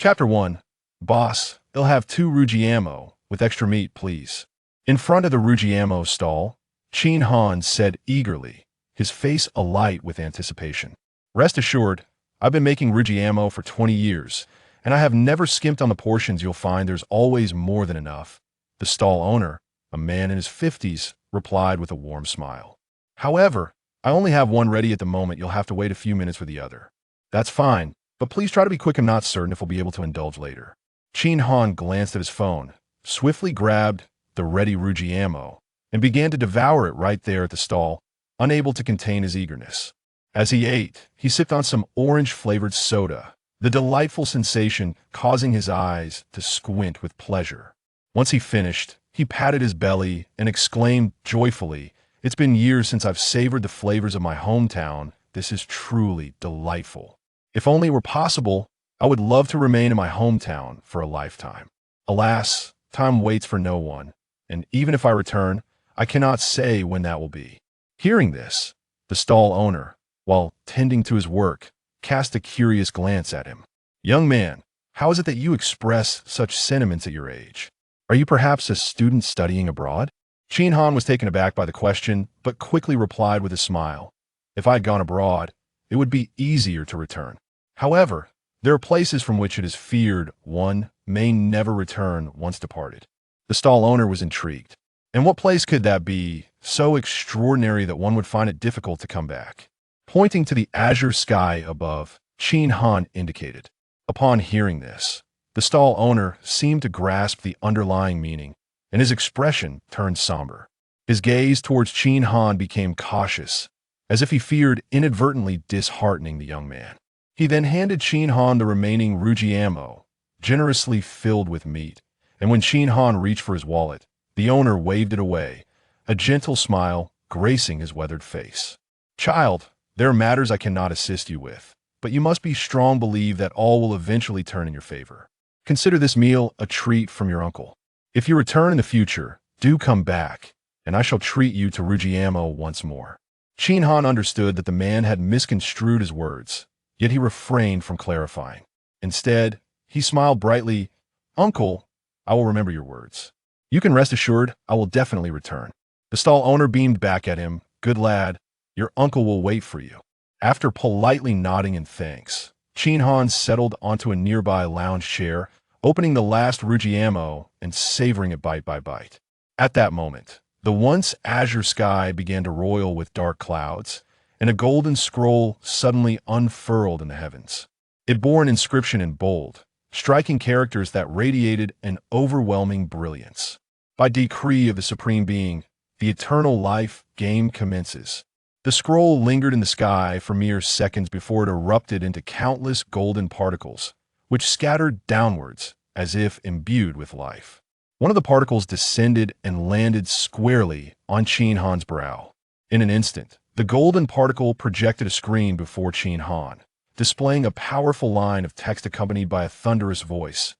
Chapter 1. Boss, they'll have 2 Rugiamo, with extra meat, please. In front of the Rugiamo stall, Qin Han said eagerly, his face alight with anticipation. Rest assured, I've been making Rugiamo for 20 years, and I have never skimped on the portions. You'll find there's always more than enough. The stall owner, a man in his 50s, replied with a warm smile. However, I only have one ready at the moment. You'll have to wait a few minutes for the other. That's fine, but please try to be quick. I'm not certain if we'll be able to indulge later. Qin Han glanced at his phone, swiftly grabbed the ready Rugiamo, and began to devour it right there at the stall, unable to contain his eagerness. As he ate, he sipped on some orange-flavored soda, the delightful sensation causing his eyes to squint with pleasure. Once he finished, he patted his belly and exclaimed joyfully, "It's been years since I've savored the flavors of my hometown. This is truly delightful. If only it were possible, I would love to remain in my hometown for a lifetime. Alas, time waits for no one, and even if I return, I cannot say when that will be." Hearing this, the stall owner, while tending to his work, cast a curious glance at him. "Young man, how is it that you express such sentiments at your age? Are you perhaps a student studying abroad?" Qin Han was taken aback by the question, but quickly replied with a smile. "If I had gone abroad, it would be easier to return. However, there are places from which it is feared one may never return once departed." The stall owner was intrigued. And what place could that be, so extraordinary that one would find it difficult to come back? Pointing to the azure sky above, Qin Han indicated. Upon hearing this, the stall owner seemed to grasp the underlying meaning, and his expression turned somber. His gaze towards Qin Han became cautious, as if he feared inadvertently disheartening the young man. He then handed Qin Han the remaining Rugiamo, generously filled with meat, and when Qin Han reached for his wallet, the owner waved it away, a gentle smile gracing his weathered face. "Child, there are matters I cannot assist you with, but you must be strong. Believe that all will eventually turn in your favor. Consider this meal a treat from your uncle. If you return in the future, do come back, and I shall treat you to Rugiamo once more." Qin Han understood that the man had misconstrued his words, yet he refrained from clarifying. Instead, he smiled brightly. "Uncle, I will remember your words. You can rest assured I will definitely return." The stall owner beamed back at him. "Good lad, your uncle will wait for you." After politely nodding in thanks, Qin Han settled onto a nearby lounge chair, opening the last Rugiamo and savoring it bite by bite. At that moment, the once azure sky began to roil with dark clouds, and a golden scroll suddenly unfurled in the heavens. It bore an inscription in bold, striking characters that radiated an overwhelming brilliance. "By decree of the Supreme Being, the eternal life game commences." The scroll lingered in the sky for mere seconds before it erupted into countless golden particles, which scattered downwards as if imbued with life. One of the particles descended and landed squarely on Qin Han's brow. In an instant, the golden particle projected a screen before Qin Han, displaying a powerful line of text accompanied by a thunderous voice.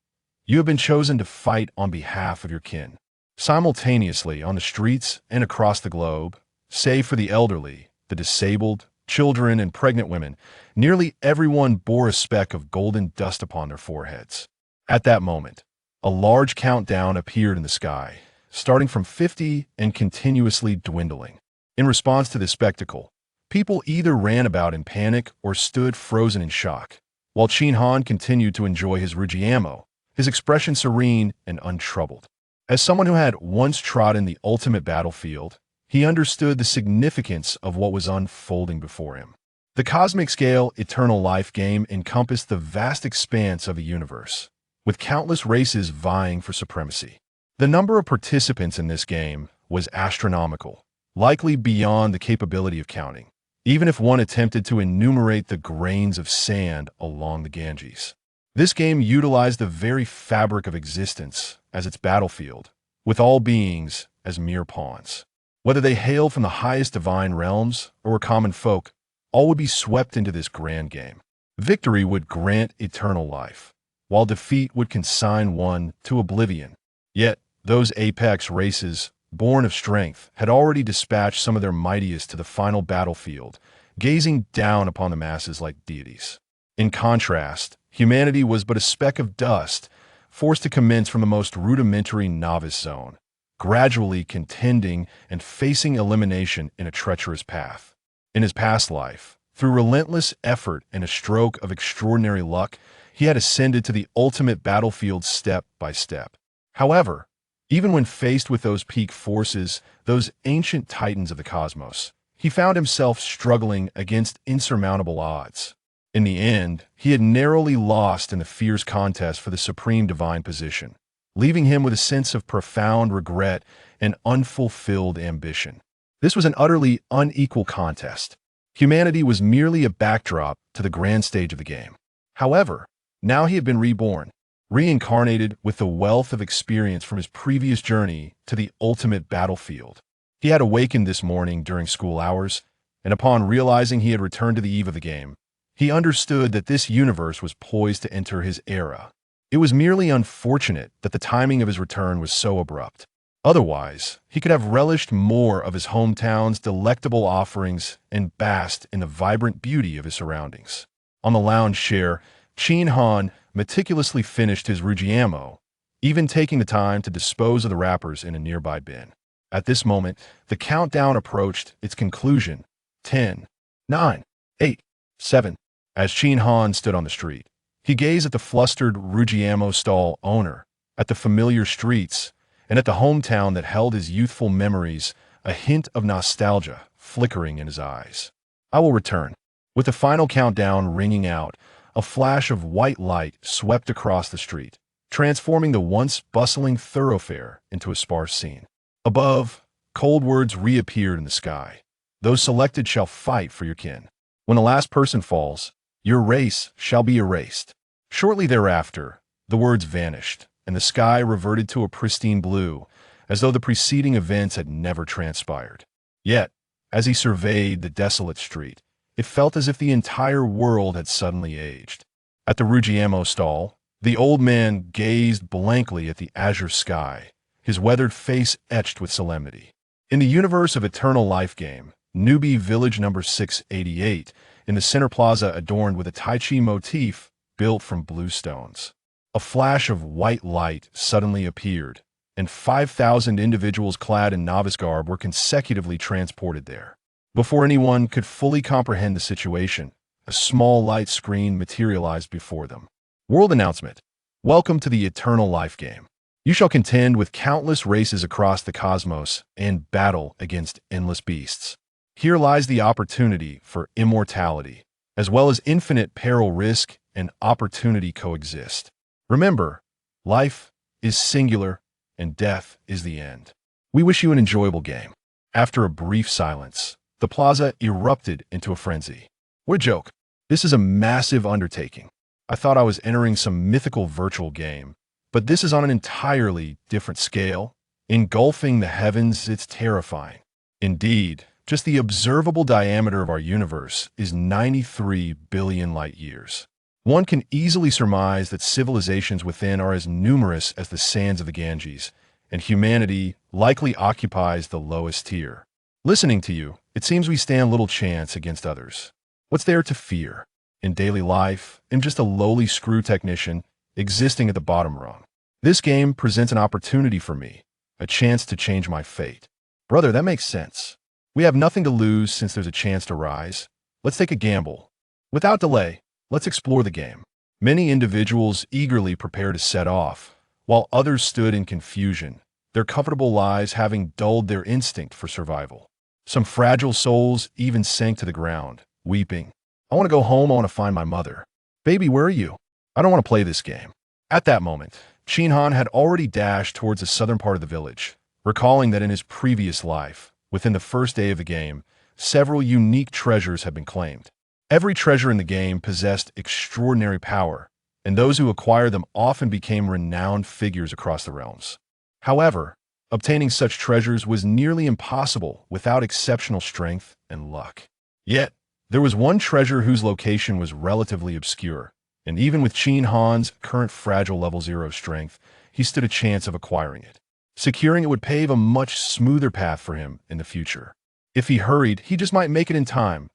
"You have been chosen to fight on behalf of your kin." Simultaneously, on the streets and across the globe, save for the elderly, the disabled, children, and pregnant women, nearly everyone bore a speck of golden dust upon their foreheads. At that moment, a large countdown appeared in the sky, starting from 50 and continuously dwindling. In response to this spectacle, people either ran about in panic or stood frozen in shock, while Qin Han continued to enjoy his Rugiamo, his expression serene and untroubled. As someone who had once trodden the ultimate battlefield, he understood the significance of what was unfolding before him. The cosmic scale eternal life game encompassed the vast expanse of a universe, with countless races vying for supremacy. The number of participants in this game was astronomical, likely beyond the capability of counting, even if one attempted to enumerate the grains of sand along the Ganges. This game utilized the very fabric of existence as its battlefield, with all beings as mere pawns. Whether they hailed from the highest divine realms or were common folk, all would be swept into this grand game. Victory would grant eternal life, while defeat would consign one to oblivion. Yet, those apex races, born of strength, had already dispatched some of their mightiest to the final battlefield, gazing down upon the masses like deities. In contrast, Humanity was but a speck of dust, forced to commence from the most rudimentary novice zone, gradually contending and facing elimination in a treacherous path. In his past life, through relentless effort and a stroke of extraordinary luck, he had ascended to the ultimate battlefield step by step. However, even when faced with those peak forces, those ancient titans of the cosmos, he found himself struggling against insurmountable odds. In the end, he had narrowly lost in the fierce contest for the supreme divine position, leaving him with a sense of profound regret and unfulfilled ambition. This was an utterly unequal contest. Humanity was merely a backdrop to the grand stage of the game. However, now he had been reborn, reincarnated with the wealth of experience from his previous journey to the ultimate battlefield. He had awakened this morning during school hours, and upon realizing he had returned to the eve of the game, he understood that this universe was poised to enter his era. It was merely unfortunate that the timing of his return was so abrupt. Otherwise, he could have relished more of his hometown's delectable offerings and basked in the vibrant beauty of his surroundings. On the lounge chair, Qin Han meticulously finished his Rujiamo, even taking the time to dispose of the wrappers in a nearby bin. At this moment, the countdown approached its conclusion. 10, 9, 8, 7. As Qin Han stood on the street, he gazed at the flustered Rujiamo stall owner, at the familiar streets, and at the hometown that held his youthful memories, a hint of nostalgia flickering in his eyes. I will return. With the final countdown ringing out, a flash of white light swept across the street, transforming the once bustling thoroughfare into a sparse scene. Above, cold words reappeared in the sky. Those selected shall fight for your kin. When the last person falls, your race shall be erased. Shortly thereafter, the words vanished, and the sky reverted to a pristine blue, as though the preceding events had never transpired. Yet, as he surveyed the desolate street, it felt as if the entire world had suddenly aged. At the Rujiamo stall, the old man gazed blankly at the azure sky, his weathered face etched with solemnity. In the universe of Eternal Life game, Newbie Village number 688, in the center plaza adorned with a Tai Chi motif built from blue stones, a flash of white light suddenly appeared, and 5,000 individuals clad in novice garb were consecutively transported there. Before anyone could fully comprehend the situation, a small light screen materialized before them. World announcement. Welcome to the Eternal Life game. You shall contend with countless races across the cosmos and battle against endless beasts. Here lies the opportunity for immortality, as well as infinite peril, risk, and opportunity coexist. Remember, life is singular and death is the end. We wish you an enjoyable game. After a brief silence, the plaza erupted into a frenzy. What a joke. This is a massive undertaking. I thought I was entering some mythical virtual game, but this is on an entirely different scale. Engulfing the heavens, it's terrifying. Indeed, just the observable diameter of our universe is 93 billion light years. One can easily surmise that civilizations within are as numerous as the sands of the Ganges, and humanity likely occupies the lowest tier. Listening to you, it seems we stand little chance against others. What's there to fear? In daily life, I'm just a lowly screw technician existing at the bottom rung. This game presents an opportunity for me, a chance to change my fate. Brother, that makes sense. We have nothing to lose since there's a chance to rise. Let's take a gamble. Without delay, let's explore the game. Many individuals eagerly prepared to set off, while others stood in confusion, their comfortable lives having dulled their instinct for survival. Some fragile souls even sank to the ground, weeping. I want to go home, I want to find my mother. Baby, where are you? I don't want to play this game. At that moment, Qin Han had already dashed towards the southern part of the village, recalling that in his previous life, within the first day of the game, several unique treasures had been claimed. Every treasure in the game possessed extraordinary power, and those who acquired them often became renowned figures across the realms. However, obtaining such treasures was nearly impossible without exceptional strength and luck. Yet, there was one treasure whose location was relatively obscure, and even with Qin Han's current fragile level 0 strength, he stood a chance of acquiring it. Securing it would pave a much smoother path for him in the future. If he hurried, he just might make it in time.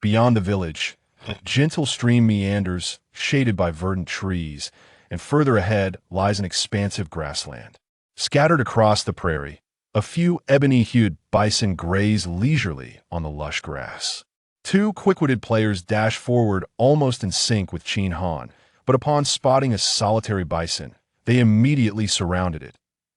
Beyond the village, A gentle stream meanders, shaded by verdant trees, and further ahead lies an expansive grassland. Scattered across the prairie, a few ebony-hued bison graze leisurely on the lush grass. Two quick-witted players dash forward almost in sync with Qin Han, but upon spotting a solitary bison, they immediately surrounded it,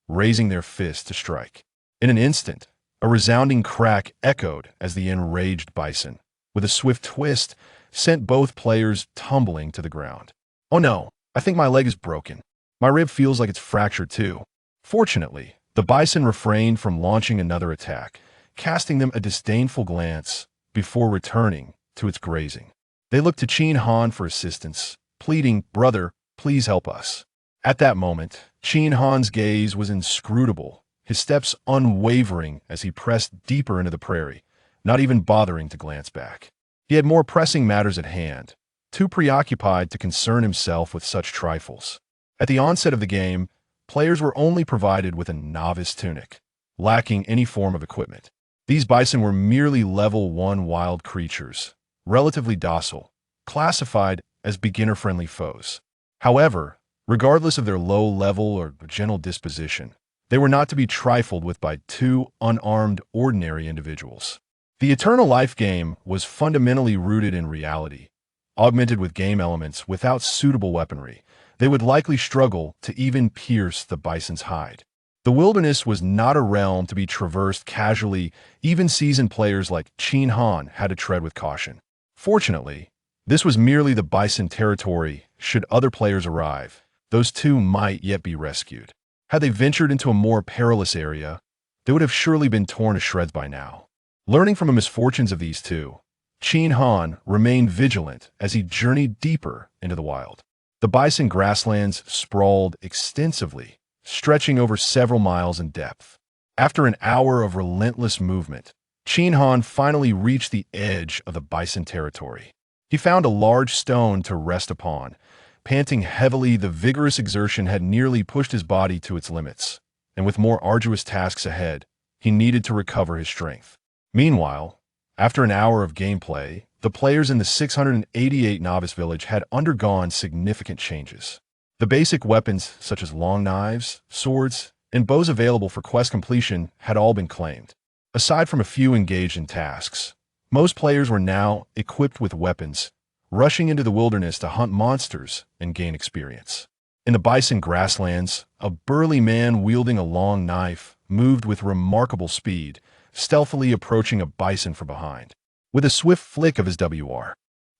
raising their fists to strike. In an instant, a resounding crack echoed as the enraged bison, with a swift twist, sent both players tumbling to the ground. "Oh no, I think my leg is broken. My rib feels like it's fractured too." Fortunately, the bison refrained from launching another attack, casting them a disdainful glance before returning to its grazing. They looked to Qin Han for assistance, pleading, "Brother, please help us." At that moment, Qin Han's gaze was inscrutable, his steps unwavering as he pressed deeper into the prairie, not even bothering to glance back. He had more pressing matters at hand, too preoccupied to concern himself with such trifles. At the onset of the game, players were only provided with a novice tunic, lacking any form of equipment. These bison were merely level 1 wild creatures, relatively docile, classified as beginner-friendly foes. However, regardless of their low level or general disposition, they were not to be trifled with by two unarmed ordinary individuals. The Eternal Life game was fundamentally rooted in reality. Augmented with game elements without suitable weaponry, they would likely struggle to even pierce the bison's hide. The wilderness was not a realm to be traversed casually. Even seasoned players like Qin Han had to tread with caution. Fortunately, this was merely the bison territory. Should other players arrive, those two might yet be rescued. Had they ventured into a more perilous area, they would have surely been torn to shreds by now. Learning from the misfortunes of these two, Qin Han remained vigilant as he journeyed deeper into the wild. The bison grasslands sprawled extensively, stretching over several miles in depth. After an hour of relentless movement, Qin Han finally reached the edge of the bison territory. He found a large stone to rest upon. Panting heavily, the vigorous exertion had nearly pushed his body to its limits, and with more arduous tasks ahead, he needed to recover his strength. Meanwhile, after an hour of gameplay, the players in the 688 Novice Village had undergone significant changes. The basic weapons, such as long knives, swords, and bows available for quest completion, had all been claimed. Aside from a few engaged in tasks, most players were now equipped with weapons, rushing into the wilderness to hunt monsters and gain experience. In the bison grasslands, a burly man wielding a long knife moved with remarkable speed, stealthily approaching a bison from behind. With a swift flick of his WR,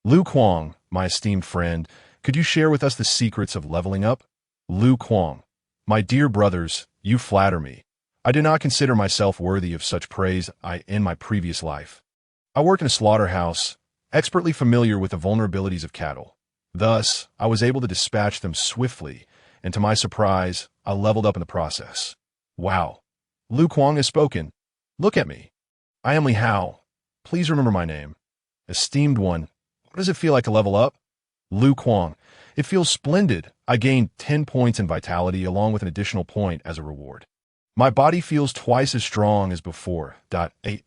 "Lu Kuang, my esteemed friend, could you share with us the secrets of leveling up?" Lu Kuang: "My dear brothers, you flatter me. I do not consider myself worthy of such praise in my previous life. I worked in a slaughterhouse, expertly familiar with the vulnerabilities of cattle. Thus, I was able to dispatch them swiftly, and to my surprise, I leveled up in the process." "Wow. Lu Kuang has spoken. Look at me. I am Li Hao. Please remember my name. Esteemed one, what does it feel like to level up?" Lu Kuang: "It feels splendid. I gained 10 points in vitality along with an additional point as a reward. My body feels twice as strong as before."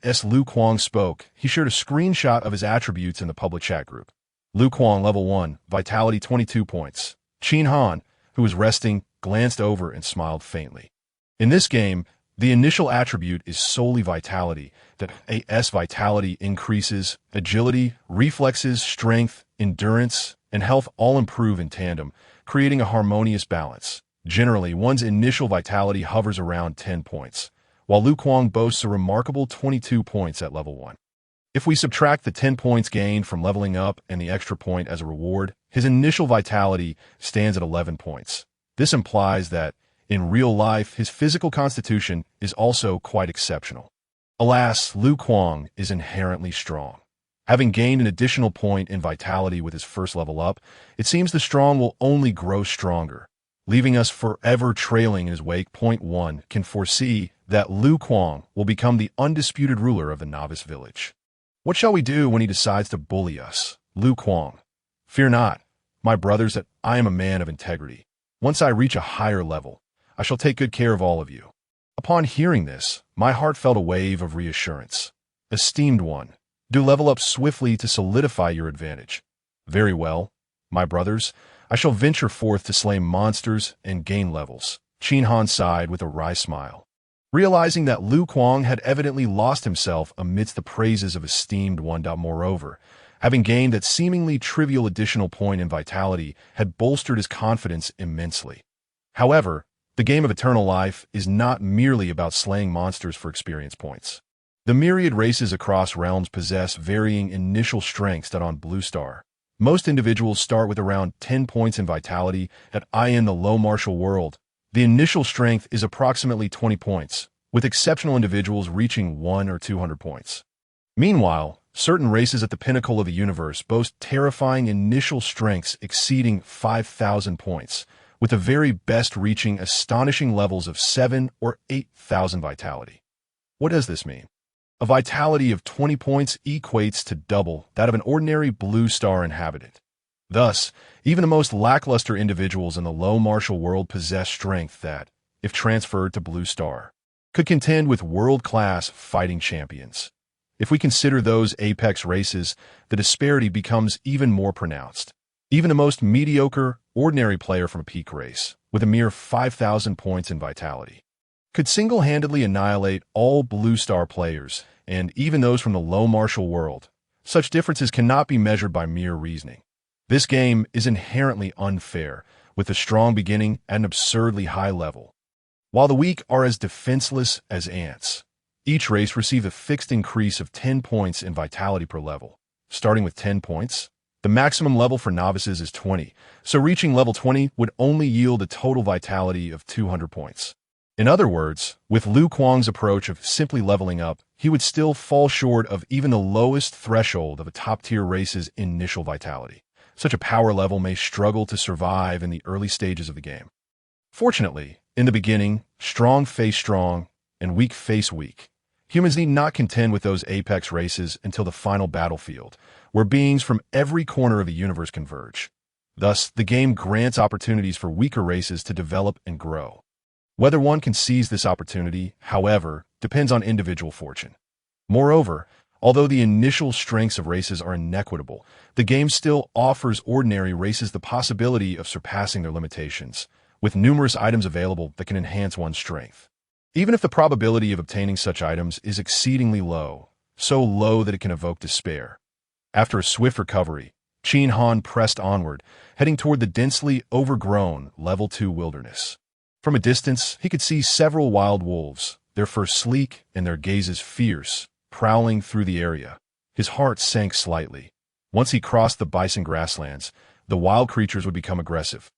As Lu Kuang spoke, he shared a screenshot of his attributes in the public chat group. Lu Kuang, level 1, vitality 22 points. Qin Han, who was resting, glanced over and smiled faintly. In this game, the initial attribute is solely vitality. That AS vitality increases, agility, reflexes, strength, endurance, and health all improve in tandem, creating a harmonious balance. Generally, one's initial vitality hovers around 10 points, while Lu Kuang boasts a remarkable 22 points at level 1. If we subtract the 10 points gained from leveling up and the extra point as a reward, his initial vitality stands at 11 points. This implies that, in real life, his physical constitution is also quite exceptional. Alas, Lu Kuang is inherently strong. Having gained an additional point in vitality with his first level up, it seems the strong will only grow stronger, leaving us forever trailing in his wake. Point 1 can foresee that Lu Kuang will become the undisputed ruler of the Novice Village. What shall we do when he decides to bully us? Lu Kuang: "Fear not, my brothers, that I am a man of integrity. Once I reach a higher level, I shall take good care of all of you." Upon hearing this, my heart felt a wave of reassurance. Esteemed one, do level up swiftly to solidify your advantage. Very well, my brothers. I shall venture forth to slay monsters and gain levels. Qin Han sighed with a wry smile. Realizing that Lu Kuang had evidently lost himself amidst the praises of esteemed one. Moreover, having gained that seemingly trivial additional point in vitality had bolstered his confidence immensely. However, the game of eternal life is not merely about slaying monsters for experience points. The myriad races across realms possess varying initial strengths. On Blue Star, most individuals start with around 10 points in vitality. At In the low martial world, the initial strength is approximately 20 points, with exceptional individuals reaching 100 or 200 points. Meanwhile, certain races at the pinnacle of the universe boast terrifying initial strengths exceeding 5,000 points, with the very best reaching astonishing levels of 7,000 or 8,000 vitality. What does this mean? A vitality of 20 points equates to double that of an ordinary Blue Star inhabitant. Thus, even the most lackluster individuals in the low martial world possess strength that, if transferred to Blue Star, could contend with world-class fighting champions. If we consider those apex races, the disparity becomes even more pronounced. Even the most mediocre, ordinary player from a peak race, with a mere 5,000 points in vitality, could single-handedly annihilate all Blue Star players, and even those from the low martial world. Such differences cannot be measured by mere reasoning. This game is inherently unfair, with the strong beginning at an absurdly high level, while the weak are as defenseless as ants. Each race receives a fixed increase of 10 points in vitality per level. Starting with 10 points, the maximum level for novices is 20, so reaching level 20 would only yield a total vitality of 200 points. In other words, with Lu Kuang's approach of simply leveling up, he would still fall short of even the lowest threshold of a top-tier race's initial vitality. Such a power level may struggle to survive in the early stages of the game. Fortunately, in the beginning, strong face strong and weak face weak. Humans need not contend with those apex races until the final battlefield, where beings from every corner of the universe converge. Thus, the game grants opportunities for weaker races to develop and grow. Whether one can seize this opportunity, however, depends on individual fortune. Moreover, although the initial strengths of races are inequitable, the game still offers ordinary races the possibility of surpassing their limitations, with numerous items available that can enhance one's strength. Even if the probability of obtaining such items is exceedingly low, so low that it can evoke despair. After a swift recovery, Qin Han pressed onward, heading toward the densely overgrown Level 2 wilderness. From a distance, he could see several wild wolves, their fur sleek and their gazes fierce, prowling through the area. His heart sank slightly. Once he crossed the bison grasslands, the wild creatures would become aggressive.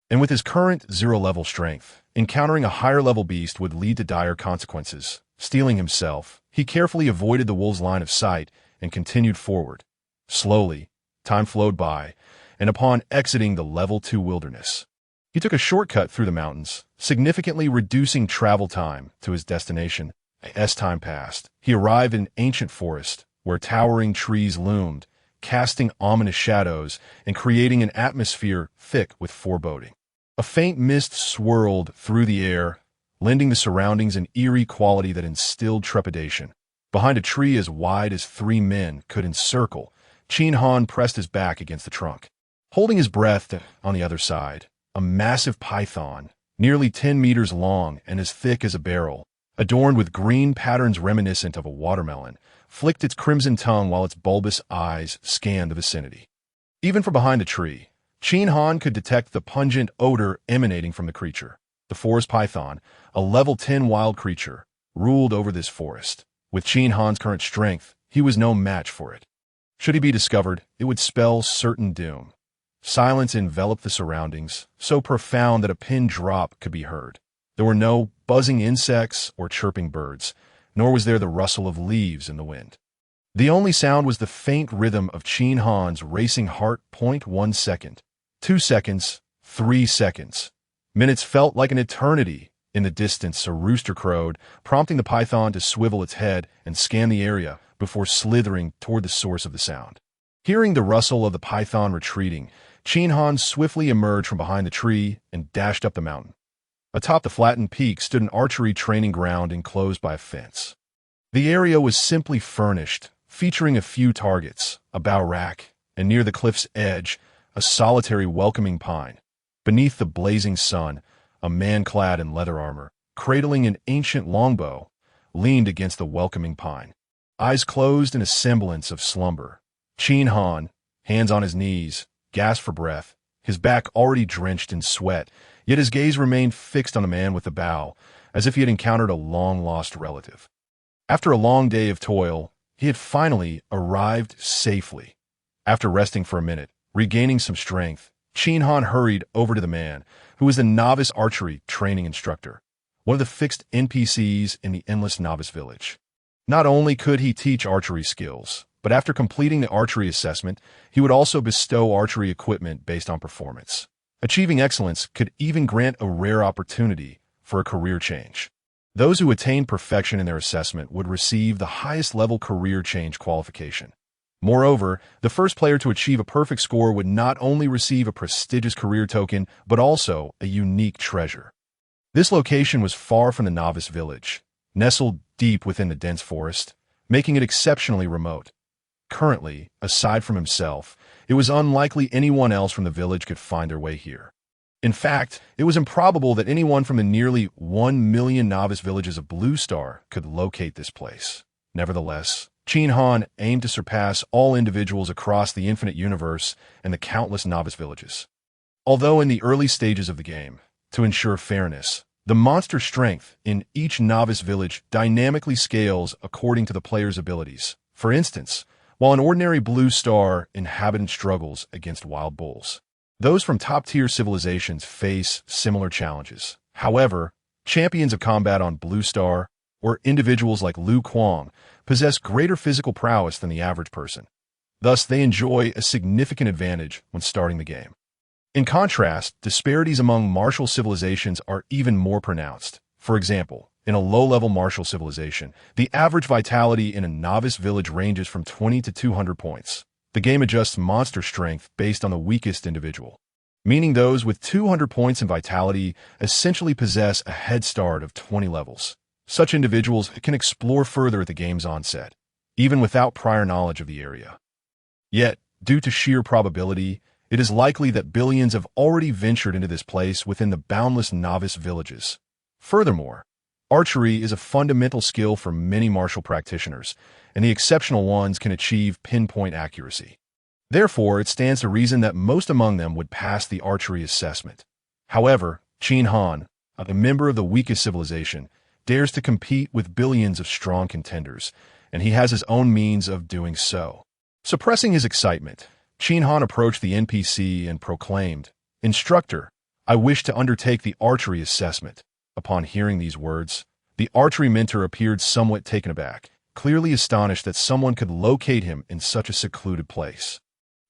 And with his current zero-level strength, encountering a higher-level beast would lead to dire consequences. Steeling himself, he carefully avoided the wolves' line of sight and continued forward. Slowly, time flowed by, and upon exiting the Level 2 wilderness, he took a shortcut through the mountains, significantly reducing travel time to his destination. As time passed, he arrived in an ancient forest, where towering trees loomed, casting ominous shadows and creating an atmosphere thick with foreboding. A faint mist swirled through the air, lending the surroundings an eerie quality that instilled trepidation. Behind a tree as wide as 3 men could encircle, Qin Han pressed his back against the trunk. Holding his breath on the other side, a massive python, nearly 10 meters long and as thick as a barrel, adorned with green patterns reminiscent of a watermelon, flicked its crimson tongue while its bulbous eyes scanned the vicinity. Even from behind the tree, Qin Han could detect the pungent odor emanating from the creature. The forest python, a level 10 wild creature, ruled over this forest. With Qin Han's current strength, he was no match for it. Should he be discovered, it would spell certain doom. Silence enveloped the surroundings, so profound that a pin drop could be heard. There were no buzzing insects or chirping birds, nor was there the rustle of leaves in the wind. The only sound was the faint rhythm of Qin Han's racing heart. 1 second, 2 seconds, 3 seconds. Minutes felt like an eternity. In the distance, a rooster crowed, prompting the python to swivel its head and scan the area before slithering toward the source of the sound. Hearing the rustle of the python retreating, Qin Han swiftly emerged from behind the tree and dashed up the mountain. Atop the flattened peak stood an archery training ground enclosed by a fence. The area was simply furnished, featuring a few targets, a bow rack, and near the cliff's edge, a solitary welcoming pine. Beneath the blazing sun, a man clad in leather armor, cradling an ancient longbow, leaned against the welcoming pine. Eyes closed in a semblance of slumber, Qin Han, hands on his knees, gasped for breath, his back already drenched in sweat, yet his gaze remained fixed on the man with the bow, as if he had encountered a long-lost relative. After a long day of toil, he had finally arrived safely. After resting for a minute, regaining some strength, Qin Han hurried over to the man, who was the novice archery training instructor, one of the fixed NPCs in the endless novice village. Not only could he teach archery skills, but after completing the archery assessment, he would also bestow archery equipment based on performance. Achieving excellence could even grant a rare opportunity for a career change. Those who attained perfection in their assessment would receive the highest level career change qualification. Moreover, the first player to achieve a perfect score would not only receive a prestigious career token, but also a unique treasure. This location was far from the novice village, nestled deep within the dense forest, making it exceptionally remote. Currently, aside from himself, it was unlikely anyone else from the village could find their way here. In fact, it was improbable that anyone from the nearly 1 million novice villages of Blue Star could locate this place. Nevertheless, Qin Han aimed to surpass all individuals across the infinite universe and the countless novice villages. Although in the early stages of the game, to ensure fairness, the monster strength in each novice village dynamically scales according to the player's abilities. For instance, while an ordinary Blue Star inhabitant struggles against wild bulls, those from top-tier civilizations face similar challenges. However, champions of combat on Blue Star, or individuals like Lu Kuang, possess greater physical prowess than the average person. Thus, they enjoy a significant advantage when starting the game. In contrast, disparities among martial civilizations are even more pronounced. For example, in a low-level martial civilization, the average vitality in a novice village ranges from 20 to 200 points. The game adjusts monster strength based on the weakest individual, meaning those with 200 points in vitality essentially possess a head start of 20 levels. Such individuals can explore further at the game's onset, even without prior knowledge of the area. Yet, due to sheer probability, it is likely that billions have already ventured into this place within the boundless novice villages. Furthermore, archery is a fundamental skill for many martial practitioners, and the exceptional ones can achieve pinpoint accuracy. Therefore, it stands to reason that most among them would pass the archery assessment. However, Qin Han, a member of the weakest civilization, dares to compete with billions of strong contenders, and he has his own means of doing so. Suppressing his excitement, Qin Han approached the NPC and proclaimed, "Instructor, I wish to undertake the archery assessment." Upon hearing these words, the archery mentor appeared somewhat taken aback, clearly astonished that someone could locate him in such a secluded place.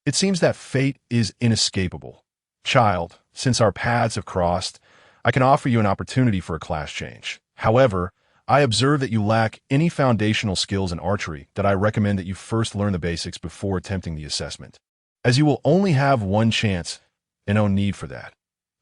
"It seems that fate is inescapable. Child, since our paths have crossed, I can offer you an opportunity for a class change. However, I observe that you lack any foundational skills in archery that I recommend that you first learn the basics before attempting the assessment. As you will only have one chance, and no need for that.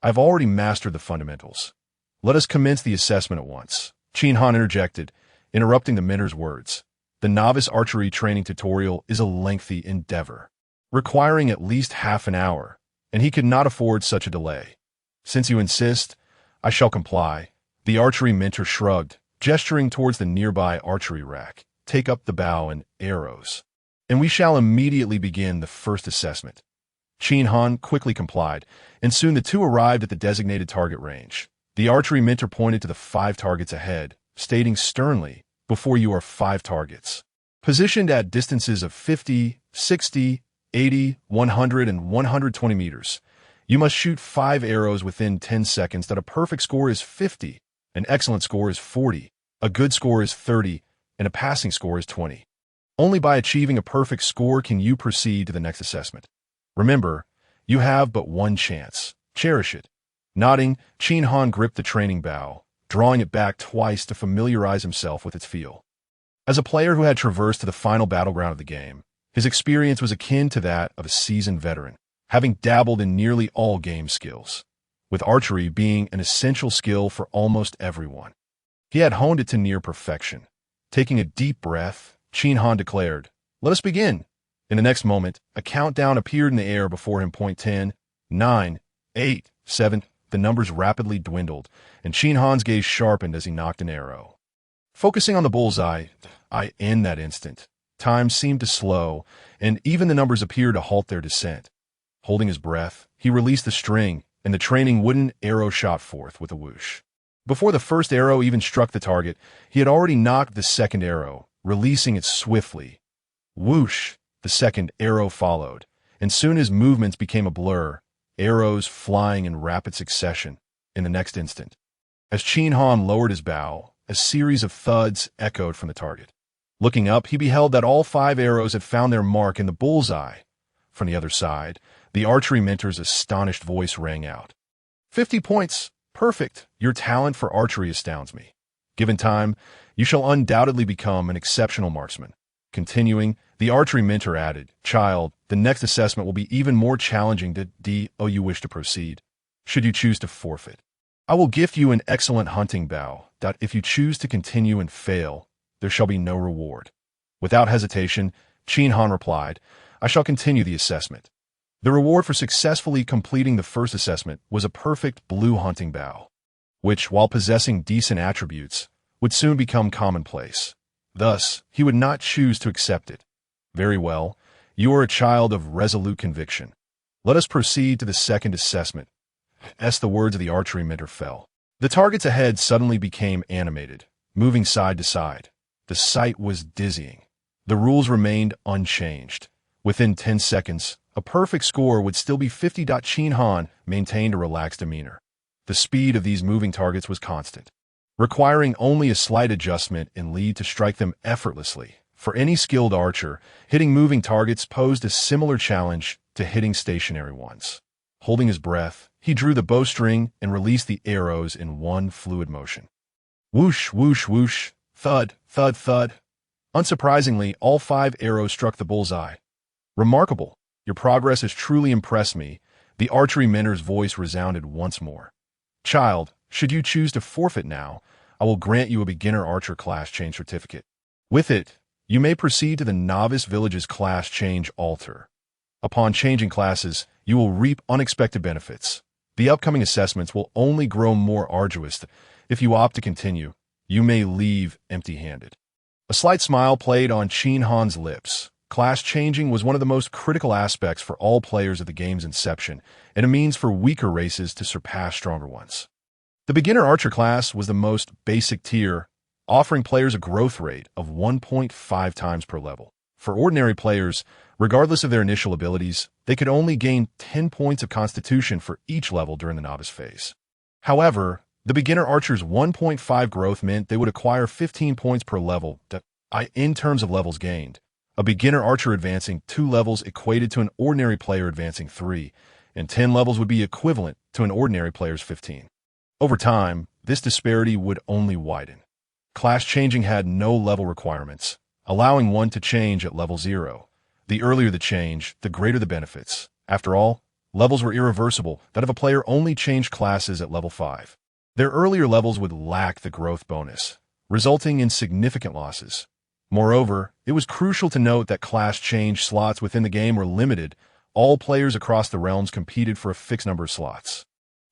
I've already mastered the fundamentals. Let us commence the assessment at once." Qin Han interjected, interrupting the mentor's words. The novice archery training tutorial is a lengthy endeavor, requiring at least half an hour, and he could not afford such a delay. "Since you insist, I shall comply." The archery mentor shrugged, gesturing towards the nearby archery rack. "Take up the bow and arrows, and we shall immediately begin the first assessment." Qin Han quickly complied, and soon the two arrived at the designated target range. The archery mentor pointed to the 5 targets ahead, stating sternly, "Before you are 5 targets, positioned at distances of 50, 60, 80, 100, and 120 meters. You must shoot 5 arrows within 10 seconds. That a perfect score is 50, an excellent score is 40, a good score is 30, and a passing score is 20. Only by achieving a perfect score can you proceed to the next assessment. Remember, you have but one chance. Cherish it." Nodding, Qin Han gripped the training bow, drawing it back twice to familiarize himself with its feel. As a player who had traversed to the final battleground of the game, his experience was akin to that of a seasoned veteran, having dabbled in nearly all game skills, with archery being an essential skill for almost everyone. He had honed it to near perfection. Taking a deep breath, Qin Han declared, "Let us begin." In the next moment, a countdown appeared in the air before him. 10, 9, 8, 7. The numbers rapidly dwindled, and Qin Han's gaze sharpened as he nocked an arrow. Focusing on the bullseye, in that instant, time seemed to slow, and even the numbers appeared to halt their descent. Holding his breath, he released the string, and the training wooden arrow shot forth with a whoosh. Before the first arrow even struck the target, he had already nocked the second arrow, releasing it swiftly. Whoosh! The second arrow followed, and soon his movements became a blur, arrows flying in rapid succession. In the next instant, as Qin Han lowered his bow, a series of thuds echoed from the target. Looking up, he beheld that all 5 arrows had found their mark in the bullseye. From the other side, the archery mentor's astonished voice rang out. 50 points! Perfect! Your talent for archery astounds me. Given time, you shall undoubtedly become an exceptional marksman. Continuing, the archery mentor added, Child, the next assessment will be even more challenging. Do you wish to proceed? Should you choose to forfeit, I will gift you an excellent hunting bow. If you choose to continue and fail, there shall be no reward. Without hesitation, Qin Han replied, I shall continue the assessment. The reward for successfully completing the first assessment was a perfect blue hunting bow, which, while possessing decent attributes, would soon become commonplace. Thus, he would not choose to accept it. Very well, you are a child of resolute conviction. Let us proceed to the second assessment. As the words of the archery mentor fell, the targets ahead suddenly became animated, moving side to side. The sight was dizzying. The rules remained unchanged. Within 10 seconds, a perfect score would still be 50. Qin Han maintained a relaxed demeanor. The speed of these moving targets was constant, requiring only a slight adjustment in lead to strike them effortlessly. For any skilled archer, hitting moving targets posed a similar challenge to hitting stationary ones. Holding his breath, he drew the bowstring and released the arrows in one fluid motion. Whoosh, whoosh, whoosh, thud, thud, thud. Unsurprisingly, all 5 arrows struck the bullseye. Remarkable. Your progress has truly impressed me. The archery mentor's voice resounded once more. Child, should you choose to forfeit now, I will grant you a beginner archer class change certificate. With it, you may proceed to the novice village's class change altar. Upon changing classes, you will reap unexpected benefits. The upcoming assessments will only grow more arduous. If you opt to continue, you may leave empty-handed. A slight smile played on Qin Han's lips. Class changing was one of the most critical aspects for all players at the game's inception, and a means for weaker races to surpass stronger ones. The beginner archer class was the most basic tier, offering players a growth rate of 1.5 times per level. For ordinary players, regardless of their initial abilities, they could only gain 10 points of constitution for each level during the novice phase. However, the beginner archer's 1.5 growth meant they would acquire 15 points per level. In terms of levels gained, a beginner archer advancing 2 levels equated to an ordinary player advancing 3, and 10 levels would be equivalent to an ordinary player's 15. Over time, this disparity would only widen. Class changing had no level requirements, allowing one to change at level 0. The earlier the change, the greater the benefits. After all, levels were irreversible, that if a player only changed classes at level 5. Their earlier levels would lack the growth bonus, resulting in significant losses. Moreover, it was crucial to note that class change slots within the game were limited. All players across the realms competed for a fixed number of slots.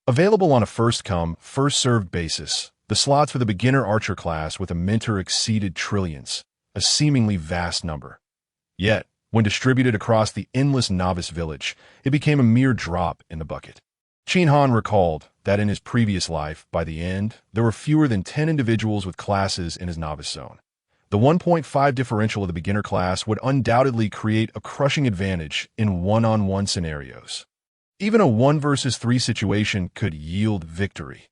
Available on a first-come, first-served basis, the slots for the beginner archer class with a mentor exceeded trillions, a seemingly vast number. Yet, when distributed across the endless novice village, it became a mere drop in the bucket. Qin Han recalled that in his previous life, by the end, there were fewer than 10 individuals with classes in his novice zone. The 1.5 differential of the beginner class would undoubtedly create a crushing advantage in one-on-one scenarios. Even a 1 versus 3 situation could yield victory.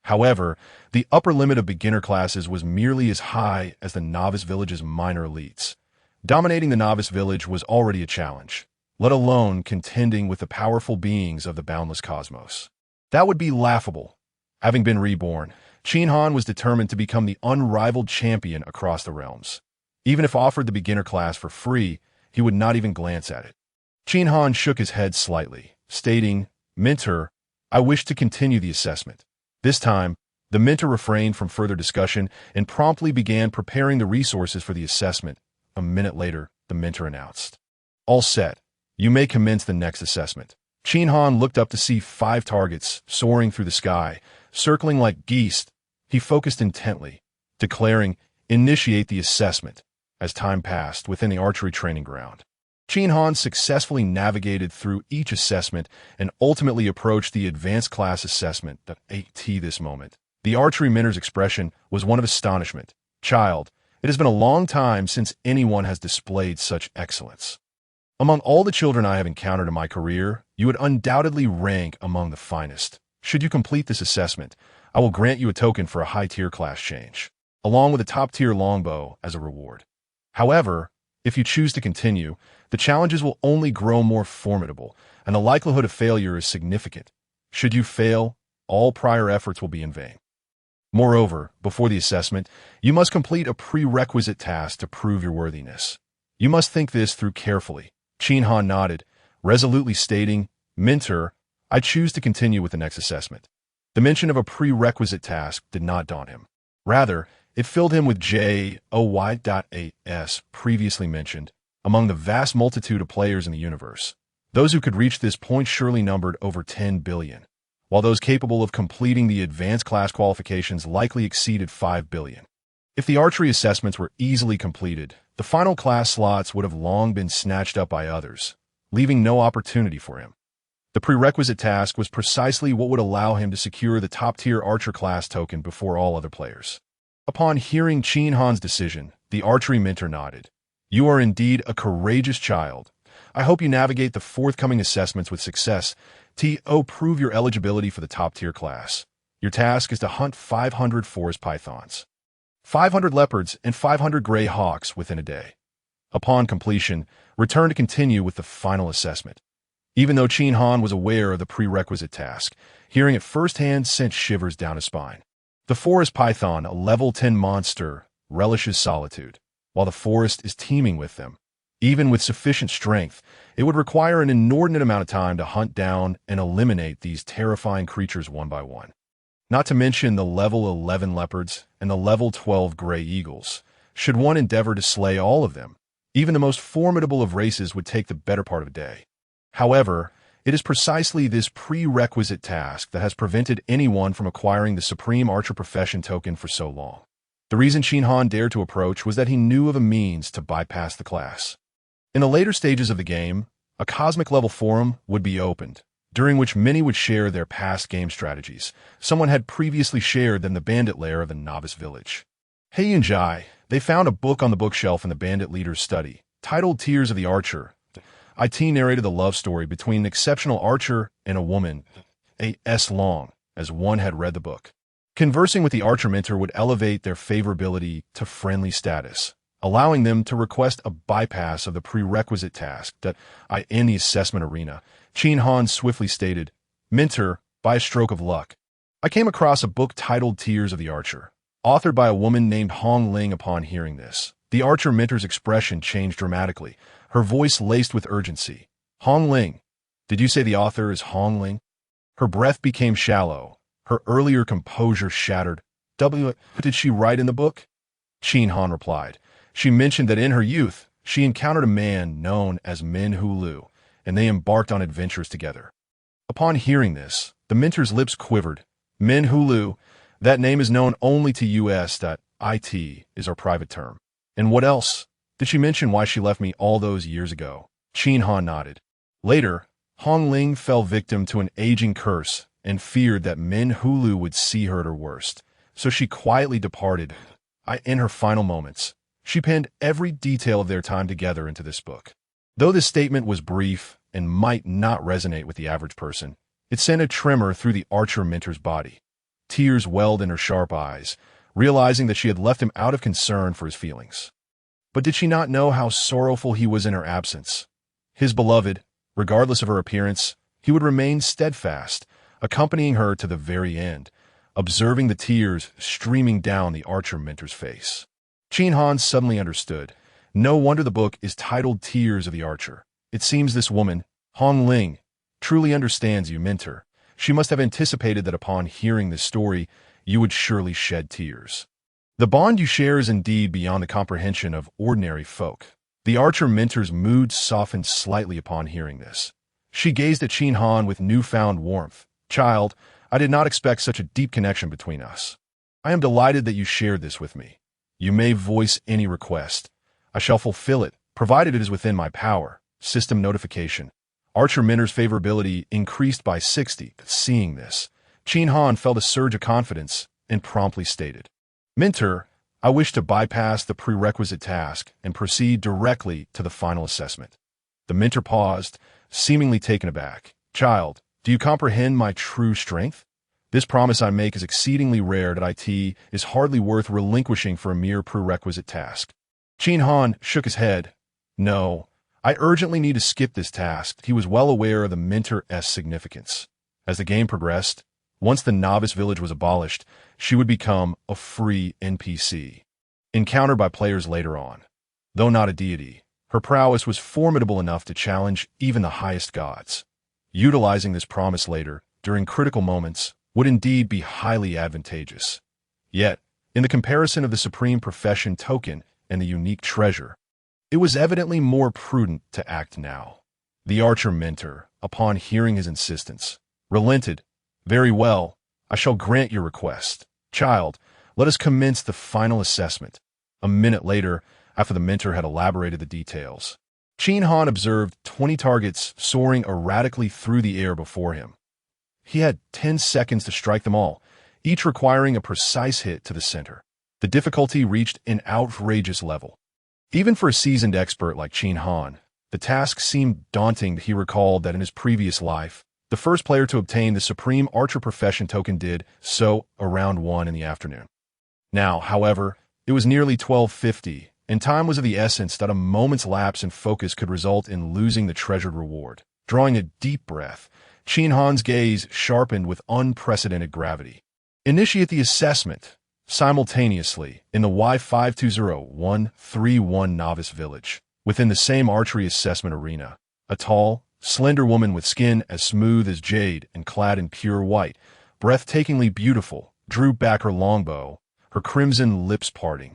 However, the upper limit of beginner classes was merely as high as the novice village's minor elites. Dominating the novice village was already a challenge, let alone contending with the powerful beings of the boundless cosmos. That would be laughable. Having been reborn, Qin Han was determined to become the unrivaled champion across the realms. Even if offered the beginner class for free, he would not even glance at it. Qin Han shook his head slightly, stating, Mentor, I wish to continue the assessment. This time, the mentor refrained from further discussion and promptly began preparing the resources for the assessment. A minute later, the mentor announced, All set. You may commence the next assessment. Qin Han looked up to see 5 targets soaring through the sky, circling like geese. He focused intently, declaring, "Initiate the assessment." As time passed within the archery training ground, Qin Han successfully navigated through each assessment and ultimately approached the advanced class assessment, the AT. This moment, the archery mentor's expression was one of astonishment. "Child, it has been a long time since anyone has displayed such excellence. Among all the children I have encountered in my career, you would undoubtedly rank among the finest. Should you complete this assessment, I will grant you a token for a high-tier class change, along with a top-tier longbow as a reward. However, if you choose to continue, the challenges will only grow more formidable, and the likelihood of failure is significant. Should you fail, all prior efforts will be in vain. Moreover, before the assessment, you must complete a prerequisite task to prove your worthiness. You must think this through carefully." Qin Han nodded, resolutely stating, "Mentor, I choose to continue with the next assessment." The mention of a prerequisite task did not daunt him. Rather, it filled him with joy. As previously mentioned, among the vast multitude of players in the universe, those who could reach this point surely numbered over 10 billion, while those capable of completing the advanced class qualifications likely exceeded 5 billion. If the archery assessments were easily completed, the final class slots would have long been snatched up by others, leaving no opportunity for him. The prerequisite task was precisely what would allow him to secure the top-tier archer class token before all other players. Upon hearing Qin Han's decision, the archery mentor nodded. "You are indeed a courageous child. I hope you navigate the forthcoming assessments with success. Prove your eligibility for the top-tier class. Your task is to hunt 500 forest pythons, 500 leopards, and 500 gray hawks within a day. Upon completion, return to continue with the final assessment." Even though Qin Han was aware of the prerequisite task, hearing it firsthand sent shivers down his spine. The forest python, a level 10 monster, relishes solitude, while the forest is teeming with them. Even with sufficient strength, it would require an inordinate amount of time to hunt down and eliminate these terrifying creatures one by one. Not to mention the level 11 leopards and the level 12 gray eagles. Should one endeavor to slay all of them, even the most formidable of races would take the better part of a day. However, it is precisely this prerequisite task that has prevented anyone from acquiring the Supreme Archer Profession token for so long. The reason Qin Han dared to approach was that he knew of a means to bypass the class. In the later stages of the game, a cosmic-level forum would be opened, during which many would share their past game strategies. Someone had previously shared them the bandit lair of the novice village. Hey and Jai, they found a book on the bookshelf in the bandit leader's study, titled Tears of the Archer. IT narrated the love story between an exceptional archer and a woman, as long as one had read the book. Conversing with the archer mentor would elevate their favorability to friendly status, allowing them to request a bypass of the prerequisite task that in the assessment arena. Qin Han swiftly stated, "Mentor, by a stroke of luck, I came across a book titled Tears of the Archer, authored by a woman named Hong Ling." Upon hearing this, the archer mentor's expression changed dramatically, her voice laced with urgency. "Hong Ling? Did you say the author is Hong Ling?" Her breath became shallow, her earlier composure shattered. What did she write in the book?" Qin Han replied. "She mentioned that in her youth, she encountered a man known as Min Hulu, and they embarked on adventures together." Upon hearing this, the mentor's lips quivered. "Min Hulu, that name is known only to us. It is our private term. And what else? Did she mention why she left me all those years ago?" Qin Han nodded. Later, Hong Ling fell victim to an aging curse and feared that Min Hulu would see her at her worst, so she quietly departed. In her final moments, she penned every detail of their time together into this book. Though this statement was brief and might not resonate with the average person, it sent a tremor through the archer mentor's body. Tears welled in her sharp eyes, realizing that she had left him out of concern for his feelings. But did she not know how sorrowful he was in her absence? His beloved, regardless of her appearance, he would remain steadfast, accompanying her to the very end, observing the tears streaming down the archer mentor's face. Qin Han suddenly understood. No wonder the book is titled Tears of the Archer. It seems this woman, Hong Ling, truly understands you, mentor. She must have anticipated that upon hearing this story, you would surely shed tears. The bond you share is indeed beyond the comprehension of ordinary folk. The archer mentor's mood softened slightly upon hearing this. She gazed at Qin Han with newfound warmth. Child, I did not expect such a deep connection between us. I am delighted that you shared this with me. You may voice any request. I shall fulfill it, provided it is within my power. System notification. Archer mentor's favorability increased by 60. Seeing this, Qin Han felt a surge of confidence and promptly stated, Mentor, I wish to bypass the prerequisite task and proceed directly to the final assessment. The mentor paused, seemingly taken aback. Child, do you comprehend my true strength? This promise I make is exceedingly rare that it is hardly worth relinquishing for a mere prerequisite task. Qin Han shook his head. No, I urgently need to skip this task. He was well aware of the mentor's significance. As the game progressed, once the novice village was abolished, she would become a free NPC, encountered by players later on. Though not a deity, her prowess was formidable enough to challenge even the highest gods. Utilizing this promise later, during critical moments, would indeed be highly advantageous. Yet, in the comparison of the Supreme Profession token and the unique treasure, it was evidently more prudent to act now. The archer mentor, upon hearing his insistence, relented. Very well, I shall grant your request. Child, let us commence the final assessment. A minute later, after the mentor had elaborated the details, Qin Han observed 20 targets soaring erratically through the air before him. He had 10 seconds to strike them all, each requiring a precise hit to the center. The difficulty reached an outrageous level. Even for a seasoned expert like Qin Han, the task seemed daunting. He recalled that in his previous life, the first player to obtain the Supreme Archer Profession token did so around 1 in the afternoon. Now, however, it was nearly 12:50, and time was of the essence that a moment's lapse in focus could result in losing the treasured reward. Drawing a deep breath, Qin Han's gaze sharpened with unprecedented gravity. Initiate the assessment simultaneously in the Y520131 Novice Village. Within the same archery assessment arena, a tall, slender woman with skin as smooth as jade and clad in pure white, breathtakingly beautiful, drew back her longbow, her crimson lips parting.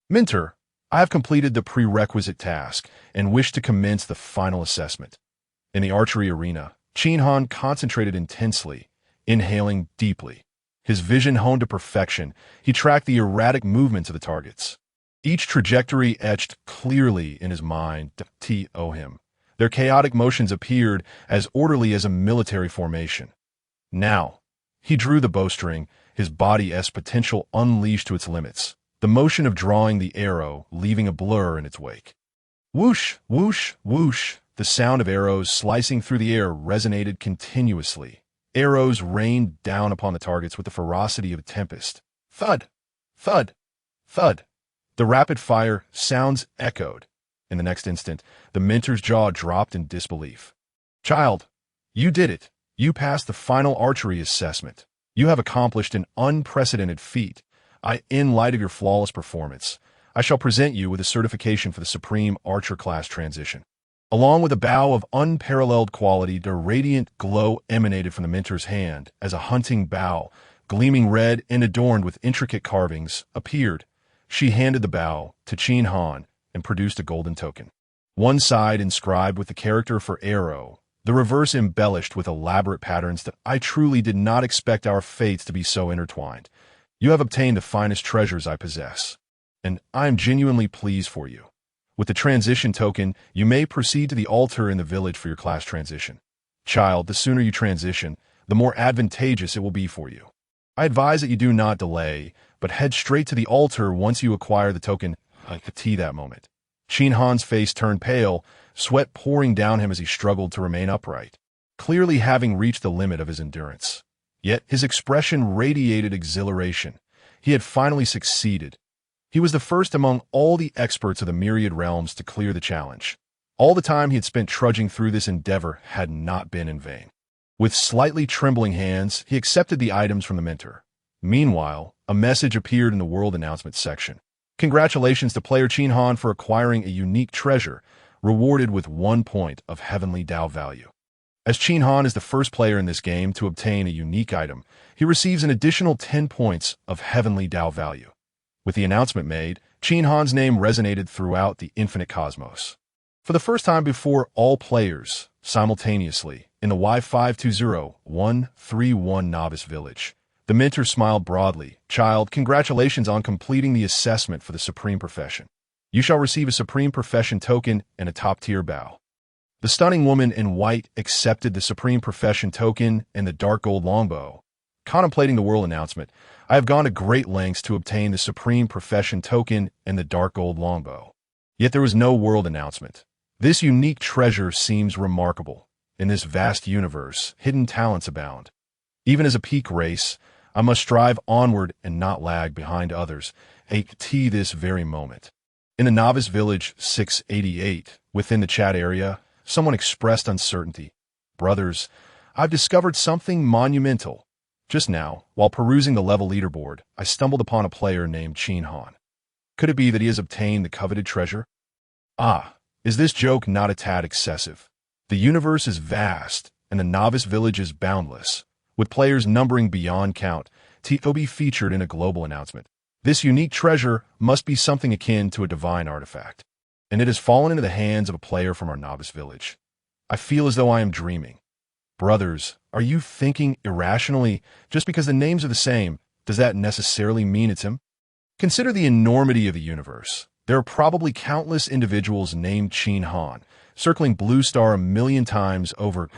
Mentor, I have completed the prerequisite task and wish to commence the final assessment. In the archery arena, Qin Han concentrated intensely, inhaling deeply. His vision honed to perfection, he tracked the erratic movements of the targets. Each trajectory etched clearly in his mind. Him. Their chaotic motions appeared as orderly as a military formation. Now, he drew the bowstring, his body's potential unleashed to its limits, the motion of drawing the arrow, leaving a blur in its wake. Whoosh, whoosh, whoosh, the sound of arrows slicing through the air resonated continuously. Arrows rained down upon the targets with the ferocity of a tempest. Thud, thud, thud. The rapid-fire sounds echoed. In the next instant, the mentor's jaw dropped in disbelief. Child, you did it. You passed the final archery assessment. You have accomplished an unprecedented feat. In light of your flawless performance, I shall present you with a certification for the Supreme Archer class transition. Along with a bow of unparalleled quality, the radiant glow emanated from the mentor's hand as a hunting bow, gleaming red and adorned with intricate carvings, appeared. She handed the bow to Qin Han and produced a golden token. One side inscribed with the character for arrow, the reverse embellished with elaborate patterns that I truly did not expect our fates to be so intertwined. You have obtained the finest treasures I possess, and I am genuinely pleased for you. With the transition token, you may proceed to the altar in the village for your class transition. Child, the sooner you transition, the more advantageous it will be for you. I advise that you do not delay, but head straight to the altar once you acquire the token. That moment, Qin Han's face turned pale, sweat pouring down him as he struggled to remain upright, clearly having reached the limit of his endurance. Yet his expression radiated exhilaration. He had finally succeeded. He was the first among all the experts of the myriad realms to clear the challenge. All the time he had spent trudging through this endeavor had not been in vain. With slightly trembling hands, he accepted the items from the mentor. Meanwhile, a message appeared in the world announcement section. Congratulations to player Qin Han for acquiring a unique treasure, rewarded with 1 point of heavenly Dao value. As Qin Han is the first player in this game to obtain a unique item, he receives an additional 10 points of heavenly Dao value. With the announcement made, Qin Han's name resonated throughout the infinite cosmos. For the first time before all players, simultaneously, in the Y520131 Novice Village, the mentor smiled broadly. Child, congratulations on completing the assessment for the Supreme Profession. You shall receive a Supreme Profession token and a top-tier bow. The stunning woman in white accepted the Supreme Profession token and the dark gold longbow. Contemplating the world announcement, I have gone to great lengths to obtain the Supreme Profession token and the dark gold longbow. Yet there was no world announcement. This unique treasure seems remarkable. In this vast universe, hidden talents abound. Even as a peak race, I must strive onward and not lag behind others, at this very moment. In the Novice Village 688, within the chat area, someone expressed uncertainty. Brothers, I've discovered something monumental. Just now, while perusing the level leaderboard, I stumbled upon a player named Qin Han. Could it be that he has obtained the coveted treasure? Ah, is this joke not a tad excessive? The universe is vast, and the Novice Village is boundless, with players numbering beyond count. To be featured in a global announcement. This unique treasure must be something akin to a divine artifact, and it has fallen into the hands of a player from our Novice Village. I feel as though I am dreaming. Brothers, are you thinking irrationally? Just because the names are the same, does that necessarily mean it's him? Consider the enormity of the universe. There are probably countless individuals named Qin Han, circling Blue Star a million times over.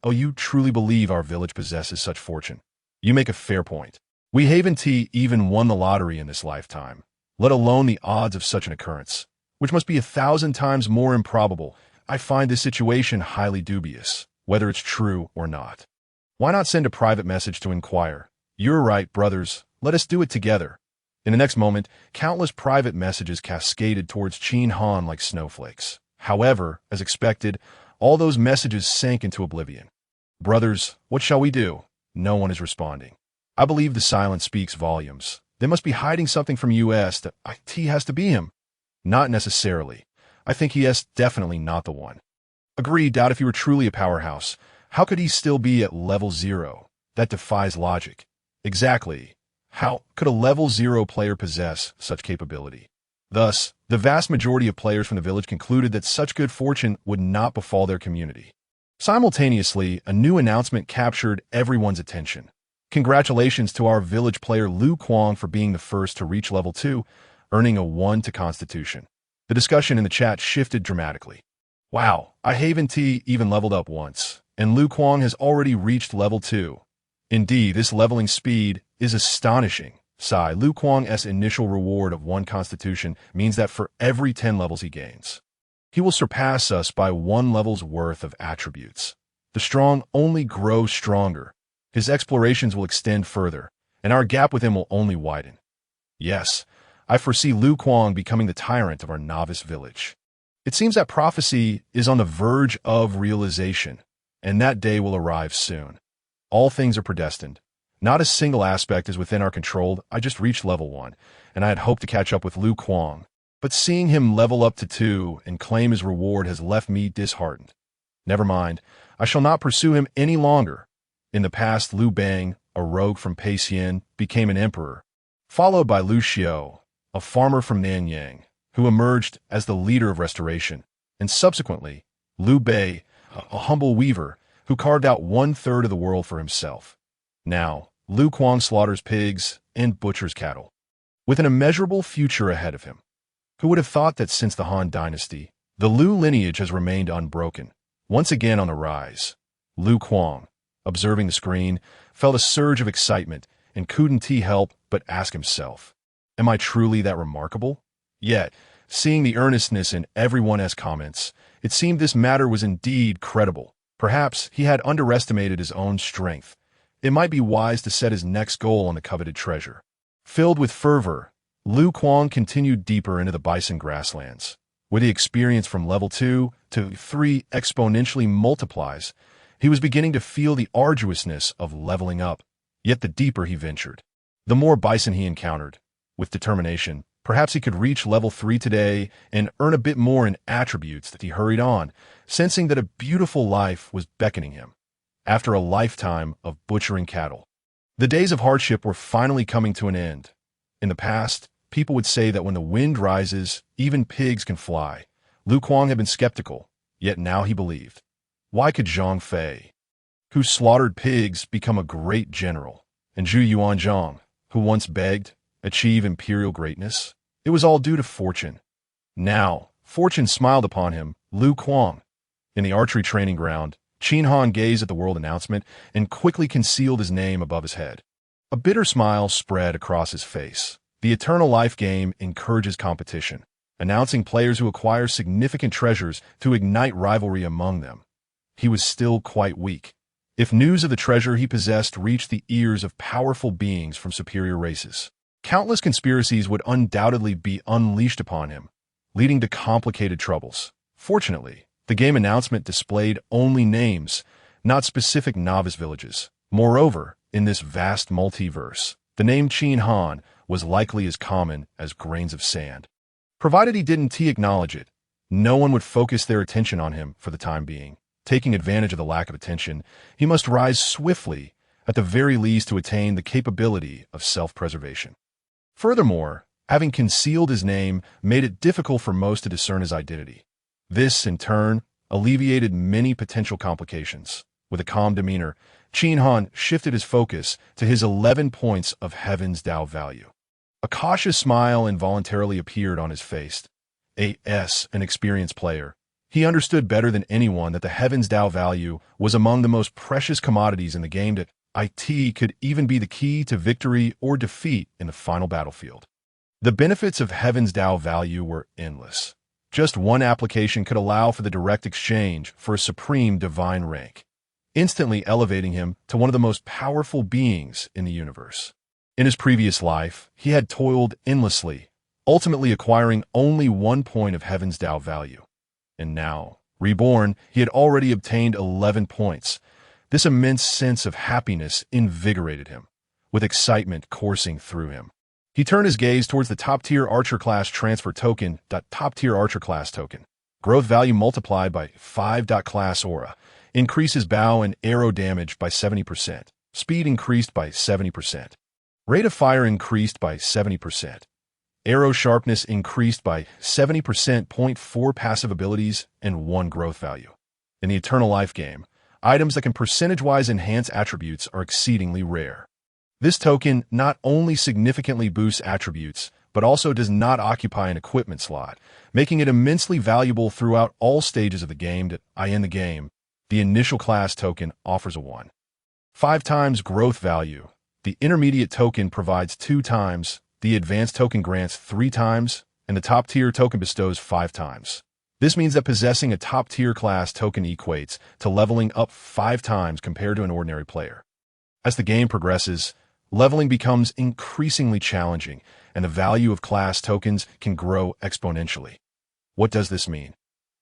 Oh, you truly believe our village possesses such fortune? You make a fair point. We haven't even won the lottery in this lifetime, let alone the odds of such an occurrence, which must be 1,000 times more improbable. I find this situation highly dubious, whether it's true or not. Why not send a private message to inquire? You're right, brothers. Let us do it together. In the next moment, countless private messages cascaded towards Qin Han like snowflakes. However, as expected, all those messages sank into oblivion. Brothers, what shall we do? No one is responding. I believe the silence speaks volumes. They must be hiding something from us. That IT has to be him. Not necessarily. I think he is definitely not the one. Agreed, doubt if he were truly a powerhouse. How could he still be at level 0? That defies logic. Exactly. How could a level 0 player possess such capability? Thus, the vast majority of players from the village concluded that such good fortune would not befall their community. Simultaneously, a new announcement captured everyone's attention. Congratulations to our village player Lu Kuang for being the first to reach level 2, earning a 1 to Constitution. The discussion in the chat shifted dramatically. Wow, I haven't even leveled up once, and Lu Kuang has already reached level 2. Indeed, this leveling speed is astonishing. Sigh, Lu Kuang's initial reward of 1 Constitution means that for every 10 levels he gains, he will surpass us by 1 level's worth of attributes. The strong only grow stronger. His explorations will extend further, and our gap with him will only widen. Yes, I foresee Lu Kuang becoming the tyrant of our Novice Village. It seems that prophecy is on the verge of realization, and that day will arrive soon. All things are predestined. Not a single aspect is within our control. I just reached level 1, and I had hoped to catch up with Lu Kuang, but seeing him level up to 2 and claim his reward has left me disheartened. Never mind, I shall not pursue him any longer. In the past, Liu Bang, a rogue from Peixian, became an emperor, followed by Lu Xiao, a farmer from Nanyang, who emerged as the leader of restoration, and subsequently, Liu Bei, a humble weaver, who carved out 1/3 of the world for himself. Now, Lu Kuang slaughters pigs and butchers cattle, with an immeasurable future ahead of him. Who would have thought that since the Han dynasty, the Liu lineage has remained unbroken, once again on the rise? Lu Kuang, observing the screen, felt a surge of excitement and couldn't help but ask himself, am I truly that remarkable? Yet, seeing the earnestness in everyone's comments, it seemed this matter was indeed credible. Perhaps he had underestimated his own strength. It might be wise to set his next goal on the coveted treasure. Filled with fervor, Lu Kuang continued deeper into the bison grasslands. With the experience from level 2 to 3 exponentially multiplies, he was beginning to feel the arduousness of leveling up. Yet the deeper he ventured, the more bison he encountered. With determination, perhaps he could reach level 3 today and earn a bit more in attributes that he hurried on, sensing that a beautiful life was beckoning him. After a lifetime of butchering cattle, the days of hardship were finally coming to an end. In the past, people would say that when the wind rises, even pigs can fly. Lu Kuang had been skeptical, yet now he believed. Why could Zhang Fei, who slaughtered pigs, become a great general, and Zhu Yuanzhang, who once begged, achieve imperial greatness? It was all due to fortune. Now, fortune smiled upon him, Lu Kuang. In the archery training ground, Qin Han gazed at the world announcement and quickly concealed his name above his head. A bitter smile spread across his face. The Eternal Life game encourages competition, announcing players who acquire significant treasures to ignite rivalry among them. He was still quite weak. If news of the treasure he possessed reached the ears of powerful beings from superior races, countless conspiracies would undoubtedly be unleashed upon him, leading to complicated troubles. Fortunately, the game announcement displayed only names, not specific novice villages. Moreover, in this vast multiverse, the name Qin Han was likely as common as grains of sand. Provided he didn't acknowledge it, no one would focus their attention on him for the time being. Taking advantage of the lack of attention, he must rise swiftly, at the very least to attain the capability of self-preservation. Furthermore, having concealed his name made it difficult for most to discern his identity. This, in turn, alleviated many potential complications. With a calm demeanor, Qin Han shifted his focus to his 11 points of Heaven's Dao value. A cautious smile involuntarily appeared on his face. An experienced player, he understood better than anyone that the Heaven's Dao value was among the most precious commodities in the game, that it could even be the key to victory or defeat in the final battlefield. The benefits of Heaven's Dao value were endless. Just one application could allow for the direct exchange for a supreme divine rank, instantly elevating him to one of the most powerful beings in the universe. In his previous life, he had toiled endlessly, ultimately acquiring only 1 point of Heaven's Dao value. And now, reborn, he had already obtained 11 points. This immense sense of happiness invigorated him, with excitement coursing through him. He turned his gaze towards the top-tier archer class transfer token. Top-tier archer class token. Growth value multiplied by 5. Class aura. Increases bow and arrow damage by 70%. Speed increased by 70%. Rate of fire increased by 70%. Arrow sharpness increased by 70%. 0.4 passive abilities and 1 growth value. In the Eternal Life game, items that can percentage-wise enhance attributes are exceedingly rare. This token not only significantly boosts attributes, but also does not occupy an equipment slot, making it immensely valuable throughout all stages of the game. The initial class token offers a 1.5 times growth value. The intermediate token provides 2 times, the advanced token grants 3 times, and the top-tier token bestows 5 times. This means that possessing a top-tier class token equates to leveling up 5 times compared to an ordinary player. As the game progresses, leveling becomes increasingly challenging, and the value of class tokens can grow exponentially. What does this mean?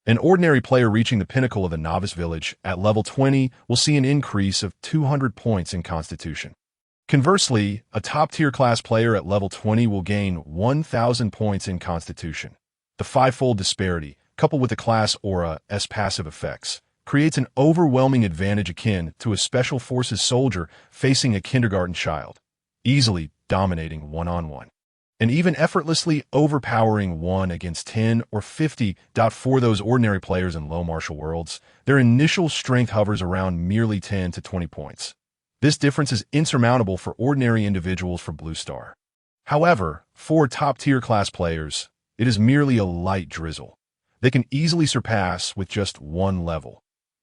An ordinary player reaching the pinnacle of the novice village at level 20 will see an increase of 200 points in Constitution. Conversely, a top-tier class player at level 20 will gain 1,000 points in Constitution. The 5-fold disparity, coupled with the class aura's passive effects, creates an overwhelming advantage akin to a special forces soldier facing a kindergarten child, easily dominating one-on-one, and even effortlessly overpowering 1 against 10 or 50. For those ordinary players in low martial worlds, their initial strength hovers around merely 10 to 20 points. This difference is insurmountable for ordinary individuals from Blue Star. However, for top-tier class players, it is merely a light drizzle. They can easily surpass with just 1 level.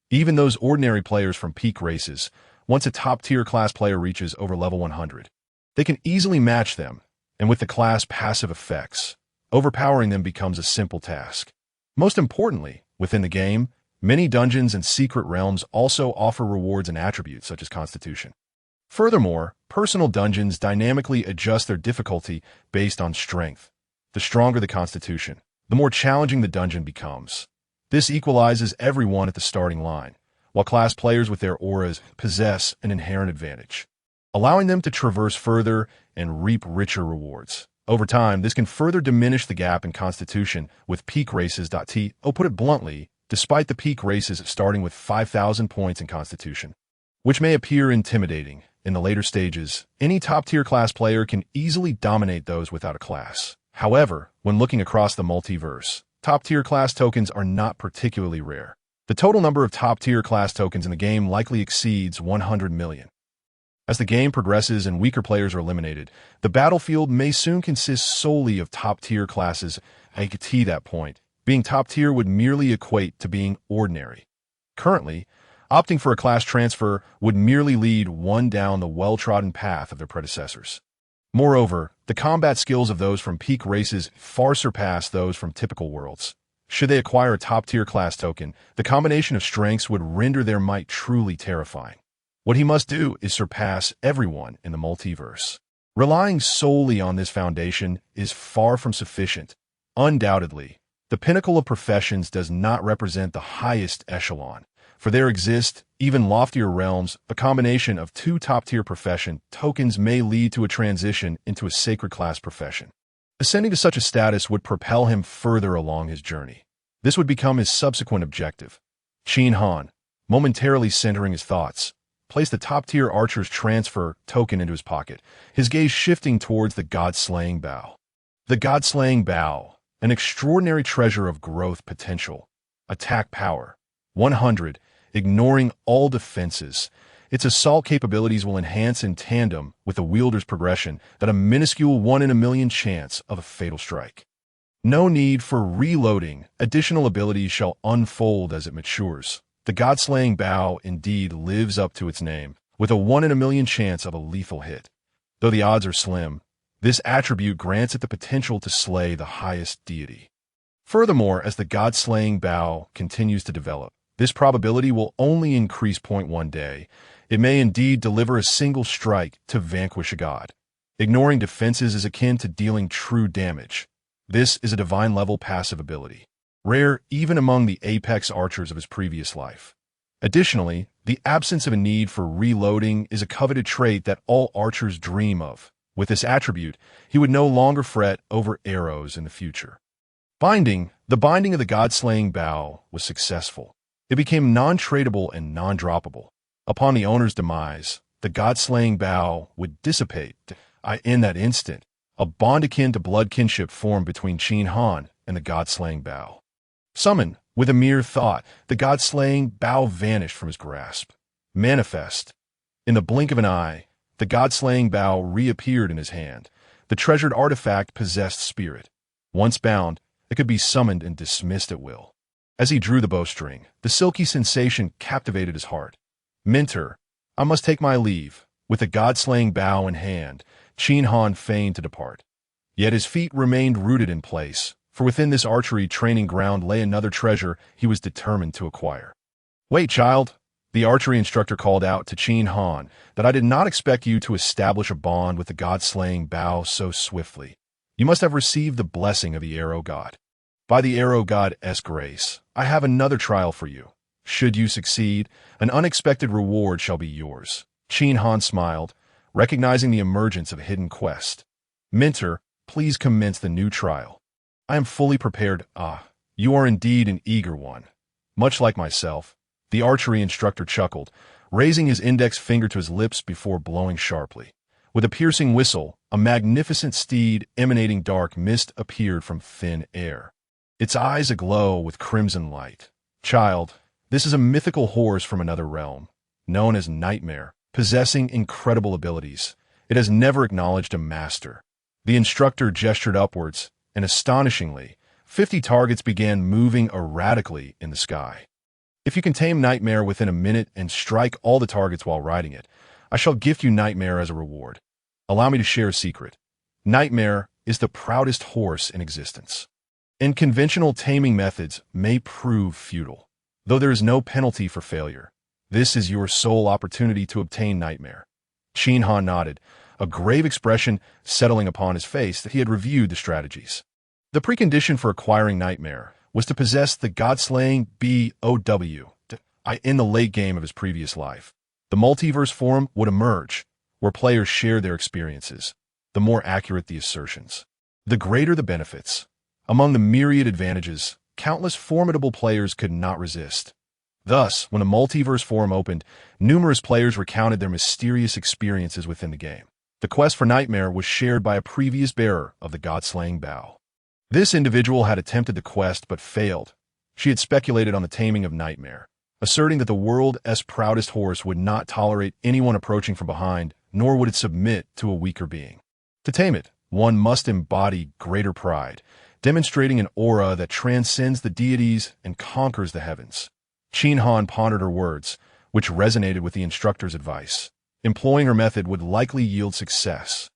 Even those ordinary players from peak races, once a top-tier class player reaches over level 100, they can easily match them, and with the class passive effects, overpowering them becomes a simple task. Most importantly, within the game, many dungeons and secret realms also offer rewards and attributes such as Constitution. Furthermore, personal dungeons dynamically adjust their difficulty based on strength. The stronger the Constitution, the more challenging the dungeon becomes. This equalizes everyone at the starting line, while class players with their auras possess an inherent advantage, allowing them to traverse further and reap richer rewards. Over time, this can further diminish the gap in Constitution with peak races. Put it bluntly, despite the peak races starting with 5,000 points in Constitution, which may appear intimidating, in the later stages, any top-tier class player can easily dominate those without a class. However, when looking across the multiverse, top-tier class tokens are not particularly rare. The total number of top-tier class tokens in the game likely exceeds 100 million. As the game progresses and weaker players are eliminated, the battlefield may soon consist solely of top-tier classes. At that point, being top-tier would merely equate to being ordinary. Currently, opting for a class transfer would merely lead one down the well-trodden path of their predecessors. Moreover, the combat skills of those from peak races far surpass those from typical worlds. Should they acquire a top-tier class token, the combination of strengths would render their might truly terrifying. What he must do is surpass everyone in the multiverse. Relying solely on this foundation is far from sufficient. Undoubtedly, the pinnacle of professions does not represent the highest echelon, for there exist even loftier realms. A combination of two top-tier profession tokens may lead to a transition into a sacred class profession. Ascending to such a status would propel him further along his journey. This would become his subsequent objective. Qin Han, momentarily centering his thoughts, placed the top-tier archer's transfer token into his pocket, his gaze shifting towards the god-slaying bow. The god-slaying bow, an extraordinary treasure of growth potential. Attack power, 100, ignoring all defenses. Its assault capabilities will enhance in tandem with the wielder's progression that a minuscule 1 in a million chance of a fatal strike. No need for reloading. Additional abilities shall unfold as it matures. The god-slaying bow indeed lives up to its name, with a 1 in a million chance of a lethal hit. Though the odds are slim, this attribute grants it the potential to slay the highest deity. Furthermore, as the god-slaying bow continues to develop, this probability will only increase. One day, it may indeed deliver a single strike to vanquish a god. Ignoring defenses is akin to dealing true damage. This is a divine-level passive ability, rare even among the apex archers of his previous life. Additionally, the absence of a need for reloading is a coveted trait that all archers dream of. With this attribute, he would no longer fret over arrows in the future. The binding of the god-slaying bow was successful. It became non-tradable and non-droppable. Upon the owner's demise, the god-slaying bow would dissipate. In that instant, a bond akin to blood kinship formed between Qin Han and the god-slaying bow. Summoned, with a mere thought, the god-slaying bow vanished from his grasp. Manifest. In the blink of an eye, the god-slaying bow reappeared in his hand. The treasured artifact possessed spirit. Once bound, it could be summoned and dismissed at will. As he drew the bowstring, the silky sensation captivated his heart. Mentor, I must take my leave. With the god-slaying bow in hand, Qin Han feigned to depart. Yet his feet remained rooted in place, for within this archery training ground lay another treasure he was determined to acquire. Wait, child, the archery instructor called out to Qin Han, that I did not expect you to establish a bond with the god-slaying bow so swiftly. You must have received the blessing of the arrow god. By the arrow god's grace, I have another trial for you. Should you succeed, an unexpected reward shall be yours. Qin Han smiled, recognizing the emergence of a hidden quest. Mentor, please commence the new trial. I am fully prepared. You are indeed an eager one. Much like myself, the archery instructor chuckled, raising his index finger to his lips before blowing sharply. With a piercing whistle, a magnificent steed emanating dark mist appeared from thin air. Its eyes aglow with crimson light. Child, this is a mythical horse from another realm, known as Nightmare, possessing incredible abilities. It has never acknowledged a master. The instructor gestured upwards, and astonishingly, 50 targets began moving erratically in the sky. If you can tame Nightmare within a minute and strike all the targets while riding it, I shall gift you Nightmare as a reward. Allow me to share a secret. Nightmare is the proudest horse in existence. And conventional taming methods may prove futile. Though there is no penalty for failure, this is your sole opportunity to obtain Nightmare. Qin Han nodded, a grave expression settling upon his face that he had reviewed the strategies. The precondition for acquiring Nightmare was to possess the god-slaying bow in the late game of his previous life. The multiverse forum would emerge, where players share their experiences. The more accurate the assertions, the greater the benefits. Among the myriad advantages, countless formidable players could not resist. Thus, when the multiverse forum opened, numerous players recounted their mysterious experiences within the game. The quest for Nightmare was shared by a previous bearer of the god-slaying bow. This individual had attempted the quest but failed. She had speculated on the taming of Nightmare, asserting that the world's proudest horse would not tolerate anyone approaching from behind, nor would it submit to a weaker being. To tame it, one must embody greater pride, demonstrating an aura that transcends the deities and conquers the heavens. Qin Han pondered her words, which resonated with the instructor's advice. Employing her method would likely yield success.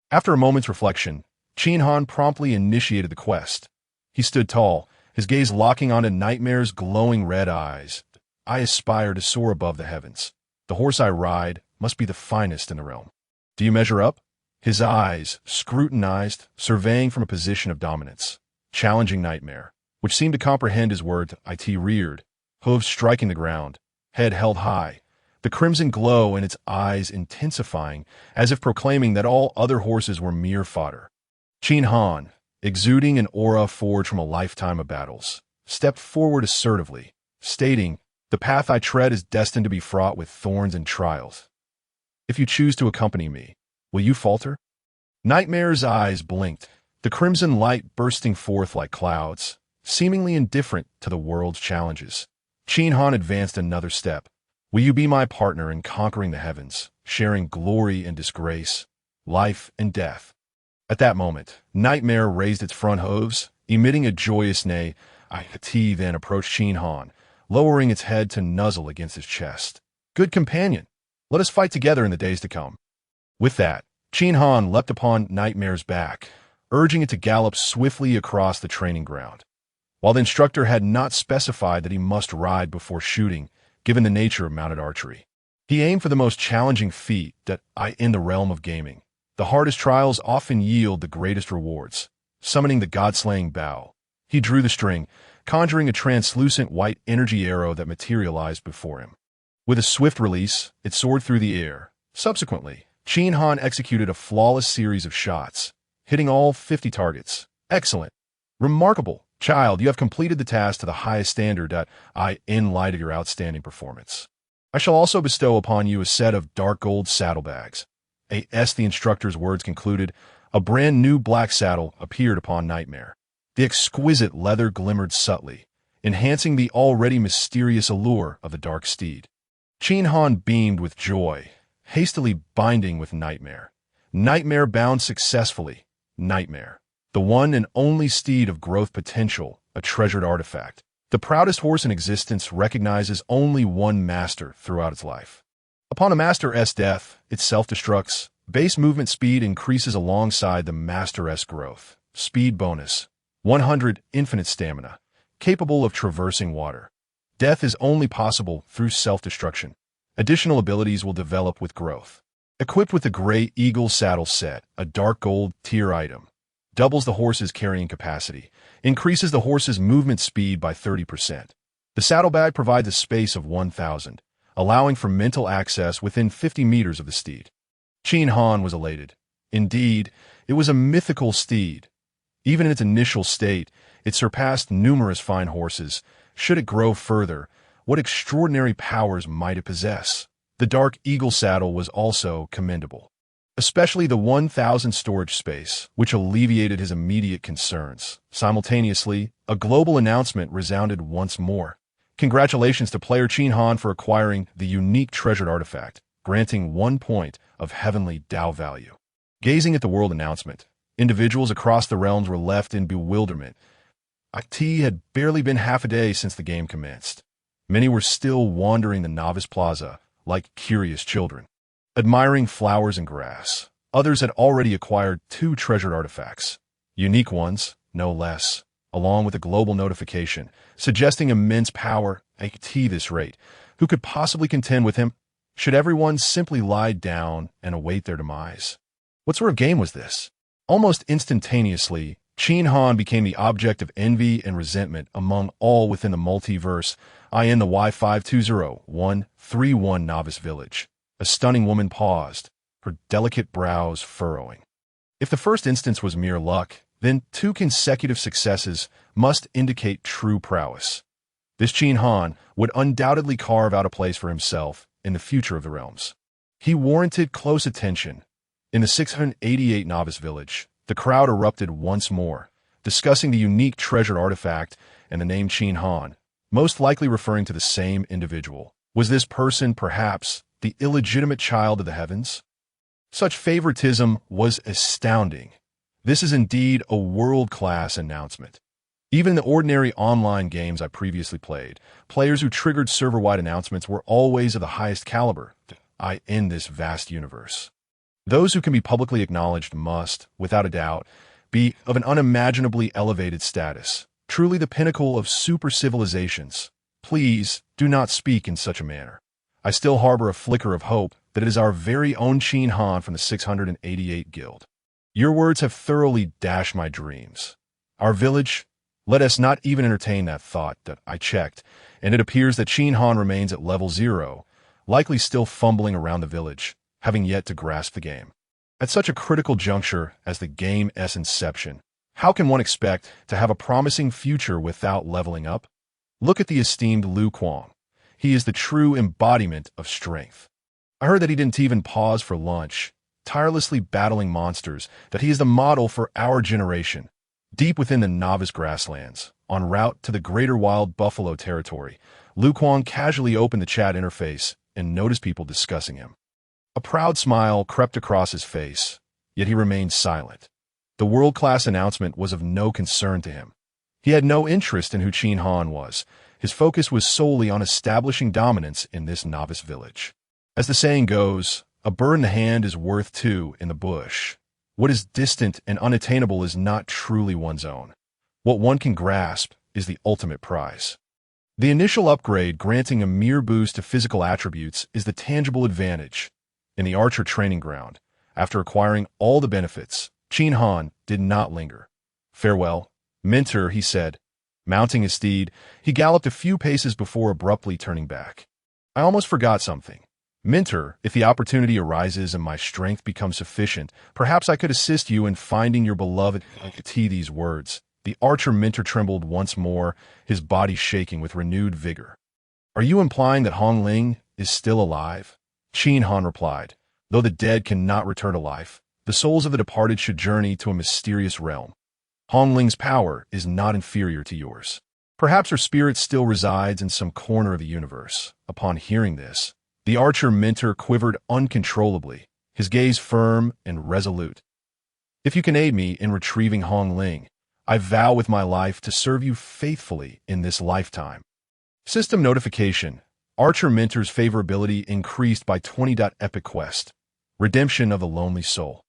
After a moment's reflection, Qin Han promptly initiated the quest. He stood tall, his gaze locking onto Nightmare's glowing red eyes. I aspire to soar above the heavens. The horse I ride must be the finest in the realm. Do you measure up? His eyes scrutinized, surveying from a position of dominance. Challenging Nightmare, which seemed to comprehend his words, it reared, hooves striking the ground, head held high, the crimson glow in its eyes intensifying, as if proclaiming that all other horses were mere fodder. Qin Han, exuding an aura forged from a lifetime of battles, stepped forward assertively, stating, "The path I tread is destined to be fraught with thorns and trials. If you choose to accompany me, will you falter?" Nightmare's eyes blinked, the crimson light bursting forth like clouds, seemingly indifferent to the world's challenges. Qin Han advanced another step. "Will you be my partner in conquering the heavens, sharing glory and disgrace, life and death?" At that moment, Nightmare raised its front hooves, emitting a joyous neigh. It then approached Qin Han, lowering its head to nuzzle against his chest. "Good companion, let us fight together in the days to come." With that, Qin Han leapt upon Nightmare's back, urging it to gallop swiftly across the training ground. While the instructor had not specified that he must ride before shooting, given the nature of mounted archery, he aimed for the most challenging feat in the realm of gaming. The hardest trials often yield the greatest rewards. Summoning the god-slaying bow, he drew the string, conjuring a translucent white energy arrow that materialized before him. With a swift release, it soared through the air. Subsequently, Qin Han executed a flawless series of shots, hitting all 50 targets. "Excellent. Remarkable. Child, you have completed the task to the highest standard in light of your outstanding performance. I shall also bestow upon you a set of dark gold saddlebags." As the instructor's words concluded, a brand new black saddle appeared upon Nightmare. The exquisite leather glimmered subtly, enhancing the already mysterious allure of the dark steed. Qin Han beamed with joy, hastily binding with Nightmare. Nightmare bound successfully. Nightmare, the one and only steed of growth potential, a treasured artifact. The proudest horse in existence recognizes only one master throughout its life. Upon a master's death, it self-destructs. Base movement speed increases alongside the master's growth. Speed bonus, 100 infinite stamina, capable of traversing water. Death is only possible through self-destruction. Additional abilities will develop with growth. Equipped with the Gray Eagle saddle set, a dark gold tier item, doubles the horse's carrying capacity, increases the horse's movement speed by 30%. The saddlebag provides a space of 1,000, allowing for mental access within 50 meters of the steed. Qin Han was elated. Indeed, it was a mythical steed. Even in its initial state, it surpassed numerous fine horses. Should it grow further, what extraordinary powers might it possess? The Dark Eagle saddle was also commendable, especially the 1,000 storage space, which alleviated his immediate concerns. Simultaneously, a global announcement resounded once more. Congratulations to player Qin Han for acquiring the unique treasured artifact, granting 1 point of heavenly Dao value. Gazing at the world announcement, individuals across the realms were left in bewilderment. It had barely been half a day since the game commenced. Many were still wandering the novice plaza like curious children, admiring flowers and grass. Others had already acquired 2 treasured artifacts, unique ones, no less, along with a global notification suggesting immense power. At this rate, who could possibly contend with him? Should everyone simply lie down and await their demise? What sort of game was this? Almost instantaneously, Qin Han became the object of envy and resentment among all within the multiverse. In the Y520131 novice village, a stunning woman paused, her delicate brows furrowing. If the first instance was mere luck, then 2 consecutive successes must indicate true prowess. This Qin Han would undoubtedly carve out a place for himself in the future of the realms. He warranted close attention. In the 688 novice village, the crowd erupted once more, discussing the unique treasured artifact and the name Qin Han, most likely referring to the same individual. Was this person, perhaps, the illegitimate child of the heavens? Such favoritism was astounding. This is indeed a world-class announcement. Even in the ordinary online games I previously played, players who triggered server-wide announcements were always of the highest caliber in this vast universe. Those who can be publicly acknowledged must, without a doubt, be of an unimaginably elevated status, truly the pinnacle of super civilizations. Please do not speak in such a manner. I still harbor a flicker of hope that it is our very own Qin Han from the 688 Guild. Your words have thoroughly dashed my dreams. Our village, let us not even entertain that thought. That I checked, and it appears that Qin Han remains at level 0, likely still fumbling around the village, having yet to grasp the game. At such a critical juncture as the game's inception, how can one expect to have a promising future without leveling up? Look at the esteemed Lu Kuang. He is the true embodiment of strength. I heard that he didn't even pause for lunch, tirelessly battling monsters, that he is the model for our generation. Deep within the novice grasslands, en route to the greater wild buffalo territory, Lu Kuang casually opened the chat interface and noticed people discussing him. A proud smile crept across his face, yet he remained silent. The world-class announcement was of no concern to him. He had no interest in who Qin Han was. His focus was solely on establishing dominance in this novice village. As the saying goes, a bird in the hand is worth two in the bush. What is distant and unattainable is not truly one's own. What one can grasp is the ultimate prize. The initial upgrade granting a mere boost to physical attributes is the tangible advantage. In the archer training ground, after acquiring all the benefits, Qin Han did not linger. "Farewell, Mentor," he said. Mounting his steed, he galloped a few paces before abruptly turning back. "I almost forgot something. Mentor, if the opportunity arises and my strength becomes sufficient, perhaps I could assist you in finding your beloved." These words, the archer Mentor trembled once more, his body shaking with renewed vigor. "Are you implying that Hong Ling is still alive?" Qin Han replied, "Though the dead cannot return to life, the souls of the departed should journey to a mysterious realm. Hong Ling's power is not inferior to yours. Perhaps her spirit still resides in some corner of the universe." Upon hearing this, the archer Mentor quivered uncontrollably, his gaze firm and resolute. "If you can aid me in retrieving Hong Ling, I vow with my life to serve you faithfully in this lifetime." System notification. Archer Mentor's favorability increased by 20. Epic quest. Redemption of the lonely soul.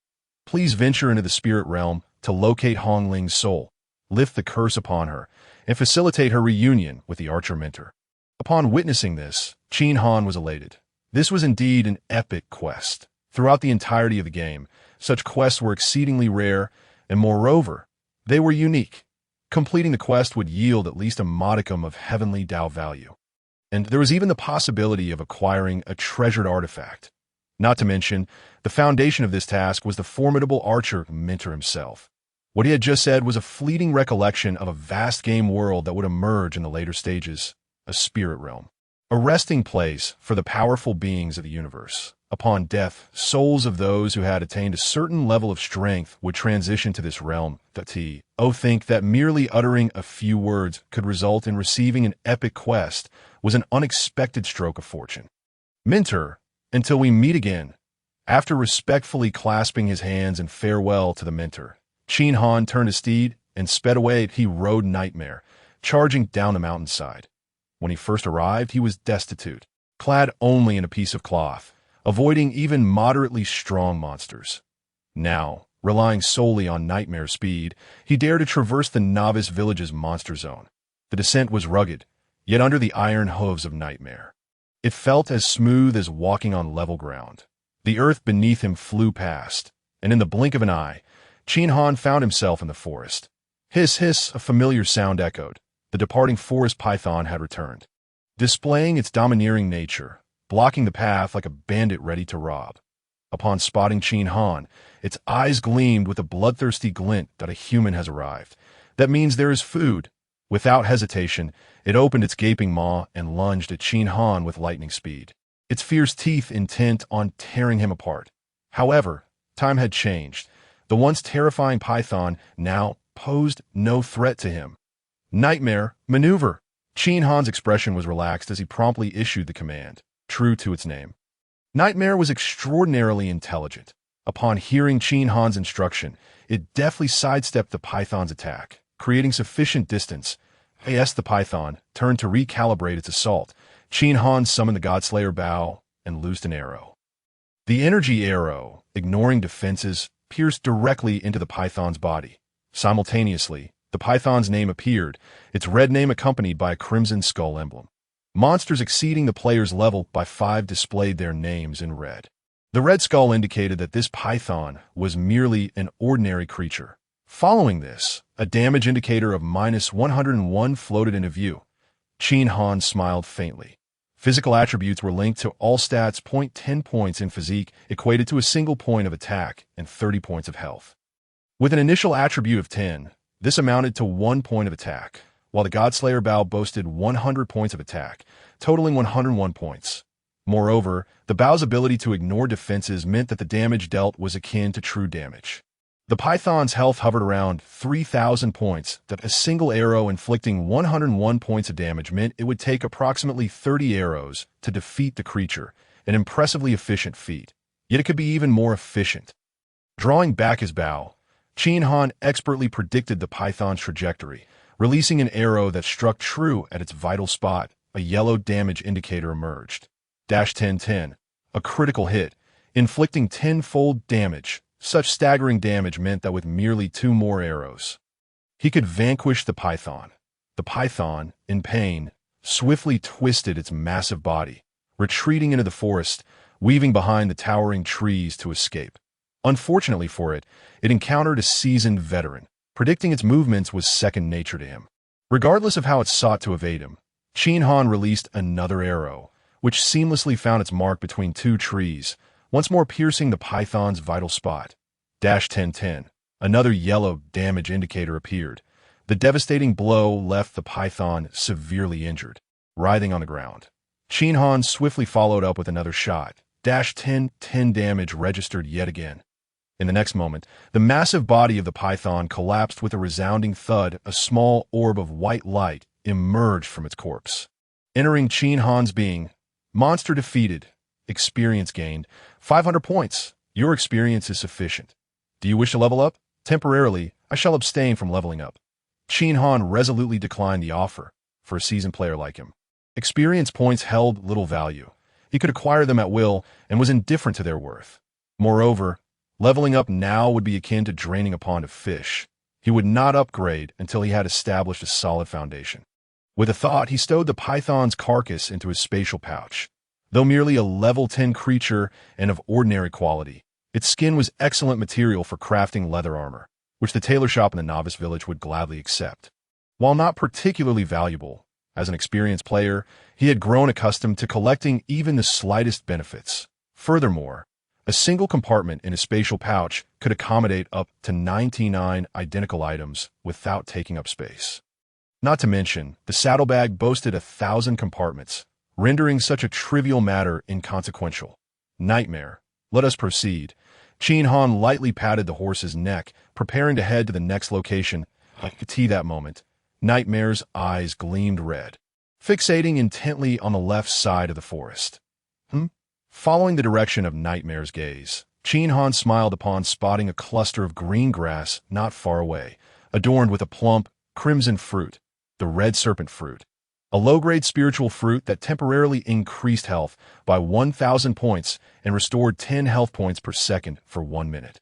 Please venture into the spirit realm to locate Hong Ling's soul, lift the curse upon her, and facilitate her reunion with the archer Mentor. Upon witnessing this, Qin Han was elated. This was indeed an epic quest. Throughout the entirety of the game, such quests were exceedingly rare, and moreover, they were unique. Completing the quest would yield at least a modicum of heavenly Dao value. And there was even the possibility of acquiring a treasured artifact. Not to mention, the foundation of this task was the formidable archer Mentor himself. What he had just said was a fleeting recollection of a vast game world that would emerge in the later stages, a spirit realm. A resting place for the powerful beings of the universe. Upon death, souls of those who had attained a certain level of strength would transition to this realm. Think that merely uttering a few words could result in receiving an epic quest was an unexpected stroke of fortune. "Mentor, until we meet again." After respectfully clasping his hands in farewell to the Mentor, Qin Han turned his steed and sped away. He rode Nightmare, charging down the mountainside. When he first arrived, he was destitute, clad only in a piece of cloth, avoiding even moderately strong monsters. Now, relying solely on Nightmare's speed, he dared to traverse the novice village's monster zone. The descent was rugged, yet under the iron hooves of Nightmare, it felt as smooth as walking on level ground. The earth beneath him flew past, and in the blink of an eye, Qin Han found himself in the forest. Hiss, hiss, a familiar sound echoed. The departing forest python had returned, displaying its domineering nature, blocking the path like a bandit ready to rob. Upon spotting Qin Han, its eyes gleamed with a bloodthirsty glint that a human has arrived. That means there is food. Without hesitation, it opened its gaping maw and lunged at Qin Han with lightning speed, its fierce teeth intent on tearing him apart. However, time had changed. The once terrifying python now posed no threat to him. Nightmare, maneuver! Qin Han's expression was relaxed as he promptly issued the command, true to its name. Nightmare was extraordinarily intelligent. Upon hearing Qin Han's instruction, it deftly sidestepped the python's attack, creating sufficient distance. As the python turned to recalibrate its assault, Qin Han summoned the Godslayer bow and loosed an arrow. The energy arrow, ignoring defenses, pierced directly into the python's body. Simultaneously, the python's name appeared, its red name accompanied by a crimson skull emblem. Monsters exceeding the player's level by 5 displayed their names in red. The red skull indicated that this python was merely an ordinary creature. Following this, a damage indicator of -101 floated into view. Qin Han smiled faintly. Physical attributes were linked to all stats. 10 points in physique equated to a single point of attack and 30 points of health. With an initial attribute of 10, this amounted to 1 point of attack, while the Godslayer bow boasted 100 points of attack, totaling 101 points. Moreover, the bow's ability to ignore defenses meant that the damage dealt was akin to true damage. The python's health hovered around 3,000 points, that a single arrow inflicting 101 points of damage meant it would take approximately 30 arrows to defeat the creature, an impressively efficient feat. Yet it could be even more efficient. Drawing back his bow, Qin Han expertly predicted the python's trajectory, releasing an arrow that struck true at its vital spot. A yellow damage indicator emerged. -10-10, a critical hit, inflicting 10-fold damage. Such staggering damage meant that with merely 2 more arrows, he could vanquish the python. The python, in pain, swiftly twisted its massive body, retreating into the forest, weaving behind the towering trees to escape. Unfortunately for it, it encountered a seasoned veteran. Predicting its movements was second nature to him. Regardless of how it sought to evade him, Qin Han released another arrow, which seamlessly found its mark between 2 trees, once more piercing the python's vital spot. -10-10, another yellow damage indicator appeared. The devastating blow left the python severely injured, writhing on the ground. Qin Han swiftly followed up with another shot. -10-10 damage registered yet again. In the next moment, the massive body of the python collapsed with a resounding thud. A small orb of white light emerged from its corpse, entering Qin Han's being. Monster defeated. Experience gained. 500 points. Your experience is sufficient. Do you wish to level up? Temporarily, I shall abstain from leveling up. Qin Han resolutely declined the offer. For a seasoned player like him, experience points held little value. He could acquire them at will and was indifferent to their worth. Moreover, leveling up now would be akin to draining a pond of fish. He would not upgrade until he had established a solid foundation. With a thought, he stowed the python's carcass into his spatial pouch. Though merely a level 10 creature and of ordinary quality, its skin was excellent material for crafting leather armor, which the tailor shop in the novice village would gladly accept. While not particularly valuable, as an experienced player, he had grown accustomed to collecting even the slightest benefits. Furthermore, a single compartment in his spatial pouch could accommodate up to 99 identical items without taking up space. Not to mention, the saddlebag boasted 1,000 compartments, rendering such a trivial matter inconsequential. Nightmare. Let us proceed. Qin Han lightly patted the horse's neck, preparing to head to the next location. At that moment, Nightmare's eyes gleamed red, fixating intently on the left side of the forest. Following the direction of Nightmare's gaze, Qin Han smiled upon spotting a cluster of green grass not far away, adorned with a plump, crimson fruit, the red serpent fruit. A low-grade spiritual fruit that temporarily increased health by 1,000 points and restored 10 health points per second for 1 minute.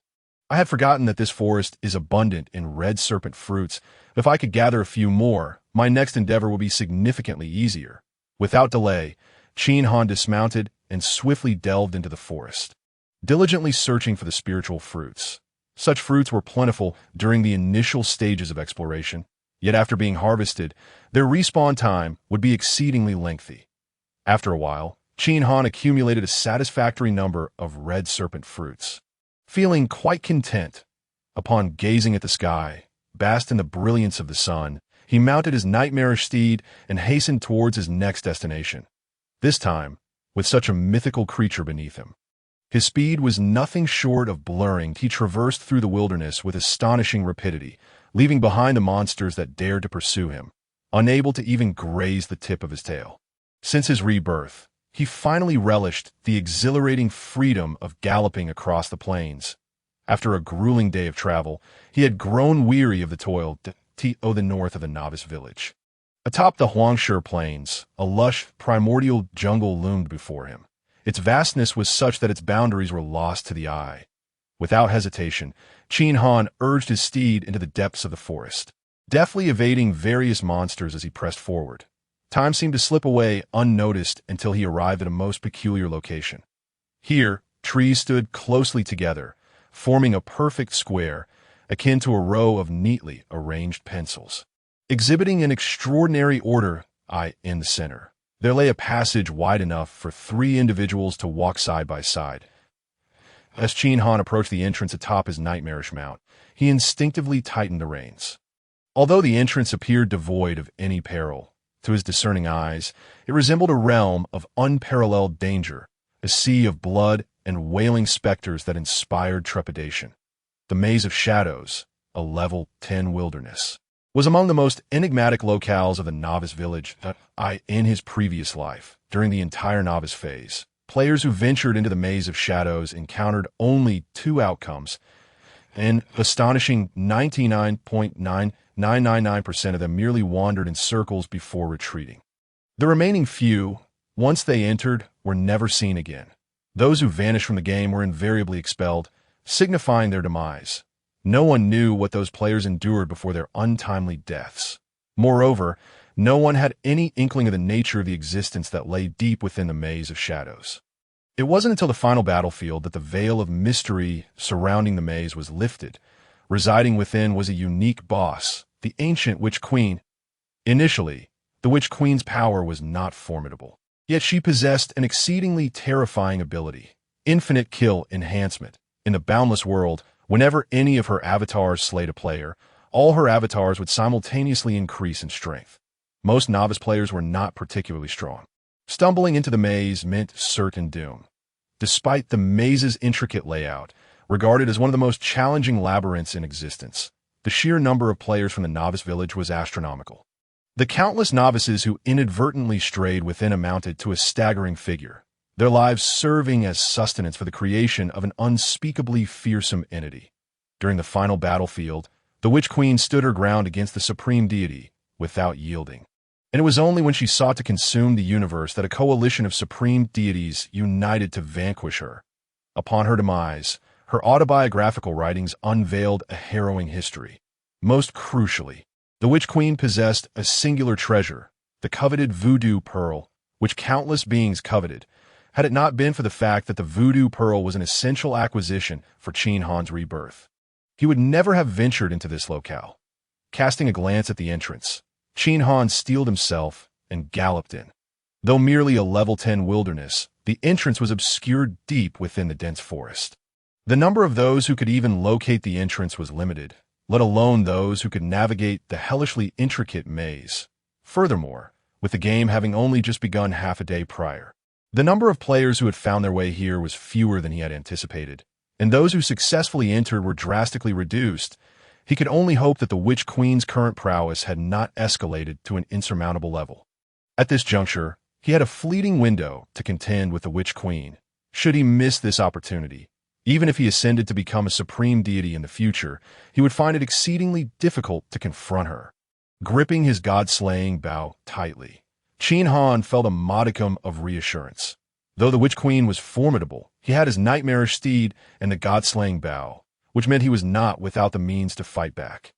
I had forgotten that this forest is abundant in red serpent fruits. If I could gather a few more, my next endeavor would be significantly easier. Without delay, Qin Han dismounted and swiftly delved into the forest, diligently searching for the spiritual fruits. Such fruits were plentiful during the initial stages of exploration. Yet after being harvested, their respawn time would be exceedingly lengthy. After a while, Qin Han accumulated a satisfactory number of red serpent fruits. Feeling quite content, upon gazing at the sky, basked in the brilliance of the sun, He mounted his nightmarish steed and hastened towards his next destination, this time with such a mythical creature beneath him. His speed was nothing short of blurring. He traversed through the wilderness with astonishing rapidity, leaving behind the monsters that dared to pursue him, unable to even graze the tip of his tail. Since his rebirth, he finally relished the exhilarating freedom of galloping across the plains. After a grueling day of travel, he had grown weary of the toil to the north of the novice village. Atop the Huangshe plains, a lush, primordial jungle loomed before him. Its vastness was such that its boundaries were lost to the eye. Without hesitation, Qin Han urged his steed into the depths of the forest, deftly evading various monsters as he pressed forward. Time seemed to slip away unnoticed until he arrived at a most peculiar location. Here, trees stood closely together, forming a perfect square, akin to a row of neatly arranged pencils. Exhibiting an extraordinary order, in the center, there lay a passage wide enough for 3 individuals to walk side by side. As Qin Han approached the entrance atop his nightmarish mount, he instinctively tightened the reins. Although the entrance appeared devoid of any peril, to his discerning eyes, it resembled a realm of unparalleled danger, a sea of blood and wailing specters that inspired trepidation. The Maze of Shadows, a level 10 wilderness, was among the most enigmatic locales of the novice village in his previous life. During the entire novice phase, players who ventured into the Maze of Shadows encountered only 2 outcomes. An astonishing 99.9999% of them merely wandered in circles before retreating. The remaining few, once they entered, were never seen again. Those who vanished from the game were invariably expelled, signifying their demise. No one knew what those players endured before their untimely deaths. Moreover, no one had any inkling of the nature of the existence that lay deep within the Maze of Shadows. It wasn't until the final battlefield that the veil of mystery surrounding the maze was lifted. Residing within was a unique boss, the ancient Witch Queen. Initially, the Witch Queen's power was not formidable, yet she possessed an exceedingly terrifying ability: infinite kill enhancement. In the boundless world, whenever any of her avatars slayed a player, all her avatars would simultaneously increase in strength. Most novice players were not particularly strong. Stumbling into the maze meant certain doom. Despite the maze's intricate layout, regarded as one of the most challenging labyrinths in existence, the sheer number of players from the novice village was astronomical. The countless novices who inadvertently strayed within amounted to a staggering figure, their lives serving as sustenance for the creation of an unspeakably fearsome entity. During the final battlefield, the Witch Queen stood her ground against the supreme deity without yielding. And it was only when she sought to consume the universe that a coalition of supreme deities united to vanquish her. Upon her demise, her autobiographical writings unveiled a harrowing history. Most crucially, the Witch Queen possessed a singular treasure, the coveted voodoo pearl, which countless beings coveted, had it not been for the fact that the voodoo pearl was an essential acquisition for Qin Han's rebirth. He would never have ventured into this locale. Casting a glance at the entrance, Qin Han steeled himself and galloped in. Though merely a level 10 wilderness, the entrance was obscured deep within the dense forest. The number of those who could even locate the entrance was limited, let alone those who could navigate the hellishly intricate maze. Furthermore, with the game having only just begun half a day prior, the number of players who had found their way here was fewer than he had anticipated, and those who successfully entered were drastically reduced. He could only hope that the Witch Queen's current prowess had not escalated to an insurmountable level. At this juncture, he had a fleeting window to contend with the Witch Queen. Should he miss this opportunity, even if he ascended to become a supreme deity in the future, he would find it exceedingly difficult to confront her. Gripping his god-slaying bow tightly, Qin Han felt a modicum of reassurance. Though the Witch Queen was formidable, he had his nightmarish steed and the god-slaying bow, which meant he was not without the means to fight back.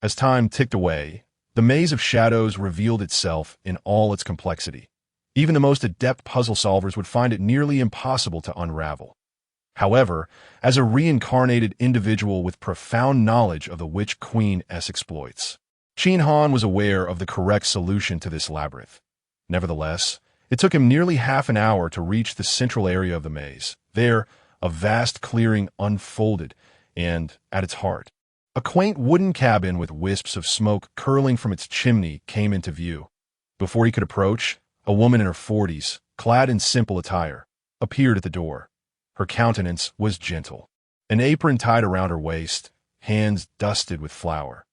As time ticked away, the Maze of Shadows revealed itself in all its complexity. Even the most adept puzzle solvers would find it nearly impossible to unravel. However, as a reincarnated individual with profound knowledge of the Witch Queen's exploits, Qin Han was aware of the correct solution to this labyrinth. Nevertheless, it took him nearly half an hour to reach the central area of the maze. There, a vast clearing unfolded, and, at its heart, A quaint wooden cabin with wisps of smoke curling from its chimney came into view. Before he could approach, a woman in her 40s, clad in simple attire, appeared at the door. Her countenance was gentle. An apron tied around her waist, hands dusted with flour.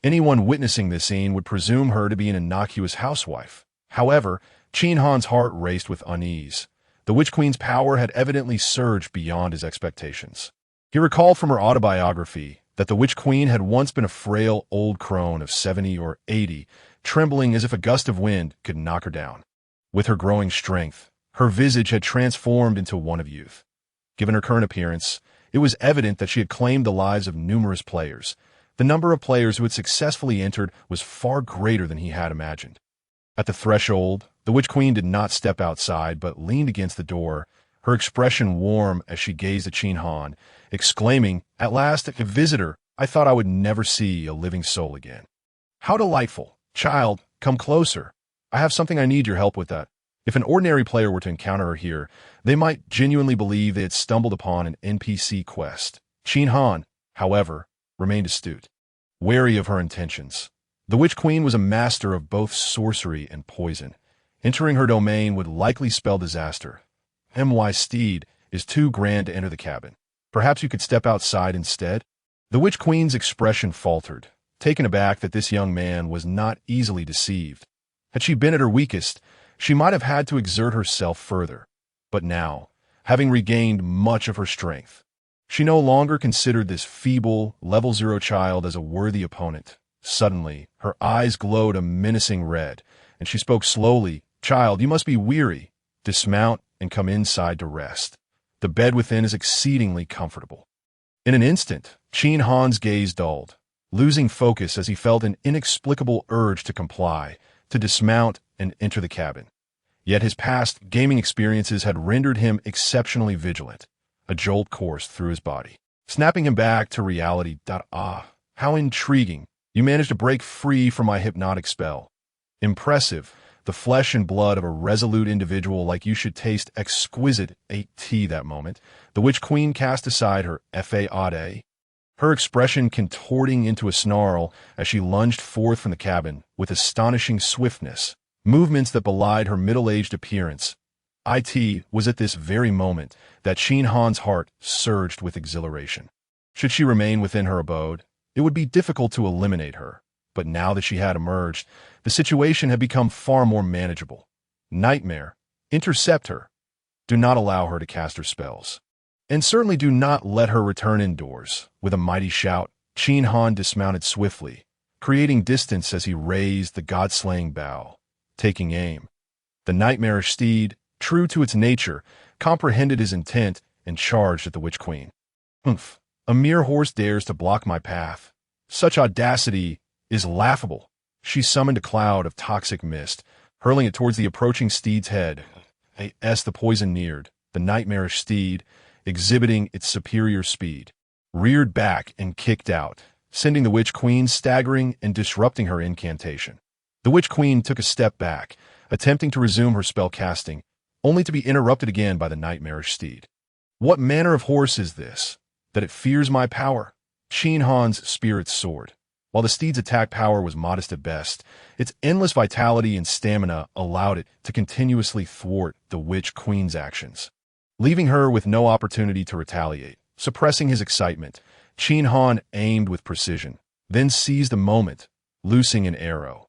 Anyone witnessing this scene would presume her to be an innocuous housewife. However, Qin Han's heart raced with unease. The Witch Queen's power had evidently surged beyond his expectations. He recalled from her autobiography that the Witch Queen had once been a frail old crone of 70 or 80, trembling as if a gust of wind could knock her down. With her growing strength, her visage had transformed into one of youth. Given her current appearance, it was evident that she had claimed the lives of numerous players. The number of players who had successfully entered was far greater than he had imagined. At the threshold, the Witch Queen did not step outside but leaned against the door, her expression warm as she gazed at Qin Han, exclaiming, "At last, a visitor! I thought I would never see a living soul again." "How delightful! Child, come closer. I have something I need your help with that." If an ordinary player were to encounter her here, they might genuinely believe they had stumbled upon an NPC quest. Qin Han, however, remained astute, wary of her intentions. The Witch Queen was a master of both sorcery and poison. Entering her domain would likely spell disaster. "My steed is too grand to enter the cabin. Perhaps you could step outside instead?" The Witch Queen's expression faltered, taken aback that this young man was not easily deceived. Had she been at her weakest, she might have had to exert herself further. But now, having regained much of her strength, she no longer considered this feeble, level 0 child as a worthy opponent. Suddenly, her eyes glowed a menacing red, and she spoke slowly. "Child, you must be weary. Dismount and come inside to rest. The bed within is exceedingly comfortable." In an instant, Qin Han's gaze dulled, losing focus as he felt an inexplicable urge to comply, to dismount and enter the cabin. Yet his past gaming experiences had rendered him exceptionally vigilant. A jolt coursed through his body, snapping him back to reality. "Ah, how intriguing. You managed to break free from my hypnotic spell. Impressive. The flesh and blood of a resolute individual like you should taste exquisite tea that moment." The Witch Queen cast aside her fade, her expression contorting into a snarl as she lunged forth from the cabin with astonishing swiftness, movements that belied her middle-aged appearance. It was at this very moment that Qin Han's heart surged with exhilaration. Should she remain within her abode, it would be difficult to eliminate her. But now that she had emerged, the situation had become far more manageable. Nightmare, intercept her. Do not allow her to cast her spells. And certainly do not let her return indoors. With a mighty shout, Qin Han dismounted swiftly, creating distance as he raised the god-slaying bow, taking aim. The nightmarish steed, true to its nature, comprehended his intent and charged at the Witch Queen. "Humph! A mere horse dares to block my path. Such audacity is laughable." She summoned a cloud of toxic mist, hurling it towards the approaching steed's head. As the poison neared, the nightmarish steed, exhibiting its superior speed, reared back and kicked out, sending the Witch Queen staggering and disrupting her incantation. The Witch Queen took a step back, attempting to resume her spell casting, only to be interrupted again by the nightmarish steed. "What manner of horse is this, that it fears my power?" Qin Han's spirits soared. While the steed's attack power was modest at best, its endless vitality and stamina allowed it to continuously thwart the Witch Queen's actions, leaving her with no opportunity to retaliate. Suppressing his excitement, Qin Han aimed with precision, then seized a moment, loosing an arrow.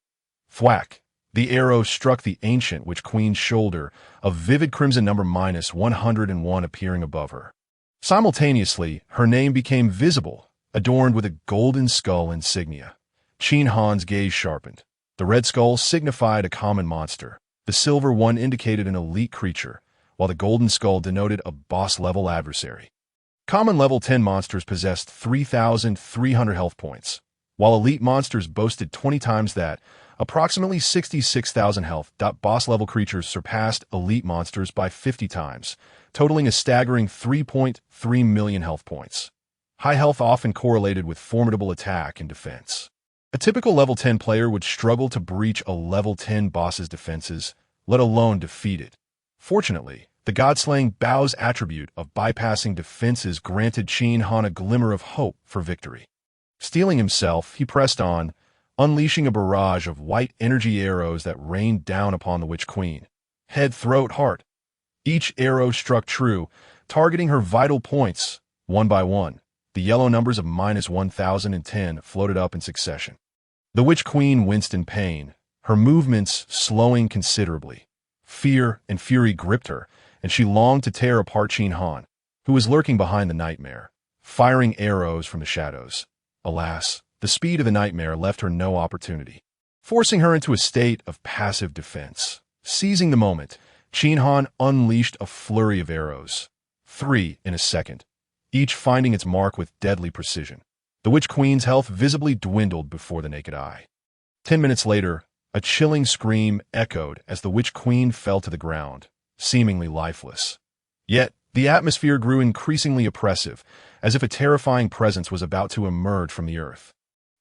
Thwack! The arrow struck the ancient Witch Queen's shoulder, a vivid crimson number -101 appearing above her. Simultaneously, her name became visible, adorned with a golden skull insignia. Qin Han's gaze sharpened. The red skull signified a common monster. The silver one indicated an elite creature, while the golden skull denoted a boss-level adversary. Common level 10 monsters possessed 3,300 health points, while elite monsters boasted 20 times that, approximately 66,000 health. Boss-level creatures surpassed elite monsters by 50 times, totaling a staggering 3.3 million health points. High health often correlated with formidable attack and defense. A typical level 10 player would struggle to breach a level 10 boss's defenses, let alone defeat it. Fortunately, the god-slaying bow's attribute of bypassing defenses granted Qin Han a glimmer of hope for victory. Steeling himself, he pressed on, unleashing a barrage of white energy arrows that rained down upon the Witch Queen. Head, throat, heart. Each arrow struck true, targeting her vital points, one by one. The yellow numbers of -1010 floated up in succession. The Witch Queen winced in pain, her movements slowing considerably. Fear and fury gripped her, and she longed to tear apart Qin Han, who was lurking behind the nightmare, firing arrows from the shadows. Alas, the speed of the nightmare left her no opportunity, forcing her into a state of passive defense. Seizing the moment, Qin Han unleashed a flurry of arrows, 3 in a second, each finding its mark with deadly precision. The Witch Queen's health visibly dwindled before the naked eye. 10 minutes later, a chilling scream echoed as the Witch Queen fell to the ground, seemingly lifeless. Yet, the atmosphere grew increasingly oppressive, as if a terrifying presence was about to emerge from the earth.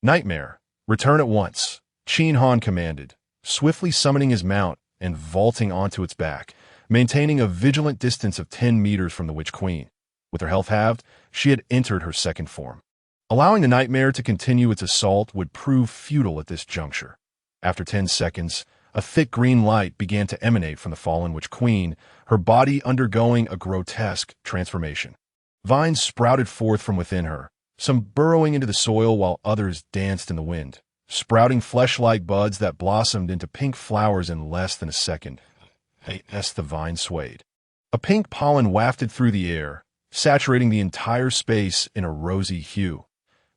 Nightmare, return at once, Qin Han commanded, swiftly summoning his mount and vaulting onto its back, maintaining a vigilant distance of 10 meters from the Witch Queen. With her health halved, she had entered her second form. Allowing the nightmare to continue its assault would prove futile at this juncture. After 10 seconds, a thick green light began to emanate from the fallen Witch Queen, her body undergoing a grotesque transformation. Vines sprouted forth from within her, some burrowing into the soil while others danced in the wind, sprouting flesh-like buds that blossomed into pink flowers in less than a second. As the vine swayed, a pink pollen wafted through the air, saturating the entire space in a rosy hue.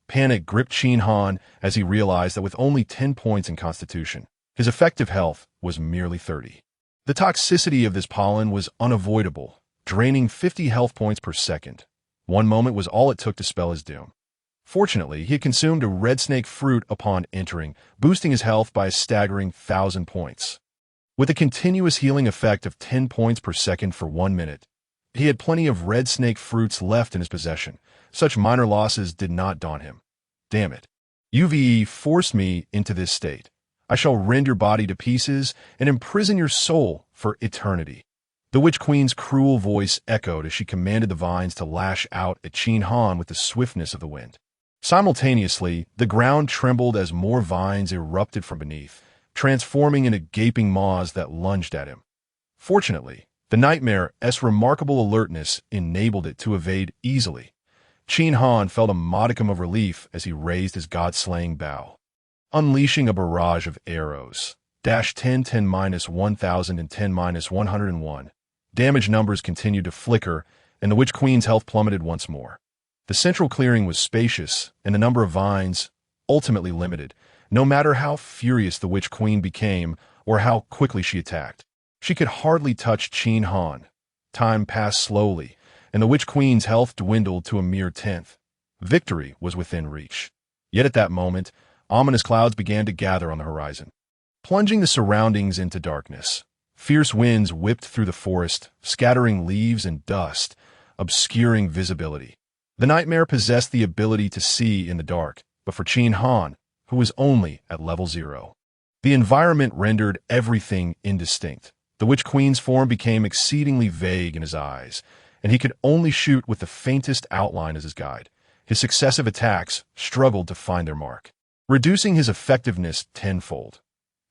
Panic gripped Qin Han as he realized that with only 10 points in constitution, his effective health was merely 30. The toxicity of this pollen was unavoidable, draining 50 health points per second. One moment was all it took to spell his doom. Fortunately, he had consumed a red snake fruit upon entering, boosting his health by a staggering 1,000 points. With a continuous healing effect of 10 points per second for 1 minute, he had plenty of red snake fruits left in his possession. Such minor losses did not daunt him. Damn it. UVE forced me into this state. I shall rend your body to pieces and imprison your soul for eternity. The Witch Queen's cruel voice echoed as she commanded the vines to lash out at Qin Han with the swiftness of the wind. Simultaneously, the ground trembled as more vines erupted from beneath, transforming into gaping maws that lunged at him. Fortunately, the nightmare's remarkable alertness enabled it to evade easily. Qin Han felt a modicum of relief as he raised his god-slaying bow. Unleashing a barrage of arrows, -10, 10-1000 and 10-101. Damage numbers continued to flicker, and the Witch Queen's health plummeted once more. The central clearing was spacious, and the number of vines ultimately limited, no matter how furious the Witch Queen became or how quickly she attacked. She could hardly touch Qin Han. Time passed slowly, and the Witch Queen's health dwindled to a mere 10th. Victory was within reach. Yet at that moment, ominous clouds began to gather on the horizon, plunging the surroundings into darkness. Fierce winds whipped through the forest, scattering leaves and dust, obscuring visibility. The nightmare possessed the ability to see in the dark, but for Qin Han, who was only at level 0, the environment rendered everything indistinct. The Witch Queen's form became exceedingly vague in his eyes, and he could only shoot with the faintest outline as his guide. His successive attacks struggled to find their mark, reducing his effectiveness tenfold.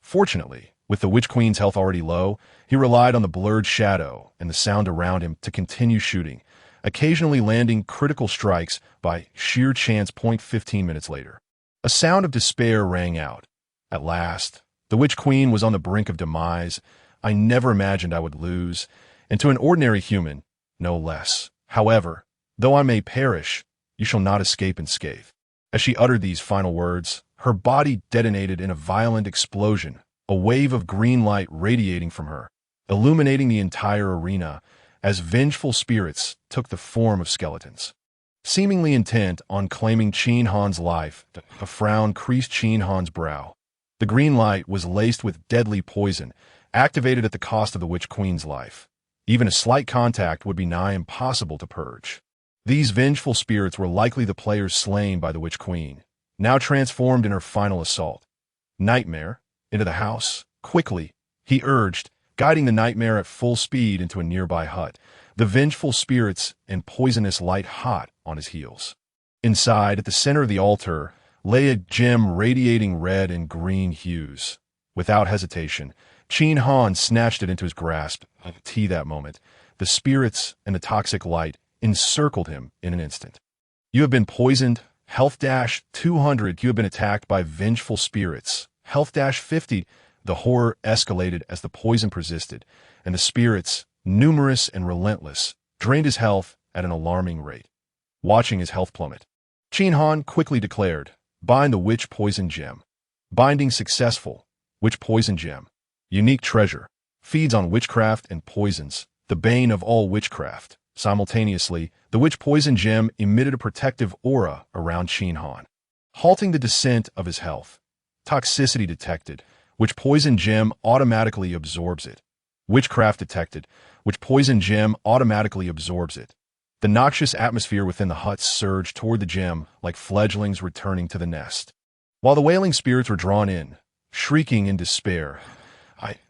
Fortunately, with the Witch Queen's health already low, he relied on the blurred shadow and the sound around him to continue shooting, occasionally landing critical strikes by sheer chance. 15 minutes later, a sound of despair rang out. At last, the Witch Queen was on the brink of demise. I never imagined I would lose, and to an ordinary human, no less. However, though I may perish, you shall not escape unscathed. As she uttered these final words, her body detonated in a violent explosion, a wave of green light radiating from her, illuminating the entire arena as vengeful spirits took the form of skeletons. Seemingly intent on claiming Qin Han's life, a frown creased Qin Han's brow. The green light was laced with deadly poison, activated at the cost of the Witch Queen's life. Even a slight contact would be nigh impossible to purge. These vengeful spirits were likely the players slain by the Witch Queen, now transformed in her final assault. Nightmare, into the house, quickly, he urged, guiding the nightmare at full speed into a nearby hut, the vengeful spirits and poisonous light hot on his heels. Inside, at the center of the altar, lay a gem radiating red and green hues. Without hesitation, Qin Han snatched it into his grasp. That moment, the spirits and the toxic light encircled him in an instant. You have been poisoned. Health dash 200. You have been attacked by vengeful spirits. Health dash 50. The horror escalated as the poison persisted, and the spirits, numerous and relentless, drained his health at an alarming rate. Watching his health plummet, Qin Han quickly declared, "Bind the witch poison gem." Binding successful. Witch poison gem. Unique treasure. Feeds on witchcraft and poisons, the bane of all witchcraft. Simultaneously, the witch poison gem emitted a protective aura around Qin Han, halting the descent of his health. Toxicity detected. Witch poison gem automatically absorbs it. Witchcraft detected. Witch poison gem automatically absorbs it. The noxious atmosphere within the hut surged toward the gem like fledglings returning to the nest. While the wailing spirits were drawn in, shrieking in despair,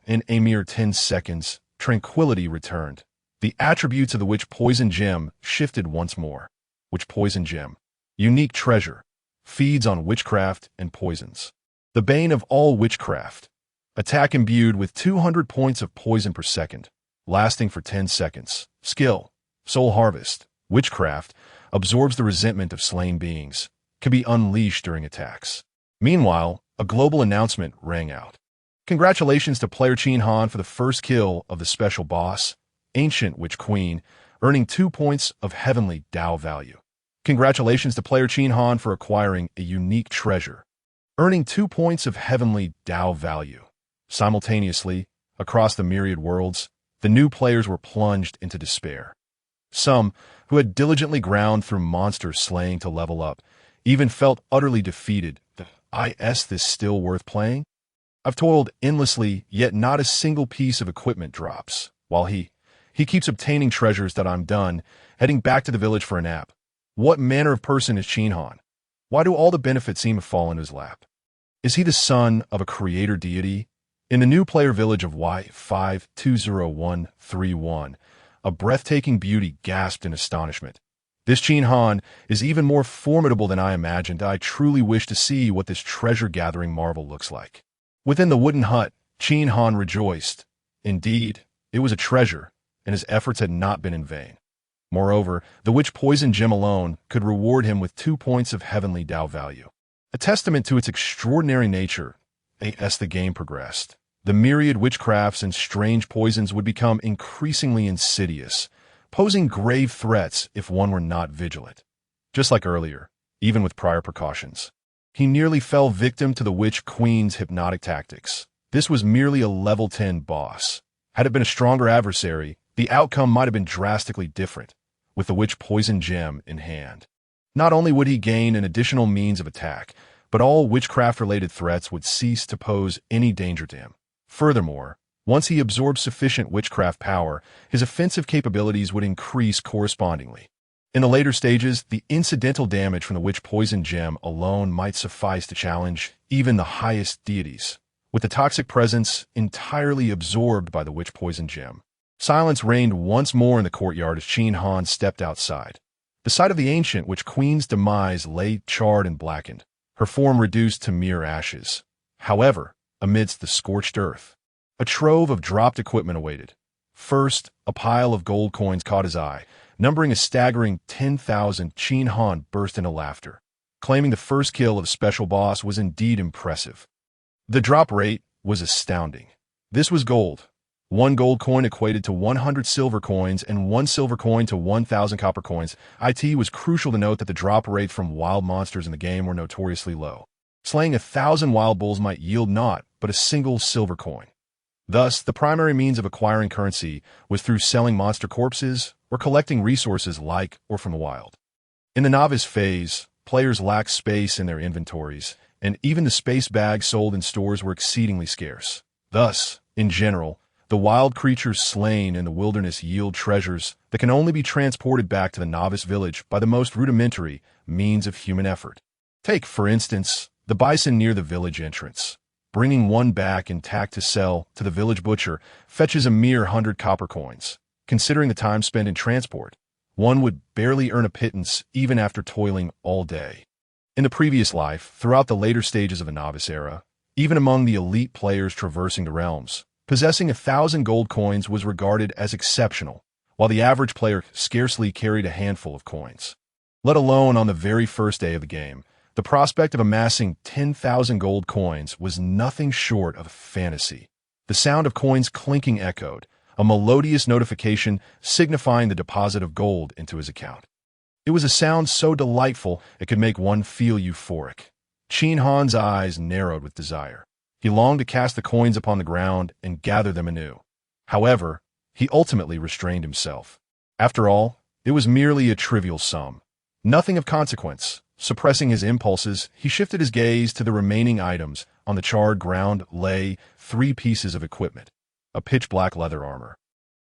in a mere 10 seconds, tranquility returned. The attributes of the witch poison gem shifted once more. Witch poison gem. Unique treasure. Feeds on witchcraft and poisons. The bane of all witchcraft. Attack imbued with 200 points of poison per second, lasting for 10 seconds. Skill. Soul Harvest. Witchcraft absorbs the resentment of slain beings. Can be unleashed during attacks. Meanwhile, a global announcement rang out. Congratulations to player Qin Han for the first kill of the special boss, Ancient Witch Queen, earning 2 points of heavenly Dao value. Congratulations to player Qin Han for acquiring a unique treasure, earning 2 points of heavenly Dao value. Simultaneously, across the myriad worlds, the new players were plunged into despair. Some, who had diligently ground through monster slaying to level up, even felt utterly defeated. Is this still worth playing? I've toiled endlessly, yet not a single piece of equipment drops, while he keeps obtaining treasures that I'm done, heading back to the village for a nap. What manner of person is Qin Han? Why do all the benefits seem to fall into his lap? Is he the son of a creator deity? In the new player village of Y520131, a breathtaking beauty gasped in astonishment. This Qin Han is even more formidable than I imagined. I truly wish to see what this treasure-gathering marvel looks like. Within the wooden hut, Qin Han rejoiced. Indeed, it was a treasure, and his efforts had not been in vain. Moreover, the witch poison gem alone could reward him with 2 points of heavenly Dao value. A testament to its extraordinary nature, as the game progressed, the myriad witchcrafts and strange poisons would become increasingly insidious, posing grave threats if one were not vigilant. Just like earlier, even with prior precautions, he nearly fell victim to the Witch Queen's hypnotic tactics. This was merely a level 10 boss. Had it been a stronger adversary, the outcome might have been drastically different, with the Witch Poison Gem in hand. Not only would he gain an additional means of attack, but all witchcraft-related threats would cease to pose any danger to him. Furthermore, once he absorbed sufficient witchcraft power, his offensive capabilities would increase correspondingly. In the later stages, the incidental damage from the Witch Poison Gem alone might suffice to challenge even the highest deities, with the toxic presence entirely absorbed by the Witch Poison Gem. Silence reigned once more in the courtyard as Qin Han stepped outside. The site of the Ancient Witch Queen's demise lay charred and blackened, her form reduced to mere ashes. However, amidst the scorched earth, a trove of dropped equipment awaited. First, a pile of gold coins caught his eye, numbering a staggering 10,000. Qin Han burst into laughter, claiming the first kill of the special boss was indeed impressive. The drop rate was astounding. This was gold. 1 gold coin equated to 100 silver coins, and 1 silver coin to 1,000 copper coins. It was crucial to note that the drop rates from wild monsters in the game were notoriously low. Slaying 1,000 wild bulls might yield naught but a single silver coin. Thus, the primary means of acquiring currency was through selling monster corpses or collecting resources like or from the wild. In the novice phase, players lacked space in their inventories, and even the space bags sold in stores were exceedingly scarce. Thus, in general, the wild creatures slain in the wilderness yield treasures that can only be transported back to the novice village by the most rudimentary means of human effort. Take, for instance, the bison near the village entrance. Bringing one back intact to sell to the village butcher fetches a mere 100 copper coins. Considering the time spent in transport, one would barely earn a pittance even after toiling all day. In the previous life, throughout the later stages of the novice era, even among the elite players traversing the realms, possessing 1,000 gold coins was regarded as exceptional, while the average player scarcely carried a handful of coins. Let alone on the very first day of the game, the prospect of amassing 10,000 gold coins was nothing short of fantasy. The sound of coins clinking echoed, a melodious notification signifying the deposit of gold into his account. It was a sound so delightful it could make one feel euphoric. Qin Han's eyes narrowed with desire. He longed to cast the coins upon the ground and gather them anew. However, he ultimately restrained himself. After all, it was merely a trivial sum. Nothing of consequence. Suppressing his impulses, he shifted his gaze to the remaining items. On the charred ground lay 3 pieces of equipment: a pitch-black leather armor,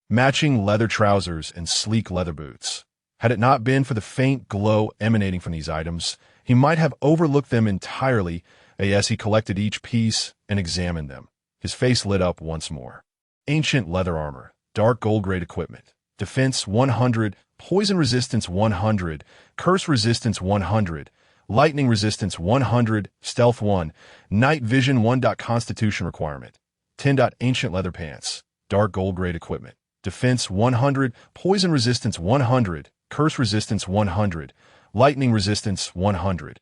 matching leather trousers, and sleek leather boots. Had it not been for the faint glow emanating from these items, he might have overlooked them entirely. As he collected each piece and examined them, his face lit up once more. Ancient leather armor, dark gold-grade equipment, defense 100, poison resistance 100, curse resistance 100, lightning resistance 100, stealth 1, night vision 1. Constitution requirement 10. Ancient leather pants, dark gold-grade equipment, defense 100, poison resistance 100, curse resistance 100, lightning resistance 100.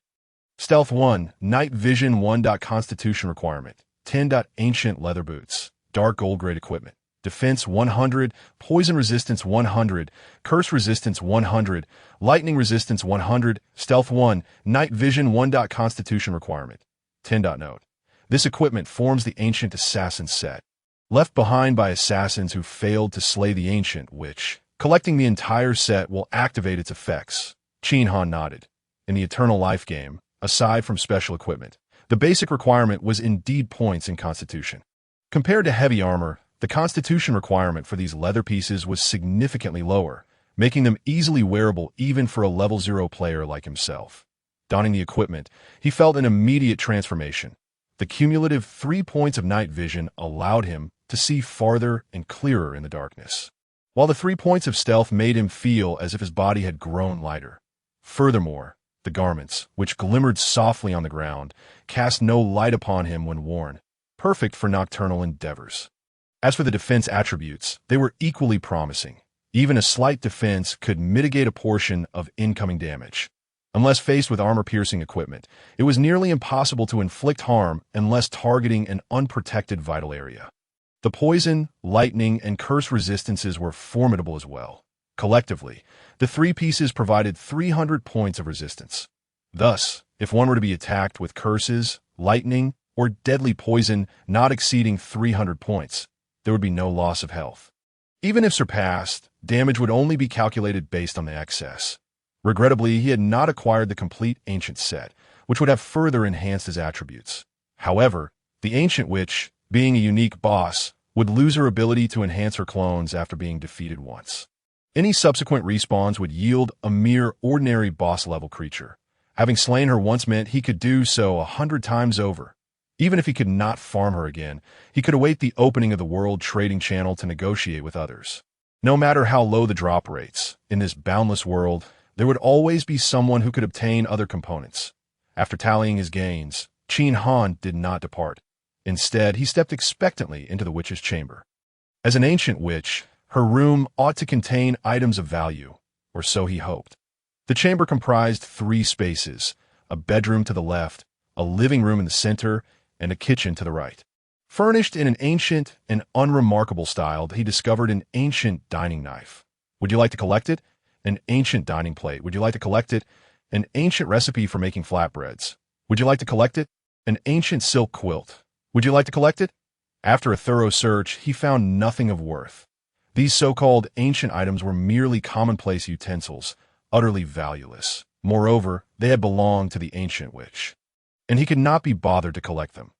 Stealth 1, night vision 1. Constitution requirement 10. Ancient leather boots, dark gold-grade equipment, defense 100, poison resistance 100, curse resistance 100, lightning resistance 100, stealth 1, night vision 1. Constitution requirement 10. Note: this equipment forms the ancient assassin set, left behind by assassins who failed to slay the ancient witch. Collecting the entire set will activate its effects. Qin Han nodded. In the Eternal Life game, aside from special equipment, the basic requirement was indeed points in Constitution. Compared to heavy armor, the Constitution requirement for these leather pieces was significantly lower, making them easily wearable even for a level 0 player like himself. Donning the equipment, he felt an immediate transformation. The cumulative 3 points of night vision allowed him to see farther and clearer in the darkness, while the 3 points of stealth made him feel as if his body had grown lighter. Furthermore, the garments, which glimmered softly on the ground, cast no light upon him when worn, perfect for nocturnal endeavors. As for the defense attributes, they were equally promising. Even a slight defense could mitigate a portion of incoming damage. Unless faced with armor-piercing equipment, it was nearly impossible to inflict harm unless targeting an unprotected vital area. The poison, lightning, and curse resistances were formidable as well. Collectively, the 3 pieces provided 300 points of resistance. Thus, if one were to be attacked with curses, lightning, or deadly poison not exceeding 300 points, there would be no loss of health. Even if surpassed, damage would only be calculated based on the excess. Regrettably, he had not acquired the complete ancient set, which would have further enhanced his attributes. However, the ancient witch, being a unique boss, would lose her ability to enhance her clones after being defeated once. Any subsequent respawns would yield a mere ordinary boss-level creature. Having slain her once meant he could do so 100 times over. Even if he could not farm her again, he could await the opening of the world trading channel to negotiate with others. No matter how low the drop rates, in this boundless world, there would always be someone who could obtain other components. After tallying his gains, Qin Han did not depart. Instead, he stepped expectantly into the witch's chamber. As an ancient witch, her room ought to contain items of value, or so he hoped. The chamber comprised 3 spaces: a bedroom to the left, a living room in the center, and a kitchen to the right. Furnished in an ancient and unremarkable style, he discovered an ancient dining knife. Would you like to collect it? An ancient dining plate. Would you like to collect it? An ancient recipe for making flatbreads. Would you like to collect it? An ancient silk quilt. Would you like to collect it? After a thorough search, he found nothing of worth. These so-called ancient items were merely commonplace utensils, utterly valueless. Moreover, they had belonged to the ancient witch, and he could not be bothered to collect them.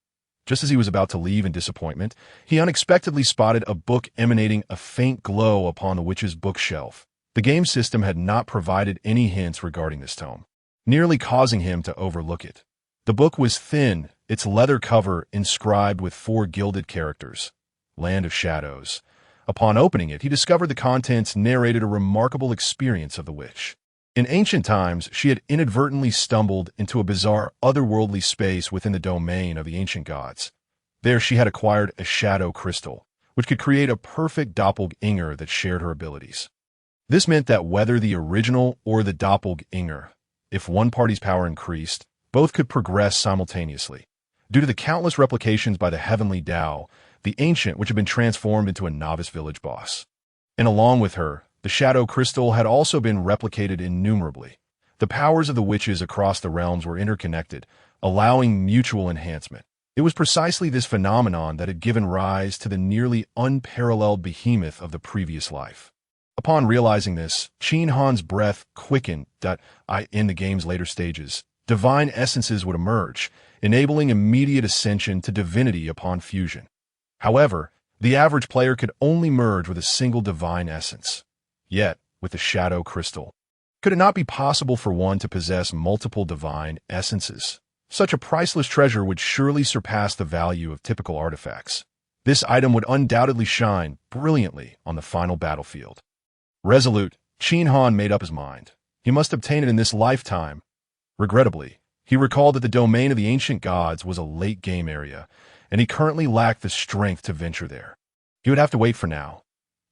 Just as he was about to leave in disappointment, he unexpectedly spotted a book emanating a faint glow upon the witch's bookshelf. The game system had not provided any hints regarding this tome, nearly causing him to overlook it. The book was thin, its leather cover inscribed with 4 gilded characters: Land of Shadows. Upon opening it, he discovered the contents narrated a remarkable experience of the witch. In ancient times, she had inadvertently stumbled into a bizarre otherworldly space within the domain of the ancient gods. There she had acquired a shadow crystal, which could create a perfect doppelganger that shared her abilities. This meant that whether the original or the doppelganger, if one party's power increased, both could progress simultaneously. Due to the countless replications by the heavenly Tao, the ancient which had been transformed into a novice village boss. And along with her, the shadow crystal had also been replicated innumerably. The powers of the witches across the realms were interconnected, allowing mutual enhancement. It was precisely this phenomenon that had given rise to the nearly unparalleled behemoth of the previous life. Upon realizing this, Qin Han's breath quickened. In the game's later stages, divine essences would emerge, enabling immediate ascension to divinity upon fusion. However, the average player could only merge with a single divine essence. Yet, with the shadow crystal, could it not be possible for one to possess multiple divine essences? Such a priceless treasure would surely surpass the value of typical artifacts. This item would undoubtedly shine brilliantly on the final battlefield. Resolute, Qin Han made up his mind. He must obtain it in this lifetime. Regrettably, he recalled that the domain of the ancient gods was a late-game area, and he currently lacked the strength to venture there. He would have to wait for now.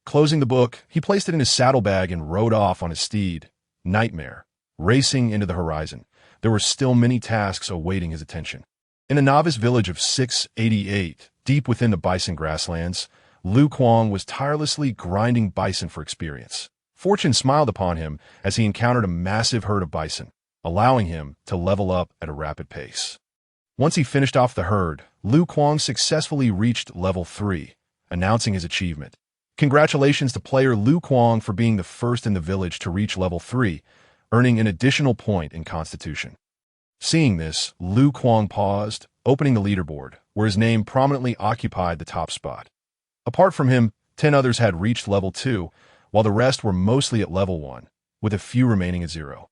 Closing the book, he placed it in his saddlebag and rode off on his steed, Nightmare, racing into the horizon. There were still many tasks awaiting his attention. In the novice village of 688, deep within the bison grasslands, Lu Kuang was tirelessly grinding bison for experience. Fortune smiled upon him as he encountered a massive herd of bison, allowing him to level up at a rapid pace. Once he finished off the herd, Lu Kuang successfully reached level 3, announcing his achievement. Congratulations to player Lu Kuang for being the first in the village to reach level 3, earning an additional point in Constitution. Seeing this, Lu Kuang paused, opening the leaderboard, where his name prominently occupied the top spot. Apart from him, 10 others had reached level 2, while the rest were mostly at level 1, with a few remaining at 0.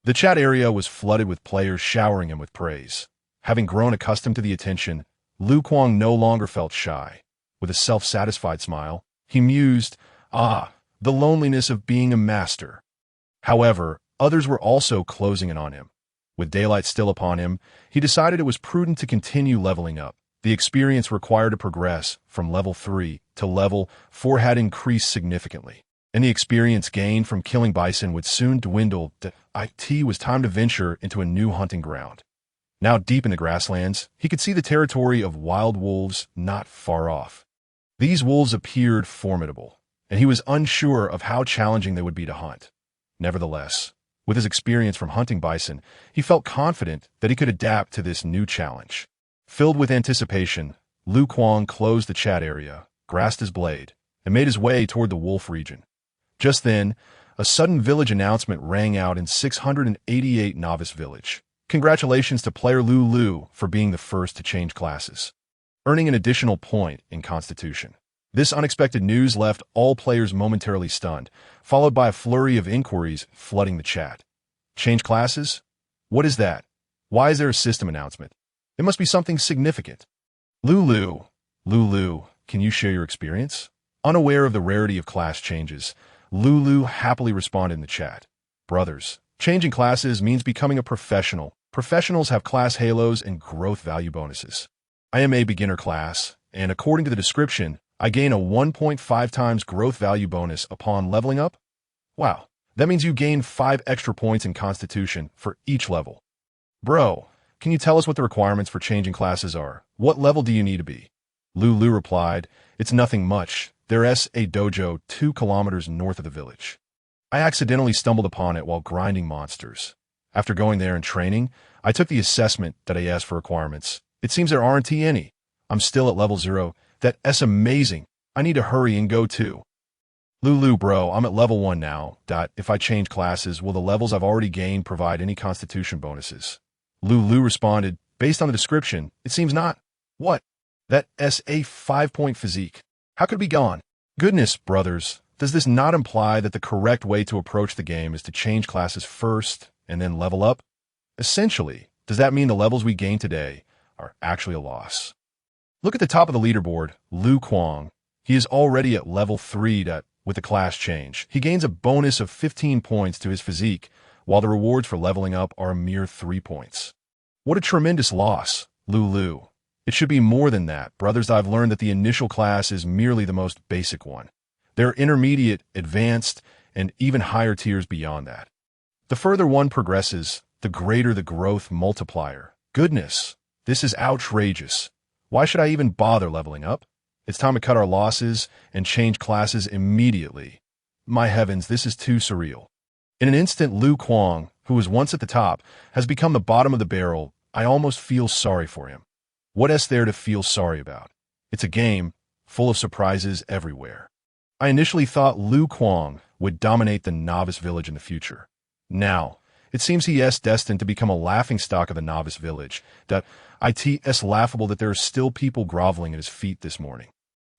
The chat area was flooded with players showering him with praise. Having grown accustomed to the attention, Lu Kuang no longer felt shy. With a self-satisfied smile, he mused, the loneliness of being a master. However, others were also closing in on him. With daylight still upon him, he decided it was prudent to continue leveling up. The experience required to progress from level 3 to level 4 had increased significantly, and the experience gained from killing bison would soon dwindle. It was time to venture into a new hunting ground. Now deep in the grasslands, he could see the territory of wild wolves not far off. These wolves appeared formidable, and he was unsure of how challenging they would be to hunt. Nevertheless, with his experience from hunting bison, he felt confident that he could adapt to this new challenge. Filled with anticipation, Lu Kuang closed the chat area, grasped his blade, and made his way toward the wolf region. Just then, a sudden village announcement rang out in 688 Novice Village. Congratulations to player Lu for being the first to change classes, earning an additional point in Constitution. This unexpected news left all players momentarily stunned, followed by a flurry of inquiries flooding the chat. Change classes? What is that? Why is there a system announcement? It must be something significant. Lulu, can you share your experience? Unaware of the rarity of class changes, Lulu happily responded in the chat. Brothers, changing classes means becoming a professional. Professionals have class halos and growth value bonuses. I am a beginner class, and according to the description, I gain a 1.5 times growth value bonus upon leveling up? Wow, that means you gain 5 extra points in Constitution for each level. Bro, can you tell us what the requirements for changing classes are? What level do you need to be? Lulu replied, it's nothing much. There's a dojo 2 kilometers north of the village. I accidentally stumbled upon it while grinding monsters. After going there and training, I took the assessment that I asked for requirements. It seems there aren't any. I'm still at level 0. That's amazing. I need to hurry and go too. Lulu, bro, I'm at level 1 now. If I change classes, will the levels I've already gained provide any Constitution bonuses? Lulu responded, based on the description, it seems not. What? That's a 5-point physique. How could it be gone? Goodness, brothers, does this not imply that the correct way to approach the game is to change classes first and then level up? Essentially, does that mean the levels we gain today are actually a loss? Look at the top of the leaderboard, Lu Kuang. He is already at level 3 with the class change. He gains a bonus of 15 points to his physique, while the rewards for leveling up are a mere 3 points. What a tremendous loss, Lulu. It should be more than that. Brothers, I've learned that the initial class is merely the most basic one. There are intermediate, advanced, and even higher tiers beyond that. The further one progresses, the greater the growth multiplier. Goodness, this is outrageous. Why should I even bother leveling up? It's time to cut our losses and change classes immediately. My heavens, this is too surreal. In an instant, Lu Kuang, who was once at the top, has become the bottom of the barrel. I almost feel sorry for him. What is there to feel sorry about? It's a game, full of surprises everywhere. I initially thought Lu Kuang would dominate the novice village in the future. Now, it seems he is destined to become a laughingstock of the novice village. It's laughable that there are still people groveling at his feet this morning.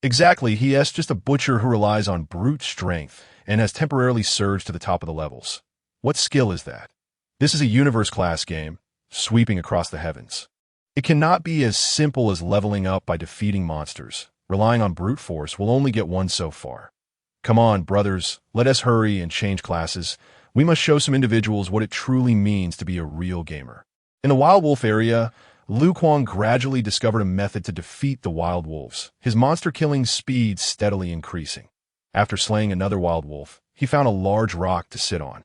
Exactly, he is just a butcher who relies on brute strength and has temporarily surged to the top of the levels. What skill is that? This is a universe-class game, sweeping across the heavens. It cannot be as simple as leveling up by defeating monsters. Relying on brute force will only get one so far. Come on, brothers, let us hurry and change classes. We must show some individuals what it truly means to be a real gamer. In the Wild Wolf area, Lu Kuang gradually discovered a method to defeat the wild wolves, his monster-killing speed steadily increasing. After slaying another wild wolf, he found a large rock to sit on,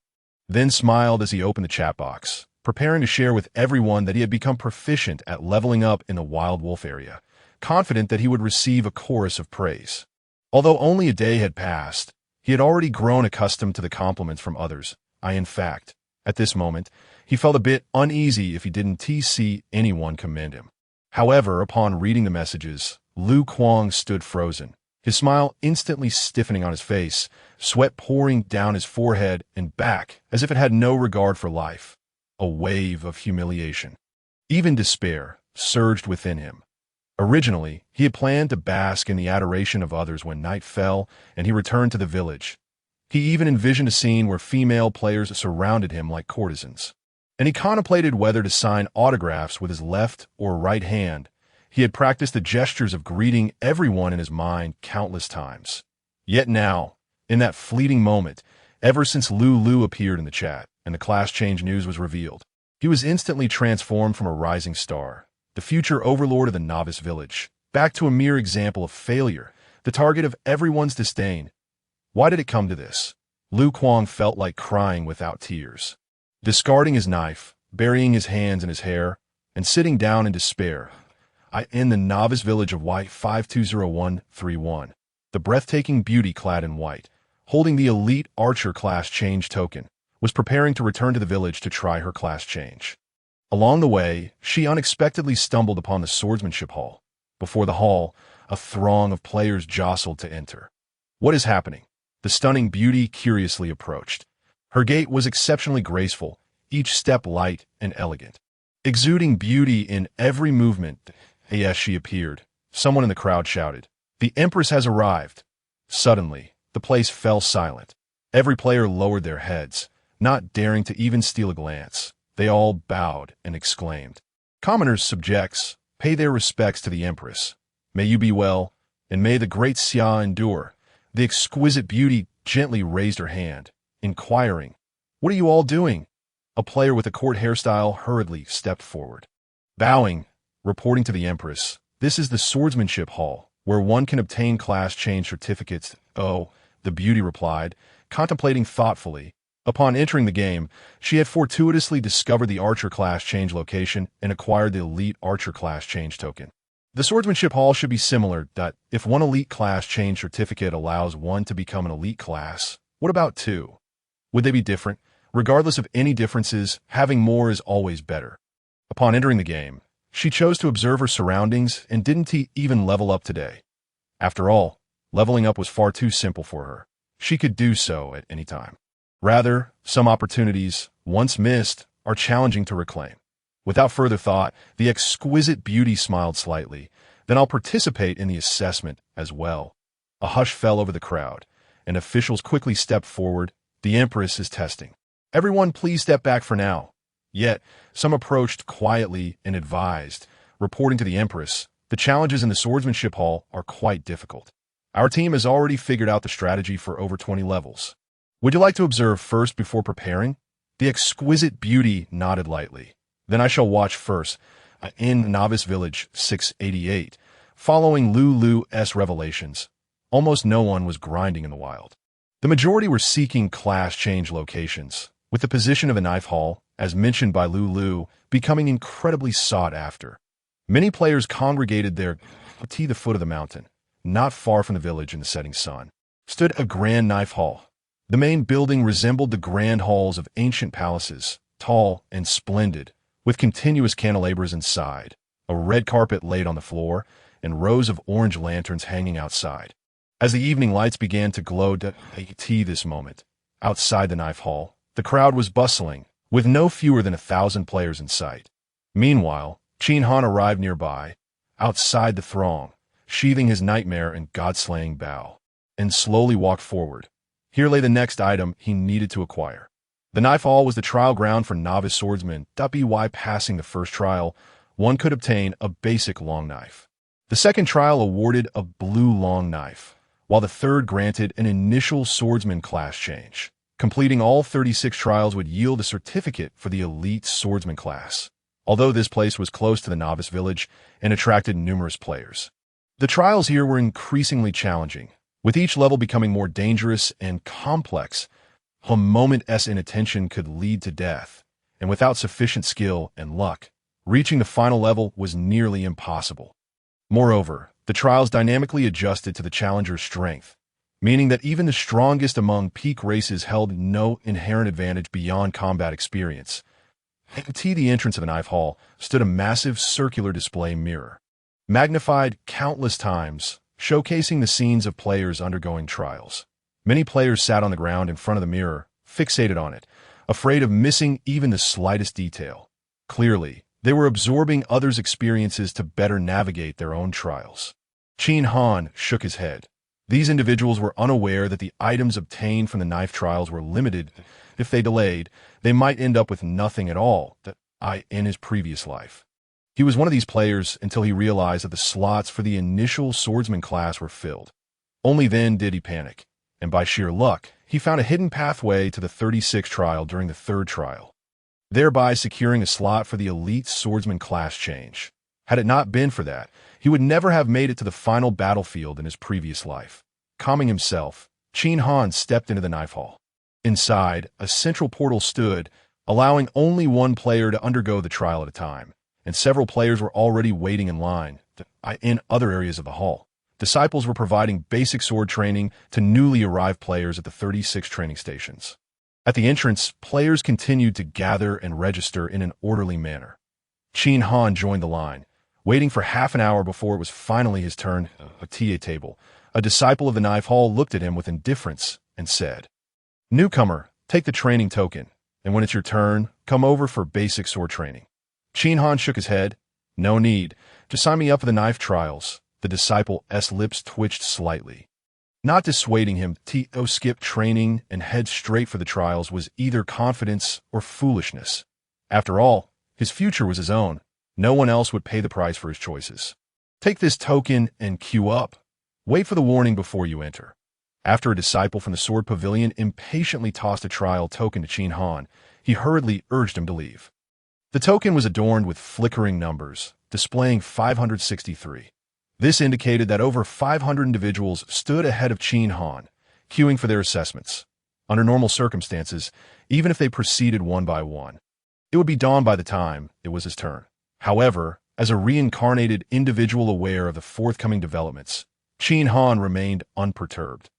then smiled as he opened the chat box, preparing to share with everyone that he had become proficient at leveling up in the Wild Wolf area, confident that he would receive a chorus of praise. Although only a day had passed, he had already grown accustomed to the compliments from others. In fact, at this moment, he felt a bit uneasy if he didn't see anyone commend him. However, upon reading the messages, Lu Kuang stood frozen, his smile instantly stiffening on his face, sweat pouring down his forehead and back as if it had no regard for life. A wave of humiliation, even despair, surged within him. Originally, he had planned to bask in the adoration of others when night fell and he returned to the village. He even envisioned a scene where female players surrounded him like courtesans. And he contemplated whether to sign autographs with his left or right hand. He had practiced the gestures of greeting everyone in his mind countless times. Yet now, in that fleeting moment, ever since Lulu appeared in the chat and the class change news was revealed, he was instantly transformed from a rising star, the future overlord of the novice village, back to a mere example of failure, the target of everyone's disdain. Why did it come to this? Lu Kuang felt like crying without tears. Discarding his knife, burying his hands in his hair, and sitting down in despair, in the novice village of White 520131, the breathtaking beauty clad in white, holding the elite archer class change token, was preparing to return to the village to try her class change. Along the way, she unexpectedly stumbled upon the swordsmanship hall. Before the hall, a throng of players jostled to enter. What is happening? The stunning beauty curiously approached. Her gait was exceptionally graceful, each step light and elegant. Exuding beauty in every movement, as she appeared, someone in the crowd shouted, "The Empress has arrived!" Suddenly, the place fell silent. Every player lowered their heads, not daring to even steal a glance. They all bowed and exclaimed, "Commoners, subjects, pay their respects to the Empress. May you be well, and may the great Xia endure." The exquisite beauty gently raised her hand, inquiring, "What are you all doing?" A player with a court hairstyle hurriedly stepped forward. Bowing, reporting to the Empress, "This is the swordsmanship hall, where one can obtain class change certificates." "Oh," the beauty replied, contemplating thoughtfully. Upon entering the game, she had fortuitously discovered the archer class change location and acquired the elite archer class change token. The swordsmanship hall should be similar. If one elite class change certificate allows one to become an elite class, what about two? Would they be different? Regardless of any differences, having more is always better. Upon entering the game, she chose to observe her surroundings and didn't even level up today. After all, leveling up was far too simple for her. She could do so at any time. Rather, some opportunities, once missed, are challenging to reclaim. Without further thought, the exquisite beauty smiled slightly. "Then I'll participate in the assessment as well." A hush fell over the crowd, and officials quickly stepped forward. "The Empress is testing. Everyone please step back for now." Yet, some approached quietly and advised, reporting to the Empress, "The challenges in the swordsmanship hall are quite difficult. Our team has already figured out the strategy for over 20 levels. Would you like to observe first before preparing?" The exquisite beauty nodded lightly. Then I shall watch first, in Novice Village 688. Following Lulu's revelations, almost no one was grinding in the wild. The majority were seeking class change locations, with the position of a knife hall, as mentioned by Lulu, becoming incredibly sought after. Many players congregated there at the foot of the mountain, not far from the village in the setting sun. Stood a grand knife hall. The main building resembled the grand halls of ancient palaces, tall and splendid, with continuous candelabras inside, a red carpet laid on the floor, and rows of orange lanterns hanging outside. As the evening lights began to glow this moment, outside the knife hall, the crowd was bustling, with no fewer than 1,000 players in sight. Meanwhile, Qin Han arrived nearby, outside the throng, sheathing his nightmare and god-slaying bow, and slowly walked forward. Here lay the next item he needed to acquire. The knife hall was the trial ground for novice swordsmen. By passing the first trial, one could obtain a basic long knife. The second trial awarded a blue long knife, while the third granted an initial swordsman class change. Completing all 36 trials would yield a certificate for the elite swordsman class, although this place was close to the novice village and attracted numerous players. The trials here were increasingly challenging, with each level becoming more dangerous and complex. A moment's inattention could lead to death, and without sufficient skill and luck, reaching the final level was nearly impossible. Moreover, the trials dynamically adjusted to the challenger's strength, meaning that even the strongest among peak races held no inherent advantage beyond combat experience. At the entrance of the knife hall stood a massive circular display mirror, magnified countless times, showcasing the scenes of players undergoing trials. Many players sat on the ground in front of the mirror, fixated on it, afraid of missing even the slightest detail. Clearly, they were absorbing others' experiences to better navigate their own trials. Qin Han shook his head. These individuals were unaware that the items obtained from the knife trials were limited. If they delayed, they might end up with nothing at all in his previous life. He was one of these players until he realized that the slots for the initial swordsman class were filled. Only then did he panic, and by sheer luck, he found a hidden pathway to the 36th trial during the third trial, thereby securing a slot for the elite swordsman class change. Had it not been for that, he would never have made it to the final battlefield in his previous life. Calming himself, Qin Han stepped into the knife hall. Inside, a central portal stood, allowing only one player to undergo the trial at a time, and several players were already waiting in line in other areas of the hall. Disciples were providing basic sword training to newly arrived players at the 36 training stations. At the entrance, players continued to gather and register in an orderly manner. Qin Han joined the line, waiting for half an hour before it was finally his turn at the table. A disciple of the knife hall looked at him with indifference and said, "Newcomer, take the training token, and when it's your turn, come over for basic sword training." Qin Han shook his head. "No need. Just sign me up for the knife trials." The disciple's lips twitched slightly. Not dissuading him to skip training and head straight for the trials was either confidence or foolishness. After all, his future was his own. No one else would pay the price for his choices. Take this token and queue up. Wait for the warning before you enter. After a disciple from the sword pavilion impatiently tossed a trial token to Qin Han, he hurriedly urged him to leave. The token was adorned with flickering numbers, displaying 563. This indicated that over 500 individuals stood ahead of Qin Han, queuing for their assessments. Under normal circumstances, even if they proceeded one by one, it would be dawn by the time it was his turn. However, as a reincarnated individual aware of the forthcoming developments, Qin Han remained unperturbed.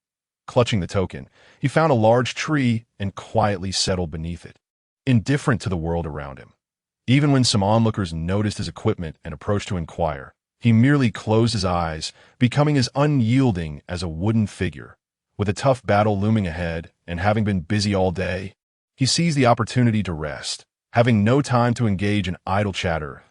Clutching the token, he found a large tree and quietly settled beneath it, indifferent to the world around him. Even when some onlookers noticed his equipment and approached to inquire, he merely closed his eyes, becoming as unyielding as a wooden figure. With a tough battle looming ahead, and having been busy all day, he seized the opportunity to rest, having no time to engage in idle chatter.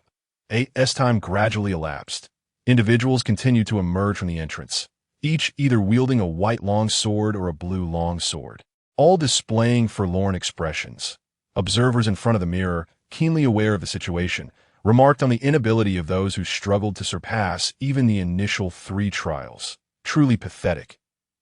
As time gradually elapsed, individuals continued to emerge from the entrance, each either wielding a white long sword or a blue long sword, all displaying forlorn expressions. Observers in front of the mirror, keenly aware of the situation, remarked on the inability of those who struggled to surpass even the initial 3 trials. Truly pathetic.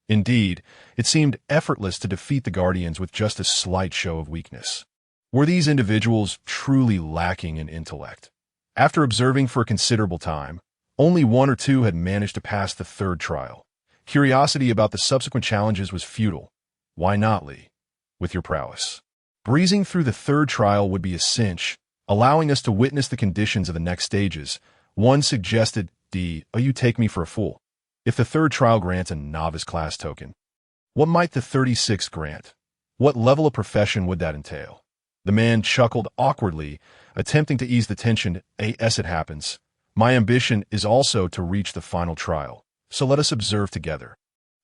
Indeed, it seemed effortless to defeat the Guardians with just a slight show of weakness. Were these individuals truly lacking in intellect? After observing for a considerable time, only one or two had managed to pass the third trial. Curiosity about the subsequent challenges was futile. Why not, Lee? With your prowess. Breezing through the third trial would be a cinch, allowing us to witness the conditions of the next stages. One suggested, you take me for a fool. If the third trial grants a novice class token, what might the 36th grant? What level of profession would that entail? The man chuckled awkwardly, attempting to ease the tension. As it happens, my ambition is also to reach the final trial, so let us observe together.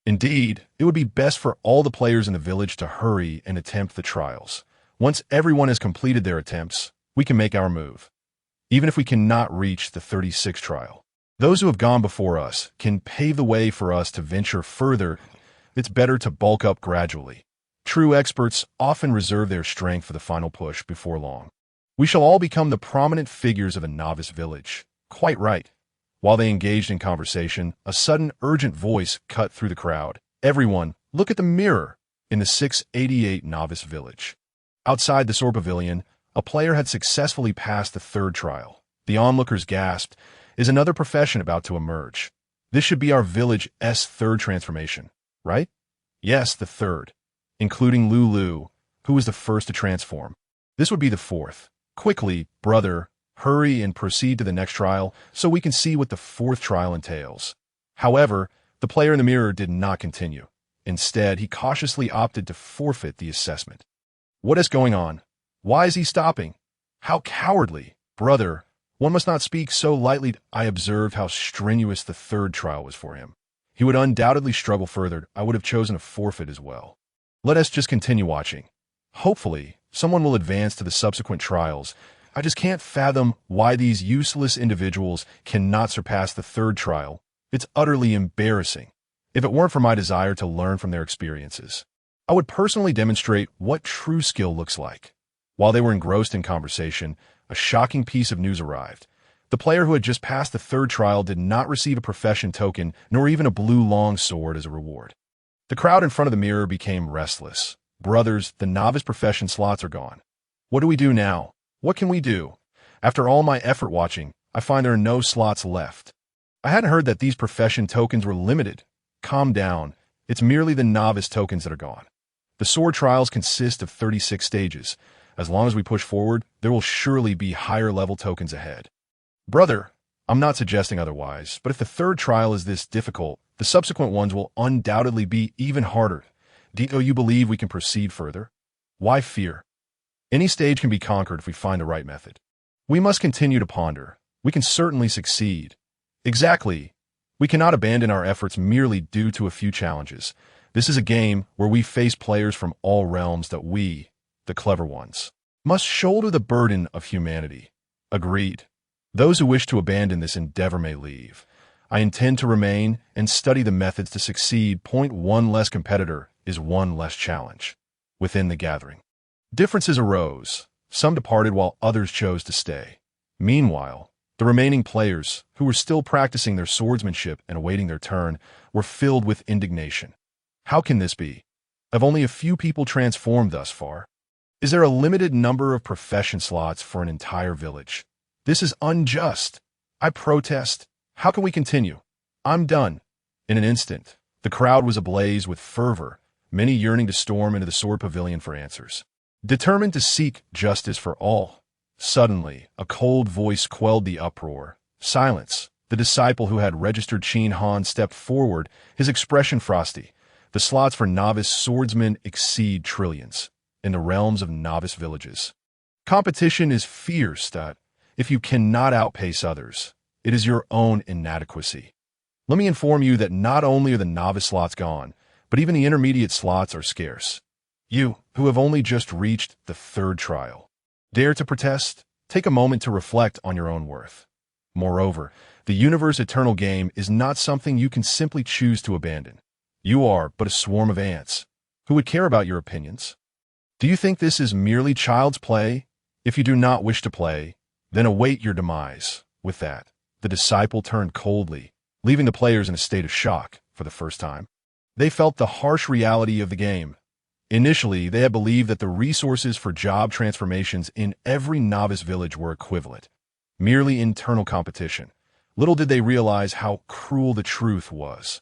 Indeed, it would be best for all the players in the village to hurry and attempt the trials. Once everyone has completed their attempts, we can make our move. Even if we cannot reach the 36th trial, those who have gone before us can pave the way for us to venture further. It's better to bulk up gradually. True experts often reserve their strength for the final push before long. We shall all become the prominent figures of a novice village. Quite right. While they engaged in conversation, a sudden urgent voice cut through the crowd. Everyone, look at the mirror in the 688 novice village. Outside the sword pavilion, a player had successfully passed the third trial. The onlookers gasped. Is another profession about to emerge? This should be our village's third transformation, right? Yes, the third, including Lulu, who was the first to transform. This would be the fourth. Quickly, brother, hurry and proceed to the next trial so we can see what the fourth trial entails. However, the player in the mirror did not continue. Instead, he cautiously opted to forfeit the assessment. What is going on? Why is he stopping? How cowardly! Brother, one must not speak so lightly. I observed how strenuous the third trial was for him. He would undoubtedly struggle further. I would have chosen a forfeit as well. Let us just continue watching. Hopefully, someone will advance to the subsequent trials. I just can't fathom why these useless individuals cannot surpass the third trial. It's utterly embarrassing. If it weren't for my desire to learn from their experiences, I would personally demonstrate what true skill looks like. While they were engrossed in conversation, a shocking piece of news arrived. The player who had just passed the third trial did not receive a profession token, nor even a blue long sword as a reward. The crowd in front of the mirror became restless. Brothers, the novice profession slots are gone. What do we do now? What can we do? After all my effort watching, I find there are no slots left. I hadn't heard that these profession tokens were limited. Calm down. It's merely the novice tokens that are gone. The sword trials consist of 36 stages. As long as we push forward, there will surely be higher level tokens ahead. Brother, I'm not suggesting otherwise, but if the third trial is this difficult, the subsequent ones will undoubtedly be even harder. Do you believe we can proceed further? Why fear? Any stage can be conquered if we find the right method. We must continue to ponder. We can certainly succeed. Exactly. We cannot abandon our efforts merely due to a few challenges. This is a game where we face players from all realms that we, the clever ones, must shoulder the burden of humanity. Agreed. Those who wish to abandon this endeavor may leave. I intend to remain and study the methods to succeed. Point one less competitor is one less challenge. Within the gathering, differences arose. Some departed while others chose to stay. Meanwhile, the remaining players, who were still practicing their swordsmanship and awaiting their turn, were filled with indignation. How can this be? Have only a few people transformed thus far? Is there a limited number of profession slots for an entire village? This is unjust. I protest. How can we continue? I'm done. In an instant, the crowd was ablaze with fervor, many yearning to storm into the sword pavilion for answers, determined to seek justice for all. Suddenly, a cold voice quelled the uproar. Silence. The disciple who had registered Qin Han stepped forward, his expression frosty. The slots for novice swordsmen exceed trillions in the realms of novice villages. Competition is fierce, if you cannot outpace others, it is your own inadequacy. Let me inform you that not only are the novice slots gone, but even the intermediate slots are scarce. You, who have only just reached the third trial, dare to protest? Take a moment to reflect on your own worth. Moreover, the universe eternal game is not something you can simply choose to abandon. You are but a swarm of ants. Who would care about your opinions? Do you think this is merely child's play? If you do not wish to play, then await your demise. With that, the disciple turned coldly, leaving the players in a state of shock for the first time. They felt the harsh reality of the game. Initially, they had believed that the resources for job transformations in every novice village were equivalent, merely internal competition. Little did they realize how cruel the truth was.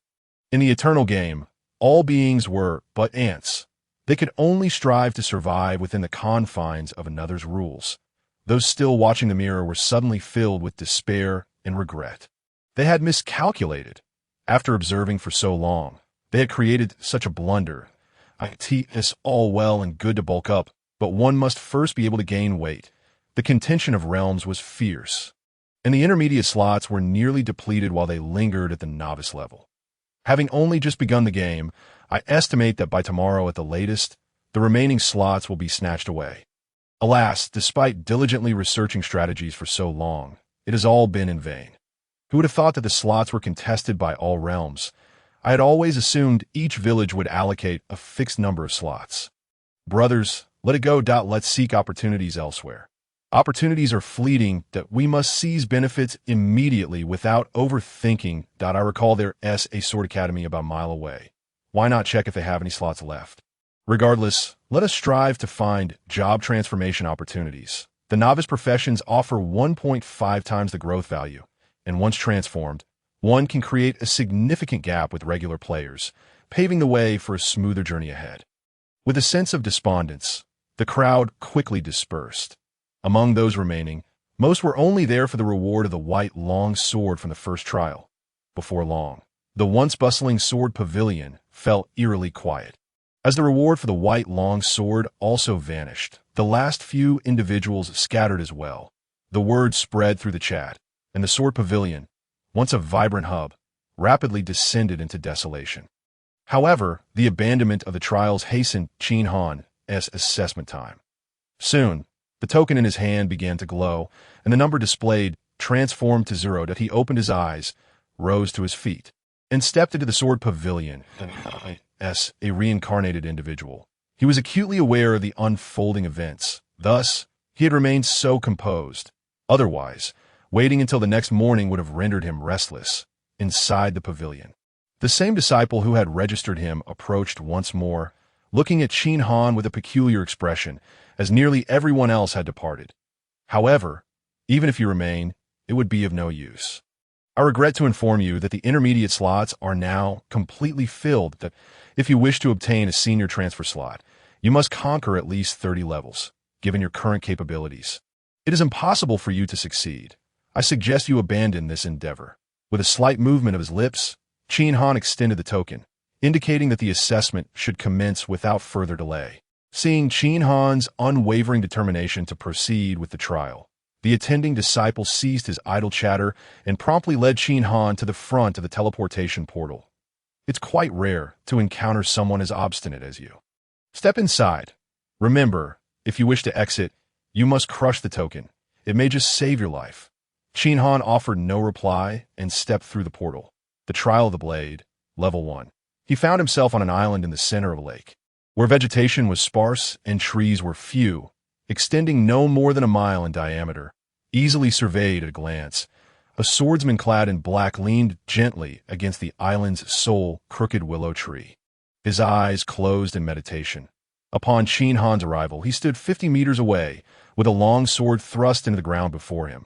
In the eternal game, all beings were but ants. They could only strive to survive within the confines of another's rules. Those still watching the mirror were suddenly filled with despair and regret. They had miscalculated. After observing for so long, they had created such a blunder. It's all well and good to bulk up, but one must first be able to gain weight. The contention of realms was fierce, and the intermediate slots were nearly depleted while they lingered at the novice level. Having only just begun the game, I estimate that by tomorrow at the latest, the remaining slots will be snatched away. Alas, despite diligently researching strategies for so long, it has all been in vain. Who would have thought that the slots were contested by all realms? I had always assumed each village would allocate a fixed number of slots. Brothers, let it go. Let's seek opportunities elsewhere. Opportunities are fleeting, that we must seize benefits immediately without overthinking. I recall there's a sword academy about a mile away. Why not check if they have any slots left? Regardless, let us strive to find job transformation opportunities. The novice professions offer 1.5 times the growth value, and once transformed, one can create a significant gap with regular players, paving the way for a smoother journey ahead. With a sense of despondence, the crowd quickly dispersed. Among those remaining, most were only there for the reward of the white long sword from the first trial. Before long, the once bustling sword pavilion fell eerily quiet. As the reward for the white long sword also vanished, the last few individuals scattered as well. The word spread through the chat, and the sword pavilion, once a vibrant hub, rapidly descended into desolation. However, the abandonment of the trials hastened Qin Han's assessment time. Soon, the token in his hand began to glow, and the number displayed transformed to 0. He opened his eyes, rose to his feet, and stepped into the sword pavilion as a reincarnated individual. He was acutely aware of the unfolding events. Thus, he had remained so composed. Otherwise, waiting until the next morning would have rendered him restless. Inside the pavilion, the same disciple who had registered him approached once more, looking at Qin Han with a peculiar expression, as nearly everyone else had departed. However, even if you remain, it would be of no use. I regret to inform you that the intermediate slots are now completely filled, that if you wish to obtain a senior transfer slot, you must conquer at least 30 levels, given your current capabilities. It is impossible for you to succeed. I suggest you abandon this endeavor. With a slight movement of his lips, Qin Han extended the token, indicating that the assessment should commence without further delay. Seeing Qin Han's unwavering determination to proceed with the trial, the attending disciple ceased his idle chatter and promptly led Qin Han to the front of the teleportation portal. It's quite rare to encounter someone as obstinate as you. Step inside. Remember, if you wish to exit, you must crush the token. It may just save your life. Qin Han offered no reply and stepped through the portal. The Trial of the Blade, Level 1. He found himself on an island in the center of a lake, where vegetation was sparse and trees were few, extending no more than a mile in diameter. Easily surveyed at a glance, a swordsman clad in black leaned gently against the island's sole crooked willow tree, his eyes closed in meditation. Upon Qin Han's arrival, he stood 50 meters away, with a long sword thrust into the ground before him.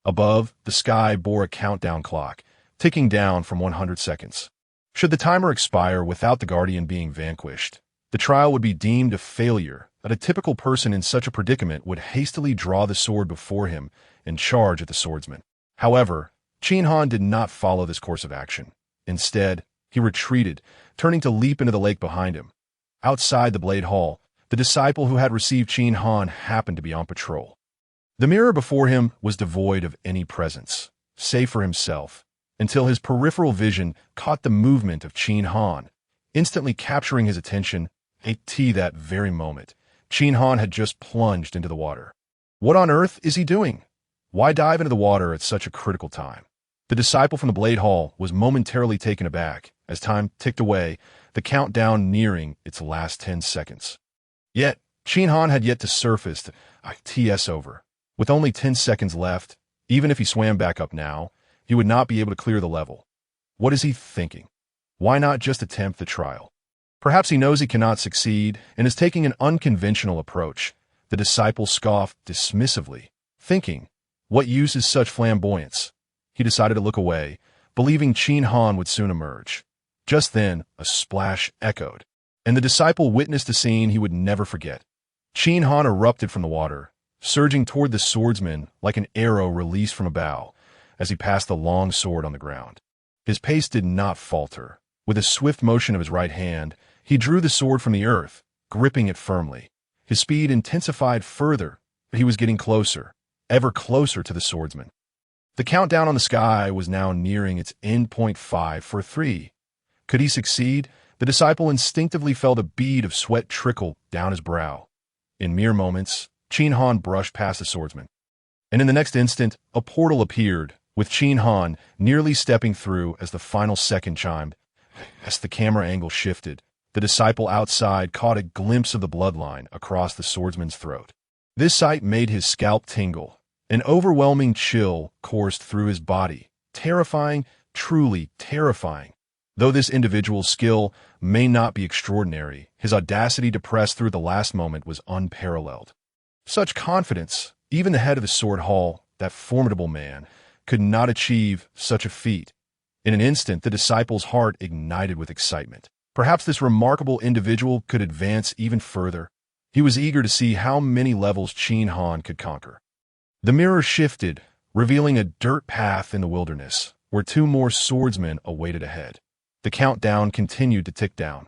Above, the sky bore a countdown clock, ticking down from 100 seconds. Should the timer expire without the guardian being vanquished, the trial would be deemed a failure. That a typical person in such a predicament would hastily draw the sword before him and charge at the swordsman. However, Qin Han did not follow this course of action. Instead, he retreated, turning to leap into the lake behind him. Outside the Blade Hall, the disciple who had received Qin Han happened to be on patrol. The mirror before him was devoid of any presence, save for himself, until his peripheral vision caught the movement of Qin Han, instantly capturing his attention. At that very moment, Qin Han had just plunged into the water. What on earth is he doing? Why dive into the water at such a critical time? The disciple from the Blade Hall was momentarily taken aback as time ticked away, the countdown nearing its last 10 seconds. Yet, Qin Han had yet to surface. It's over. With only 10 seconds left, even if he swam back up now, he would not be able to clear the level. What is he thinking? Why not just attempt the trial? Perhaps he knows he cannot succeed and is taking an unconventional approach. The disciple scoffed dismissively, thinking, what use is such flamboyance? He decided to look away, believing Qin Han would soon emerge. Just then, a splash echoed, and the disciple witnessed a scene he would never forget. Qin Han erupted from the water, surging toward the swordsman like an arrow released from a bow as he passed the long sword on the ground. His pace did not falter. With a swift motion of his right hand, he drew the sword from the earth, gripping it firmly. His speed intensified further, but he was getting closer, ever closer to the swordsman. The countdown on the sky was now nearing its end point 5, 4, 3. Could he succeed? The disciple instinctively felt a bead of sweat trickle down his brow. In mere moments, Qin Han brushed past the swordsman. And in the next instant, a portal appeared, with Qin Han nearly stepping through as the final second chimed. As the camera angle shifted, the disciple outside caught a glimpse of the bloodline across the swordsman's throat. This sight made his scalp tingle. An overwhelming chill coursed through his body. Terrifying, truly terrifying. Though this individual's skill may not be extraordinary, his audacity to press through the last moment was unparalleled. Such confidence, even the head of the sword hall, that formidable man, could not achieve such a feat. In an instant, the disciple's heart ignited with excitement. Perhaps this remarkable individual could advance even further. He was eager to see how many levels Qin Han could conquer. The mirror shifted, revealing a dirt path in the wilderness, where 2 more swordsmen awaited ahead. The countdown continued to tick down.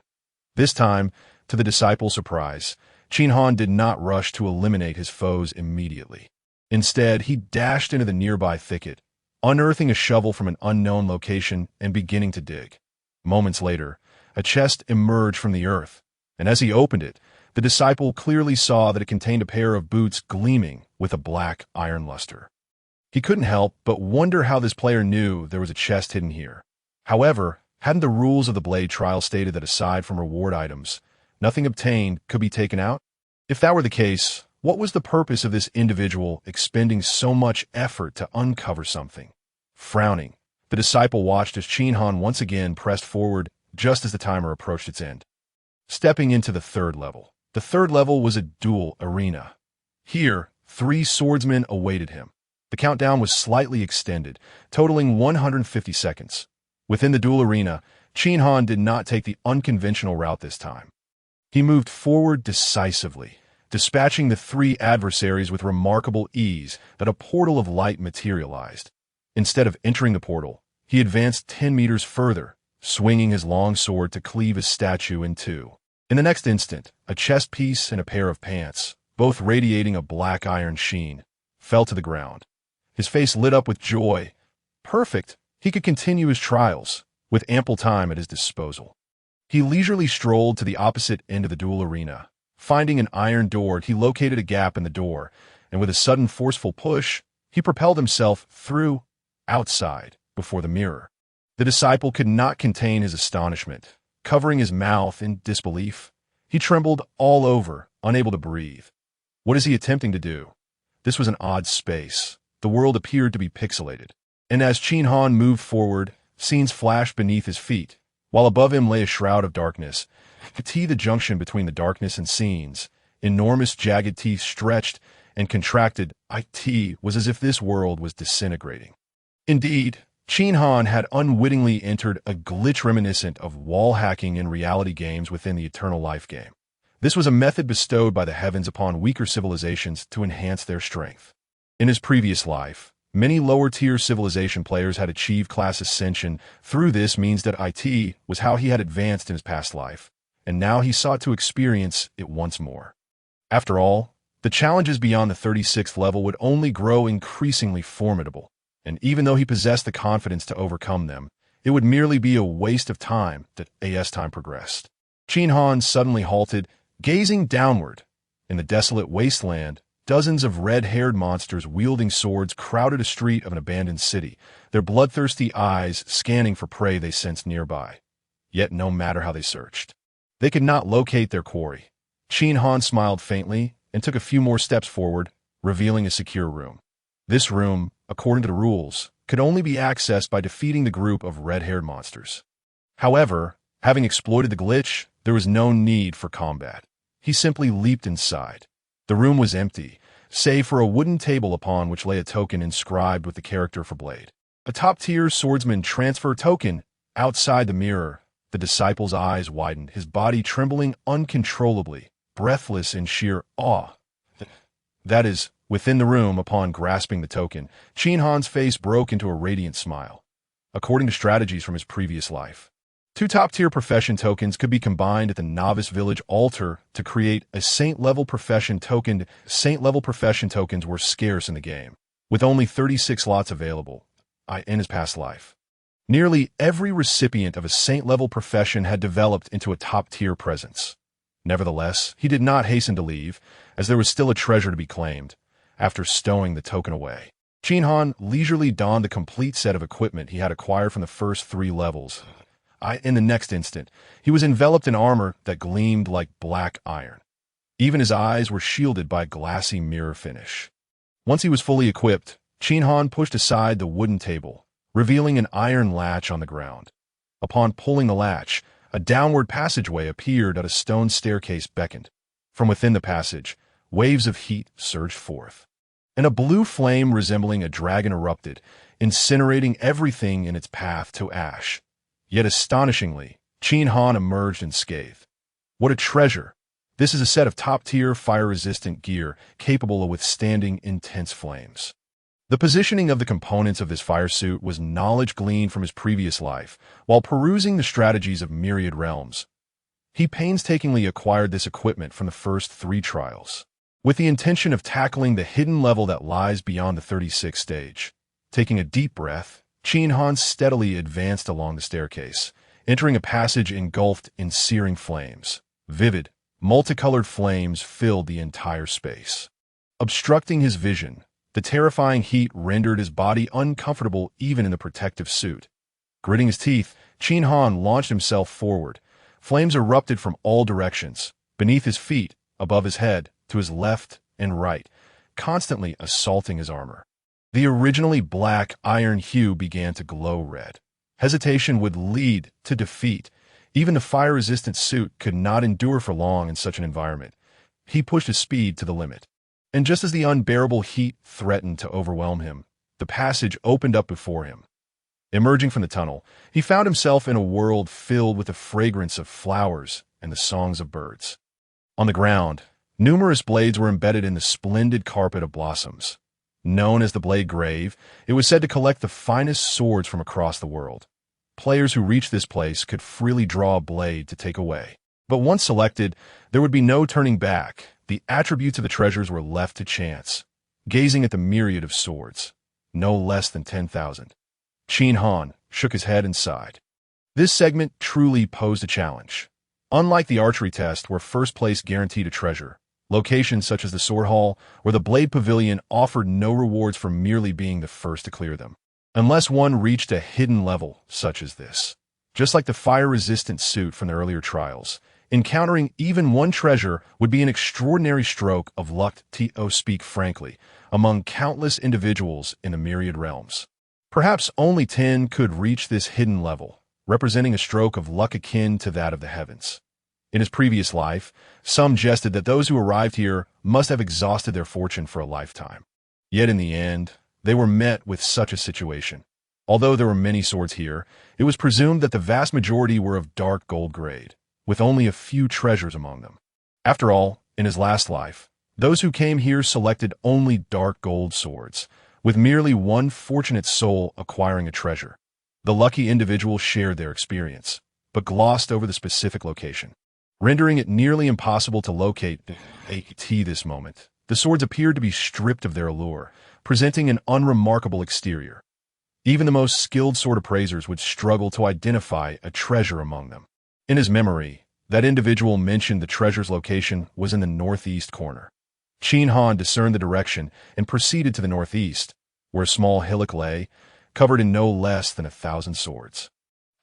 This time, to the disciple's surprise, Qin Han did not rush to eliminate his foes immediately. Instead, he dashed into the nearby thicket, unearthing a shovel from an unknown location and beginning to dig. Moments later, a chest emerged from the earth, and as he opened it, the disciple clearly saw that it contained a pair of boots gleaming with a black iron luster. He couldn't help but wonder how this player knew there was a chest hidden here. However, hadn't the rules of the blade trial stated that aside from reward items, nothing obtained could be taken out? If that were the case, what was the purpose of this individual expending so much effort to uncover something? Frowning, the disciple watched as Qin Han once again pressed forward just as the timer approached its end. Stepping into the third level. The third level was a duel arena. Here, 3 swordsmen awaited him. The countdown was slightly extended, totaling 150 seconds. Within the duel arena, Qin Han did not take the unconventional route this time. He moved forward decisively, dispatching the 3 adversaries with remarkable ease that a portal of light materialized. Instead of entering the portal, he advanced 10 meters further, swinging his long sword to cleave a statue in 2. In the next instant, a chest piece and a pair of pants, both radiating a black iron sheen, fell to the ground. His face lit up with joy. Perfect! He could continue his trials, with ample time at his disposal. He leisurely strolled to the opposite end of the duel arena. Finding an iron door, he located a gap in the door, and with a sudden forceful push, he propelled himself through, outside, before the mirror. The disciple could not contain his astonishment. Covering his mouth in disbelief, he trembled all over, unable to breathe. What is he attempting to do? This was an odd space. The world appeared to be pixelated. And as Qin Han moved forward, scenes flashed beneath his feet, while above him lay a shroud of darkness. The junction between the darkness and scenes, enormous jagged teeth stretched and contracted. It was as if this world was disintegrating. Indeed, Qin Han had unwittingly entered a glitch reminiscent of wall hacking in reality games within the Eternal Life game. This was a method bestowed by the heavens upon weaker civilizations to enhance their strength. In his previous life, many lower-tier civilization players had achieved class ascension through this means. That it was how he had advanced in his past life, and now he sought to experience it once more. After all, the challenges beyond the 36th level would only grow increasingly formidable. And even though he possessed the confidence to overcome them, it would merely be a waste of time that as time progressed. Qin Han suddenly halted, gazing downward. In the desolate wasteland, dozens of red-haired monsters wielding swords crowded a street of an abandoned city, their bloodthirsty eyes scanning for prey they sensed nearby. Yet no matter how they searched, they could not locate their quarry. Qin Han smiled faintly and took a few more steps forward, revealing a secure room. This room, according to the rules, could only be accessed by defeating the group of red-haired monsters. However, Having exploited the glitch, there was no need for combat. He simply leaped inside. The room was empty, save for a wooden table upon which lay a token inscribed with the character for blade. A top-tier swordsman transfer token. Outside the mirror, the disciple's eyes widened, his body trembling uncontrollably, breathless in sheer awe. That is, within the room, upon grasping the token, Qin Han's face broke into a radiant smile. According to strategies from his previous life, 2 top-tier profession tokens could be combined at the novice village altar to create a saint-level profession token. Saint-level profession tokens were scarce in the game, with only 36 slots available in his past life. Nearly every recipient of a saint-level profession had developed into a top-tier presence. Nevertheless, he did not hasten to leave, as there was still a treasure to be claimed. After stowing the token away, Qin Han leisurely donned the complete set of equipment he had acquired from the first 3 levels. In the next instant, he was enveloped in armor that gleamed like black iron. Even his eyes were shielded by a glassy mirror finish. Once he was fully equipped, Qin Han pushed aside the wooden table, revealing an iron latch on the ground. Upon pulling the latch, a downward passageway appeared and a stone staircase beckoned. From within the passage, waves of heat surged forth, and a blue flame resembling a dragon erupted, incinerating everything in its path to ash. Yet astonishingly, Qin Han emerged unscathed. What a treasure! This is a set of top-tier fire-resistant gear capable of withstanding intense flames. The positioning of the components of this fire suit was knowledge gleaned from his previous life, while perusing the strategies of myriad realms. He painstakingly acquired this equipment from the first 3 trials, with the intention of tackling the hidden level that lies beyond the 36th stage. Taking a deep breath, Qin Han steadily advanced along the staircase, entering a passage engulfed in searing flames. Vivid, multicolored flames filled the entire space, obstructing his vision. The terrifying heat rendered his body uncomfortable even in the protective suit. Gritting his teeth, Qin Han launched himself forward. Flames erupted from all directions, beneath his feet, above his head, to his left and right, constantly assaulting his armor. The originally black iron hue began to glow red. Hesitation would lead to defeat. Even the fire-resistant suit could not endure for long in such an environment. He pushed his speed to the limit. And just as the unbearable heat threatened to overwhelm him, the passage opened up before him. Emerging from the tunnel, he found himself in a world filled with the fragrance of flowers and the songs of birds. On the ground, numerous blades were embedded in the splendid carpet of blossoms. Known as the Blade Grave, it was said to collect the finest swords from across the world. Players who reached this place could freely draw a blade to take away. But once selected, there would be no turning back. The attributes of the treasures were left to chance. Gazing at the myriad of swords, no less than 10,000, Qin Han shook his head and sighed. This segment truly posed a challenge. Unlike the archery test, where first place guaranteed a treasure, locations such as the Sword Hall or the Blade Pavilion offered no rewards for merely being the first to clear them, unless one reached a hidden level such as this. Just like the fire-resistant suit from the earlier trials, encountering even one treasure would be an extraordinary stroke of luck, to speak frankly, among countless individuals in the myriad realms. Perhaps only 10 could reach this hidden level, representing a stroke of luck akin to that of the heavens. In his previous life, some jested that those who arrived here must have exhausted their fortune for a lifetime. Yet in the end, they were met with such a situation. Although there were many swords here, it was presumed that the vast majority were of dark gold grade, with only a few treasures among them. After all, in his last life, those who came here selected only dark gold swords, with merely one fortunate soul acquiring a treasure. The lucky individual shared their experience, but glossed over the specific location, rendering it nearly impossible to locate at this moment. The swords appeared to be stripped of their allure, presenting an unremarkable exterior. Even the most skilled sword appraisers would struggle to identify a treasure among them. In his memory, that individual mentioned the treasure's location was in the northeast corner. Qin Han discerned the direction and proceeded to the northeast, where a small hillock lay, covered in no less than 1,000 swords.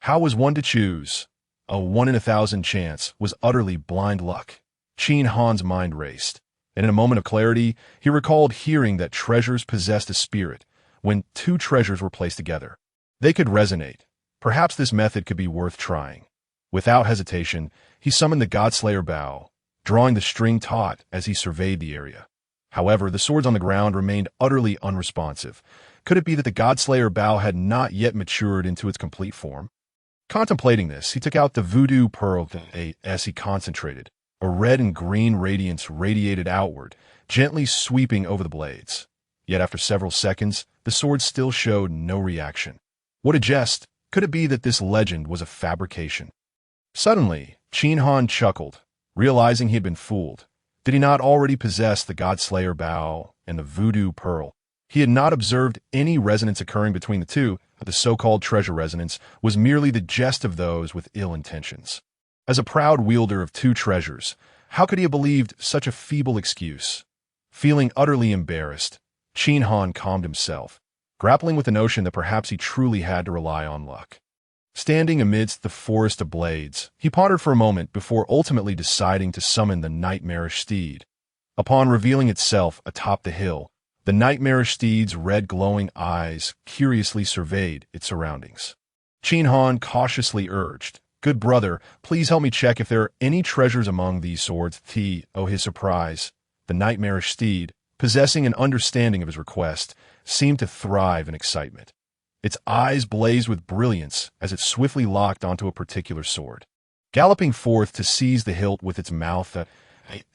How was one to choose? A 1 in 1,000 chance was utterly blind luck. Qin Han's mind raced, and in a moment of clarity, he recalled hearing that treasures possessed a spirit when 2 treasures were placed together. They could resonate. Perhaps this method could be worth trying. Without hesitation, he summoned the Godslayer bow, drawing the string taut as he surveyed the area. However, the swords on the ground remained utterly unresponsive. Could it be that the Godslayer bow had not yet matured into its complete form? Contemplating this, he took out the voodoo pearl as he concentrated. A red and green radiance radiated outward, gently sweeping over the blades. Yet after several seconds, the sword still showed no reaction. What a jest! Could it be that this legend was a fabrication? Suddenly, Qin Han chuckled, realizing he had been fooled. Did he not already possess the Godslayer bow and the voodoo pearl? He had not observed any resonance occurring between the two, but the so-called treasure resonance was merely the jest of those with ill intentions. As a proud wielder of two treasures, how could he have believed such a feeble excuse? Feeling utterly embarrassed, Qin Han calmed himself, grappling with the notion that perhaps he truly had to rely on luck. Standing amidst the forest of blades, he pondered for a moment before ultimately deciding to summon the nightmarish steed. Upon revealing itself atop the hill, the nightmarish steed's red glowing eyes curiously surveyed its surroundings. Qin Han cautiously urged, "Good brother, please help me check if there are any treasures among these swords." His surprise. The nightmarish steed, possessing an understanding of his request, seemed to thrive in excitement. Its eyes blazed with brilliance as it swiftly locked onto a particular sword. Galloping forth to seize the hilt with its mouth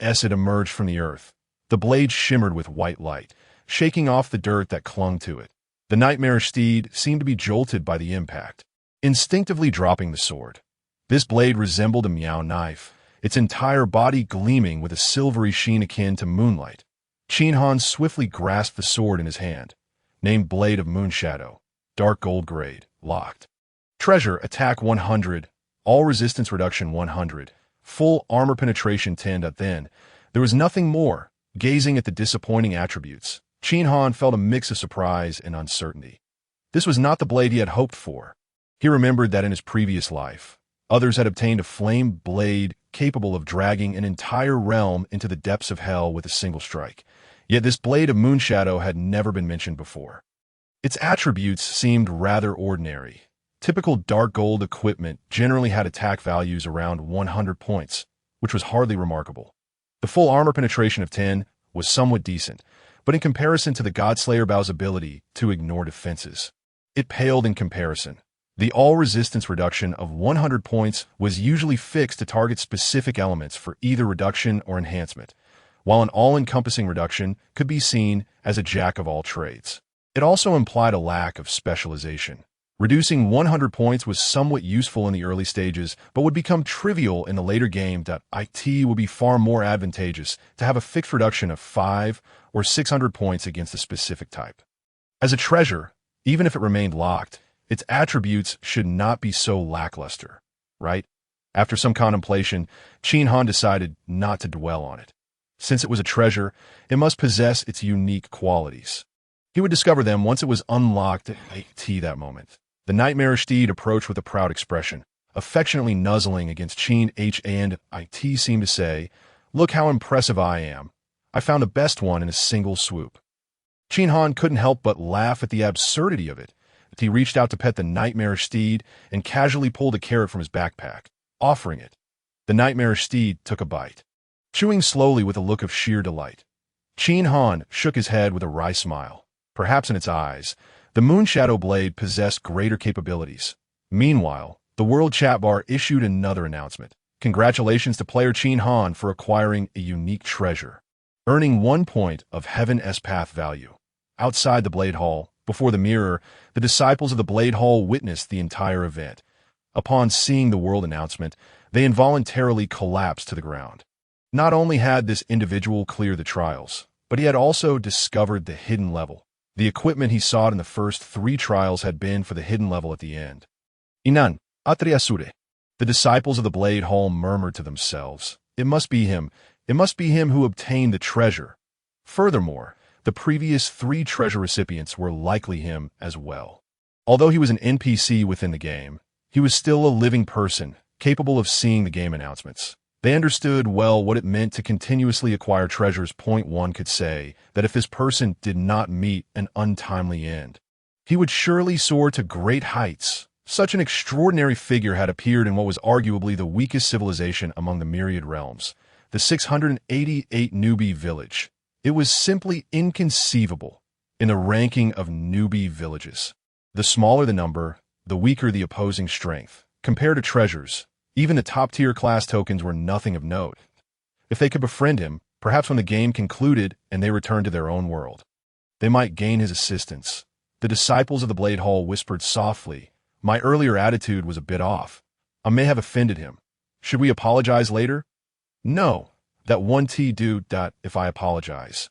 as it emerged from the earth, the blade shimmered with white light, shaking off the dirt that clung to it. The nightmarish steed seemed to be jolted by the impact, instinctively dropping the sword. This blade resembled a meow knife, its entire body gleaming with a silvery sheen akin to moonlight. Qin Han swiftly grasped the sword in his hand, named Blade of Moonshadow, dark gold grade, locked. Treasure, attack 100, all resistance reduction 100, full armor penetration 10. Then, there was nothing more. Gazing at the disappointing attributes, Qin Han felt a mix of surprise and uncertainty. This was not the blade he had hoped for. He remembered that in his previous life, others had obtained a flame blade capable of dragging an entire realm into the depths of hell with a single strike. Yet this blade of Moonshadow had never been mentioned before. Its attributes seemed rather ordinary. Typical dark gold equipment generally had attack values around 100 points, which was hardly remarkable. The full armor penetration of 10 was somewhat decent, but in comparison to the Godslayer bow's ability to ignore defenses, it paled in comparison. The all-resistance reduction of 100 points was usually fixed to target specific elements for either reduction or enhancement, while an all-encompassing reduction could be seen as a jack-of-all-trades. It also implied a lack of specialization. Reducing 100 points was somewhat useful in the early stages, but would become trivial in the later game. It would be far more advantageous to have a fixed reduction of 5 or 600 points against a specific type. As a treasure, even if it remained locked, its attributes should not be so lackluster, right? After some contemplation, Qin Han decided not to dwell on it. Since it was a treasure, it must possess its unique qualities. He would discover them once it was unlocked at that moment. The nightmarish steed approached with a proud expression, affectionately nuzzling against Qin Han. It seemed to say, "Look how impressive I am. I found the best one in a single swoop." Qin Han couldn't help but laugh at the absurdity of it. He reached out to pet the nightmarish steed and casually pulled a carrot from his backpack, offering it. The nightmarish steed took a bite, chewing slowly with a look of sheer delight. Qin Han shook his head with a wry smile. Perhaps in its eyes, the Moonshadow blade possessed greater capabilities. Meanwhile, the World Chat Bar issued another announcement. Congratulations to player Qin Han for acquiring a unique treasure, earning 1 point of Heaven's Path value. Outside the Blade Hall, before the mirror, the disciples of the Blade Hall witnessed the entire event. Upon seeing the world announcement, they involuntarily collapsed to the ground. Not only had this individual cleared the trials, but he had also discovered the hidden level. The equipment he sought in the first 3 trials had been for the hidden level at the end. Inan, Atriasure. The disciples of the Blade Hall murmured to themselves, "It must be him. It must be him who obtained the treasure." Furthermore, the previous 3 treasure recipients were likely him as well. Although he was an NPC within the game, he was still a living person, capable of seeing the game announcements. They understood well what it meant to continuously acquire treasures. One could say that if this person did not meet an untimely end, he would surely soar to great heights, Such an extraordinary figure had appeared in what was arguably the weakest civilization among the myriad realms, the 688 newbie village. It was simply inconceivable in the ranking of newbie villages. The smaller the number, the weaker the opposing strength. Compared to treasures, even the top-tier class tokens were nothing of note. If they could befriend him, perhaps when the game concluded and they returned to their own world, they might gain his assistance. The disciples of the Blade Hall whispered softly, "My earlier attitude was a bit off. I may have offended him. Should we apologize later?" "No, that one T do. If I apologize,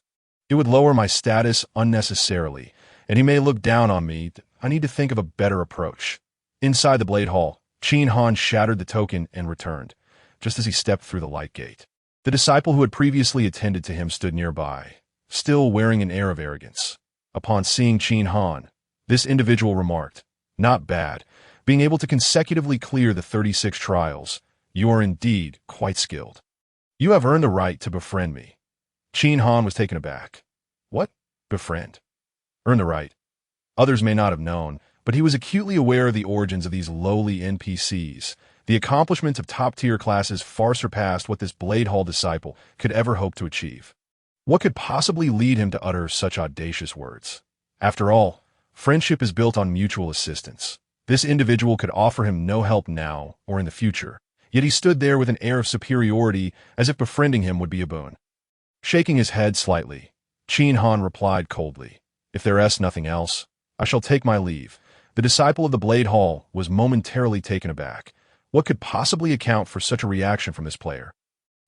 it would lower my status unnecessarily, and he may look down on me. I need to think of a better approach." Inside the Blade Hall, Qin Han shattered the token and returned, just as he stepped through the light gate. The disciple who had previously attended to him stood nearby, still wearing an air of arrogance. Upon seeing Qin Han, this individual remarked, "Not bad. Being able to consecutively clear the 36 trials, you are indeed quite skilled. You have earned the right to befriend me." Qin Han was taken aback. What? Befriend? Earn the right? Others may not have known, but he was acutely aware of the origins of these lowly NPCs. The accomplishments of top-tier classes far surpassed what this Blade Hall disciple could ever hope to achieve. What could possibly lead him to utter such audacious words? After all, friendship is built on mutual assistance. This individual could offer him no help now or in the future, yet he stood there with an air of superiority as if befriending him would be a boon. Shaking his head slightly, Qin Han replied coldly, "If there is nothing else, I shall take my leave." The disciple of the Blade Hall was momentarily taken aback. What could possibly account for such a reaction from this player?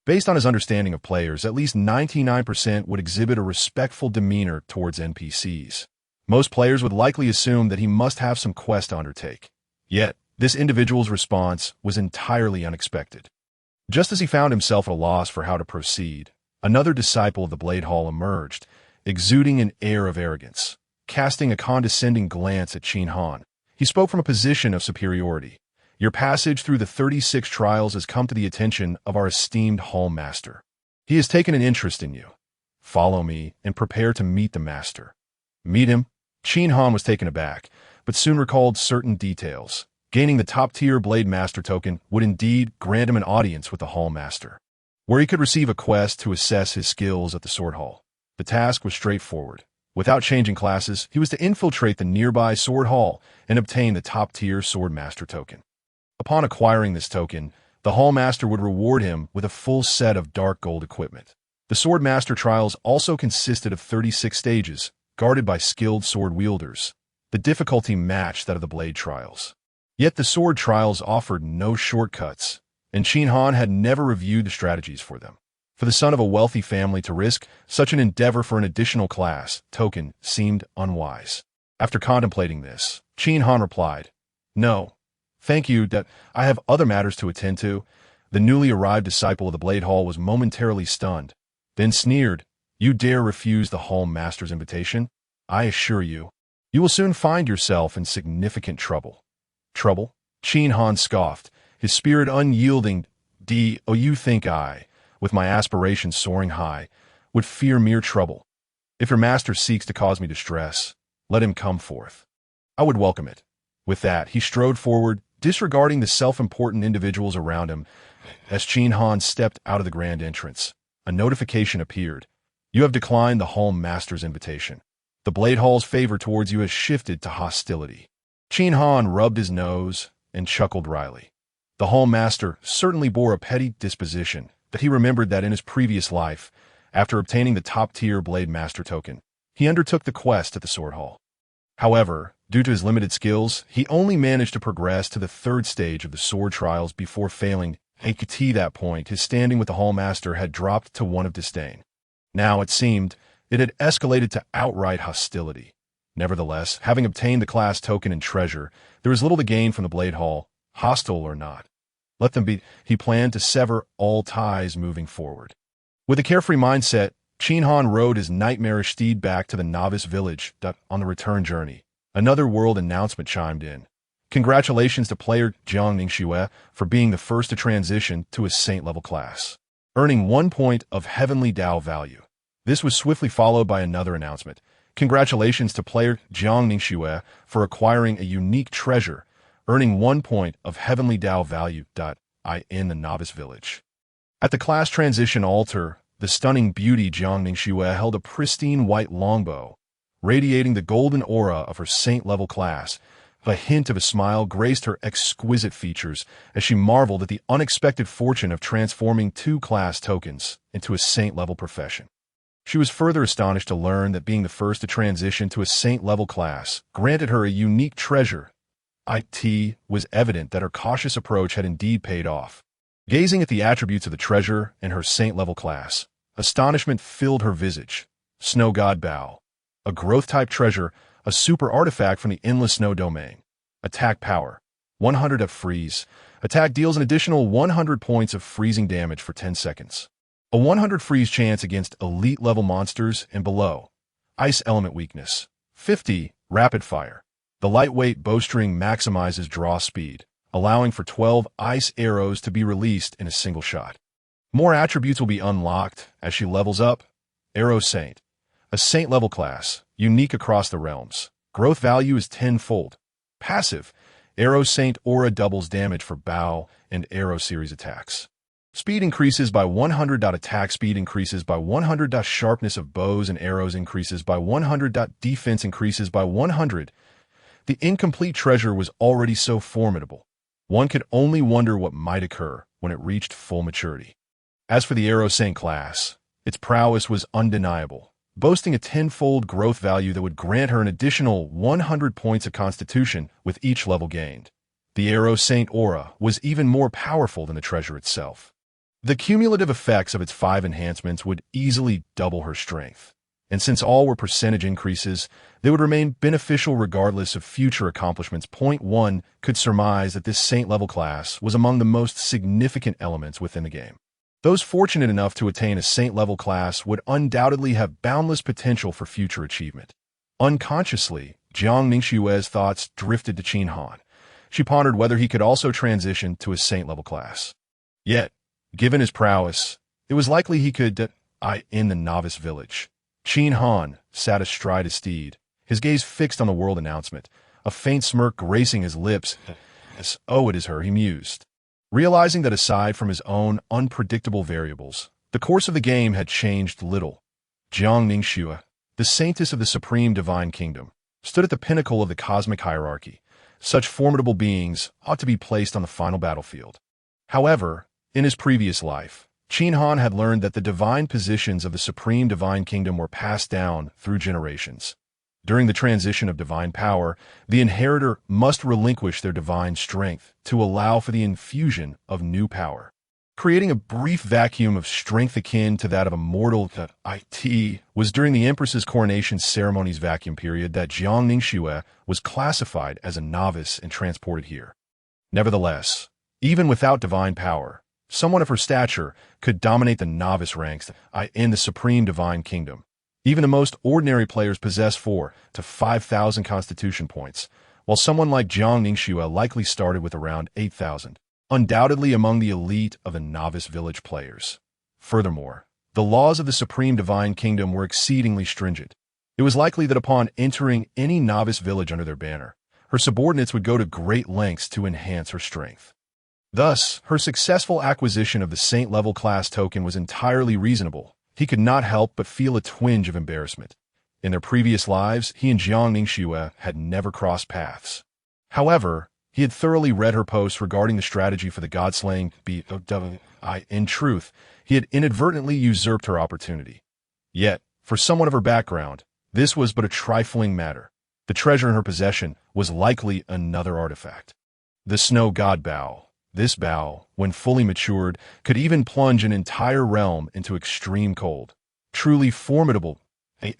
Based on his understanding of players, at least 99% would exhibit a respectful demeanor towards NPCs. Most players would likely assume that he must have some quest to undertake. Yet, this individual's response was entirely unexpected. Just as he found himself at a loss for how to proceed, another disciple of the Blade Hall emerged, exuding an air of arrogance. Casting a condescending glance at Qin Han, he spoke from a position of superiority. "Your passage through the 36 trials has come to the attention of our esteemed Hall Master. He has taken an interest in you. Follow me and prepare to meet the Master." Meet him? Qin Han was taken aback, but soon recalled certain details. Gaining the top-tier Blade Master token would indeed grant him an audience with the Hall Master, where he could receive a quest to assess his skills at the Sword Hall. The task was straightforward. Without changing classes, he was to infiltrate the nearby Sword Hall and obtain the top-tier Sword Master token. Upon acquiring this token, the Hall Master would reward him with a full set of dark gold equipment. The Sword Master trials also consisted of 36 stages, guarded by skilled sword wielders. The difficulty matched that of the Blade trials. Yet the Sword trials offered no shortcuts, and Qin Han had never reviewed the strategies for them. For the son of a wealthy family to risk such an endeavor for an additional class token seemed unwise. After contemplating this, Qin Han replied, "No, thank you, that I have other matters to attend to." The newly arrived disciple of the Blade Hall was momentarily stunned, then sneered, "You dare refuse the Hall Master's invitation? I assure you, you will soon find yourself in significant trouble." "Trouble?" Qin Han scoffed, his spirit unyielding. You think I, with my aspirations soaring high, would fear mere trouble? If your master seeks to cause me distress, let him come forth. I would welcome it." With that, he strode forward, disregarding the self-important individuals around him. As Qin Han stepped out of the grand entrance, a notification appeared. "You have declined the Hall Master's invitation. The Blade Hall's favor towards you has shifted to hostility." Qin Han rubbed his nose and chuckled wryly. The Hall Master certainly bore a petty disposition, but he remembered that in his previous life, after obtaining the top-tier Blade Master token, he undertook the quest at the Sword Hall. However, due to his limited skills, he only managed to progress to the 3rd stage of the Sword Trials before failing. At that point, his standing with the Hall Master had dropped to one of disdain. Now, it seemed, it had escalated to outright hostility. Nevertheless, having obtained the class token and treasure, there was little to gain from the Blade Hall, hostile or not. Let them be. He planned to sever all ties moving forward. With a carefree mindset, Qin Han rode his nightmarish steed back to the novice village. On the return journey, another world announcement chimed in. Congratulations to player Jiang Ningxue for being the first to transition to a saint-level class, earning 1 point of heavenly Dao value. This was swiftly followed by another announcement. Congratulations to player Jiang Ningxue for acquiring a unique treasure, earning 1 point of heavenly Tao value. In the novice village. At the class transition altar, the stunning beauty Jiang Ningxue held a pristine white longbow, radiating the golden aura of her saint-level class. A hint of a smile graced her exquisite features as she marveled at the unexpected fortune of transforming 2 class tokens into a saint-level profession. She was further astonished to learn that being the first to transition to a saint-level class granted her a unique treasure. It was evident that her cautious approach had indeed paid off. Gazing at the attributes of the treasure in her saint-level class, astonishment filled her visage. Snow God Bow. A growth-type treasure, a super artifact from the endless snow domain. Attack power. 100 of freeze. Attack deals an additional 100 points of freezing damage for 10 seconds. A 100 freeze chance against elite-level monsters and below. Ice element weakness. 50. Rapid fire. The lightweight bowstring maximizes draw speed, allowing for 12 ice arrows to be released in a single shot. More attributes will be unlocked as she levels up. Arrow Saint. A saint-level class, unique across the realms. Growth value is 10-fold. Passive. Arrow Saint aura doubles damage for bow and arrow series attacks. Speed increases by 100. Attack speed increases by 100. Sharpness of bows and arrows increases by 100. Defense increases by 100. The incomplete treasure was already so formidable. One could only wonder what might occur when it reached full maturity. As for the Arrow Saint class, its prowess was undeniable, boasting a 10-fold growth value that would grant her an additional 100 points of constitution with each level gained. The Arrow Saint aura was even more powerful than the treasure itself. The cumulative effects of its 5 enhancements would easily double her strength. And since all were percentage increases, they would remain beneficial regardless of future accomplishments. Point 1 could surmise that this saint-level class was among the most significant elements within the game. Those fortunate enough to attain a saint-level class would undoubtedly have boundless potential for future achievement. Unconsciously, Jiang Ningxue's thoughts drifted to Qin Han. She pondered whether he could also transition to a saint-level class. Yet, given his prowess, it was likely he could in the novice village. Qin Han sat astride his steed, his gaze fixed on the world announcement, a faint smirk gracing his lips. Oh, it is her, he mused. Realizing that aside from his own unpredictable variables, the course of the game had changed little. Jiang Ningxue, the saintess of the supreme divine kingdom, stood at the pinnacle of the cosmic hierarchy. Such formidable beings ought to be placed on the final battlefield. However, in his previous life, Qin Han had learned that the divine positions of the supreme divine kingdom were passed down through generations. During the transition of divine power, the inheritor must relinquish their divine strength to allow for the infusion of new power. Creating a brief vacuum of strength akin to that of a mortal it was during the Empress's coronation ceremony's vacuum period that Jiang Ningxue was classified as a novice and transported here. Nevertheless, even without divine power, someone of her stature could dominate the novice ranks in the supreme divine kingdom. Even the most ordinary players possess 4,000 to 5,000 constitution points, while someone like Jiang Ningxue likely started with around 8,000, undoubtedly among the elite of the novice village players. Furthermore, the laws of the supreme divine kingdom were exceedingly stringent. It was likely that upon entering any novice village under their banner, her subordinates would go to great lengths to enhance her strength. Thus, her successful acquisition of the saint-level class token was entirely reasonable. He could not help but feel a twinge of embarrassment. In their previous lives, he and Jiang Ningxue had never crossed paths. However, he had thoroughly read her posts regarding the strategy for the god-slaying In truth, he had inadvertently usurped her opportunity. Yet, for someone of her background, this was but a trifling matter. The treasure in her possession was likely another artifact. The Snow God Bow. This bow, when fully matured, could even plunge an entire realm into extreme cold. Truly formidable,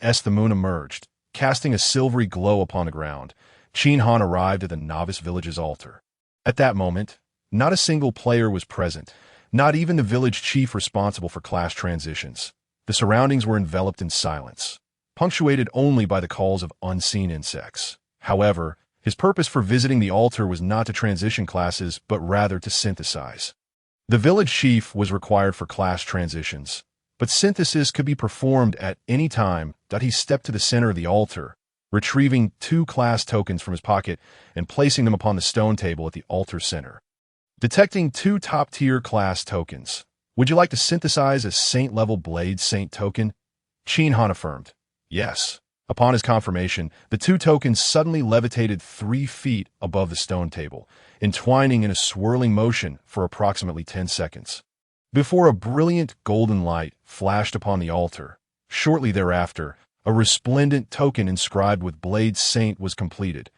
as the moon emerged, casting a silvery glow upon the ground, Qin Han arrived at the novice village's altar. At that moment, not a single player was present, not even the village chief responsible for class transitions. The surroundings were enveloped in silence, punctuated only by the calls of unseen insects. However, his purpose for visiting the altar was not to transition classes, but rather to synthesize. The village chief was required for class transitions, but synthesis could be performed at any time that he stepped to the center of the altar, retrieving 2 class tokens from his pocket and placing them upon the stone table at the altar center. Detecting 2 top-tier class tokens. Would you like to synthesize a Saint-level Blade Saint token? Qin Han affirmed. Yes. Upon his confirmation, the 2 tokens suddenly levitated 3 feet above the stone table, entwining in a swirling motion for approximately 10 seconds. Before a brilliant golden light flashed upon the altar, shortly thereafter, a resplendent token inscribed with Blade Saint was completed.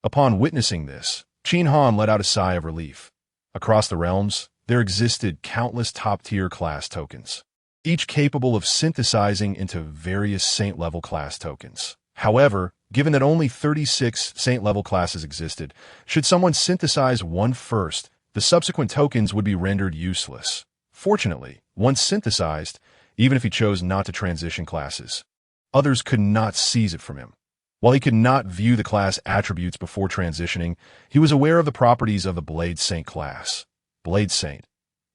Upon witnessing this, Qin Han let out a sigh of relief. Across the realms, there existed countless top-tier class tokens, each capable of synthesizing into various Saint-level class tokens. However, given that only 36 Saint-level classes existed, should someone synthesize one first, the subsequent tokens would be rendered useless. Fortunately, once synthesized, even if he chose not to transition classes, others could not seize it from him. While he could not view the class attributes before transitioning, he was aware of the properties of the Blade Saint class. Blade Saint,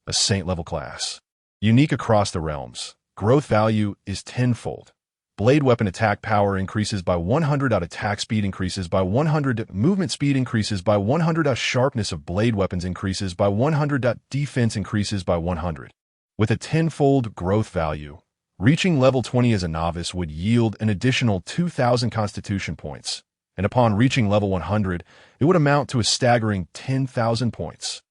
a Saint-level class. Unique across the realms. Growth value is tenfold. Blade weapon attack power increases by 100. Attack speed increases by 100. Movement speed increases by 100. Sharpness of blade weapons increases by 100. Defense increases by 100. With a tenfold growth value, reaching level 20 as a novice would yield an additional 2,000 constitution points, and upon reaching level 100, it would amount to a staggering 10,000 points.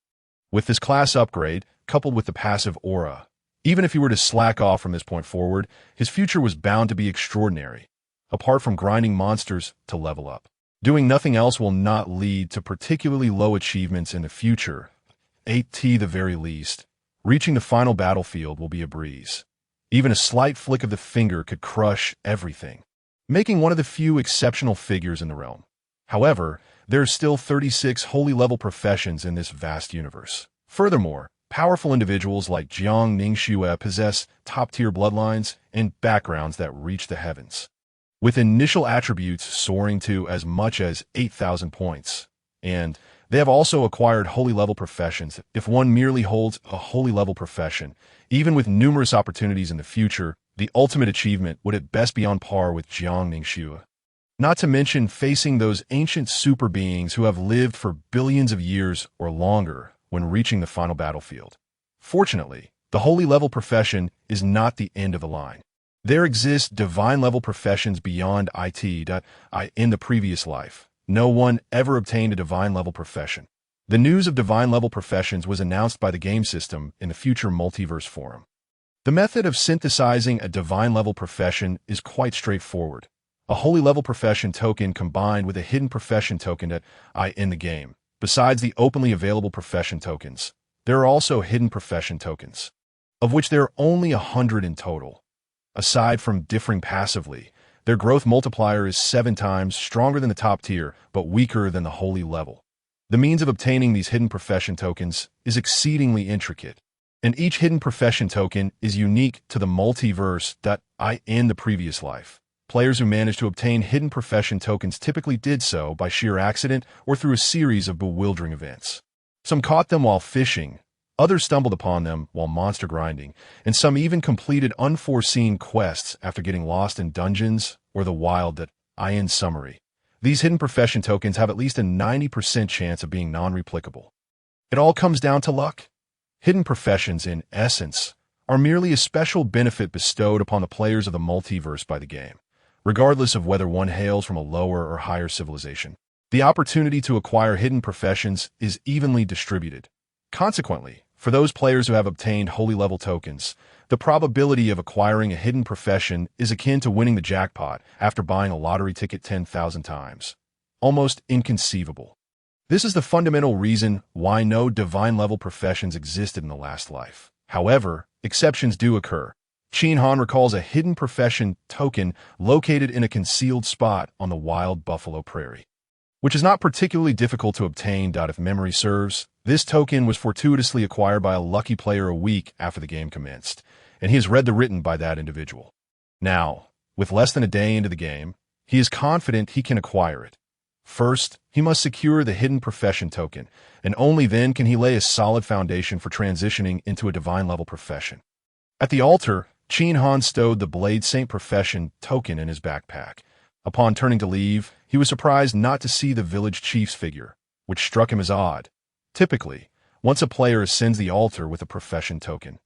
With this class upgrade, coupled with the passive aura, even if he were to slack off from this point forward, his future was bound to be extraordinary. Apart from grinding monsters to level up, doing nothing else will not lead to particularly low achievements in the future. 8T the very least. Reaching the final battlefield will be a breeze. Even a slight flick of the finger could crush everything, making one of the few exceptional figures in the realm. However, there are still 36 holy-level professions in this vast universe. Furthermore, powerful individuals like Jiang Ningxue possess top-tier bloodlines and backgrounds that reach the heavens, with initial attributes soaring to as much as 8,000 points. And they have also acquired holy-level professions. If one merely holds a holy-level profession, even with numerous opportunities in the future, the ultimate achievement would at best be on par with Jiang Ningxue. Not to mention facing those ancient super beings who have lived for billions of years or longer when reaching the final battlefield. Fortunately, the holy-level profession is not the end of the line. There exist divine-level professions beyond it. In the previous life, no one ever obtained a divine-level profession. The news of divine-level professions was announced by the game system in the future multiverse forum. The method of synthesizing a divine-level profession is quite straightforward. A holy-level profession token combined with a hidden profession token in the game. Besides the openly available profession tokens, there are also hidden profession tokens, of which there are only 100 in total. Aside from differing passively, their growth multiplier is 7 times stronger than the top tier, but weaker than the holy level. The means of obtaining these hidden profession tokens is exceedingly intricate, and each hidden profession token is unique to the multiverse in the previous life. Players who managed to obtain hidden profession tokens typically did so by sheer accident or through a series of bewildering events. Some caught them while fishing, others stumbled upon them while monster grinding, and some even completed unforeseen quests after getting lost in dungeons or the wild. In summary, these hidden profession tokens have at least a 90% chance of being non-replicable. It all comes down to luck. Hidden professions, in essence, are merely a special benefit bestowed upon the players of the multiverse by the game, regardless of whether one hails from a lower or higher civilization. The opportunity to acquire hidden professions is evenly distributed. Consequently, for those players who have obtained holy-level tokens, the probability of acquiring a hidden profession is akin to winning the jackpot after buying a lottery ticket 10,000 times. Almost inconceivable. This is the fundamental reason why no divine-level professions existed in the last life. However, exceptions do occur. Qin Han recalls a hidden profession token located in a concealed spot on the wild buffalo prairie, which is not particularly difficult to obtain. If memory serves, this token was fortuitously acquired by a lucky player a week after the game commenced, and he has read the written by that individual. Now, with less than a day into the game, he is confident he can acquire it. First, he must secure the hidden profession token, and only then can he lay a solid foundation for transitioning into a divine-level profession. At the altar, Qin Han stowed the Blade Saint profession token in his backpack, Upon turning to leave, he was surprised not to see the village chief's figure, which struck him as odd. Typically, once a player ascends the altar with a profession token,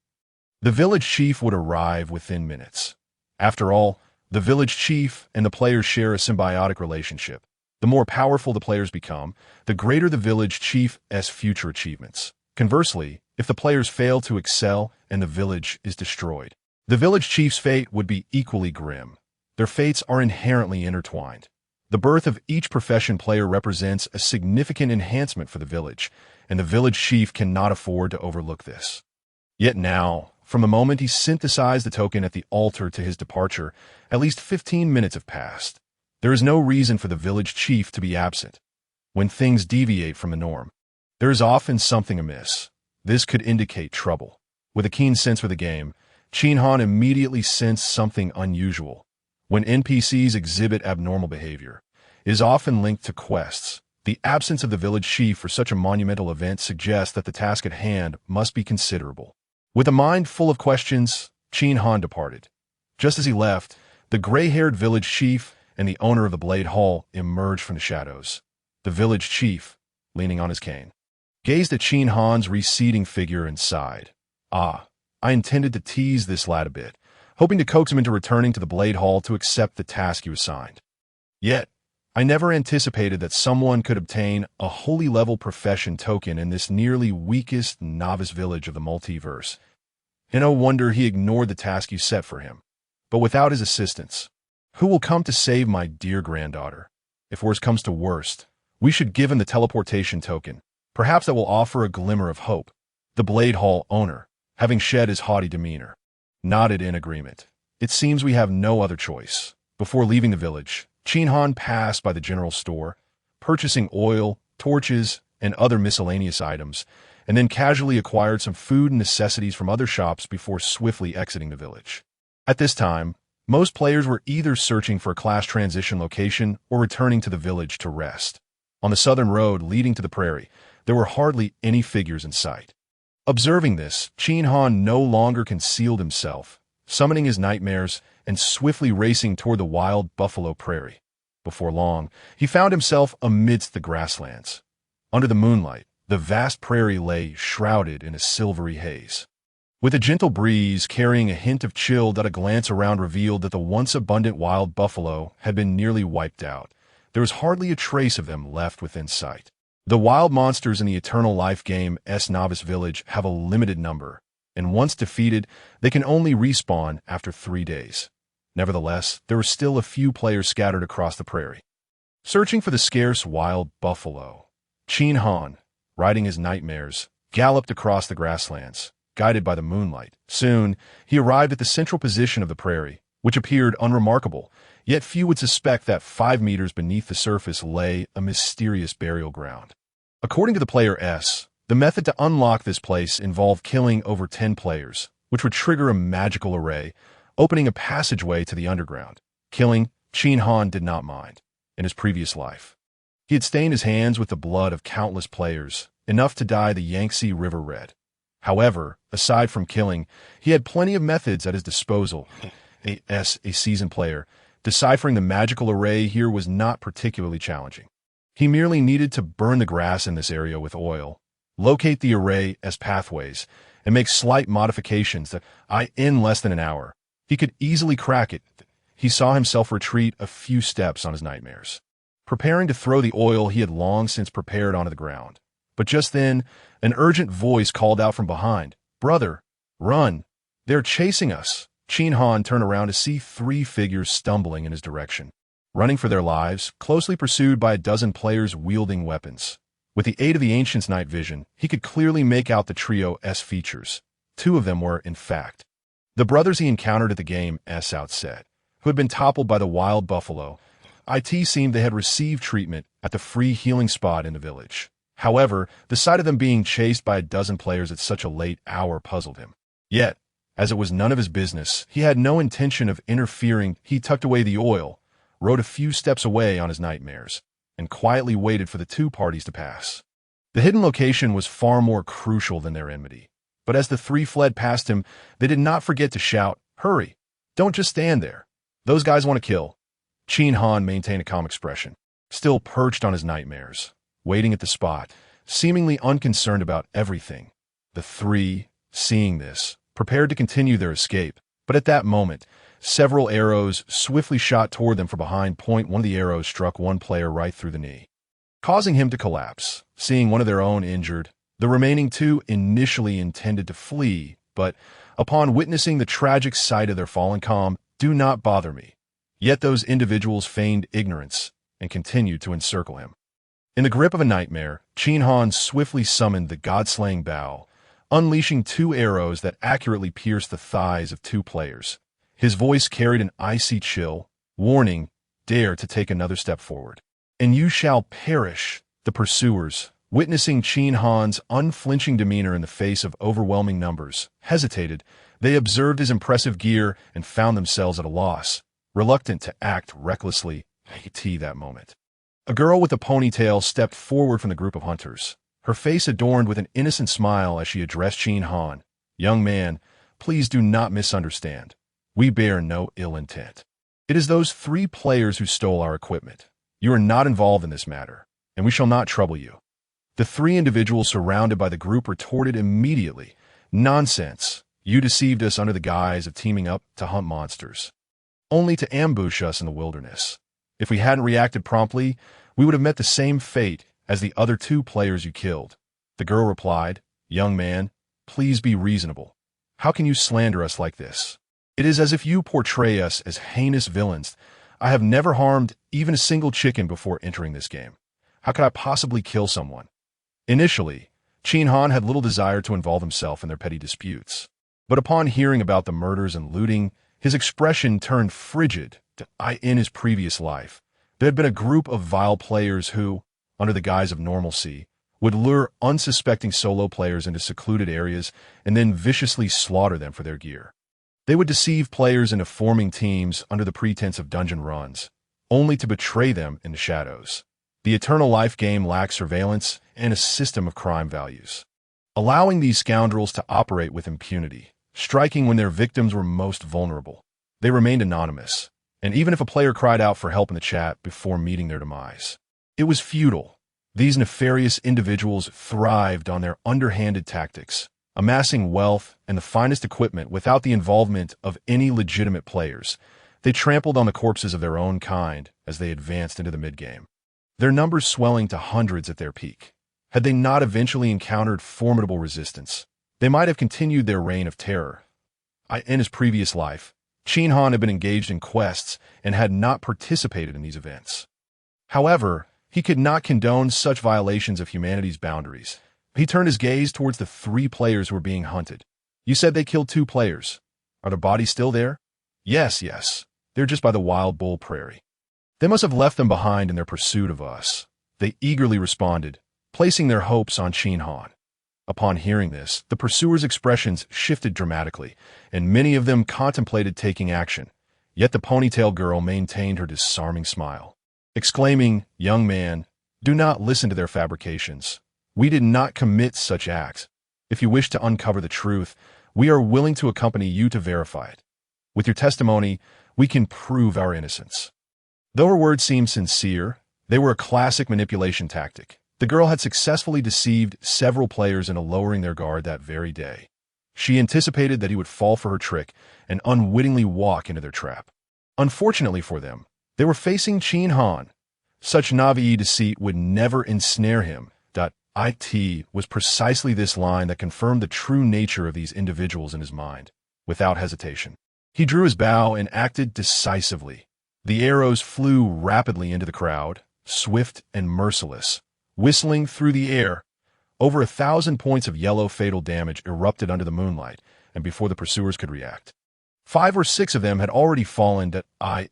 the village chief would arrive within minutes. After all, the village chief and the players share a symbiotic relationship. The more powerful the players become, the greater the village chief's future achievements. Conversely, if the players fail to excel and the village is destroyed, the village chief's fate would be equally grim. Their fates are inherently intertwined. The birth of each profession player represents a significant enhancement for the village, and the village chief cannot afford to overlook this. Yet now, from the moment he synthesized the token at the altar to his departure, at least 15 minutes have passed. There is no reason for the village chief to be absent. When things deviate from the norm, there is often something amiss. This could indicate trouble. With a keen sense for the game, Qin Han immediately sensed something unusual. When NPCs exhibit abnormal behavior, it is often linked to quests. The absence of the village chief for such a monumental event suggests that the task at hand must be considerable. With a mind full of questions, Qin Han departed. Just as he left, the gray-haired village chief and the owner of the Blade Hall emerged from the shadows. The village chief, leaning on his cane, gazed at Qin Han's receding figure and sighed. I intended to tease this lad a bit, hoping to coax him into returning to the Blade Hall to accept the task he was assigned. Yet, I never anticipated that someone could obtain a holy-level profession token in this nearly weakest novice village of the multiverse. And no wonder he ignored the task you set for him. But without his assistance, who will come to save my dear granddaughter? If worst comes to worst, we should give him the teleportation token. Perhaps that will offer a glimmer of hope. The Blade Hall owner, having shed his haughty demeanor, nodded in agreement. It seems we have no other choice. Before leaving the village, Qin Han passed by the general store, purchasing oil, torches, and other miscellaneous items, and then casually acquired some food and necessities from other shops before swiftly exiting the village. At this time, most players were either searching for a class transition location or returning to the village to rest. On the southern road leading to the prairie, there were hardly any figures in sight. Observing this, Qin Han no longer concealed himself, summoning his nightmares and swiftly racing toward the wild buffalo prairie. Before long, he found himself amidst the grasslands. Under the moonlight, the vast prairie lay shrouded in a silvery haze. With a gentle breeze carrying a hint of chill that a glance around revealed that the once abundant wild buffalo had been nearly wiped out, there was hardly a trace of them left within sight. The wild monsters in the Eternal Life game's novice village have a limited number, and once defeated, they can only respawn after 3 days. Nevertheless, there were still a few players scattered across the prairie. Searching for the scarce wild buffalo, Qin Han, riding his nightmares, galloped across the grasslands, guided by the moonlight. Soon, he arrived at the central position of the prairie, which appeared unremarkable, yet few would suspect that 5 meters beneath the surface lay a mysterious burial ground. According to the player S, the method to unlock this place involved killing over 10 players, which would trigger a magical array, opening a passageway to the underground. Killing, Qin Han did not mind. In his previous life, he had stained his hands with the blood of countless players, enough to dye the Yangtze River red. However, aside from killing, he had plenty of methods at his disposal. As a seasoned player, deciphering the magical array here was not particularly challenging. He merely needed to burn the grass in this area with oil, locate the array as pathways, and make slight modifications that in less than an hour. He could easily crack it. He saw himself retreat a few steps on his nightmares, preparing to throw the oil he had long since prepared onto the ground. But just then, an urgent voice called out from behind, "Brother, run! They're chasing us!" Qin Han turned around to see 3 figures stumbling in his direction, running for their lives, closely pursued by a dozen players wielding weapons. With the aid of the Ancient's night vision, he could clearly make out the trio's features. 2 of them were, in fact, the brothers he encountered at the game's outset, who had been toppled by the wild buffalo. It seemed they had received treatment at the free healing spot in the village. However, the sight of them being chased by a dozen players at such a late hour puzzled him. Yet, as it was none of his business, he had no intention of interfering. He tucked away the oil, rode a few steps away on his nightmares, and quietly waited for the 2 parties to pass. The hidden location was far more crucial than their enmity. But as the 3 fled past him, they did not forget to shout, "Hurry! Don't just stand there. Those guys want to kill." Qin Han maintained a calm expression, still perched on his nightmares, waiting at the spot, seemingly unconcerned about everything. The three, seeing this, prepared to continue their escape, but at that moment, several arrows swiftly shot toward them from behind. One of the arrows struck one player right through the knee, causing him to collapse. Seeing one of their own injured, the remaining two initially intended to flee, but upon witnessing the tragic sight of their fallen do not bother me. Yet those individuals feigned ignorance and continued to encircle him. In the grip of a nightmare, Qin Han swiftly summoned the god-slaying bow, unleashing two arrows that accurately pierced the thighs of two players. His voice carried an icy chill, warning, dare to take another step forward, and you shall perish. The pursuers, witnessing Qin Han's unflinching demeanor in the face of overwhelming numbers, hesitated. They observed his impressive gear and found themselves at a loss, reluctant to act recklessly. That moment, a girl with a ponytail stepped forward from the group of hunters, her face adorned with an innocent smile as she addressed Qin Han. Young man, please do not misunderstand. We bear no ill intent. It is those three players who stole our equipment. You are not involved in this matter, and we shall not trouble you. The three individuals surrounded by the group retorted immediately. Nonsense. You deceived us under the guise of teaming up to hunt monsters, only to ambush us in the wilderness. If we hadn't reacted promptly, we would have met the same fate as the other two players you killed. The girl replied, Young man, please be reasonable. How can you slander us like this? It is as if you portray us as heinous villains. I have never harmed even a single chicken before entering this game. How could I possibly kill someone? Initially, Qin Han had little desire to involve himself in their petty disputes. But upon hearing about the murders and looting, his expression turned frigid. In his previous life, there had been a group of vile players who, under the guise of normalcy, would lure unsuspecting solo players into secluded areas and then viciously slaughter them for their gear. They would deceive players into forming teams under the pretense of dungeon runs, only to betray them in the shadows. The Eternal Life game lacked surveillance and a system of crime values, allowing these scoundrels to operate with impunity, striking when their victims were most vulnerable. They remained anonymous, and even if a player cried out for help in the chat before meeting their demise, it was futile. These nefarious individuals thrived on their underhanded tactics, amassing wealth and the finest equipment without the involvement of any legitimate players. They trampled on the corpses of their own kind as they advanced into the mid-game, their numbers swelling to hundreds at their peak. Had they not eventually encountered formidable resistance, they might have continued their reign of terror. In his previous life, Qin Han had been engaged in quests and had not participated in these events. However, he could not condone such violations of humanity's boundaries. He turned his gaze towards the three players who were being hunted. You said they killed two players. Are their bodies still there? Yes. They're just by the wild bull prairie. They must have left them behind in their pursuit of us. They eagerly responded, placing their hopes on Qin Han. Upon hearing this, the pursuers' expressions shifted dramatically, and many of them contemplated taking action. Yet the ponytail girl maintained her disarming smile, exclaiming, Young man, do not listen to their fabrications. We did not commit such acts. If you wish to uncover the truth, we are willing to accompany you to verify it. With your testimony, we can prove our innocence. Though her words seemed sincere, they were a classic manipulation tactic. The girl had successfully deceived several players into lowering their guard that very day. She anticipated that he would fall for her trick and unwittingly walk into their trap. Unfortunately for them, they were facing Qin Han. Such naive deceit would never ensnare him. It was precisely this line that confirmed the true nature of these individuals in his mind. Without hesitation, he drew his bow and acted decisively. The arrows flew rapidly into the crowd, swift and merciless, whistling through the air. Over 1,000 points of yellow fatal damage erupted under the moonlight, and before the pursuers could react, 5 or 6 of them had already fallen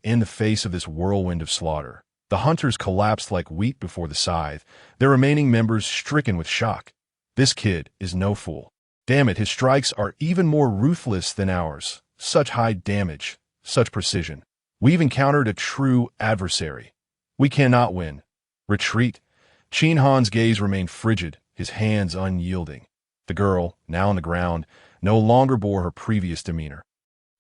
in the face of this whirlwind of slaughter. The hunters collapsed like wheat before the scythe, their remaining members stricken with shock. This kid is no fool. Damn it, his strikes are even more ruthless than ours. Such high damage, such precision. We've encountered a true adversary. We cannot win. Retreat. Qin Han's gaze remained frigid, his hands unyielding. The girl, now on the ground, no longer bore her previous demeanor.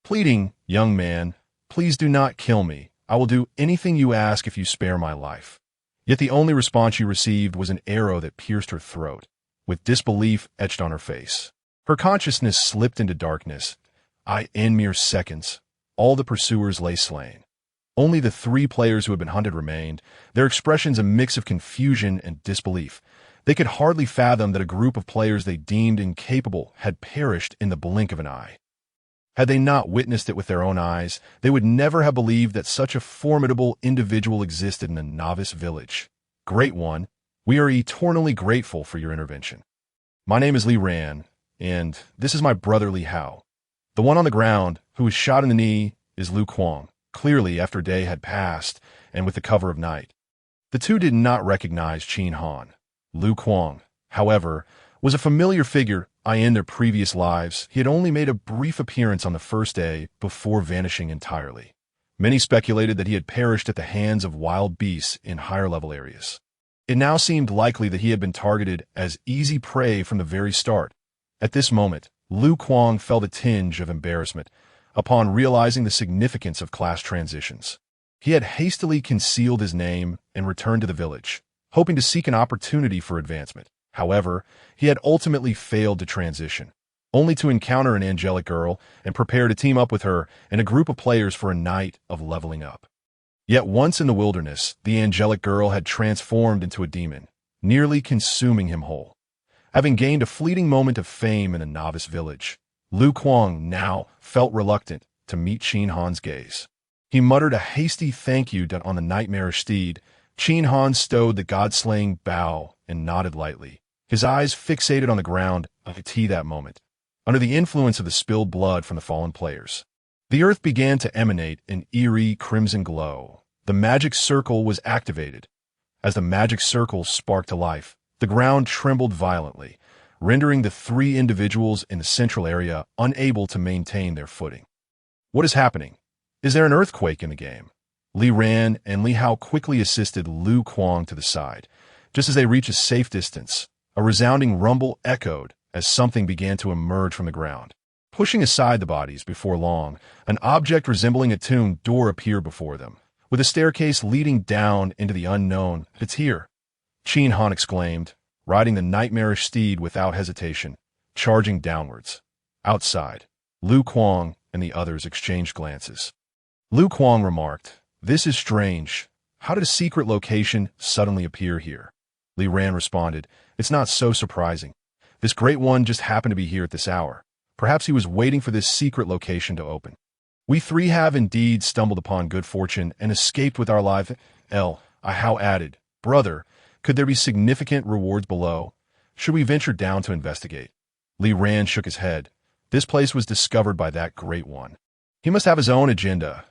Pleading, Young man, please do not kill me. I will do anything you ask if you spare my life. Yet the only response she received was an arrow that pierced her throat, with disbelief etched on her face. Her consciousness slipped into darkness. In mere seconds, all the pursuers lay slain. Only the 3 players who had been hunted remained, their expressions a mix of confusion and disbelief. They could hardly fathom that a group of players they deemed incapable had perished in the blink of an eye. Had they not witnessed it with their own eyes, they would never have believed that such a formidable individual existed in a novice village. Great One, we are eternally grateful for your intervention. My name is Li Ran, and this is my brother Li Hao. The one on the ground, who was shot in the knee, is Lu Kuang, clearly after day had passed and with the cover of night. The two did not recognize Qin Han. Lu Kuang, however, was a familiar figure in their previous lives. He had only made a brief appearance on the first day before vanishing entirely. Many speculated that he had perished at the hands of wild beasts in higher-level areas. It now seemed likely that he had been targeted as easy prey from the very start. At this moment, Lu Kuang felt a tinge of embarrassment upon realizing the significance of class transitions. He had hastily concealed his name and returned to the village, hoping to seek an opportunity for advancement. However, he had ultimately failed to transition, only to encounter an angelic girl and prepare to team up with her and a group of players for a night of leveling up. Yet once in the wilderness, the angelic girl had transformed into a demon, nearly consuming him whole. Having gained a fleeting moment of fame in a novice village, Lu Kuang now felt reluctant to meet Qin Han's gaze. He muttered a hasty thank you on the nightmarish steed. Qin Han stowed the god-slaying bow and nodded lightly, his eyes fixated on the ground that moment, under the influence of the spilled blood from the fallen players. The earth began to emanate an eerie crimson glow. The magic circle was activated. As the magic circle sparked to life, the ground trembled violently, rendering the 3 individuals in the central area unable to maintain their footing. What is happening? Is there an earthquake in the game? Li Ran and Li Hao quickly assisted Lu Kuang to the side. Just as they reached a safe distance, a resounding rumble echoed as something began to emerge from the ground. Pushing aside the bodies before long, an object resembling a tomb door appeared before them, with a staircase leading down into the unknown. It's here, Qin Han exclaimed, riding the nightmarish steed without hesitation, charging downwards. Outside, Lu Kuang and the others exchanged glances. Lu Kuang remarked, "This is strange. How did a secret location suddenly appear here?" Li Ran responded, "It's not so surprising. This Great One just happened to be here at this hour. Perhaps he was waiting for this secret location to open. We 3 have indeed stumbled upon good fortune and escaped with our lives." Hao added, "Brother, could there be significant rewards below? Should we venture down to investigate?" Li Ran shook his head. This place was discovered by that Great One. He must have his own agenda.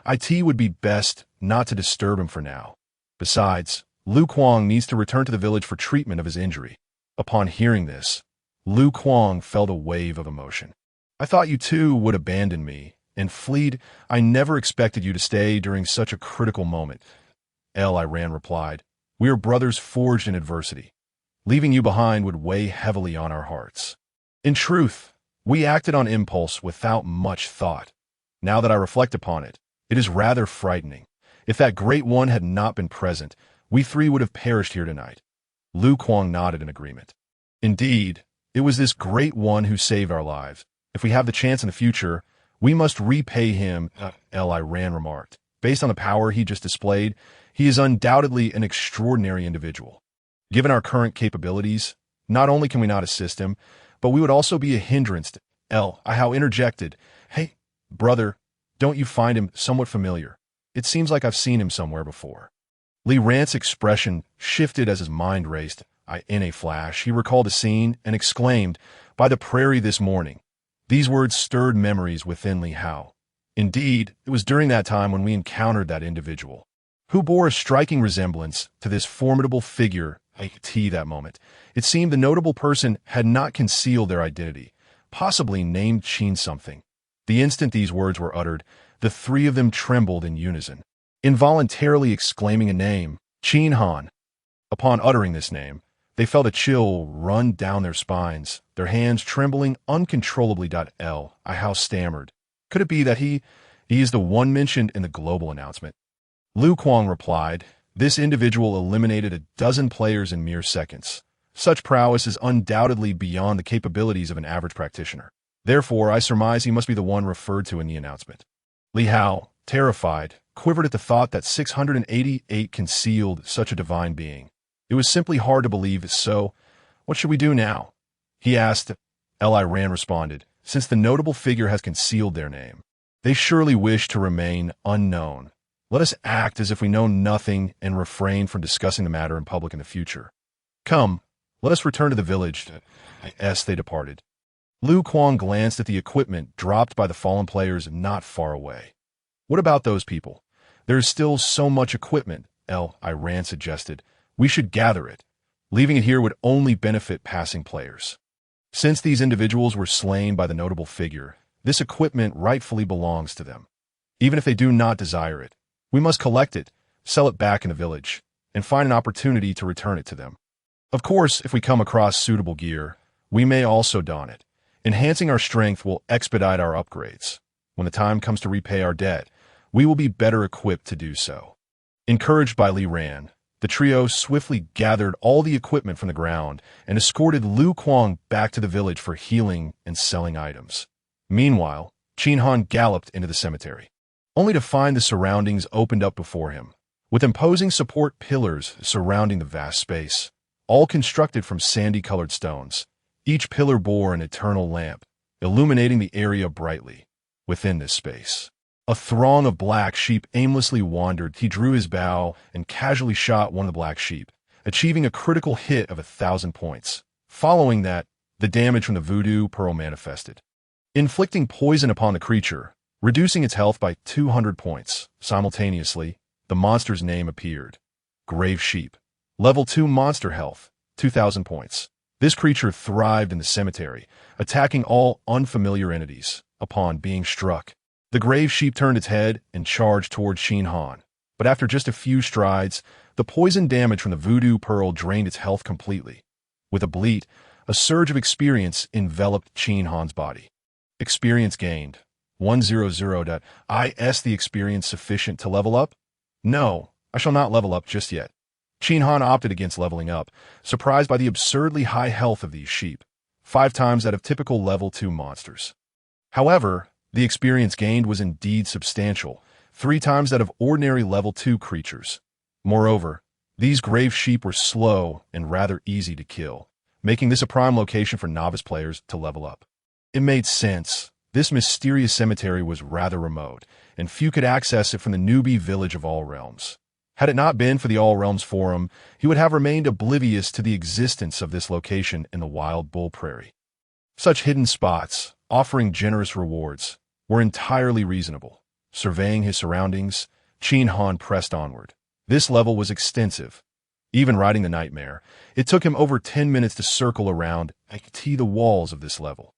It would be best not to disturb him for now. Besides, Lu Kuang needs to return to the village for treatment of his injury. Upon hearing this, Lu Kuang felt a wave of emotion. "I thought you too would abandon me and flee. I never expected you to stay during such a critical moment." Li Ran replied, "We are brothers forged in adversity. Leaving you behind would weigh heavily on our hearts. In truth, we acted on impulse without much thought. Now that I reflect upon it, it is rather frightening. If that Great One had not been present, we 3 would have perished here tonight." Lu Kuang nodded in agreement. "Indeed, it was this Great One who saved our lives. If we have the chance in the future, we must repay him," Li Ran remarked. "Based on the power he just displayed, he is undoubtedly an extraordinary individual. Given our current capabilities, not only can we not assist him, but we would also be a hindrance to..." Hao interjected, "Hey, brother, don't you find him somewhat familiar? It seems like I've seen him somewhere before." Li Ran's expression shifted as his mind raced. In a flash, he recalled a scene and exclaimed, "By the prairie this morning." These words stirred memories within Li Hao. Indeed, it was during that time when we encountered that individual, who bore a striking resemblance to this formidable figure that moment. It seemed the notable person had not concealed their identity, possibly named Qin something. The instant these words were uttered, the 3 of them trembled in unison, involuntarily exclaiming a name, Qin Han. Upon uttering this name, they felt a chill run down their spines, their hands trembling uncontrollably. Hao stammered, "Could it be that he..." He is the one mentioned in the global announcement. Lu Kuang replied, "This individual eliminated a dozen players in mere seconds. Such prowess is undoubtedly beyond the capabilities of an average practitioner. Therefore, I surmise he must be the one referred to in the announcement." Li Hao, terrified, quivered at the thought that 688 concealed such a divine being. It was simply hard to believe, so what should we do now? He asked. Li Ran responded, "Since the notable figure has concealed their name, they surely wish to remain unknown. Let us act as if we know nothing and refrain from discussing the matter in public in the future. Come, let us return to the village." As they departed, Lu Kuang glanced at the equipment dropped by the fallen players not far away. "What about those people? There is still so much equipment," Li Ran suggested. "We should gather it. Leaving it here would only benefit passing players. Since these individuals were slain by the notable figure, this equipment rightfully belongs to them. Even if they do not desire it, we must collect it, sell it back in the village, and find an opportunity to return it to them. Of course, if we come across suitable gear, we may also don it. Enhancing our strength will expedite our upgrades. When the time comes to repay our debt, we will be better equipped to do so." Encouraged by Li Ran, the trio swiftly gathered all the equipment from the ground and escorted Lu Kuang back to the village for healing and selling items. Meanwhile, Qin Han galloped into the cemetery, only to find the surroundings opened up before him, with imposing support pillars surrounding the vast space, all constructed from sandy-colored stones. Each pillar bore an eternal lamp, illuminating the area brightly. Within this space, a throng of black sheep aimlessly wandered. He drew his bow and casually shot one of the black sheep, achieving a critical hit of 1,000 points. Following that, the damage from the voodoo pearl manifested, inflicting poison upon the creature, reducing its health by 200 points. Simultaneously, the monster's name appeared. Grave Sheep. Level 2 monster health, 2,000 points. This creature thrived in the cemetery, attacking all unfamiliar entities. Upon being struck, the grave sheep turned its head and charged toward Qin Han. But after just a few strides, the poison damage from the voodoo pearl drained its health completely. With a bleat, a surge of experience enveloped Qin Han's body. Experience gained. 100. Is the experience sufficient to level up? No, I shall not level up just yet. Qin Han opted against leveling up, surprised by the absurdly high health of these sheep, 5 times that of typical level 2 monsters. However, the experience gained was indeed substantial, 3 times that of ordinary level 2 creatures. Moreover, these grave sheep were slow and rather easy to kill, making this a prime location for novice players to level up. It made sense. This mysterious cemetery was rather remote, and few could access it from the newbie village of All Realms. Had it not been for the All Realms Forum, he would have remained oblivious to the existence of this location in the Wild Bull Prairie. Such hidden spots, offering generous rewards, were entirely reasonable. Surveying his surroundings, Qin Han pressed onward. This level was extensive. Even riding the nightmare, it took him over 10 minutes to circle around and tee the walls of this level.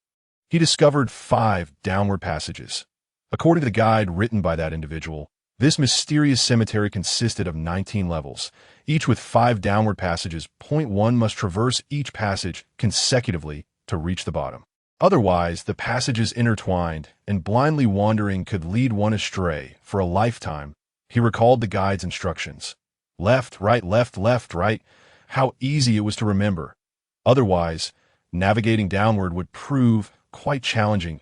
He discovered 5 downward passages. According to the guide written by that individual, this mysterious cemetery consisted of 19 levels, each with 5 downward passages. One must traverse each passage consecutively to reach the bottom. Otherwise, the passages intertwined, and blindly wandering could lead one astray for a lifetime. He recalled the guide's instructions. Left, right, right. How easy it was to remember. Otherwise, navigating downward would prove quite challenging,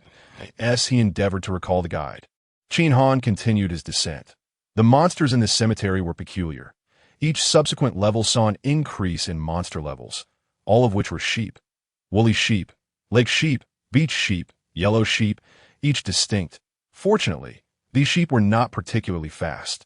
as he endeavored to recall the guide. Qin Han continued his descent. The monsters in this cemetery were peculiar. Each subsequent level saw an increase in monster levels, all of which were sheep. Woolly sheep, lake sheep, beach sheep, yellow sheep, each distinct. Fortunately, these sheep were not particularly fast,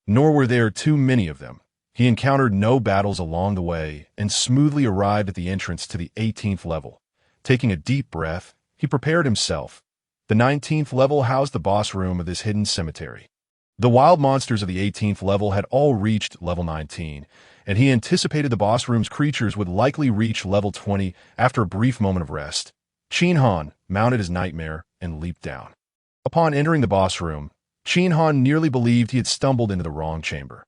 nor were there too many of them. He encountered no battles along the way and smoothly arrived at the entrance to the 18th level. Taking a deep breath, he prepared himself. The 19th level housed the boss room of this hidden cemetery. The wild monsters of the 18th level had all reached level 19, and he anticipated the boss room's creatures would likely reach level 20 after a brief moment of rest. Qin Han mounted his nightmare and leaped down. Upon entering the boss room, Qin Han nearly believed he had stumbled into the wrong chamber.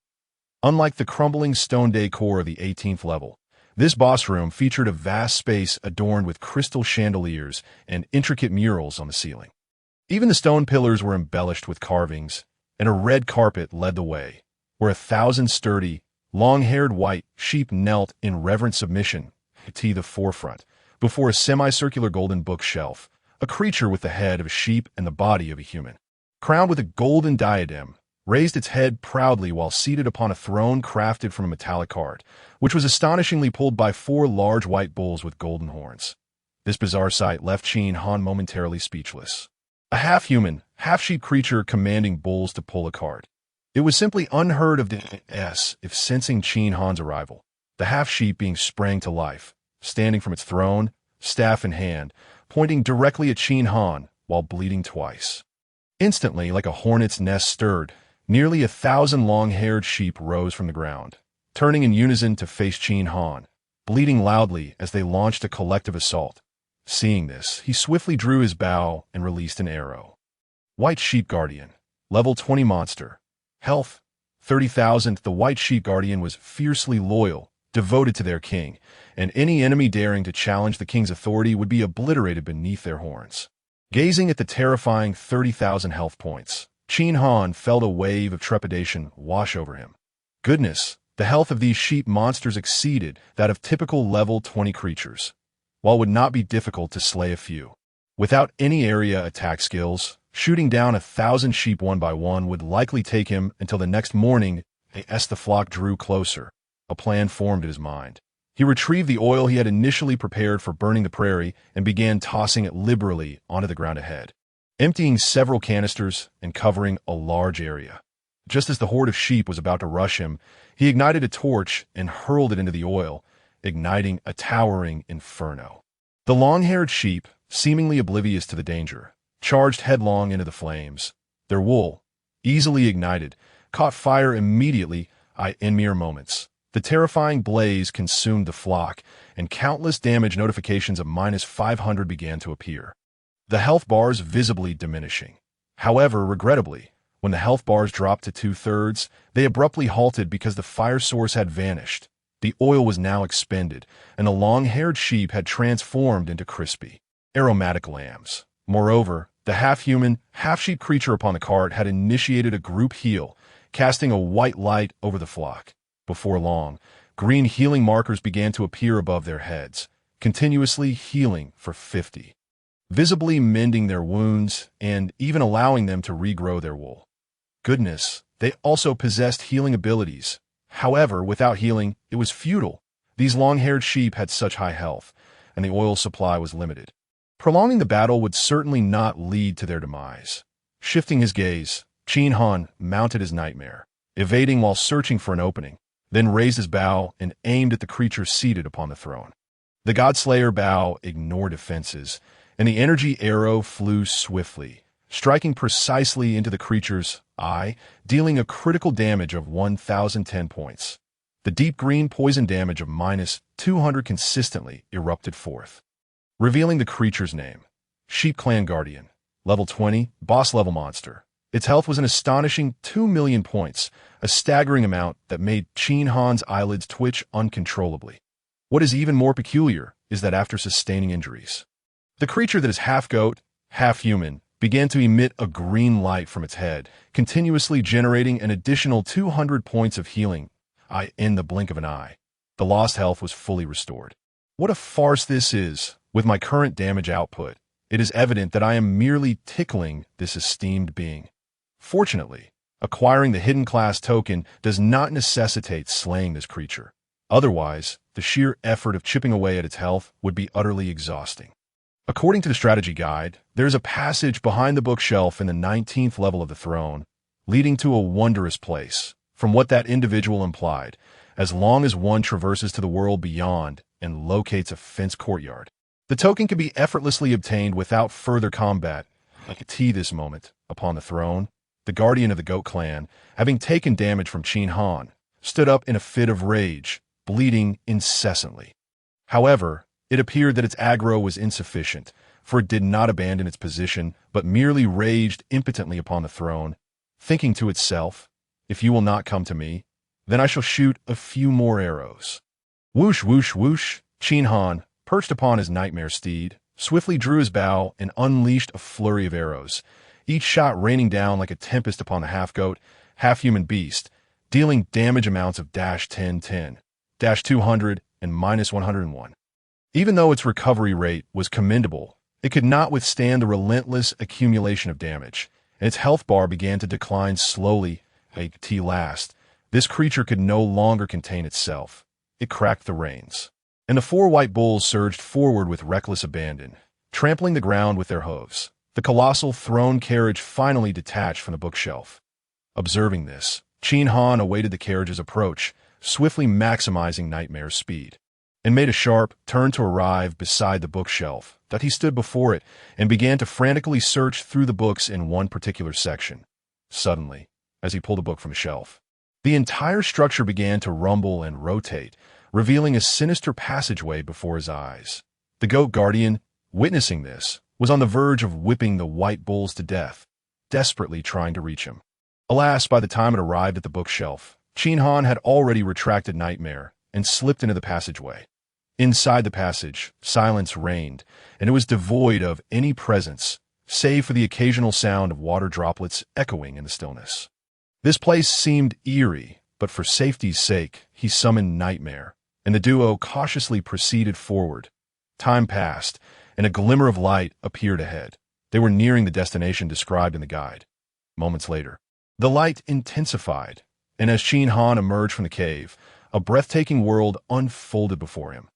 Unlike the crumbling stone decor of the 18th level, this boss room featured a vast space adorned with crystal chandeliers and intricate murals on the ceiling. Even the stone pillars were embellished with carvings, and a red carpet led the way, where 1,000 sturdy, long-haired white sheep knelt in reverent submission to the forefront, before a semicircular golden bookshelf, a creature with the head of a sheep and the body of a human. Crowned with a golden diadem, raised its head proudly while seated upon a throne crafted from a metallic cart, which was astonishingly pulled by 4 large white bulls with golden horns. This bizarre sight left Qin Han momentarily speechless. A half-human, half-sheep creature commanding bulls to pull a cart. It was simply unheard of if sensing Qin Han's arrival, the half-sheep being sprang to life, standing from its throne, staff in hand, pointing directly at Qin Han while bleating twice. Instantly, like a hornet's nest stirred, nearly 1,000 long-haired sheep rose from the ground, turning in unison to face Qin Han, bleating loudly as they launched a collective assault. Seeing this, he swiftly drew his bow and released an arrow. White Sheep Guardian, level 20 monster. Health, 30,000. The White Sheep Guardian was fiercely loyal, devoted to their king, and any enemy daring to challenge the king's authority would be obliterated beneath their horns. Gazing at the terrifying 30,000 health points, Qin Han felt a wave of trepidation wash over him. Goodness, the health of these sheep monsters exceeded that of typical level 20 creatures. While it would not be difficult to slay a few, without any area attack skills, shooting down 1,000 sheep one by one would likely take him until the next morning. As the flock drew closer, a plan formed in his mind. He retrieved the oil he had initially prepared for burning the prairie and began tossing it liberally onto the ground ahead, emptying several canisters and covering a large area. Just as the horde of sheep was about to rush him, he ignited a torch and hurled it into the oil, igniting a towering inferno. The long-haired sheep, seemingly oblivious to the danger, charged headlong into the flames. Their wool, easily ignited, caught fire immediately. In mere moments, the terrifying blaze consumed the flock, and countless damage notifications of -500 began to appear, the health bars visibly diminishing. However, regrettably, when the health bars dropped to 2/3, they abruptly halted because the fire source had vanished. The oil was now expended, and the long-haired sheep had transformed into crispy, aromatic lambs. Moreover, the half-human, half-sheep creature upon the cart had initiated a group heal, casting a white light over the flock. Before long, green healing markers began to appear above their heads, continuously healing for 50, visibly mending their wounds and even allowing them to regrow their wool. Goodness, they also possessed healing abilities. However, without healing, it was futile. These long-haired sheep had such high health, and the oil supply was limited. Prolonging the battle would certainly not lead to their demise. Shifting his gaze, Qin Han mounted his nightmare, evading while searching for an opening, then raised his bow and aimed at the creature seated upon the throne. The Godslayer bow ignored defenses, and the energy arrow flew swiftly, striking precisely into the creature's eye, dealing a critical damage of 1,010 points. The deep green poison damage of -200 consistently erupted forth, revealing the creature's name. Sheep Clan Guardian, level 20, boss-level monster. Its health was an astonishing 2 million points, a staggering amount that made Qin Han's eyelids twitch uncontrollably. What is even more peculiar is that after sustaining injuries, the creature that is half-goat, half-human, began to emit a green light from its head, continuously generating an additional 200 points of healing. In the blink of an eye, the lost health was fully restored. What a farce this is! With my current damage output, it is evident that I am merely tickling this esteemed being. Fortunately, acquiring the hidden class token does not necessitate slaying this creature. Otherwise, the sheer effort of chipping away at its health would be utterly exhausting. According to the strategy guide, there is a passage behind the bookshelf in the 19th level of the throne, leading to a wondrous place. From what that individual implied, as long as one traverses to the world beyond and locates a fenced courtyard, the token can be effortlessly obtained without further combat. At this moment, upon the throne, the guardian of the Goat clan, having taken damage from Qin Han, stood up in a fit of rage, bleeding incessantly. However, it appeared that its aggro was insufficient, for it did not abandon its position, but merely raged impotently upon the throne, thinking to itself, "If you will not come to me, then I shall shoot a few more arrows." Whoosh, whoosh, whoosh, Qin Han, perched upon his nightmare steed, swiftly drew his bow and unleashed a flurry of arrows, each shot raining down like a tempest upon the half-goat, half-human beast, dealing damage amounts of -10, -200, and -101. Even though its recovery rate was commendable, it could not withstand the relentless accumulation of damage, and its health bar began to decline slowly. At last, this creature could no longer contain itself. It cracked the reins, and the four white bulls surged forward with reckless abandon, trampling the ground with their hooves. The colossal throne carriage finally detached from the bookshelf. Observing this, Qin Han awaited the carriage's approach, swiftly maximizing Nightmare's speed, and made a sharp turn to arrive beside the bookshelf. That he stood before it and began to frantically search through the books in one particular section. Suddenly, as he pulled a book from a shelf, the entire structure began to rumble and rotate, revealing a sinister passageway before his eyes. The goat guardian, witnessing this, was on the verge of whipping the white bulls to death, desperately trying to reach him. Alas, by the time it arrived at the bookshelf, Qin Han had already retracted Nightmare and slipped into the passageway. Inside the passage, silence reigned, and it was devoid of any presence, save for the occasional sound of water droplets echoing in the stillness. This place seemed eerie, but for safety's sake, he summoned Nightmare, and the duo cautiously proceeded forward. Time passed, and a glimmer of light appeared ahead. They were nearing the destination described in the guide. Moments later, the light intensified, and as Qin Han emerged from the cave, a breathtaking world unfolded before him.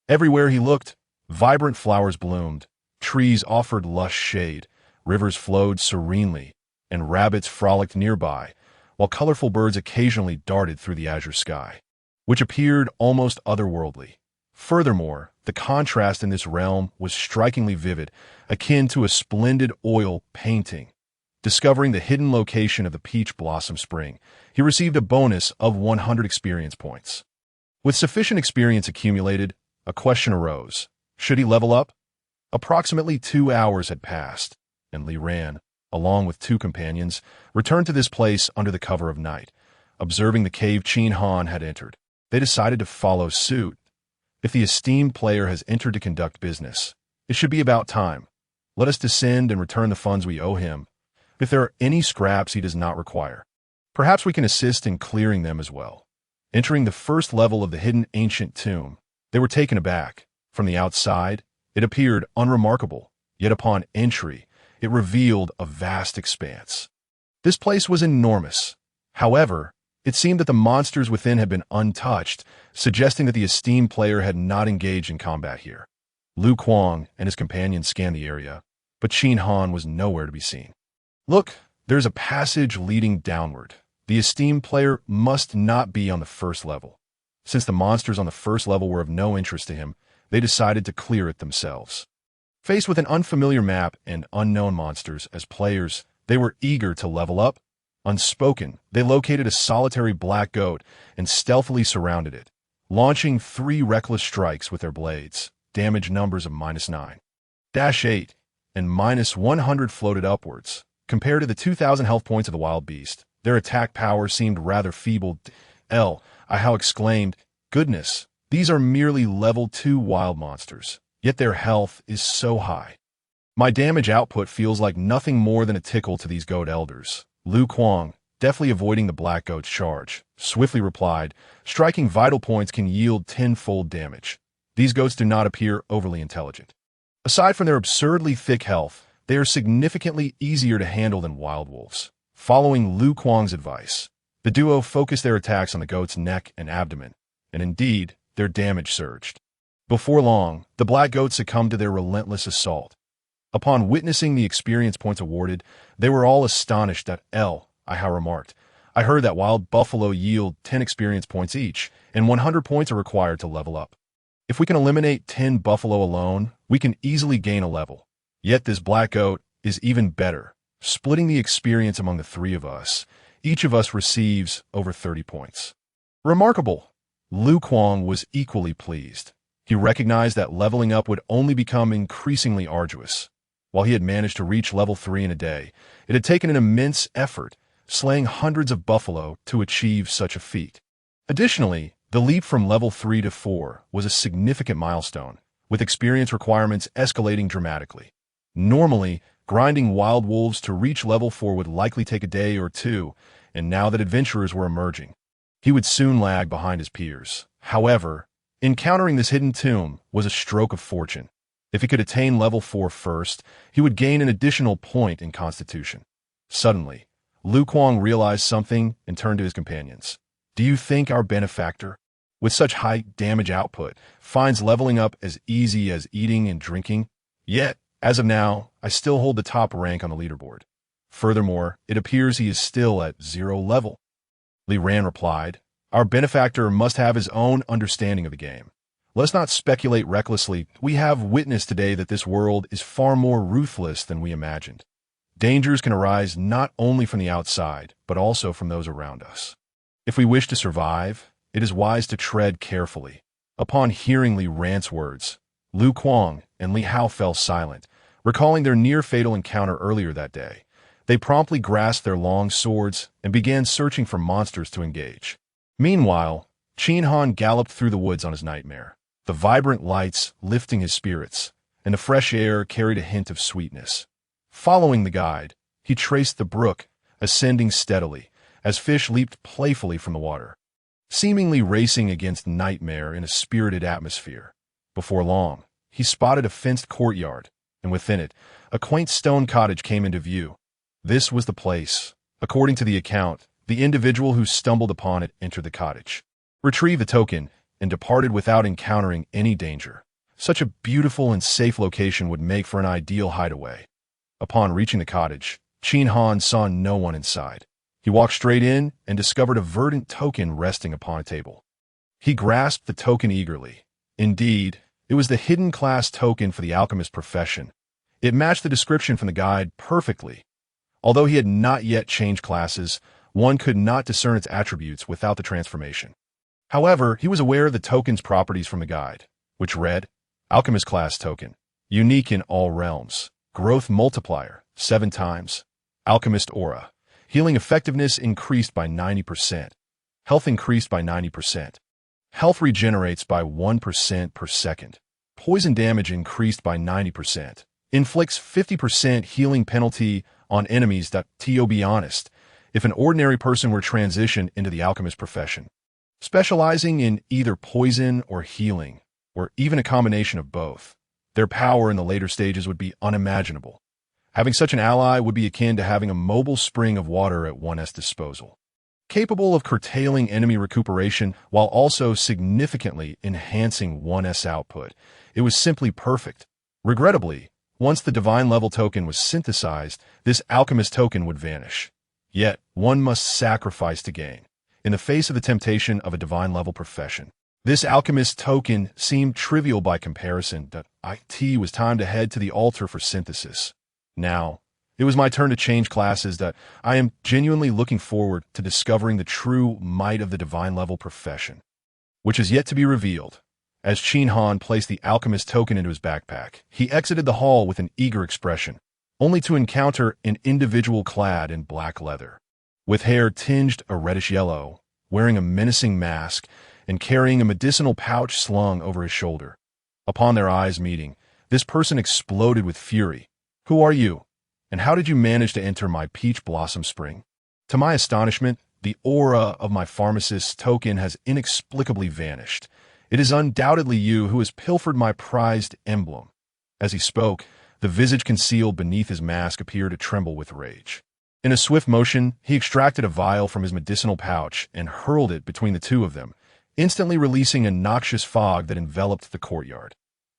Everywhere he looked, vibrant flowers bloomed, trees offered lush shade, rivers flowed serenely, and rabbits frolicked nearby, while colorful birds occasionally darted through the azure sky, which appeared almost otherworldly. Furthermore, the contrast in this realm was strikingly vivid, akin to a splendid oil painting. Discovering the hidden location of the Peach Blossom Spring, he received a bonus of 100 experience points. With sufficient experience accumulated, a question arose. Should he level up? Approximately 2 hours had passed, and Li Ran, along with 2 companions, returned to this place under the cover of night. Observing the cave Qin Han had entered, they decided to follow suit. If the esteemed player has entered to conduct business, it should be about time. Let us descend and return the funds we owe him. If there are any scraps he does not require, perhaps we can assist in clearing them as well. Entering the first level of the hidden ancient tomb, they were taken aback. From the outside, it appeared unremarkable, yet upon entry, it revealed a vast expanse. This place was enormous. However, it seemed that the monsters within had been untouched, suggesting that the esteemed player had not engaged in combat here. Lu Kuang and his companions scanned the area, but Qin Han was nowhere to be seen. Look, there's a passage leading downward. The esteemed player must not be on the first level. Since the monsters on the first level were of no interest to him, they decided to clear it themselves. Faced with an unfamiliar map and unknown monsters as players, they were eager to level up. Unspoken, they located a solitary black goat and stealthily surrounded it, launching 3 reckless strikes with their blades. Damage numbers of -9, -8, and -100 floated upwards. Compared to the 2,000 health points of the wild beast, their attack power seemed rather feeble. How exclaimed, "Goodness, these are merely level 2 wild monsters, yet their health is so high. My damage output feels like nothing more than a tickle to these goat elders." Lu Kuang, deftly avoiding the black goat's charge, swiftly replied, "Striking vital points can yield 10-fold damage. These goats do not appear overly intelligent. Aside from their absurdly thick health, they are significantly easier to handle than wild wolves." Following Lu Kuang's advice, the duo focused their attacks on the goat's neck and abdomen, and indeed, their damage surged. Before long, the black goat succumbed to their relentless assault. Upon witnessing the experience points awarded, they were all astonished that How remarked, "I heard that wild buffalo yield 10 experience points each, and 100 points are required to level up. If we can eliminate 10 buffalo alone, we can easily gain a level. Yet this black goat is even better. Splitting the experience among the 3 of us, each of us receives over 30 points. Remarkable." Lu Kuang was equally pleased. He recognized that leveling up would only become increasingly arduous. While he had managed to reach level 3 in a day, it had taken an immense effort, slaying hundreds of buffalo to achieve such a feat. Additionally, the leap from level 3 to 4 was a significant milestone, with experience requirements escalating dramatically. Normally, grinding wild wolves to reach level 4 would likely take a day or two, and now that adventurers were emerging, he would soon lag behind his peers. However, encountering this hidden tomb was a stroke of fortune. If he could attain level 4 first, he would gain an additional point in Constitution. Suddenly, Lu Kuang realized something and turned to his companions. Do you think our benefactor, with such high damage output, finds leveling up as easy as eating and drinking? Yet, as of now, I still hold the top rank on the leaderboard. Furthermore, it appears he is still at 0 level. Li Ran replied, our benefactor must have his own understanding of the game. Let's not speculate recklessly. We have witnessed today that this world is far more ruthless than we imagined. Dangers can arise not only from the outside, but also from those around us. If we wish to survive, it is wise to tread carefully. Upon hearing Li Ran's words, Lu Kuang and Li Hao fell silent, recalling their near-fatal encounter earlier that day. They promptly grasped their long swords and began searching for monsters to engage. Meanwhile, Qin Han galloped through the woods on his nightmare, the vibrant lights lifting his spirits, and the fresh air carried a hint of sweetness. Following the guide, he traced the brook, ascending steadily, as fish leaped playfully from the water, seemingly racing against nightmare in a spirited atmosphere. Before long, he spotted a fenced courtyard, and within it, a quaint stone cottage came into view. This was the place. According to the account, the individual who stumbled upon it entered the cottage, retrieved the token, and departed without encountering any danger. Such a beautiful and safe location would make for an ideal hideaway. Upon reaching the cottage, Qin Han saw no one inside. He walked straight in and discovered a verdant token resting upon a table. He grasped the token eagerly. Indeed, it was the hidden class token for the alchemist profession. It matched the description from the guide perfectly. Although he had not yet changed classes, one could not discern its attributes without the transformation. However, he was aware of the token's properties from the guide, which read, Alchemist Class Token, unique in all realms, growth multiplier, 7 times, Alchemist Aura, healing effectiveness increased by 90%, health increased by 90%, health regenerates by 1% per second, poison damage increased by 90%, inflicts 50% healing penalty on enemies. To be honest, if an ordinary person were transitioned into the alchemist profession, specializing in either poison or healing, or even a combination of both, their power in the later stages would be unimaginable. Having such an ally would be akin to having a mobile spring of water at one's disposal, capable of curtailing enemy recuperation while also significantly enhancing one's output. It was simply perfect. Regrettably, once the divine level token was synthesized, this alchemist token would vanish. Yet, one must sacrifice to gain. In the face of the temptation of a divine level profession, this alchemist token seemed trivial by comparison. It was time to head to the altar for synthesis. Now, it was my turn to change classes. I am genuinely looking forward to discovering the true might of the divine level profession, which is yet to be revealed. As Qin Han placed the alchemist token into his backpack, he exited the hall with an eager expression, only to encounter an individual clad in black leather, with hair tinged a reddish yellow, wearing a menacing mask, and carrying a medicinal pouch slung over his shoulder. Upon their eyes meeting, this person exploded with fury. Who are you? And how did you manage to enter my peach blossom spring? To my astonishment, the aura of my pharmacist's token has inexplicably vanished. It is undoubtedly you who has pilfered my prized emblem. As he spoke, the visage concealed beneath his mask appeared to tremble with rage. In a swift motion, he extracted a vial from his medicinal pouch and hurled it between the two of them, instantly releasing a noxious fog that enveloped the courtyard.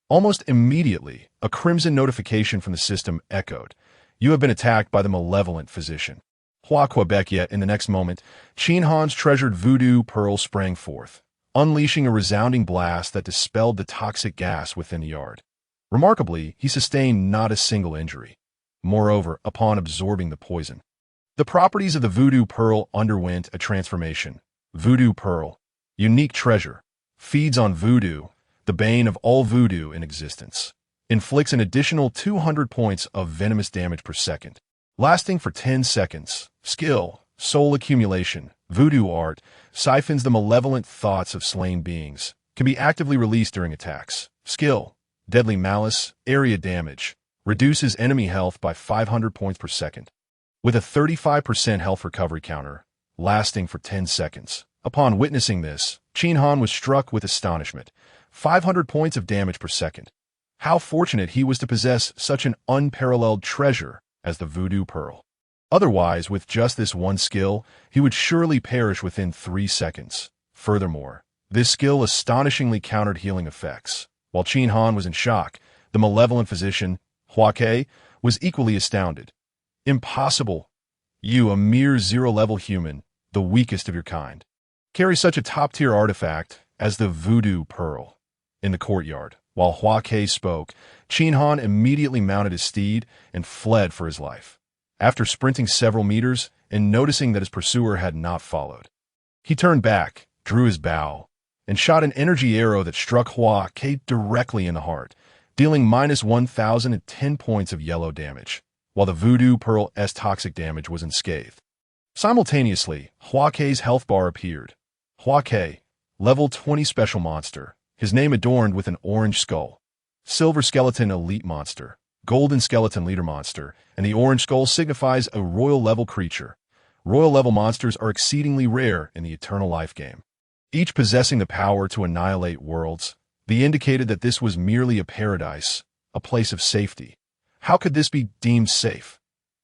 Almost immediately, a crimson notification from the system echoed. You have been attacked by the malevolent physician. Hua Quebec. Yet in the next moment, Qin Han's treasured voodoo pearl sprang forth, unleashing a resounding blast that dispelled the toxic gas within the yard. Remarkably, he sustained not a single injury. Moreover, upon absorbing the poison, the properties of the voodoo pearl underwent a transformation. Voodoo pearl, unique treasure, feeds on voodoo, the bane of all voodoo in existence. Inflicts an additional 200 points of venomous damage per second, lasting for 10 seconds. Skill, soul accumulation, voodoo art, siphons the malevolent thoughts of slain beings. Can be actively released during attacks. Skill, Deadly Malice, area damage, reduces enemy health by 500 points per second, with a 35% health recovery counter, lasting for 10 seconds. Upon witnessing this, Qin Han was struck with astonishment. 500 points of damage per second. How fortunate he was to possess such an unparalleled treasure as the Voodoo Pearl. Otherwise, with just this one skill, he would surely perish within 3 seconds. Furthermore, this skill astonishingly countered healing effects. While Qin Han was in shock, the malevolent physician, Hua Ke, was equally astounded. Impossible! You, a mere zero-level human, the weakest of your kind, carry such a top-tier artifact as the Voodoo Pearl. In the courtyard, while Hua Ke spoke, Qin Han immediately mounted his steed and fled for his life. After sprinting several meters and noticing that his pursuer had not followed, he turned back, drew his bow, and shot an energy arrow that struck Hua Ke directly in the heart, dealing minus 1,010 points of yellow damage, while the Voodoo Pearl's toxic damage was unscathed. Simultaneously, Hua Ke's health bar appeared. Hua Ke, level 20 special monster, his name adorned with an orange skull. Silver skeleton elite monster, golden skeleton leader monster, and the orange skull signifies a royal level creature. Royal level monsters are exceedingly rare in the Eternal Life game, each possessing the power to annihilate worlds. They indicated that this was merely a paradise, a place of safety. How could this be deemed safe?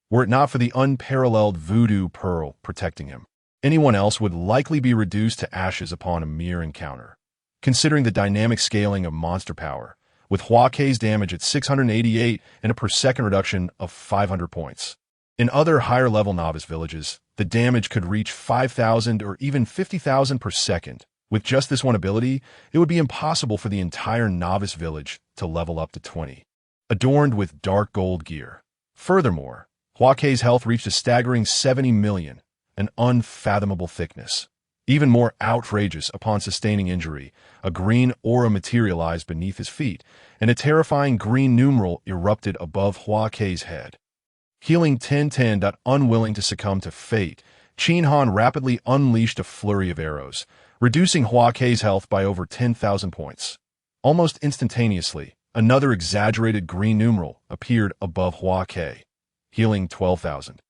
Were it not for the unparalleled Voodoo Pearl protecting him, anyone else would likely be reduced to ashes upon a mere encounter. Considering the dynamic scaling of monster power, with Hua Ke's damage at 688 and a per second reduction of 500 points. In other higher-level novice villages, the damage could reach 5,000 or even 50,000 per second. With just this one ability, it would be impossible for the entire novice village to level up to 20, adorned with dark gold gear. Furthermore, Hua Ke's health reached a staggering 70 million, an unfathomable thickness. Even more outrageous, upon sustaining injury, a green aura materialized beneath his feet, and a terrifying green numeral erupted above Hua Ke's head. Healing 1010. Unwilling to succumb to fate, Qin Han rapidly unleashed a flurry of arrows, reducing Hua Ke's health by over 10,000 points. Almost instantaneously, another exaggerated green numeral appeared above Hua Ke, healing 12,000.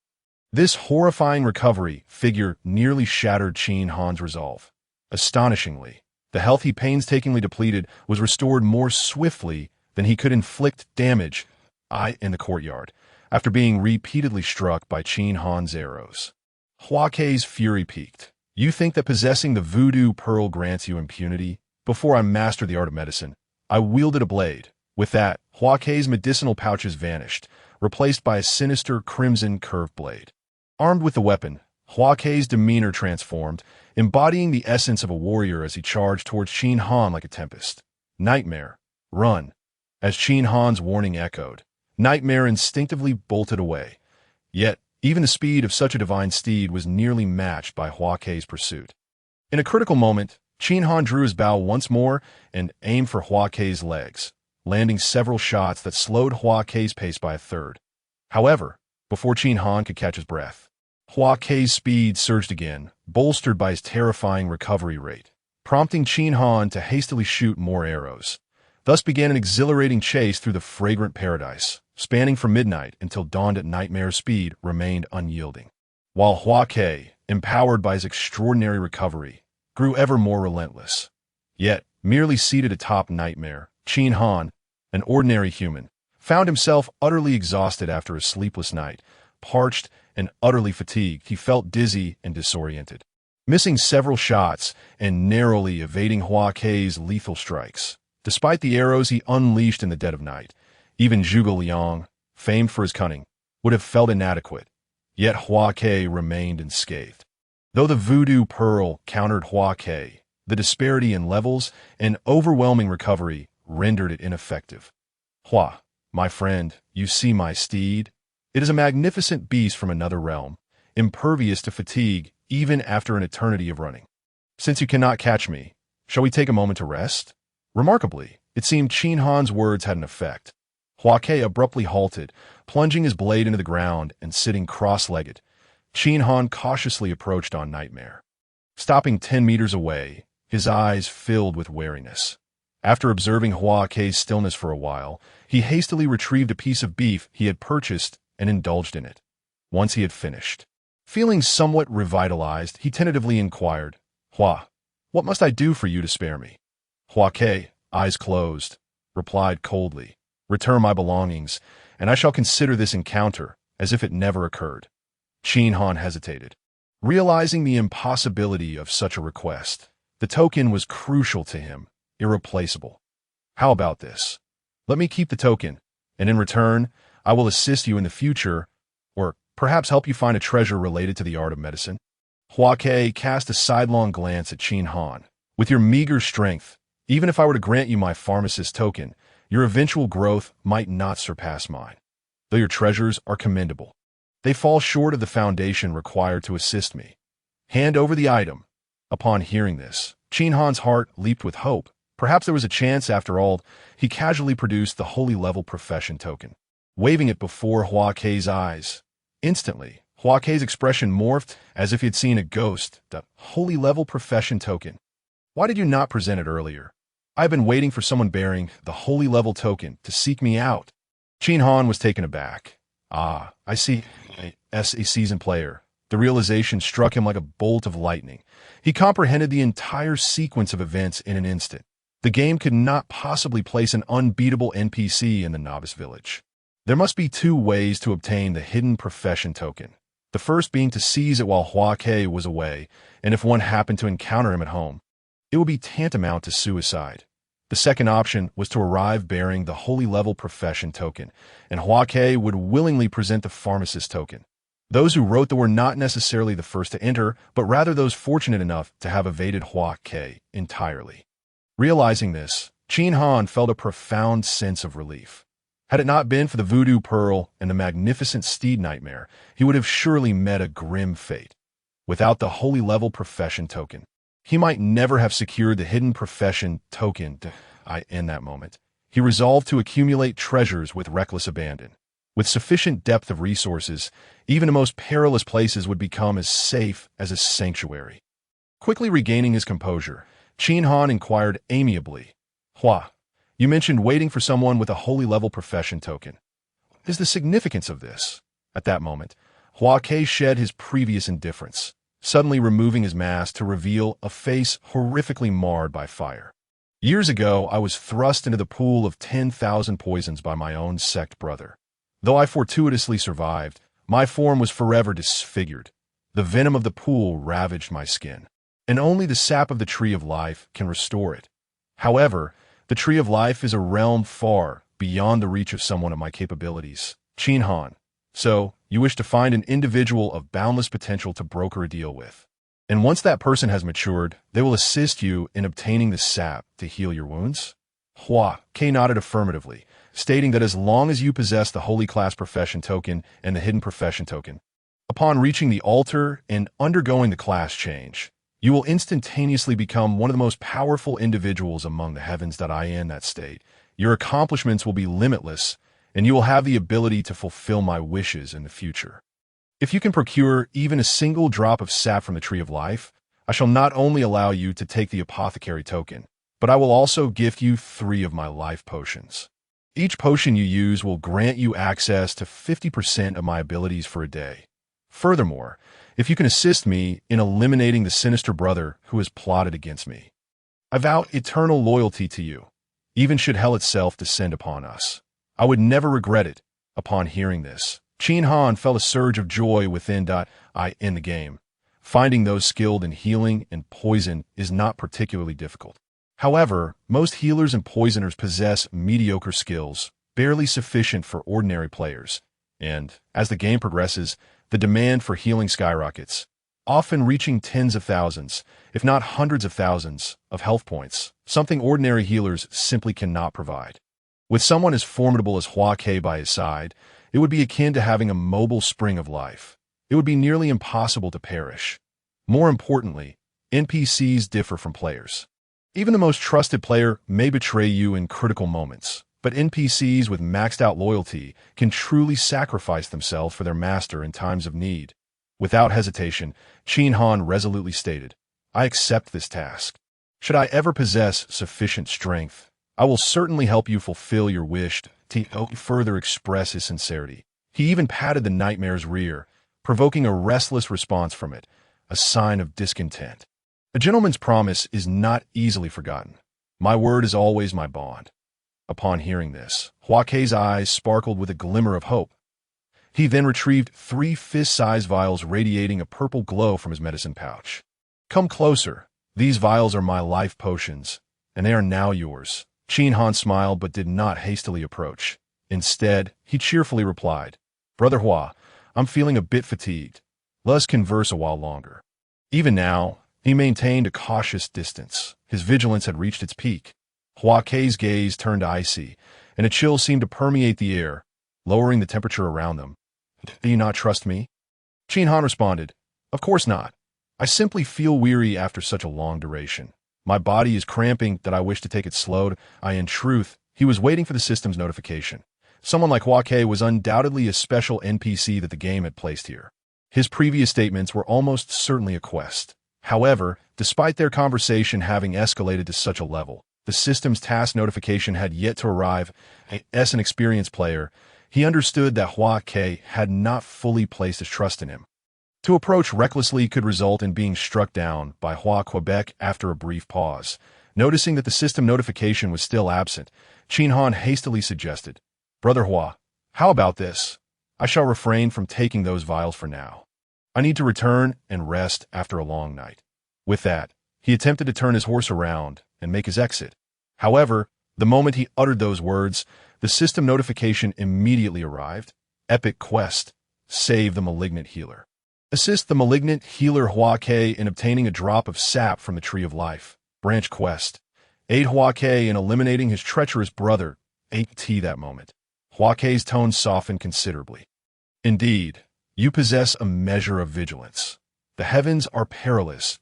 This horrifying recovery figure nearly shattered Qin Han's resolve. Astonishingly, the health he painstakingly depleted was restored more swiftly than he could inflict damage in the courtyard, after being repeatedly struck by Qin Han's arrows. Hua Ke's fury peaked. You think that possessing the Voodoo Pearl grants you impunity? Before I mastered the art of medicine, I wielded a blade. With that, Hua Ke's medicinal pouches vanished, replaced by a sinister crimson curved blade. Armed with the weapon, Hua Ke's demeanor transformed, embodying the essence of a warrior as he charged towards Qin Han like a tempest. Nightmare, run! As Qin Han's warning echoed, Nightmare instinctively bolted away. Yet, even the speed of such a divine steed was nearly matched by Hua Ke's pursuit. In a critical moment, Qin Han drew his bow once more and aimed for Hua Ke's legs, landing several shots that slowed Hua Ke's pace by a third. However, before Qin Han could catch his breath, Hua Ke's speed surged again, bolstered by his terrifying recovery rate, prompting Qin Han to hastily shoot more arrows. Thus began an exhilarating chase through the fragrant paradise, spanning from midnight until dawn. At Nightmare's speed remained unyielding, while Hua Ke, empowered by his extraordinary recovery, grew ever more relentless. Yet, merely seated atop Nightmare, Qin Han, an ordinary human, found himself utterly exhausted after a sleepless night. Parched and utterly fatigued, he felt dizzy and disoriented, missing several shots and narrowly evading Hua Ke's lethal strikes. Despite the arrows he unleashed in the dead of night, even Zhuge Liang, famed for his cunning, would have felt inadequate. Yet Hua Ke remained unscathed. Though the Voodoo Pearl countered Hua Ke, the disparity in levels and overwhelming recovery rendered it ineffective. Hua, my friend, you see my steed? It is a magnificent beast from another realm, impervious to fatigue even after an eternity of running. Since you cannot catch me, shall we take a moment to rest? Remarkably, it seemed Qin Han's words had an effect. Hua Ke abruptly halted, plunging his blade into the ground and sitting cross-legged. Qin Han cautiously approached on Nightmare. Stopping 10 meters away, his eyes filled with wariness. After observing Hua Kei's stillness for a while, he hastily retrieved a piece of beef he had purchased and indulged in it. Once he had finished, feeling somewhat revitalized, he tentatively inquired, "Hua, what must I do for you to spare me?" Hua Kei, eyes closed, replied coldly, "Return my belongings, and I shall consider this encounter as if it never occurred." Qin Han hesitated, realizing the impossibility of such a request. The token was crucial to him, irreplaceable. "How about this? Let me keep the token, and in return, I will assist you in the future, or perhaps help you find a treasure related to the art of medicine." Hua Kei cast a sidelong glance at Qin Han. "With your meager strength, even if I were to grant you my pharmacist token, your eventual growth might not surpass mine. Though your treasures are commendable, they fall short of the foundation required to assist me. Hand over the item." Upon hearing this, Qin Han's heart leaped with hope. Perhaps there was a chance after all. He casually produced the holy level profession token, waving it before Hua Kei's eyes. Instantly, Hua Kei's expression morphed as if he had seen a ghost. "The holy level profession token. Why did you not present it earlier? I've been waiting for someone bearing the holy level token to seek me out." Qin Han was taken aback. "Ah, I see. As a seasoned player." The realization struck him like a bolt of lightning. He comprehended the entire sequence of events in an instant. The game could not possibly place an unbeatable NPC in the novice village. There must be two ways to obtain the hidden profession token. The first being to seize it while Hua Kei was away, and if one happened to encounter him at home, it would be tantamount to suicide. The second option was to arrive bearing the holy level profession token, and Hua Kei would willingly present the pharmacist token. Those who wrote were not necessarily the first to enter, but rather those fortunate enough to have evaded Hua Kei entirely. Realizing this, Qin Han felt a profound sense of relief. Had it not been for the voodoo pearl and the magnificent steed nightmare, he would have surely met a grim fate. Without the holy level profession token, he might never have secured the hidden profession token. In that moment, he resolved to accumulate treasures with reckless abandon. With sufficient depth of resources, even the most perilous places would become as safe as a sanctuary. Quickly regaining his composure, Qin Han inquired amiably, "Hua, you mentioned waiting for someone with a holy level profession token. What is the significance of this?" At that moment, Hua Kei shed his previous indifference, suddenly removing his mask to reveal a face horrifically marred by fire. "Years ago, I was thrust into the pool of 10,000 poisons by my own sect brother. Though I fortuitously survived, my form was forever disfigured. The venom of the pool ravaged my skin, and only the sap of the tree of life can restore it. However, the tree of life is a realm far beyond the reach of someone of my capabilities, Qin Han. So, you wish to find an individual of boundless potential to broker a deal with. And once that person has matured, they will assist you in obtaining the sap to heal your wounds?" Hua Kei nodded affirmatively, stating that as long as you possess the Holy Class Profession token and the Hidden Profession token, upon reaching the altar and undergoing the class change, you will instantaneously become one of the most powerful individuals among the heavens. In that state, your accomplishments will be limitless, and you will have the ability to fulfill my wishes in the future. If you can procure even a single drop of sap from the Tree of Life, I shall not only allow you to take the apothecary token, but I will also gift you 3 of my life potions. Each potion you use will grant you access to 50% of my abilities for a day. Furthermore, if you can assist me in eliminating the sinister brother who has plotted against me, I vow eternal loyalty to you, even should hell itself descend upon us. I would never regret it." Upon hearing this, Qin Han felt a surge of joy within. In the game, finding those skilled in healing and poison is not particularly difficult. However, most healers and poisoners possess mediocre skills, barely sufficient for ordinary players, and, as the game progresses, the demand for healing skyrockets, often reaching tens of thousands, if not hundreds of thousands, of health points, something ordinary healers simply cannot provide. With someone as formidable as Hua Kei by his side, it would be akin to having a mobile spring of life. It would be nearly impossible to perish. More importantly, NPCs differ from players. Even the most trusted player may betray you in critical moments, but NPCs with maxed out loyalty can truly sacrifice themselves for their master in times of need. Without hesitation, Qin Han resolutely stated, "I accept this task. Should I ever possess sufficient strength, I will certainly help you fulfill your wish to further express his sincerity. He even patted the nightmare's rear, provoking a restless response from it, a sign of discontent. A gentleman's promise is not easily forgotten. My word is always my bond. Upon hearing this, Hua Kei's eyes sparkled with a glimmer of hope. He then retrieved 3 fist-sized vials radiating a purple glow from his medicine pouch. Come closer. These vials are my life potions, and they are now yours. Qin Han smiled but did not hastily approach. Instead, he cheerfully replied, Brother Hua, I'm feeling a bit fatigued. Let us converse a while longer. Even now, he maintained a cautious distance. His vigilance had reached its peak. Hua Kei's gaze turned icy, and a chill seemed to permeate the air, lowering the temperature around them. Do you not trust me? Qin Han responded, Of course not. I simply feel weary after such a long duration. My body is cramping that I wish to take it slow. In truth, he was waiting for the system's notification. Someone like Hua Kei was undoubtedly a special NPC that the game had placed here. His previous statements were almost certainly a quest. However, despite their conversation having escalated to such a level, the system's task notification had yet to arrive. As an experienced player, he understood that Hua Kei had not fully placed his trust in him. To approach recklessly could result in being struck down by Hua Quebec after a brief pause. Noticing that the system notification was still absent, Qin Han hastily suggested, Brother Hua, how about this? I shall refrain from taking those vials for now. I need to return and rest after a long night. With that, he attempted to turn his horse around and make his exit. However, the moment he uttered those words, the system notification immediately arrived. Epic quest. Save the malignant healer. Assist the malignant healer Hua Kei in obtaining a drop of sap from the Tree of Life. Branch quest. Aid Hua Kei in eliminating his treacherous brother. That moment, Hua Kei's tone softened considerably. Indeed, you possess a measure of vigilance. The heavens are perilous.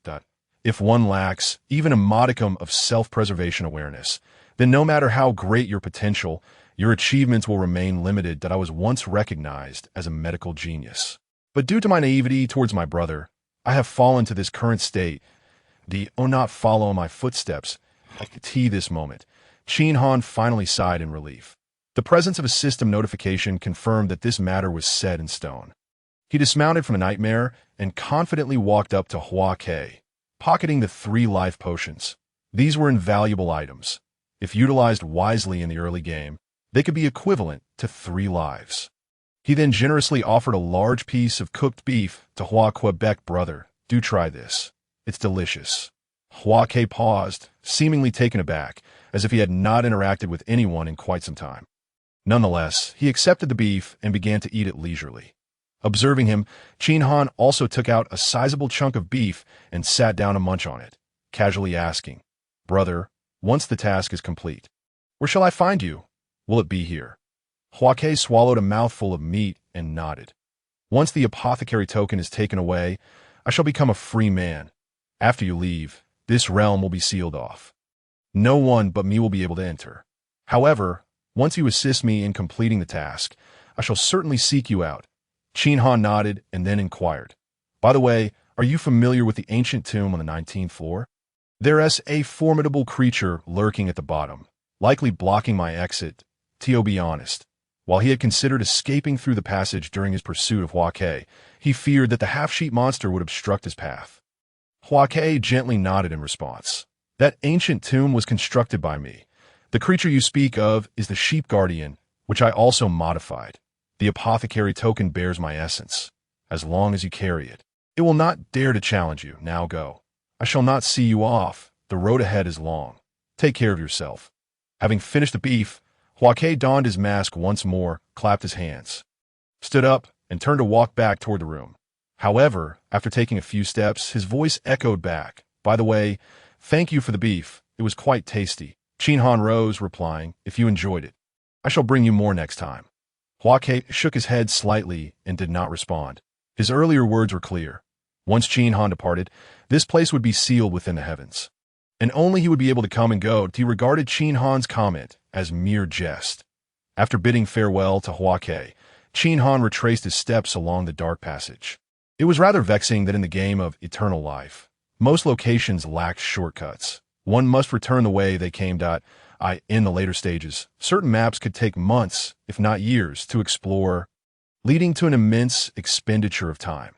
If one lacks even a modicum of self-preservation awareness, then no matter how great your potential, your achievements will remain limited. I was once recognized as a medical genius. But due to my naivety towards my brother, I have fallen to this current state. Not follow my footsteps. This moment, Qin Han finally sighed in relief. The presence of a system notification confirmed that this matter was set in stone. He dismounted from the nightmare and confidently walked up to Hua Kei, pocketing the 3 life potions. These were invaluable items. If utilized wisely in the early game, they could be equivalent to 3 lives. He then generously offered a large piece of cooked beef to Hua Quebec. Brother, do try this. It's delicious. Hua Kei paused, seemingly taken aback, as if he had not interacted with anyone in quite some time. Nonetheless, he accepted the beef and began to eat it leisurely. Observing him, Qin Han also took out a sizable chunk of beef and sat down to munch on it, casually asking, Brother, once the task is complete, where shall I find you? Will it be here? Hua Kei swallowed a mouthful of meat and nodded. Once the apothecary token is taken away, I shall become a free man. After you leave, this realm will be sealed off. No one but me will be able to enter. However, once you assist me in completing the task, I shall certainly seek you out. Qin Han nodded and then inquired, By the way, are you familiar with the ancient tomb on the 19th floor? There's a formidable creature lurking at the bottom, likely blocking my exit. To be honest, while he had considered escaping through the passage during his pursuit of Hua Kei, he feared that the half-sheep monster would obstruct his path. Hua Kei gently nodded in response. That ancient tomb was constructed by me. The creature you speak of is the sheep guardian, which I also modified. The apothecary token bears my essence. As long as you carry it, it will not dare to challenge you. Now go. I shall not see you off. The road ahead is long. Take care of yourself. Having finished the beef, Hua Kei donned his mask once more, clapped his hands, stood up, and turned to walk back toward the room. However, after taking a few steps, his voice echoed back. By the way, thank you for the beef. It was quite tasty. Qin Han rose, replying, If you enjoyed it, I shall bring you more next time. Hua Kei shook his head slightly and did not respond. His earlier words were clear. Once Qin Han departed, this place would be sealed within the heavens, and only he would be able to come and go. He regarded Qin Han's comment as mere jest. After bidding farewell to Hua Kei, Qin Han retraced his steps along the dark passage. It was rather vexing that in the game of eternal life, most locations lacked shortcuts. One must return the way they came. In the later stages, certain maps could take months, if not years, to explore, leading to an immense expenditure of time.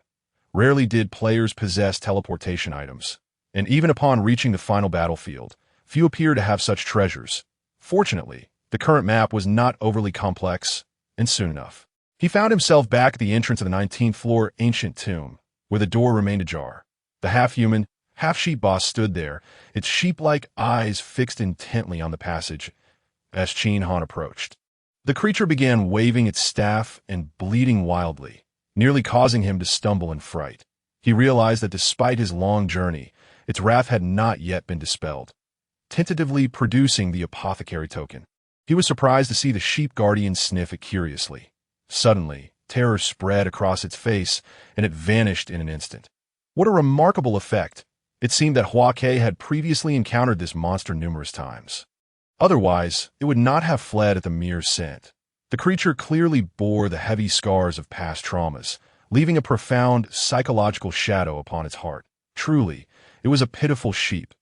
Rarely did players possess teleportation items, and even upon reaching the final battlefield, few appear to have such treasures. Fortunately, the current map was not overly complex, and soon enough, he found himself back at the entrance of the 19th floor ancient tomb, where the door remained ajar. The half-human, half-sheep boss stood there, its sheep-like eyes fixed intently on the passage as Qin Han approached. The creature began waving its staff and bleating wildly, nearly causing him to stumble in fright. He realized that despite his long journey, its wrath had not yet been dispelled, tentatively producing the apothecary token. He was surprised to see the sheep guardian sniff it curiously. Suddenly, terror spread across its face, and it vanished in an instant. What a remarkable effect! It seemed that Hua Ke had previously encountered this monster numerous times. Otherwise, it would not have fled at the mere scent. The creature clearly bore the heavy scars of past traumas, leaving a profound psychological shadow upon its heart. Truly, it was a pitiful sheep,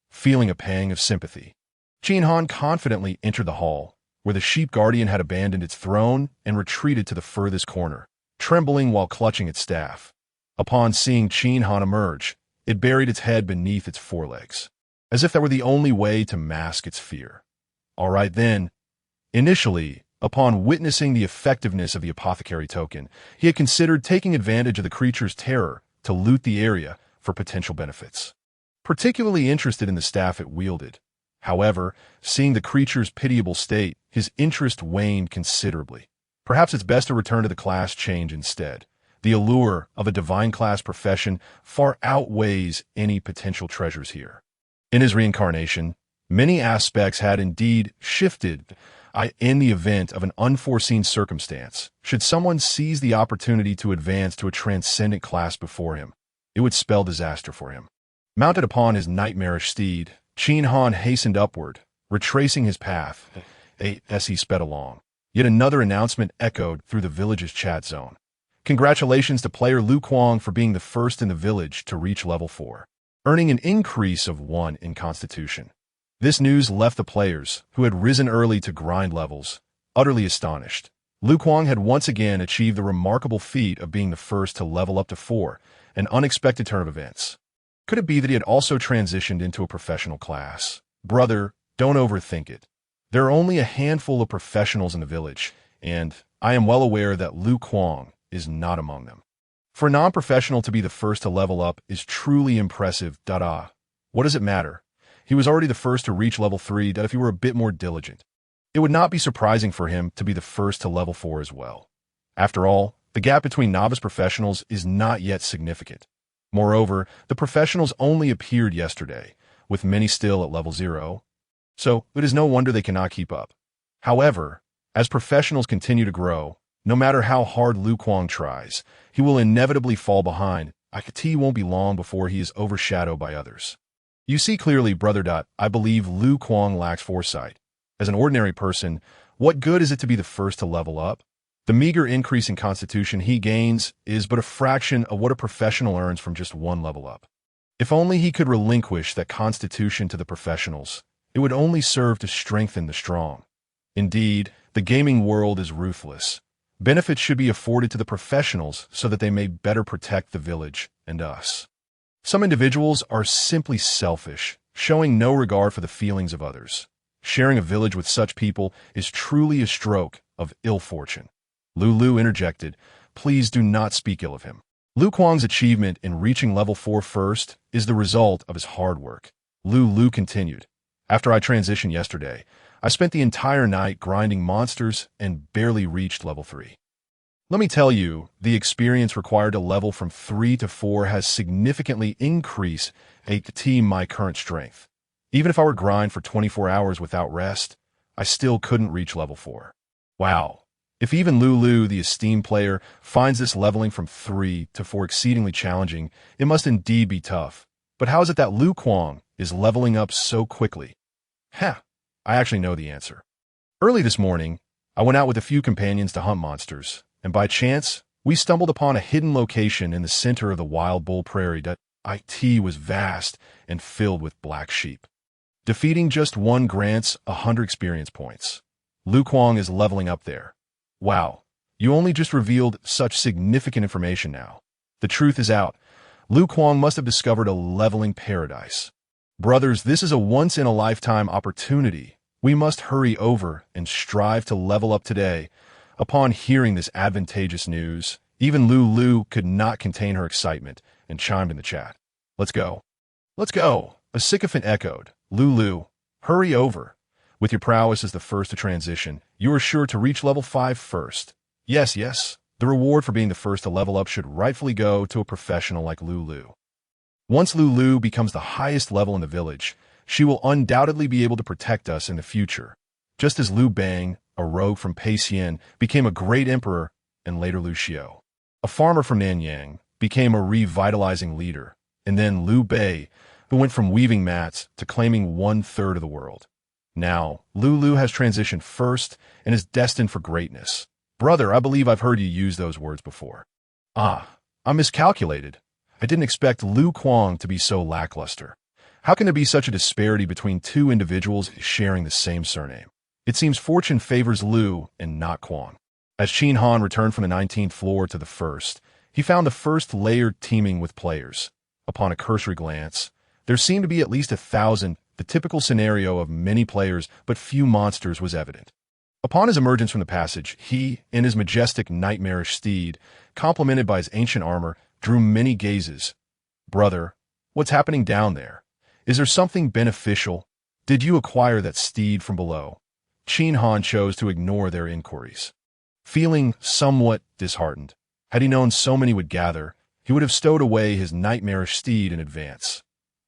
feeling a pang of sympathy. Qin Han confidently entered the hall, where the sheep guardian had abandoned its throne and retreated to the furthest corner, trembling while clutching its staff. Upon seeing Qin Han emerge, it buried its head beneath its forelegs, as if that were the only way to mask its fear. All right then. Initially, upon witnessing the effectiveness of the apothecary token, he had considered taking advantage of the creature's terror to loot the area for potential benefits. Particularly interested in the staff it wielded. However, seeing the creature's pitiable state, his interest waned considerably. Perhaps it's best to return to the class change instead. The allure of a divine class profession far outweighs any potential treasures here. In his reincarnation, many aspects had indeed shifted. In the event of an unforeseen circumstance, should someone seize the opportunity to advance to a transcendent class before him, it would spell disaster for him. Mounted upon his nightmarish steed, Qin Han hastened upward, retracing his path as he sped along. Yet another announcement echoed through the village's chat zone. Congratulations to player Lu Kuang for being the first in the village to reach level 4, earning an increase of 1 in Constitution. This news left the players, who had risen early to grind levels, utterly astonished. Lu Kuang had once again achieved the remarkable feat of being the first to level up to 4, an unexpected turn of events. Could it be that he had also transitioned into a professional class? Brother, don't overthink it. There are only a handful of professionals in the village, and I am well aware that Lu Kuang is not among them. For a non-professional to be the first to level up is truly impressive. What does it matter? He was already the first to reach level 3. If he were a bit more diligent, it would not be surprising for him to be the first to level 4 as well. After all, the gap between novice professionals is not yet significant. Moreover, the professionals only appeared yesterday, with many still at level 0. So, it is no wonder they cannot keep up. However, as professionals continue to grow, no matter how hard Lu Kuang tries, he will inevitably fall behind. It won't be long before he is overshadowed by others. You see clearly, brother. I believe Lu Kuang lacks foresight. As an ordinary person, what good is it to be the first to level up? The meager increase in Constitution he gains is but a fraction of what a professional earns from just 1 level up. If only he could relinquish that Constitution to the professionals, it would only serve to strengthen the strong. Indeed, the gaming world is ruthless. Benefits should be afforded to the professionals so that they may better protect the village and us. Some individuals are simply selfish, showing no regard for the feelings of others. Sharing a village with such people is truly a stroke of ill fortune. Lulu interjected, please do not speak ill of him. Lu Kuang's achievement in reaching level 4 first is the result of his hard work. Lulu continued, after I transitioned yesterday, I spent the entire night grinding monsters and barely reached level 3. Let me tell you, the experience required to level from 3 to 4 has significantly increased my current strength. Even if I were grind for 24 hours without rest, I still couldn't reach level 4. Wow. If even Lulu, the esteemed player, finds this leveling from 3 to 4 exceedingly challenging, it must indeed be tough. But how is it that Lu Kuang is leveling up so quickly? I actually know the answer. Early this morning, I went out with a few companions to hunt monsters, and by chance, we stumbled upon a hidden location in the center of the wild bull prairie that was vast and filled with black sheep. Defeating just one grants 100 experience points. Lu Kuang is leveling up there. Wow, you only just revealed such significant information now. The truth is out. Lu Kuang must have discovered a leveling paradise. Brothers, this is a once-in-a-lifetime opportunity. We must hurry over and strive to level up today. Upon hearing this advantageous news, even Lu could not contain her excitement and chimed in the chat. Let's go. Let's go. A sycophant echoed. Lu, hurry over. With your prowess as the first to transition, you are sure to reach level 5 first. Yes. The reward for being the first to level up should rightfully go to a professional like Lu. Once Lu becomes the highest level in the village, she will undoubtedly be able to protect us in the future, just as Liu Bang, a rogue from Peixian, became a great emperor, and later Lu Xiao, a farmer from Nanyang, became a revitalizing leader, and then Liu Bei, who went from weaving mats to claiming 1/3 of the world. Now, Lu has transitioned first and is destined for greatness. Brother, I believe I've heard you use those words before. I miscalculated. I didn't expect Lu Kuang to be so lackluster. How can there be such a disparity between two individuals sharing the same surname? It seems fortune favors Lu and not Kuang. As Qin Han returned from the 19th floor to the first, he found the first layer teeming with players. Upon a cursory glance, there seemed to be at least 1,000. The typical scenario of many players but few monsters was evident. Upon his emergence from the passage, he, in his majestic nightmarish steed, complemented by his ancient armor, drew many gazes. Brother, what's happening down there? Is there something beneficial? Did you acquire that steed from below? Qin Han chose to ignore their inquiries. Feeling somewhat disheartened, had he known so many would gather, he would have stowed away his nightmarish steed in advance.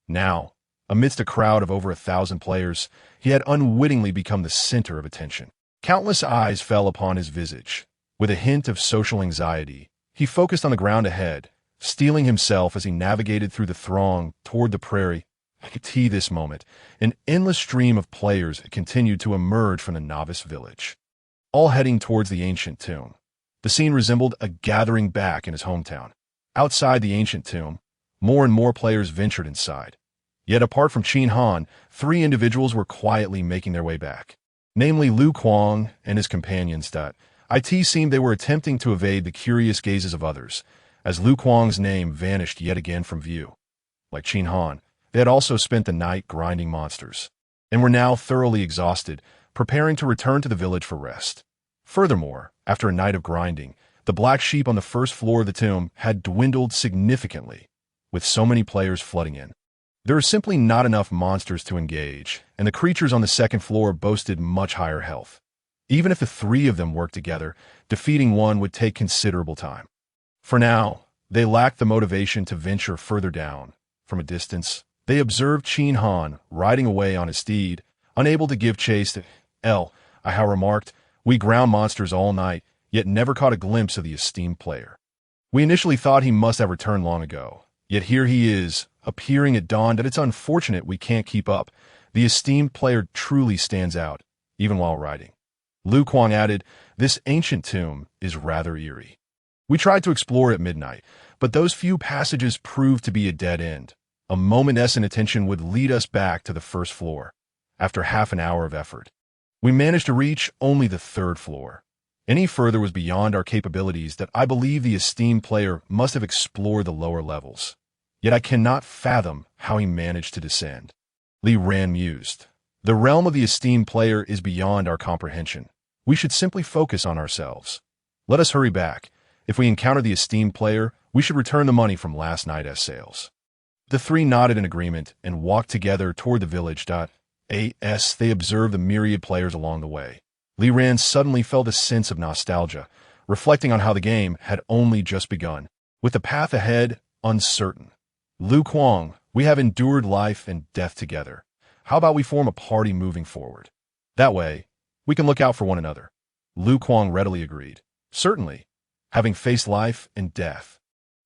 Now, amidst a crowd of over 1,000 players, he had unwittingly become the center of attention. Countless eyes fell upon his visage. With a hint of social anxiety, he focused on the ground ahead, steeling himself as he navigated through the throng toward the prairie. I could see this moment. An endless stream of players continued to emerge from the novice village, all heading towards the ancient tomb. The scene resembled a gathering back in his hometown. Outside the ancient tomb, more and more players ventured inside. Yet apart from Qin Han, 3 individuals were quietly making their way back, namely Lu Kuang and his companions. It seemed they were attempting to evade the curious gazes of others, as Lu Kuang's name vanished yet again from view. Like Qin Han, they had also spent the night grinding monsters, and were now thoroughly exhausted, preparing to return to the village for rest. Furthermore, after a night of grinding, the black sheep on the first floor of the tomb had dwindled significantly, with so many players flooding in. There are simply not enough monsters to engage, and the creatures on the second floor boasted much higher health. Even if the 3 of them worked together, defeating one would take considerable time. For now, they lacked the motivation to venture further down. From a distance, they observed Qin Han riding away on his steed, unable to give chase to I remarked, we ground monsters all night, yet never caught a glimpse of the esteemed player. We initially thought he must have returned long ago, yet here he is, appearing at dawn. That it's unfortunate we can't keep up. The esteemed player truly stands out, even while riding. Lu Kuang added, this ancient tomb is rather eerie. We tried to explore at midnight, but those few passages proved to be a dead end. A moment's inattention would lead us back to the first floor. After half an hour of effort, we managed to reach only the 3rd floor. Any further was beyond our capabilities. That I believe the esteemed player must have explored the lower levels. Yet I cannot fathom how he managed to descend. Li Ran mused. The realm of the esteemed player is beyond our comprehension. We should simply focus on ourselves. Let us hurry back. If we encounter the esteemed player, we should return the money from last night's sales. The 3 nodded in agreement and walked together toward the village. As they observed the myriad players along the way, Li Ran suddenly felt a sense of nostalgia, reflecting on how the game had only just begun, with the path ahead uncertain. Lu Kuang, we have endured life and death together. How about we form a party moving forward? That way, we can look out for one another. Lu Kuang readily agreed. Certainly, having faced life and death,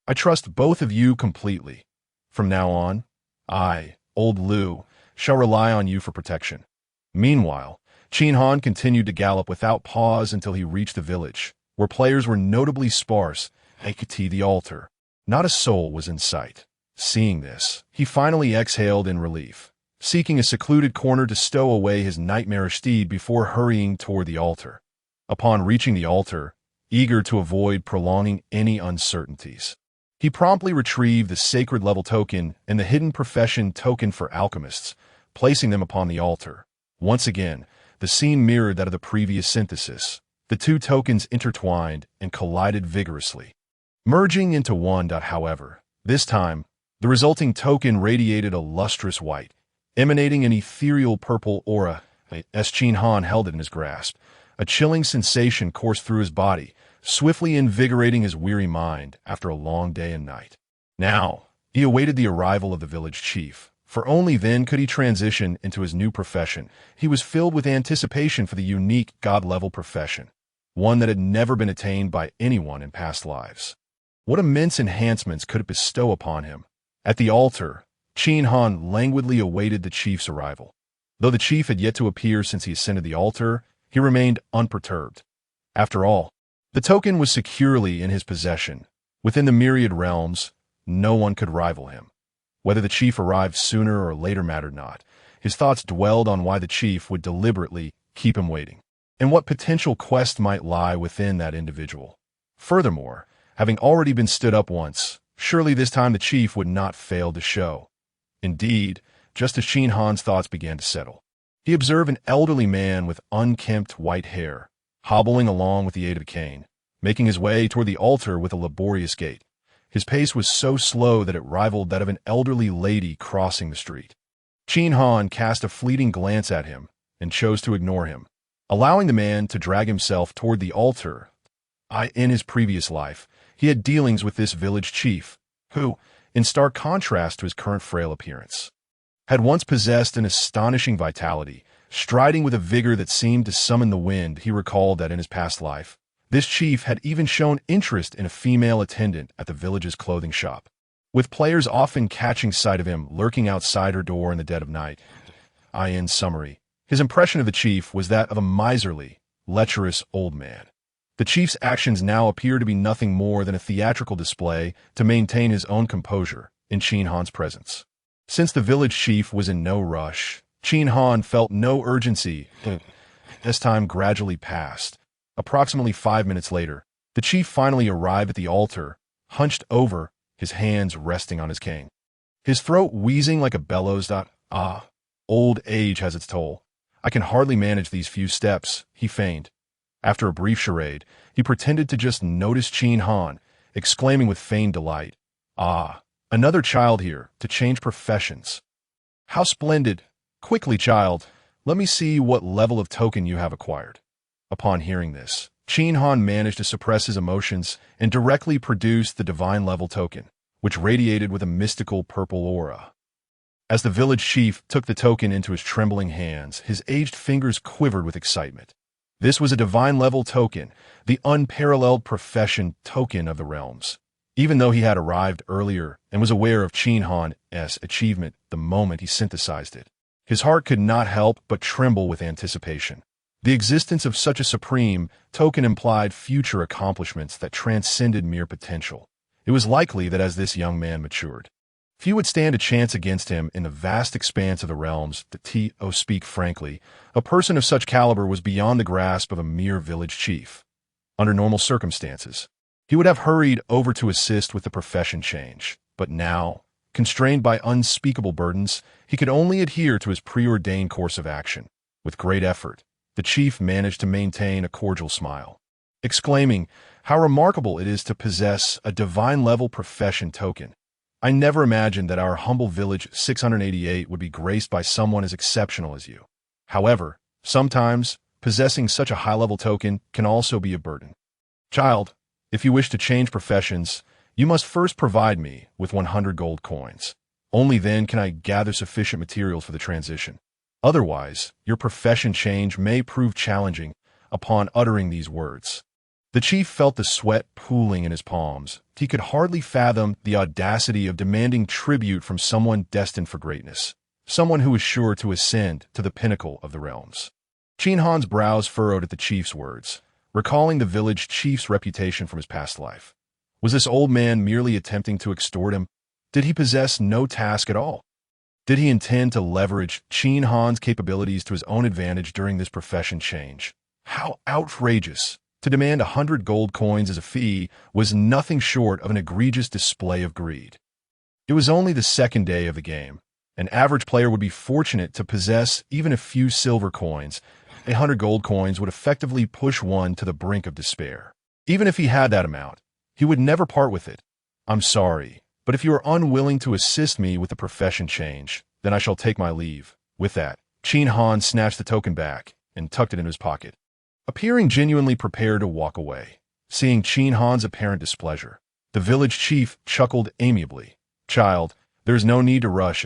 I trust both of you completely. From now on, I, old Lu, shall rely on you for protection. Meanwhile, Qin Han continued to gallop without pause until he reached the village, where players were notably sparse. The altar. Not a soul was in sight. Seeing this, he finally exhaled in relief. seeking a secluded corner to stow away his nightmarish steed before hurrying toward the altar. Upon reaching the altar, eager to avoid prolonging any uncertainties, he promptly retrieved the sacred level token and the hidden profession token for alchemists, placing them upon the altar. Once again, the scene mirrored that of the previous synthesis. The two tokens intertwined and collided vigorously, merging into one. However, this time, the resulting token radiated a lustrous white, emanating an ethereal purple aura. As Qin Han held it in his grasp, a chilling sensation coursed through his body, swiftly invigorating his weary mind after a long day and night. Now, he awaited the arrival of the village chief, for only then could he transition into his new profession. He was filled with anticipation for the unique god-level profession, one that had never been attained by anyone in past lives. What immense enhancements could it bestow upon him? At the altar, Qin Han languidly awaited the chief's arrival. Though the chief had yet to appear since he ascended the altar, he remained unperturbed. After all, the token was securely in his possession. Within the myriad realms, no one could rival him. Whether the chief arrived sooner or later mattered not. His thoughts dwelled on why the chief would deliberately keep him waiting, and what potential quest might lie within that individual. Furthermore, having already been stood up once, surely this time the chief would not fail to show. Indeed, just as Qin Han's thoughts began to settle, he observed an elderly man with unkempt white hair, hobbling along with the aid of a cane, making his way toward the altar with a laborious gait. His pace was so slow that it rivaled that of an elderly lady crossing the street. Qin Han cast a fleeting glance at him and chose to ignore him, allowing the man to drag himself toward the altar. In his previous life, he had dealings with this village chief, who, in stark contrast to his current frail appearance, had once possessed an astonishing vitality, striding with a vigor that seemed to summon the wind. He recalled that in his past life, this chief had even shown interest in a female attendant at the village's clothing shop, with players often catching sight of him lurking outside her door in the dead of night. In summary, his impression of the chief was that of a miserly, lecherous old man. The chief's actions now appeared to be nothing more than a theatrical display to maintain his own composure in Qin Han's presence. Since the village chief was in no rush, Qin Han felt no urgency. As time gradually passed, approximately 5 minutes later, the chief finally arrived at the altar, hunched over, his hands resting on his cane, his throat wheezing like a bellows. Old age has its toll. I can hardly manage these few steps, he feigned. After a brief charade, he pretended to just notice Qin Han, exclaiming with feigned delight, another child here, to change professions. How splendid! Quickly, child, let me see what level of token you have acquired. Upon hearing this, Qin Han managed to suppress his emotions and directly produced the divine level token, which radiated with a mystical purple aura. As the village chief took the token into his trembling hands, his aged fingers quivered with excitement. This was a divine level token, the unparalleled profession token of the realms. Even though he had arrived earlier and was aware of Qin Han's achievement the moment he synthesized it, his heart could not help but tremble with anticipation. The existence of such a supreme token implied future accomplishments that transcended mere potential. It was likely that as this young man matured, few would stand a chance against him in the vast expanse of the realms. Speak frankly, a person of such caliber was beyond the grasp of a mere village chief. Under normal circumstances, he would have hurried over to assist with the profession change, but now, constrained by unspeakable burdens, he could only adhere to his preordained course of action. With great effort, the chief managed to maintain a cordial smile, exclaiming, "How remarkable it is to possess a divine-level profession token. I never imagined that our humble village 688 would be graced by someone as exceptional as you. However, sometimes, possessing such a high-level token can also be a burden. Child, if you wish to change professions, you must first provide me with 100 gold coins. Only then can I gather sufficient materials for the transition. Otherwise, your profession change may prove challenging." Upon uttering these words, the chief felt the sweat pooling in his palms. He could hardly fathom the audacity of demanding tribute from someone destined for greatness, someone who was sure to ascend to the pinnacle of the realms. Qin Han's brows furrowed at the chief's words, recalling the village chief's reputation from his past life. Was this old man merely attempting to extort him? Did he possess no task at all? Did he intend to leverage Qin Han's capabilities to his own advantage during this profession change? How outrageous! To demand 100 gold coins as a fee was nothing short of an egregious display of greed. It was only the second day of the game. An average player would be fortunate to possess even a few silver coins. 100 gold coins would effectively push one to the brink of despair. Even if he had that amount, he would never part with it. I'm sorry, but if you are unwilling to assist me with the profession change, then I shall take my leave. With that, Qin Han snatched the token back and tucked it in his pocket, appearing genuinely prepared to walk away. Seeing Qin Han's apparent displeasure, the village chief chuckled amiably. Child, there is no need to rush.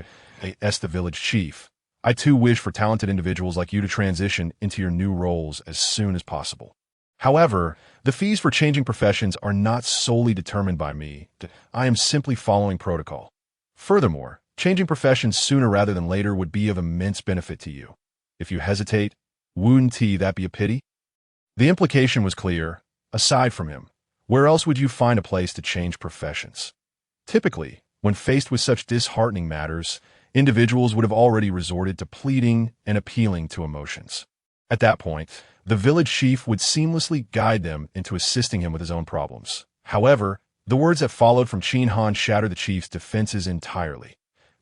Asked the village chief. I too wish for talented individuals like you to transition into your new roles as soon as possible. However, the fees for changing professions are not solely determined by me. I am simply following protocol. Furthermore, changing professions sooner rather than later would be of immense benefit to you. If you hesitate, wouldn't that be a pity? The implication was clear. Aside from him, where else would you find a place to change professions? Typically, when faced with such disheartening matters, individuals would have already resorted to pleading and appealing to emotions. At that point, the village chief would seamlessly guide them into assisting him with his own problems. However, the words that followed from Qin Han shattered the chief's defenses entirely.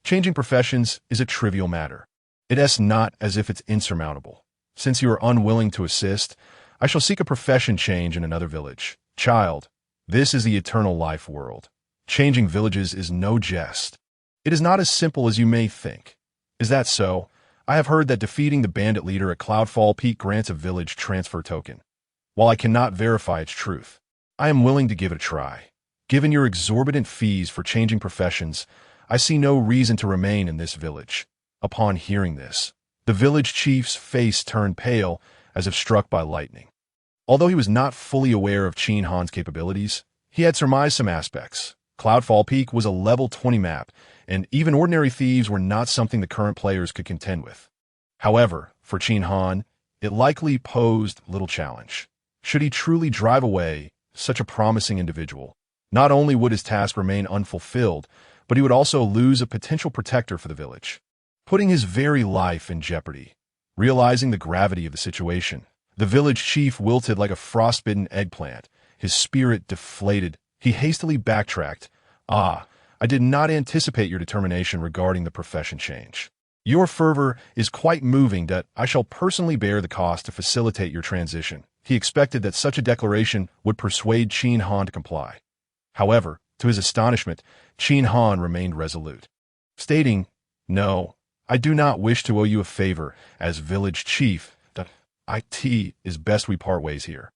Changing professions is a trivial matter. It's not as if it's insurmountable. Since you are unwilling to assist, I shall seek a profession change in another village. Child, this is the eternal life world. Changing villages is no jest. It is not as simple as you may think. Is that so? I have heard that defeating the bandit leader at Cloudfall Peak grants a village transfer token. While I cannot verify its truth, I am willing to give it a try. Given your exorbitant fees for changing professions, I see no reason to remain in this village. Upon hearing this, the village chief's face turned pale as if struck by lightning. Although he was not fully aware of Qin Han's capabilities, he had surmised some aspects. Cloudfall Peak was a level 20 map, and even ordinary thieves were not something the current players could contend with. However, for Qin Han, it likely posed little challenge. Should he truly drive away such a promising individual, not only would his task remain unfulfilled, but he would also lose a potential protector for the village, putting his very life in jeopardy. Realizing the gravity of the situation, the village chief wilted like a frostbitten eggplant. His spirit deflated. He hastily backtracked. I did not anticipate your determination regarding the profession change. Your fervor is quite moving that I shall personally bear the cost to facilitate your transition. He expected that such a declaration would persuade Qin Han to comply. However, to his astonishment, Qin Han remained resolute, stating, No, I do not wish to owe you a favor as village chief. It is best we part ways here.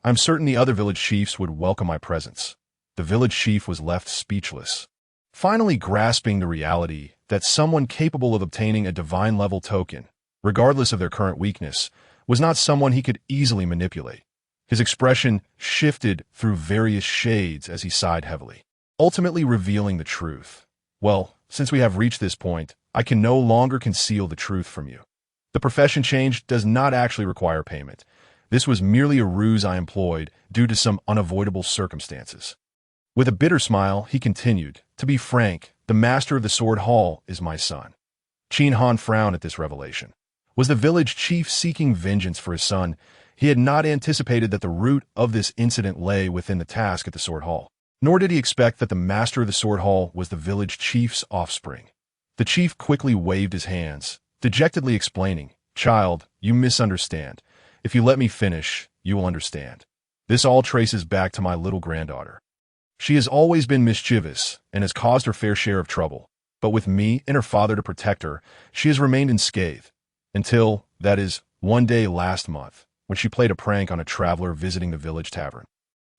I'm certain the other village chiefs would welcome my presence. The village chief was left speechless, finally grasping the reality that someone capable of obtaining a divine-level token, regardless of their current weakness, was not someone he could easily manipulate. His expression shifted through various shades as he sighed heavily, ultimately revealing the truth. Well, since we have reached this point, I can no longer conceal the truth from you. The profession change does not actually require payment. This was merely a ruse I employed due to some unavoidable circumstances. With a bitter smile, he continued, To be frank, the master of the Sword Hall is my son. Qin Han frowned at this revelation. Was the village chief seeking vengeance for his son? He had not anticipated that the root of this incident lay within the task at the Sword Hall. Nor did he expect that the master of the Sword Hall was the village chief's offspring. The chief quickly waved his hands, dejectedly explaining, Child, you misunderstand. If you let me finish, you will understand. This all traces back to my little granddaughter. She has always been mischievous and has caused her fair share of trouble, but with me and her father to protect her, she has remained unscathed, until, that is, one day last month, when she played a prank on a traveler visiting the village tavern.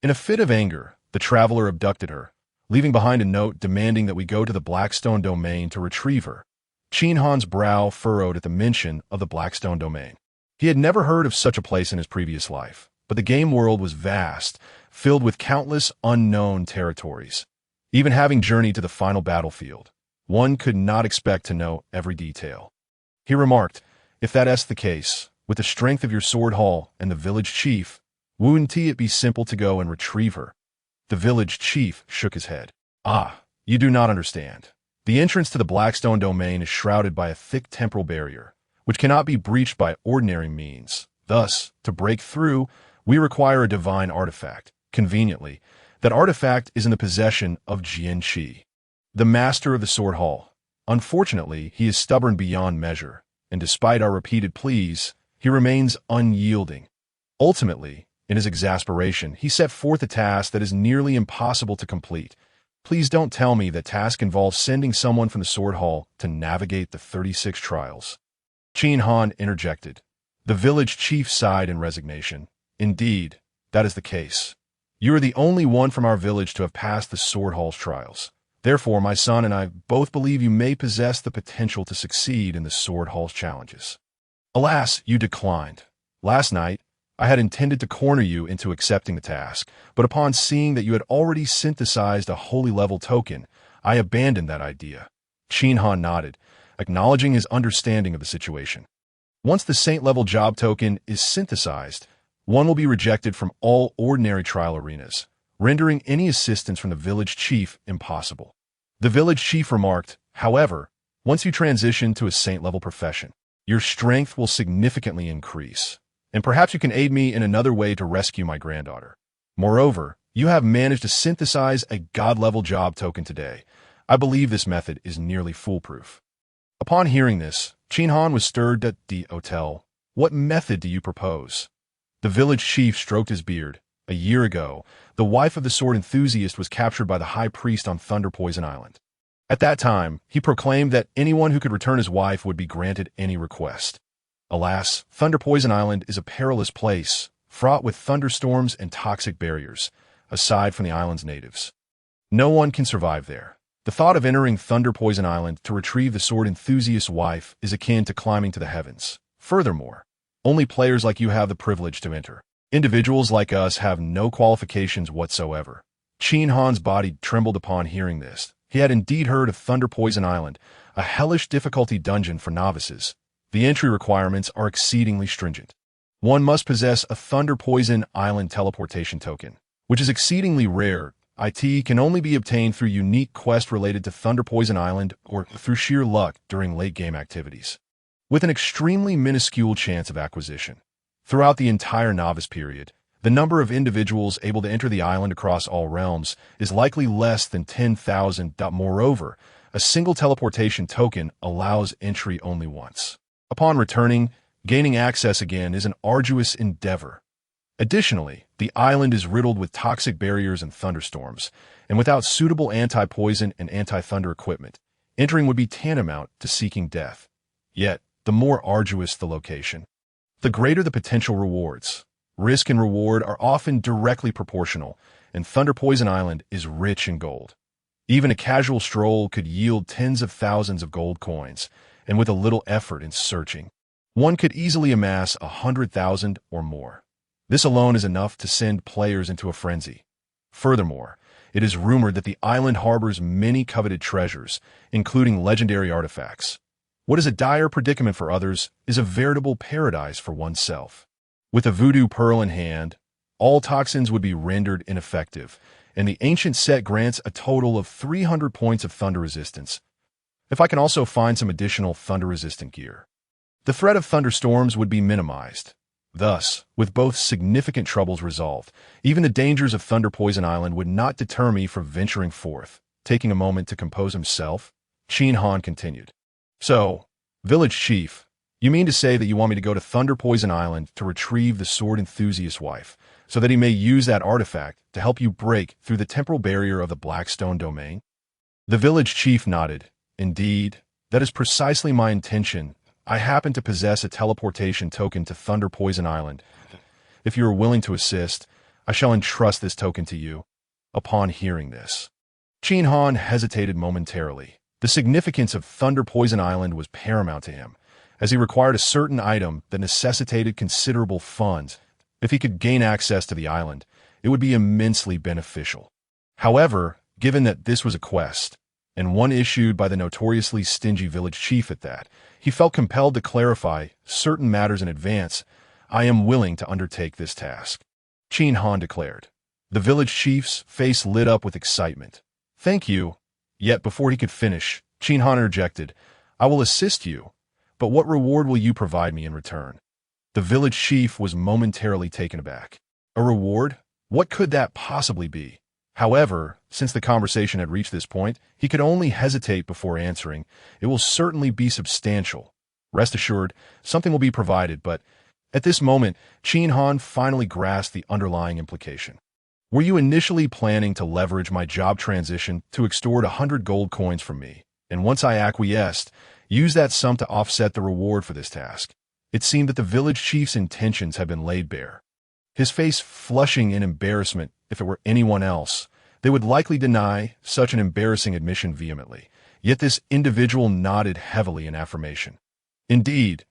In a fit of anger, the traveler abducted her, leaving behind a note demanding that we go to the Blackstone Domain to retrieve her. Qin Han's brow furrowed at the mention of the Blackstone Domain. He had never heard of such a place in his previous life, but the game world was vast, filled with countless unknown territories. Even having journeyed to the final battlefield, one could not expect to know every detail. He remarked, If that's the case, with the strength of your sword hall and the village chief, wouldn't it be simple to go and retrieve her? The village chief shook his head. You do not understand. The entrance to the Blackstone domain is shrouded by a thick temporal barrier, which cannot be breached by ordinary means. Thus, to break through, we require a divine artifact. Conveniently, that artifact is in the possession of Jian Qi, the master of the Sword Hall. Unfortunately, he is stubborn beyond measure, and despite our repeated pleas, he remains unyielding. Ultimately, in his exasperation, he set forth a task that is nearly impossible to complete. Please don't tell me that task involves sending someone from the Sword Hall to navigate the 36 trials. Qin Han interjected. The village chief sighed in resignation. Indeed, that is the case. You are the only one from our village to have passed the Sword Hall's trials. Therefore, my son and I both believe you may possess the potential to succeed in the Sword Hall's challenges. Alas, you declined. Last night, I had intended to corner you into accepting the task, but upon seeing that you had already synthesized a holy level token, I abandoned that idea. Qin Han nodded, acknowledging his understanding of the situation. Once the saint-level job token is synthesized, one will be rejected from all ordinary trial arenas, rendering any assistance from the village chief impossible. The village chief remarked, however, once you transition to a saint-level profession, your strength will significantly increase, and perhaps you can aid me in another way to rescue my granddaughter. Moreover, you have managed to synthesize a god-level job token today. I believe this method is nearly foolproof. Upon hearing this, Qin Han was stirred at the hotel. What method do you propose? The village chief stroked his beard. A year ago, the wife of the sword enthusiast was captured by the high priest on Thunder Poison Island. At that time, he proclaimed that anyone who could return his wife would be granted any request. Alas, Thunder Poison Island is a perilous place, fraught with thunderstorms and toxic barriers, aside from the island's natives. No one can survive there. The thought of entering Thunder Poison Island to retrieve the sword enthusiast's wife is akin to climbing to the heavens. Furthermore, only players like you have the privilege to enter. Individuals like us have no qualifications whatsoever. Qin Han's body trembled upon hearing this. He had indeed heard of Thunder Poison Island, a hellish difficulty dungeon for novices. The entry requirements are exceedingly stringent. One must possess a Thunder Poison Island teleportation token, which is exceedingly rare. It can only be obtained through unique quest related to Thunder Poison Island or through sheer luck during late-game activities, with an extremely minuscule chance of acquisition. Throughout the entire novice period, the number of individuals able to enter the island across all realms is likely less than 10,000. Moreover, a single teleportation token allows entry only once. Upon returning, gaining access again is an arduous endeavor. Additionally, the island is riddled with toxic barriers and thunderstorms, and without suitable anti-poison and anti-thunder equipment, entering would be tantamount to seeking death. Yet, the more arduous the location, the greater the potential rewards. Risk and reward are often directly proportional, and Thunder Poison Island is rich in gold. Even a casual stroll could yield tens of thousands of gold coins, and with a little effort in searching, one could easily amass 100,000 or more. This alone is enough to send players into a frenzy. Furthermore, it is rumored that the island harbors many coveted treasures, including legendary artifacts. What is a dire predicament for others is a veritable paradise for oneself. With a voodoo pearl in hand, all toxins would be rendered ineffective, and the ancient set grants a total of 300 points of thunder resistance. If I can also find some additional thunder-resistant gear, the threat of thunderstorms would be minimized. Thus, with both significant troubles resolved, even the dangers of Thunder Poison Island would not deter me from venturing forth. Taking a moment to compose himself, Qin Han continued. So, village chief, you mean to say that you want me to go to Thunder Poison Island to retrieve the sword enthusiast's wife, so that he may use that artifact to help you break through the temporal barrier of the Blackstone domain? The village chief nodded. Indeed, that is precisely my intention. I happen to possess a teleportation token to Thunder Poison Island. If you are willing to assist, I shall entrust this token to you. Upon hearing this, Qin Han hesitated momentarily. The significance of Thunder Poison Island was paramount to him, as he required a certain item that necessitated considerable funds. If he could gain access to the island, it would be immensely beneficial. However, given that this was a quest, and one issued by the notoriously stingy village chief at that, he felt compelled to clarify certain matters in advance. I am willing to undertake this task, Qin Han declared. The village chief's face lit up with excitement. Thank you. Yet before he could finish, Qin Han interjected, I will assist you, but what reward will you provide me in return? The village chief was momentarily taken aback. A reward? What could that possibly be? However, since the conversation had reached this point, he could only hesitate before answering. It will certainly be substantial. Rest assured, something will be provided, but at this moment, Qin Han finally grasped the underlying implication. Were you initially planning to leverage my job transition to extort 100 gold coins from me, and once I acquiesced, use that sum to offset the reward for this task? It seemed that the village chief's intentions had been laid bare. His face flushing in embarrassment. If it were anyone else, they would likely deny such an embarrassing admission vehemently. Yet this individual nodded heavily in affirmation. Indeed,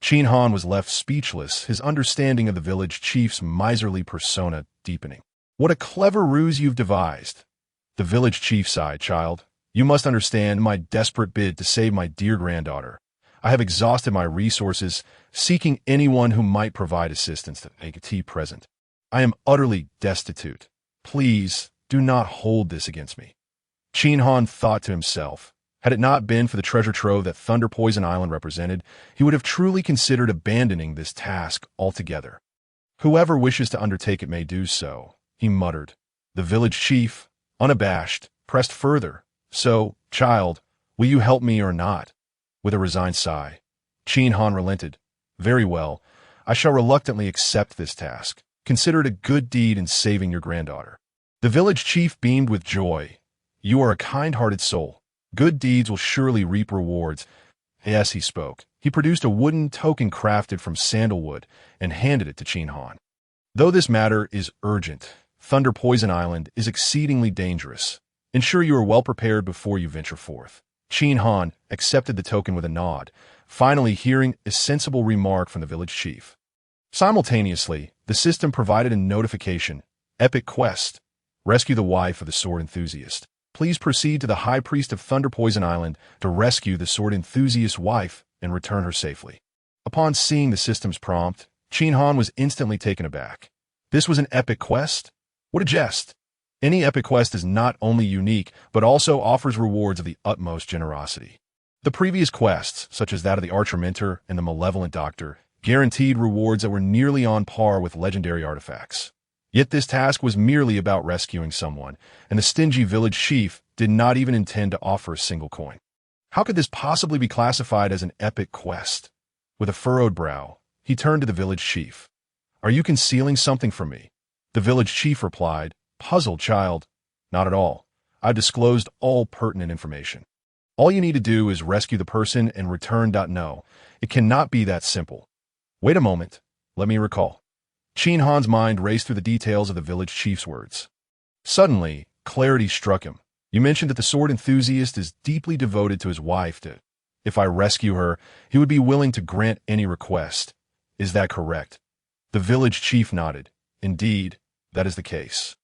Qin Han was left speechless, his understanding of the village chief's miserly persona deepening. What a clever ruse you've devised. The village chief sighed, child. You must understand my desperate bid to save my dear granddaughter. I have exhausted my resources, seeking anyone who might provide assistance to make a tea present. I am utterly destitute. Please, do not hold this against me. Qin Han thought to himself. Had it not been for the treasure trove that Thunder Poison Island represented, he would have truly considered abandoning this task altogether. Whoever wishes to undertake it may do so, he muttered. The village chief, unabashed, pressed further. So, child, will you help me or not? With a resigned sigh, Qin Han relented. Very well, I shall reluctantly accept this task. Consider it a good deed in saving your granddaughter. The village chief beamed with joy. You are a kind-hearted soul. Good deeds will surely reap rewards. Yes, he spoke. He produced a wooden token crafted from sandalwood and handed it to Qin Han. Though this matter is urgent, Thunder Poison Island is exceedingly dangerous. Ensure you are well prepared before you venture forth. Qin Han accepted the token with a nod, finally hearing a sensible remark from the village chief. Simultaneously, the system provided a notification. Epic quest. Rescue the wife of the sword enthusiast. Please proceed to the High Priest of Thunder Poison Island to rescue the sword enthusiast's wife and return her safely. Upon seeing the system's prompt, Qin Han was instantly taken aback. This was an epic quest? What a jest! Any epic quest is not only unique, but also offers rewards of the utmost generosity. The previous quests, such as that of the Archer Mentor and the Malevolent Doctor, guaranteed rewards that were nearly on par with legendary artifacts. Yet this task was merely about rescuing someone, and the stingy village chief did not even intend to offer a single coin. How could this possibly be classified as an epic quest? With a furrowed brow, he turned to the village chief. Are you concealing something from me? The village chief replied, puzzled, child. Not at all. I've disclosed all pertinent information. All you need to do is rescue the person and return. No, it cannot be that simple. Wait a moment. Let me recall. Qin Han's mind raced through the details of the village chief's words. Suddenly, clarity struck him. You mentioned that the sword enthusiast is deeply devoted to his wife. If I rescue her, he would be willing to grant any request. Is that correct? The village chief nodded. Indeed, that is the case.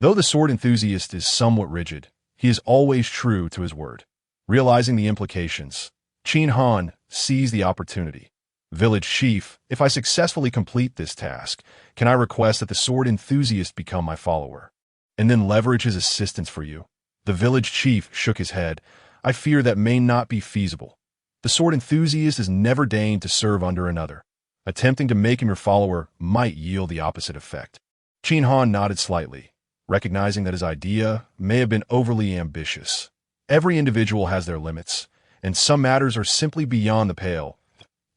Though the sword enthusiast is somewhat rigid, he is always true to his word. Realizing the implications, Qin Han seized the opportunity. Village chief, if I successfully complete this task, can I request that the sword enthusiast become my follower, and then leverage his assistance for you? The village chief shook his head. I fear that may not be feasible. The sword enthusiast has never deigned to serve under another. Attempting to make him your follower might yield the opposite effect. Qin Han nodded slightly, recognizing that his idea may have been overly ambitious. Every individual has their limits, and some matters are simply beyond the pale.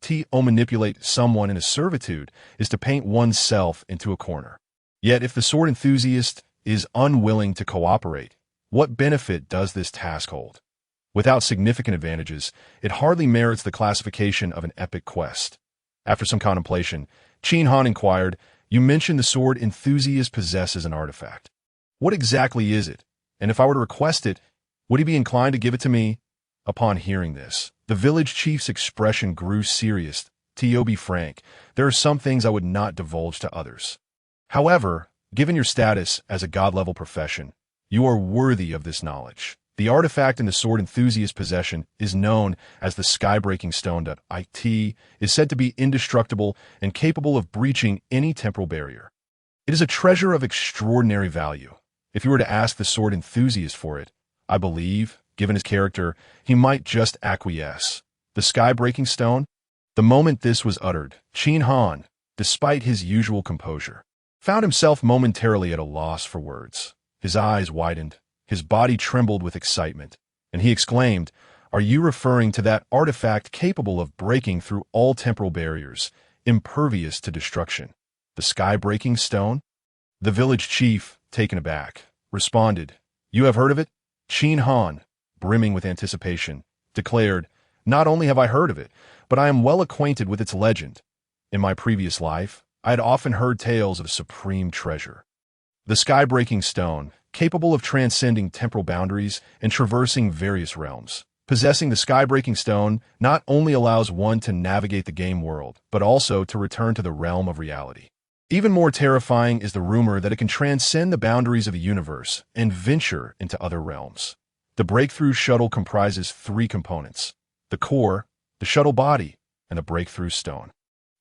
To manipulate someone into servitude is to paint oneself into a corner. Yet if the sword enthusiast is unwilling to cooperate, what benefit does this task hold? Without significant advantages, it hardly merits the classification of an epic quest. After some contemplation, Qin Han inquired, you mentioned the sword enthusiast possesses an artifact. What exactly is it? And if I were to request it, would he be inclined to give it to me? Upon hearing this, the village chief's expression grew serious. To be frank, there are some things I would not divulge to others. However, given your status as a god-level profession, you are worthy of this knowledge. The artifact in the sword enthusiast's possession is known as the Sky-Breaking Stone. It is said to be indestructible and capable of breaching any temporal barrier. It is a treasure of extraordinary value. If you were to ask the sword enthusiast for it, I believe, Given his character, he might just acquiesce. The sky-breaking stone? The moment this was uttered, Qin Han, despite his usual composure, found himself momentarily at a loss for words. His eyes widened, his body trembled with excitement, and he exclaimed, "Are you referring to that artifact capable of breaking through all temporal barriers, impervious to destruction? The sky-breaking stone?" The village chief, taken aback, responded, "You have heard of it?" Qin Han, brimming with anticipation, declared, "Not only have I heard of it, but I am well acquainted with its legend. In my previous life, I had often heard tales of supreme treasure. The sky-breaking stone, capable of transcending temporal boundaries and traversing various realms. Possessing the sky-breaking stone not only allows one to navigate the game world, but also to return to the realm of reality. Even more terrifying is the rumor that it can transcend the boundaries of the universe and venture into other realms. The breakthrough shuttle comprises 3 components: the core, the shuttle body, and the breakthrough stone.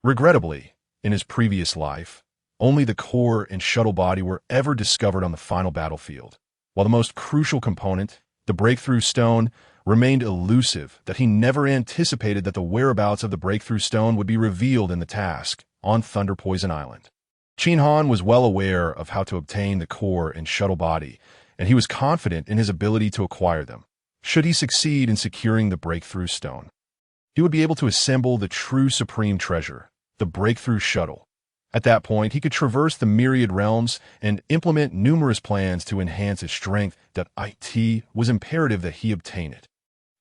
Regrettably, in his previous life, only the core and shuttle body were ever discovered on the final battlefield, while the most crucial component, the breakthrough stone, remained elusive. That he never anticipated that the whereabouts of the breakthrough stone would be revealed in the task on Thunder Poison Island. Qin Han was well aware of how to obtain the core and shuttle body, and he was confident in his ability to acquire them. Should he succeed in securing the breakthrough stone, he would be able to assemble the true supreme treasure, the breakthrough shuttle. At that point, he could traverse the myriad realms and implement numerous plans to enhance his strength. That it was imperative that he obtain it.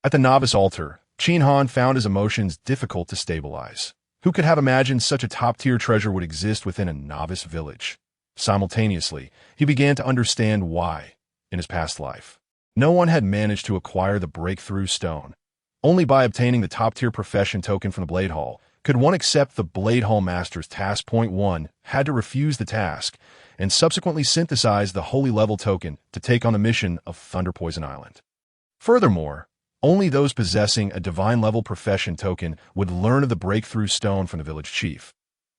At the novice altar, Qin Han found his emotions difficult to stabilize. Who could have imagined such a top-tier treasure would exist within a novice village? Simultaneously, he began to understand why, in his past life, no one had managed to acquire the breakthrough stone. Only by obtaining the top-tier profession token from the Blade Hall could one accept the Blade Hall Master's task. Point 1 had to refuse the task and subsequently synthesize the Holy Level token to take on the mission of Thunder Poison Island. Furthermore, only those possessing a Divine Level profession token would learn of the breakthrough stone from the village chief.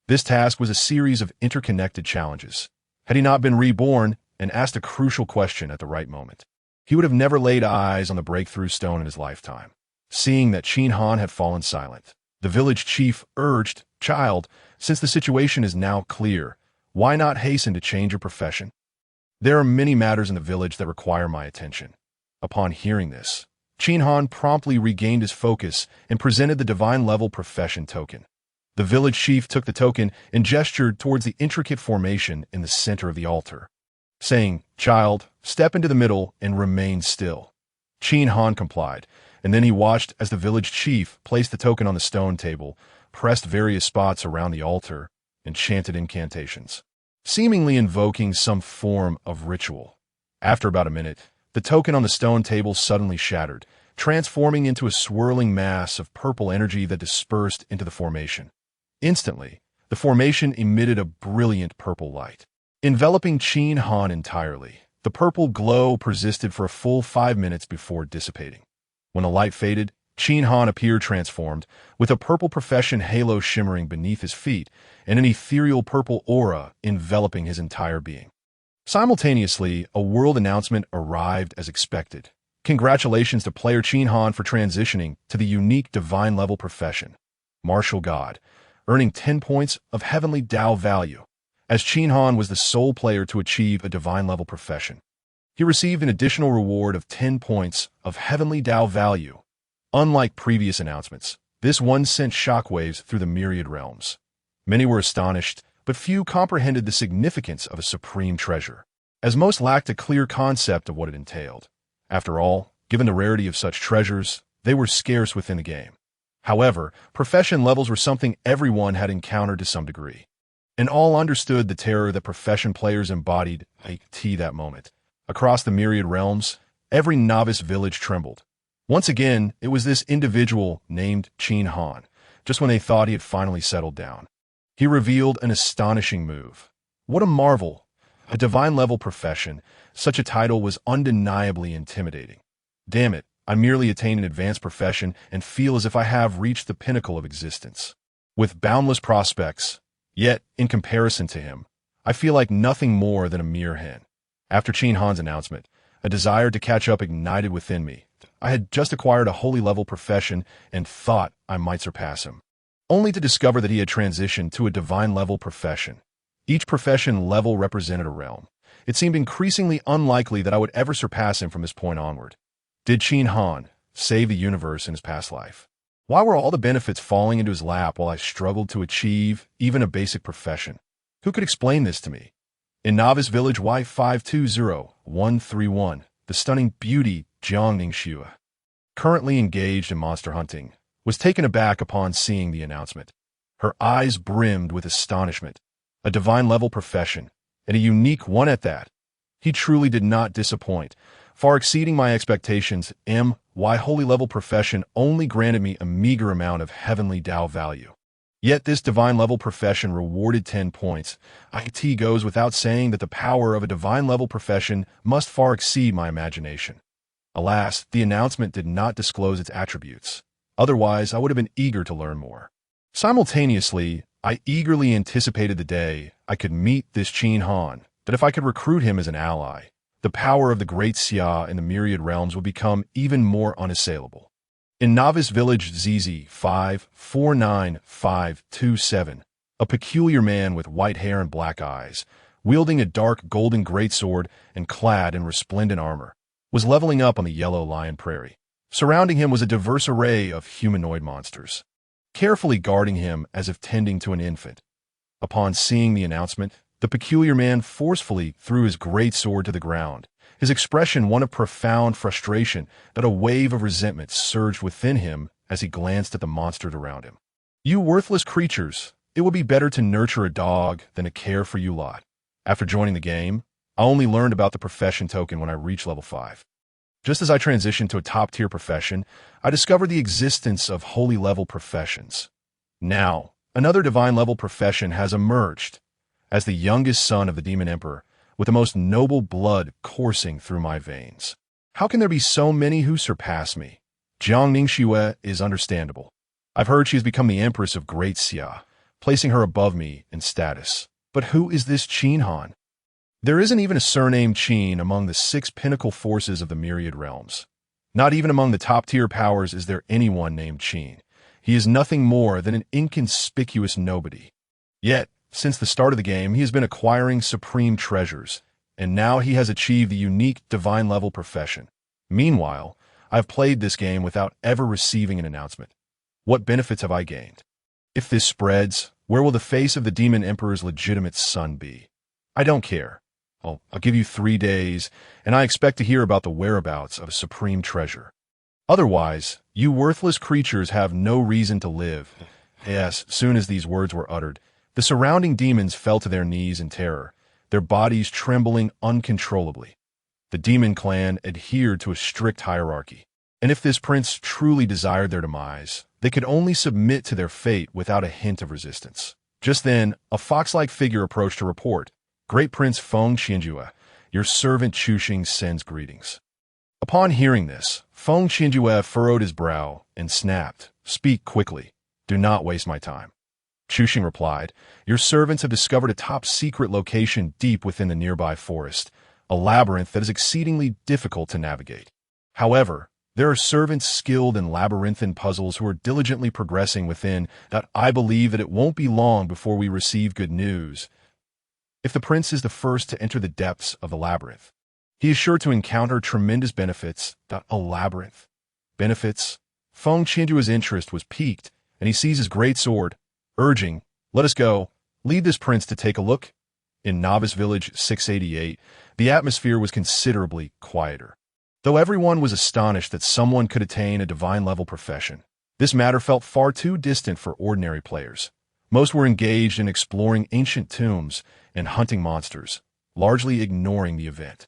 This task was a series of interconnected challenges. Had he not been reborn and asked a crucial question at the right moment, he would have never laid eyes on the breakthrough stone in his lifetime. Seeing that Qin Han had fallen silent, the village chief urged, "Child, since the situation is now clear, why not hasten to change your profession? There are many matters in the village that require my attention." Upon hearing this, Qin Han promptly regained his focus and presented the Divine Level profession token. The village chief took the token and gestured towards the intricate formation in the center of the altar, saying, "Child, step into the middle and remain still." Qin Han complied, and then he watched as the village chief placed the token on the stone table, pressed various spots around the altar, and chanted incantations, seemingly invoking some form of ritual. After about a minute, the token on the stone table suddenly shattered, transforming into a swirling mass of purple energy that dispersed into the formation. Instantly, the formation emitted a brilliant purple light, enveloping Qin Han entirely. The purple glow persisted for a full 5 minutes before dissipating. When the light faded, Qin Han appeared transformed, with a purple profession halo shimmering beneath his feet and an ethereal purple aura enveloping his entire being. Simultaneously, a world announcement arrived as expected. Congratulations to player Qin Han for transitioning to the unique Divine Level profession, Martial God, earning 10 points of Heavenly Dao value. As Qin Han was the sole player to achieve a Divine Level profession, he received an additional reward of 10 points of Heavenly Dao value. Unlike previous announcements, this one sent shockwaves through the myriad realms. Many were astonished, but few comprehended the significance of a supreme treasure, as most lacked a clear concept of what it entailed. After all, given the rarity of such treasures, they were scarce within the game. However, profession levels were something everyone had encountered to some degree, and all understood the terror that profession players embodied that moment. Across the myriad realms, every novice village trembled. Once again, it was this individual named Qin Han, just when they thought he had finally settled down. He revealed an astonishing move. What a marvel! A Divine Level profession, such a title was undeniably intimidating. Damn it, I merely attained an advanced profession and feel as if I have reached the pinnacle of existence, with boundless prospects. Yet, in comparison to him, I feel like nothing more than a mere hen. After Qin Han's announcement, a desire to catch up ignited within me. I had just acquired a holy level profession and thought I might surpass him, only to discover that he had transitioned to a divine level profession. Each profession level represented a realm. It seemed increasingly unlikely that I would ever surpass him from this point onward. Did Qin Han save the universe in his past life? Why were all the benefits falling into his lap while I struggled to achieve even a basic profession? Who could explain this to me? In Novice Village Y520131, the stunning beauty Jiang Ningxue, currently engaged in monster hunting, was taken aback upon seeing the announcement. Her eyes brimmed with astonishment. A divine-level profession, and a unique one at that. He truly did not disappoint, far exceeding my expectations. My holy-level profession only granted me a meager amount of heavenly Tao value. Yet this divine-level profession rewarded 10 points. It goes without saying that the power of a divine-level profession must far exceed my imagination. Alas, the announcement did not disclose its attributes. Otherwise, I would have been eager to learn more. Simultaneously, I eagerly anticipated the day I could meet this Qin Han, that if I could recruit him as an ally, the power of the great Xia in the myriad realms would become even more unassailable. In Novice Village ZZ 549527, a peculiar man with white hair and black eyes, wielding a dark golden greatsword and clad in resplendent armor, was leveling up on the yellow lion prairie. Surrounding him was a diverse array of humanoid monsters, carefully guarding him as if tending to an infant. Upon seeing the announcement, the peculiar man forcefully threw his greatsword to the ground, his expression one of profound frustration that a wave of resentment surged within him as he glanced at the monsters around him. You worthless creatures, it would be better to nurture a dog than to care for you lot. After joining the game, I only learned about the profession token when I reached level 5. Just as I transitioned to a top-tier profession, I discovered the existence of holy-level professions. Now, another divine-level profession has emerged. As the youngest son of the Demon Emperor, with the most noble blood coursing through my veins. How can there be so many who surpass me? Jiang Ningxue is understandable. I've heard she has become the Empress of Great Xia, placing her above me in status. But who is this Qin Han? There isn't even a surname Qin among the 6 pinnacle forces of the myriad realms. Not even among the top-tier powers is there anyone named Qin. He is nothing more than an inconspicuous nobody. Yet, since the start of the game, he has been acquiring supreme treasures, and now he has achieved the unique divine-level profession. Meanwhile, I've played this game without ever receiving an announcement. What benefits have I gained? If this spreads, where will the face of the Demon Emperor's legitimate son be? I don't care. I'll give you 3 days, and I expect to hear about the whereabouts of a supreme treasure. Otherwise, you worthless creatures have no reason to live. Yes, soon as these words were uttered, the surrounding demons fell to their knees in terror, their bodies trembling uncontrollably. The demon clan adhered to a strict hierarchy, and if this prince truly desired their demise, they could only submit to their fate without a hint of resistance. Just then, a fox-like figure approached to report, "Great Prince Feng Qianjue, your servant Chuxing sends greetings." Upon hearing this, Feng Qianjue furrowed his brow and snapped, "Speak quickly. Do not waste my time." Chuxing replied, "Your servants have discovered a top-secret location deep within the nearby forest, a labyrinth that is exceedingly difficult to navigate. However, there are servants skilled in labyrinthine puzzles who are diligently progressing within that. I believe that it won't be long before we receive good news. If the prince is the first to enter the depths of the labyrinth, he is sure to encounter tremendous benefits. A labyrinth. Benefits?" Feng Qianjue's interest was piqued, and he seized his great sword, urging, "Let us go. Lead this prince to take a look." In Novice Village 688, the atmosphere was considerably quieter. Though everyone was astonished that someone could attain a divine-level profession, this matter felt far too distant for ordinary players. Most were engaged in exploring ancient tombs and hunting monsters, largely ignoring the event.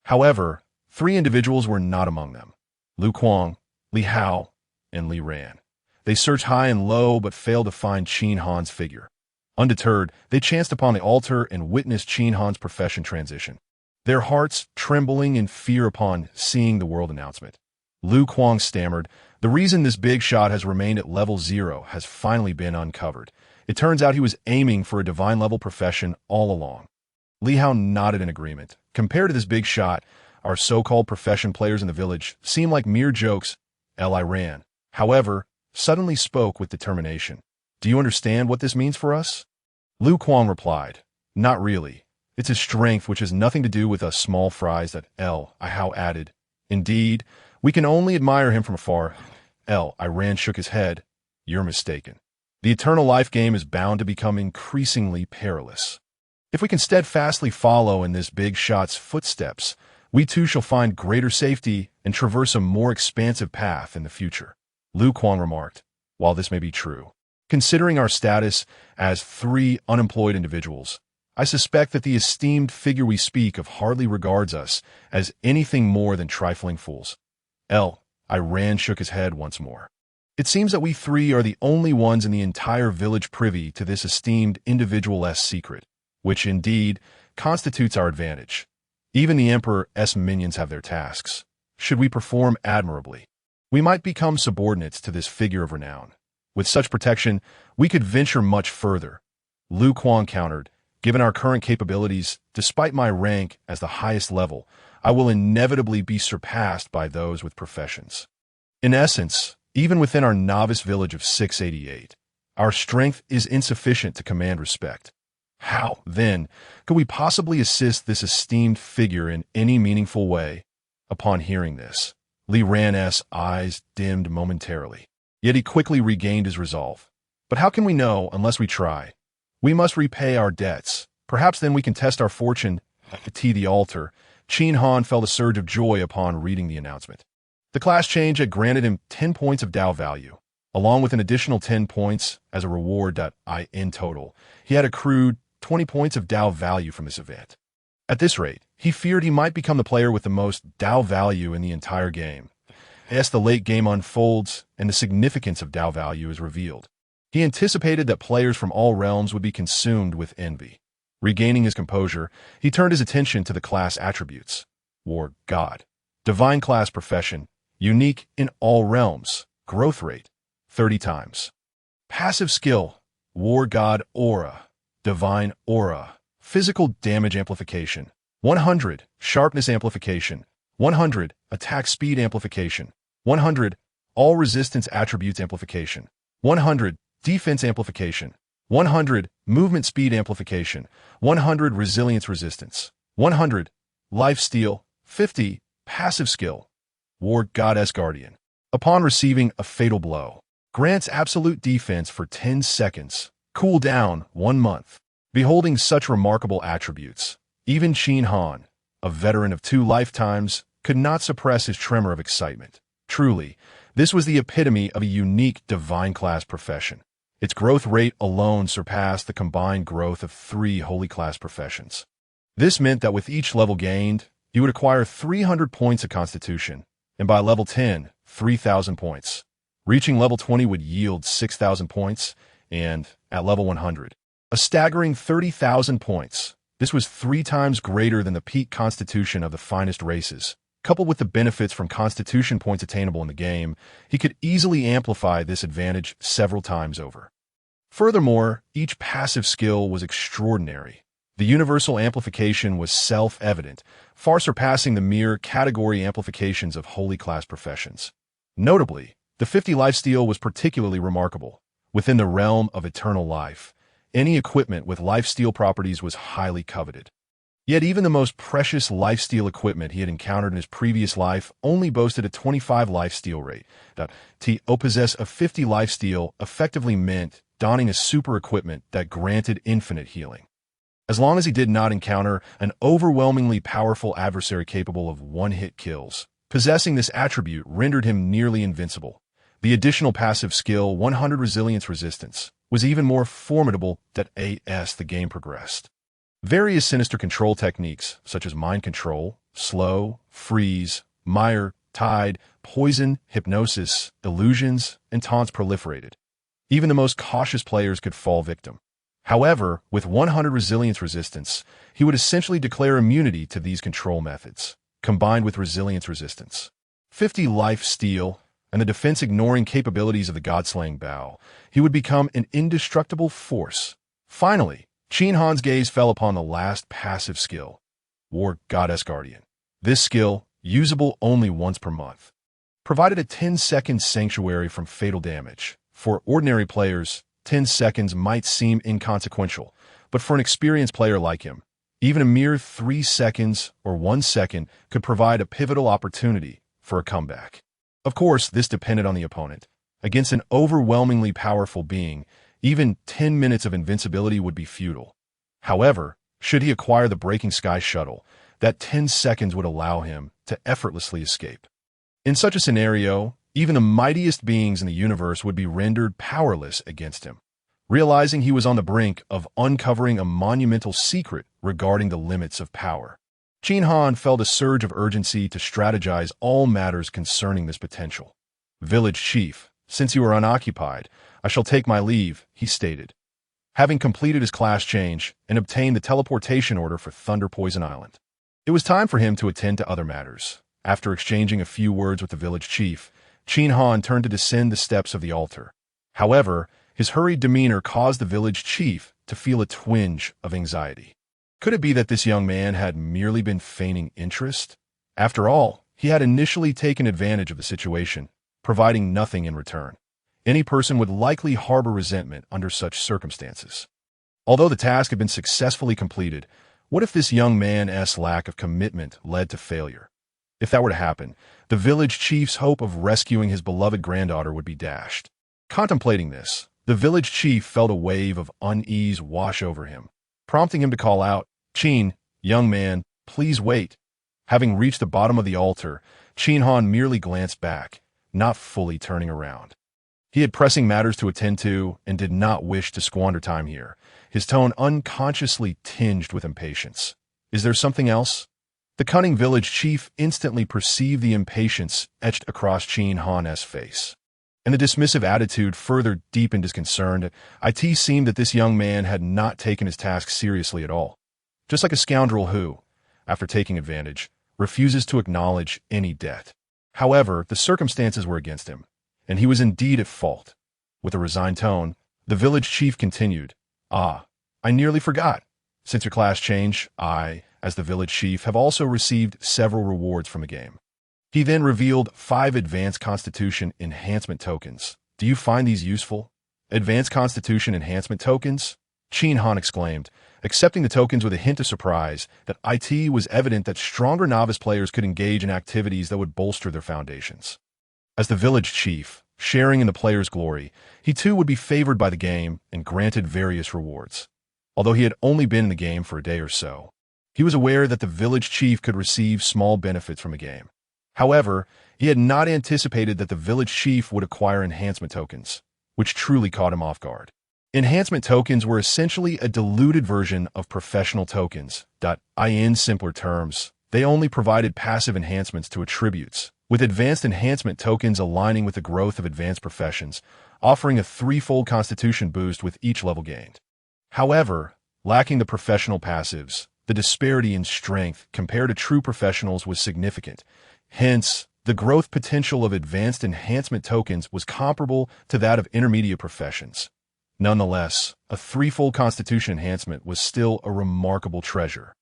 However, 3 individuals were not among them: Lu Kuang, Li Hao, and Li Ran. They searched high and low but failed to find Qin Han's figure. Undeterred, they chanced upon the altar and witnessed Qin Han's profession transition, their hearts trembling in fear upon seeing the world announcement. Lu Kuang stammered, "The reason this big shot has remained at level 0 has finally been uncovered. It turns out he was aiming for a divine-level profession all along." Li Hao nodded in agreement. "Compared to this big shot, Our so-called profession players in the village seem like mere jokes. I ran, however, suddenly spoke with determination. Do you understand what this means for us? Lu Kuang replied, not really. It's his strength which has nothing to do with us small fries that I how added. Indeed, we can only admire him from afar. I ran shook his head. You're mistaken. The eternal life game is bound to become increasingly perilous. If we can steadfastly follow in this big shot's footsteps, we too shall find greater safety and traverse a more expansive path in the future. Lu Kuang remarked, while this may be true, considering our status as 3 unemployed individuals, I suspect that the esteemed figure we speak of hardly regards us as anything more than trifling fools. I ran shook his head once more. It seems that we 3 are the only ones in the entire village privy to this esteemed individual's secret, which indeed constitutes our advantage. Even the Emperor's minions have their tasks. Should we perform admirably, we might become subordinates to this figure of renown. With such protection, we could venture much further. Lu Kuang countered, given our current capabilities, despite my rank as the highest level, I will inevitably be surpassed by those with professions. In essence, even within our novice village of 688, our strength is insufficient to command respect. How, then, could we possibly assist this esteemed figure in any meaningful way? Upon hearing this, Li Ran's eyes dimmed momentarily. Yet he quickly regained his resolve. But how can we know unless we try? We must repay our debts. Perhaps then we can test our fortune. At the altar, Qin Han felt a surge of joy upon reading the announcement. The class change had granted him 10 points of Dao value, along with an additional 10 points as a reward that in total, he had accrued 20 points of Dao value from this event. At this rate, he feared he might become the player with the most Dao value in the entire game. As the late game unfolds and the significance of Dao value is revealed, he anticipated that players from all realms would be consumed with envy. Regaining his composure, he turned his attention to the class attributes. War God. Divine class profession. Unique in all realms. Growth rate. 30 times. Passive skill. War God Aura. Divine Aura. Physical damage amplification. 100. Sharpness amplification. 100. Attack speed amplification. 100. All resistance attributes amplification. 100. Defense amplification. 100. Movement speed amplification. 100. Resilience resistance. 100. Life steal. 50. Passive skill. War Goddess Guardian. Upon receiving a fatal blow, grants absolute defense for 10 seconds. Cool down 1 month. Beholding such remarkable attributes, even Qin Han, a veteran of 2 lifetimes, could not suppress his tremor of excitement. Truly, this was the epitome of a unique divine class profession. Its growth rate alone surpassed the combined growth of 3 holy class professions. This meant that with each level gained, you would acquire 300 points of constitution, and by level 10, 3,000 points. Reaching level 20 would yield 6,000 points, and, at level 100, a staggering 30,000 points. This was 3 times greater than the peak constitution of the finest races. Coupled with the benefits from constitution points attainable in the game, he could easily amplify this advantage several times over. Furthermore, each passive skill was extraordinary. The universal amplification was self-evident, far surpassing the mere category amplifications of holy class professions. Notably, the 50 lifesteal was particularly remarkable. Within the realm of eternal life, any equipment with lifesteal properties was highly coveted. Yet even the most precious lifesteal equipment he had encountered in his previous life only boasted a 25 lifesteal rate. To possess a 50 lifesteal effectively meant donning a super equipment that granted infinite healing. As long as he did not encounter an overwhelmingly powerful adversary capable of one-hit kills, possessing this attribute rendered him nearly invincible. The additional passive skill, 100 resilience resistance, was even more formidable as the game progressed. Various sinister control techniques, such as mind control, slow, freeze, mire, tide, poison, hypnosis, illusions, and taunts proliferated. Even the most cautious players could fall victim. However, with 100 resilience resistance, he would essentially declare immunity to these control methods, combined with resilience resistance. 50 life steal, and the defense-ignoring capabilities of the God-slaying bow, he would become an indestructible force. Finally, Qin Han's gaze fell upon the last passive skill, War Goddess Guardian. This skill, usable only once per month, provided a 10-second sanctuary from fatal damage. For ordinary players, 10 seconds might seem inconsequential, but for an experienced player like him, even a mere 3 seconds or 1 second could provide a pivotal opportunity for a comeback. Of course, this depended on the opponent. Against an overwhelmingly powerful being, even 10 minutes of invincibility would be futile. However, should he acquire the Breaking Sky shuttle, that 10 seconds would allow him to effortlessly escape. In such a scenario, even the mightiest beings in the universe would be rendered powerless against him. Realizing he was on the brink of uncovering a monumental secret regarding the limits of power, Qin Han felt a surge of urgency to strategize all matters concerning this potential. "Village Chief, since you are unoccupied, I shall take my leave," he stated, having completed his class change and obtained the teleportation order for Thunder Poison Island. It was time for him to attend to other matters. After exchanging a few words with the village chief, Qin Han turned to descend the steps of the altar. However, his hurried demeanor caused the village chief to feel a twinge of anxiety. Could it be that this young man had merely been feigning interest? After all, he had initially taken advantage of the situation, providing nothing in return. Any person would likely harbor resentment under such circumstances. Although the task had been successfully completed, what if this young man's lack of commitment led to failure? If that were to happen, the village chief's hope of rescuing his beloved granddaughter would be dashed. Contemplating this, the village chief felt a wave of unease wash over him, prompting him to call out, "Qin, young man, please wait." Having reached the bottom of the altar, Qin Han merely glanced back, not fully turning around. He had pressing matters to attend to and did not wish to squander time here, his tone unconsciously tinged with impatience. "Is there something else?" The cunning village chief instantly perceived the impatience etched across Qin Han's face, and the dismissive attitude further deepened his concern. It seemed that this young man had not taken his task seriously at all, just like a scoundrel who, after taking advantage, refuses to acknowledge any debt. However, the circumstances were against him, and he was indeed at fault. With a resigned tone, the village chief continued, I nearly forgot. Since your class change, I, as the village chief, have also received several rewards from the game." He then revealed 5 advanced constitution enhancement tokens. "Do you find these useful?" "Advanced constitution enhancement tokens?" Qin Han exclaimed, accepting the tokens with a hint of surprise that it was evident that stronger novice players could engage in activities that would bolster their foundations. As the village chief, sharing in the player's glory, he too would be favored by the game and granted various rewards. Although he had only been in the game for a day or so, he was aware that the village chief could receive small benefits from the game. However, he had not anticipated that the village chief would acquire enhancement tokens, which truly caught him off guard. Enhancement tokens were essentially a diluted version of professional tokens. In simpler terms, they only provided passive enhancements to attributes, with advanced enhancement tokens aligning with the growth of advanced professions, offering a 3-fold constitution boost with each level gained. However, lacking the professional passives, the disparity in strength compared to true professionals was significant. Hence, the growth potential of advanced enhancement tokens was comparable to that of intermediate professions. Nonetheless, a 3-fold constitution enhancement was still a remarkable treasure.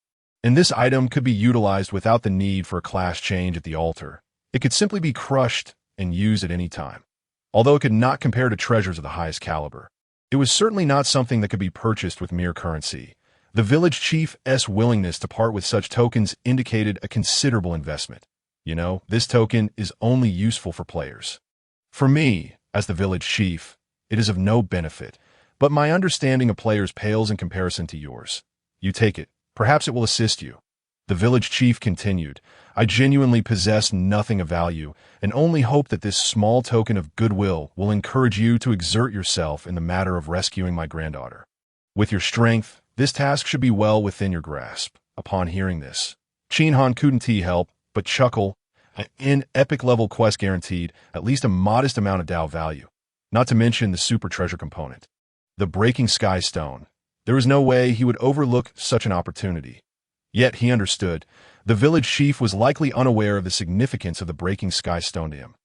And this item could be utilized without the need for a class change at the altar. It could simply be crushed and used at any time. Although it could not compare to treasures of the highest caliber, it was certainly not something that could be purchased with mere currency. The village chief's willingness to part with such tokens indicated a considerable investment. This token is only useful for players. For me, as the village chief, it is of no benefit, but my understanding of players pales in comparison to yours. You take it. Perhaps it will assist you." The village chief continued, "I genuinely possess nothing of value, and only hope that this small token of goodwill will encourage you to exert yourself in the matter of rescuing my granddaughter. With your strength, this task should be well within your grasp." Upon hearing this, Qin Han couldn't help but chuckle. An epic-level quest guaranteed at least a modest amount of Dao value, not to mention the super treasure component. The Breaking Sky Stone. There was no way he would overlook such an opportunity. Yet he understood. The village chief was likely unaware of the significance of the Breaking Sky Stone to him.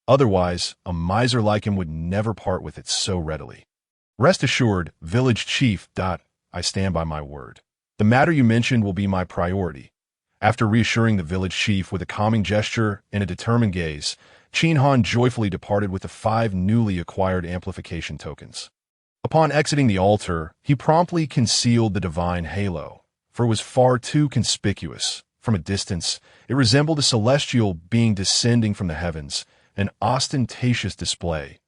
Otherwise, a miser like him would never part with it so readily. "Rest assured, village chief. I stand by my word. The matter you mentioned will be my priority. After reassuring the village chief with a calming gesture and a determined gaze, Qin Han joyfully departed with the 5 newly acquired amplification tokens. Upon exiting the altar, he promptly concealed the divine halo, for it was far too conspicuous. From a distance, it resembled a celestial being descending from the heavens, an ostentatious display.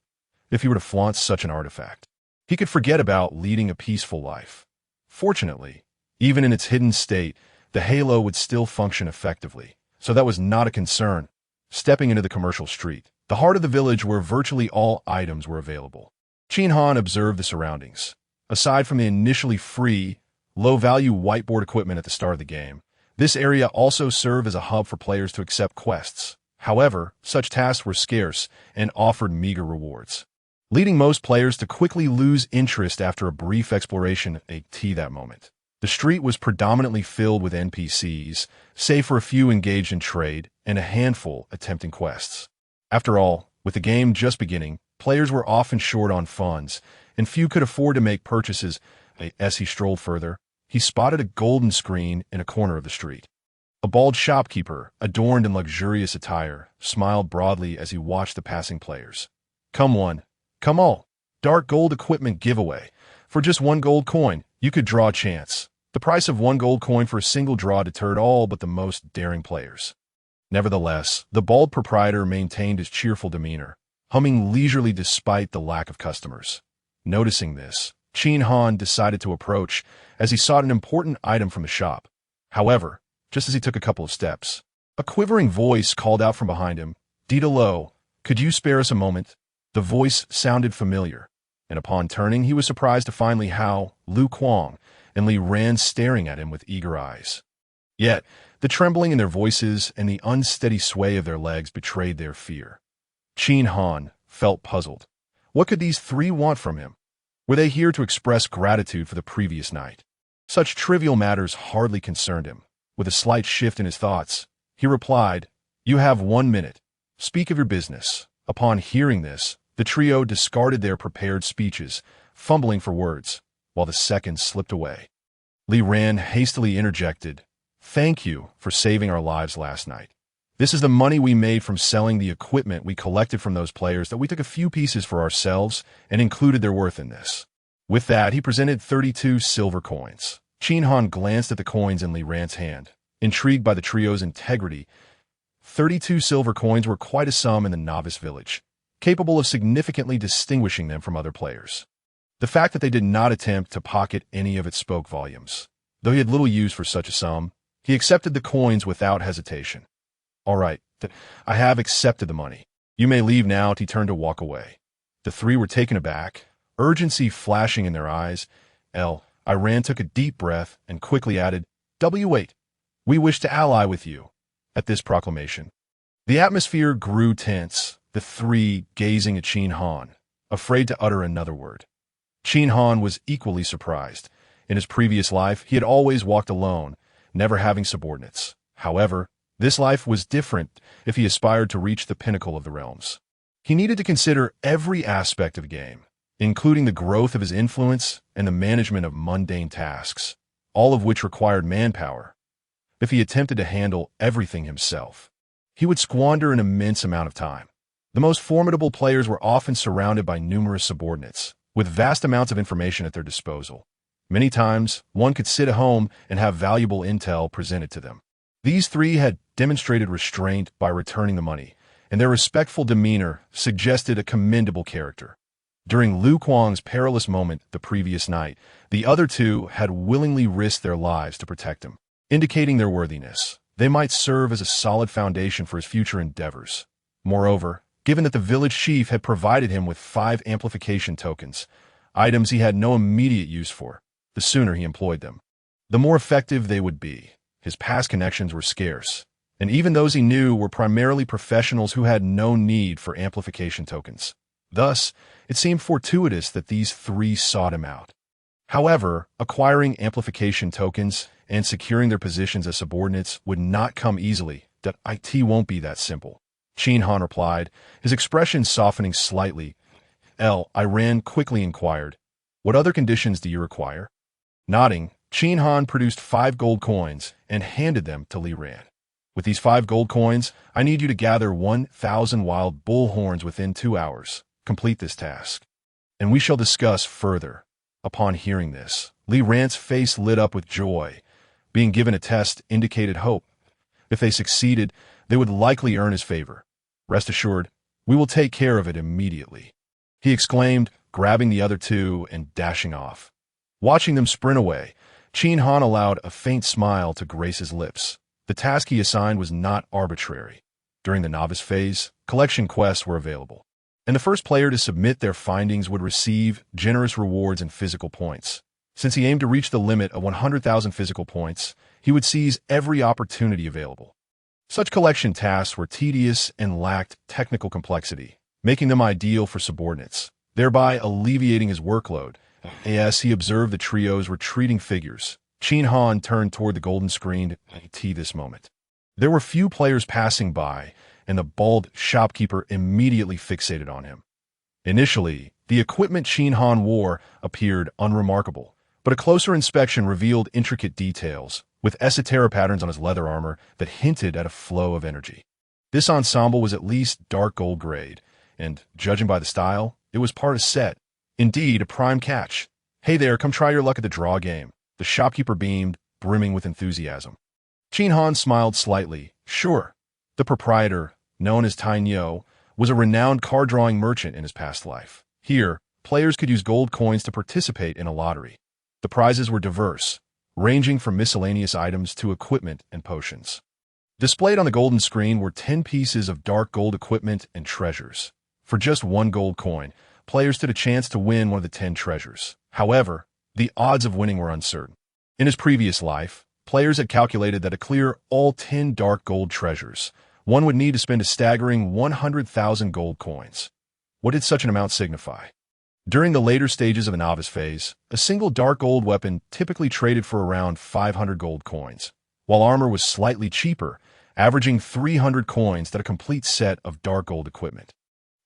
If he were to flaunt such an artifact, he could forget about leading a peaceful life. Fortunately, even in its hidden state, the halo would still function effectively, so that was not a concern. Stepping into the commercial street, the heart of the village where virtually all items were available, Qin Han observed the surroundings. Aside from the initially free, low-value whiteboard equipment at the start of the game, this area also served as a hub for players to accept quests. However, such tasks were scarce and offered meager rewards, leading most players to quickly lose interest after a brief exploration at that moment. The street was predominantly filled with NPCs, save for a few engaged in trade and a handful attempting quests. After all, with the game just beginning, players were often short on funds, and few could afford to make purchases. As he strolled further, he spotted a golden screen in a corner of the street. A bald shopkeeper, adorned in luxurious attire, smiled broadly as he watched the passing players. "Come one, come all. Dark gold equipment giveaway. For just 1 gold coin, you could draw a chance." The price of 1 gold coin for a single draw deterred all but the most daring players. Nevertheless, the bald proprietor maintained his cheerful demeanor, humming leisurely despite the lack of customers. Noticing this, Qin Han decided to approach as he sought an important item from the shop. However, just as he took a couple of steps, a quivering voice called out from behind him, "Dita Lo, could you spare us a moment?" The voice sounded familiar, and upon turning, he was surprised to find Li Hao, Lu Kuang, and Li Ran staring at him with eager eyes. Yet, the trembling in their voices and the unsteady sway of their legs betrayed their fear. Qin Han felt puzzled. What could these 3 want from him? Were they here to express gratitude for the previous night? Such trivial matters hardly concerned him. With a slight shift in his thoughts, he replied, "You have 1 minute. Speak of your business." Upon hearing this, the trio discarded their prepared speeches, fumbling for words, while the seconds slipped away. Li Ran hastily interjected, "Thank you for saving our lives last night. This is the money we made from selling the equipment we collected from those players that we took a few pieces for ourselves and included their worth in this." With that, he presented 32 silver coins. Qin Han glanced at the coins in Li Ran's hand, intrigued by the trio's integrity. 32 silver coins were quite a sum in the novice village, capable of significantly distinguishing them from other players. The fact that they did not attempt to pocket any of it spoke volumes. Though he had little use for such a sum, he accepted the coins without hesitation. "All right, I have accepted the money. You may leave now." He turned to walk away. The 3 were taken aback, urgency flashing in their eyes. Iran took a deep breath and quickly added, "W8, we wish to ally with you." At this proclamation, the atmosphere grew tense, the 3 gazing at Qin Han, afraid to utter another word. Qin Han was equally surprised. In his previous life, he had always walked alone, never having subordinates. However, this life was different if he aspired to reach the pinnacle of the realms. He needed to consider every aspect of the game, including the growth of his influence and the management of mundane tasks, all of which required manpower. If he attempted to handle everything himself, he would squander an immense amount of time. The most formidable players were often surrounded by numerous subordinates, with vast amounts of information at their disposal. Many times, one could sit at home and have valuable intel presented to them. These 3 had demonstrated restraint by returning the money, and their respectful demeanor suggested a commendable character. During Lu Kuang's perilous moment the previous night, the other 2 had willingly risked their lives to protect him, indicating their worthiness. They might serve as a solid foundation for his future endeavors. Moreover, given that the village chief had provided him with 5 amplification tokens, items he had no immediate use for, the sooner he employed them, the more effective they would be. His past connections were scarce, and even those he knew were primarily professionals who had no need for amplification tokens. Thus, it seemed fortuitous that these 3 sought him out. However, acquiring amplification tokens and securing their positions as subordinates would not come easily. It won't be that simple, Qin Han replied, his expression softening slightly. Iran quickly inquired, "What other conditions do you require?" Nodding, Qin Han produced 5 gold coins and handed them to Li Ran. With these 5 gold coins, I need you to gather 1,000 wild bull horns within 2 hours. Complete this task, and we shall discuss further. Upon hearing this, Li Ran's face lit up with joy. Being given a test indicated hope. If they succeeded, they would likely earn his favor. Rest assured, we will take care of it immediately, he exclaimed, grabbing the other 2 and dashing off. Watching them sprint away, Qin Han allowed a faint smile to grace his lips. The task he assigned was not arbitrary. During the novice phase, collection quests were available, and the first player to submit their findings would receive generous rewards and physical points. Since he aimed to reach the limit of 100,000 physical points, he would seize every opportunity available. Such collection tasks were tedious and lacked technical complexity, making them ideal for subordinates, thereby alleviating his workload. As he observed the trio's retreating figures, Qin Han turned toward the golden screen to this moment. There were few players passing by, and the bald shopkeeper immediately fixated on him. Initially, the equipment Qin Han wore appeared unremarkable, but a closer inspection revealed intricate details, with esoteric patterns on his leather armor that hinted at a flow of energy. This ensemble was at least dark gold grade, and, judging by the style, it was part of set. Indeed, a prime catch. Hey there, come try your luck at the draw game. The shopkeeper beamed, brimming with enthusiasm. Qin Han smiled slightly. Sure. The proprietor, known as Tai Nyo, was a renowned card-drawing merchant in his past life. Here, players could use gold coins to participate in a lottery. The prizes were diverse, ranging from miscellaneous items to equipment and potions. Displayed on the golden screen were 10 pieces of dark gold equipment and treasures. For just 1 gold coin, players stood a chance to win one of the 10 treasures. However, the odds of winning were uncertain. In his previous life, players had calculated that to clear all 10 dark gold treasures, one would need to spend a staggering 100,000 gold coins. What did such an amount signify? During the later stages of the novice phase, a single dark gold weapon typically traded for around 500 gold coins, while armor was slightly cheaper, averaging 300 coins that a complete set of dark gold equipment.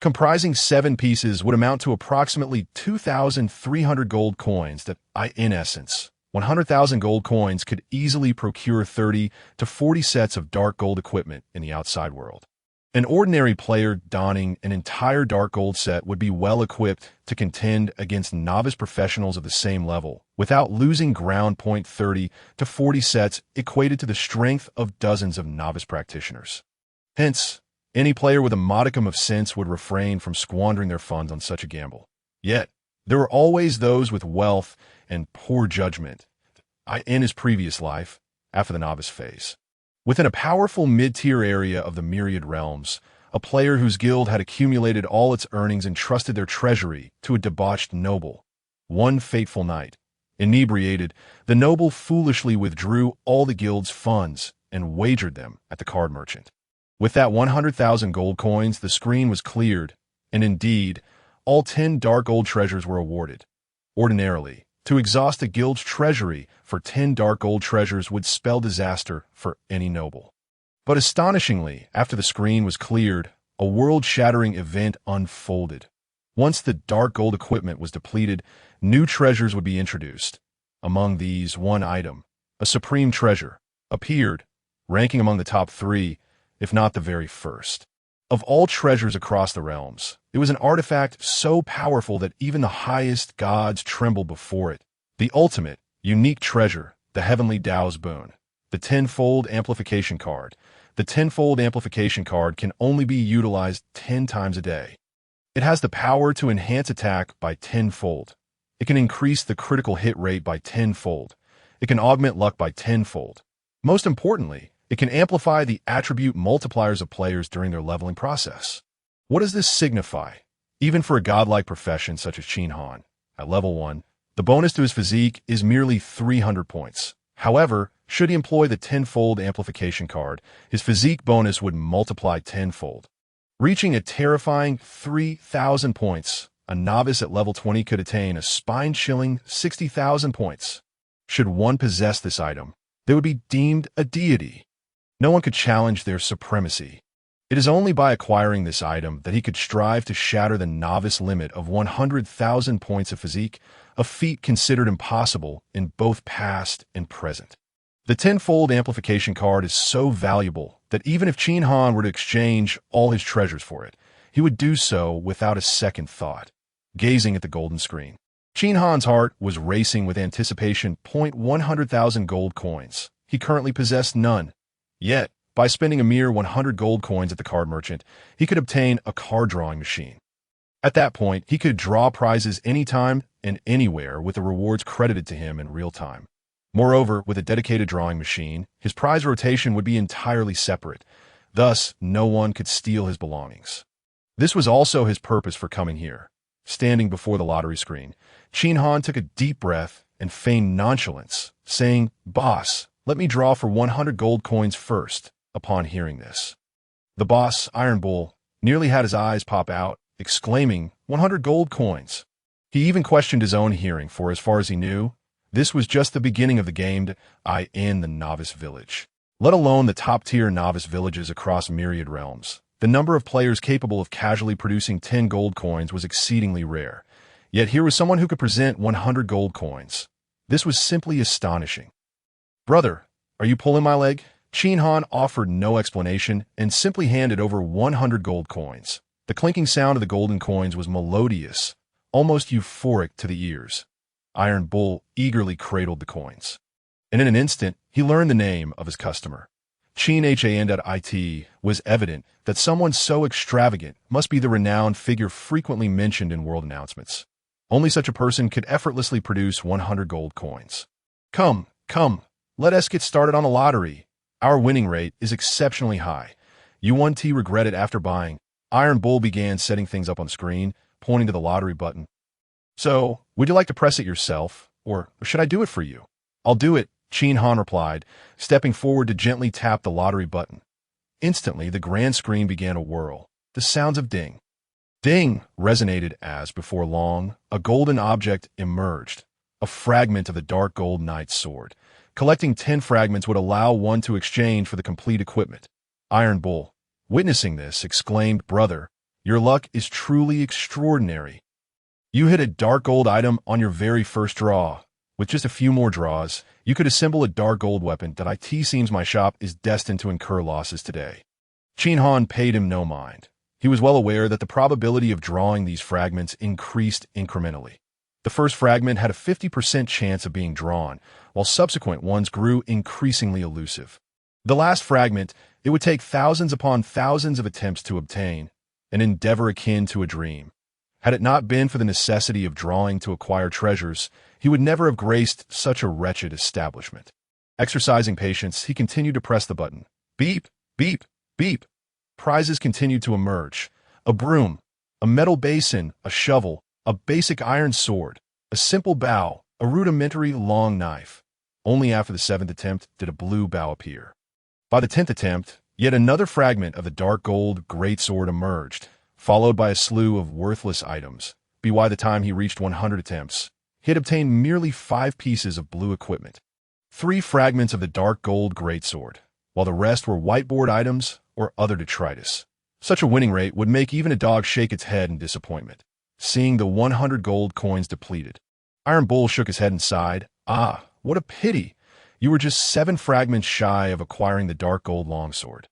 Comprising 7 pieces would amount to approximately 2,300 gold coins that, in essence, 100,000 gold coins could easily procure 30 to 40 sets of dark gold equipment in the outside world. An ordinary player donning an entire dark gold set would be well equipped to contend against novice professionals of the same level, without losing ground. 30 to 40 sets equated to the strength of dozens of novice practitioners. Hence, any player with a modicum of sense would refrain from squandering their funds on such a gamble. Yet, there were always those with wealth and poor judgment. In his previous life, after the novice phase. Within a powerful mid-tier area of the myriad realms, a player whose guild had accumulated all its earnings entrusted their treasury to a debauched noble. One fateful night, inebriated, the noble foolishly withdrew all the guild's funds and wagered them at the card merchant. With that 100,000 gold coins, the screen was cleared, and indeed, all 10 dark gold treasures were awarded. Ordinarily, to exhaust a guild's treasury for 10 dark gold treasures would spell disaster for any noble. But astonishingly, after the screen was cleared, a world-shattering event unfolded. Once the dark gold equipment was depleted, new treasures would be introduced. Among these, one item, a supreme treasure, appeared, ranking among the top 3, if not the very first. Of all treasures across the realms, it was an artifact so powerful that even the highest gods trembled before it. The ultimate, unique treasure, the heavenly Tao's boon, the tenfold amplification card. The tenfold amplification card can only be utilized 10 times a day. It has the power to enhance attack by tenfold. It can increase the critical hit rate by tenfold. It can augment luck by tenfold. Most importantly, it can amplify the attribute multipliers of players during their leveling process. What does this signify? Even for a godlike profession such as Qin Han, at level 1, the bonus to his physique is merely 300 points. However, should he employ the tenfold amplification card, his physique bonus would multiply tenfold. Reaching a terrifying 3,000 points, a novice at level 20 could attain a spine-chilling 60,000 points. Should one possess this item, they would be deemed a deity. No one could challenge their supremacy. It is only by acquiring this item that he could strive to shatter the novice limit of 100,000 points of physique, a feat considered impossible in both past and present. The tenfold amplification card is so valuable that even if Qin Han were to exchange all his treasures for it, he would do so without a second thought. Gazing at the golden screen, Qin Han's heart was racing with anticipation. 100,000 gold coins. He currently possessed none. Yet, by spending a mere 100 gold coins at the card merchant, he could obtain a card drawing machine. At that point, he could draw prizes anytime and anywhere with the rewards credited to him in real time. Moreover, with a dedicated drawing machine, his prize rotation would be entirely separate. Thus, no one could steal his belongings. This was also his purpose for coming here. Standing before the lottery screen, Qin Han took a deep breath and feigned nonchalance, saying, "Boss, let me draw for 100 gold coins first." Upon hearing this, the boss, Iron Bull, nearly had his eyes pop out, exclaiming, 100 gold coins. He even questioned his own hearing, for as far as he knew, this was just the beginning of the game in the novice village. Let alone the top-tier novice villages across myriad realms. The number of players capable of casually producing 10 gold coins was exceedingly rare. Yet here was someone who could present 100 gold coins. This was simply astonishing. "Brother, are you pulling my leg?" Qin Han offered no explanation and simply handed over 100 gold coins. The clinking sound of the golden coins was melodious, almost euphoric to the ears. Iron Bull eagerly cradled the coins. And in an instant, he learned the name of his customer. Qin Han. It was evident that someone so extravagant must be the renowned figure frequently mentioned in world announcements. Only such a person could effortlessly produce 100 gold coins. Come, let us get started on the lottery. Our winning rate is exceptionally high. You won't regret it after buying. Iron Bull began setting things up on the screen, pointing to the lottery button. "So, would you like to press it yourself, or should I do it for you?" "I'll do it," Qin Han replied, stepping forward to gently tap the lottery button. Instantly, the grand screen began to whirl. The sounds of ding, ding resonated as, before long, a golden object emerged, a fragment of the dark gold knight's sword. Collecting 10 fragments would allow one to exchange for the complete equipment. Iron Bull, witnessing this, exclaimed, "Brother, your luck is truly extraordinary. You hit a dark gold item on your very first draw. With just a few more draws, you could assemble a dark gold weapon that it seems my shop is destined to incur losses today." Qin Han paid him no mind. He was well aware that the probability of drawing these fragments increased incrementally. The first fragment had a 50% chance of being drawn, while subsequent ones grew increasingly elusive. The last fragment, it would take thousands upon thousands of attempts to obtain, an endeavor akin to a dream. Had it not been for the necessity of drawing to acquire treasures, he would never have graced such a wretched establishment. Exercising patience, he continued to press the button. Beep, beep, beep. Prizes continued to emerge. A broom, a metal basin, a shovel, a basic iron sword, a simple bow, a rudimentary long knife. Only after the 7th attempt did a blue bow appear. By the 10th attempt, yet another fragment of the dark gold greatsword emerged, followed by a slew of worthless items. By the time he reached 100 attempts, he had obtained merely 5 pieces of blue equipment, 3 fragments of the dark gold greatsword, while the rest were whiteboard items or other detritus. Such a winning rate would make even a dog shake its head in disappointment. Seeing the 100 gold coins depleted, Iron Bull shook his head and sighed. "Ah, what a pity. You were just 7 fragments shy of acquiring the dark gold longsword.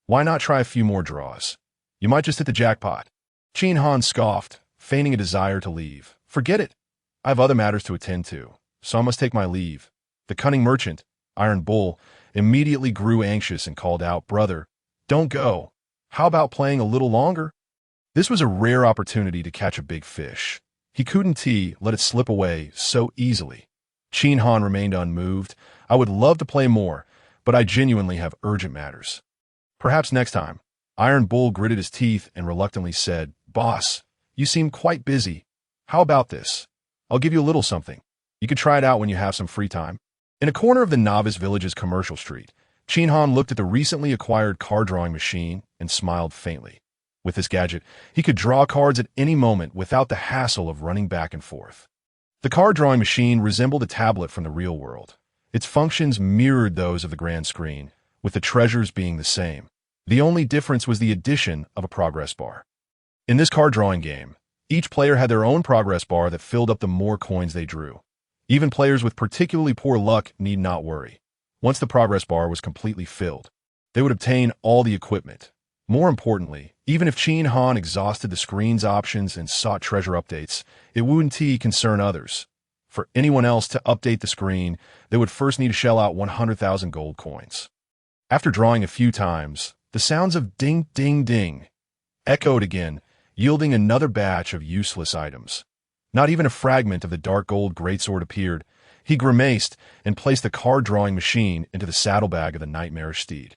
Why not try a few more draws? You might just hit the jackpot." Qin Han scoffed, feigning a desire to leave. "Forget it. I have other matters to attend to, so I must take my leave." The cunning merchant, Iron Bull, immediately grew anxious and called out, "Brother, don't go. How about playing a little longer?" This was a rare opportunity to catch a big fish. He couldn't let it slip away so easily. Qin Han remained unmoved. "I would love to play more, but I genuinely have urgent matters." "Perhaps next time." Iron Bull gritted his teeth and reluctantly said, "Boss, you seem quite busy. How about this? I'll give you a little something. You could try it out when you have some free time." In a corner of the novice village's commercial street, Qin Han looked at the recently acquired card drawing machine and smiled faintly. With this gadget, he could draw cards at any moment without the hassle of running back and forth. The card drawing machine resembled a tablet from the real world. Its functions mirrored those of the grand screen, with the treasures being the same. The only difference was the addition of a progress bar. In this card drawing game, each player had their own progress bar that filled up the more coins they drew. Even players with particularly poor luck need not worry. Once the progress bar was completely filled, they would obtain all the equipment. More importantly, even if Qin Han exhausted the screen's options and sought treasure updates, it wouldn't concern others. For anyone else to update the screen, they would first need to shell out 100,000 gold coins. After drawing a few times, the sounds of ding, ding, ding echoed again, yielding another batch of useless items. Not even a fragment of the dark gold greatsword appeared. He grimaced and placed the card-drawing machine into the saddlebag of the nightmarish steed.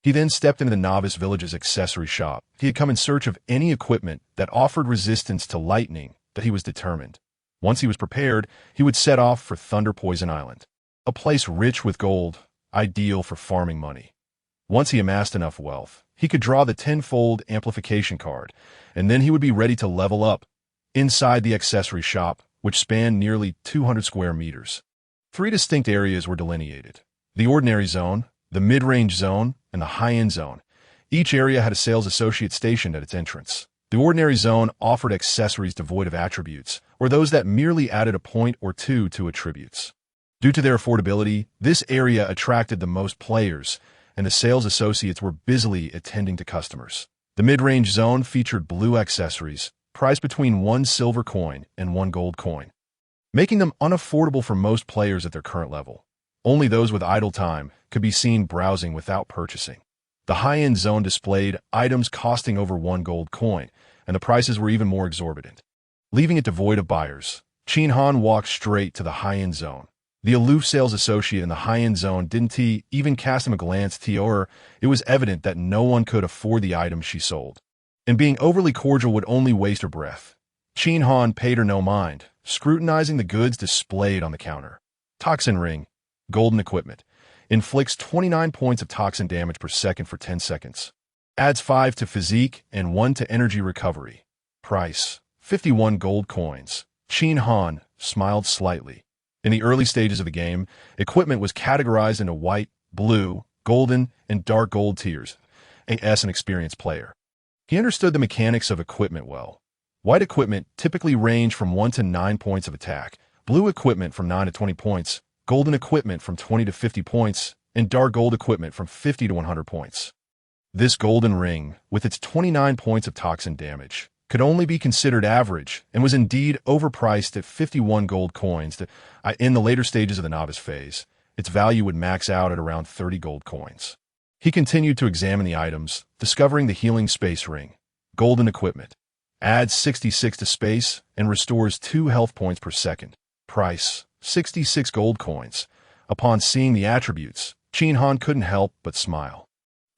He then stepped into the novice village's accessory shop. He had come in search of any equipment that offered resistance to lightning, but he was determined. Once he was prepared, he would set off for Thunder Poison Island, a place rich with gold, ideal for farming money. Once he amassed enough wealth, he could draw the tenfold amplification card, and then he would be ready to level up. Inside the accessory shop, which spanned nearly 200 square meters, 3 distinct areas were delineated: the ordinary zone, the mid-range zone, and the high-end zone. Each area had a sales associate stationed at its entrance. The ordinary zone offered accessories devoid of attributes, or those that merely added a point or two to attributes. Due to their affordability, this area attracted the most players, and the sales associates were busily attending to customers. The mid-range zone featured blue accessories, priced between 1 silver coin and 1 gold coin, making them unaffordable for most players at their current level. Only those with idle time could be seen browsing without purchasing. The high-end zone displayed items costing over 1 gold coin, and the prices were even more exorbitant. Leaving it devoid of buyers, Qin Han walked straight to the high-end zone. The aloof sales associate in the high-end zone didn't even cast him a glance, or it was evident that no one could afford the items she sold. And being overly cordial would only waste her breath. Qin Han paid her no mind, scrutinizing the goods displayed on the counter. Toxin ring, golden equipment. Inflicts 29 points of toxin damage per second for 10 seconds. Adds 5 to physique and 1 to energy recovery. Price, 51 gold coins. Qin Han smiled slightly. In the early stages of the game, equipment was categorized into white, blue, golden, and dark gold tiers. As an experienced player, he understood the mechanics of equipment well. White equipment typically ranged from 1 to 9 points of attack, blue equipment from 9 to 20 points, golden equipment from 20 to 50 points, and dark gold equipment from 50 to 100 points. This golden ring, with its 29 points of toxin damage, could only be considered average and was indeed overpriced at 51 gold coins. In the later stages of the novice phase, its value would max out at around 30 gold coins. He continued to examine the items, discovering the healing space ring, golden equipment. Adds 66 to space and restores 2 health points per second. Price, 66 gold coins. Upon seeing the attributes, Qin Han couldn't help but smile.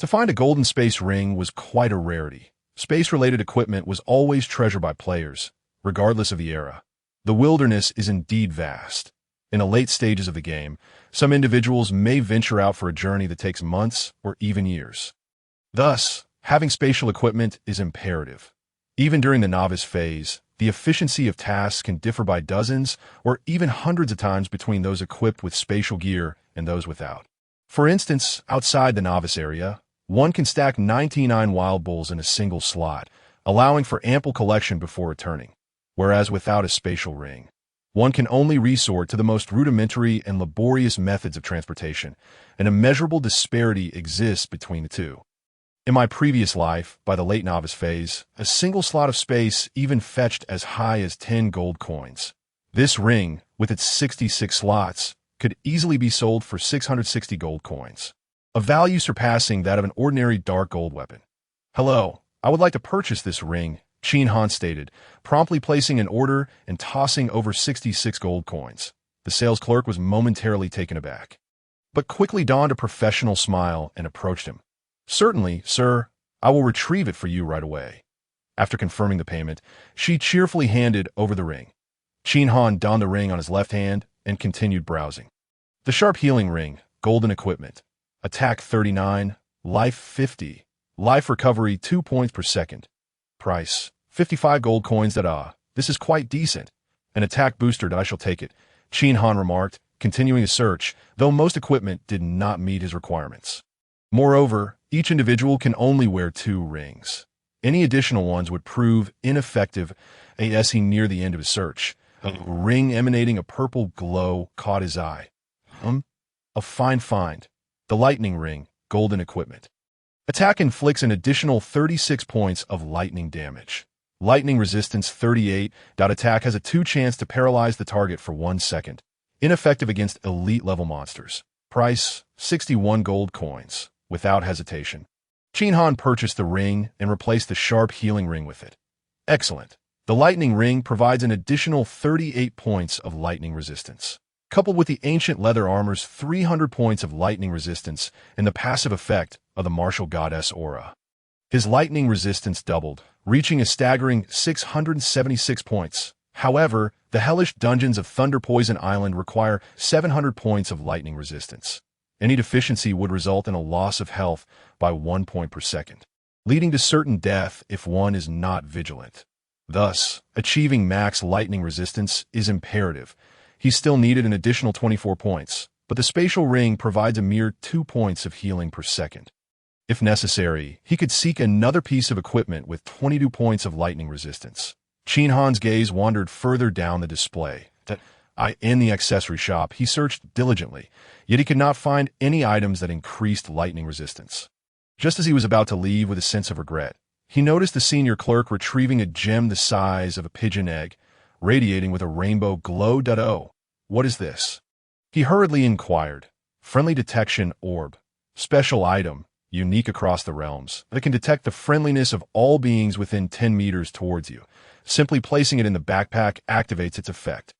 To find a golden space ring was quite a rarity. Space-related equipment was always treasured by players, regardless of the era. The wilderness is indeed vast. In the late stages of the game, some individuals may venture out for a journey that takes months or even years. Thus, having spatial equipment is imperative. Even during the novice phase, the efficiency of tasks can differ by dozens or even hundreds of times between those equipped with spatial gear and those without. For instance, outside the novice area, one can stack 99 wild bulls in a single slot, allowing for ample collection before returning. Whereas without a spatial ring, one can only resort to the most rudimentary and laborious methods of transportation. An immeasurable disparity exists between the two. In my previous life, by the late novice phase, a single slot of space even fetched as high as 10 gold coins. This ring, with its 66 slots, could easily be sold for 660 gold coins, a value surpassing that of an ordinary dark gold weapon. "Hello, I would like to purchase this ring," Qin Han stated, promptly placing an order and tossing over 66 gold coins. The sales clerk was momentarily taken aback, but quickly donned a professional smile and approached him. "Certainly, sir. I will retrieve it for you right away." After confirming the payment, she cheerfully handed over the ring. Qin Han donned the ring on his left hand and continued browsing. The sharp healing ring, golden equipment. Attack 39, life 50, life recovery 2 points per second. Price, 55 gold coins. This is quite decent. An attack booster. I shall take it, Qin Han remarked, continuing his search, though most equipment did not meet his requirements. Moreover, Each individual can only wear 2 rings. Any additional ones would prove ineffective as he neared the end of his search. A ring emanating a purple glow caught his eye. A fine find. The lightning ring, golden equipment. Attack inflicts an additional 36 points of lightning damage. Lightning resistance 38. Attack has a 2 chance to paralyze the target for 1 second. Ineffective against elite level monsters. Price, 61 gold coins. Without hesitation. Qin Han purchased the ring and replaced the sharp healing ring with it. Excellent. The lightning ring provides an additional 38 points of lightning resistance. Coupled with the ancient leather armor's 300 points of lightning resistance and the passive effect of the martial goddess aura. His lightning resistance doubled, reaching a staggering 676 points. However, the hellish dungeons of Thunder Poison Island require 700 points of lightning resistance. Any deficiency would result in a loss of health by 1 point per second, leading to certain death if one is not vigilant. Thus, achieving max lightning resistance is imperative. He still needed an additional 24 points, but the spatial ring provides a mere 2 points of healing per second. If necessary, he could seek another piece of equipment with 22 points of lightning resistance. Qin Han's gaze wandered further down the display. In the accessory shop, he searched diligently, yet he could not find any items that increased lightning resistance. Just as he was about to leave with a sense of regret, he noticed the senior clerk retrieving a gem the size of a pigeon egg, radiating with a rainbow glow. Oh, what is this? He hurriedly inquired. Friendly detection orb. Special item, unique across the realms, that can detect the friendliness of all beings within 10 meters towards you. Simply placing it in the backpack activates its effect.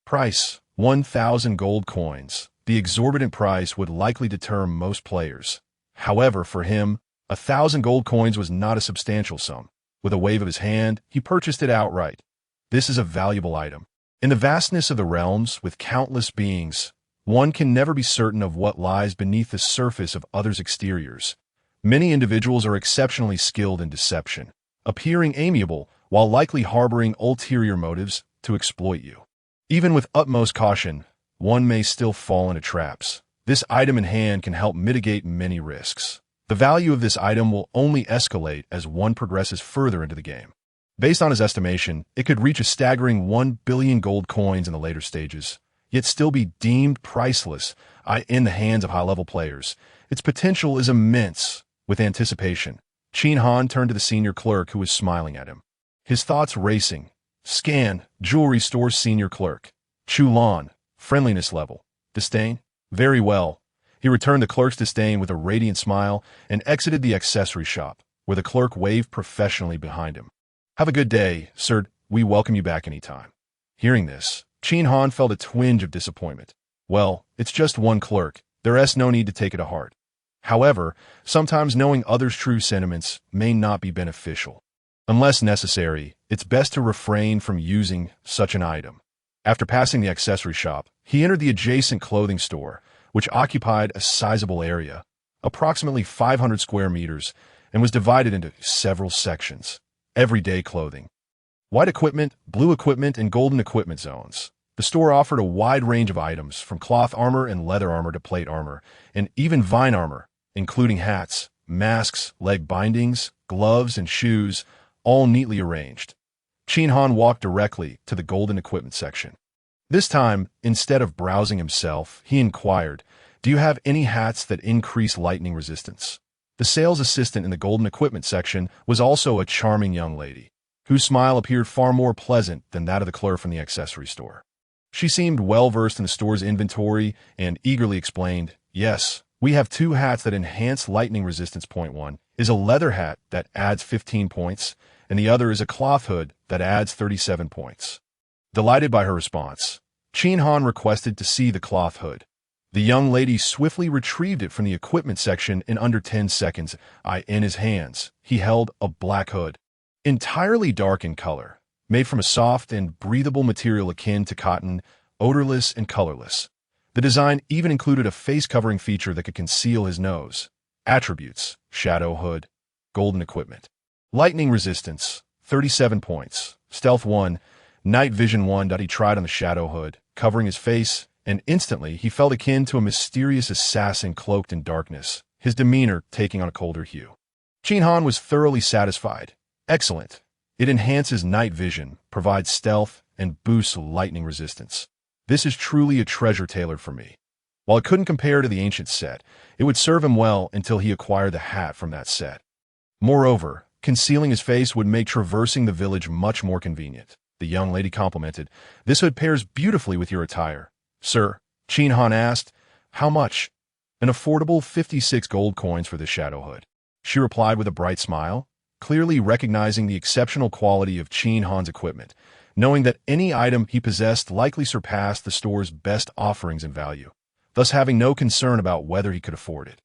Price, 1,000 gold coins. The exorbitant price would likely deter most players. However, for him, 1,000 gold coins was not a substantial sum. With a wave of his hand, he purchased it outright. This is a valuable item. In the vastness of the realms, with countless beings, one can never be certain of what lies beneath the surface of others' exteriors. Many individuals are exceptionally skilled in deception, appearing amiable while likely harboring ulterior motives to exploit you. Even with utmost caution, one may still fall into traps. This item in hand can help mitigate many risks. The value of this item will only escalate as one progresses further into the game. Based on his estimation, it could reach a staggering 1 billion gold coins in the later stages, yet still be deemed priceless in the hands of high-level players. Its potential is immense. With anticipation, Qin Han turned to the senior clerk who was smiling at him. His thoughts racing. Scan, jewelry store senior clerk. Chulan, friendliness level. Disdain? Very well. He returned the clerk's disdain with a radiant smile and exited the accessory shop, where the clerk waved professionally behind him. Have a good day, sir. We welcome you back anytime. Hearing this, Qin Han felt a twinge of disappointment. Well, it's just one clerk. There's no need to take it to heart. However, sometimes knowing others' true sentiments may not be beneficial. Unless necessary, it's best to refrain from using such an item. After passing the accessory shop, he entered the adjacent clothing store, which occupied a sizable area, approximately 500 square meters, and was divided into several sections. Everyday clothing. White equipment, blue equipment, and golden equipment zones. The store offered a wide range of items, from cloth armor and leather armor to plate armor, and even vine armor, including hats, masks, leg bindings, gloves, and shoes, all neatly arranged. Qin Han walked directly to the golden equipment section. This time, instead of browsing himself, he inquired, "Do you have any hats that increase lightning resistance?" The sales assistant in the golden equipment section was also a charming young lady, whose smile appeared far more pleasant than that of the clerk from the accessory store. She seemed well-versed in the store's inventory and eagerly explained, "Yes, we have 2 hats that enhance lightning resistance. Point 1 is a leather hat that adds 15 points, and the other is a cloth hood that adds 37 points. Delighted by her response, Qin Han requested to see the cloth hood. The young lady swiftly retrieved it from the equipment section in under 10 seconds. In his hands, he held a black hood, entirely dark in color, made from a soft and breathable material akin to cotton, odorless and colorless. The design even included a face-covering feature that could conceal his nose. Attributes: shadow hood, golden equipment. Lightning resistance, 37 points. Stealth 1, night vision 1. He tried on the shadow hood, covering his face, and instantly he felt akin to a mysterious assassin cloaked in darkness. his demeanor taking on a colder hue. Qin Han was thoroughly satisfied. Excellent. It enhances night vision, provides stealth, and boosts lightning resistance. This is truly a treasure tailored for me. While it couldn't compare to the ancient set, it would serve him well until he acquired the hat from that set. Moreover, concealing his face would make traversing the village much more convenient. The young lady complimented. This hood pairs beautifully with your attire. Sir, Qin Han asked, how much? An affordable 56 gold coins for this shadow hood. She replied with a bright smile, clearly recognizing the exceptional quality of Qin Han's equipment, knowing that any item he possessed likely surpassed the store's best offerings in value, thus having no concern about whether he could afford it.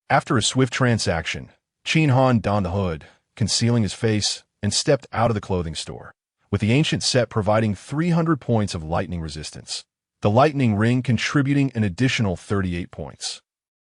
After a swift transaction, Qin Han donned the hood, concealing his face, and stepped out of the clothing store, with the ancient set providing 300 points of lightning resistance, the lightning ring contributing an additional 38 points,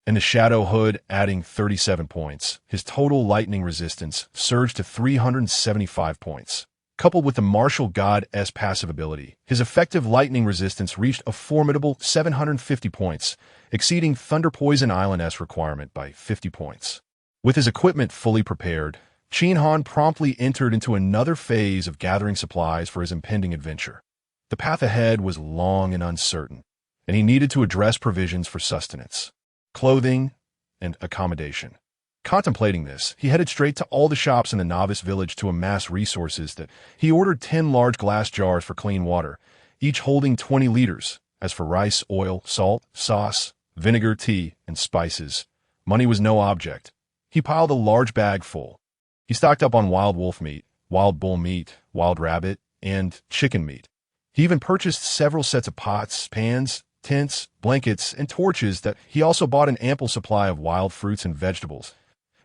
and the shadow hood adding 37 points. His total lightning resistance surged to 375 points. Coupled with the martial god's passive ability, his effective lightning resistance reached a formidable 750 points, exceeding Thunder Poison Island's requirement by 50 points. With his equipment fully prepared, Qin Han promptly entered into another phase of gathering supplies for his impending adventure. The path ahead was long and uncertain, and he needed to address provisions for sustenance, clothing, and accommodation. Contemplating this, he headed straight to all the shops in the novice village to amass resources. He ordered 10 large glass jars for clean water, each holding 20 liters. As for rice, oil, salt, sauce, vinegar, tea, and spices, money was no object. He piled a large bag full. He stocked up on wild wolf meat, wild bull meat, wild rabbit, and chicken meat. He even purchased several sets of pots, pans, tents, blankets, and torches. He also bought an ample supply of wild fruits and vegetables.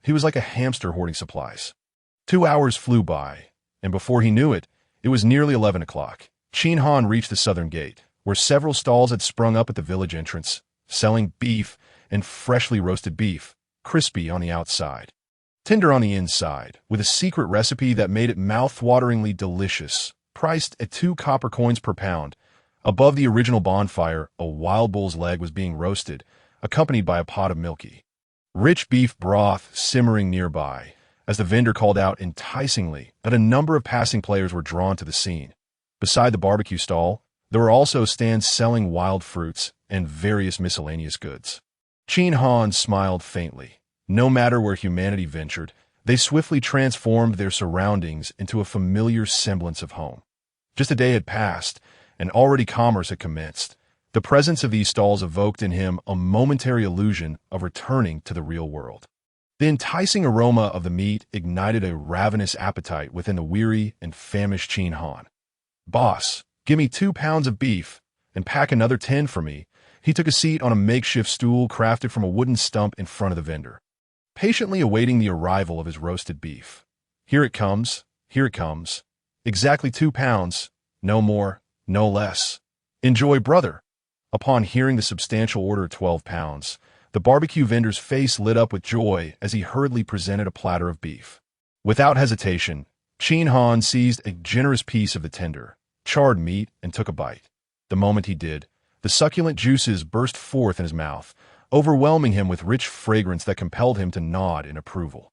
He was like a hamster hoarding supplies. 2 hours flew by, and before he knew it, it was nearly 11 o'clock. Qin Han reached the southern gate, where several stalls had sprung up at the village entrance, selling beef and freshly roasted beef, crispy on the outside, tender on the inside, with a secret recipe that made it mouth-wateringly delicious, priced at 2 copper coins per pound. Above the original bonfire, a wild bull's leg was being roasted, accompanied by a pot of milky, rich beef broth simmering nearby. As the vendor called out enticingly, that a number of passing players were drawn to the scene. Beside the barbecue stall, there were also stands selling wild fruits and various miscellaneous goods. Qin Han smiled faintly. No matter where humanity ventured, they swiftly transformed their surroundings into a familiar semblance of home. Just a day had passed, and already commerce had commenced. The presence of these stalls evoked in him a momentary illusion of returning to the real world. The enticing aroma of the meat ignited a ravenous appetite within the weary and famished Qin Han. Boss, give me 2 pounds of beef, and pack another 10 for me. He took a seat on a makeshift stool crafted from a wooden stump in front of the vendor, patiently awaiting the arrival of his roasted beef. Here it comes, here it comes. Exactly 2 pounds, no more, no less. Enjoy, brother. Upon hearing the substantial order of 12 pounds, the barbecue vendor's face lit up with joy as he hurriedly presented a platter of beef. Without hesitation, Qin Han seized a generous piece of the tender, charred meat and took a bite. The moment he did, the succulent juices burst forth in his mouth, overwhelming him with rich fragrance that compelled him to nod in approval.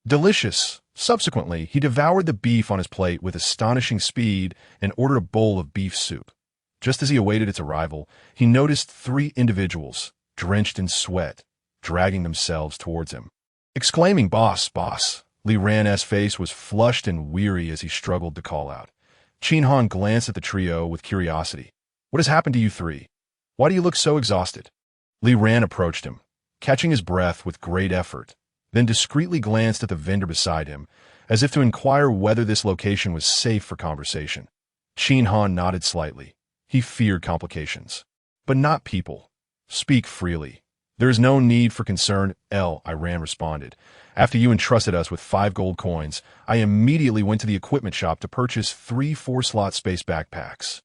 Delicious! Subsequently, he devoured the beef on his plate with astonishing speed and ordered a bowl of beef soup. Just as he awaited its arrival, he noticed 3 individuals, drenched in sweat, dragging themselves towards him. Exclaiming, "Boss, boss!" Li Ran's face was flushed and weary as he struggled to call out. Qin Han glanced at the trio with curiosity. "What has happened to you 3? Why do you look so exhausted?" Li Ran approached him, catching his breath with great effort, then discreetly glanced at the vendor beside him, as if to inquire whether this location was safe for conversation. Qin Han nodded slightly. He feared complications. "But not people. Speak freely. There is no need for concern," Iran responded. "After you entrusted us with 5 gold coins, I immediately went to the equipment shop to purchase 3 4-slot space backpacks.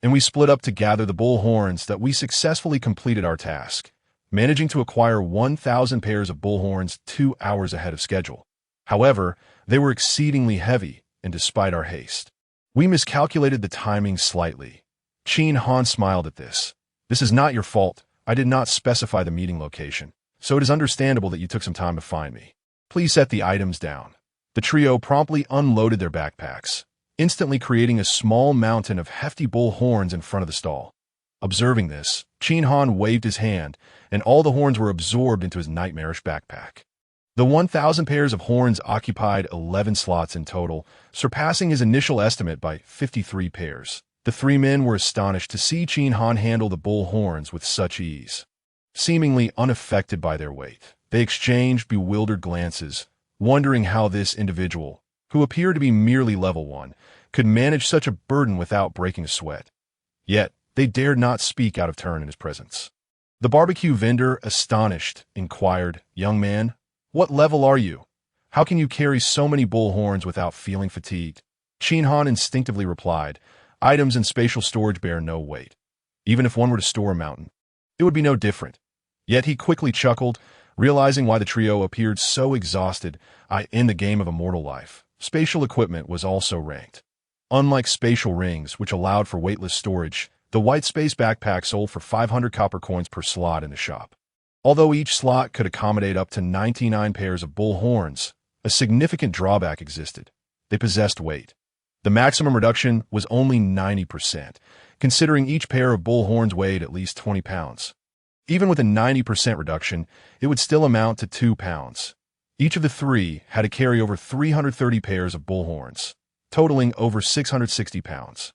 And we split up to gather the bull horns. That we successfully completed our task, managing to acquire 1,000 pairs of bull horns 2 hours ahead of schedule. However, they were exceedingly heavy, and despite our haste, we miscalculated the timing slightly." Qin Han smiled at this. "This is not your fault. I did not specify the meeting location. so it is understandable that you took some time to find me. Please set the items down. The trio promptly unloaded their backpacks, instantly creating a small mountain of hefty bull horns in front of the stall. Observing this, Qin Han waved his hand, and all the horns were absorbed into his nightmarish backpack. The 1,000 pairs of horns occupied 11 slots in total, surpassing his initial estimate by 53 pairs. The three men were astonished to see Qin Han handle the bull horns with such ease. Seemingly unaffected by their weight, they exchanged bewildered glances, wondering how this individual, who appeared to be merely level 1, could manage such a burden without breaking a sweat. Yet, they dared not speak out of turn in his presence. The barbecue vendor, astonished, inquired, "Young man, what level are you? How can you carry so many bull horns without feeling fatigued?" Qin Han instinctively replied, "Items in spatial storage bear no weight. Even if one were to store a mountain, it would be no different." Yet he quickly chuckled, realizing why the trio appeared so exhausted. In the game of immortal life, spatial equipment was also ranked. Unlike spatial rings, which allowed for weightless storage, the white space backpack sold for 500 copper coins per slot in the shop. Although each slot could accommodate up to 99 pairs of bull horns, a significant drawback existed. They possessed weight. The maximum reduction was only 90%, considering each pair of bull horns weighed at least 20 pounds. Even with a 90% reduction, it would still amount to 2 pounds. Each of the three had to carry over 330 pairs of bull horns, totaling over 660 pounds.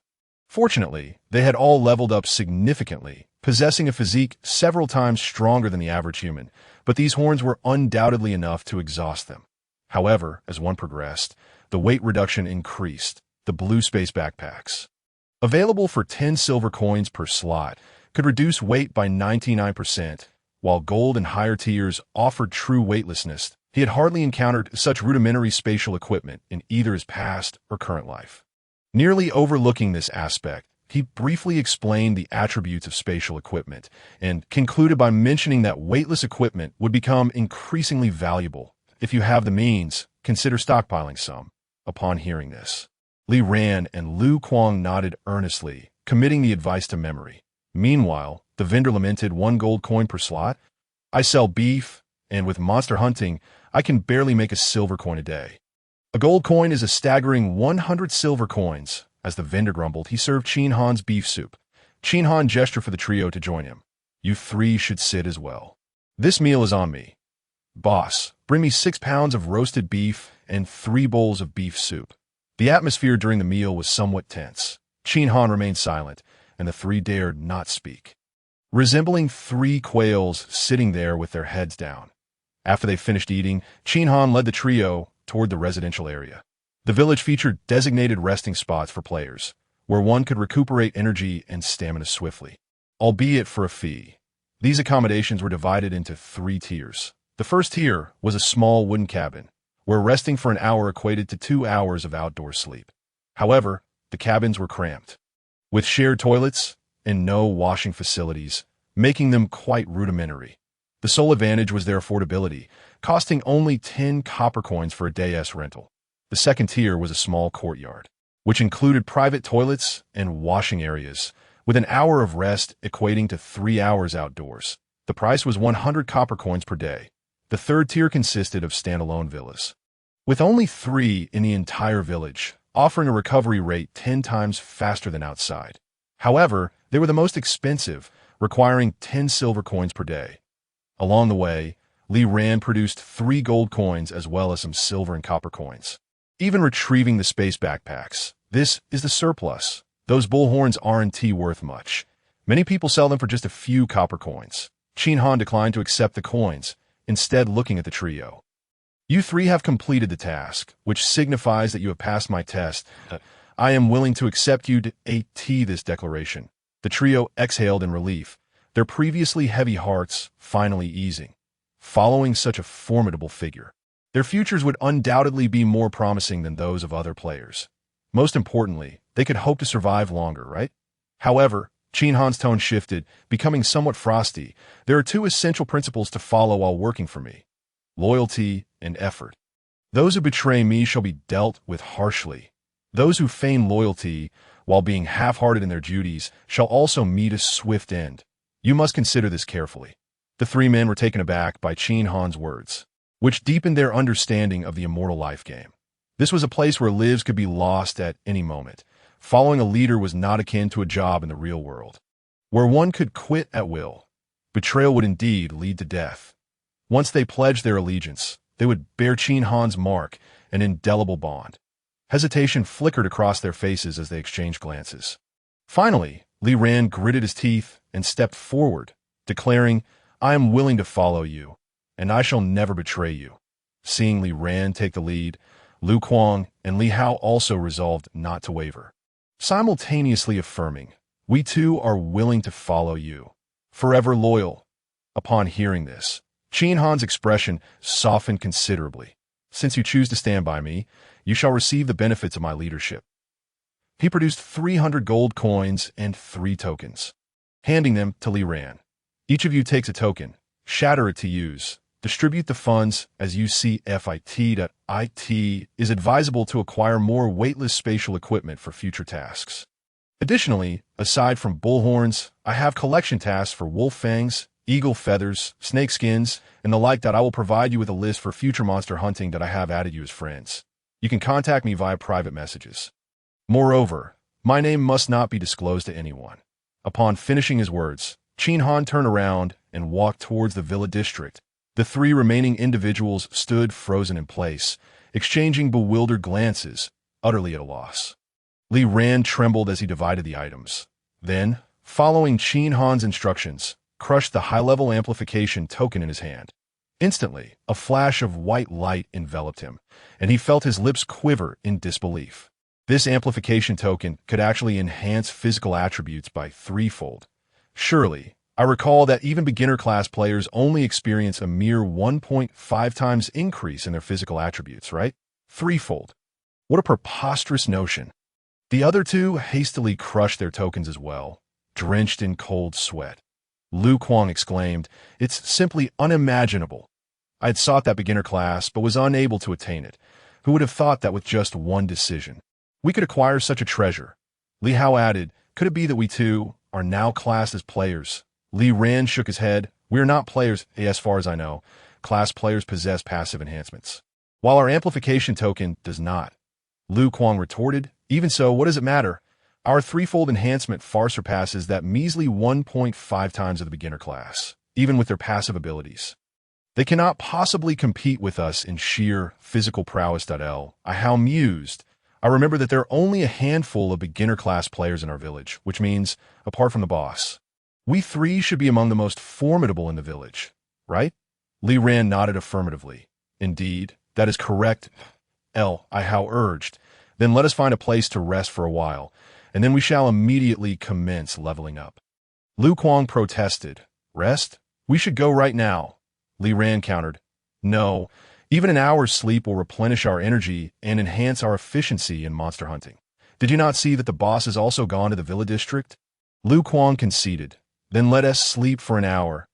Fortunately, they had all leveled up significantly, possessing a physique several times stronger than the average human, but these horns were undoubtedly enough to exhaust them. However, as one progressed, the weight reduction increased. The blue space backpacks, available for 10 silver coins per slot, could reduce weight by 99%, while gold and higher tiers offered true weightlessness. He had hardly encountered such rudimentary spatial equipment in either his past or current life. Nearly overlooking this aspect, he briefly explained the attributes of spatial equipment and concluded by mentioning that weightless equipment would become increasingly valuable. If you have the means, consider stockpiling some. Upon hearing this, Li Ran and Lu Kuang nodded earnestly, committing the advice to memory. Meanwhile, the vendor lamented, 1 gold coin per slot? I sell beef, and with monster hunting, I can barely make a silver coin a day. A gold coin is a staggering 100 silver coins. As the vendor grumbled, he served Qin Han's beef soup. Qin Han gestured for the trio to join him. "You three should sit as well. This meal is on me. Boss, bring me 6 pounds of roasted beef and 3 bowls of beef soup." The atmosphere during the meal was somewhat tense. Qin Han remained silent, and the three dared not speak, resembling 3 quails sitting there with their heads down. After they finished eating, Qin Han led the trio toward the residential area. The village featured designated resting spots for players, where one could recuperate energy and stamina swiftly, albeit for a fee. These accommodations were divided into 3 tiers. The first tier was a small wooden cabin, where resting for an hour equated to 2 hours of outdoor sleep. However, the cabins were cramped, with shared toilets and no washing facilities, making them quite rudimentary. The sole advantage was their affordability, costing only 10 copper coins for a day's rental. The second tier was a small courtyard, which included private toilets and washing areas, with an hour of rest equating to 3 hours outdoors. The price was 100 copper coins per day. The third tier consisted of standalone villas, with only 3 in the entire village, offering a recovery rate 10 times faster than outside. However, they were the most expensive, requiring 10 silver coins per day. Along the way, Li Ran produced 3 gold coins as well as some silver and copper coins. Even retrieving the space backpacks, this is the surplus. Those bullhorns aren't worth much. Many people sell them for just a few copper coins. Qin Han declined to accept the coins, instead looking at the trio. "You 3 have completed the task, which signifies that you have passed my test. I am willing to accept you to AT this declaration." The trio exhaled in relief, their previously heavy hearts finally easing. Following such a formidable figure, their futures would undoubtedly be more promising than those of other players. Most importantly, they could hope to survive longer, right? However, Qin Han's tone shifted, becoming somewhat frosty. "There are 2 essential principles to follow while working for me: loyalty and effort. Those who betray me shall be dealt with harshly. Those who feign loyalty while being half-hearted in their duties shall also meet a swift end. You must consider this carefully." The three men were taken aback by Qin Han's words, which deepened their understanding of the immortal life game. This was a place where lives could be lost at any moment. Following a leader was not akin to a job in the real world, where one could quit at will. Betrayal would indeed lead to death. Once they pledged their allegiance, they would bear Qin Han's mark, an indelible bond. Hesitation flickered across their faces as they exchanged glances. Finally, Li Ran gritted his teeth and stepped forward, declaring, "I am willing to follow you, and I shall never betray you." Seeing Li Ran take the lead, Lu Kuang and Li Hao also resolved not to waver, simultaneously affirming, "We too are willing to follow you, forever loyal." Upon hearing this, Qin Han's expression softened considerably. "Since you choose to stand by me, you shall receive the benefits of my leadership." He produced 300 gold coins and 3 tokens, handing them to Li Ran. "Each of you takes a token, shatter it to use. Distribute the funds as you see fit. It is advisable to acquire more weightless spatial equipment for future tasks. Additionally, aside from bullhorns, I have collection tasks for wolf fangs, eagle feathers, snake skins, and the like that I will provide you with a list for future monster hunting that I have added you as friends. You can contact me via private messages. Moreover, my name must not be disclosed to anyone." Upon finishing his words, Qin Han turned around and walked towards the villa district. The 3 remaining individuals stood frozen in place, exchanging bewildered glances, utterly at a loss. Li Ran trembled as he divided the items. Then, following Qin Han's instructions, crushed the high-level amplification token in his hand. Instantly, a flash of white light enveloped him, and he felt his lips quiver in disbelief. This amplification token could actually enhance physical attributes by 3-fold. Surely, I recall that even beginner-class players only experience a mere 1.5 times increase in their physical attributes, right? 3-fold. What a preposterous notion. The other 2 hastily crushed their tokens as well, drenched in cold sweat. Lu Kuang exclaimed, "It's simply unimaginable. I had sought that beginner class, but was unable to attain it. Who would have thought that with just one decision we could acquire such a treasure?" Li Hao added, "Could it be that we too are now classed as players?" Li Ran shook his head. "We are not players, as far as I know. Class players possess passive enhancements, while our amplification token does not." Lu Kuang retorted, "Even so, what does it matter? Our 3-fold enhancement far surpasses that measly 1.5 times of the beginner class, even with their passive abilities. They cannot possibly compete with us in sheer physical prowess. I how mused. I remember that there are only a handful of beginner class players in our village, which means, apart from the boss, we 3 should be among the most formidable in the village, right?" Li Ran nodded affirmatively. "Indeed, that is correct." I how urged, "Then let us find a place to rest for a while, and then we shall immediately commence leveling up." Lu Kuang protested. "Rest? We should go right now." Li Ran countered, "No, even an hour's sleep will replenish our energy and enhance our efficiency in monster hunting. Did you not see that the boss has also gone to the villa district?" Lu Kuang conceded. "Then let us sleep for an hour."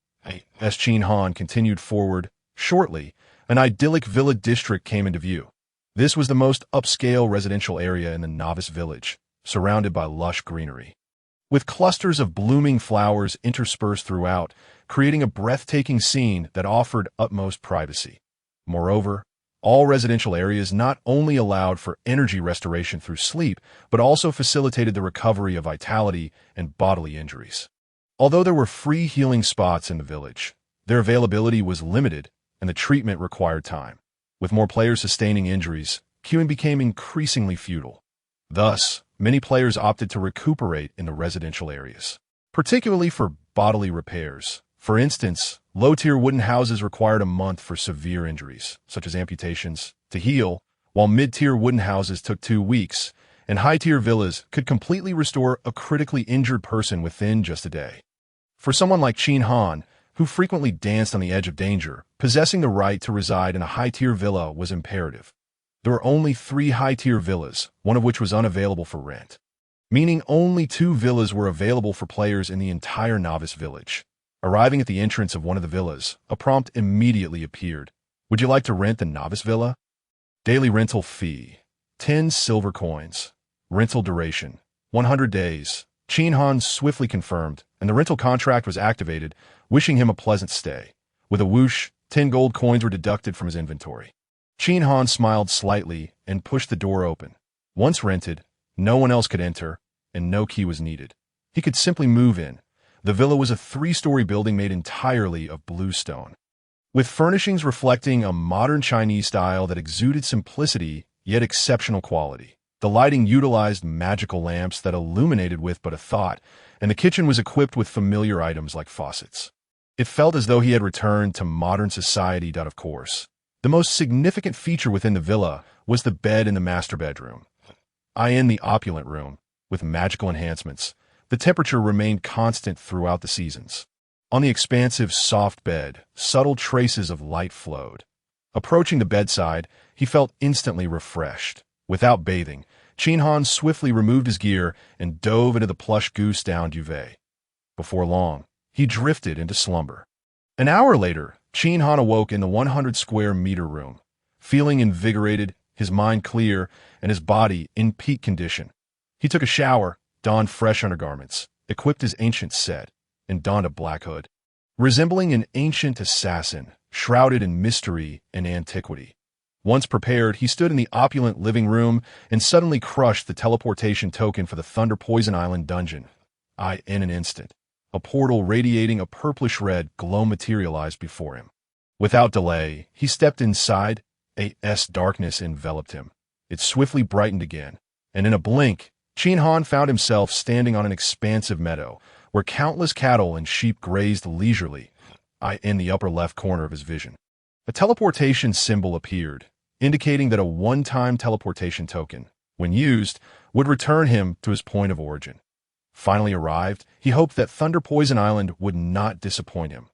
As Qin Han continued forward, shortly, an idyllic villa district came into view. This was the most upscale residential area in the novice village, surrounded by lush greenery, with clusters of blooming flowers interspersed throughout, creating a breathtaking scene that offered utmost privacy. Moreover, all residential areas not only allowed for energy restoration through sleep, but also facilitated the recovery of vitality and bodily injuries. Although there were free healing spots in the village, their availability was limited and the treatment required time. With more players sustaining injuries, queuing became increasingly futile. Thus, many players opted to recuperate in the residential areas, particularly for bodily repairs. For instance, low-tier wooden houses required a month for severe injuries, such as amputations, to heal, while mid-tier wooden houses took 2 weeks, and high-tier villas could completely restore a critically injured person within just a day. For someone like Qin Han, who frequently danced on the edge of danger, possessing the right to reside in a high-tier villa was imperative. There were only 3 high-tier villas, one of which was unavailable for rent, meaning only 2 villas were available for players in the entire novice village. Arriving at the entrance of one of the villas, a prompt immediately appeared. "Would you like to rent the novice villa?" Daily rental fee, 10 silver coins. Rental duration, 100 days. Qin Han swiftly confirmed, and the rental contract was activated, wishing him a pleasant stay. With a whoosh, 10 gold coins were deducted from his inventory. Qin Han smiled slightly and pushed the door open. Once rented, no one else could enter, and no key was needed. He could simply move in. The villa was a 3-story building made entirely of blue stone, with furnishings reflecting a modern Chinese style that exuded simplicity yet exceptional quality. The lighting utilized magical lamps that illuminated with but a thought, and the kitchen was equipped with familiar items like faucets. It felt as though he had returned to modern society. Of course, the most significant feature within the villa was the bed in the master bedroom. In the opulent room, with magical enhancements, the temperature remained constant throughout the seasons. On the expansive, soft bed, subtle traces of light flowed. Approaching the bedside, he felt instantly refreshed. Without bathing, Qin Han swiftly removed his gear and dove into the plush goose-down duvet. Before long, he drifted into slumber. An hour later, Qin Han awoke in the 100-square-meter room, feeling invigorated, his mind clear, and his body in peak condition. He took a shower, donned fresh undergarments, equipped his ancient set, and donned a black hood. Resembling an ancient assassin, shrouded in mystery and antiquity. Once prepared, he stood in the opulent living room and suddenly crushed the teleportation token for the Thunder Poison Island dungeon. In an instant, a portal radiating a purplish-red glow materialized before him. Without delay, he stepped inside. Darkness enveloped him. It swiftly brightened again, and in a blink, Qin Han found himself standing on an expansive meadow, where countless cattle and sheep grazed leisurely. In the upper left corner of his vision, a teleportation symbol appeared, indicating that a one-time teleportation token, when used, would return him to his point of origin. Finally arrived, he hoped that Thunder Poison Island would not disappoint him.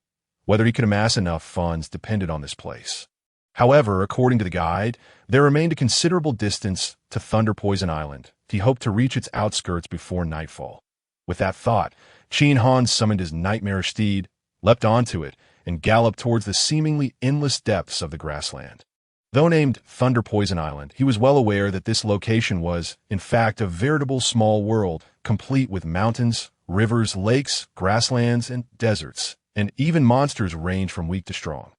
Whether he could amass enough funds depended on this place. However, according to the guide, there remained a considerable distance to Thunder Poison Island. He hoped to reach its outskirts before nightfall. With that thought, Qin Han summoned his nightmarish steed, leapt onto it, and galloped towards the seemingly endless depths of the grassland. Though named Thunder Poison Island, he was well aware that this location was, in fact, a veritable small world, complete with mountains, rivers, lakes, grasslands, and deserts, and even monsters range from weak to strong.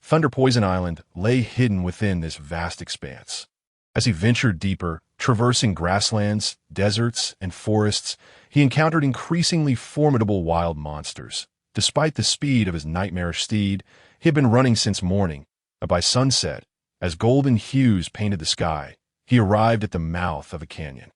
Thunder Poison Island lay hidden within this vast expanse. As he ventured deeper, traversing grasslands, deserts, and forests, he encountered increasingly formidable wild monsters. Despite the speed of his nightmarish steed, he had been running since morning, and by sunset, as golden hues painted the sky, he arrived at the mouth of a canyon.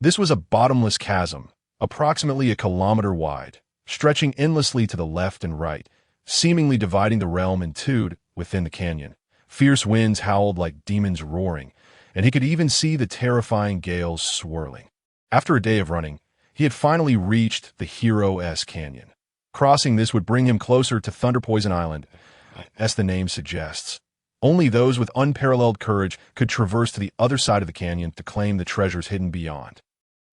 This was a bottomless chasm, approximately a kilometer wide, stretching endlessly to the left and right, seemingly dividing the realm in two. Within the canyon, fierce winds howled like demons roaring, and he could even see the terrifying gales swirling. After a day of running, he had finally reached the Hero-S Canyon. Crossing this would bring him closer to Thunder Poison Island, as the name suggests. Only those with unparalleled courage could traverse to the other side of the canyon to claim the treasures hidden beyond.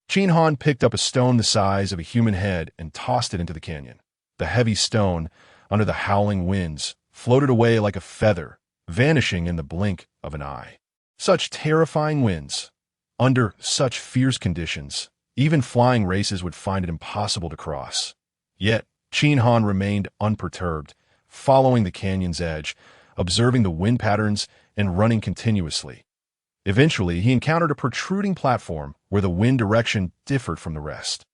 Qin Han picked up a stone the size of a human head and tossed it into the canyon. The heavy stone, under the howling winds, floated away like a feather, vanishing in the blink of an eye. Such terrifying winds. Under such fierce conditions, even flying races would find it impossible to cross. Yet, Qin Han remained unperturbed, following the canyon's edge, observing the wind patterns and running continuously. Eventually, he encountered a protruding platform where the wind direction differed from the rest.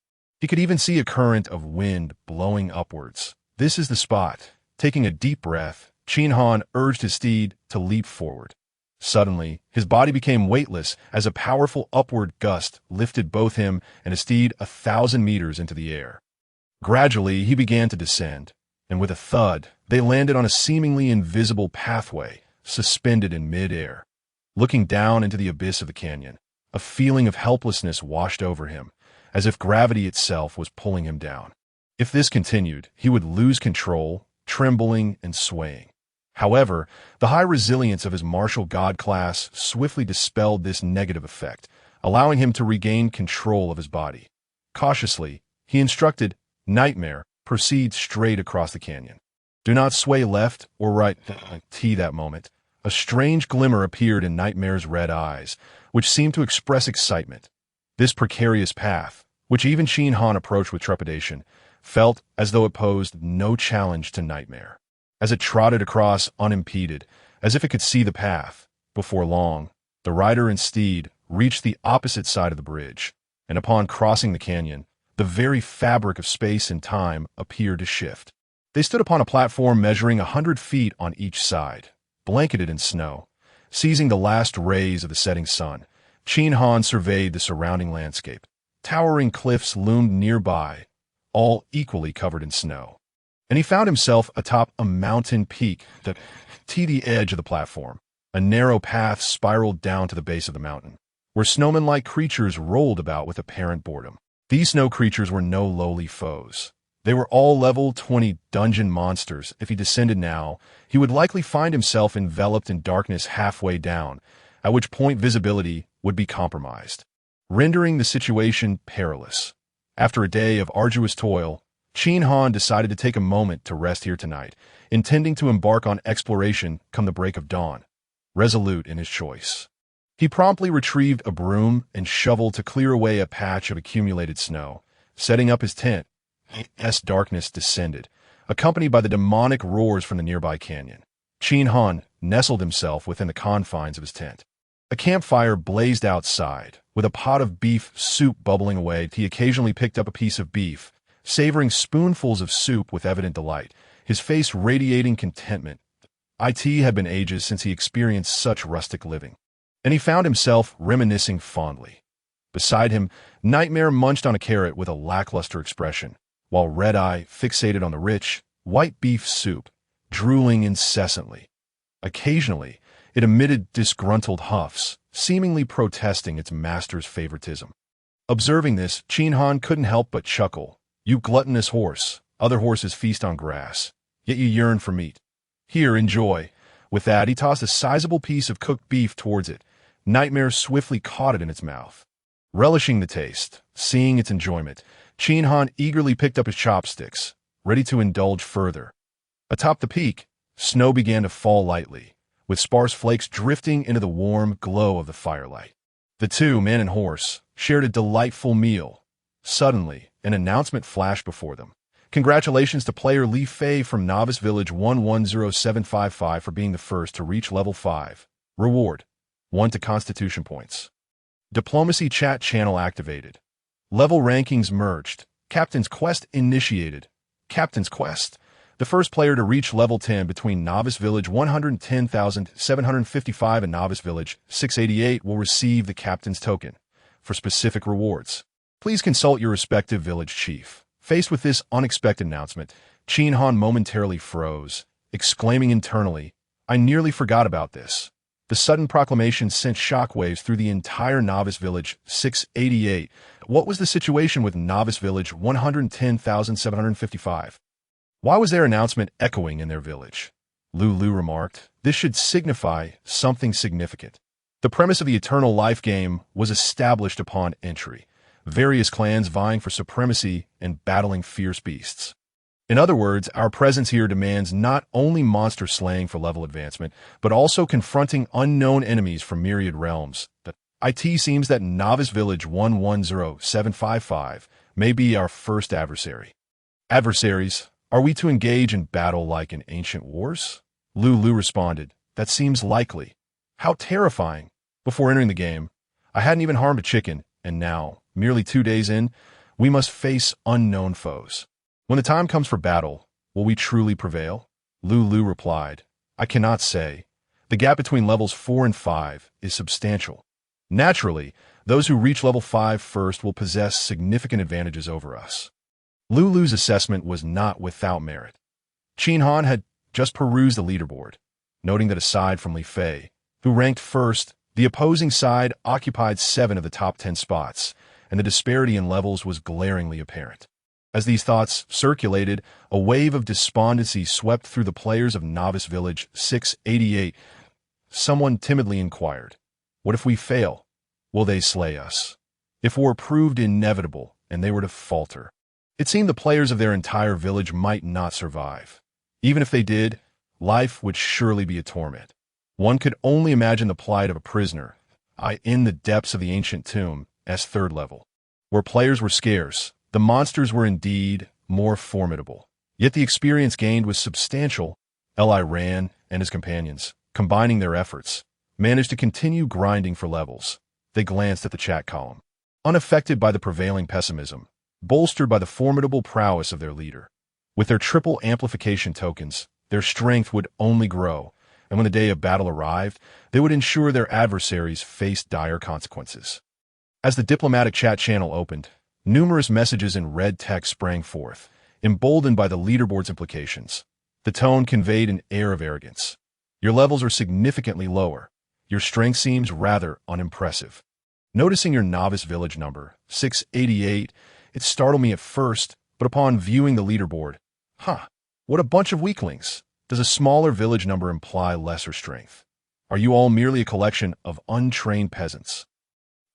He could even see a current of wind blowing upwards. This is the spot. Taking a deep breath, Qin Han urged his steed to leap forward. Suddenly, his body became weightless as a powerful upward gust lifted both him and his steed 1,000 meters into the air. Gradually, he began to descend, and with a thud, they landed on a seemingly invisible pathway, suspended in mid-air. Looking down into the abyss of the canyon, a feeling of helplessness washed over him, as if gravity itself was pulling him down. If this continued, he would lose control, trembling and swaying. However, the high resilience of his martial god class swiftly dispelled this negative effect, allowing him to regain control of his body. Cautiously, he instructed Nightmare, proceed straight across the canyon. Do not sway left or right. That moment, a strange glimmer appeared in Nightmare's red eyes, which seemed to express excitement. This precarious path, which even Qin Han approached with trepidation, felt as though it posed no challenge to nightmare. As it trotted across unimpeded, as if it could see the path, before long, the rider and steed reached the opposite side of the bridge, and upon crossing the canyon, the very fabric of space and time appeared to shift. They stood upon a platform measuring 100 feet on each side, blanketed in snow. Seizing the last rays of the setting sun, Qin Han surveyed the surrounding landscape. Towering cliffs loomed nearby, all equally covered in snow. And he found himself atop a mountain peak that, to the edge of the platform, a narrow path spiraled down to the base of the mountain, where snowman-like creatures rolled about with apparent boredom. These snow creatures were no lowly foes. They were all level 20 dungeon monsters. If he descended now, he would likely find himself enveloped in darkness halfway down, at which point visibility would be compromised, rendering the situation perilous. After a day of arduous toil, Qin Han decided to take a moment to rest here tonight, intending to embark on exploration come the break of dawn, resolute in his choice. He promptly retrieved a broom and shovel to clear away a patch of accumulated snow, setting up his tent. As darkness descended, accompanied by the demonic roars from the nearby canyon, Qin Han nestled himself within the confines of his tent. A campfire blazed outside, with a pot of beef soup bubbling away. He occasionally picked up a piece of beef, savoring spoonfuls of soup with evident delight, his face radiating contentment. It had been ages since he experienced such rustic living, and he found himself reminiscing fondly. Beside him, Nightmare munched on a carrot with a lackluster expression, while Red-Eye fixated on the rich, white beef soup, drooling incessantly. Occasionally, it emitted disgruntled huffs, seemingly protesting its master's favoritism. Observing this, Qin Han couldn't help but chuckle. "You gluttonous horse, other horses feast on grass, yet you yearn for meat. Here, enjoy." With that, he tossed a sizable piece of cooked beef towards it. Nightmare swiftly caught it in its mouth. Relishing the taste, seeing its enjoyment, Qin Han eagerly picked up his chopsticks, ready to indulge further. Atop the peak, snow began to fall lightly, with sparse flakes drifting into the warm glow of the firelight. The two, man and horse, shared a delightful meal. Suddenly, an announcement flashed before them. "Congratulations to player Li Fei from Novice Village 110755 for being the first to reach level 5. Reward: 1 to Constitution points. Diplomacy chat channel activated. Level rankings merged. Captain's Quest initiated. Captain's Quest. The first player to reach level 10 between Novice Village 110,755 and Novice Village 688 will receive the Captain's Token. For specific rewards, please consult your respective village chief." Faced with this unexpected announcement, Qin Han momentarily froze, exclaiming internally, "I nearly forgot about this." The sudden proclamation sent shockwaves through the entire Novice Village 688. What was the situation with Novice Village 110,755? Why was their announcement echoing in their village? Lulu remarked, "This should signify something significant." The premise of the Eternal Life game was established upon entry, various clans vying for supremacy and battling fierce beasts. In other words, our presence here demands not only monster slaying for level advancement, but also confronting unknown enemies from myriad realms. It seems that Novice Village 110755 may be our first adversary. Adversaries, are we to engage in battle like in ancient wars? Lulu responded, "That seems likely." How terrifying. Before entering the game, I hadn't even harmed a chicken, and now, merely 2 days in, we must face unknown foes. When the time comes for battle, will we truly prevail? Lulu replied, "I cannot say. The gap between levels 4 and 5 is substantial. Naturally, those who reach level 5 first will possess significant advantages over us." Lulu's assessment was not without merit. Qin Han had just perused the leaderboard, noting that aside from Li Fei, who ranked first, the opposing side occupied 7 of the top 10 spots, and the disparity in levels was glaringly apparent. As these thoughts circulated, a wave of despondency swept through the players of Novice Village 688. Someone timidly inquired, "What if we fail? Will they slay us?" If war proved inevitable and they were to falter, it seemed the players of their entire village might not survive. Even if they did, life would surely be a torment. One could only imagine the plight of a prisoner, in the depths of the ancient tomb, as 3rd level. Where players were scarce, the monsters were indeed more formidable. Yet the experience gained was substantial. Ran and his companions, combining their efforts, managed to continue grinding for levels. They glanced at the chat column, unaffected by the prevailing pessimism, bolstered by the formidable prowess of their leader. With their triple amplification tokens, their strength would only grow, and when the day of battle arrived, they would ensure their adversaries faced dire consequences. As the diplomatic chat channel opened, numerous messages in red text sprang forth, emboldened by the leaderboard's implications. The tone conveyed an air of arrogance. Your levels are significantly lower. Your strength seems rather unimpressive. Noticing your novice village number, 688, it startled me at first, but upon viewing the leaderboard, what a bunch of weaklings. Does a smaller village number imply lesser strength? Are you all merely a collection of untrained peasants?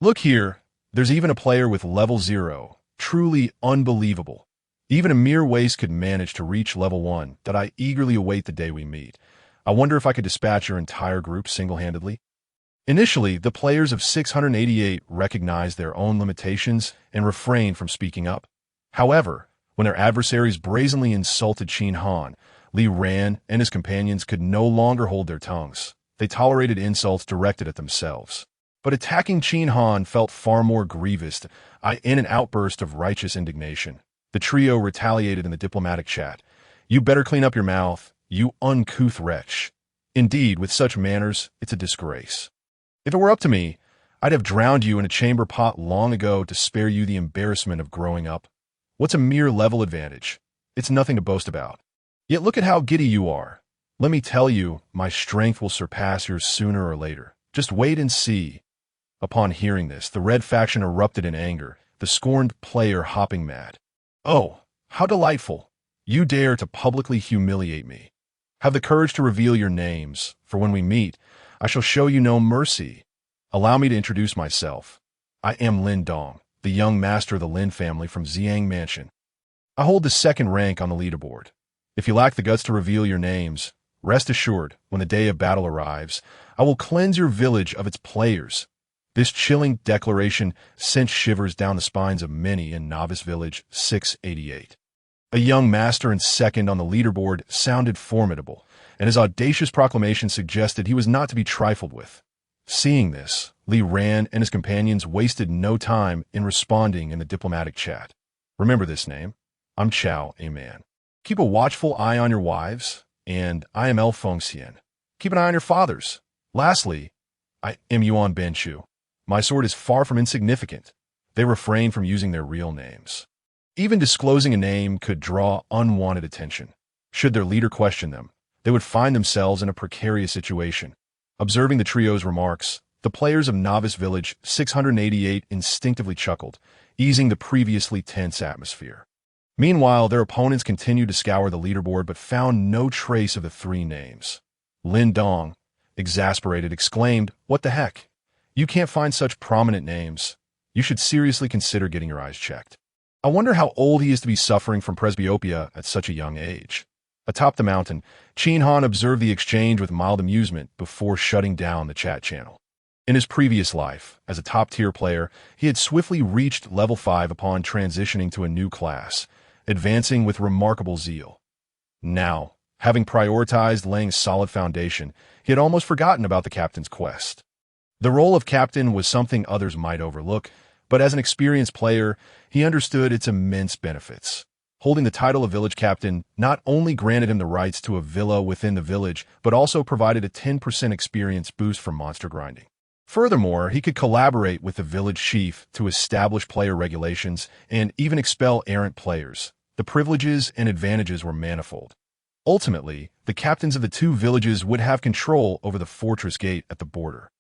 Look here, there's even a player with level 0. Truly unbelievable. Even a mere waste could manage to reach level 1. That I eagerly await the day we meet. I wonder if I could dispatch your entire group single-handedly. Initially, the players of 688 recognized their own limitations and refrained from speaking up. However, when their adversaries brazenly insulted Qin Han, Ran and his companions could no longer hold their tongues. They tolerated insults directed at themselves. But attacking Qin Han felt far more grievous. In an outburst of righteous indignation, the trio retaliated in the diplomatic chat. You better clean up your mouth, you uncouth wretch. Indeed, with such manners, it's a disgrace. If it were up to me, I'd have drowned you in a chamber pot long ago to spare you the embarrassment of growing up. What's a mere level advantage? It's nothing to boast about. Yet look at how giddy you are. Let me tell you, my strength will surpass yours sooner or later. Just wait and see. Upon hearing this, the red faction erupted in anger, the scorned player hopping mad. Oh, how delightful. You dare to publicly humiliate me. Have the courage to reveal your names, for when we meet, I shall show you no mercy. Allow me to introduce myself. I am Lin Dong, the young master of the Lin family from Xiang Mansion. I hold the second rank on the leaderboard. If you lack the guts to reveal your names, rest assured, when the day of battle arrives, I will cleanse your village of its players. This chilling declaration sent shivers down the spines of many in Novice Village 688. A young master and second on the leaderboard sounded formidable, and his audacious proclamation suggested he was not to be trifled with. Seeing this, Ran and his companions wasted no time in responding in the diplomatic chat. Remember this name. I'm Chao, a man. Keep a watchful eye on your wives, and I am El Fengxian. Keep an eye on your fathers. Lastly, I am Yuan Benchu. My sword is far from insignificant. They refrain from using their real names. Even disclosing a name could draw unwanted attention. Should their leader question them, they would find themselves in a precarious situation. Observing the trio's remarks, the players of Novice Village 688 instinctively chuckled, easing the previously tense atmosphere. Meanwhile, their opponents continued to scour the leaderboard but found no trace of the three names. Lin Dong, exasperated, exclaimed, "What the heck? You can't find such prominent names. You should seriously consider getting your eyes checked. I wonder how old he is to be suffering from presbyopia at such a young age." Atop the mountain, Qin Han observed the exchange with mild amusement before shutting down the chat channel. In his previous life, as a top-tier player, he had swiftly reached level 5 upon transitioning to a new class, advancing with remarkable zeal. Now, having prioritized laying a solid foundation, he had almost forgotten about the captain's quest. The role of captain was something others might overlook, but as an experienced player, he understood its immense benefits. Holding the title of village captain not only granted him the rights to a villa within the village, but also provided a 10% experience boost from monster grinding. Furthermore, he could collaborate with the village chief to establish player regulations and even expel errant players. The privileges and advantages were manifold. Ultimately, the captains of the two villages would have control over the fortress gate at the border,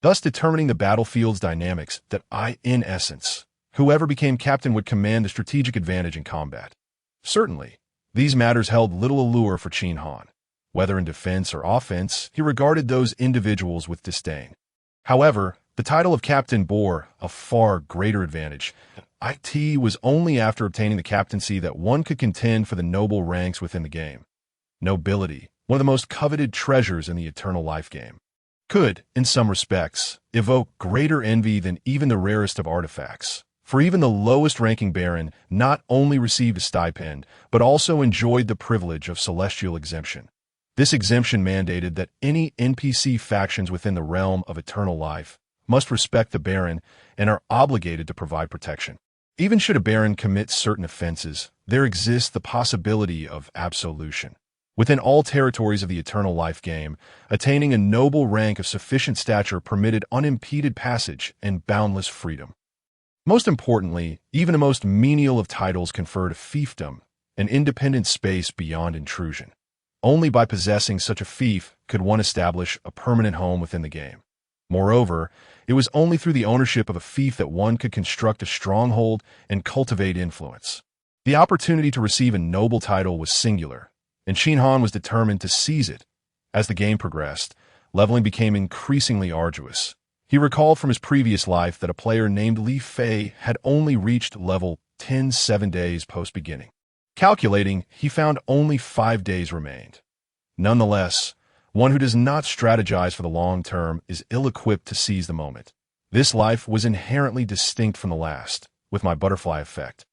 thus determining the battlefield's dynamics that in essence, whoever became captain would command the strategic advantage in combat. Certainly, these matters held little allure for Qin Han. Whether in defense or offense, he regarded those individuals with disdain. However, the title of captain bore a far greater advantage. It was only after obtaining the captaincy that one could contend for the noble ranks within the game. Nobility, one of the most coveted treasures in the eternal life game, could, in some respects, evoke greater envy than even the rarest of artifacts. For even the lowest-ranking baron not only received a stipend, but also enjoyed the privilege of celestial exemption. This exemption mandated that any NPC factions within the realm of eternal life must respect the baron and are obligated to provide protection. Even should a baron commit certain offenses, there exists the possibility of absolution. Within all territories of the eternal life game, attaining a noble rank of sufficient stature permitted unimpeded passage and boundless freedom. Most importantly, even the most menial of titles conferred a fiefdom, an independent space beyond intrusion. Only by possessing such a fief could one establish a permanent home within the game. Moreover, it was only through the ownership of a fief that one could construct a stronghold and cultivate influence. The opportunity to receive a noble title was singular, and Qin Han was determined to seize it. As the game progressed, leveling became increasingly arduous. He recalled from his previous life that a player named Li Fei had only reached level 10 7 days post-beginning. Calculating, he found only 5 days remained. Nonetheless, one who does not strategize for the long term is ill-equipped to seize the moment. This life was inherently distinct from the last, with my butterfly effect.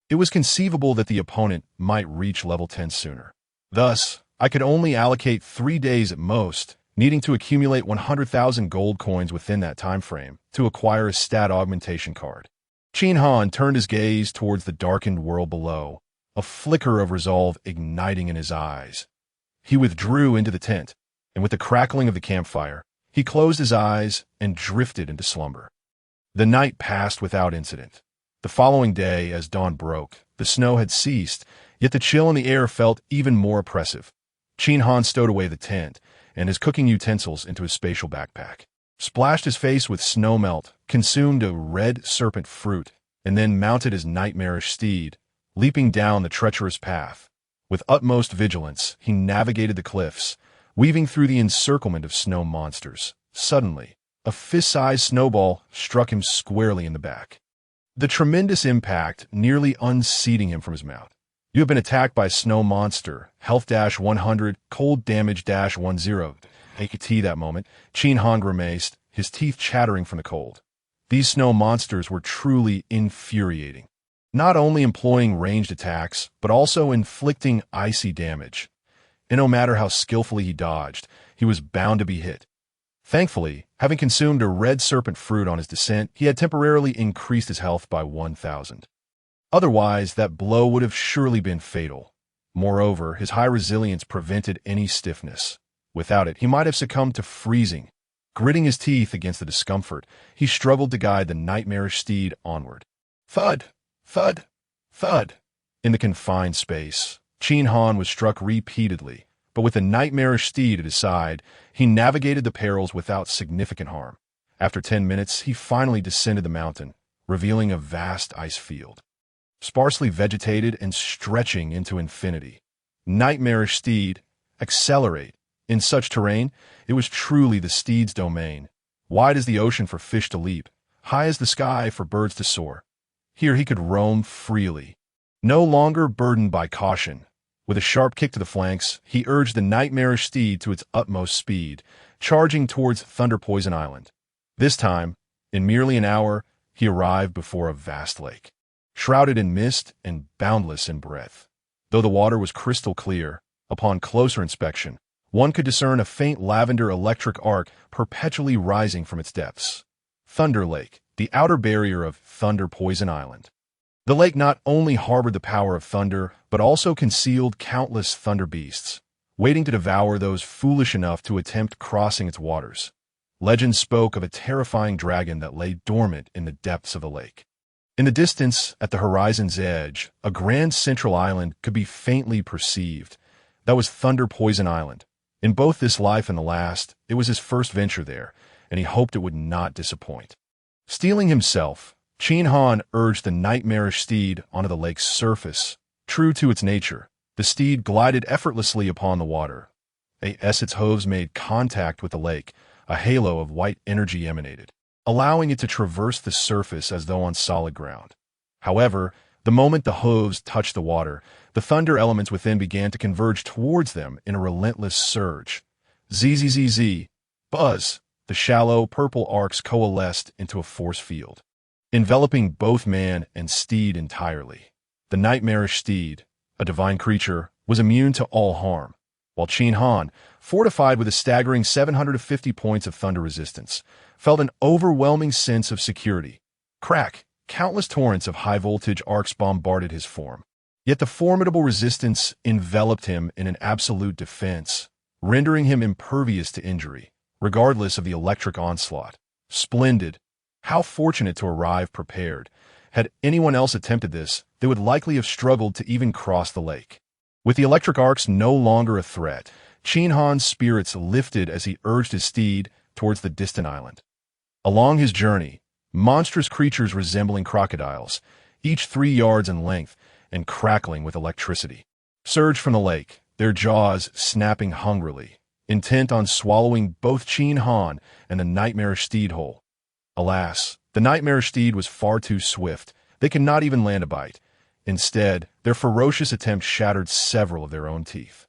It was conceivable that the opponent might reach level 10 sooner. Thus, I could only allocate 3 days at most, needing to accumulate 100,000 gold coins within that time frame to acquire a stat augmentation card. Qin Han turned his gaze towards the darkened world below, a flicker of resolve igniting in his eyes. He withdrew into the tent, and with the crackling of the campfire, he closed his eyes and drifted into slumber. The night passed without incident. The following day, as dawn broke, the snow had ceased, yet the chill in the air felt even more oppressive. Qin Han stowed away the tent and his cooking utensils into his spatial backpack, splashed his face with snow melt, consumed a red serpent fruit, and then mounted his nightmarish steed, leaping down the treacherous path. With utmost vigilance, he navigated the cliffs, weaving through the encirclement of snow monsters. Suddenly, a fist-sized snowball struck him squarely in the back, the tremendous impact nearly unseating him from his mount. You have been attacked by a snow monster. Health-100, cold damage-10. AKT that moment, Qin Han grimaced, his teeth chattering from the cold. These snow monsters were truly infuriating, not only employing ranged attacks, but also inflicting icy damage. And no matter how skillfully he dodged, he was bound to be hit. Thankfully, having consumed a red serpent fruit on his descent, he had temporarily increased his health by 1,000. Otherwise, that blow would have surely been fatal. Moreover, his high resilience prevented any stiffness. Without it, he might have succumbed to freezing. Gritting his teeth against the discomfort, he struggled to guide the nightmarish steed onward. Thud! Thud! Thud! In the confined space, Qin Han was struck repeatedly, but with the nightmarish steed at his side, he navigated the perils without significant harm. After 10 minutes, he finally descended the mountain, revealing a vast ice field, sparsely vegetated and stretching into infinity. Nightmarish steed, accelerate. In such terrain, it was truly the steed's domain. Wide as the ocean for fish to leap, high as the sky for birds to soar. Here he could roam freely, no longer burdened by caution. With a sharp kick to the flanks, he urged the nightmarish steed to its utmost speed, charging towards Thunder Poison Island. This time, in merely an hour, he arrived before a vast lake, shrouded in mist and boundless in breadth. Though the water was crystal clear, upon closer inspection, one could discern a faint lavender electric arc perpetually rising from its depths. Thunder Lake, the outer barrier of Thunder Poison Island. The lake not only harbored the power of thunder, but also concealed countless thunder beasts, waiting to devour those foolish enough to attempt crossing its waters. Legend spoke of a terrifying dragon that lay dormant in the depths of the lake. In the distance, at the horizon's edge, a grand central island could be faintly perceived. That was Thunder Poison Island. In both this life and the last, it was his first venture there, and he hoped it would not disappoint. Steeling himself, Qin Han urged the nightmarish steed onto the lake's surface. True to its nature, the steed glided effortlessly upon the water. As its hooves made contact with the lake, a halo of white energy emanated, allowing it to traverse the surface as though on solid ground. However, the moment the hooves touched the water, the thunder elements within began to converge towards them in a relentless surge. Zzz, buzz, the shallow, purple arcs coalesced into a force field. enveloping both man and steed entirely. The nightmarish steed, a divine creature, was immune to all harm, while Qin Han, fortified with a staggering 750 points of thunder resistance, felt an overwhelming sense of security. Crack! Countless torrents of high-voltage arcs bombarded his form. Yet the formidable resistance enveloped him in an absolute defense, rendering him impervious to injury, regardless of the electric onslaught. Splendid! How fortunate to arrive prepared. Had anyone else attempted this, they would likely have struggled to even cross the lake. With the electric arcs no longer a threat, Qin Han's spirits lifted as he urged his steed towards the distant island. Along his journey, monstrous creatures resembling crocodiles, each 3 yards in length and crackling with electricity, surged from the lake, their jaws snapping hungrily, intent on swallowing both Qin Han and the nightmarish steed whole. Alas, the nightmarish steed was far too swift. They could not even land a bite. Instead, their ferocious attempt shattered several of their own teeth.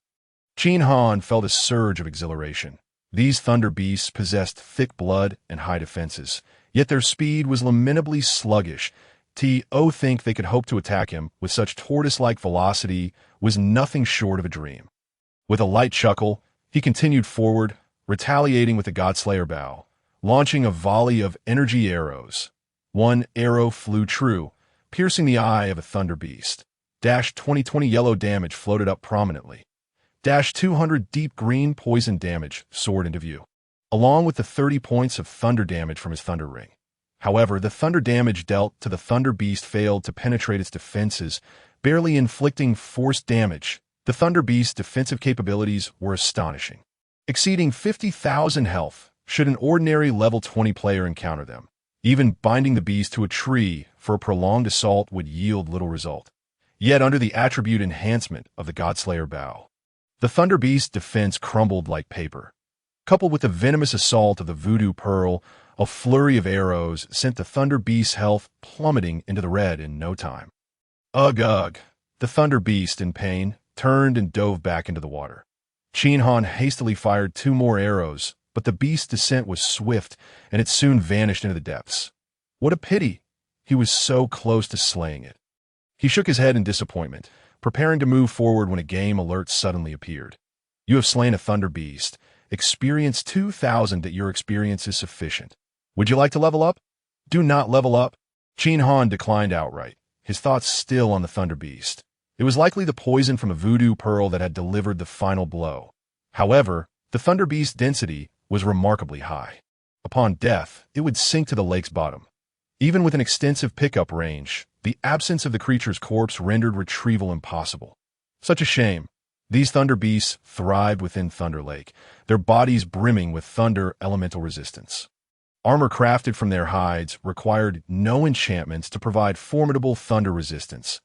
Qin Han felt a surge of exhilaration. These thunder beasts possessed thick blood and high defenses, yet their speed was lamentably sluggish. To think they could hope to attack him with such tortoise-like velocity was nothing short of a dream. With a light chuckle, he continued forward, retaliating with the Godslayer bow, launching a volley of energy arrows. One arrow flew true, piercing the eye of a thunder beast. 2020 yellow damage floated up prominently. 200 deep green poison damage soared into view, along with the 30 points of thunder damage from his thunder ring. However, the thunder damage dealt to the thunder beast failed to penetrate its defenses, barely inflicting forced damage. The thunder beast's defensive capabilities were astonishing, exceeding 50,000 health should an ordinary level 20 player encounter them. Even binding the beast to a tree for a prolonged assault would yield little result. Yet under the attribute enhancement of the Godslayer bow, the thunder beast's defense crumbled like paper. Coupled with the venomous assault of the voodoo pearl, a flurry of arrows sent the thunder beast's health plummeting into the red in no time. Ugh, ugh! The thunder beast, in pain, turned and dove back into the water. Qin Han hastily fired 2 more arrows, but the beast's descent was swift, and it soon vanished into the depths. What a pity! He was so close to slaying it. He shook his head in disappointment, preparing to move forward when a game alert suddenly appeared. You have slain a thunder beast. Experience 2,000 at your experience is sufficient. Would you like to level up? Do not level up. Qin Han declined outright, his thoughts still on the thunder beast. It was likely the poison from a voodoo pearl that had delivered the final blow. However, the thunder beast's density was remarkably high. Upon death, it would sink to the lake's bottom. Even with an extensive pickup range, the absence of the creature's corpse rendered retrieval impossible. Such a shame. These thunder beasts thrived within Thunder Lake, their bodies brimming with thunder elemental resistance. Armor crafted from their hides required no enchantments to provide formidable thunder resistance.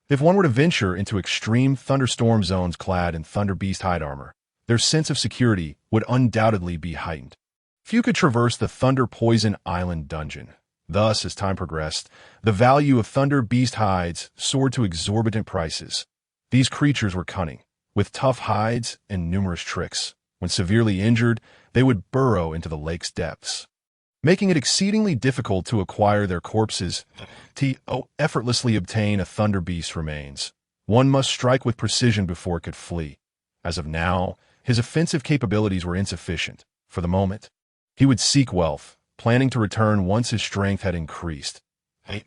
If one were to venture into extreme thunderstorm zones clad in thunder beast hide armor, their sense of security would undoubtedly be heightened. Few could traverse the Thunder Poison Island dungeon. Thus, as time progressed, the value of thunder beast hides soared to exorbitant prices. These creatures were cunning, with tough hides and numerous tricks. When severely injured, they would burrow into the lake's depths, making it exceedingly difficult to acquire their corpses. To effortlessly obtain a thunder beast's remains, one must strike with precision before it could flee. As of now, his offensive capabilities were insufficient. For the moment, he would seek wealth, planning to return once his strength had increased.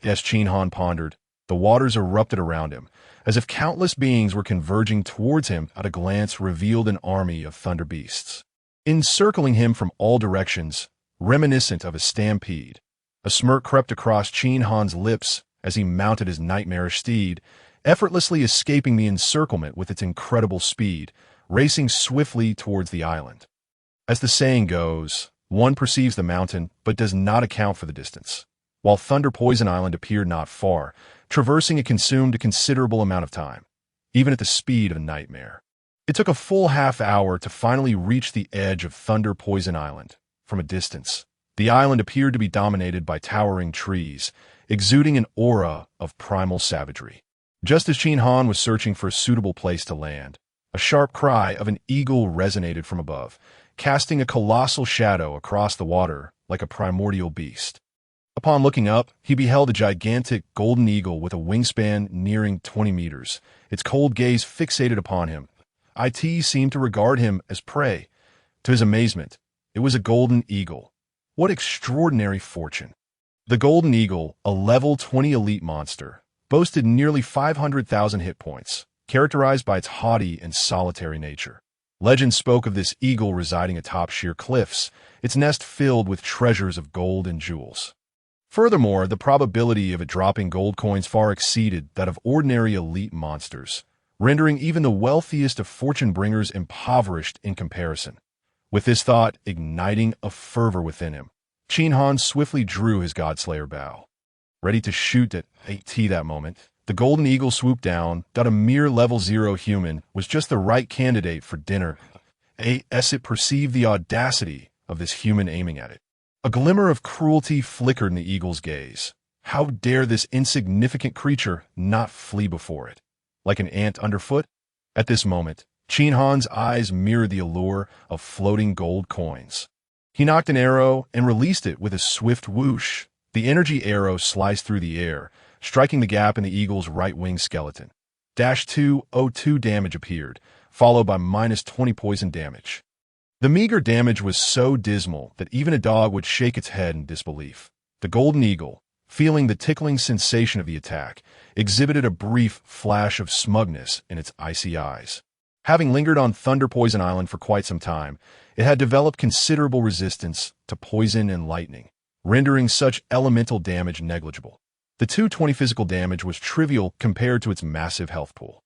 As Qin Han pondered, the waters erupted around him, as if countless beings were converging towards him. At a glance revealed an army of thunder beasts, encircling him from all directions, reminiscent of a stampede. A smirk crept across Qin Han's lips as he mounted his nightmarish steed, effortlessly escaping the encirclement with its incredible speed, racing swiftly towards the island. As the saying goes, one perceives the mountain but does not account for the distance. While Thunder Poison Island appeared not far, traversing it consumed a considerable amount of time, even at the speed of a nightmare. It took a full half-hour to finally reach the edge of Thunder Poison Island. From a distance, the island appeared to be dominated by towering trees, exuding an aura of primal savagery. Just as Qin Han was searching for a suitable place to land, a sharp cry of an eagle resonated from above, casting a colossal shadow across the water like a primordial beast. Upon looking up, he beheld a gigantic golden eagle with a wingspan nearing 20 meters, its cold gaze fixated upon him. It seemed to regard him as prey. To his amazement, it was a golden eagle. What extraordinary fortune! The golden eagle, a level 20 elite monster, boasted nearly 500,000 hit points, characterized by its haughty and solitary nature. Legend spoke of this eagle residing atop sheer cliffs, its nest filled with treasures of gold and jewels. Furthermore, the probability of it dropping gold coins far exceeded that of ordinary elite monsters, rendering even the wealthiest of fortune-bringers impoverished in comparison. With this thought igniting a fervor within him, Qin Han swiftly drew his Godslayer bow. Ready to shoot at that moment, the golden eagle swooped down, that a mere level 0 human was just the right candidate for dinner. As it perceived the audacity of this human aiming at it. A glimmer of cruelty flickered in the eagle's gaze. How dare this insignificant creature not flee before it? Like an ant underfoot? At this moment, Qin Han's eyes mirrored the allure of floating gold coins. He knocked an arrow and released it with a swift whoosh. The energy arrow sliced through the air, striking the gap in the eagle's right wing skeleton. -202 damage appeared, followed by -20 poison damage. The meager damage was so dismal that even a dog would shake its head in disbelief. The golden eagle, feeling the tickling sensation of the attack, exhibited a brief flash of smugness in its icy eyes. Having lingered on Thunder Poison Island for quite some time, it had developed considerable resistance to poison and lightning, rendering such elemental damage negligible. The 220 physical damage was trivial compared to its massive health pool.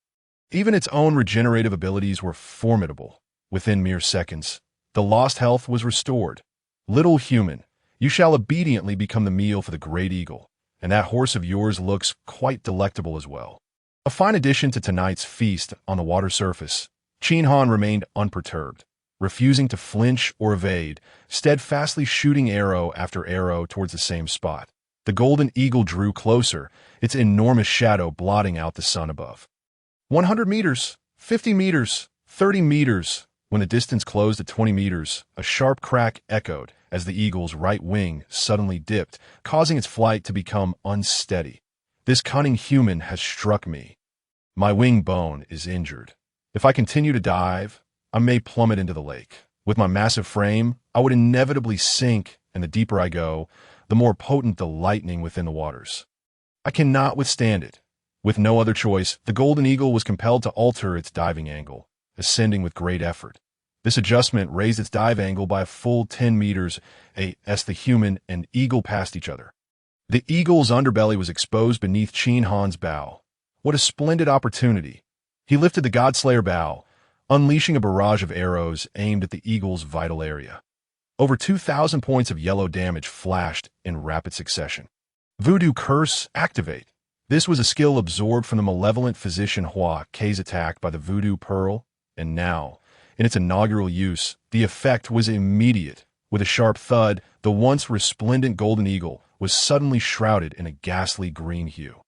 Even its own regenerative abilities were formidable. Within mere seconds, the lost health was restored. Little human, you shall obediently become the meal for the great eagle, and that horse of yours looks quite delectable as well. A fine addition to tonight's feast on the water surface, Qin Han remained unperturbed, refusing to flinch or evade, steadfastly shooting arrow after arrow towards the same spot. The golden eagle drew closer, its enormous shadow blotting out the sun above. 100 meters, 50 meters, 30 meters. When the distance closed at 20 meters, a sharp crack echoed as the eagle's right wing suddenly dipped, causing its flight to become unsteady. This cunning human has struck me. My wing bone is injured. If I continue to dive, I may plummet into the lake. With my massive frame, I would inevitably sink, and the deeper I go, the more potent the lightning within the waters. I cannot withstand it. With no other choice, the golden eagle was compelled to alter its diving angle, ascending with great effort. This adjustment raised its dive angle by a full 10 meters as the human and eagle passed each other. The eagle's underbelly was exposed beneath Qin Han's bow. What a splendid opportunity! He lifted the Godslayer bow, unleashing a barrage of arrows aimed at the eagle's vital area. Over 2,000 points of yellow damage flashed in rapid succession. Voodoo Curse activate. This was a skill absorbed from the malevolent physician Hua Kei's attack by the Voodoo Pearl, and now, in its inaugural use, the effect was immediate. With a sharp thud, the once resplendent golden eagle was suddenly shrouded in a ghastly green hue.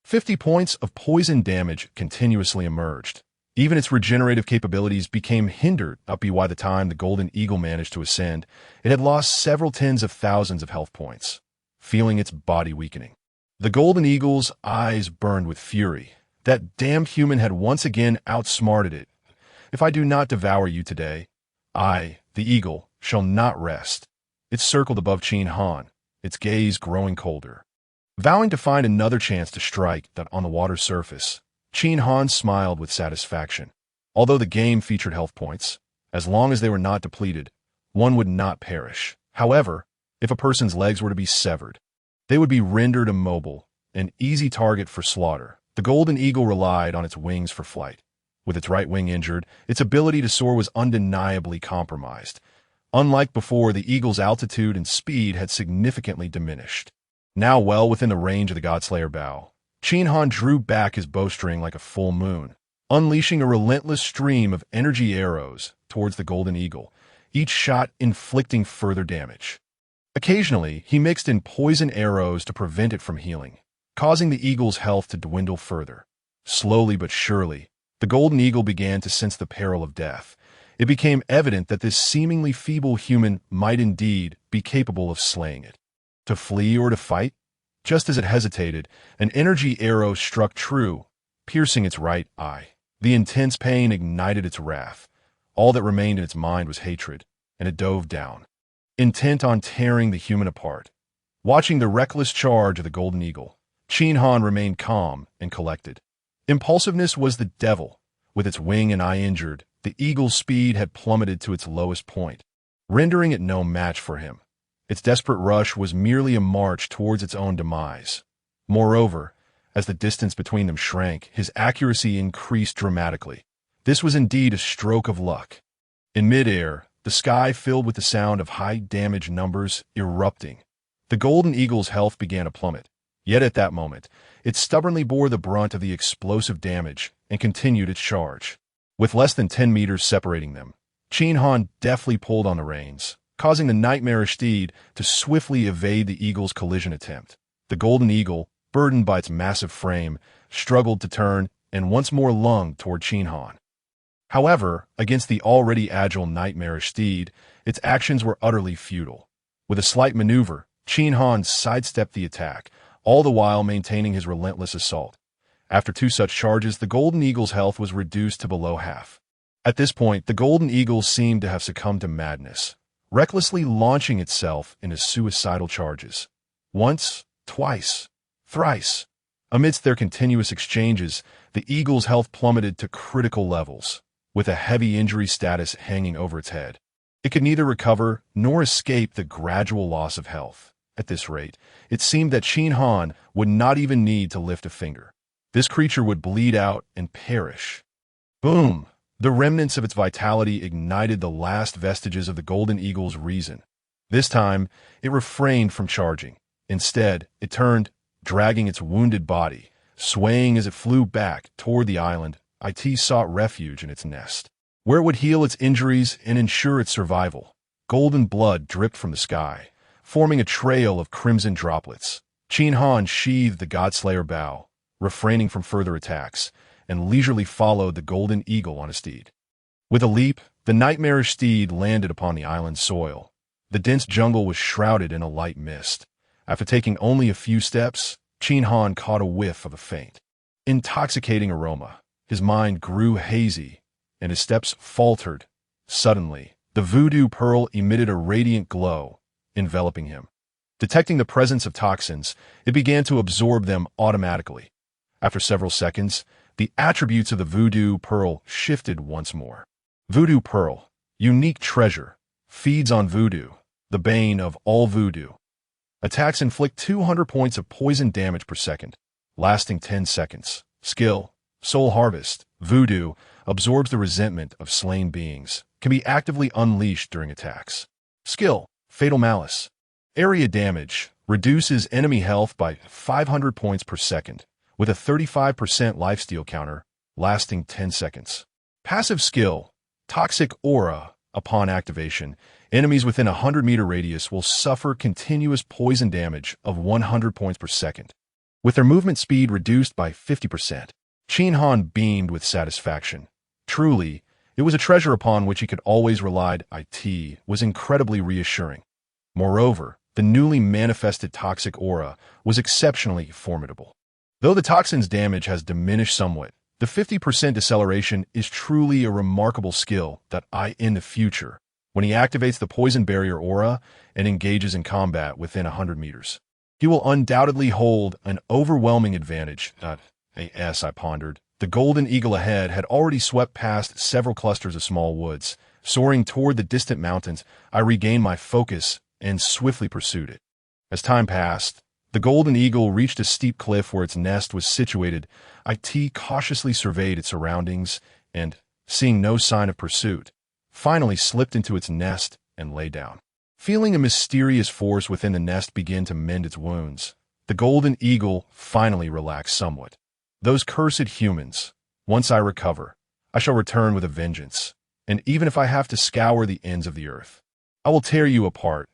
50 points of poison damage continuously emerged. Even its regenerative capabilities became hindered by the time the golden eagle managed to ascend. It had lost several tens of thousands of health points, feeling its body weakening. The golden eagle's eyes burned with fury. That damned human had once again outsmarted it. If I do not devour you today, I, the eagle, shall not rest. It circled above Qin Han, its gaze growing colder. Vowing to find another chance to strike that on the water's surface, Qin Han smiled with satisfaction. Although the game featured health points, as long as they were not depleted, one would not perish. However, if a person's legs were to be severed, they would be rendered immobile, an easy target for slaughter. The golden eagle relied on its wings for flight. With its right wing injured, its ability to soar was undeniably compromised. Unlike before, the eagle's altitude and speed had significantly diminished. Now well within the range of the Godslayer bow, Qin Han drew back his bowstring like a full moon, unleashing a relentless stream of energy arrows towards the golden eagle, each shot inflicting further damage. Occasionally, he mixed in poison arrows to prevent it from healing, causing the eagle's health to dwindle further. Slowly but surely, the golden eagle began to sense the peril of death. It became evident that this seemingly feeble human might indeed be capable of slaying it. To flee or to fight? Just as it hesitated, an energy arrow struck true, piercing its right eye. The intense pain ignited its wrath. All that remained in its mind was hatred, and it dove down, intent on tearing the human apart. Watching the reckless charge of the golden eagle, Qin Han remained calm and collected. Impulsiveness was the devil. With its wing and eye injured, the eagle's speed had plummeted to its lowest point, rendering it no match for him. Its desperate rush was merely a march towards its own demise. Moreover, as the distance between them shrank, his accuracy increased dramatically. This was indeed a stroke of luck. In midair, the sky filled with the sound of high-damage numbers erupting. The golden eagle's health began to plummet. Yet at that moment, it stubbornly bore the brunt of the explosive damage and continued its charge. With less than 10 meters separating them, Qin Han deftly pulled on the reins, causing the nightmarish steed to swiftly evade the eagle's collision attempt. The golden eagle, burdened by its massive frame, struggled to turn and once more lunged toward Qin Han. However, against the already agile nightmarish steed, its actions were utterly futile. With a slight maneuver, Qin Han sidestepped the attack, all the while maintaining his relentless assault. After two such charges, the golden eagle's health was reduced to below half. At this point, the golden eagle seemed to have succumbed to madness, recklessly launching itself into suicidal charges. Once, twice, thrice. Amidst their continuous exchanges, the eagle's health plummeted to critical levels, with a heavy injury status hanging over its head. It could neither recover nor escape the gradual loss of health. At this rate, it seemed that Qin Han would not even need to lift a finger. This creature would bleed out and perish. Boom! The remnants of its vitality ignited the last vestiges of the golden eagle's reason. This time, it refrained from charging. Instead, it turned, dragging its wounded body. Swaying as it flew back toward the island, it sought refuge in its nest, where it would heal its injuries and ensure its survival. Golden blood dripped from the sky, forming a trail of crimson droplets. Qin Han sheathed the Godslayer bow, refraining from further attacks, and leisurely followed the golden eagle on a steed. With a leap, the nightmarish steed landed upon the island's soil. The dense jungle was shrouded in a light mist. After taking only a few steps, Qin Han caught a whiff of a faint, intoxicating aroma. His mind grew hazy, and his steps faltered. Suddenly, the voodoo pearl emitted a radiant glow, enveloping him. Detecting the presence of toxins, it began to absorb them automatically. After several seconds, the attributes of the voodoo pearl shifted once more. Voodoo pearl, unique treasure, feeds on voodoo, the bane of all voodoo. Attacks inflict 200 points of poison damage per second, lasting 10 seconds. Skill, soul harvest, voodoo, absorbs the resentment of slain beings, can be actively unleashed during attacks. Skill, fatal malice. Area damage, reduces enemy health by 500 points per second, with a 35% lifesteal counter, lasting 10 seconds. Passive skill, toxic aura. Upon activation, enemies within a 100-meter radius will suffer continuous poison damage of 100 points per second. With their movement speed reduced by 50%, Qin Han beamed with satisfaction. Truly, it was a treasure upon which he could always rely. It was incredibly reassuring. Moreover, the newly manifested toxic aura was exceptionally formidable. Though the toxin's damage has diminished somewhat, the 50% deceleration is truly a remarkable skill that in the future, when he activates the poison barrier aura and engages in combat within 100 meters, he will undoubtedly hold an overwhelming advantage. I pondered. The golden eagle ahead had already swept past several clusters of small woods. Soaring toward the distant mountains, I regained my focus and swiftly pursued it. As time passed, the golden eagle reached a steep cliff where its nest was situated. It cautiously surveyed its surroundings and, seeing no sign of pursuit, finally slipped into its nest and lay down. Feeling a mysterious force within the nest begin to mend its wounds, the golden eagle finally relaxed somewhat. Those cursed humans, once I recover, I shall return with a vengeance, and even if I have to scour the ends of the earth, I will tear you apart,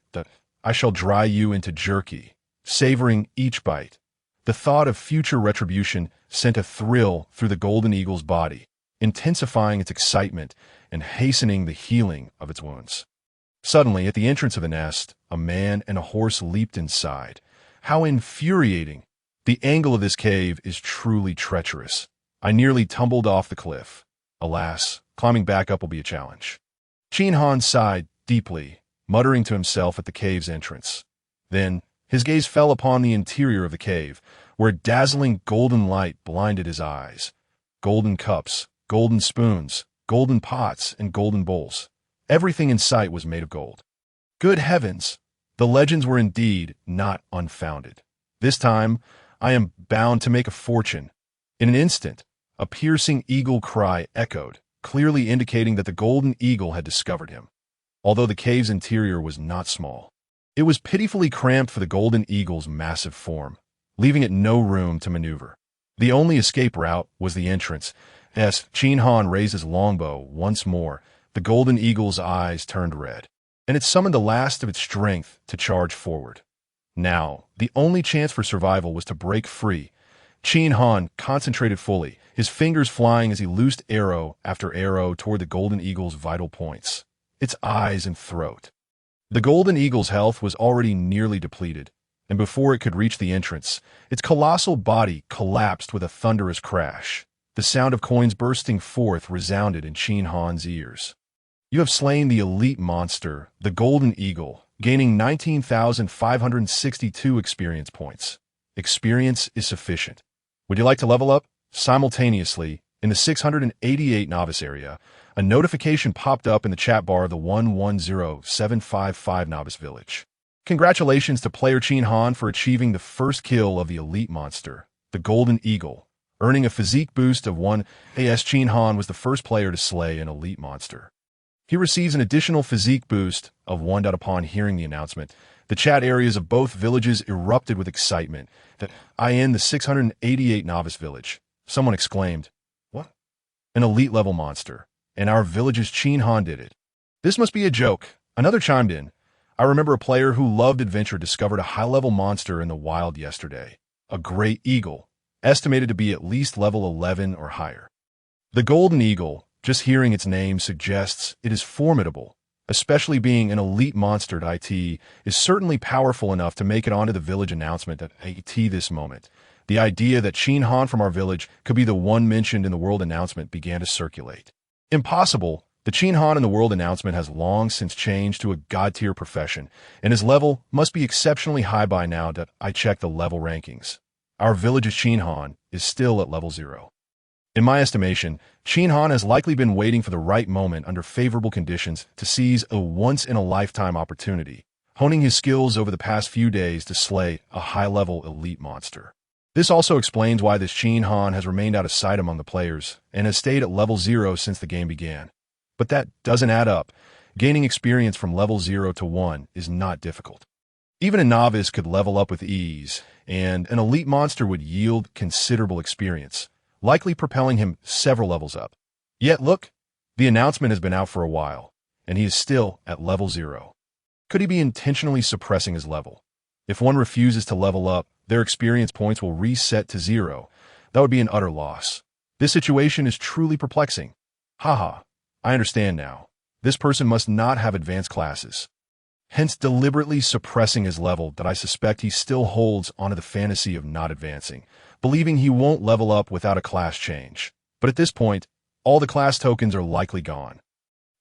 I shall dry you into jerky, savoring each bite. The thought of future retribution sent a thrill through the golden eagle's body, intensifying its excitement and hastening the healing of its wounds. Suddenly, at the entrance of the nest, a man and a horse leaped inside. How infuriating! The angle of this cave is truly treacherous. I nearly tumbled off the cliff. Alas, climbing back up will be a challenge. Qin Han sighed deeply, muttering to himself at the cave's entrance. Then, his gaze fell upon the interior of the cave, where dazzling golden light blinded his eyes. Golden cups, golden spoons, golden pots, and golden bowls. Everything in sight was made of gold. Good heavens! The legends were indeed not unfounded. This time, I am bound to make a fortune. In an instant, a piercing eagle cry echoed, clearly indicating that the golden eagle had discovered him. Although the cave's interior was not small, it was pitifully cramped for the golden eagle's massive form, leaving it no room to maneuver. The only escape route was the entrance. As Qin Han raised his longbow once more, the golden eagle's eyes turned red, and it summoned the last of its strength to charge forward. Now, the only chance for survival was to break free. Qin Han concentrated fully, his fingers flying as he loosed arrow after arrow toward the golden eagle's vital points, its eyes and throat. The golden eagle's health was already nearly depleted, and before it could reach the entrance, its colossal body collapsed with a thunderous crash. The sound of coins bursting forth resounded in Qin Han's ears. You have slain the elite monster, the golden eagle, gaining 19,562 experience points. Experience is sufficient. Would you like to level up? Simultaneously, in the 688 novice area, a notification popped up in the chat bar of the 110755 novice village. Congratulations to player Qin Han for achieving the first kill of the elite monster, the golden eagle, earning a physique boost of 1 AS. Qin Han was the first player to slay an elite monster. He receives an additional physique boost of 1. Upon hearing the announcement, the chat areas of both villages erupted with excitement. That I in the 688 novice village. Someone exclaimed, "What? An elite level monster. And our village's Qin Han did it. This must be a joke." Another chimed in, "I remember a player who loved adventure discovered a high-level monster in the wild yesterday. A great eagle, estimated to be at least level 11 or higher." The golden eagle, just hearing its name suggests it is formidable, especially being an elite monster. IT is certainly powerful enough to make it onto the village announcement at this moment. The idea that Qin Han from our village could be the one mentioned in the world announcement began to circulate. Impossible. The Qin Han in the world announcement has long since changed to a god-tier profession, and his level must be exceptionally high by now. I checked the level rankings. Our village's Qin Han is still at level 0. In my estimation, Qin Han has likely been waiting for the right moment under favorable conditions to seize a once-in-a-lifetime opportunity, honing his skills over the past few days to slay a high-level elite monster. This also explains why this Qin Han has remained out of sight among the players and has stayed at level 0 since the game began. But that doesn't add up. Gaining experience from level 0 to 1 is not difficult. Even a novice could level up with ease, and an elite monster would yield considerable experience, likely propelling him several levels up. Yet look, the announcement has been out for a while, and he is still at level 0. Could he be intentionally suppressing his level? If one refuses to level up, their experience points will reset to 0. That would be an utter loss. This situation is truly perplexing. Haha, I understand now. This person must not have advanced classes, hence deliberately suppressing his level. That I suspect he still holds onto the fantasy of not advancing, believing he won't level up without a class change. But at this point, all the class tokens are likely gone.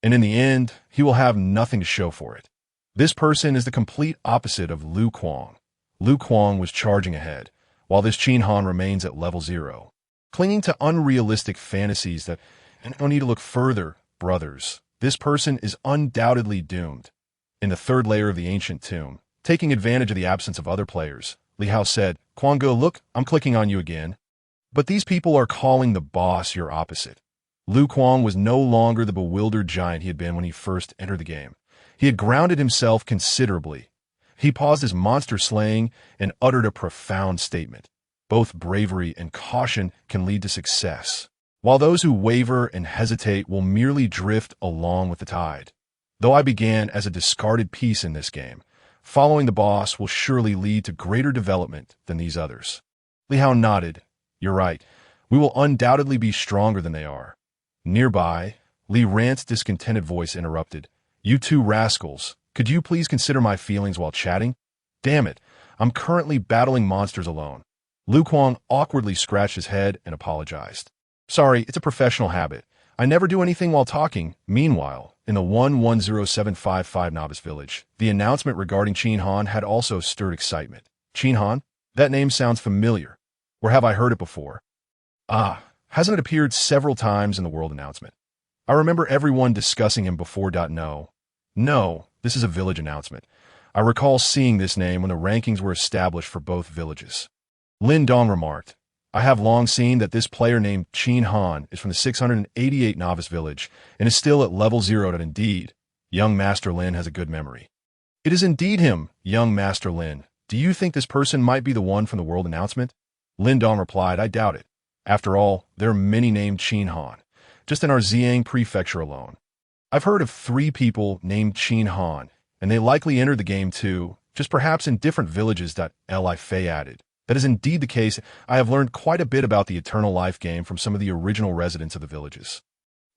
And in the end, he will have nothing to show for it. This person is the complete opposite of Lu Kuang. Lu Kuang was charging ahead, while this Qin Han remains at level 0, clinging to unrealistic fantasies that, and no need to look further, brothers. This person is undoubtedly doomed. In the third layer of the ancient tomb, taking advantage of the absence of other players, Li Hao said, "Kuang Ge, look, I'm clicking on you again." But these people are calling the boss your opposite. Lu Kuang was no longer the bewildered giant he had been when he first entered the game. He had grounded himself considerably. He paused his monster slaying and uttered a profound statement. Both bravery and caution can lead to success, while those who waver and hesitate will merely drift along with the tide. Though I began as a discarded piece in this game, following the boss will surely lead to greater development than these others. Li Hao nodded. You're right. We will undoubtedly be stronger than they are. Nearby, Li Rant's discontented voice interrupted. You two rascals, could you please consider my feelings while chatting? Damn it, I'm currently battling monsters alone. Lu Kuang awkwardly scratched his head and apologized. Sorry, it's a professional habit. I never do anything while talking. Meanwhile, in the 110755 Novice Village, the announcement regarding Qin Han had also stirred excitement. Qin Han? That name sounds familiar. Or have I heard it before? Ah, hasn't it appeared several times in the world announcement? I remember everyone discussing him before. No, this is a village announcement. I recall seeing this name when the rankings were established for both villages. Lin Dong remarked, I have long seen that this player named Qin Han is from the 688 Novice Village and is still at level 0. Indeed, young Master Lin has a good memory. It is indeed him, young Master Lin. Do you think this person might be the one from the world announcement? Lin Dong replied, I doubt it. After all, there are many named Qin Han, just in our Xiang prefecture alone. I've heard of 3 people named Qin Han, and they likely entered the game too, just perhaps in different villages. Li Fei added. That is indeed the case. I have learned quite a bit about the Eternal Life game from some of the original residents of the villages.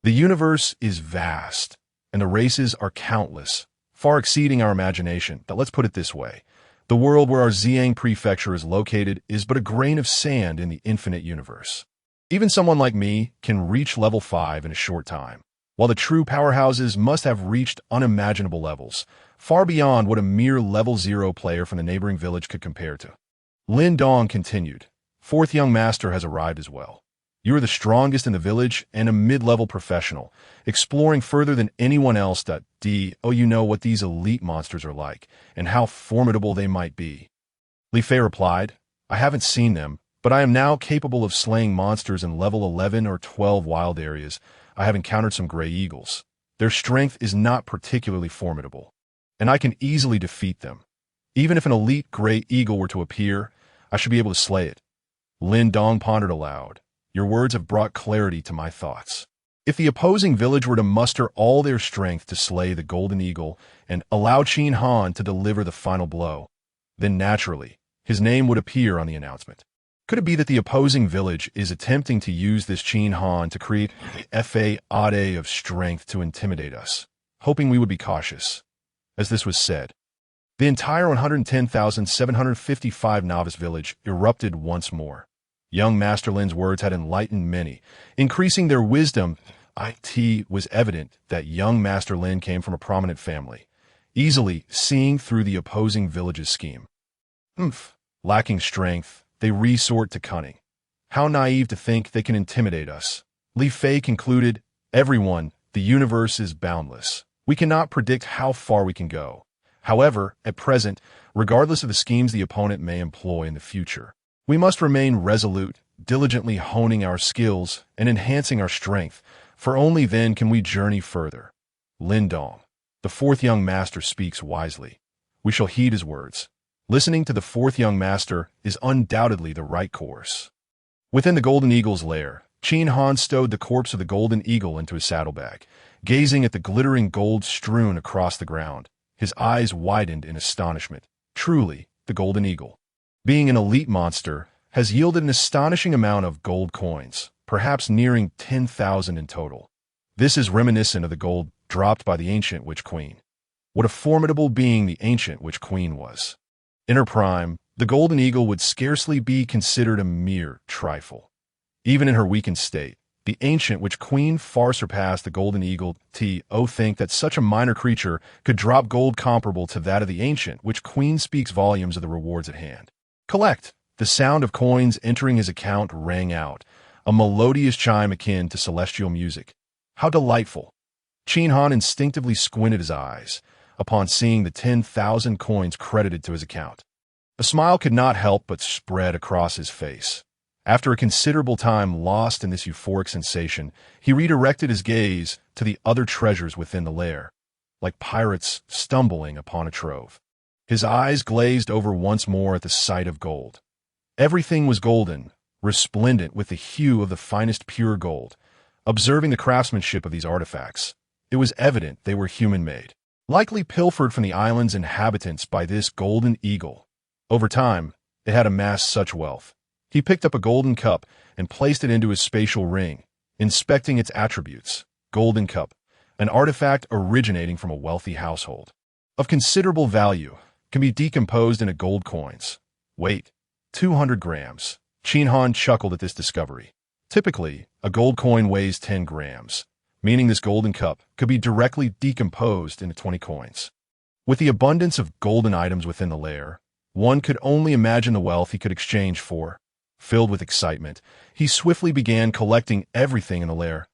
The universe is vast, and the races are countless, far exceeding our imagination. But let's put it this way. The world where our Xiang prefecture is located is but a grain of sand in the infinite universe. Even someone like me can reach level 5 in a short time, while the true powerhouses must have reached unimaginable levels, far beyond what a mere level 0 player from the neighboring village could compare to. Lin Dong continued, 4th young master has arrived as well. You are the strongest in the village and a mid-level professional, exploring further than anyone else. Oh, you know what these elite monsters are like, and how formidable they might be. Li Fei replied, I haven't seen them, but I am now capable of slaying monsters in level 11 or 12 wild areas. I have encountered some gray eagles. Their strength is not particularly formidable, and I can easily defeat them. Even if an elite gray eagle were to appear, I should be able to slay it. Lin Dong pondered aloud. Your words have brought clarity to my thoughts. If the opposing village were to muster all their strength to slay the golden eagle and allow Qin Han to deliver the final blow, then naturally, his name would appear on the announcement. Could it be that the opposing village is attempting to use this Qin Han to create a fade of strength to intimidate us, hoping we would be cautious? As this was said, the entire 110,755 Novice Village erupted once more. Young Master Lin's words had enlightened many, increasing their wisdom. It was evident that young Master Lin came from a prominent family, easily seeing through the opposing village's scheme. Lacking strength, they resort to cunning. How naive to think they can intimidate us. Li Fei concluded, everyone, the universe is boundless. We cannot predict how far we can go. However, at present, regardless of the schemes the opponent may employ in the future, we must remain resolute, diligently honing our skills and enhancing our strength, for only then can we journey further. Lin Dong, the 4th young master, speaks wisely. We shall heed his words. Listening to the 4th young master is undoubtedly the right course. Within the Golden Eagle's lair, Qin Han stowed the corpse of the Golden Eagle into his saddlebag, gazing at the glittering gold strewn across the ground. His eyes widened in astonishment. Truly, the Golden Eagle, being an elite monster, has yielded an astonishing amount of gold coins, perhaps nearing 10,000 in total. This is reminiscent of the gold dropped by the ancient Witch Queen. What a formidable being the ancient Witch Queen was. In her prime, the Golden Eagle would scarcely be considered a mere trifle. Even in her weakened state, the ancient Witch Queen far surpassed the Golden Eagle. Think that such a minor creature could drop gold comparable to that of the ancient Witch Queen speaks volumes of the rewards at hand. Collect. The sound of coins entering his account rang out, a melodious chime akin to celestial music. How delightful! Qin Han instinctively squinted his eyes upon seeing the 10,000 coins credited to his account. A smile could not help but spread across his face. After a considerable time lost in this euphoric sensation, he redirected his gaze to the other treasures within the lair, like pirates stumbling upon a trove. His eyes glazed over once more at the sight of gold. Everything was golden, resplendent with the hue of the finest pure gold. Observing the craftsmanship of these artifacts, it was evident they were human-made, likely pilfered from the island's inhabitants by this golden eagle. Over time, it had amassed such wealth. He picked up a golden cup and placed it into his spatial ring, inspecting its attributes. Golden cup, an artifact originating from a wealthy household. Of considerable value, can be decomposed into gold coins. Weight, 200 grams. Qin Han chuckled at this discovery. Typically, a gold coin weighs 10 grams, meaning this golden cup could be directly decomposed into 20 coins. With the abundance of golden items within the lair, one could only imagine the wealth he could exchange for. Filled with excitement, he swiftly began collecting everything in the lair.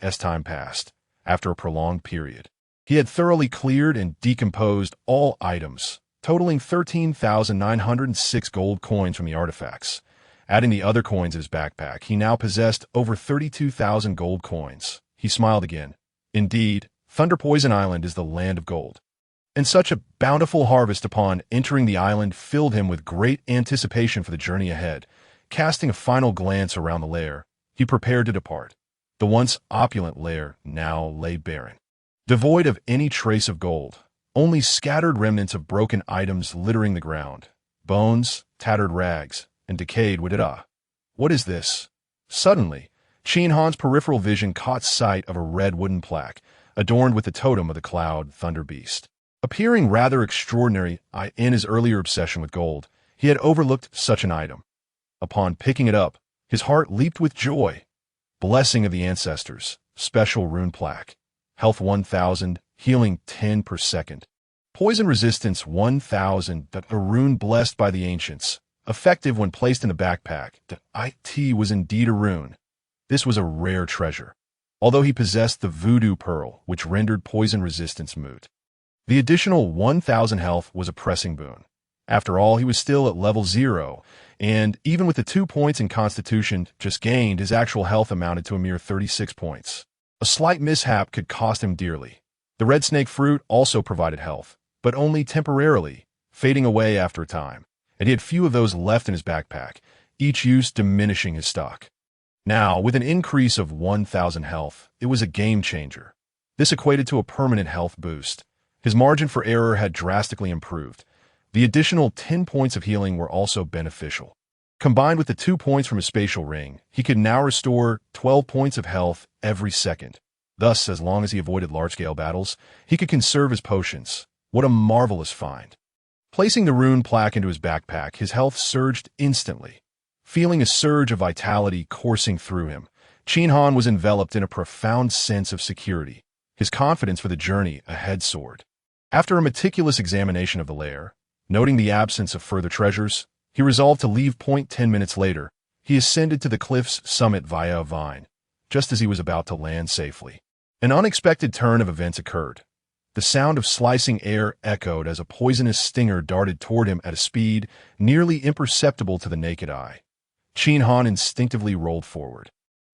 As time passed, after a prolonged period, he had thoroughly cleared and decomposed all items, totaling 13,906 gold coins from the artifacts. Adding the other coins in his backpack, he now possessed over 32,000 gold coins. He smiled again. Indeed, Thunder Poison Island is the land of gold. And such a bountiful harvest upon entering the island filled him with great anticipation for the journey ahead. Casting a final glance around the lair, he prepared to depart. The once opulent lair now lay barren, devoid of any trace of gold, only scattered remnants of broken items littering the ground, bones, tattered rags, and decayed wood. What is this? Suddenly, Qin Han's peripheral vision caught sight of a red wooden plaque, adorned with the totem of the cloud thunder beast. Appearing rather extraordinary in his earlier obsession with gold, he had overlooked such an item. Upon picking it up, his heart leaped with joy. Blessing of the ancestors, special rune plaque. Health 1000, healing 10 per second. Poison resistance 1000, a rune blessed by the ancients. Effective when placed in the backpack. It was indeed a rune. This was a rare treasure, although he possessed the voodoo pearl, which rendered poison resistance moot. The additional 1,000 health was a pressing boon. After all, he was still at level 0, and even with the 2 points in Constitution just gained, his actual health amounted to a mere 36 points. A slight mishap could cost him dearly. The red snake fruit also provided health, but only temporarily, fading away after a time, and he had few of those left in his backpack, each use diminishing his stock. Now, with an increase of 1,000 health, it was a game changer. This equated to a permanent health boost. His margin for error had drastically improved. The additional 10 points of healing were also beneficial. Combined with the 2 points from his spatial ring, he could now restore 12 points of health every second. Thus, as long as he avoided large-scale battles, he could conserve his potions. What a marvelous find. Placing the rune plaque into his backpack, his health surged instantly. Feeling a surge of vitality coursing through him, Qin Han was enveloped in a profound sense of security. His confidence for the journey ahead soared. After a meticulous examination of the lair, noting the absence of further treasures, he resolved to leave point 10 minutes later. He ascended to the cliff's summit via a vine, just as he was about to land safely. An unexpected turn of events occurred. The sound of slicing air echoed as a poisonous stinger darted toward him at a speed nearly imperceptible to the naked eye. Qin Han instinctively rolled forward.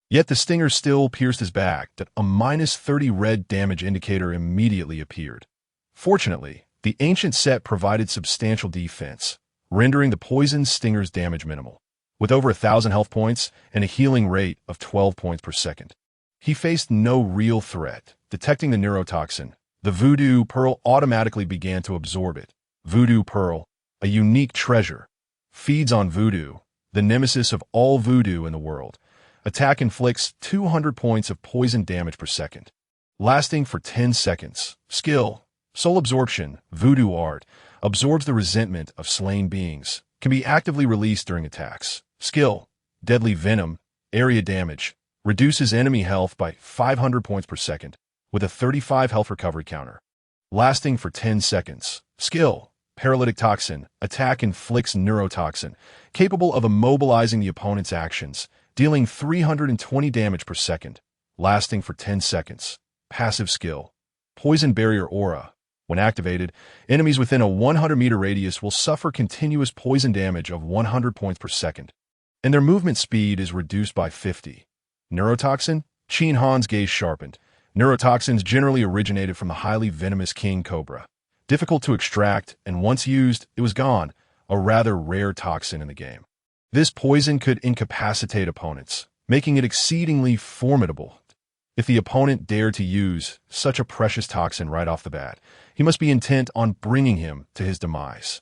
Yet the stinger still pierced his back. A -30 red damage indicator immediately appeared. Fortunately, the ancient set provided substantial defense, rendering the poison stinger's damage minimal. With over 1,000 health points and a healing rate of 12 points per second, he faced no real threat. Detecting the neurotoxin, the voodoo pearl automatically began to absorb it. Voodoo pearl, a unique treasure, feeds on voodoo, the nemesis of all voodoo in the world. Attack inflicts 200 points of poison damage per second, lasting for 10 seconds. Skill, soul absorption, voodoo art, absorbs the resentment of slain beings, can be actively released during attacks. Skill, deadly venom, area damage, reduces enemy health by 500 points per second, with a 35 health recovery counter, lasting for 10 seconds. Skill, paralytic toxin, attack inflicts neurotoxin, capable of immobilizing the opponent's actions, dealing 320 damage per second, lasting for 10 seconds. Passive skill, poison barrier aura. When activated, enemies within a 100-meter radius will suffer continuous poison damage of 100 points per second, and their movement speed is reduced by 50. Neurotoxin? Qin Han's gaze sharpened. Neurotoxins generally originated from the highly venomous king cobra. Difficult to extract, and once used, it was gone, a rather rare toxin in the game. This poison could incapacitate opponents, making it exceedingly formidable. If the opponent dared to use such a precious toxin right off the bat, he must be intent on bringing him to his demise.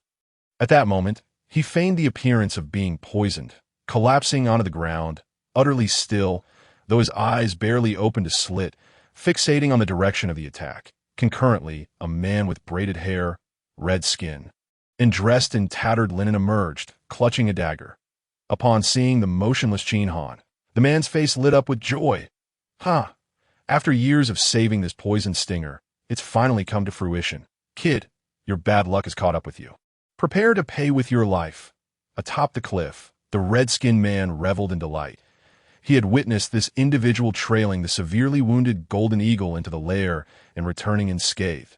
At that moment, he feigned the appearance of being poisoned, collapsing onto the ground, utterly still, though his eyes barely opened a slit. fixating on the direction of the attack. Concurrently, a man with braided hair, red skin, and dressed in tattered linen emerged, clutching a dagger. Upon seeing the motionless Qin Han, the man's face lit up with joy. "Ha! After years of saving this poison stinger, it's finally come to fruition. Kid, your bad luck has caught up with you. Prepare to pay with your life." Atop the cliff, the red-skinned man reveled in delight. He had witnessed this individual trailing the severely wounded golden eagle into the lair and returning unscathed.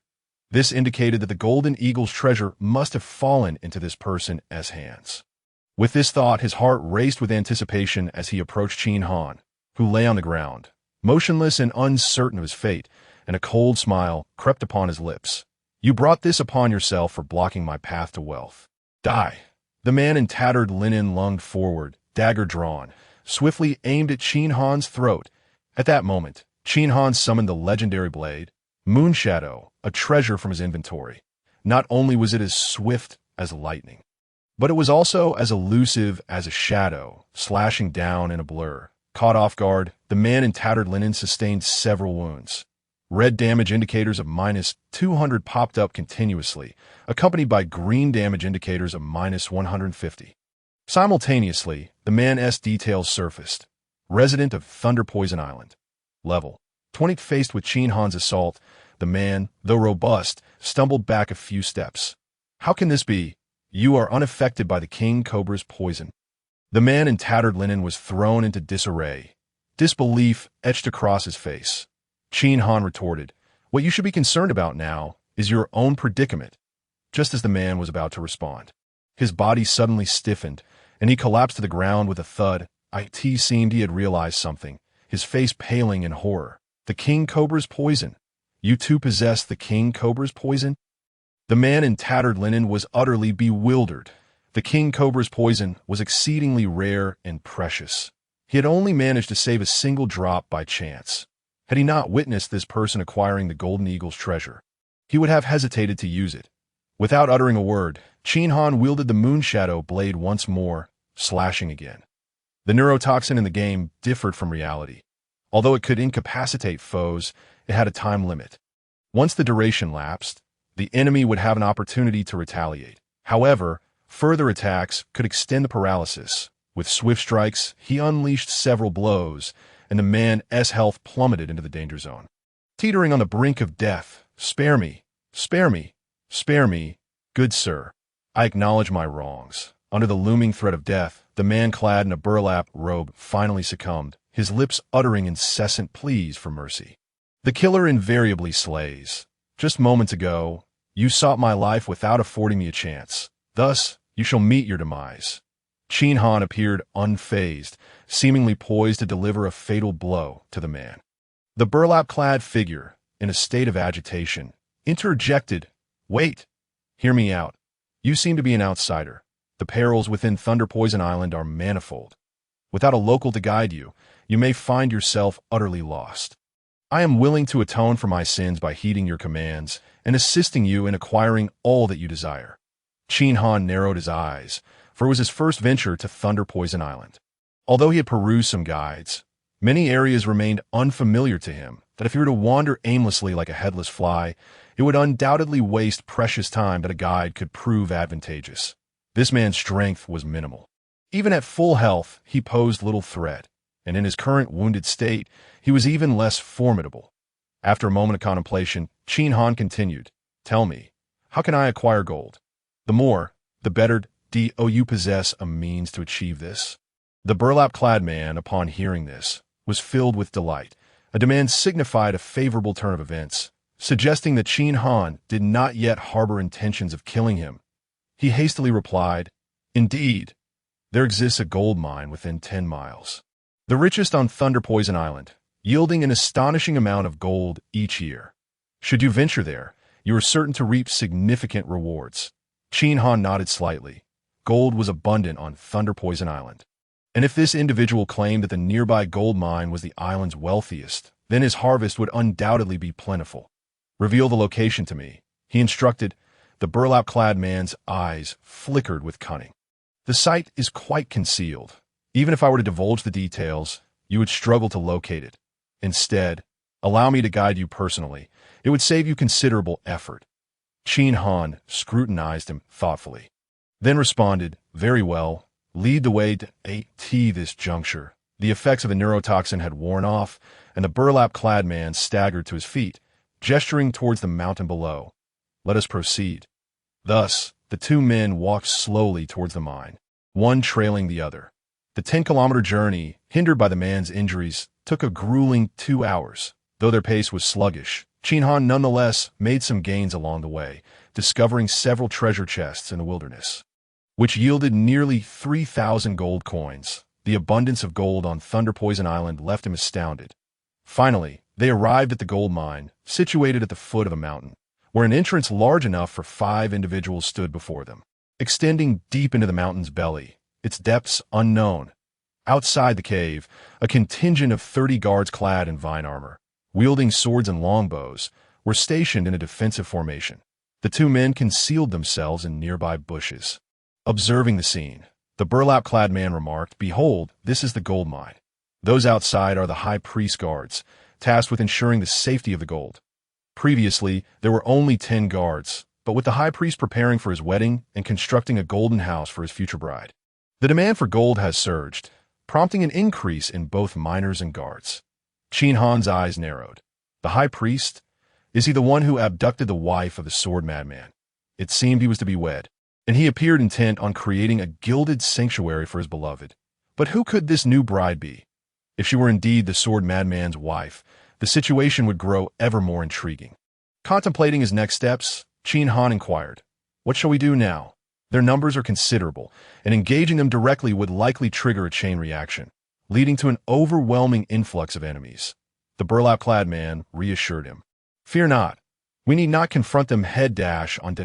This indicated that the golden eagle's treasure must have fallen into this person's hands. With this thought, his heart raced with anticipation as he approached Qin Han, who lay on the ground, motionless and uncertain of his fate, and a cold smile crept upon his lips. "You brought this upon yourself for blocking my path to wealth. Die." The man in tattered linen lunged forward, dagger drawn, swiftly aimed at Qin Han's throat. At that moment, Qin Han summoned the legendary blade, Moonshadow, a treasure from his inventory. Not only was it as swift as lightning, but it was also as elusive as a shadow, slashing down in a blur. Caught off guard, the man in tattered linen sustained several wounds. Red damage indicators of -200 popped up continuously, accompanied by green damage indicators of -150. Simultaneously, the man's details surfaced. Resident of Thunder Poison Island. Level 20. Faced with Qin Han's assault, the man, though robust, stumbled back a few steps. "How can this be? You are unaffected by the King Cobra's poison." The man in tattered linen was thrown into disarray. Disbelief etched across his face. Qin Han retorted, "What you should be concerned about now is your own predicament." Just as the man was about to respond, his body suddenly stiffened, and he collapsed to the ground with a thud. It seemed he had realized something, his face paling in horror. "The King Cobra's poison? You too possess the King Cobra's poison?" The man in tattered linen was utterly bewildered. The King Cobra's poison was exceedingly rare and precious. He had only managed to save a single drop by chance. Had he not witnessed this person acquiring the Golden Eagle's treasure, he would have hesitated to use it. Without uttering a word, Qin Han wielded the Moonshadow blade once more, slashing again. The neurotoxin in the game differed from reality. Although it could incapacitate foes, it had a time limit. Once the duration lapsed, the enemy would have an opportunity to retaliate. However, further attacks could extend the paralysis. With swift strikes, he unleashed several blows, and the man's health plummeted into the danger zone. Teetering on the brink of death, "Spare me, spare me, spare me, good sir. I acknowledge my wrongs." Under the looming threat of death, the man clad in a burlap robe finally succumbed, his lips uttering incessant pleas for mercy. The killer invariably slays. "Just moments ago, you sought my life without affording me a chance. Thus, you shall meet your demise." Qin Han appeared unfazed, seemingly poised to deliver a fatal blow to the man. The burlap-clad figure, in a state of agitation, interjected, "Wait, hear me out. You seem to be an outsider. The perils within Thunder Poison Island are manifold. Without a local to guide you, you may find yourself utterly lost. I am willing to atone for my sins by heeding your commands and assisting you in acquiring all that you desire." Qin Han narrowed his eyes, for it was his first venture to Thunder Poison Island. Although he had perused some guides, many areas remained unfamiliar to him, that if he were to wander aimlessly like a headless fly, it would undoubtedly waste precious time that a guide could prove advantageous. This man's strength was minimal. Even at full health, he posed little threat, and in his current wounded state, he was even less formidable. After a moment of contemplation, Qin Han continued, "Tell me, how can I acquire gold? The more, the better. Do you possess a means to achieve this?" The burlap-clad man, upon hearing this, was filled with delight. A demand signified a favorable turn of events, suggesting that Qin Han did not yet harbor intentions of killing him. He hastily replied, "Indeed, there exists a gold mine within 10 miles. The richest on Thunder Poison Island, yielding an astonishing amount of gold each year. Should you venture there, you are certain to reap significant rewards." Qin Han nodded slightly. Gold was abundant on Thunder Poison Island. And if this individual claimed that the nearby gold mine was the island's wealthiest, then his harvest would undoubtedly be plentiful. "Reveal the location to me," he instructed. The burlap-clad man's eyes flickered with cunning. "The site is quite concealed. Even if I were to divulge the details, you would struggle to locate it. Instead, Allow me to guide you personally. It would save you considerable effort. Qin Han scrutinized him thoughtfully, then responded, very well, lead the way to this juncture. The effects of the neurotoxin had worn off, and the burlap-clad man staggered to his feet, gesturing towards the mountain below. Let us proceed. Thus, the two men walked slowly towards the mine, one trailing the other. The 10-kilometer journey, hindered by the man's injuries, took a grueling 2 hours. Though their pace was sluggish, Qin Han nonetheless made some gains along the way, discovering several treasure chests in the wilderness, which yielded nearly 3,000 gold coins. The abundance of gold on Thunder Poison Island left him astounded. Finally, they arrived at the gold mine, situated at the foot of a mountain, where an entrance large enough for 5 individuals stood before them, extending deep into the mountain's belly, its depths unknown. Outside the cave, a contingent of 30 guards clad in vine armor, wielding swords and longbows, were stationed in a defensive formation. The two men concealed themselves in nearby bushes. Observing the scene, the burlap-clad man remarked, "Behold, this is the gold mine. Those outside are the high priest guards, tasked with ensuring the safety of the gold." Previously, there were only 10 guards, but with the high priest preparing for his wedding and constructing a golden house for his future bride, the demand for gold has surged, prompting an increase in both miners and guards. Qin Han's eyes narrowed. The high priest? Is he the one who abducted the wife of the sword madman? It seemed he was to be wed, and he appeared intent on creating a gilded sanctuary for his beloved. But who could this new bride be? If she were indeed the sword madman's wife, the situation would grow ever more intriguing. Contemplating his next steps, Qin Han inquired, "What shall we do now? Their numbers are considerable, and engaging them directly would likely trigger a chain reaction, leading to an overwhelming influx of enemies." The burlap-clad man reassured him. "Fear not. We need not confront them head-dash on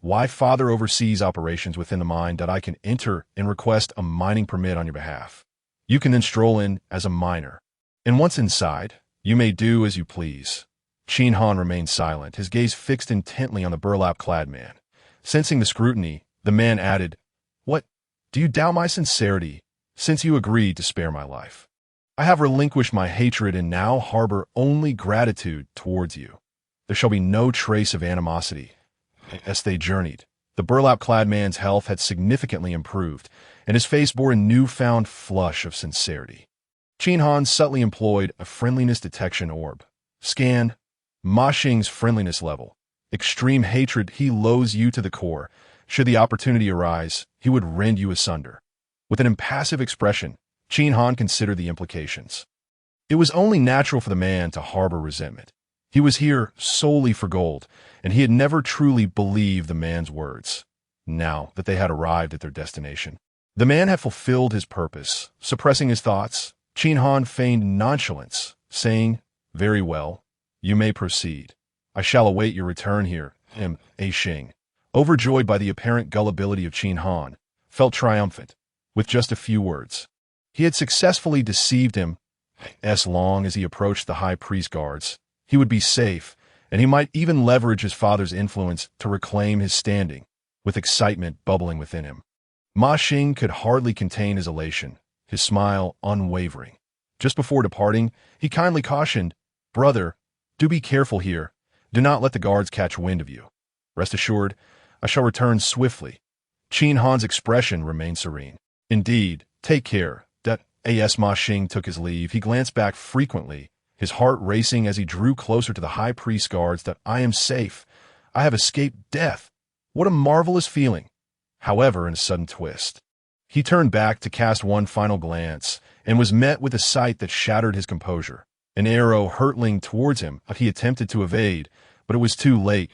why Father oversees operations within the mine that I can enter and request a mining permit on your behalf. You can then stroll in as a miner, and once inside, you may do as you please." Qin Han remained silent, his gaze fixed intently on the burlap-clad man. Sensing the scrutiny, the man added, "What? Do you doubt my sincerity, since you agreed to spare my life? I have relinquished my hatred and now harbor only gratitude towards you. There shall be no trace of animosity." As they journeyed, the burlap-clad man's health had significantly improved, and his face bore a newfound flush of sincerity. Qin Han subtly employed a friendliness detection orb. Scan Ma Xing's friendliness level. Extreme hatred, he loathes you to the core. Should the opportunity arise, he would rend you asunder. With an impassive expression, Qin Han considered the implications. It was only natural for the man to harbor resentment. He was here solely for gold, and he had never truly believed the man's words. Now that they had arrived at their destination, the man had fulfilled his purpose. Suppressing his thoughts, Qin Han feigned nonchalance, saying, "Very well, you may proceed. I shall await your return here." Xing, overjoyed by the apparent gullibility of Qin Han, felt triumphant. With just a few words, he had successfully deceived him. As long as he approached the high priest guards, he would be safe, and he might even leverage his father's influence to reclaim his standing. With excitement bubbling within him, Ma Xing could hardly contain his elation, his smile unwavering. Just before departing, he kindly cautioned, "Brother, do be careful here. Do not let the guards catch wind of you. Rest assured, I shall return swiftly." Qin Han's expression remained serene. "Indeed, take care." As Ma Xing took his leave, he glanced back frequently, his heart racing as he drew closer to the high priest guards. "That I am safe. I have escaped death. What a marvelous feeling." However, in a sudden twist, he turned back to cast one final glance and was met with a sight that shattered his composure. An arrow hurtling towards him, he attempted to evade, but it was too late.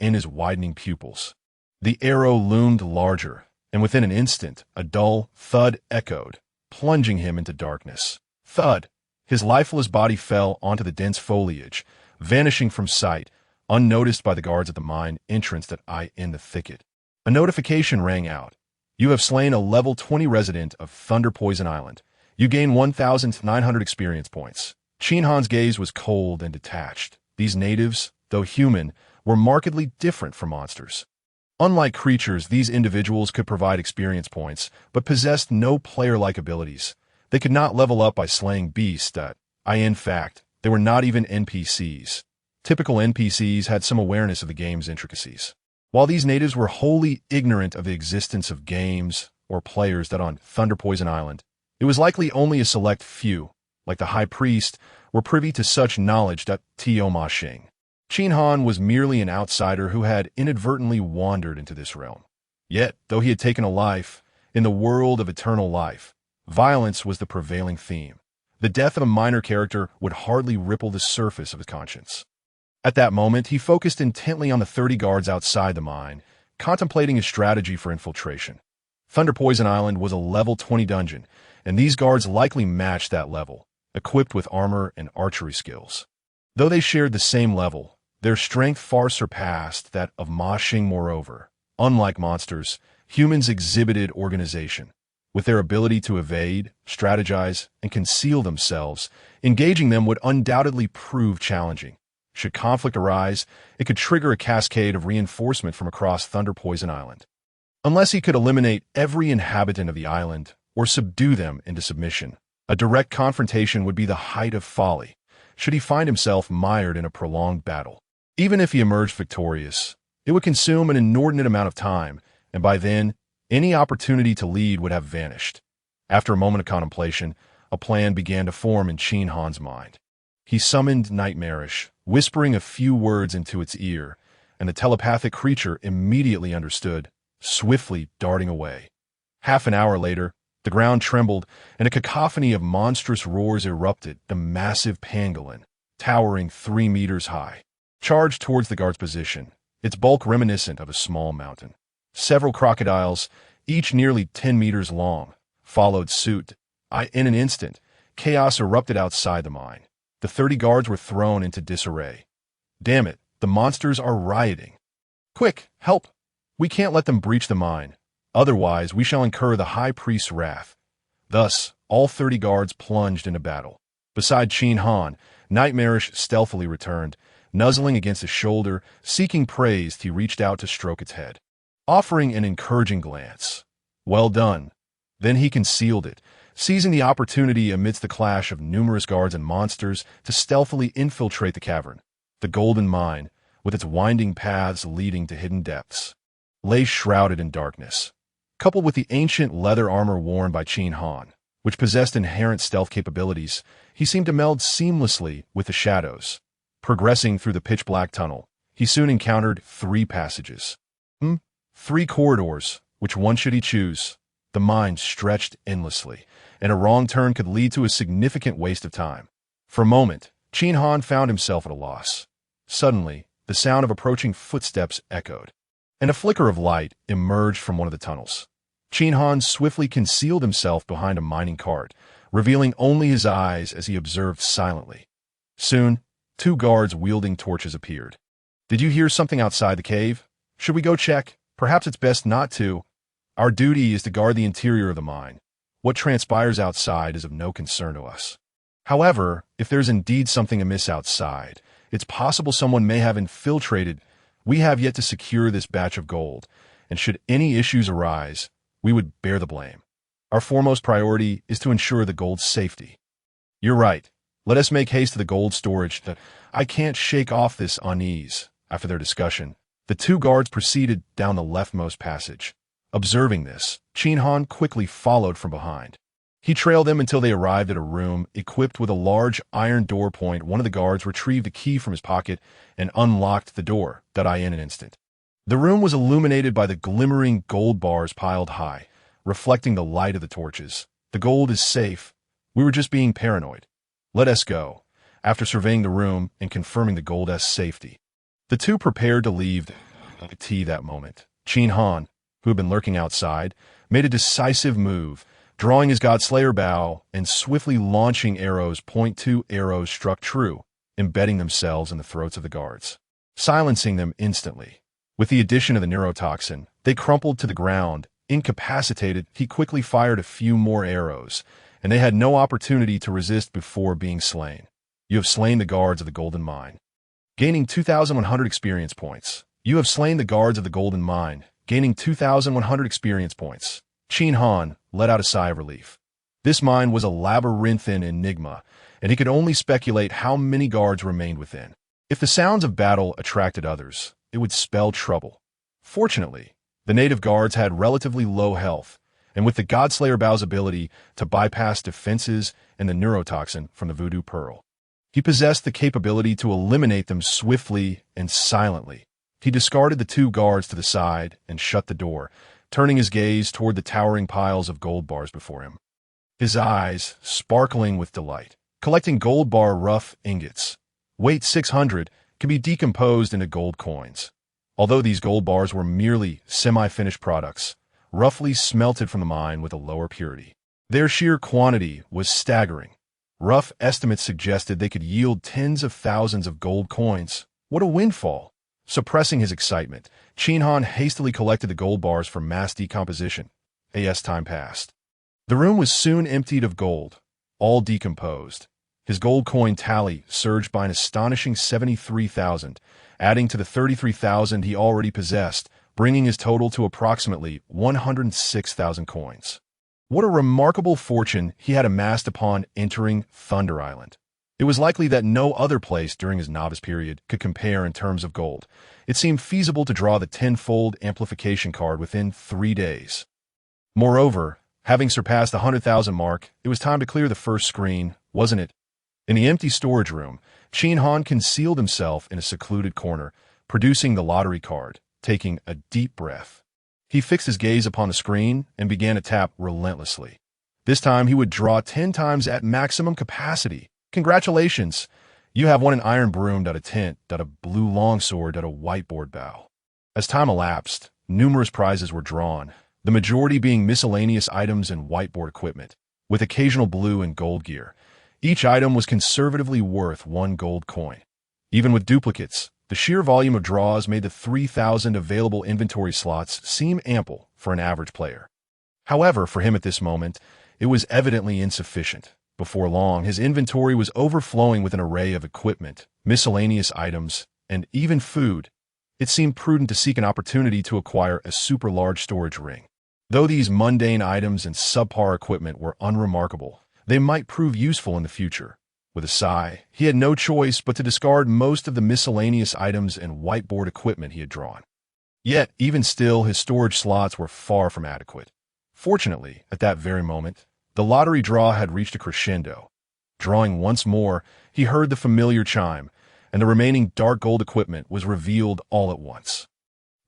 In his widening pupils, the arrow loomed larger, and within an instant, a dull thud echoed, plunging him into darkness. Thud! His lifeless body fell onto the dense foliage, vanishing from sight, unnoticed by the guards at the mine entrance in the thicket. A notification rang out. "You have slain a level 20 resident of Thunder Poison Island. You gain 1,900 experience points." Qin Han's gaze was cold and detached. These natives, though human, were markedly different from monsters. Unlike creatures, these individuals could provide experience points, but possessed no player-like abilities. They could not level up by slaying beasts in fact, They were not even NPCs. Typical NPCs had some awareness of the game's intricacies. While these natives were wholly ignorant of the existence of games or players that on Thunder Poison Island, it was likely only a select few, like the High Priest, were privy to such knowledge that Tio Ma Xing. Qin Han was merely an outsider who had inadvertently wandered into this realm. Yet, though he had taken a life, in the world of eternal life, violence was the prevailing theme. The death of a minor character would hardly ripple the surface of his conscience. At that moment, he focused intently on the 30 guards outside the mine, contemplating his strategy for infiltration. Thunder Poison Island was a level 20 dungeon, and these guards likely matched that level, equipped with armor and archery skills. Though they shared the same level, their strength far surpassed that of Ma Xing. Moreover, unlike monsters, humans exhibited organization. With their ability to evade, strategize, and conceal themselves, engaging them would undoubtedly prove challenging. Should conflict arise, it could trigger a cascade of reinforcement from across Thunder Poison Island. Unless he could eliminate every inhabitant of the island or subdue them into submission, a direct confrontation would be the height of folly, should he find himself mired in a prolonged battle. Even if he emerged victorious, it would consume an inordinate amount of time, and by then, any opportunity to lead would have vanished. After a moment of contemplation, a plan began to form in Qin Han's mind. He summoned Nightmarish, whispering a few words into its ear, and the telepathic creature immediately understood, swiftly darting away. Half an hour later, the ground trembled, and a cacophony of monstrous roars erupted. The massive pangolin, towering 3 meters high, charged towards the guard's position, its bulk reminiscent of a small mountain. Several crocodiles, each nearly 10 meters long, followed suit. In an instant, chaos erupted outside the mine. The 30 guards were thrown into disarray. Damn it, the monsters are rioting. Quick, help! We can't let them breach the mine. Otherwise, we shall incur the High Priest's wrath. Thus, all 30 guards plunged into battle. Beside Qin Han, Nightmarish stealthily returned. Nuzzling against his shoulder, seeking praise, he reached out to stroke its head, offering an encouraging glance. Well done. Then he concealed it, seizing the opportunity amidst the clash of numerous guards and monsters to stealthily infiltrate the cavern. The golden mine, with its winding paths leading to hidden depths, lay shrouded in darkness. Coupled with the ancient leather armor worn by Qin Han, which possessed inherent stealth capabilities, he seemed to meld seamlessly with the shadows. Progressing through the pitch-black tunnel, he soon encountered 3 passages. 3 corridors, which one should he choose? The mine stretched endlessly, and a wrong turn could lead to a significant waste of time. For a moment, Qin Han found himself at a loss. Suddenly, the sound of approaching footsteps echoed, and a flicker of light emerged from one of the tunnels. Qin Han swiftly concealed himself behind a mining cart, revealing only his eyes as he observed silently. Soon, 2 guards wielding torches appeared. Did you hear something outside the cave? Should we go check? Perhaps it's best not to. Our duty is to guard the interior of the mine. What transpires outside is of no concern to us. However, if there's indeed something amiss outside, it's possible someone may have infiltrated. We have yet to secure this batch of gold, and should any issues arise, we would bear the blame. Our foremost priority is to ensure the gold's safety. You're right. Let us make haste to the gold storage. I can't shake off this unease. After their discussion, the 2 guards proceeded down the leftmost passage. Observing this, Qin Han quickly followed from behind. He trailed them until they arrived at a room equipped with a large iron door point. One of the guards retrieved a key from his pocket and unlocked the door. In an instant. The room was illuminated by the glimmering gold bars piled high, reflecting the light of the torches. The gold is safe. We were just being paranoid. Let us go. After surveying the room and confirming the gold's safety, the 2 prepared to leave that moment. Qin Han, who had been lurking outside, made a decisive move, drawing his Godslayer bow and swiftly launching arrows. 2 arrows struck true, embedding themselves in the throats of the guards, silencing them instantly. With the addition of the neurotoxin, they crumpled to the ground, incapacitated. He quickly fired a few more arrows, and they had no opportunity to resist before being slain. You have slain the guards of the golden mine, gaining 2,100 experience points. You have slain the guards of the golden mine, gaining 2,100 experience points. Qin Han let out a sigh of relief. This mine was a labyrinthine enigma, and he could only speculate how many guards remained within. If the sounds of battle attracted others, it would spell trouble. Fortunately, the native guards had relatively low health, and with the Godslayer Bao's ability to bypass defenses and the neurotoxin from the voodoo pearl, he possessed the capability to eliminate them swiftly and silently. He discarded the two guards to the side and shut the door, turning his gaze toward the towering piles of gold bars before him. His eyes sparkling with delight, collecting gold bar rough ingots. Weight 600 can be decomposed into gold coins. Although these gold bars were merely semi-finished products, roughly smelted from the mine with a lower purity, their sheer quantity was staggering. Rough estimates suggested they could yield tens of thousands of gold coins. What a windfall! Suppressing his excitement, Qin Han hastily collected the gold bars for mass decomposition. As time passed, the room was soon emptied of gold, all decomposed. His gold coin tally surged by an astonishing 73,000, adding to the 33,000 he already possessed, bringing his total to approximately 106,000 coins. What a remarkable fortune he had amassed upon entering Thunder Island. It was likely that no other place during his novice period could compare in terms of gold. It seemed feasible to draw the tenfold amplification card within 3 days. Moreover, having surpassed the 100,000 mark, it was time to clear the first screen, wasn't it? In the empty storage room, Qin Han concealed himself in a secluded corner, producing the lottery card, taking a deep breath. He fixed his gaze upon the screen and began to tap relentlessly. This time he would draw 10 times at maximum capacity. Congratulations! You have won an iron broom, a tent, a blue longsword, a whiteboard bow. As time elapsed, numerous prizes were drawn, the majority being miscellaneous items and whiteboard equipment, with occasional blue and gold gear. Each item was conservatively worth 1 gold coin. Even with duplicates, the sheer volume of draws made the 3,000 available inventory slots seem ample for an average player. However, for him at this moment, it was evidently insufficient. Before long, his inventory was overflowing with an array of equipment, miscellaneous items, and even food. It seemed prudent to seek an opportunity to acquire a super-large storage ring. Though these mundane items and subpar equipment were unremarkable, they might prove useful in the future. With a sigh, he had no choice but to discard most of the miscellaneous items and whiteboard equipment he had drawn. Yet, even still, his storage slots were far from adequate. Fortunately, at that very moment, the lottery draw had reached a crescendo. Drawing once more, he heard the familiar chime, and the remaining dark gold equipment was revealed all at once.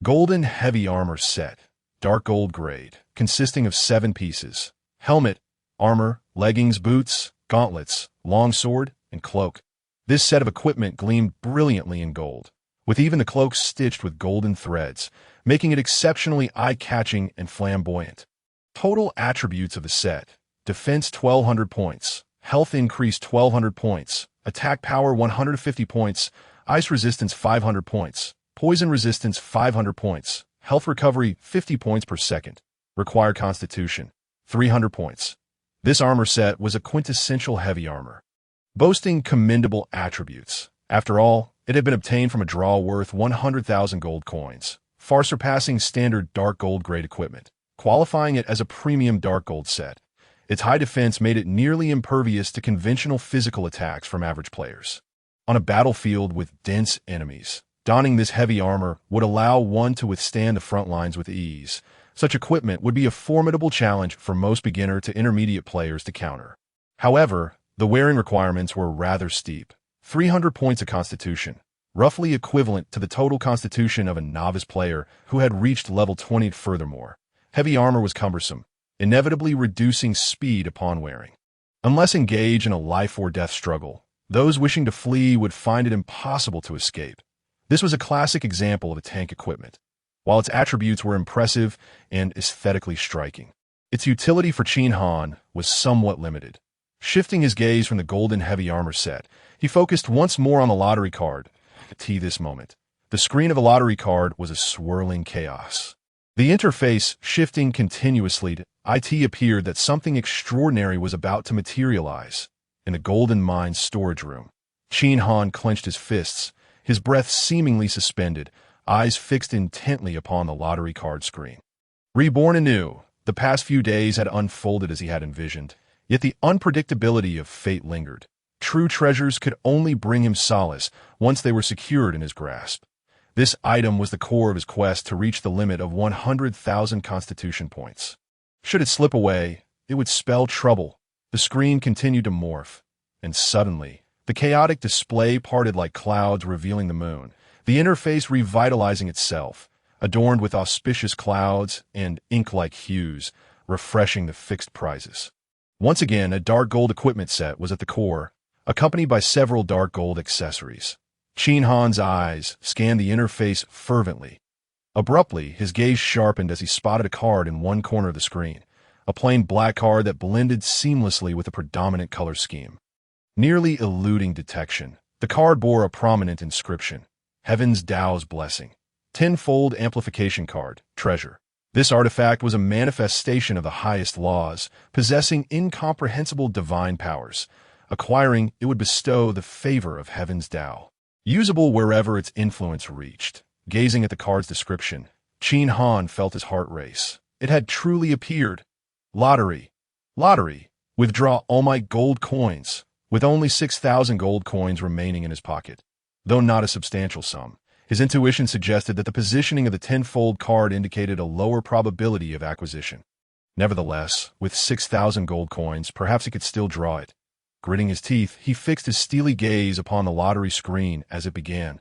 Golden heavy armor set, dark gold grade, consisting of 7 pieces: helmet, armor, leggings, boots, gauntlets, longsword, and cloak. This set of equipment gleamed brilliantly in gold, with even the cloak stitched with golden threads, making it exceptionally eye-catching and flamboyant. Total attributes of the set: defense 1,200 points, health increase 1,200 points, attack power 150 points, ice resistance 500 points, poison resistance 500 points, health recovery 50 points per second, required constitution 300 points. This armor set was a quintessential heavy armor, boasting commendable attributes. After all, it had been obtained from a draw worth 100,000 gold coins, far surpassing standard dark gold grade equipment, qualifying it as a premium dark gold set. Its high defense made it nearly impervious to conventional physical attacks from average players. On a battlefield with dense enemies, donning this heavy armor would allow one to withstand the front lines with ease. Such equipment would be a formidable challenge for most beginner to intermediate players to counter. However, the wearing requirements were rather steep. 300 points of constitution, roughly equivalent to the total constitution of a novice player who had reached level 20. Furthermore, heavy armor was cumbersome, inevitably reducing speed upon wearing. Unless engaged in a life-or-death struggle, those wishing to flee would find it impossible to escape. This was a classic example of a tank equipment. While its attributes were impressive and aesthetically striking, its utility for Qin Han was somewhat limited. Shifting his gaze from the golden heavy armor set, he focused once more on the lottery card. This moment, the screen of the lottery card was a swirling chaos. The interface shifting continuously, it appeared that something extraordinary was about to materialize. In the golden mine's storage room, Qin Han clenched his fists, his breath seemingly suspended, eyes fixed intently upon the lottery card screen. Reborn anew, the past few days had unfolded as he had envisioned. Yet the unpredictability of fate lingered. True treasures could only bring him solace once they were secured in his grasp. This item was the core of his quest to reach the limit of 100,000 constitution points. Should it slip away, it would spell trouble. The screen continued to morph, and suddenly, the chaotic display parted like clouds revealing the moon, the interface revitalizing itself, adorned with auspicious clouds and ink-like hues, refreshing the fixed prizes. Once again, a dark gold equipment set was at the core, accompanied by several dark gold accessories. Qin Han's eyes scanned the interface fervently. Abruptly, his gaze sharpened as he spotted a card in one corner of the screen, a plain black card that blended seamlessly with the predominant color scheme. Nearly eluding detection, the card bore a prominent inscription, Heaven's Tao's Blessing. Tenfold amplification card, treasure. This artifact was a manifestation of the highest laws, possessing incomprehensible divine powers. Acquiring, it would bestow the favor of Heaven's Tao. Usable wherever its influence reached. Gazing at the card's description, Qin Han felt his heart race. It had truly appeared. Lottery. Lottery. Withdraw all my gold coins, with only 6,000 gold coins remaining in his pocket. Though not a substantial sum, his intuition suggested that the positioning of the tenfold card indicated a lower probability of acquisition. Nevertheless, with 6,000 gold coins, perhaps he could still draw it. Gritting his teeth, he fixed his steely gaze upon the lottery screen as it began.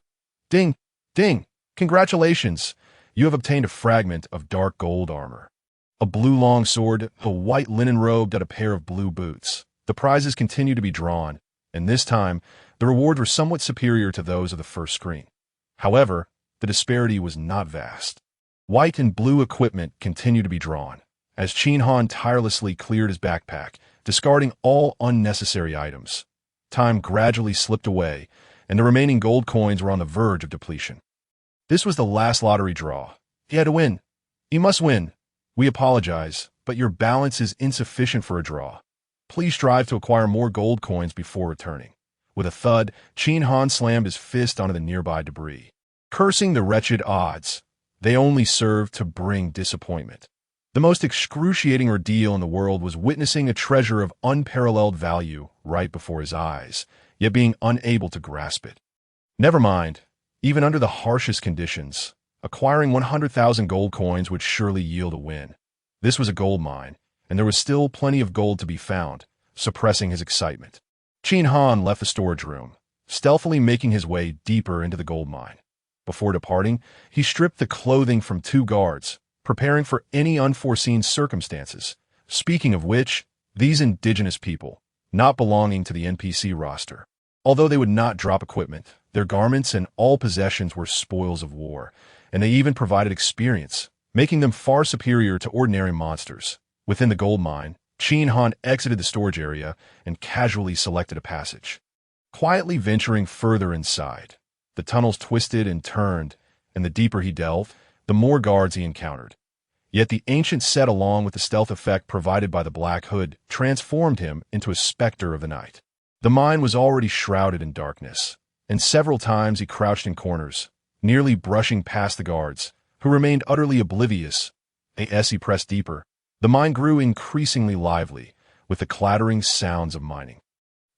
Ding! Ding! Congratulations! You have obtained a fragment of dark gold armor. A blue long sword, a white linen robe, and a pair of blue boots. The prizes continued to be drawn, and this time, the rewards were somewhat superior to those of the first screen. However, the disparity was not vast. White and blue equipment continued to be drawn, as Qin Han tirelessly cleared his backpack, discarding all unnecessary items. Time gradually slipped away, and the remaining gold coins were on the verge of depletion. This was the last lottery draw. He had to win. You must win. We apologize, but your balance is insufficient for a draw. Please strive to acquire more gold coins before returning. With a thud, Qin Han slammed his fist onto the nearby debris. Cursing the wretched odds, they only served to bring disappointment. The most excruciating ordeal in the world was witnessing a treasure of unparalleled value right before his eyes, yet being unable to grasp it. Never mind, even under the harshest conditions, acquiring 100,000 gold coins would surely yield a win. This was a gold mine, and there was still plenty of gold to be found, suppressing his excitement. Qin Han left the storage room, stealthily making his way deeper into the gold mine. Before departing, he stripped the clothing from 2 guards, preparing for any unforeseen circumstances. Speaking of which, these indigenous people, not belonging to the NPC roster. Although they would not drop equipment, their garments and all possessions were spoils of war, and they even provided experience, making them far superior to ordinary monsters. Within the gold mine, Qin Han exited the storage area and casually selected a passage. Quietly venturing further inside, the tunnels twisted and turned, and the deeper he delved, the more guards he encountered. Yet the ancient set, along with the stealth effect provided by the black hood, transformed him into a specter of the night. The mine was already shrouded in darkness, and several times he crouched in corners, nearly brushing past the guards, who remained utterly oblivious. As he pressed deeper, the mine grew increasingly lively, with the clattering sounds of mining.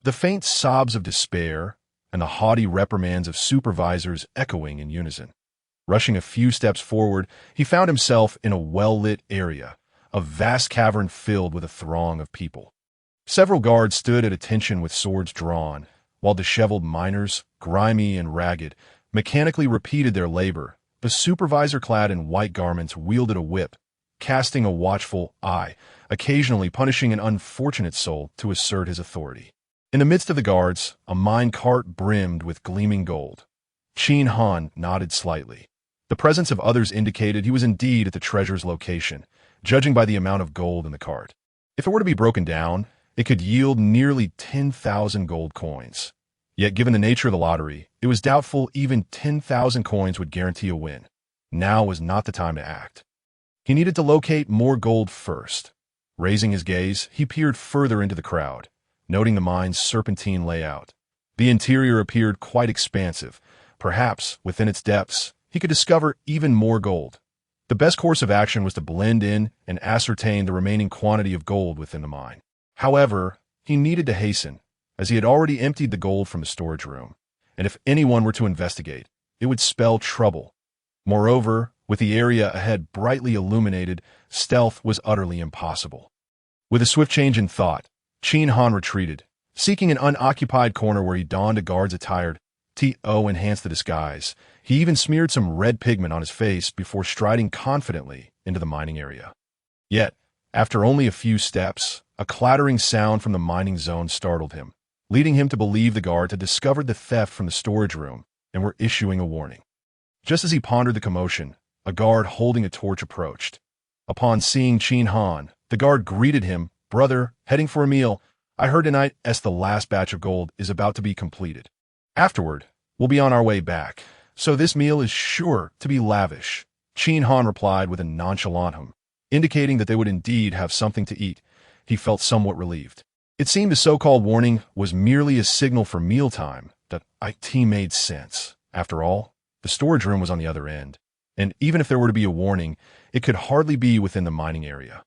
The faint sobs of despair and the haughty reprimands of supervisors echoing in unison. Rushing a few steps forward, he found himself in a well-lit area, a vast cavern filled with a throng of people. Several guards stood at attention with swords drawn, while disheveled miners, grimy and ragged, mechanically repeated their labor. The supervisor, clad in white garments, wielded a whip, casting a watchful eye, occasionally punishing an unfortunate soul to assert his authority. In the midst of the guards, a mine cart brimmed with gleaming gold. Qin Han nodded slightly. The presence of others indicated he was indeed at the treasure's location, judging by the amount of gold in the cart. If it were to be broken down, it could yield nearly 10,000 gold coins. Yet given the nature of the lottery, it was doubtful even 10,000 coins would guarantee a win. Now was not the time to act. He needed to locate more gold first. Raising his gaze, he peered further into the crowd, noting the mine's serpentine layout. The interior appeared quite expansive. Perhaps, within its depths, he could discover even more gold. The best course of action was to blend in and ascertain the remaining quantity of gold within the mine. However, he needed to hasten, as he had already emptied the gold from the storage room, and if anyone were to investigate, it would spell trouble. Moreover, with the area ahead brightly illuminated, stealth was utterly impossible. With a swift change in thought, Qin Han retreated, seeking an unoccupied corner where he donned a guard's attire to enhance the disguise. He even smeared some red pigment on his face before striding confidently into the mining area. Yet, after only a few steps, a clattering sound from the mining zone startled him, leading him to believe the guards had discovered the theft from the storage room and were issuing a warning. Just as he pondered the commotion, a guard holding a torch approached. Upon seeing Qin Han, the guard greeted him, "Brother, heading for a meal. I heard tonight the last batch of gold is about to be completed. Afterward, we'll be on our way back, so this meal is sure to be lavish." Qin Han replied with a nonchalant hum, indicating that they would indeed have something to eat. He felt somewhat relieved. It seemed the so-called warning was merely a signal for mealtime. That it made sense. After all, the storage room was on the other end, and even if there were to be a warning, it could hardly be within the mining area.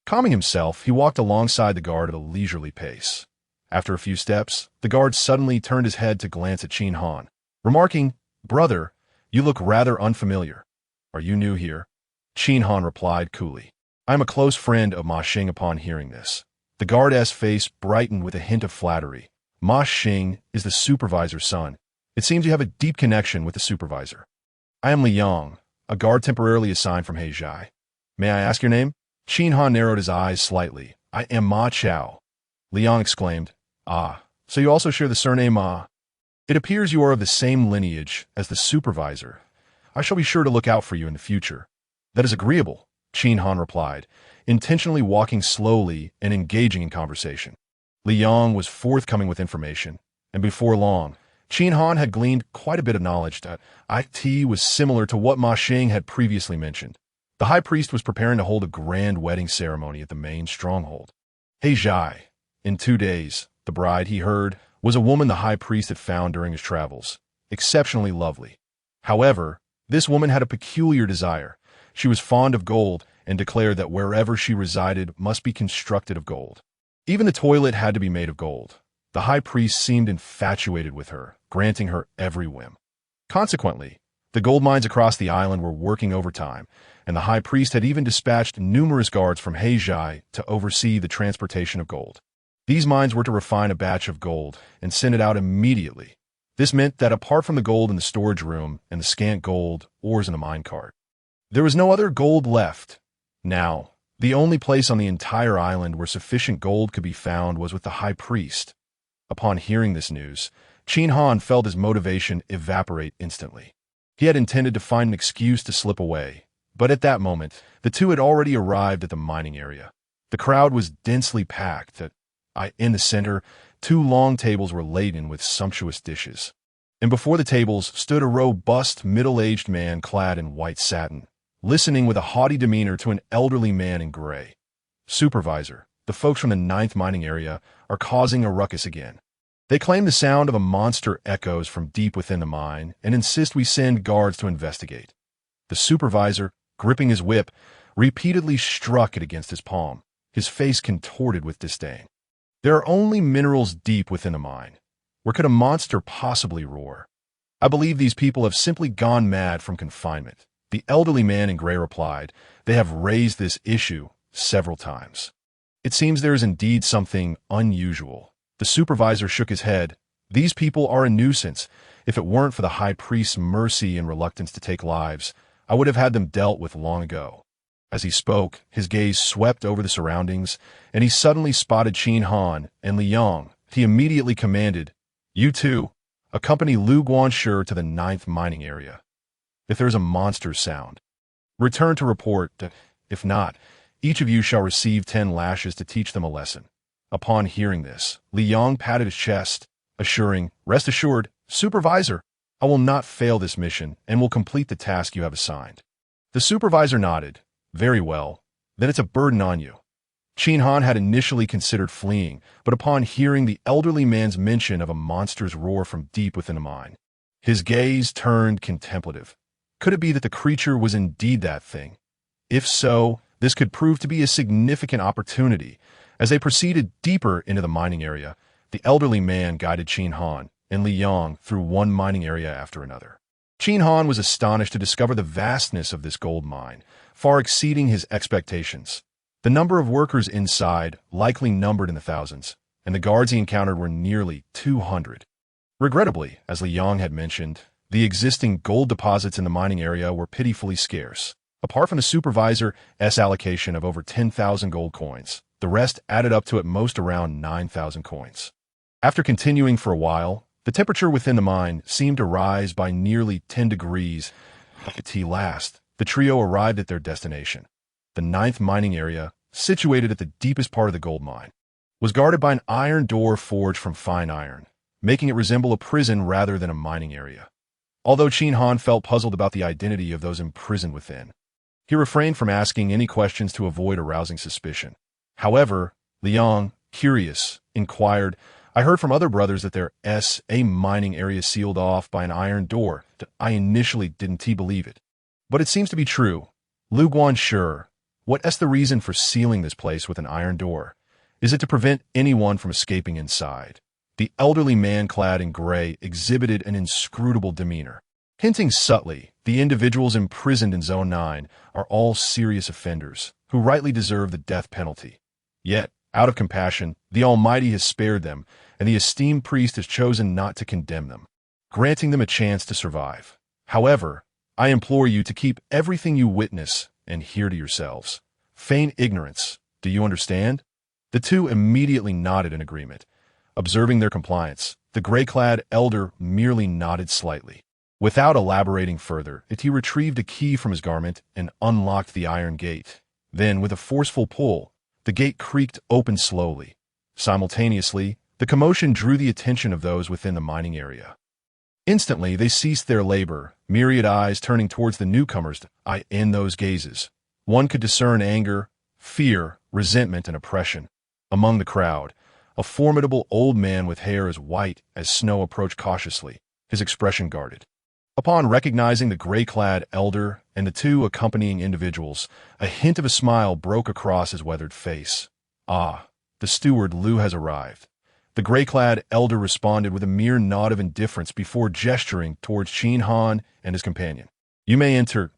Calming himself, he walked alongside the guard at a leisurely pace. After a few steps, the guard suddenly turned his head to glance at Qin Han, remarking, "Brother, you look rather unfamiliar. Are you new here?" Qin Han replied coolly, "I am a close friend of Ma Xing." Upon hearing this, the guard's face brightened with a hint of flattery. "Ma Xing is the supervisor's son. It seems you have a deep connection with the supervisor." "I am Liang, a guard temporarily assigned from Heizhai. May I ask your name?" Qin Han narrowed his eyes slightly. "I am Ma Chao." Liang exclaimed, "Ah, so you also share the surname Ma? It appears you are of the same lineage as the supervisor. I shall be sure to look out for you in the future." "That is agreeable," Qin Han replied, intentionally walking slowly and engaging in conversation. Liang was forthcoming with information, and before long, Qin Han had gleaned quite a bit of knowledge that it was similar to what Ma Xing had previously mentioned. The high priest was preparing to hold a grand wedding ceremony at the main stronghold. Heizhai. In 2 days, the bride, he heard, was a woman the high priest had found during his travels, exceptionally lovely. However, this woman had a peculiar desire. She was fond of gold and declared that wherever she resided must be constructed of gold. Even the toilet had to be made of gold. The high priest seemed infatuated with her, granting her every whim. Consequently, the gold mines across the island were working overtime, and the high priest had even dispatched numerous guards from Heizhai to oversee the transportation of gold. These mines were to refine a batch of gold and send it out immediately. This meant that apart from the gold in the storage room and the scant gold ores in the minecart, there was no other gold left. Now, the only place on the entire island where sufficient gold could be found was with the high priest. Upon hearing this news, Qin Han felt his motivation evaporate instantly. He had intended to find an excuse to slip away, but at that moment, the two had already arrived at the mining area. The crowd was densely packed. In the center, 2 long tables were laden with sumptuous dishes, and before the tables stood a robust, middle-aged man clad in white satin, listening with a haughty demeanor to an elderly man in gray. "Supervisor, the folks from the 9th mining area are causing a ruckus again. They claim the sound of a monster echoes from deep within the mine and insist we send guards to investigate." The supervisor, gripping his whip, repeatedly struck it against his palm, his face contorted with disdain. "There are only minerals deep within the mine. Where could a monster possibly roar? I believe these people have simply gone mad from confinement." The elderly man in gray replied, "They have raised this issue several times. It seems there is indeed something unusual." The supervisor shook his head. "These people are a nuisance. If it weren't for the high priest's mercy and reluctance to take lives, I would have had them dealt with long ago." As he spoke, his gaze swept over the surroundings, and he suddenly spotted Qin Han and Liang. He immediately commanded, "You two, accompany Lu Guanshi to the 9th mining area. If there is a monster sound, return to report. If not, each of you shall receive 10 lashes to teach them a lesson." Upon hearing this, Liang patted his chest, assuring, "Rest assured, Supervisor, I will not fail this mission and will complete the task you have assigned." The supervisor nodded. "Very well, then it's a burden on you." Qin Han had initially considered fleeing, but upon hearing the elderly man's mention of a monster's roar from deep within the mine, his gaze turned contemplative. Could it be that the creature was indeed that thing? If so, this could prove to be a significant opportunity, As they proceeded deeper into the mining area, the elderly man guided Qin Han and Li Yang through one mining area after another. Qin Han was astonished to discover the vastness of this gold mine, far exceeding his expectations. The number of workers inside likely numbered in the thousands, and the guards he encountered were nearly 200. Regrettably, as Li Yang had mentioned, the existing gold deposits in the mining area were pitifully scarce. Apart from the supervisor's allocation of over 10,000 gold coins, the rest added up to at most around 9,000 coins. After continuing for a while, the temperature within the mine seemed to rise by nearly 10 degrees. At last, the trio arrived at their destination. The ninth mining area, situated at the deepest part of the gold mine, was guarded by an iron door forged from fine iron, making it resemble a prison rather than a mining area. Although Qin Han felt puzzled about the identity of those imprisoned within, he refrained from asking any questions to avoid arousing suspicion. However, Li Yang, curious, inquired, "I heard from other brothers that there's a mining area sealed off by an iron door. I initially didn't believe it, but it seems to be true. Lu Guan, sure. What's the reason for sealing this place with an iron door? Is it to prevent anyone from escaping inside?" The elderly man clad in gray exhibited an inscrutable demeanor, hinting subtly the individuals imprisoned in Zone 9 are all serious offenders who rightly deserve the death penalty. Yet, out of compassion, the Almighty has spared them, and the esteemed priest has chosen not to condemn them, granting them a chance to survive. However, I implore you to keep everything you witness and hear to yourselves. Feign ignorance. Do you understand? The two immediately nodded in agreement. Observing their compliance, the gray-clad elder merely nodded slightly. Without elaborating further, he retrieved a key from his garment and unlocked the iron gate. Then, with a forceful pull, the gate creaked open slowly. Simultaneously, the commotion drew the attention of those within the mining area. Instantly, they ceased their labor, myriad eyes turning towards the newcomers. In those gazes, one could discern anger, fear, resentment, and oppression. Among the crowd, a formidable old man with hair as white as snow approached cautiously, his expression guarded. Upon recognizing the gray-clad elder and the two accompanying individuals, a hint of a smile broke across his weathered face. "Ah, the steward Lu has arrived." The gray-clad elder responded with a mere nod of indifference before gesturing towards Qin Han and his companion. "You may enter.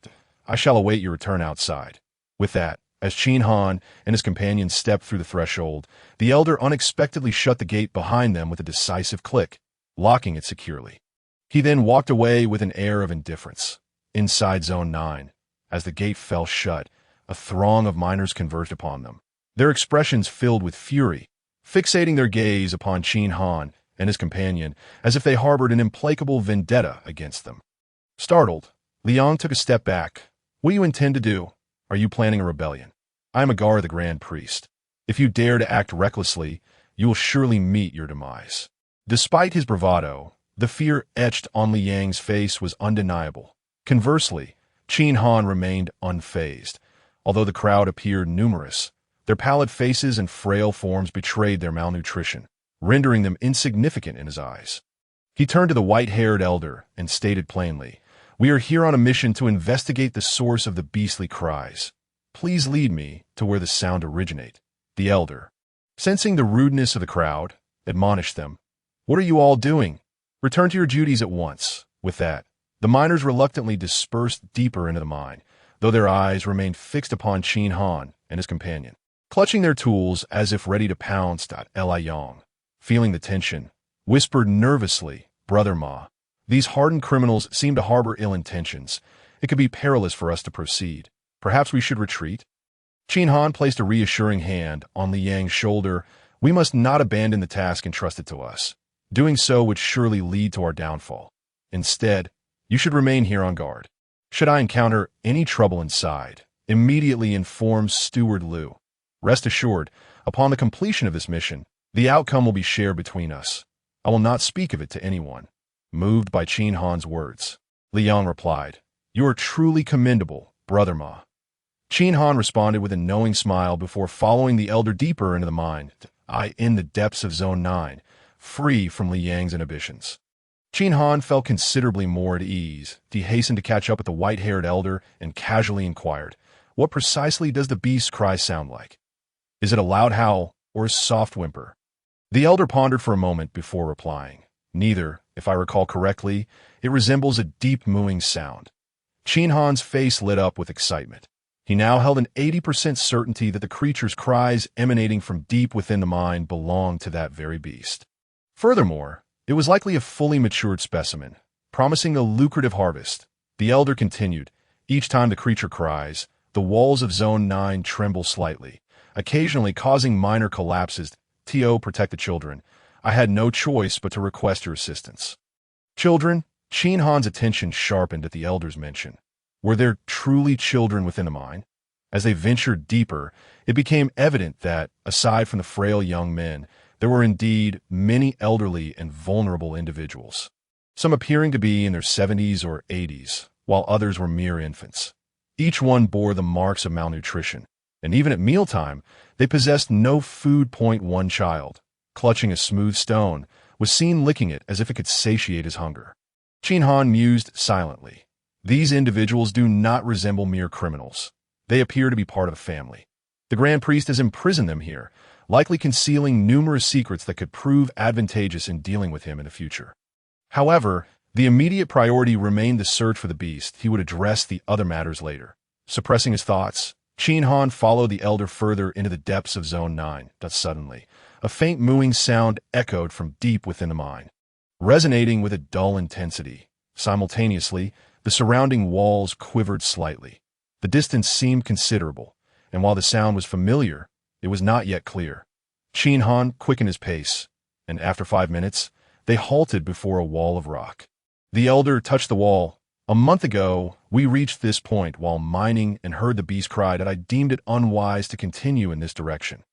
I shall await your return outside." With that, as Qin Han and his companion stepped through the threshold, the elder unexpectedly shut the gate behind them with a decisive click, locking it securely. He then walked away with an air of indifference. Inside Zone 9, as the gate fell shut, a throng of miners converged upon them, their expressions filled with fury, fixating their gaze upon Qin Han and his companion as if they harbored an implacable vendetta against them. Startled, Li Yang took a step back. "What do you intend to do? Are you planning a rebellion? I am Agar the Grand Priest. If you dare to act recklessly, you will surely meet your demise." Despite his bravado, the fear etched on Li Yang's face was undeniable. Conversely, Qin Han remained unfazed. Although the crowd appeared numerous, their pallid faces and frail forms betrayed their malnutrition, rendering them insignificant in his eyes. He turned to the white-haired elder and stated plainly, "We are here on a mission to investigate the source of the beastly cries. Please lead me to where the sound originates." The elder, sensing the rudeness of the crowd, admonished them, "What are you all doing? Return to your duties at once." With that, the miners reluctantly dispersed deeper into the mine, though their eyes remained fixed upon Qin Han and his companion. Clutching their tools as if ready to pounce, Li Yang, feeling the tension, whispered nervously, "Brother Ma, these hardened criminals seem to harbor ill intentions. It could be perilous for us to proceed. Perhaps we should retreat?" Qin Han placed a reassuring hand on Li Yang's shoulder. "We must not abandon the task entrusted to us. Doing so would surely lead to our downfall. Instead, you should remain here on guard. Should I encounter any trouble inside, immediately inform Steward Lu. Rest assured, upon the completion of this mission, the outcome will be shared between us. I will not speak of it to anyone." Moved by Qin Han's words, Li Yang replied, "You are truly commendable, Brother Ma." Qin Han responded with a knowing smile before following the elder deeper into the mine, in the depths of Zone 9, free from Li Yang's inhibitions. Qin Han felt considerably more at ease. He hastened to catch up with the white-haired elder and casually inquired, "What precisely does the beast's cry sound like? Is it a loud howl, or a soft whimper? The elder pondered for a moment before replying. Neither, if I recall correctly. It resembles a deep mooing sound. Qin Han's face lit up with excitement. He now held an 80% certainty that the creature's cries emanating from deep within the mine belonged to that very beast. Furthermore, it was likely a fully matured specimen, promising a lucrative harvest. The elder continued. Each time the creature cries, the walls of Zone 9 tremble slightly, occasionally causing minor collapses. To protect the children, I had no choice but to request your assistance. Children? Qin Han's attention sharpened at the elder's mention. Were there truly children within the mine? As they ventured deeper, it became evident that, aside from the frail young men, there were indeed many elderly and vulnerable individuals, some appearing to be in their 70s or 80s, while others were mere infants. Each one bore the marks of malnutrition, and even at mealtime, they possessed no food. One child, clutching a smooth stone, was seen licking it as if it could satiate his hunger. Qin Han mused silently. These individuals do not resemble mere criminals. They appear to be part of a family. The Grand Priest has imprisoned them here, likely concealing numerous secrets that could prove advantageous in dealing with him in the future. However, the immediate priority remained the search for the beast. He would address the other matters later. Suppressing his thoughts, Qin Han followed the elder further into the depths of Zone 9. Suddenly, a faint mooing sound echoed from deep within the mine, resonating with a dull intensity. Simultaneously, the surrounding walls quivered slightly. The distance seemed considerable, and while the sound was familiar, it was not yet clear. Qin Han quickened his pace, and after 5 minutes, they halted before a wall of rock. The elder touched the wall. A month ago, we reached this point while mining and heard the beast cry that I deemed it unwise to continue in this direction.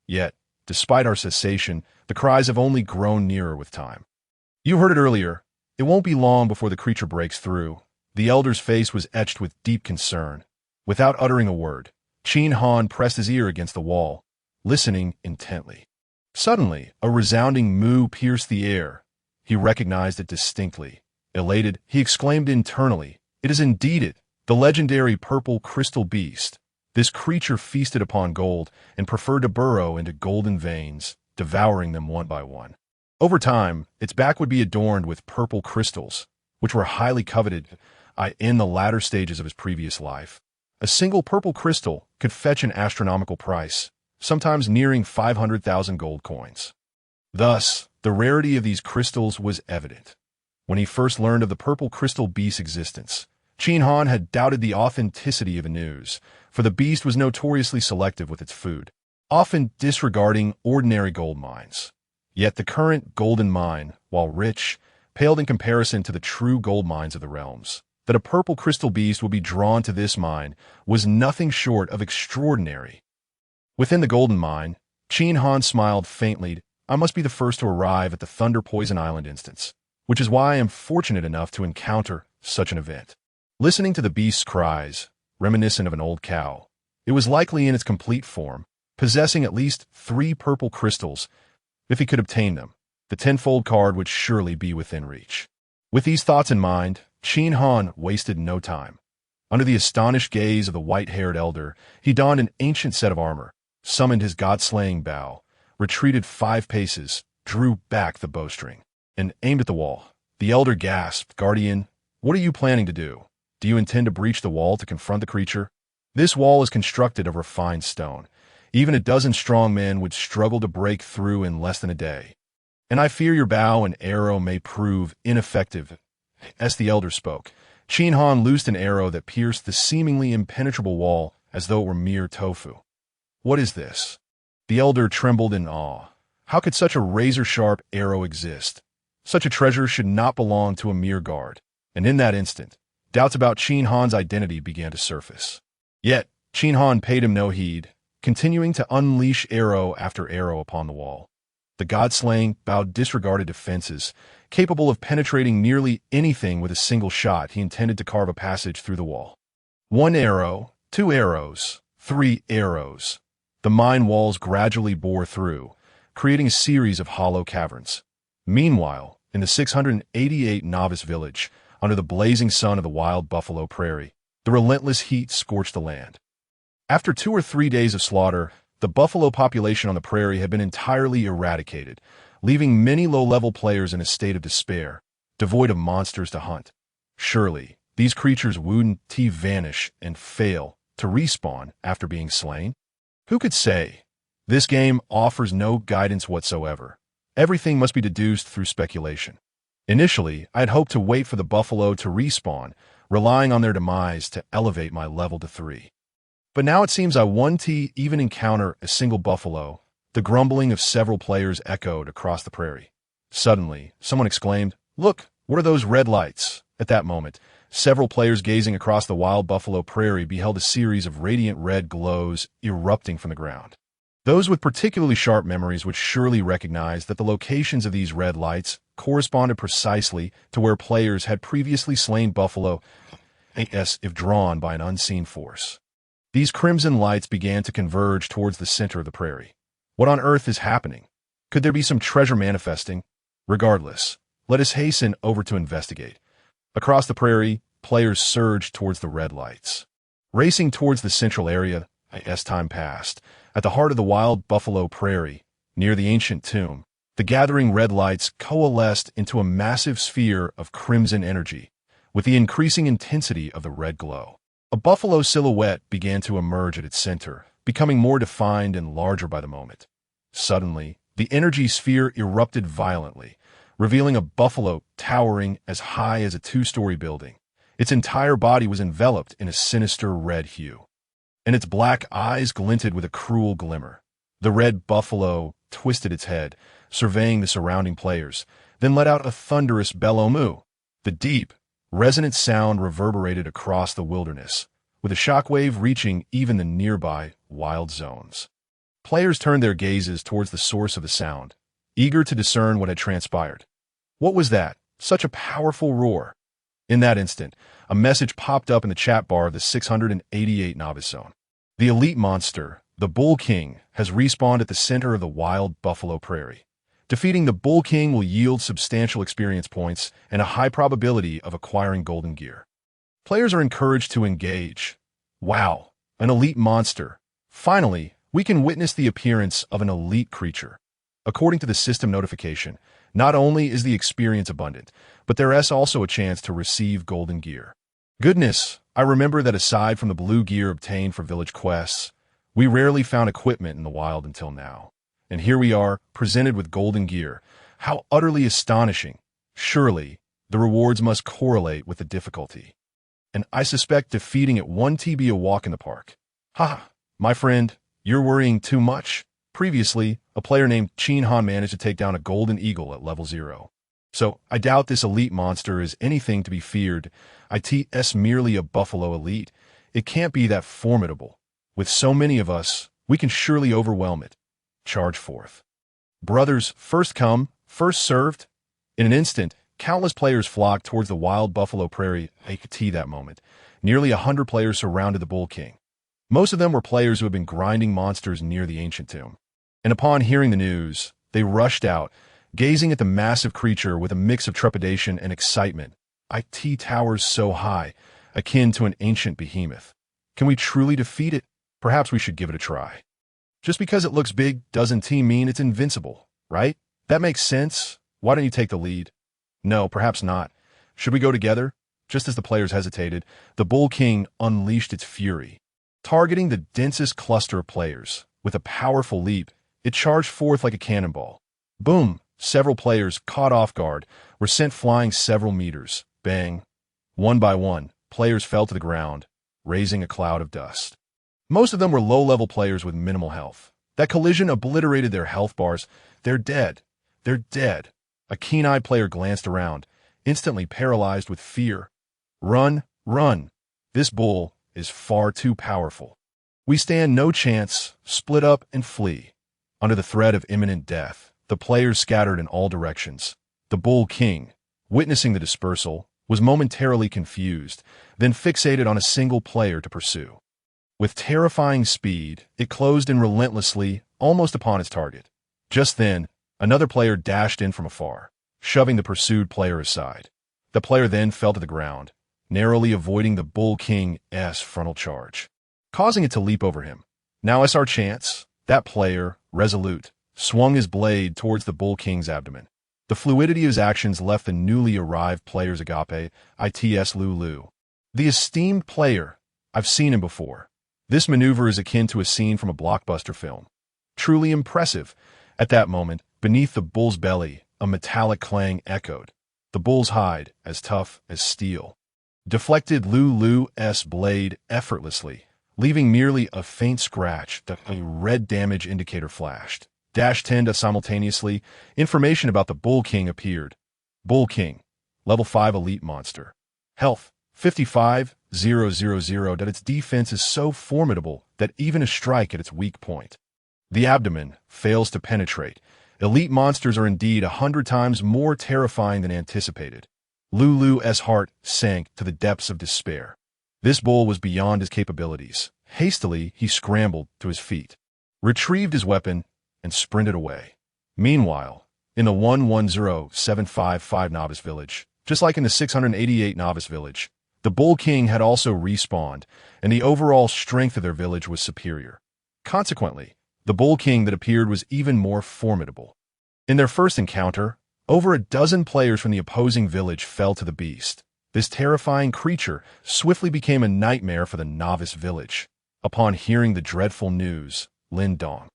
Yet, despite our cessation, the cries have only grown nearer with time. You heard it earlier. It won't be long before the creature breaks through. The elder's face was etched with deep concern. Without uttering a word, Qin Han pressed his ear against the wall, listening intently. Suddenly, a resounding moo pierced the air. He recognized it distinctly. Elated, he exclaimed internally, "It is indeed it, the legendary purple crystal beast." This creature feasted upon gold and preferred to burrow into golden veins, devouring them one by one. Over time, its back would be adorned with purple crystals, which were highly coveted in the latter stages of his previous life. A single purple crystal could fetch an astronomical price, sometimes nearing 500,000 gold coins. Thus, the rarity of these crystals was evident. When he first learned of the purple crystal beast's existence, Qin Han had doubted the authenticity of the news, for the beast was notoriously selective with its food, often disregarding ordinary gold mines. Yet the current golden mine, while rich, paled in comparison to the true gold mines of the realms. That a purple crystal beast would be drawn to this mine was nothing short of extraordinary. Within the golden mine, Qin Han smiled faintly. I must be the first to arrive at the Thunder Poison Island instance, which is why I am fortunate enough to encounter such an event. Listening to the beast's cries, reminiscent of an old cow, it was likely in its complete form, possessing at least 3 purple crystals. If he could obtain them, the tenfold card would surely be within reach. With these thoughts in mind, Qin Han wasted no time. Under the astonished gaze of the white-haired elder, he donned an ancient set of armor, summoned his god-slaying bow, retreated 5 paces, drew back the bowstring, and aimed at the wall. The elder gasped, "Guardian, what are you planning to do? Do you intend to breach the wall to confront the creature? This wall is constructed of refined stone. Even a dozen strong men would struggle to break through in less than a day. And I fear your bow and arrow may prove ineffective." As the elder spoke, Qin Han loosed an arrow that pierced the seemingly impenetrable wall as though it were mere tofu. "What is this?" The elder trembled in awe. How could such a razor-sharp arrow exist? Such a treasure should not belong to a mere guard. And in that instant, doubts about Qin Han's identity began to surface. Yet, Qin Han paid him no heed, continuing to unleash arrow after arrow upon the wall. The god-slaying bow disregarded defenses, capable of penetrating nearly anything with a single shot. He intended to carve a passage through the wall. 1 arrow, 2 arrows, 3 arrows. The mine walls gradually bore through, creating a series of hollow caverns. Meanwhile, in the 688 novice village, under the blazing sun of the wild buffalo prairie, the relentless heat scorched the land. After 2 or 3 days of slaughter, The buffalo population on the prairie had been entirely eradicated, leaving many low-level players in a state of despair, devoid of monsters to hunt. Surely, these creatures wouldn't vanish and fail to respawn after being slain? Who could say? This game offers no guidance whatsoever. Everything must be deduced through speculation. Initially, I had hoped to wait for the buffalo to respawn, relying on their demise to elevate my level to 3. But now it seems I won't even encounter a single buffalo. The grumbling of several players echoed across the prairie. Suddenly, someone exclaimed, "Look, what are those red lights?" At that moment, several players gazing across the wild buffalo prairie beheld a series of radiant red glows erupting from the ground. Those with particularly sharp memories would surely recognize that the locations of these red lights corresponded precisely to where players had previously slain buffalo, as if drawn by an unseen force. These crimson lights began to converge towards the center of the prairie. What on earth is happening? Could there be some treasure manifesting? Regardless, let us hasten over to investigate. Across the prairie, players surged towards the red lights. Racing towards the central area, as time passed, at the heart of the wild buffalo prairie, near the ancient tomb, the gathering red lights coalesced into a massive sphere of crimson energy, with the increasing intensity of the red glow. A buffalo silhouette began to emerge at its center, becoming more defined and larger by the moment. Suddenly, the energy sphere erupted violently, revealing a buffalo towering as high as a 2-story building. Its entire body was enveloped in a sinister red hue, and its black eyes glinted with a cruel glimmer. The red buffalo twisted its head, surveying the surrounding players, then let out a thunderous bellow moo. The deep, resonant sound reverberated across the wilderness, with a shockwave reaching even the nearby wild zones. Players turned their gazes towards the source of the sound, eager to discern what had transpired. What was that? Such a powerful roar. In that instant, a message popped up in the chat bar of the 688 Novice Zone. The elite monster, the Bull King, has respawned at the center of the wild buffalo prairie. Defeating the Bull King will yield substantial experience points and a high probability of acquiring golden gear. Players are encouraged to engage. Wow, an elite monster. Finally, we can witness the appearance of an elite creature. According to the system notification, not only is the experience abundant, but there is also a chance to receive golden gear. Goodness, I remember that aside from the blue gear obtained for village quests, we rarely found equipment in the wild until now. And here we are, presented with golden gear. How utterly astonishing. Surely, the rewards must correlate with the difficulty. And I suspect defeating it won't be a walk in the park. Ha! My friend, you're worrying too much. Previously, a player named Qin Han managed to take down a golden eagle at level 0. So, I doubt this elite monster is anything to be feared. It's merely a buffalo elite. It can't be that formidable. With so many of us, we can surely overwhelm it. Charge forth. Brothers, first come, first served. In an instant, countless players flocked towards the wild buffalo prairie that moment. Nearly 100 players surrounded the Bull King. Most of them were players who had been grinding monsters near the ancient tomb. And upon hearing the news, they rushed out, gazing at the massive creature with a mix of trepidation and excitement. It towers so high, akin to an ancient behemoth. Can we truly defeat it? Perhaps we should give it a try. Just because it looks big doesn't mean it's invincible, right? That makes sense. Why don't you take the lead? No, perhaps not. Should we go together? Just as the players hesitated, the Bull King unleashed its fury. Targeting the densest cluster of players, with a powerful leap, it charged forth like a cannonball. Boom! Several players, caught off guard, were sent flying several meters. Bang! One by one, players fell to the ground, raising a cloud of dust. Most of them were low-level players with minimal health. That collision obliterated their health bars. They're dead. They're dead. A keen-eyed player glanced around, instantly paralyzed with fear. Run, run. This bull is far too powerful. We stand no chance. Split up and flee. Under the threat of imminent death, the players scattered in all directions. The Bull King, witnessing the dispersal, was momentarily confused, then fixated on a single player to pursue. With terrifying speed, it closed in relentlessly, almost upon its target. Just then, another player dashed in from afar, shoving the pursued player aside. The player then fell to the ground, narrowly avoiding the Bull King's frontal charge, causing it to leap over him. Now is our chance. That player, resolute, swung his blade towards the Bull King's abdomen. The fluidity of his actions left the newly arrived player's agape, its Lulu. The esteemed player, I've seen him before. This maneuver is akin to a scene from a blockbuster film. Truly impressive. At that moment, beneath the bull's belly, a metallic clang echoed. The bull's hide, as tough as steel, deflected Lulu's blade effortlessly, leaving merely a faint scratch that a red damage indicator flashed. -10 simultaneously, information about the Bull King appeared. Bull King, level 5 elite monster. Health, 55,000. That its defense is so formidable that even a strike at its weak point, the abdomen, fails to penetrate. Elite monsters are indeed 100 times more terrifying than anticipated. Lulu's heart sank to the depths of despair. This bull was beyond his capabilities. Hastily, he scrambled to his feet, retrieved his weapon, and sprinted away. Meanwhile, in the 110755 Novice Village, just like in the 688 Novice Village, the Bull King had also respawned, and the overall strength of their village was superior. Consequently, the Bull King that appeared was even more formidable. In their first encounter, over a dozen players from the opposing village fell to the beast. This terrifying creature swiftly became a nightmare for the Novice Village. Upon hearing the dreadful news, Lin Dong,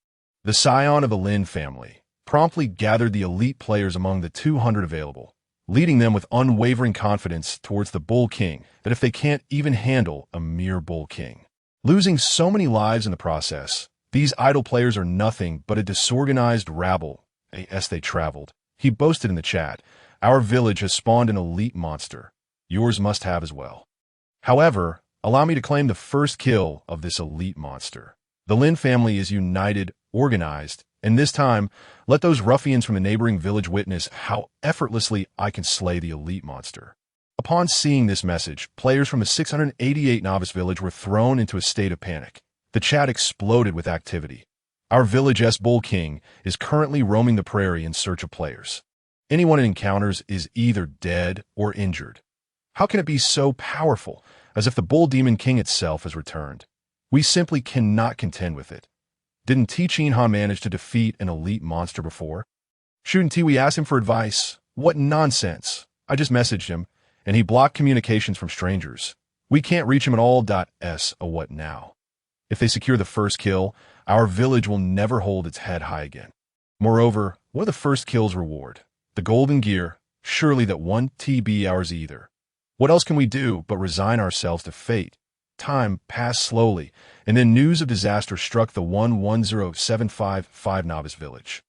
the scion of the Lin family, promptly gathered the elite players among the 200 available, leading them with unwavering confidence towards the Bull King that if they can't even handle a mere Bull King, losing so many lives in the process, these idle players are nothing but a disorganized rabble. As they traveled, he boasted in the chat, "Our village has spawned an elite monster. Yours must have as well. However, allow me to claim the first kill of this elite monster. The Lin family is united, organized, and this time, let those ruffians from the neighboring village witness how effortlessly I can slay the elite monster." Upon seeing this message, players from the 688 Novice Village were thrown into a state of panic. The chat exploded with activity. Our village's Bull King is currently roaming the prairie in search of players. Anyone it encounters is either dead or injured. How can it be so powerful, as if the Bull Demon King itself has returned? We simply cannot contend with it. Didn't Qin Han manage to defeat an elite monster before? Shouldn't we ask him for advice? What nonsense. I just messaged him, and he blocked communications from strangers. We can't reach him at all. What now? If they secure the first kill, our village will never hold its head high again. Moreover, what are the first kill's reward? The golden gear, surely that one TB ours either. What else can we do but resign ourselves to fate? Time passed slowly, and then news of disaster struck the 110755 Novice Village.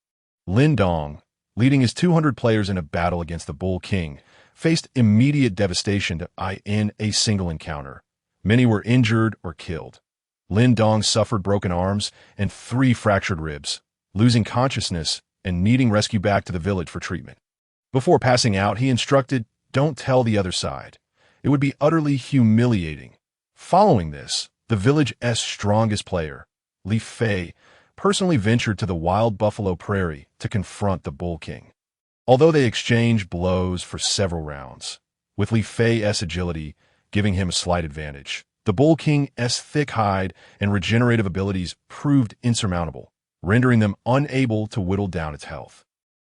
Lin Dong, leading his 200 players in a battle against the Bull King, faced immediate devastation in a single encounter. Many were injured or killed. Lin Dong suffered broken arms and 3 fractured ribs, losing consciousness and needing rescue back to the village for treatment. Before passing out, he instructed, "Don't tell the other side. It would be utterly humiliating." Following this, the village's strongest player, Li Fei, personally ventured to the wild buffalo prairie to confront the Bull King. Although they exchanged blows for several rounds, with Li Fei's agility giving him a slight advantage, the Bull King's thick hide and regenerative abilities proved insurmountable, rendering them unable to whittle down its health.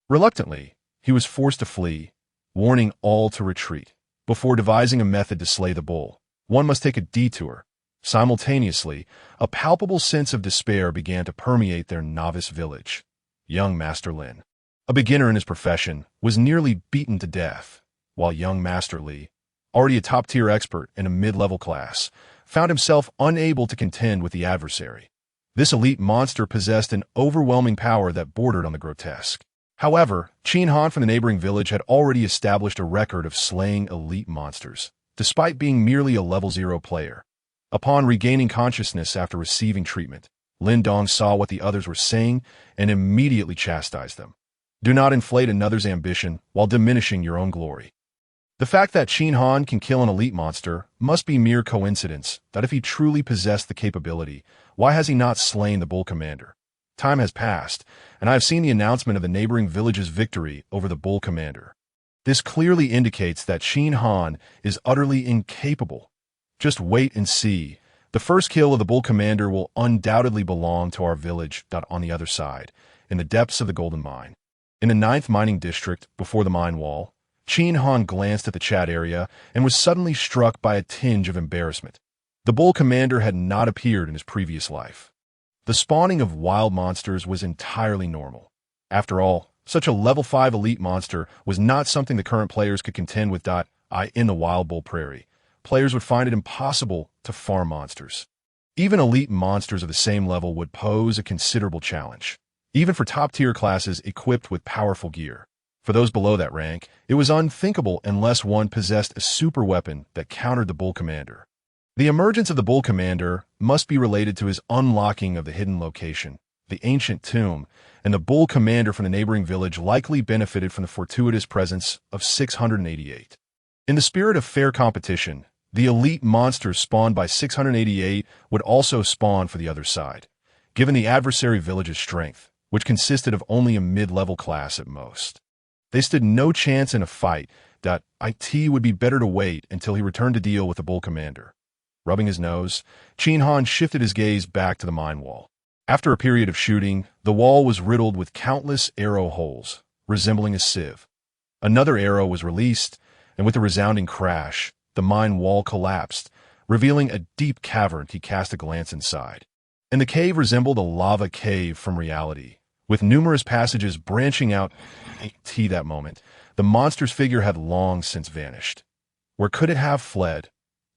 Reluctantly, he was forced to flee, warning all to retreat. Before devising a method to slay the bull, one must take a detour. Simultaneously, a palpable sense of despair began to permeate their novice village. Young Master Lin, a beginner in his profession, was nearly beaten to death, while young Master Li, already a top-tier expert in a mid-level class, found himself unable to contend with the adversary. This elite monster possessed an overwhelming power that bordered on the grotesque. However, Qin Han from the neighboring village had already established a record of slaying elite monsters, despite being merely a level 0 player. Upon regaining consciousness after receiving treatment, Lin Dong saw what the others were saying and immediately chastised them. Do not inflate another's ambition while diminishing your own glory. The fact that Qin Han can kill an elite monster must be mere coincidence that if he truly possessed the capability, why has he not slain the Bull Commander? Time has passed, and I have seen the announcement of the neighboring village's victory over the Bull Commander. This clearly indicates that Qin Han is utterly incapable. Just wait and see. The first kill of the Bull Commander will undoubtedly belong to our village on the other side, in the depths of the Golden Mine. In the 9th mining district, before the mine wall, Qin Han glanced at the chat area and was suddenly struck by a tinge of embarrassment. The Bull Commander had not appeared in his previous life. The spawning of wild monsters was entirely normal. After all, such a level 5 elite monster was not something the current players could contend with. In the Wild Bull Prairie, players would find it impossible to farm monsters. Even elite monsters of the same level would pose a considerable challenge, even for top-tier classes equipped with powerful gear. For those below that rank, it was unthinkable unless one possessed a super weapon that countered the Bull Commander. The emergence of the Bull Commander must be related to his unlocking of the hidden location, the ancient tomb, and the Bull Commander from the neighboring village likely benefited from the fortuitous presence of 688. In the spirit of fair competition, the elite monsters spawned by 688 would also spawn for the other side, given the adversary village's strength, which consisted of only a mid-level class at most. They stood no chance in a fight. It would be better to wait until he returned to deal with the Bull Commander. Rubbing his nose, Qin Han shifted his gaze back to the mine wall. After a period of shooting, the wall was riddled with countless arrow holes, resembling a sieve. Another arrow was released, and with a resounding crash, the mine wall collapsed, revealing a deep cavern. He cast a glance inside. And the cave resembled a lava cave from reality, with numerous passages branching out. That moment, the monster's figure had long since vanished. Where could it have fled?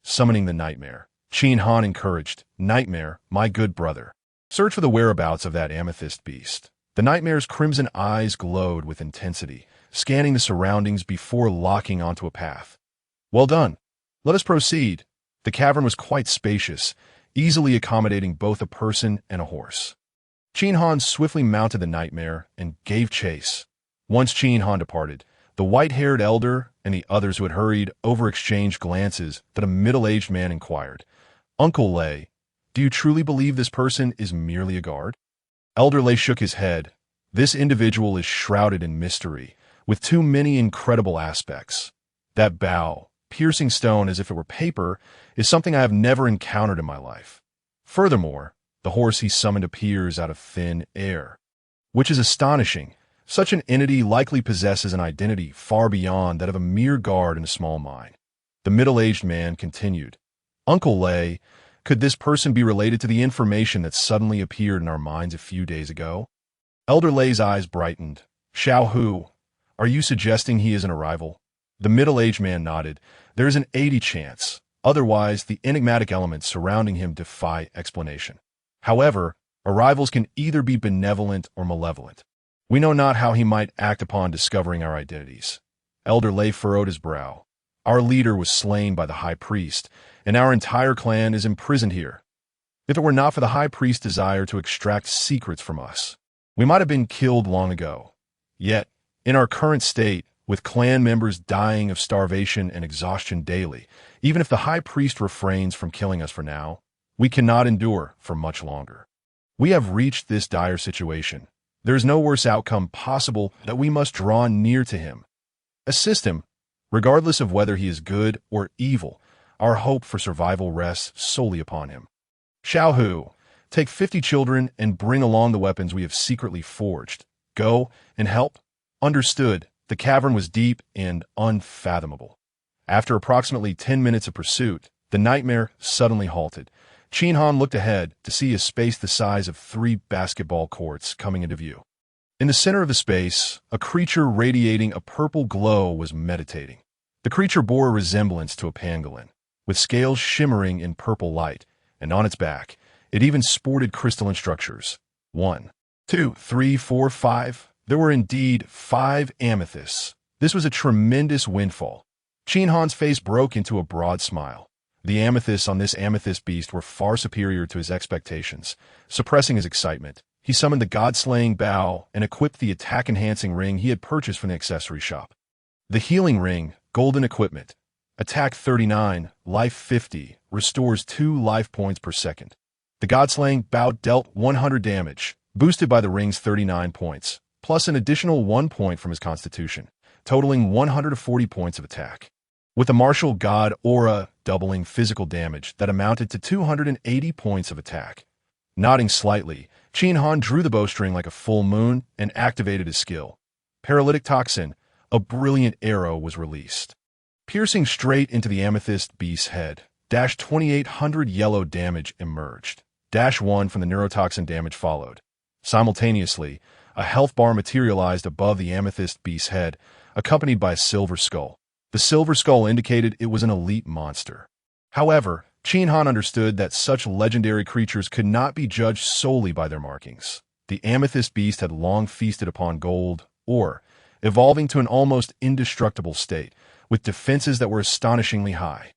Summoning the nightmare, Qin Han encouraged, "Nightmare, my good brother, search for the whereabouts of that amethyst beast." The nightmare's crimson eyes glowed with intensity, scanning the surroundings before locking onto a path. "Well done. Let us proceed." The cavern was quite spacious, easily accommodating both a person and a horse. Qin Han swiftly mounted the nightmare and gave chase. Once Qin Han departed, the white-haired elder and the others who had hurried over exchanged glances that a middle-aged man inquired, "Uncle Lei, do you truly believe this person is merely a guard?" Elder Lei shook his head. "This individual is shrouded in mystery, with too many incredible aspects. That bow, piercing stone as if it were paper, is something I have never encountered in my life. Furthermore, the horse he summoned appears out of thin air, which is astonishing. Such an entity likely possesses an identity far beyond that of a mere guard in a small mine." The middle-aged man continued, "Uncle Lei, could this person be related to the information that suddenly appeared in our minds a few days ago?" Elder Lei's eyes brightened. "Xiao Hu, are you suggesting he is an arrival?" The middle-aged man nodded. "There is an 80 chance. Otherwise, the enigmatic elements surrounding him defy explanation. However, arrivals can either be benevolent or malevolent. We know not how he might act upon discovering our identities." Elder Lei furrowed his brow. "Our leader was slain by the high priest, and our entire clan is imprisoned here. If it were not for the high priest's desire to extract secrets from us, we might have been killed long ago. Yet, in our current state, with clan members dying of starvation and exhaustion daily, even if the high priest refrains from killing us for now, we cannot endure for much longer. We have reached this dire situation. There is no worse outcome possible that we must draw near to him. Assist him, regardless of whether he is good or evil. Our hope for survival rests solely upon him. Xiao Hu, take 50 children and bring along the weapons we have secretly forged. Go and help." Understood. The cavern was deep and unfathomable. After approximately 10 minutes of pursuit, the nightmare suddenly halted. Qin Han looked ahead to see a space the size of 3 basketball courts coming into view. In the center of the space, a creature radiating a purple glow was meditating. The creature bore a resemblance to a pangolin, with scales shimmering in purple light, and on its back, it even sported crystalline structures. 1, 2, 3, 4, 5. There were indeed 5 amethysts. This was a tremendous windfall. Qin Han's face broke into a broad smile. The amethysts on this amethyst beast were far superior to his expectations. Suppressing his excitement, he summoned the god-slaying bow and equipped the attack-enhancing ring he had purchased from the accessory shop. The healing ring, golden equipment. Attack 39, life 50, restores 2 life points per second. The god-slaying bow dealt 100 damage, boosted by the ring's 39 points, plus an additional 1 point from his constitution, totaling 140 points of attack. with the martial god aura doubling physical damage that amounted to 280 points of attack. Nodding slightly, Qin Han drew the bowstring like a full moon and activated his skill. Paralytic Toxin, a brilliant arrow was released. Piercing straight into the amethyst beast's head, 2,800 yellow damage emerged. 1 from the neurotoxin damage followed. Simultaneously, a health bar materialized above the amethyst beast's head, accompanied by a silver skull. The silver skull indicated it was an elite monster. However, Qin Han understood that such legendary creatures could not be judged solely by their markings. The amethyst beast had long feasted upon gold, ore, evolving to an almost indestructible state, with defenses that were astonishingly high.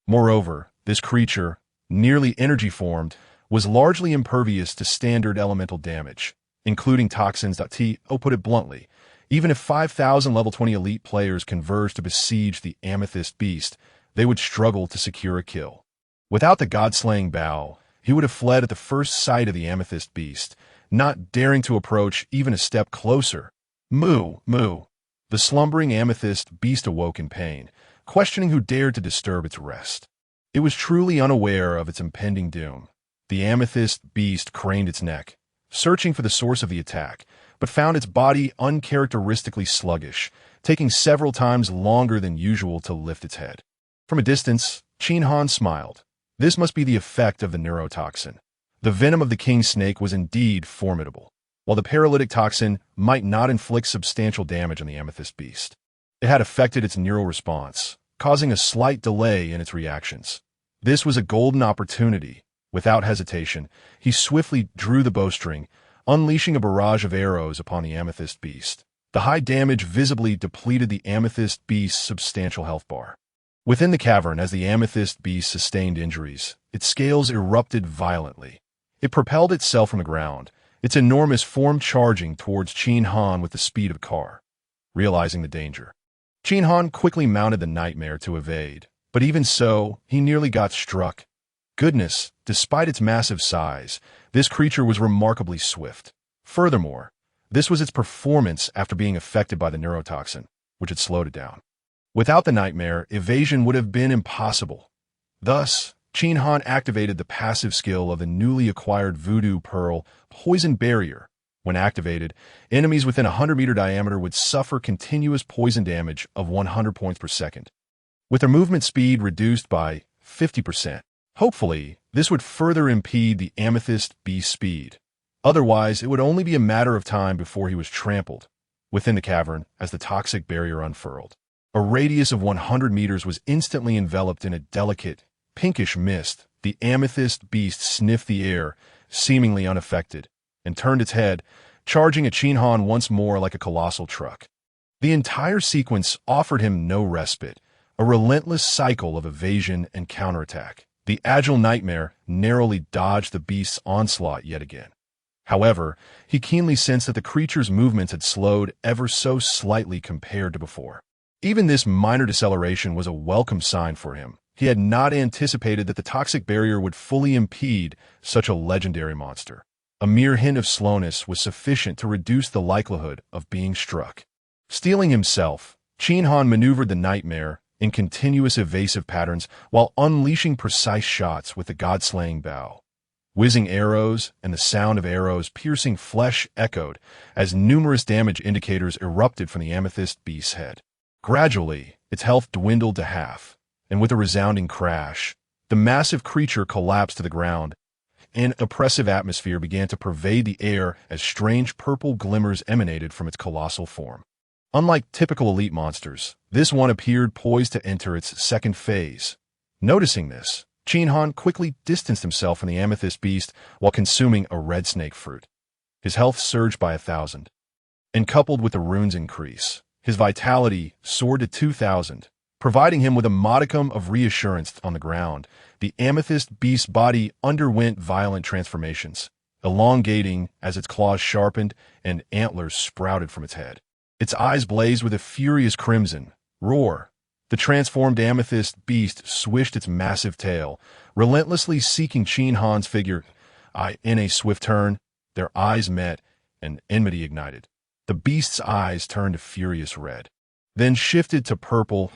Moreover, this creature, nearly energy-formed, was largely impervious to standard elemental damage, including toxins. To put it bluntly, even if 5,000 level 20 elite players converged to besiege the amethyst beast, they would struggle to secure a kill. Without the god-slaying bow, he would have fled at the first sight of the amethyst beast, not daring to approach even a step closer. Moo, moo. The slumbering amethyst beast awoke in pain, questioning who dared to disturb its rest. It was truly unaware of its impending doom. The amethyst beast craned its neck, searching for the source of the attack, but found its body uncharacteristically sluggish, taking several times longer than usual to lift its head. From a distance, Qin Han smiled. This must be the effect of the neurotoxin. The venom of the king snake was indeed formidable. While the paralytic toxin might not inflict substantial damage on the amethyst beast, it had affected its neural response, causing a slight delay in its reactions. This was a golden opportunity. Without hesitation, he swiftly drew the bowstring, unleashing a barrage of arrows upon the amethyst beast. The high damage visibly depleted the amethyst beast's substantial health bar. Within the cavern, as the amethyst beast sustained injuries, its scales erupted violently. It propelled itself from the ground, its enormous form charging towards Qin Han with the speed of a car. Realizing the danger, Qin Han quickly mounted the nightmare to evade, but even so, he nearly got struck. Goodness, despite its massive size, this creature was remarkably swift. Furthermore, this was its performance after being affected by the neurotoxin, which had slowed it down. Without the nightmare, evasion would have been impossible. Thus, Qin Han activated the passive skill of the newly acquired Voodoo Pearl Poison Barrier. When activated, enemies within a 100-meter diameter would suffer continuous poison damage of 100 points per second, with their movement speed reduced by 50%. Hopefully, this would further impede the amethyst beast's speed. Otherwise, it would only be a matter of time before he was trampled within the cavern as the toxic barrier unfurled. A radius of 100 meters was instantly enveloped in a delicate, pinkish mist. The amethyst beast sniffed the air, seemingly unaffected, and turned its head, charging at Qin Han once more like a colossal truck. The entire sequence offered him no respite, a relentless cycle of evasion and counterattack. The agile nightmare narrowly dodged the beast's onslaught yet again. However, he keenly sensed that the creature's movements had slowed ever so slightly compared to before. Even this minor deceleration was a welcome sign for him. He had not anticipated that the toxic barrier would fully impede such a legendary monster. A mere hint of slowness was sufficient to reduce the likelihood of being struck. Steeling himself, Qin Han maneuvered the nightmare in continuous evasive patterns while unleashing precise shots with the god-slaying bow. Whizzing arrows and the sound of arrows piercing flesh echoed as numerous damage indicators erupted from the amethyst beast's head. Gradually, its health dwindled to half, and with a resounding crash, the massive creature collapsed to the ground. An oppressive atmosphere began to pervade the air as strange purple glimmers emanated from its colossal form. Unlike typical elite monsters, this one appeared poised to enter its second phase. Noticing this, Qin Han quickly distanced himself from the amethyst beast while consuming a red snake fruit. His health surged by 1,000, and coupled with the rune's increase, his vitality soared to 2,000, providing him with a modicum of reassurance on the ground. The amethyst beast's body underwent violent transformations, elongating as its claws sharpened and antlers sprouted from its head. Its eyes blazed with a furious crimson. Roar! The transformed amethyst beast swished its massive tail, relentlessly seeking Qin Han's figure. In a swift turn, their eyes met, and enmity ignited. The beast's eyes turned a furious red, then shifted to purple,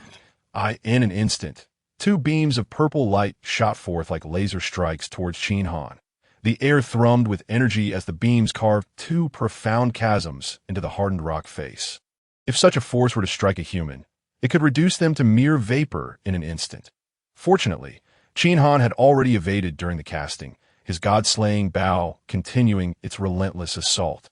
In an instant, two beams of purple light shot forth like laser strikes towards Qin Han. The air thrummed with energy as the beams carved two profound chasms into the hardened rock face. If such a force were to strike a human, it could reduce them to mere vapor in an instant. Fortunately, Qin Han had already evaded during the casting, his god-slaying bow continuing its relentless assault.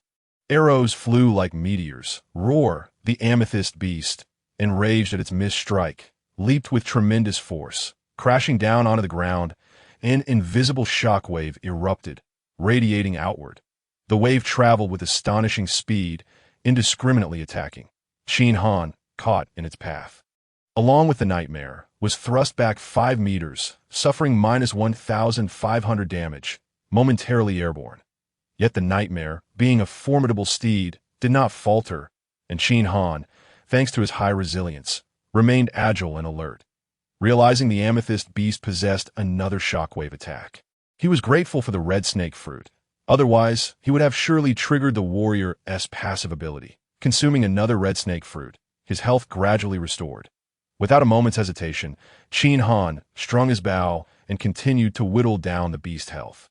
Arrows flew like meteors. Roar, the amethyst beast, enraged at its missed strike, leaped with tremendous force, crashing down onto the ground. An invisible shockwave erupted, radiating outward. The wave traveled with astonishing speed, indiscriminately attacking. Qin Han, caught in its path, along with the nightmare, was thrust back 5 meters, suffering -1,500 damage, momentarily airborne. Yet the nightmare, being a formidable steed, did not falter, and Qin Han, thanks to his high resilience, remained agile and alert. Realizing the amethyst beast possessed another shockwave attack, he was grateful for the red snake fruit. Otherwise, he would have surely triggered the warrior's passive ability, consuming another red snake fruit, his health gradually restored. Without a moment's hesitation, Qin Han strung his bow and continued to whittle down the beast's health.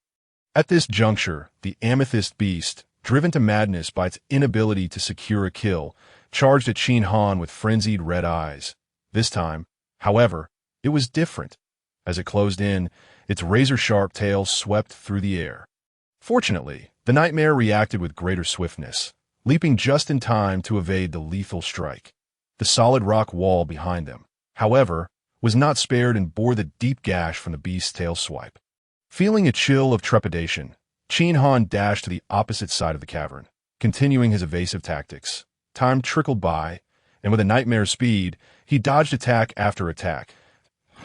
At this juncture, the amethyst beast, driven to madness by its inability to secure a kill, charged at Qin Han with frenzied red eyes. This time, however, it was different. As it closed in, its razor-sharp tail swept through the air. Fortunately, the nightmare reacted with greater swiftness, leaping just in time to evade the lethal strike. The solid rock wall behind them, however, was not spared and bore the deep gash from the beast's tail swipe. Feeling a chill of trepidation, Qin Han dashed to the opposite side of the cavern, continuing his evasive tactics. Time trickled by, and with a nightmare's speed, he dodged attack after attack.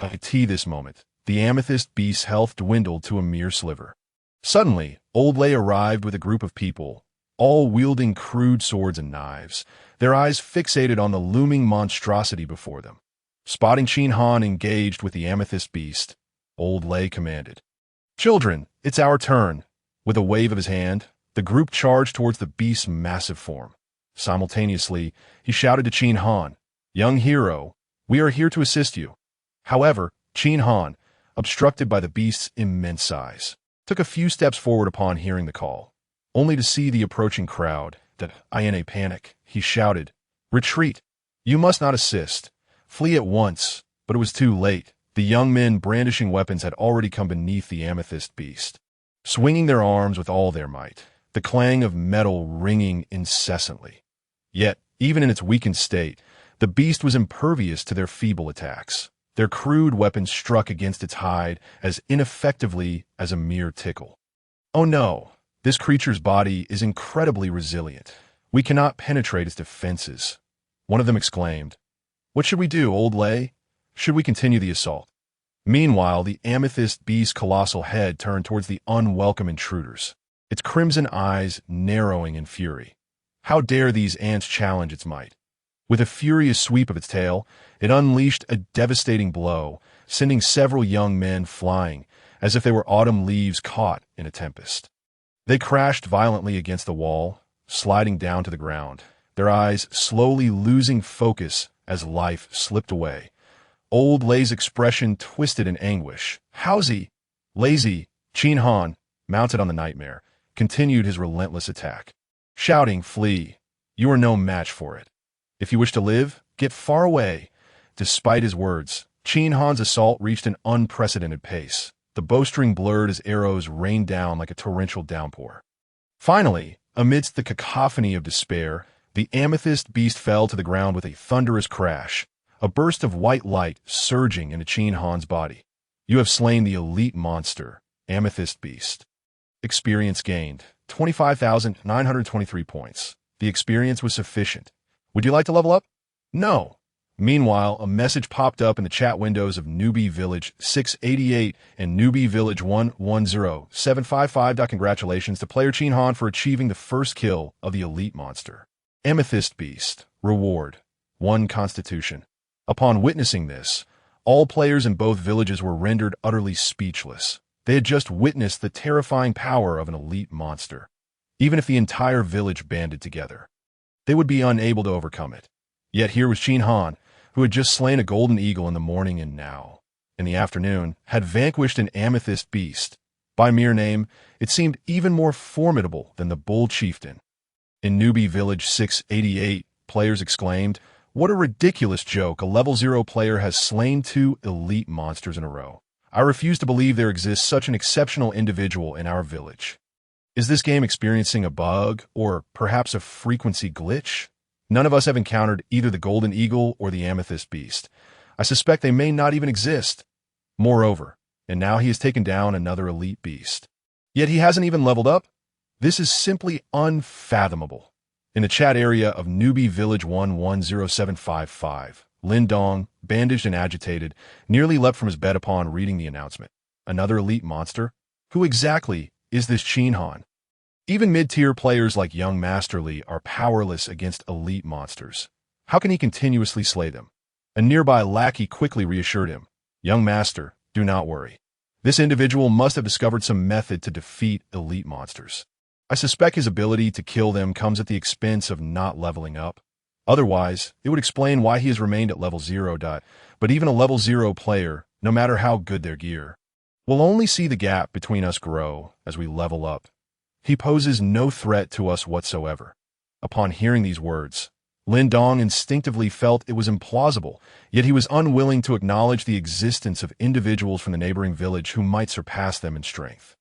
At this moment, the amethyst beast's health dwindled to a mere sliver. Suddenly, Old Lei arrived with a group of people, all wielding crude swords and knives, their eyes fixated on the looming monstrosity before them. Spotting Qin Han engaged with the amethyst beast, Old Lei commanded, "Children, it's our turn." With a wave of his hand, the group charged towards the beast's massive form. Simultaneously, he shouted to Qin Han, "Young hero, we are here to assist you." However, Qin Han, obstructed by the beast's immense size, took a few steps forward upon hearing the call, only to see the approaching crowd. In a panic, he shouted, "Retreat! You must not assist. Flee at once." But it was too late. The young men brandishing weapons had already come beneath the amethyst beast, swinging their arms with all their might, the clang of metal ringing incessantly. Yet, even in its weakened state, the beast was impervious to their feeble attacks. Their crude weapons struck against its hide as ineffectively as a mere tickle. "Oh no, this creature's body is incredibly resilient. We cannot penetrate its defenses," one of them exclaimed. "What should we do, Old Lei? Should we continue the assault?" Meanwhile, the amethyst beast's colossal head turned towards the unwelcome intruders, its crimson eyes narrowing in fury. How dare these ants challenge its might? With a furious sweep of its tail, it unleashed a devastating blow, sending several young men flying, as if they were autumn leaves caught in a tempest. They crashed violently against the wall, sliding down to the ground, their eyes slowly losing focus as life slipped away. Old Lei's expression twisted in anguish. "Howsy, lazy!" Qin Han, mounted on the nightmare, continued his relentless attack, shouting, "Flee! You are no match for it. If you wish to live, get far away." Despite his words, Qin Han's assault reached an unprecedented pace. The bowstring blurred as arrows rained down like a torrential downpour. Finally, amidst the cacophony of despair, the amethyst beast fell to the ground with a thunderous crash, a burst of white light surging into Qin Han's body. "You have slain the elite monster, amethyst beast." Experience gained, 25,923 points. The experience was sufficient. Would you like to level up? No. Meanwhile, a message popped up in the chat windows of Newbie Village 688 and Newbie Village 110755. Congratulations to player Qin Han for achieving the first kill of the elite monster. Amethyst Beast. Reward: 1 Constitution. Upon witnessing this, all players in both villages were rendered utterly speechless. They had just witnessed the terrifying power of an elite monster. Even if the entire village banded together, they would be unable to overcome it. Yet here was Qin Han, who had just slain a golden eagle in the morning and now, in the afternoon, had vanquished an amethyst beast. By mere name, it seemed even more formidable than the bull chieftain. In Newbie Village 688, players exclaimed, "What a ridiculous joke, a level 0 player has slain 2 elite monsters in a row. I refuse to believe there exists such an exceptional individual in our village. Is this game experiencing a bug, or perhaps a frequency glitch? None of us have encountered either the golden eagle or the amethyst beast. I suspect they may not even exist. Moreover, and now he has taken down another elite beast. Yet he hasn't even leveled up? This is simply unfathomable." In the chat area of Newbie Village 110755, Lin Dong, bandaged and agitated, nearly leapt from his bed upon reading the announcement. Another elite monster? Who exactly is this Qin Han? Even mid-tier players like young Masterly are powerless against elite monsters. How can he continuously slay them? A nearby lackey quickly reassured him, "Young Master, do not worry. This individual must have discovered some method to defeat elite monsters. I suspect his ability to kill them comes at the expense of not leveling up. Otherwise, it would explain why he has remained at level 0. But even a level 0 player, no matter how good their gear, will only see the gap between us grow as we level up. He poses no threat to us whatsoever." Upon hearing these words, Lin Dong instinctively felt it was implausible, yet he was unwilling to acknowledge the existence of individuals from the neighboring village who might surpass them in strength.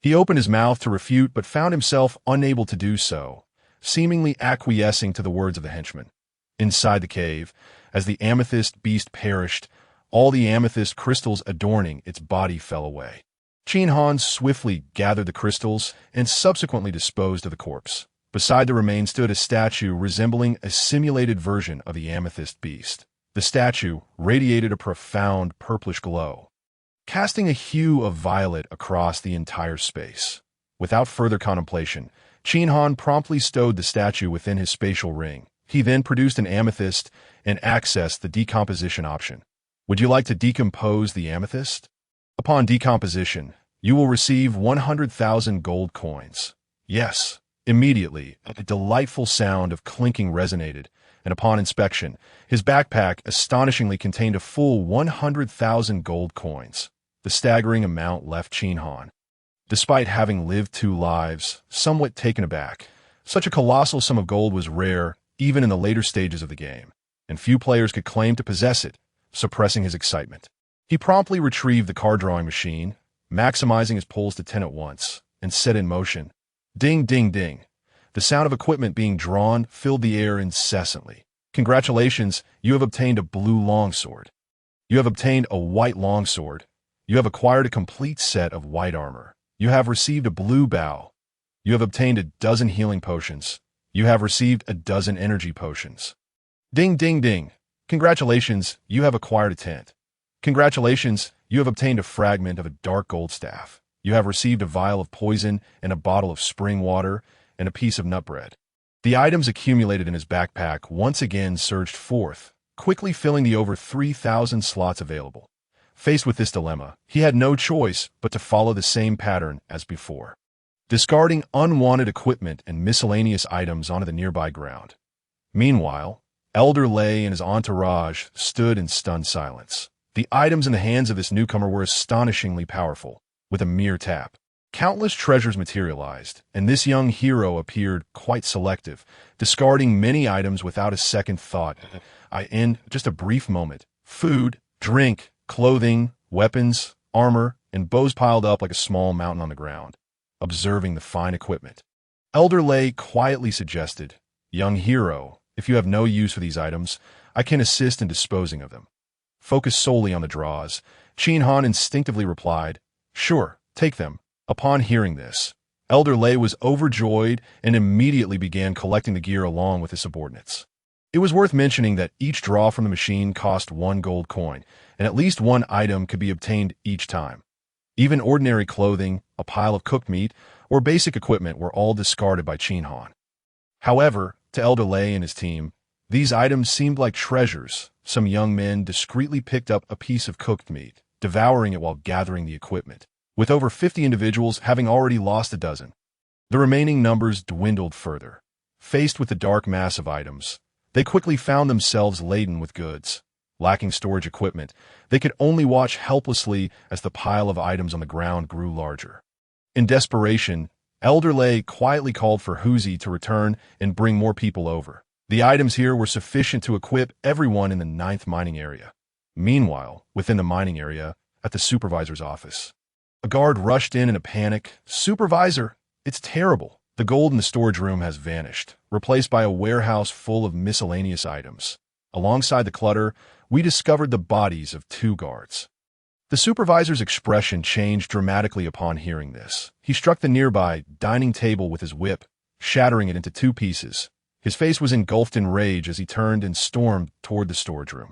He opened his mouth to refute but found himself unable to do so, seemingly acquiescing to the words of the henchman. Inside the cave, as the amethyst beast perished, all the amethyst crystals adorning its body fell away. Qin Han swiftly gathered the crystals and subsequently disposed of the corpse. Beside the remains stood a statue resembling a simulated version of the amethyst beast. The statue radiated a profound purplish glow, casting a hue of violet across the entire space. Without further contemplation, Qin Han promptly stowed the statue within his spatial ring. He then produced an amethyst and accessed the decomposition option. Would you like to decompose the amethyst? Upon decomposition, you will receive 100,000 gold coins. Yes. Immediately, a delightful sound of clinking resonated, and upon inspection, his backpack astonishingly contained a full 100,000 gold coins. The staggering amount left Qin Han, despite having lived 2 lives, somewhat taken aback. Such a colossal sum of gold was rare, even in the later stages of the game, and few players could claim to possess it, suppressing his excitement. He promptly retrieved the card-drawing machine, maximizing his pulls to 10 at once, and set in motion. Ding, ding, ding. The sound of equipment being drawn filled the air incessantly. Congratulations, you have obtained a blue longsword. You have obtained a white longsword. You have acquired a complete set of white armor. You have received a blue bow. You have obtained a dozen healing potions. You have received a dozen energy potions. Ding, ding, ding. Congratulations, you have acquired a tent. Congratulations, you have obtained a fragment of a dark gold staff. You have received a vial of poison and a bottle of spring water and a piece of nut bread. The items accumulated in his backpack once again surged forth, quickly filling the over 3,000 slots available. Faced with this dilemma, he had no choice but to follow the same pattern as before, discarding unwanted equipment and miscellaneous items onto the nearby ground. Meanwhile, Elder Lei and his entourage stood in stunned silence. The items in the hands of this newcomer were astonishingly powerful. With a mere tap, countless treasures materialized, and this young hero appeared quite selective, discarding many items without a second thought. In just a brief moment, food, drink, clothing, weapons, armor, and bows piled up like a small mountain on the ground. Observing the fine equipment, Elder Lei quietly suggested, "Young hero, if you have no use for these items, I can assist in disposing of them." Focused solely on the draws, Qin Han instinctively replied, "Sure, take them." Upon hearing this, Elder Lei was overjoyed and immediately began collecting the gear along with his subordinates. It was worth mentioning that each draw from the machine cost 1 gold coin, and at least 1 item could be obtained each time. Even ordinary clothing, a pile of cooked meat, or basic equipment were all discarded by Qin Han. However, to Elder Lei and his team, these items seemed like treasures. Some young men discreetly picked up a piece of cooked meat, devouring it while gathering the equipment, with over 50 individuals having already lost a dozen. The remaining numbers dwindled further. Faced with the dark mass of items, they quickly found themselves laden with goods. Lacking storage equipment, they could only watch helplessly as the pile of items on the ground grew larger. In desperation, Elder Lay quietly called for Huzi to return and bring more people over. The items here were sufficient to equip everyone in the 9th mining area. Meanwhile, within the mining area, at the supervisor's office, a guard rushed in a panic. "Supervisor, it's terrible. The gold in the storage room has vanished, replaced by a warehouse full of miscellaneous items. Alongside the clutter, we discovered the bodies of 2 guards." The supervisor's expression changed dramatically upon hearing this. He struck the nearby dining table with his whip, shattering it into 2 pieces. His face was engulfed in rage as he turned and stormed toward the storage room.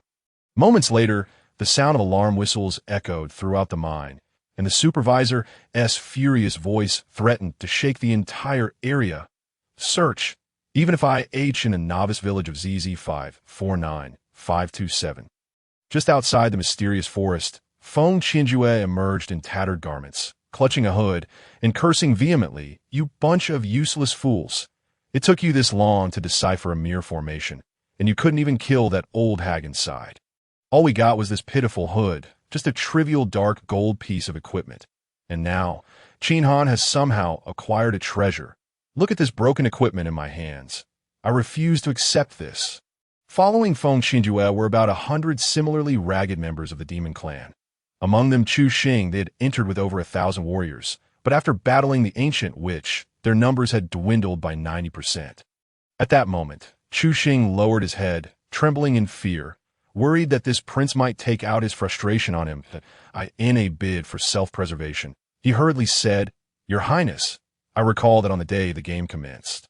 Moments later, the sound of alarm whistles echoed throughout the mine, and the supervisor's furious voice threatened to shake the entire area. "Search, even if I H in a novice village of ZZ 549527. Just outside the mysterious forest, Feng Qinjue emerged in tattered garments, clutching a hood and cursing vehemently. "You bunch of useless fools. It took you this long to decipher a mere formation, and you couldn't even kill that old hag inside. All we got was this pitiful hood, just a trivial dark gold piece of equipment. And now, Qin Han has somehow acquired a treasure. Look at this broken equipment in my hands. I refuse to accept this." Following Feng Qinjue were about 100 similarly ragged members of the demon clan. Among them Chu Xing. They had entered with over 1,000 warriors, but after battling the ancient witch, their numbers had dwindled by 90%. At that moment, Chu Xing lowered his head, trembling in fear, worried that this prince might take out his frustration on him. In a bid for self-preservation, he hurriedly said, "Your Highness, I recall that on the day the game commenced,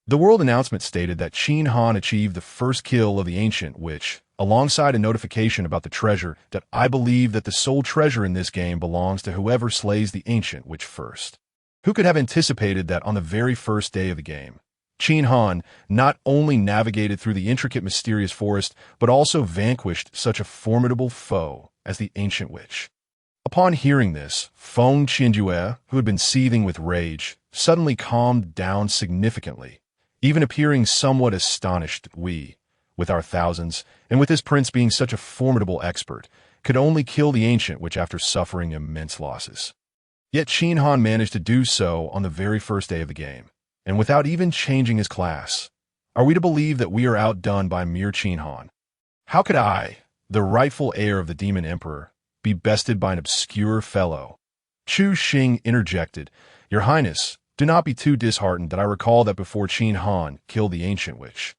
the world announcement stated that Qin Han achieved the first kill of the ancient witch, alongside a notification about the treasure. That I believe that the sole treasure in this game belongs to whoever slays the ancient witch first." Who could have anticipated that on the very first day of the game, Qin Han not only navigated through the intricate mysterious forest, but also vanquished such a formidable foe as the ancient witch? Upon hearing this, Feng Qinjue, who had been seething with rage, suddenly calmed down significantly, even appearing somewhat astonished. "We, with our thousands, and with this prince being such a formidable expert, could only kill the ancient witch after suffering immense losses. Yet Qin Han managed to do so on the very first day of the game, and without even changing his class. Are we to believe that we are outdone by mere Qin Han? How could I, the rightful heir of the demon emperor, be bested by an obscure fellow?" Chu Xing interjected, "Your Highness, do not be too disheartened that I recall that before Qin Han killed the ancient witch,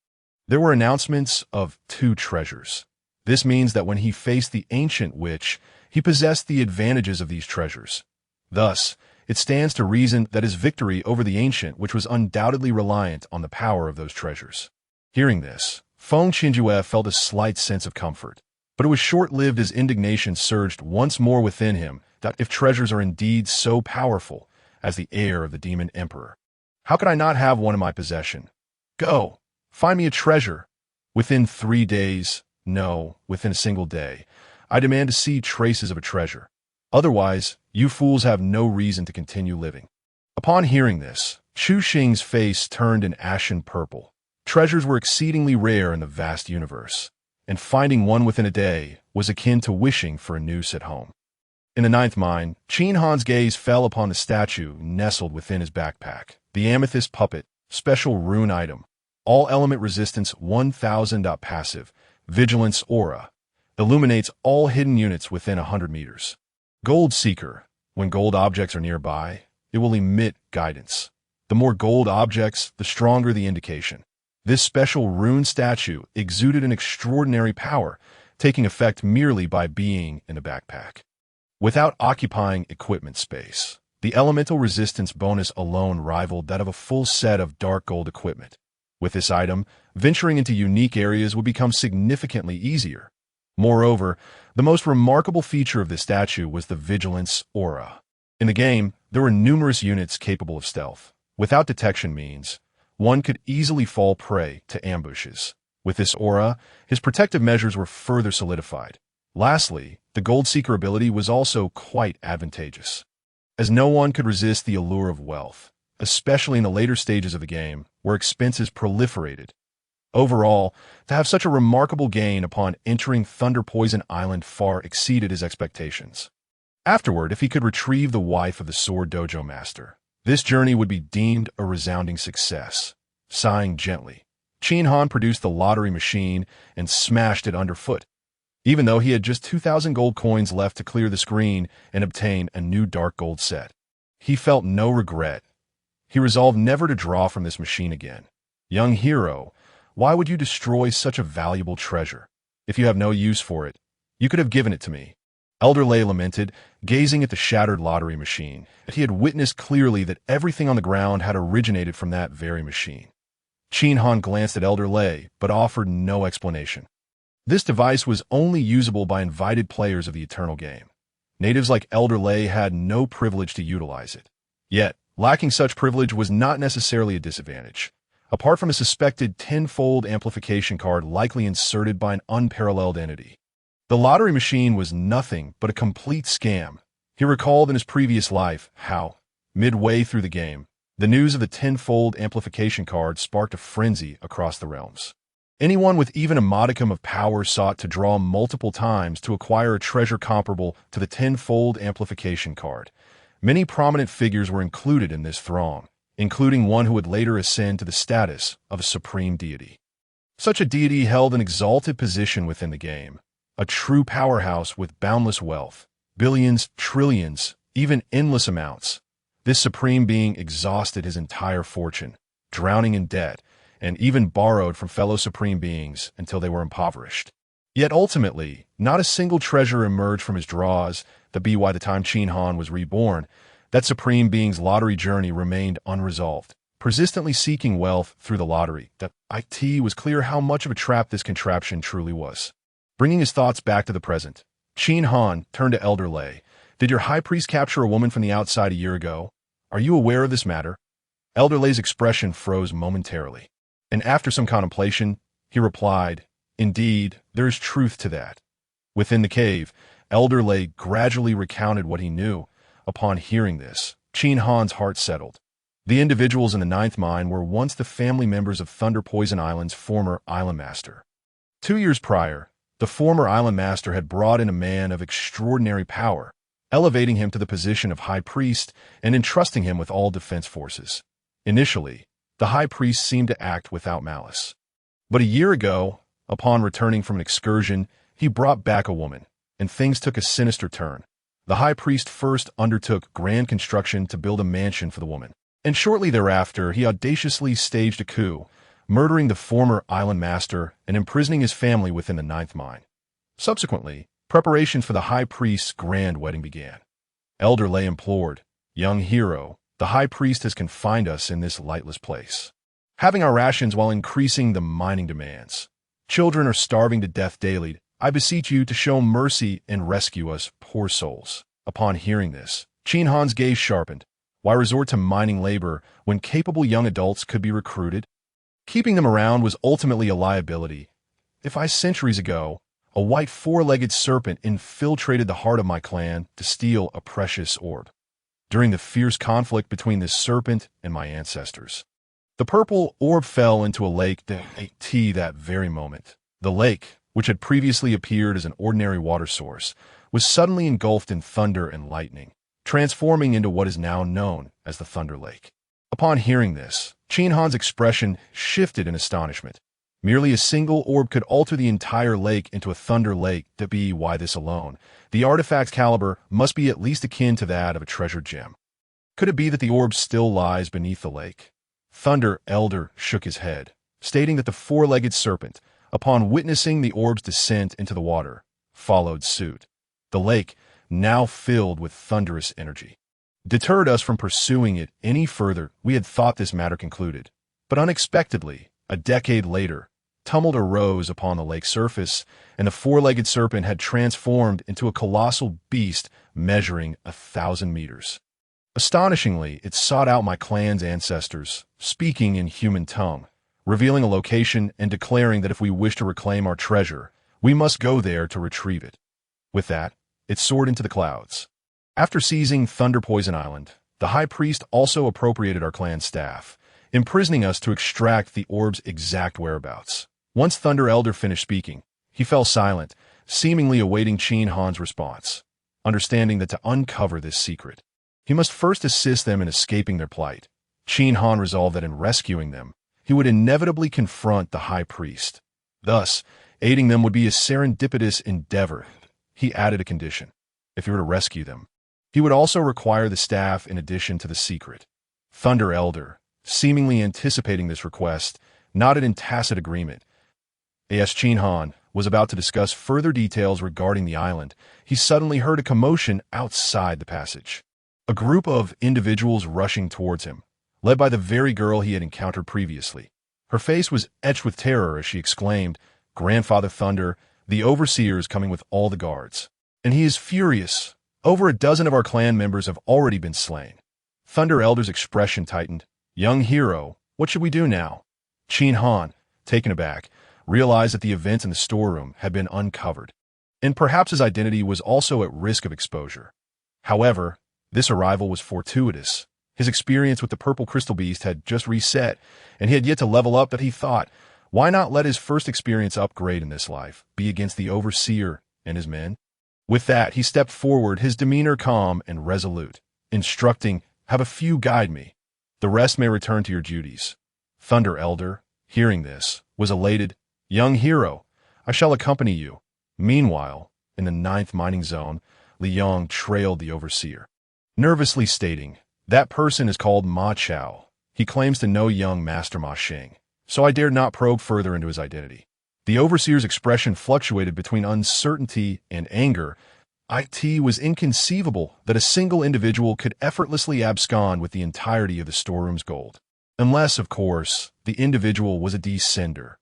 there were announcements of 2 treasures. This means that when he faced the ancient witch, he possessed the advantages of these treasures. Thus, it stands to reason that his victory over the ancient witch was undoubtedly reliant on the power of those treasures." Hearing this, Feng Qinjue felt a slight sense of comfort, but it was short-lived as indignation surged once more within him. That if treasures are indeed so powerful as the heir of the demon emperor, how could I not have one in my possession? Go, find me a treasure. Within 3 days, no, within a single day, I demand to see traces of a treasure. Otherwise, you fools have no reason to continue living." Upon hearing this, Chu Xing's face turned an ashen purple. Treasures were exceedingly rare in the vast universe, and finding one within a day was akin to wishing for a noose at home. In the 9th mine, Qin Han's gaze fell upon the statue nestled within his backpack. The amethyst puppet, special rune item, all element resistance 1000. Passive, vigilance aura, illuminates all hidden units within 100 meters. Gold Seeker, when gold objects are nearby, it will emit guidance. The more gold objects, the stronger the indication. This special rune statue exuded an extraordinary power, taking effect merely by being in a backpack, without occupying equipment space. The elemental resistance bonus alone rivaled that of a full set of dark gold equipment. With this item, venturing into unique areas would become significantly easier. Moreover, the most remarkable feature of this statue was the vigilance aura. In the game, there were numerous units capable of stealth. Without detection means, one could easily fall prey to ambushes. With this aura, his protective measures were further solidified. Lastly, the Gold Seeker ability was also quite advantageous, as no one could resist the allure of wealth, especially in the later stages of the game, where expenses proliferated. Overall, to have such a remarkable gain upon entering Thunder Poison Island far exceeded his expectations. Afterward, if he could retrieve the wife of the Sword Dojo Master, this journey would be deemed a resounding success. Sighing gently, Qin Han produced the lottery machine and smashed it underfoot. Even though he had just 2,000 gold coins left to clear the screen and obtain a new dark gold set, he felt no regret. He resolved never to draw from this machine again. Young hero, why would you destroy such a valuable treasure? If you have no use for it, you could have given it to me. Elder Lei lamented, gazing at the shattered lottery machine. He had witnessed clearly that everything on the ground had originated from that very machine. Qin Han glanced at Elder Lei, but offered no explanation. This device was only usable by invited players of the Eternal Game. Natives like Elder Lei had no privilege to utilize it. Yet, lacking such privilege was not necessarily a disadvantage. Apart from a suspected tenfold amplification card likely inserted by an unparalleled entity, the lottery machine was nothing but a complete scam. He recalled in his previous life how, midway through the game, the news of the tenfold amplification card sparked a frenzy across the realms. Anyone with even a modicum of power sought to draw multiple times to acquire a treasure comparable to the tenfold amplification card. Many prominent figures were included in this throng, including one who would later ascend to the status of a supreme deity. Such a deity held an exalted position within the game, a true powerhouse with boundless wealth, billions, trillions, even endless amounts. This supreme being exhausted his entire fortune, drowning in debt, and even borrowed from fellow supreme beings until they were impoverished. Yet ultimately, not a single treasure emerged from his draws. That be why the time Qin Han was reborn, that supreme being's lottery journey remained unresolved, persistently seeking wealth through the lottery. That it was clear how much of a trap this contraption truly was. Bringing his thoughts back to the present, Qin Han turned to Elder Lei. Did your high priest capture a woman from the outside a year ago? Are you aware of this matter? Elder Lei's expression froze momentarily, and after some contemplation, he replied, Indeed, there is truth to that. Within the cave, Elder Lei gradually recounted what he knew. Upon hearing this, Qin Han's heart settled. The individuals in the ninth mine were once the family members of Thunder Poison Island's former island master. 2 years prior, the former island master had brought in a man of extraordinary power, elevating him to the position of high priest and entrusting him with all defense forces. Initially, the high priest seemed to act without malice. But a year ago, upon returning from an excursion, he brought back a woman, and things took a sinister turn. The high priest first undertook grand construction to build a mansion for the woman, and shortly thereafter he audaciously staged a coup, murdering the former island master and imprisoning his family within the ninth mine. Subsequently, preparations for the high priest's grand wedding began. Elder Lei implored, Young hero, the high priest has confined us in this lightless place, having our rations while increasing the mining demands. Children are starving to death daily. I beseech you to show mercy and rescue us, poor souls. Upon hearing this, Qin Han's gaze sharpened. Why resort to mining labor when capable young adults could be recruited? Keeping them around was ultimately a liability. Centuries ago, a white four-legged serpent infiltrated the heart of my clan to steal a precious orb. During the fierce conflict between this serpent and my ancestors, the purple orb fell into a lake that very moment. The lake, which had previously appeared as an ordinary water source, was suddenly engulfed in thunder and lightning, transforming into what is now known as the Thunder Lake. Upon hearing this, Qin Han's expression shifted in astonishment. Merely a single orb could alter the entire lake into a Thunder Lake. To be why this alone, the artifact's caliber must be at least akin to that of a treasured gem. Could it be that the orb still lies beneath the lake? Thunder Elder shook his head, stating that the four-legged serpent, upon witnessing the orb's descent into the water, followed suit. The lake, now filled with thunderous energy, deterred us from pursuing it any further. We had thought this matter concluded, but unexpectedly, a decade later, tumult arose upon the lake's surface, and the four-legged serpent had transformed into a colossal beast measuring 1,000 meters. Astonishingly, it sought out my clan's ancestors, speaking in human tongue, revealing a location and declaring that if we wish to reclaim our treasure, we must go there to retrieve it. With that, it soared into the clouds. After seizing Thunder Poison Island, the high priest also appropriated our clan's staff, imprisoning us to extract the orb's exact whereabouts. Once Thunder Elder finished speaking, he fell silent, seemingly awaiting Qin Han's response, understanding that to uncover this secret, he must first assist them in escaping their plight. Qin Han resolved that in rescuing them, he would inevitably confront the High Priest. Thus, aiding them would be a serendipitous endeavor. He added a condition. If he were to rescue them, he would also require the staff in addition to the secret. Thunder Elder, seemingly anticipating this request, nodded in tacit agreement. As Qin Han was about to discuss further details regarding the island, he suddenly heard a commotion outside the passage. A group of individuals rushing towards him, led by the very girl he had encountered previously. Her face was etched with terror as she exclaimed, "Grandfather Thunder, the Overseer is coming with all the guards. And he is furious. Over a dozen of our clan members have already been slain." Thunder Elder's expression tightened. "Young hero, what should we do now?" Qin Han, taken aback, realized that the events in the storeroom had been uncovered, and perhaps his identity was also at risk of exposure. However, this arrival was fortuitous. His experience with the purple crystal beast had just reset, and he had yet to level up that he thought, why not let his first experience upgrade in this life be against the Overseer and his men? With that, he stepped forward, his demeanor calm and resolute, instructing, "Have a few guide me. The rest may return to your duties." Thunder Elder, hearing this, was elated. "Young hero, I shall accompany you." Meanwhile, in the 9th mining zone, Li Yong trailed the Overseer, nervously stating, "That person is called Ma Chao. He claims to know young Master Ma Xing, so I dared not probe further into his identity." The Overseer's expression fluctuated between uncertainty and anger. It was inconceivable that a single individual could effortlessly abscond with the entirety of the storeroom's gold. Unless, of course, the individual was a descender.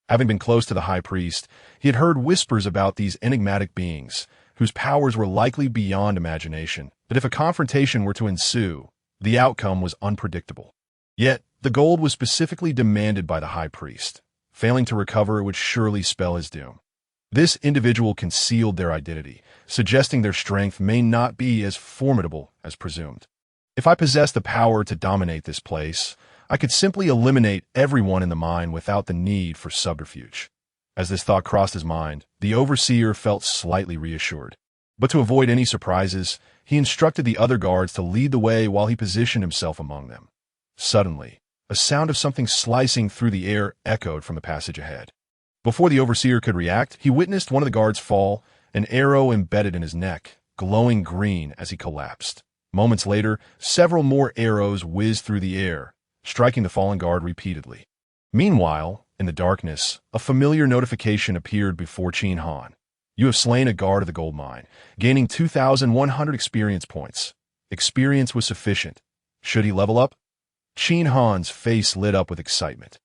Having been close to the High Priest, he had heard whispers about these enigmatic beings, whose powers were likely beyond imagination, but if a confrontation were to ensue, the outcome was unpredictable. Yet, the gold was specifically demanded by the High Priest. Failing to recover it would surely spell his doom. This individual concealed their identity, suggesting their strength may not be as formidable as presumed. If I possessed the power to dominate this place, I could simply eliminate everyone in the mine without the need for subterfuge. As this thought crossed his mind, the Overseer felt slightly reassured. But to avoid any surprises, he instructed the other guards to lead the way while he positioned himself among them. Suddenly, a sound of something slicing through the air echoed from the passage ahead. Before the Overseer could react, he witnessed one of the guards fall, an arrow embedded in his neck, glowing green as he collapsed. Moments later, several more arrows whizzed through the air, striking the fallen guard repeatedly. Meanwhile, in the darkness, a familiar notification appeared before Qin Han. "You have slain a guard of the gold mine, gaining 2,100 experience points." Experience was sufficient. Should he level up? Qin Han's face lit up with excitement.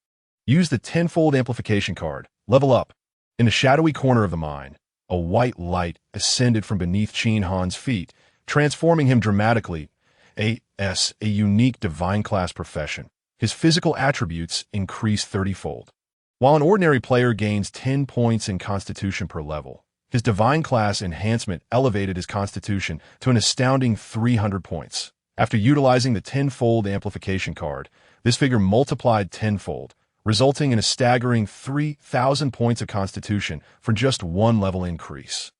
Use the tenfold amplification card. Level up. In the shadowy corner of the mine, a white light ascended from beneath Qin Han's feet, transforming him dramatically. A unique divine class profession. His physical attributes increased 30-fold. While an ordinary player gains 10 points in Constitution per level, his divine class enhancement elevated his Constitution to an astounding 300 points. After utilizing the tenfold amplification card, this figure multiplied tenfold, resulting in a staggering 3,000 points of Constitution for just one level increase.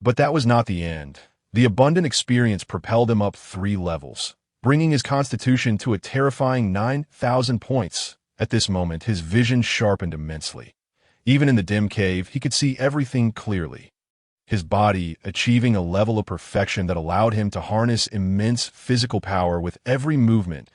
But that was not the end. The abundant experience propelled him up 3 levels, bringing his Constitution to a terrifying 9,000 points. At this moment, his vision sharpened immensely. Even in the dim cave, he could see everything clearly. His body achieving a level of perfection that allowed him to harness immense physical power with every movement.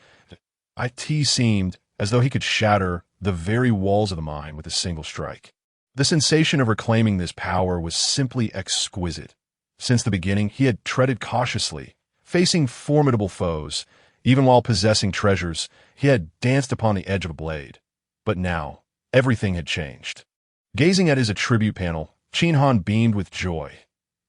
It seemed as though he could shatter the very walls of the mine with a single strike. The sensation of reclaiming this power was simply exquisite. Since the beginning, he had treaded cautiously, facing formidable foes. Even while possessing treasures, he had danced upon the edge of a blade. But now, everything had changed. Gazing at his attribute panel, Qin Han beamed with joy.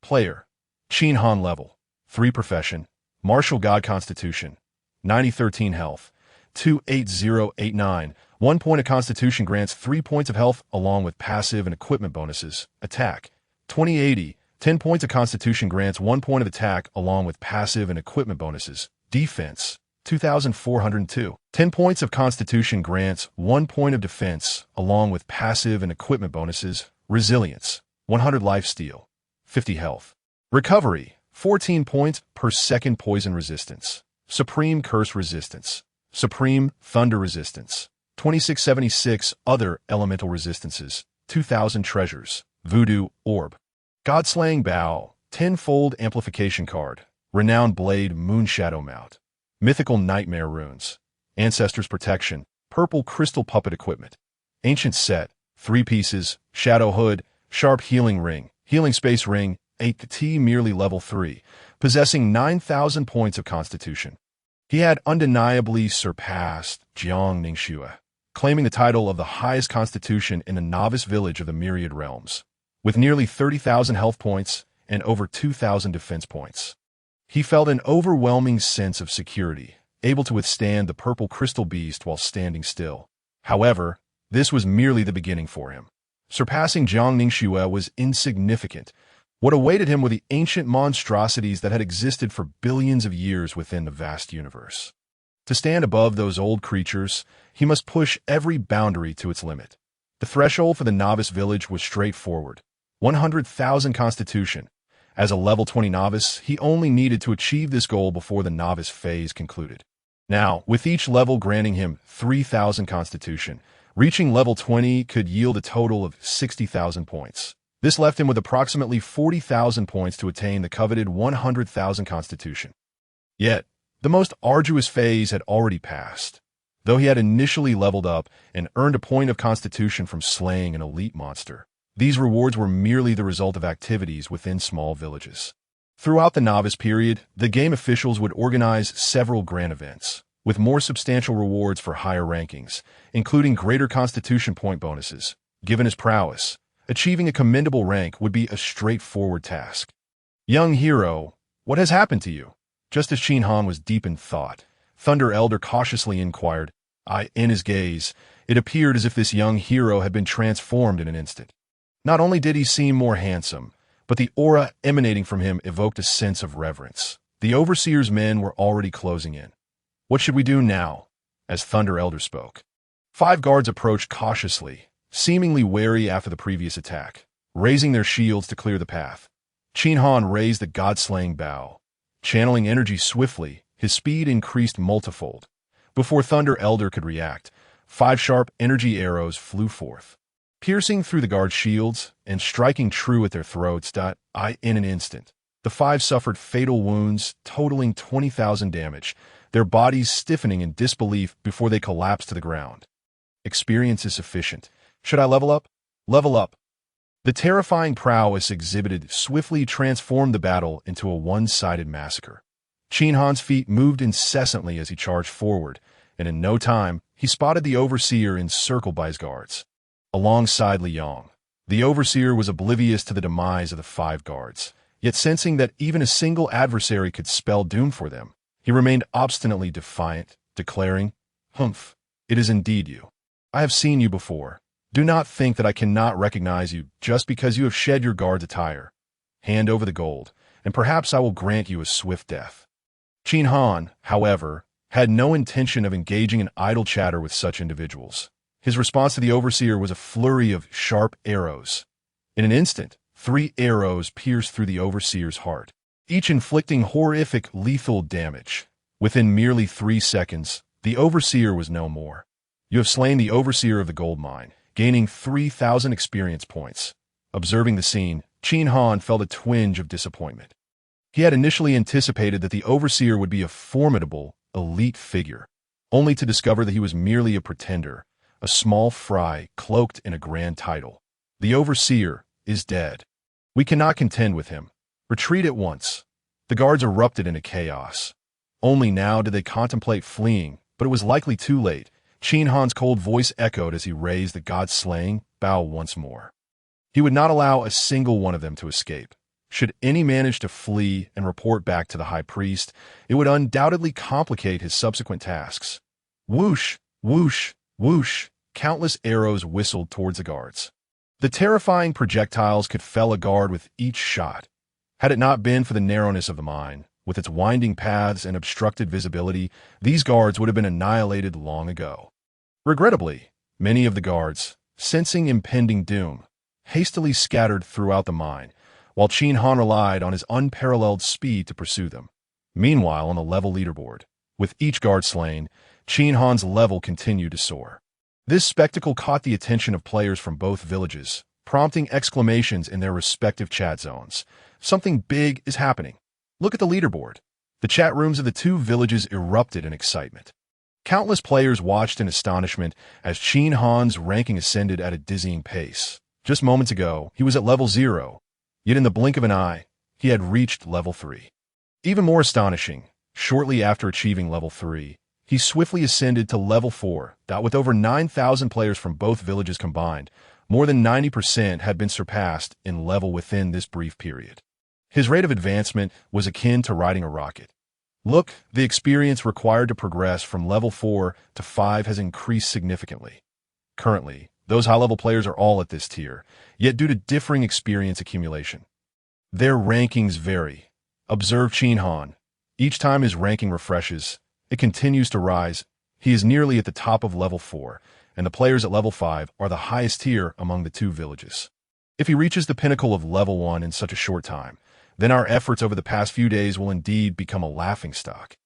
Player. Qin Han level. 3 profession. Martial God Constitution. 9013 health. 28089. 1 point of Constitution grants 3 points of health along with passive and equipment bonuses. Attack. 2080. 10 points of Constitution grants 1 point of attack along with passive and equipment bonuses. Defense. 2,402. 10 points of Constitution grants 1 point of defense, along with passive and equipment bonuses. Resilience, 100 life steal, 50 health. Recovery, 14 points per second poison resistance. Supreme curse resistance. Supreme thunder resistance. 2676 other elemental resistances. 2,000 treasures. Voodoo orb. Godslaying bow, 10-fold amplification card. Renowned blade moonshadow mount. Mythical nightmare runes. Ancestors protection. Purple crystal puppet equipment. Ancient set, 3 pieces. Shadow hood. Sharp healing ring. Healing space ring. 8T merely level 3. Possessing 9,000 points of constitution. He had undeniably surpassed Jiang Ningxue, claiming the title of the highest constitution in a novice village of the Myriad Realms, with nearly 30,000 health points and over 2,000 defense points. He felt an overwhelming sense of security, able to withstand the purple crystal beast while standing still. However, this was merely the beginning for him. Surpassing Jiang Ningxue was insignificant. What awaited him were the ancient monstrosities that had existed for billions of years within the vast universe. To stand above those old creatures, he must push every boundary to its limit. The threshold for the novice village was straightforward. 100,000 constitution. As a level 20 novice, he only needed to achieve this goal before the novice phase concluded. Now, with each level granting him 3,000 constitution, reaching level 20 could yield a total of 60,000 points. This left him with approximately 40,000 points to attain the coveted 100,000 constitution. Yet, the most arduous phase had already passed. Though he had initially leveled up and earned a point of constitution from slaying an elite monster, these rewards were merely the result of activities within small villages. Throughout the novice period, the game officials would organize several grand events, with more substantial rewards for higher rankings, including greater constitution point bonuses. Given his prowess, achieving a commendable rank would be a straightforward task. Young hero, what has happened to you? Just as Qin Han was deep in thought, Thunder Elder cautiously inquired. In his gaze, it appeared as if this young hero had been transformed in an instant. Not only did he seem more handsome, but the aura emanating from him evoked a sense of reverence. The Overseer's men were already closing in. What should we do now? As Thunder Elder spoke. 5 guards approached cautiously, seemingly wary after the previous attack, raising their shields to clear the path. Qin Han raised the god-slaying bow. Channeling energy swiftly, his speed increased multifold. Before Thunder Elder could react, 5 sharp energy arrows flew forth, piercing through the guards' shields and striking true at their throats. In an instant, the 5 suffered fatal wounds, totaling 20,000 damage, their bodies stiffening in disbelief before they collapsed to the ground. Experience is sufficient. Should I level up? Level up. The terrifying prowess exhibited swiftly transformed the battle into a one-sided massacre. Qin Han's feet moved incessantly as he charged forward, and in no time, he spotted the Overseer encircled by his guards. Alongside Liang, the Overseer was oblivious to the demise of the 5 guards, yet sensing that even a single adversary could spell doom for them, he remained obstinately defiant, declaring, "Humph, it is indeed you. I have seen you before. Do not think that I cannot recognize you just because you have shed your guard's attire. Hand over the gold, and perhaps I will grant you a swift death." Qin Han, however, had no intention of engaging in idle chatter with such individuals. His response to the Overseer was a flurry of sharp arrows. In an instant, 3 arrows pierced through the Overseer's heart, each inflicting horrific lethal damage. Within merely 3 seconds, the Overseer was no more. You have slain the Overseer of the gold mine, gaining 3,000 experience points. Observing the scene, Qin Han felt a twinge of disappointment. He had initially anticipated that the Overseer would be a formidable, elite figure, only to discover that he was merely a pretender, a small fry cloaked in a grand title. The Overseer is dead. We cannot contend with him. Retreat at once. The guards erupted into chaos. Only now did they contemplate fleeing, but it was likely too late. Qin Han's cold voice echoed as he raised the god-slaying bow once more. He would not allow a single one of them to escape. Should any manage to flee and report back to the high priest, it would undoubtedly complicate his subsequent tasks. Whoosh, whoosh, whoosh, countless arrows whistled towards the guards. The terrifying projectiles could fell a guard with each shot. Had it not been for the narrowness of the mine, With its winding paths and obstructed visibility, these guards would have been annihilated long ago. Regrettably, many of the guards, sensing impending doom, hastily scattered throughout the mine, while Qin Han relied on his unparalleled speed to pursue them. Meanwhile, on the level leaderboard, with each guard slain, Qin Han's level continued to soar. This spectacle caught the attention of players from both villages, prompting exclamations in their respective chat zones. Something big is happening. Look at the leaderboard. The chat rooms of the two villages erupted in excitement. Countless players watched in astonishment as Qin Han's ranking ascended at a dizzying pace. Just moments ago, he was at level 0, yet in the blink of an eye, he had reached level 3. Even more astonishing, shortly after achieving level 3, he swiftly ascended to level 4, that with over 9,000 players from both villages combined, more than 90% had been surpassed in level within this brief period. His rate of advancement was akin to riding a rocket. Look, the experience required to progress from level 4 to 5 has increased significantly. Currently, those high-level players are all at this tier, yet due to differing experience accumulation, their rankings vary. Observe Qin Han. Each time his ranking refreshes, it continues to rise. He is nearly at the top of level 4, and the players at level 5 are the highest tier among the two villages. If he reaches the pinnacle of level 1 in such a short time, then our efforts over the past few days will indeed become a laughingstock.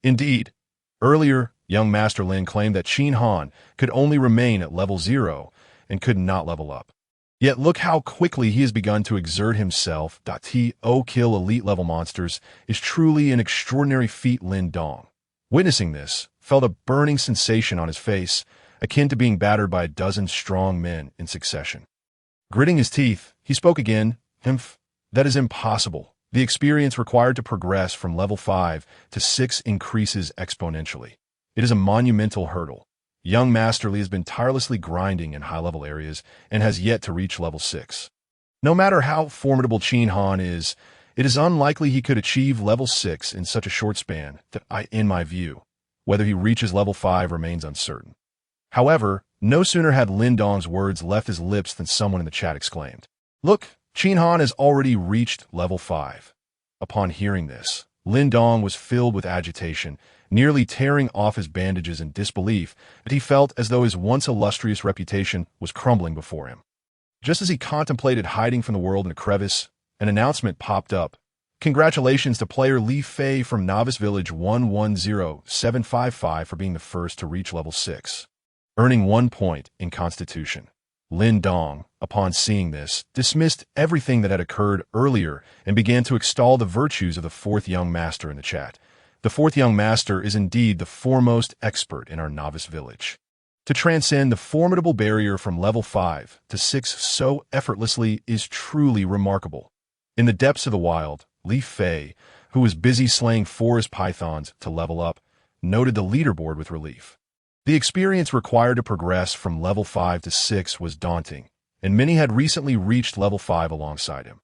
Indeed, earlier, young Master Lin claimed that Qin Han could only remain at level 0 and could not level up. Yet look how quickly he has begun to exert himself. To kill elite level monsters is truly an extraordinary feat. Lin Dong, witnessing this, felt a burning sensation on his face, akin to being battered by a dozen strong men in succession. Gritting his teeth, he spoke again. That is impossible. The experience required to progress from level 5 to 6 increases exponentially. It is a monumental hurdle. Young Master Li has been tirelessly grinding in high-level areas and has yet to reach level 6. No matter how formidable Qin Han is, it is unlikely he could achieve level 6 in such a short span that in my view, whether he reaches level 5 remains uncertain. However, no sooner had Lin Dong's words left his lips than someone in the chat exclaimed, "Look, Qin Han has already reached level 5. Upon hearing this, Lin Dong was filled with agitation, nearly tearing off his bandages in disbelief that he felt as though his once illustrious reputation was crumbling before him. Just as he contemplated hiding from the world in a crevice, an announcement popped up. Congratulations to player Li Fei from Novice Village 110755 for being the first to reach level 6, earning 1 point in Constitution. Lin Dong, upon seeing this, dismissed everything that had occurred earlier and began to extol the virtues of the fourth young master in the chat. The fourth young master is indeed the foremost expert in our novice village. To transcend the formidable barrier from level 5 to 6 so effortlessly is truly remarkable. In the depths of the wild, Li Fei, who was busy slaying forest pythons to level up, noted the leaderboard with relief. The experience required to progress from level 5 to 6 was daunting, and many had recently reached level 5 alongside him.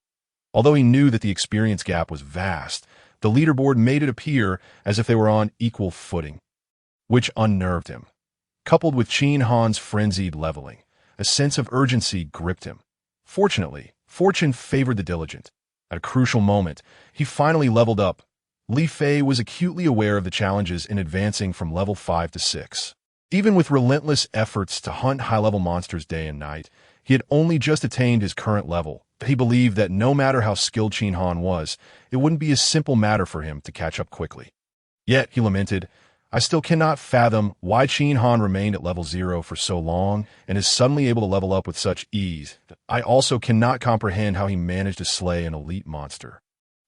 Although he knew that the experience gap was vast, the leaderboard made it appear as if they were on equal footing, which unnerved him. Coupled with Qin Han's frenzied leveling, a sense of urgency gripped him. Fortunately, fortune favored the diligent. At a crucial moment, he finally leveled up. Li Fei was acutely aware of the challenges in advancing from level 5 to 6. Even with relentless efforts to hunt high-level monsters day and night, he had only just attained his current level, but he believed that no matter how skilled Qin Han was, it wouldn't be a simple matter for him to catch up quickly. Yet, he lamented, I still cannot fathom why Qin Han remained at level 0 for so long and is suddenly able to level up with such ease. I also cannot comprehend how he managed to slay an elite monster.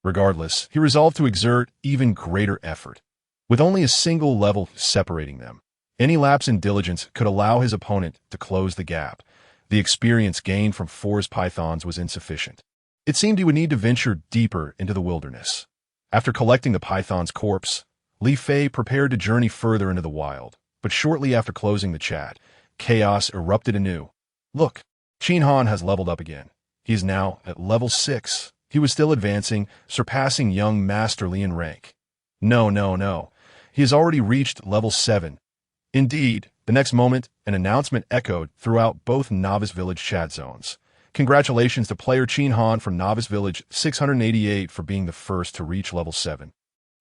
Regardless, he resolved to exert even greater effort. With only a single level separating them, any lapse in diligence could allow his opponent to close the gap. The experience gained from forest pythons was insufficient. It seemed he would need to venture deeper into the wilderness. After collecting the python's corpse, Li Fei prepared to journey further into the wild, but shortly after closing the chat, chaos erupted anew. Look, Qin Han has leveled up again. He is now at level 6. He was still advancing, surpassing young Master Li in rank. No. He has already reached level 7. Indeed, the next moment, an announcement echoed throughout both Novice Village chat zones. Congratulations to player Qin Han from Novice Village 688 for being the first to reach level 7.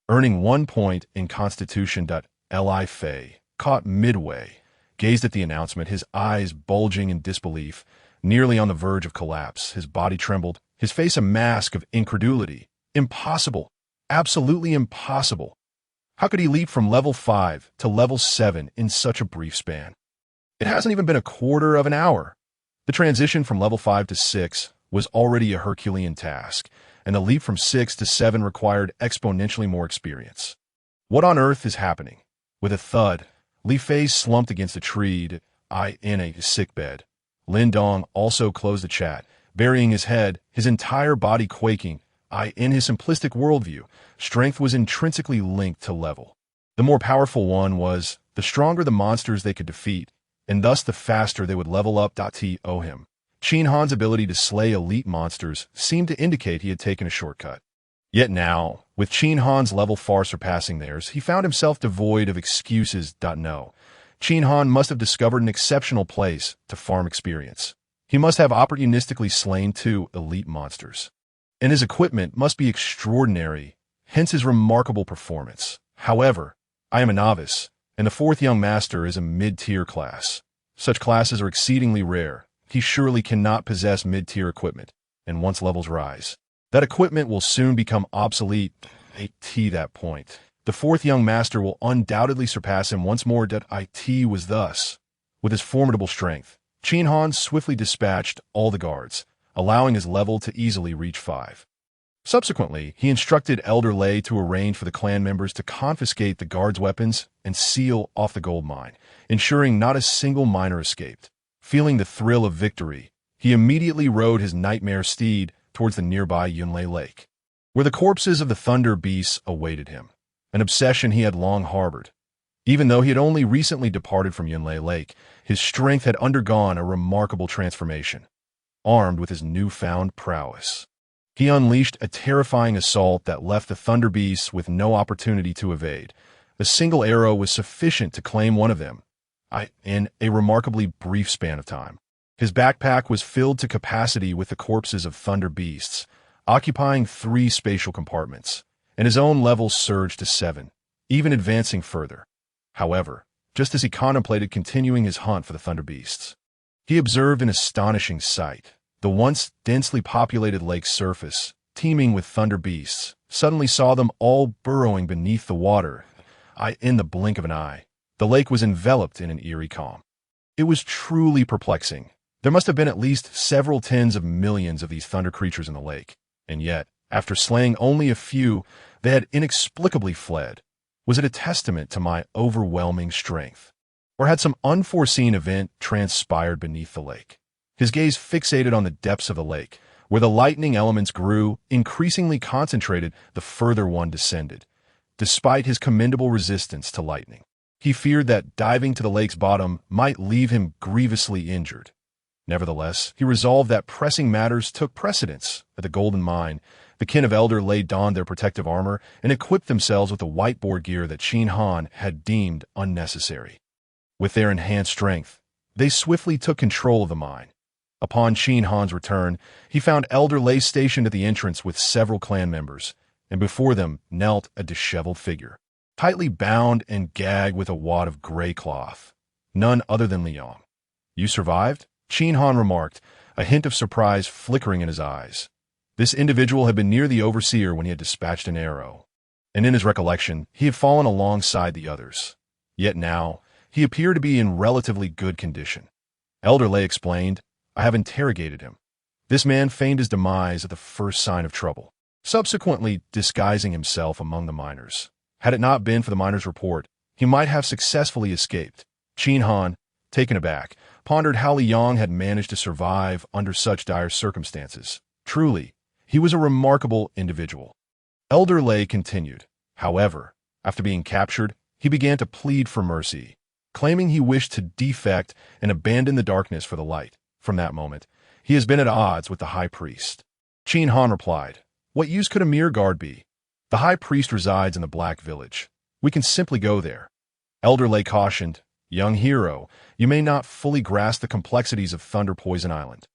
earning 1 point in Constitution. Li Fei, caught midway, gazed at the announcement, his eyes bulging in disbelief, nearly on the verge of collapse. His body trembled, his face a mask of incredulity. Impossible. Absolutely impossible. How could he leap from level 5 to level 7 in such a brief span? It hasn't even been a quarter of an hour. The transition from level 5 to 6 was already a Herculean task, and the leap from 6 to 7 required exponentially more experience. What on earth is happening? With a thud, Li Fei slumped against a tree, in a sickbed. Lin Dong also closed the chat, burying his head, his entire body quaking. In his simplistic worldview, strength was intrinsically linked to level. The more powerful one was, the stronger the monsters they could defeat, and thus the faster they would level up. To him, Qin Han's ability to slay elite monsters seemed to indicate he had taken a shortcut. Yet now, with Qin Han's level far surpassing theirs, he found himself devoid of excuses. No, Qin Han must have discovered an exceptional place to farm experience. He must have opportunistically slain 2 elite monsters. And his equipment must be extraordinary, hence his remarkable performance. However, I am a novice, and the 4th young master is a mid-tier class. Such classes are exceedingly rare. He surely cannot possess mid-tier equipment, and once levels rise, that equipment will soon become obsolete. At that point, the 4th young master will undoubtedly surpass him once more. It was thus. With his formidable strength, Qin Han swiftly dispatched all the guards, allowing his level to easily reach 5. Subsequently, he instructed Elder Lei to arrange for the clan members to confiscate the guards' weapons and seal off the gold mine, ensuring not a single miner escaped. Feeling the thrill of victory, he immediately rode his nightmare steed towards the nearby Yunlei Lake, where the corpses of the thunder beasts awaited him, an obsession he had long harbored. Even though he had only recently departed from Yunlei Lake, his strength had undergone a remarkable transformation. Armed with his newfound prowess, he unleashed a terrifying assault that left the thunder beasts with no opportunity to evade. A single arrow was sufficient to claim one of them, in a remarkably brief span of time. His backpack was filled to capacity with the corpses of thunder beasts, occupying 3 spatial compartments, and his own level surged to 7, even advancing further. However, just as he contemplated continuing his hunt for the thunder beasts, he observed an astonishing sight. The once densely populated lake's surface, teeming with thunder beasts, suddenly saw them all burrowing beneath the water. In the blink of an eye, the lake was enveloped in an eerie calm. It was truly perplexing. There must have been at least several tens of millions of these thunder creatures in the lake, and yet, after slaying only a few, they had inexplicably fled. Was it a testament to my overwhelming strength? Or had some unforeseen event transpired beneath the lake? His gaze fixated on the depths of the lake, where the lightning elements grew, increasingly concentrated the further one descended. Despite his commendable resistance to lightning, he feared that diving to the lake's bottom might leave him grievously injured. Nevertheless, he resolved that pressing matters took precedence. At the Golden Mine, the kin of Elder Lei donned their protective armor and equipped themselves with the whiteboard gear that Qin Han had deemed unnecessary. With their enhanced strength, they swiftly took control of the mine. Upon Qin Han's return, he found Elder Lei stationed at the entrance with several clan members, and before them knelt a disheveled figure, tightly bound and gagged with a wad of gray cloth. None other than Liang. "You survived?" Qin Han remarked, a hint of surprise flickering in his eyes. This individual had been near the overseer when he had dispatched an arrow, and in his recollection, he had fallen alongside the others. Yet now, he appeared to be in relatively good condition. Elder Lei explained, "I have interrogated him. This man feigned his demise at the first sign of trouble, subsequently disguising himself among the miners. Had it not been for the miners' report, he might have successfully escaped." Qin Han, taken aback, pondered how Liang had managed to survive under such dire circumstances. Truly, he was a remarkable individual. Elder Lei continued, "However, after being captured, he began to plead for mercy, claiming he wished to defect and abandon the darkness for the light. From that moment, he has been at odds with the high priest." Qin Han replied, "What use could a mere guard be? The high priest resides in the Black Village. We can simply go there." Elder Lei cautioned, "Young hero, you may not fully grasp the complexities of Thunder Poison Island.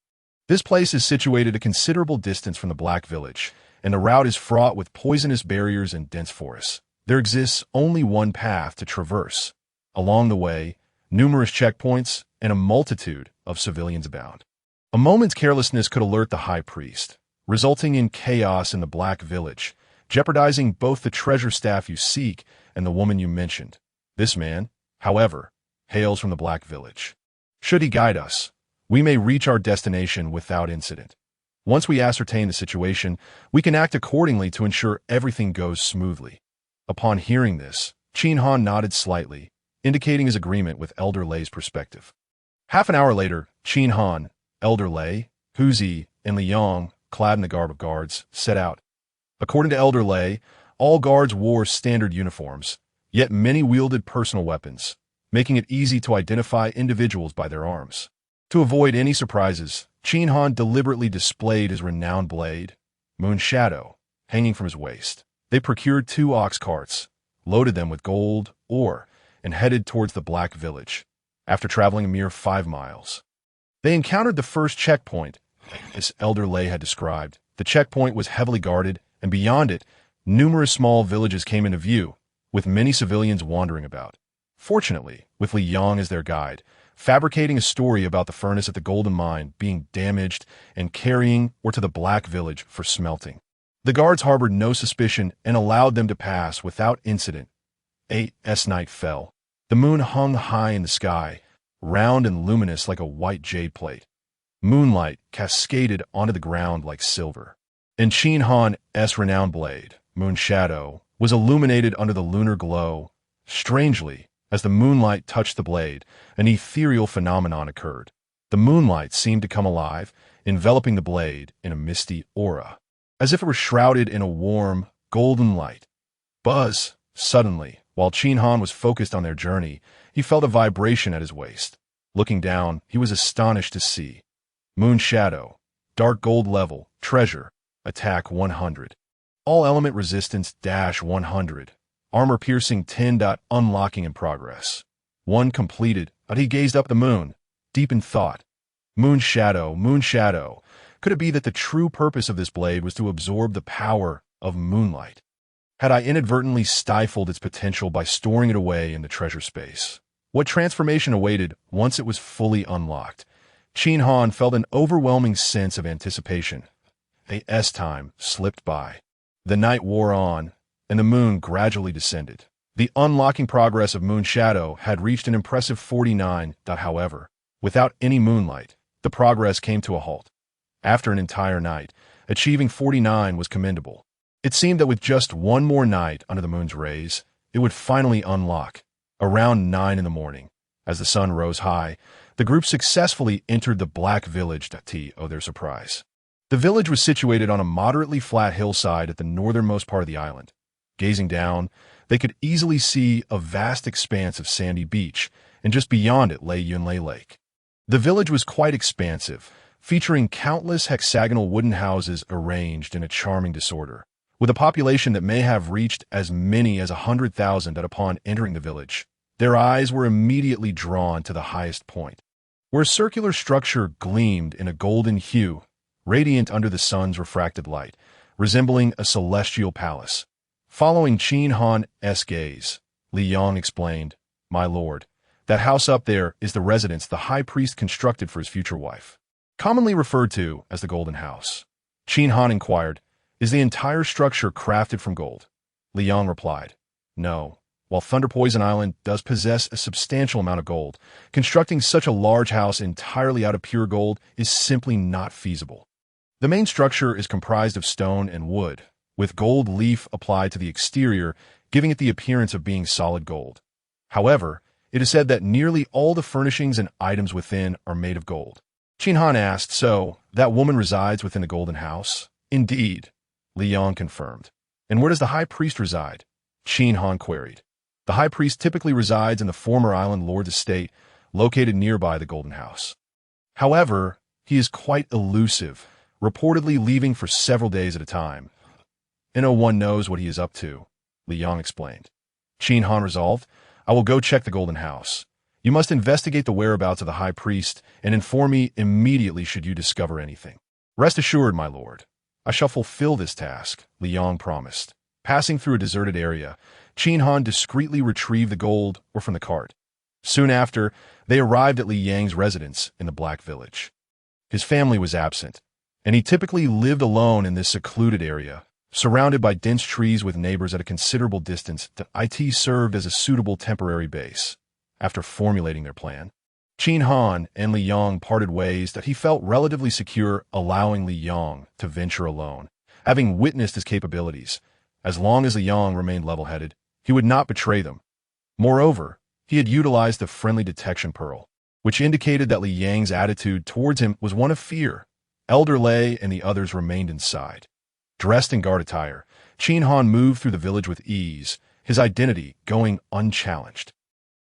This place is situated a considerable distance from the Black Village, and the route is fraught with poisonous barriers and dense forests. There exists only one path to traverse. Along the way, numerous checkpoints and a multitude of civilians abound. A moment's carelessness could alert the high priest, resulting in chaos in the Black Village, jeopardizing both the treasure staff you seek and the woman you mentioned. This man, however, hails from the Black Village. Should he guide us, we may reach our destination without incident. Once we ascertain the situation, we can act accordingly to ensure everything goes smoothly. Upon hearing this, Qin Han nodded slightly, indicating his agreement with Elder Lei's perspective. Half an hour later, Qin Han, Elder Lei, Huzi, and Liang, clad in the garb of guards, set out. According to Elder Lei, all guards wore standard uniforms, yet many wielded personal weapons, making it easy to identify individuals by their arms. To avoid any surprises, Qin Han deliberately displayed his renowned blade, Moon Shadow, hanging from his waist. They procured 2 ox carts, loaded them with gold, ore, and headed towards the Black Village. After traveling a mere 5 miles, they encountered the first checkpoint, as Elder Lei had described. The checkpoint was heavily guarded, and beyond it, numerous small villages came into view, with many civilians wandering about. Fortunately, with Liang as their guide, fabricating a story about the furnace at the golden mine being damaged and carrying or to the Black Village for smelting. The guards harbored no suspicion and allowed them to pass without incident. As night fell, the moon hung high in the sky, round and luminous like a white jade plate. Moonlight cascaded onto the ground like silver. And Qin Han's renowned blade, Moon Shadow, was illuminated under the lunar glow. Strangely, as the moonlight touched the blade, an ethereal phenomenon occurred. The moonlight seemed to come alive, enveloping the blade in a misty aura, as if it were shrouded in a warm, golden light. Buzz! Suddenly, while Qin Han was focused on their journey, he felt a vibration at his waist. Looking down, he was astonished to see Moon Shadow, dark gold level, treasure, attack 100. All element resistance -100. Armor piercing 10. Unlocking in progress. 1 completed, but he gazed up the moon, deep in thought. Moon Shadow, Moon Shadow. Could it be that the true purpose of this blade was to absorb the power of moonlight? Had I inadvertently stifled its potential by storing it away in the treasure space? What transformation awaited once it was fully unlocked? Qin Han felt an overwhelming sense of anticipation. As time slipped by. The night wore on, and the moon gradually descended. The unlocking progress of Moon Shadow had reached an impressive 49. However, without any moonlight, the progress came to a halt. After an entire night, achieving 49 was commendable. It seemed that with just one more night under the moon's rays, it would finally unlock. Around 9 in the morning, as the sun rose high, the group successfully entered the Black Village. To their surprise, the village was situated on a moderately flat hillside at the northernmost part of the island. Gazing down, they could easily see a vast expanse of sandy beach, and just beyond it lay Yunlei Lake. The village was quite expansive, featuring countless hexagonal wooden houses arranged in a charming disorder, with a population that may have reached as many as 100,000. Upon entering the village, their eyes were immediately drawn to the highest point, where a circular structure gleamed in a golden hue, radiant under the sun's refracted light, resembling a celestial palace. Following Qin Han's gaze, Liang explained, "My lord, that house up there is the residence the high priest constructed for his future wife, commonly referred to as the Golden House." Qin Han inquired, "Is the entire structure crafted from gold?" Liang replied, "No. While Thunder Poison Island does possess a substantial amount of gold, constructing such a large house entirely out of pure gold is simply not feasible. The main structure is comprised of stone and wood, with gold leaf applied to the exterior, giving it the appearance of being solid gold. However, it is said that nearly all the furnishings and items within are made of gold." Qin Han asked, "So, that woman resides within the Golden House?" "Indeed," Liang confirmed. "And where does the high priest reside?" Qin Han queried. "The high priest typically resides in the former island lord's estate, located nearby the Golden House. However, he is quite elusive, reportedly leaving for several days at a time. And no one knows what he is up to," Liang explained. Qin Han resolved, "I will go check the Golden House. You must investigate the whereabouts of the high priest and inform me immediately should you discover anything." "Rest assured, my lord," I shall fulfill this task, Li Yang promised. Passing through a deserted area, Qin Han discreetly retrieved the gold ore from the cart. Soon after, they arrived at Li Yang's residence in the Black Village. His family was absent, and he typically lived alone in this secluded area, surrounded by dense trees with neighbors at a considerable distance. The IT served as a suitable temporary base. After formulating their plan, Qin Han and Li Yang parted ways that he felt relatively secure, allowing Li Yang to venture alone. Having witnessed his capabilities, as long as Li Yang remained level-headed, he would not betray them. Moreover, he had utilized the friendly detection pearl, which indicated that Li Yang's attitude towards him was one of fear. Elder Lei and the others remained inside. Dressed in guard attire, Qin Han moved through the village with ease, his identity going unchallenged.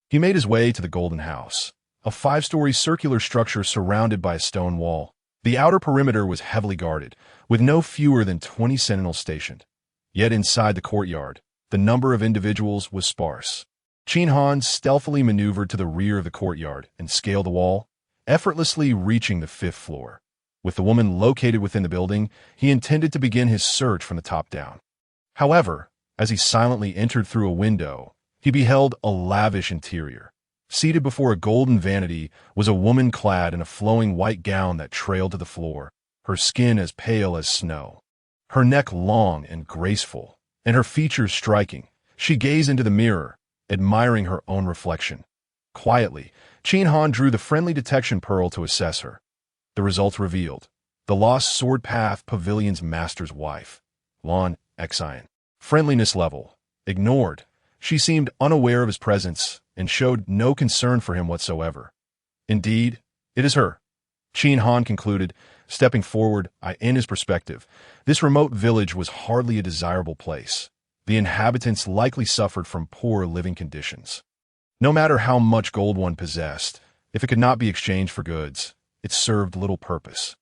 He made his way to the Golden House, a 5-story circular structure surrounded by a stone wall. The outer perimeter was heavily guarded, with no fewer than 20 sentinels stationed. Yet inside the courtyard, the number of individuals was sparse. Qin Han stealthily maneuvered to the rear of the courtyard and scaled the wall, effortlessly reaching the 5th floor. With the woman located within the building, he intended to begin his search from the top down. However, as he silently entered through a window, he beheld a lavish interior. Seated before a golden vanity was a woman clad in a flowing white gown that trailed to the floor, her skin as pale as snow. Her neck long and graceful, and her features striking. She gazed into the mirror, admiring her own reflection. Quietly, Qin Han drew the friendly detection pearl to assess her. The results revealed the Lost Sword Path Pavilion's master's wife, Lan Xian. Friendliness level ignored. She seemed unaware of his presence and showed no concern for him whatsoever. Indeed, it is her, Qin Han concluded, stepping forward. In his perspective, this remote village was hardly a desirable place. The inhabitants likely suffered from poor living conditions. No matter how much gold one possessed, if it could not be exchanged for goods, it served little purpose.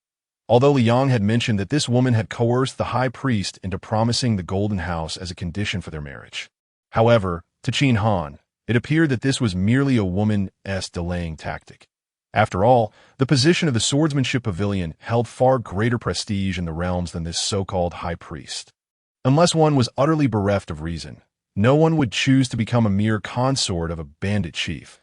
Although Li Yang had mentioned that this woman had coerced the high priest into promising the Golden House as a condition for their marriage. However, to Qin Han, it appeared that this was merely a woman's delaying tactic. After all, the position of the swordsmanship pavilion held far greater prestige in the realms than this so-called high priest. Unless one was utterly bereft of reason, no one would choose to become a mere consort of a bandit chief.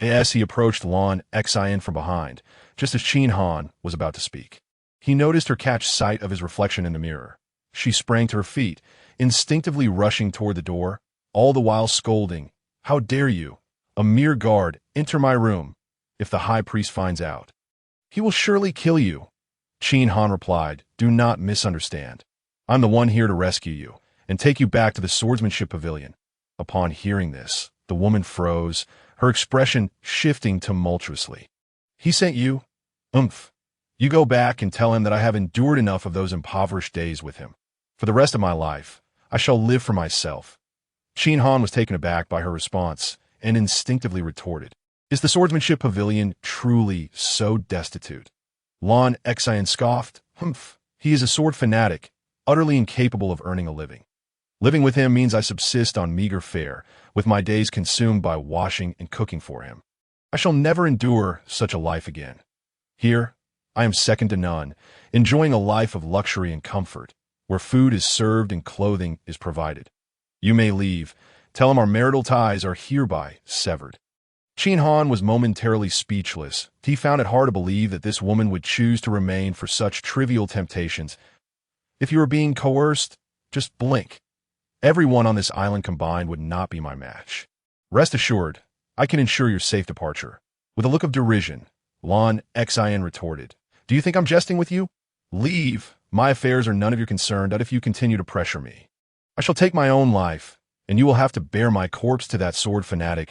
As he approached Lan Xian from behind, just as Qin Han was about to speak, he noticed her catch sight of his reflection in the mirror. She sprang to her feet, instinctively rushing toward the door, all the while scolding, "How dare you, a mere guard, enter my room? If the high priest finds out, he will surely kill you." Qin Han replied, "Do not misunderstand. I'm the one here to rescue you and take you back to the swordsmanship pavilion." Upon hearing this, the woman froze, her expression shifting tumultuously. "He sent you? Umph. You go back and tell him that I have endured enough of those impoverished days with him. For the rest of my life, I shall live for myself." Qin Han was taken aback by her response and instinctively retorted, "Is the swordsmanship pavilion truly so destitute?" Lan Xian scoffed, "Humph. He is a sword fanatic, utterly incapable of earning a living. Living with him means I subsist on meager fare, with my days consumed by washing and cooking for him. I shall never endure such a life again. Here, I am second to none, enjoying a life of luxury and comfort, where food is served and clothing is provided. You may leave. Tell him our marital ties are hereby severed." Qin Han was momentarily speechless. He found it hard to believe that this woman would choose to remain for such trivial temptations. "If you are being coerced, just blink. Everyone on this island combined would not be my match. Rest assured, I can ensure your safe departure." With a look of derision, Lan Xian retorted, "Do you think I'm jesting with you? Leave. My affairs are none of your concern, not if you continue to pressure me. I shall take my own life, and you will have to bear my corpse to that sword fanatic."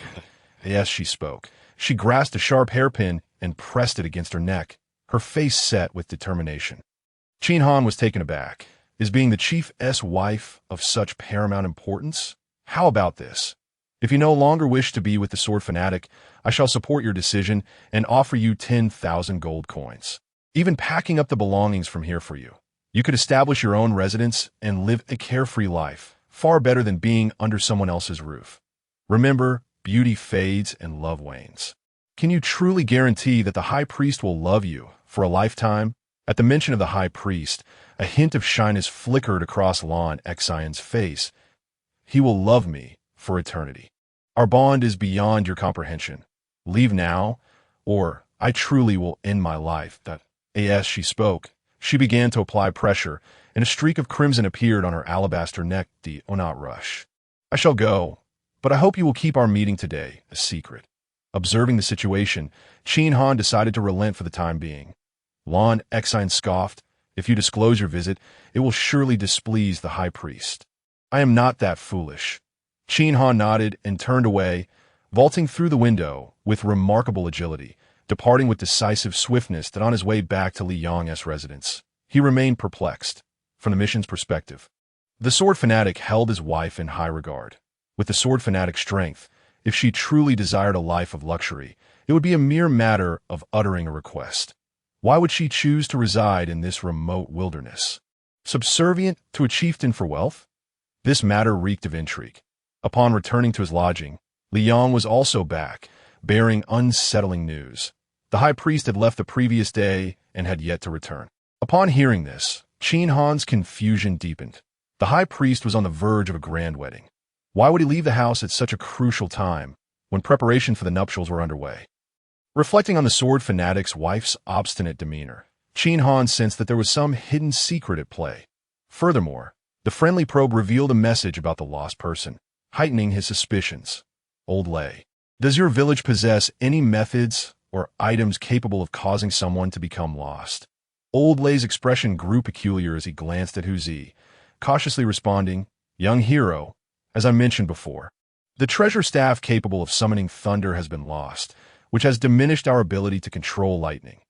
As she spoke, she grasped a sharp hairpin and pressed it against her neck, her face set with determination. Qin Han was taken aback. Is being the chief's wife of such paramount importance? How about this? If you no longer wish to be with the sword fanatic, I shall support your decision and offer you 10,000 gold coins. Even packing up the belongings from here for you. You could establish your own residence and live a carefree life, far better than being under someone else's roof. Remember, beauty fades and love wanes. Can you truly guarantee that the high priest will love you for a lifetime? At the mention of the high priest, a hint of shyness flickered across Lon Exion's face. He will love me for eternity. Our bond is beyond your comprehension. Leave now, or I truly will end my life. As she spoke, she began to apply pressure, and a streak of crimson appeared on her alabaster neck. Do not rush. I shall go, but I hope you will keep our meeting today a secret. Observing the situation, Qin Han decided to relent for the time being. Lon Exine scoffed, if you disclose your visit, it will surely displease the high priest. I am not that foolish. Qin Han nodded and turned away, vaulting through the window with remarkable agility, departing with decisive swiftness that on his way back to Li Yang's residence, he remained perplexed. From the mission's perspective, the sword fanatic held his wife in high regard. With the sword fanatic's strength, if she truly desired a life of luxury, it would be a mere matter of uttering a request. Why would she choose to reside in this remote wilderness? Subservient to a chieftain for wealth? This matter reeked of intrigue. Upon returning to his lodging, Li Yang was also back, bearing unsettling news. The high priest had left the previous day and had yet to return. Upon hearing this, Qin Han's confusion deepened. The high priest was on the verge of a grand wedding. Why would he leave the house at such a crucial time, when preparation for the nuptials were underway? Reflecting on the sword fanatic's wife's obstinate demeanor, Qin Han sensed that there was some hidden secret at play. Furthermore, the friendly probe revealed a message about the lost person, heightening his suspicions. Old Lei, does your village possess any methods or items capable of causing someone to become lost? Old Lei's expression grew peculiar as he glanced at Hu Zi, cautiously responding, young hero, as I mentioned before, the treasure staff capable of summoning thunder has been lost, which has diminished our ability to control lightning.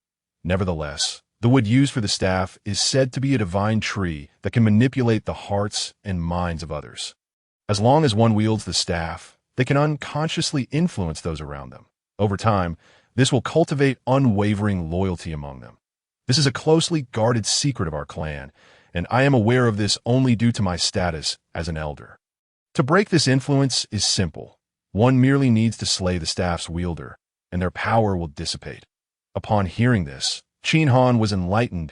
Nevertheless, the wood used for the staff is said to be a divine tree that can manipulate the hearts and minds of others. As long as one wields the staff, they can unconsciously influence those around them. Over time, this will cultivate unwavering loyalty among them. This is a closely guarded secret of our clan, and I am aware of this only due to my status as an elder. To break this influence is simple. One merely needs to slay the staff's wielder, and their power will dissipate. Upon hearing this, Qin Han was enlightened,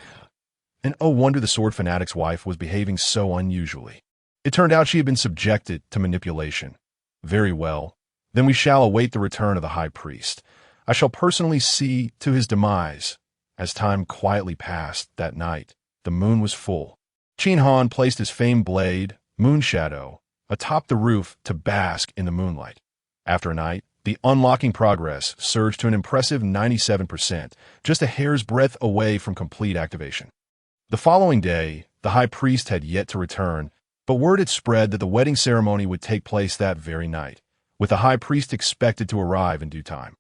and oh wonder the sword fanatic's wife was behaving so unusually. It turned out she had been subjected to manipulation. Very well, then we shall await the return of the high priest. I shall personally see to his demise. As time quietly passed that night, the moon was full. Qin Han placed his famed blade, Moonshadow, atop the roof to bask in the moonlight. After a night, the unlocking progress surged to an impressive 97%, just a hair's breadth away from complete activation. The following day, the high priest had yet to return, but word had spread that the wedding ceremony would take place that very night, with the high priest expected to arrive in due time.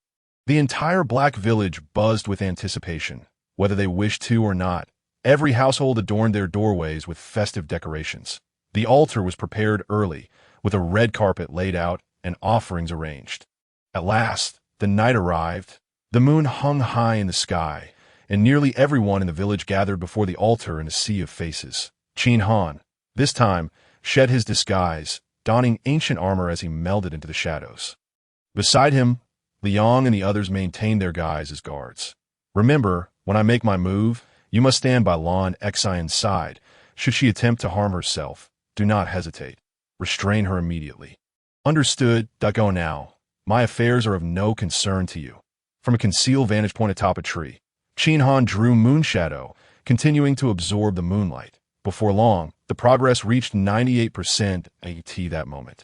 The entire Black Village buzzed with anticipation, whether they wished to or not. Every household adorned their doorways with festive decorations. The altar was prepared early, with a red carpet laid out and offerings arranged. At last, the night arrived. The moon hung high in the sky, and nearly everyone in the village gathered before the altar in a sea of faces. Qin Han, this time, shed his disguise, donning ancient armor as he melded into the shadows. Beside him, Li Yang and the others maintained their guise as guards. Remember, when I make my move, you must stand by Lon Exion's side. Should she attempt to harm herself, do not hesitate. Restrain her immediately. Understood. Go now. My affairs are of no concern to you. From a concealed vantage point atop a tree, Qin Han drew Moonshadow, continuing to absorb the moonlight. Before long, the progress reached 98% AT that moment.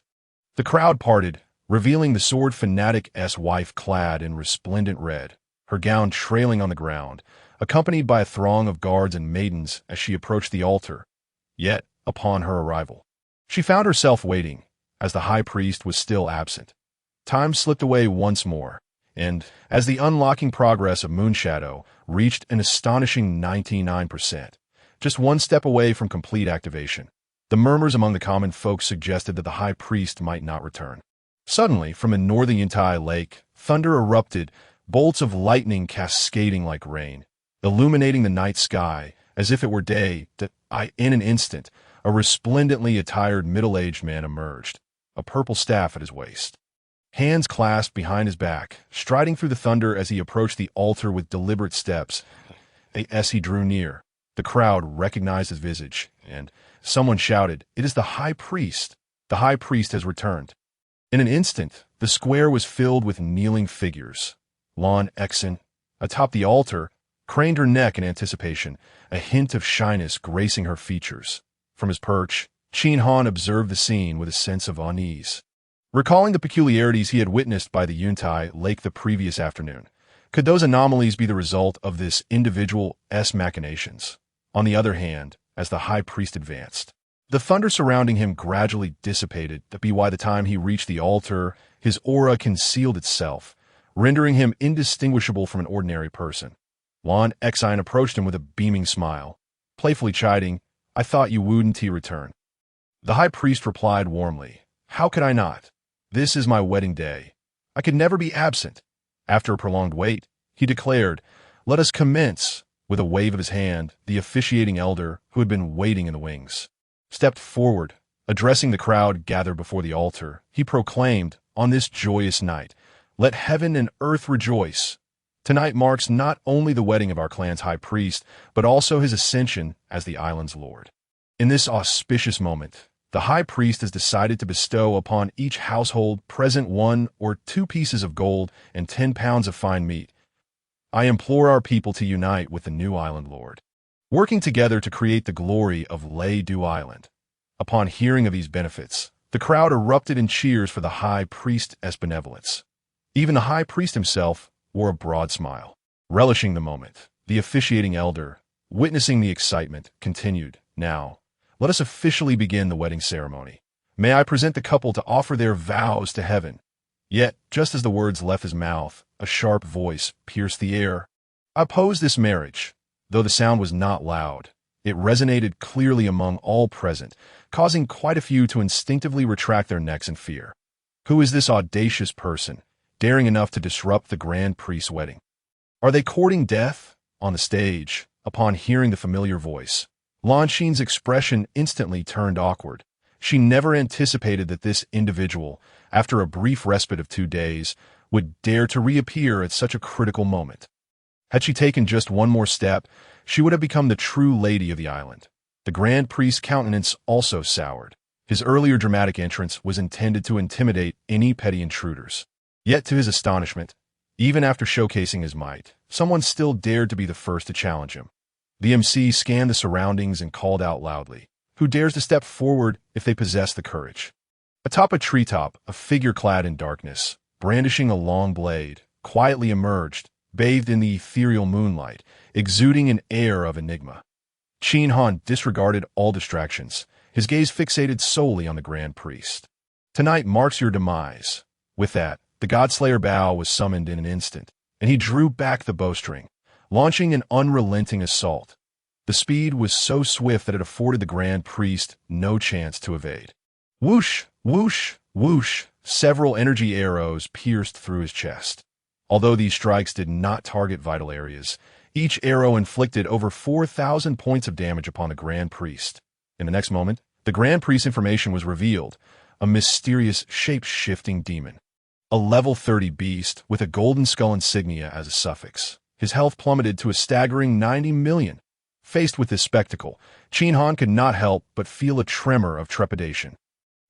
The crowd parted, revealing the sword fanatic's wife clad in resplendent red, her gown trailing on the ground, accompanied by a throng of guards and maidens as she approached the altar. Yet, upon her arrival, she found herself waiting, as the high priest was still absent. Time slipped away once more, and, as the unlocking progress of Moonshadow reached an astonishing 99%, just one step away from complete activation, the murmurs among the common folk suggested that the high priest might not return. Suddenly, from a northern Yantai lake, thunder erupted, bolts of lightning cascading like rain, illuminating the night sky as if it were day. In an instant, a resplendently attired middle-aged man emerged, a purple staff at his waist. Hands clasped behind his back, striding through the thunder as he approached the altar with deliberate steps. As he drew near, the crowd recognized his visage, and someone shouted, "It is the high priest! The high priest has returned." In an instant, the square was filled with kneeling figures. Lan Xen, atop the altar, craned her neck in anticipation, a hint of shyness gracing her features. From his perch, Qin Han observed the scene with a sense of unease. Recalling the peculiarities he had witnessed by the Yuntai Lake the previous afternoon, could those anomalies be the result of this individual's machinations? On the other hand, as the high priest advanced, the thunder surrounding him gradually dissipated, that by the time he reached the altar, his aura concealed itself, rendering him indistinguishable from an ordinary person. Lan Xen approached him with a beaming smile, playfully chiding, "I thought you wouldn't return." The high priest replied warmly, "How could I not? This is my wedding day. I could never be absent." After a prolonged wait, he declared, "Let us commence." With a wave of his hand, the officiating elder, who had been waiting in the wings, stepped forward. Addressing the crowd gathered before the altar, he proclaimed, "On this joyous night, let heaven and earth rejoice. Tonight marks not only the wedding of our clan's high priest, but also his ascension as the island's lord. In this auspicious moment, the high priest has decided to bestow upon each household present 1 or 2 pieces of gold and 10 pounds of fine meat. I implore our people to unite with the new island lord, working together to create the glory of Lei Du Island." Upon hearing of these benefits, the crowd erupted in cheers for the high priest's benevolence. Even the high priest himself wore a broad smile. Relishing the moment, the officiating elder, witnessing the excitement, continued, "Now, let us officially begin the wedding ceremony. May I present the couple to offer their vows to heaven." Yet, just as the words left his mouth, a sharp voice pierced the air. "I oppose this marriage." Though the sound was not loud, it resonated clearly among all present, causing quite a few to instinctively retract their necks in fear. Who is this audacious person, daring enough to disrupt the grand priest's wedding? Are they courting death? On the stage, upon hearing the familiar voice, Lan Xen's expression instantly turned awkward. She never anticipated that this individual, after a brief respite of 2 days, would dare to reappear at such a critical moment. Had she taken just one more step, she would have become the true lady of the island. The grand priest's countenance also soured. His earlier dramatic entrance was intended to intimidate any petty intruders. Yet to his astonishment, even after showcasing his might, someone still dared to be the first to challenge him. The MC scanned the surroundings and called out loudly, "Who dares to step forward if they possess the courage?" Atop a treetop, a figure clad in darkness, brandishing a long blade, quietly emerged, bathed in the ethereal moonlight, exuding an air of enigma. Qin Han disregarded all distractions, his gaze fixated solely on the grand priest. "Tonight marks your demise." With that, the Godslayer bow was summoned in an instant, and he drew back the bowstring, launching an unrelenting assault. The speed was so swift that it afforded the grand priest no chance to evade. Whoosh, whoosh, whoosh, several energy arrows pierced through his chest. Although these strikes did not target vital areas, each arrow inflicted over 4,000 points of damage upon the grand priest. In the next moment, the grand priest's information was revealed, a mysterious shape-shifting demon. A level 30 beast with a golden skull insignia as a suffix. His health plummeted to a staggering 90 million. Faced with this spectacle, Qin Han could not help but feel a tremor of trepidation.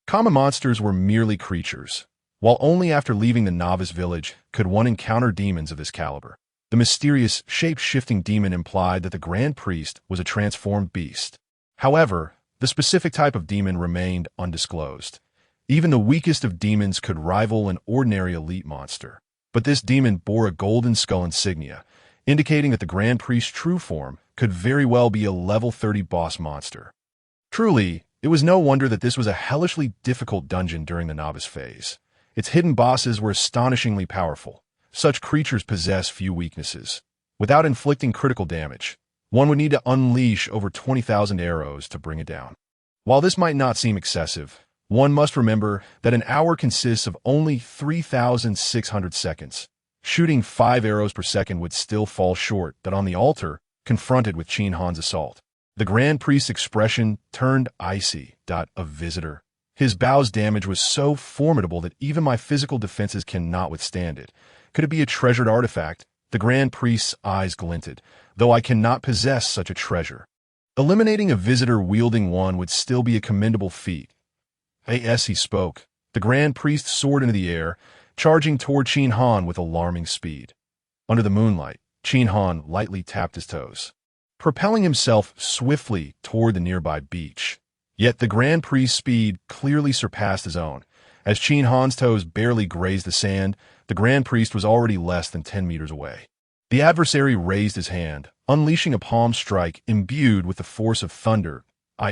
Common monsters were merely creatures, while only after leaving the novice village could one encounter demons of this caliber. The mysterious, shape-shifting demon implied that the grand priest was a transformed beast. However, the specific type of demon remained undisclosed. Even the weakest of demons could rival an ordinary elite monster. But this demon bore a golden skull insignia, indicating that the grand priest's true form could very well be a level 30 boss monster. Truly, it was no wonder that this was a hellishly difficult dungeon during the novice phase. Its hidden bosses were astonishingly powerful. Such creatures possess few weaknesses. Without inflicting critical damage, one would need to unleash over 20,000 arrows to bring it down. While this might not seem excessive, one must remember that an hour consists of only 3,600 seconds. Shooting 5 arrows per second would still fall short that on the altar, confronted with Qin Han's assault. The grand priest's expression turned icy. A visitor. His bow's damage was so formidable that even my physical defenses cannot withstand it. Could it be a treasured artifact, The Grand Priest's eyes glinted, though I cannot possess such a treasure. Eliminating a visitor wielding one would still be a commendable feat. As he spoke, the Grand Priest soared into the air, charging toward Qin Han with alarming speed. Under the moonlight, Qin Han lightly tapped his toes, propelling himself swiftly toward the nearby beach. Yet the Grand Priest's speed clearly surpassed his own. As Qin Han's toes barely grazed the sand, the Grand Priest was already less than 10 meters away. The adversary raised his hand, unleashing a palm strike imbued with the force of thunder.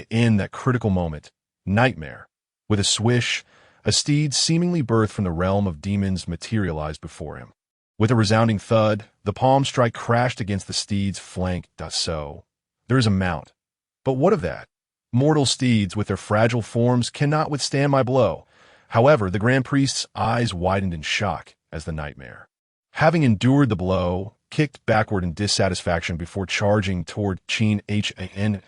In that critical moment, nightmare. With a swish, a steed seemingly birthed from the realm of demons materialized before him. With a resounding thud, the palm strike crashed against the steed's flank. So, there is a mount. But what of that? Mortal steeds with their fragile forms cannot withstand my blow. However, the Grand Priest's eyes widened in shock as the nightmare, having endured the blow, kicked backward in dissatisfaction before charging toward Qin Han,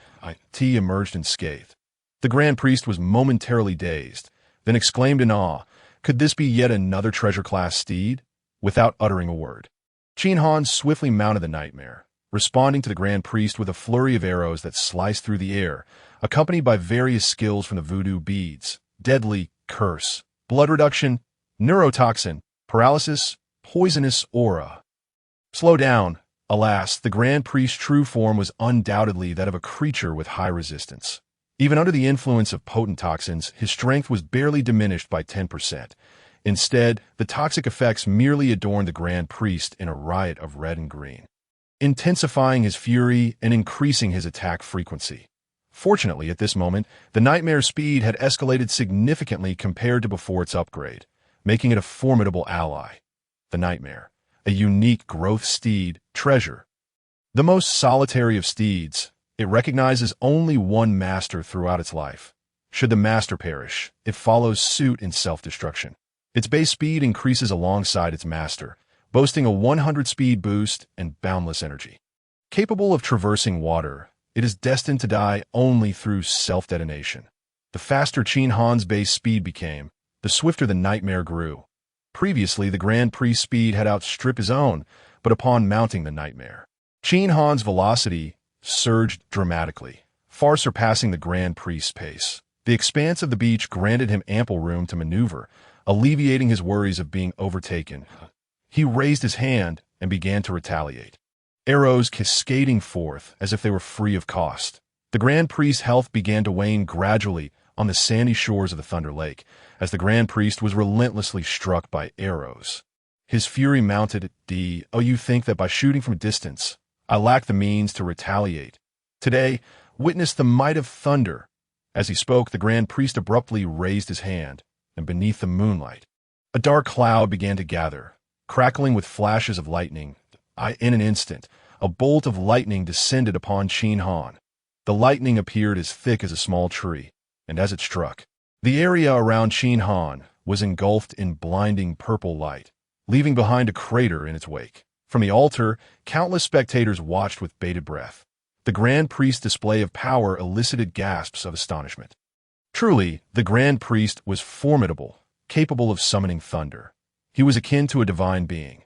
emerged unscathed. The Grand Priest was momentarily dazed, then exclaimed in awe, "Could this be yet another treasure-class steed?" Without uttering a word, Qin Han swiftly mounted the nightmare, responding to the Grand Priest with a flurry of arrows that sliced through the air, accompanied by various skills from the voodoo beads: deadly, curse, blood reduction, neurotoxin, paralysis, poisonous aura. Slow down. Alas, the Grand Priest's true form was undoubtedly that of a creature with high resistance. Even under the influence of potent toxins, his strength was barely diminished by 10%. Instead, the toxic effects merely adorned the Grand Priest in a riot of red and green, intensifying his fury and increasing his attack frequency. Fortunately, at this moment, the nightmare's speed had escalated significantly compared to before its upgrade, making it a formidable ally. The nightmare, a unique growth steed, treasure. The most solitary of steeds, it recognizes only one master throughout its life. Should the master perish, it follows suit in self-destruction. Its base speed increases alongside its master, boasting a 100 speed boost and boundless energy. Capable of traversing water, it is destined to die only through self-detonation. The faster Qin Han's base speed became, the swifter the nightmare grew. Previously, the Grand Priest's speed had outstripped his own, but upon mounting the nightmare, Qin Han's velocity surged dramatically, far surpassing the Grand Priest's pace. The expanse of the beach granted him ample room to maneuver, alleviating his worries of being overtaken. He raised his hand and began to retaliate, arrows cascading forth as if they were free of cost. The Grand Priest's health began to wane gradually on the sandy shores of the Thunder Lake, as the Grand Priest was relentlessly struck by arrows. His fury mounted. You think that by shooting from a distance, I lack the means to retaliate. Today, witness the might of thunder. As he spoke, the Grand Priest abruptly raised his hand, and beneath the moonlight, a dark cloud began to gather, crackling with flashes of lightning. In an instant, a bolt of lightning descended upon Qin Han. The lightning appeared as thick as a small tree, and as it struck, the area around Qin Han was engulfed in blinding purple light, leaving behind a crater in its wake. From the altar, countless spectators watched with bated breath. The Grand Priest's display of power elicited gasps of astonishment. Truly, the Grand Priest was formidable, capable of summoning thunder. He was akin to a divine being.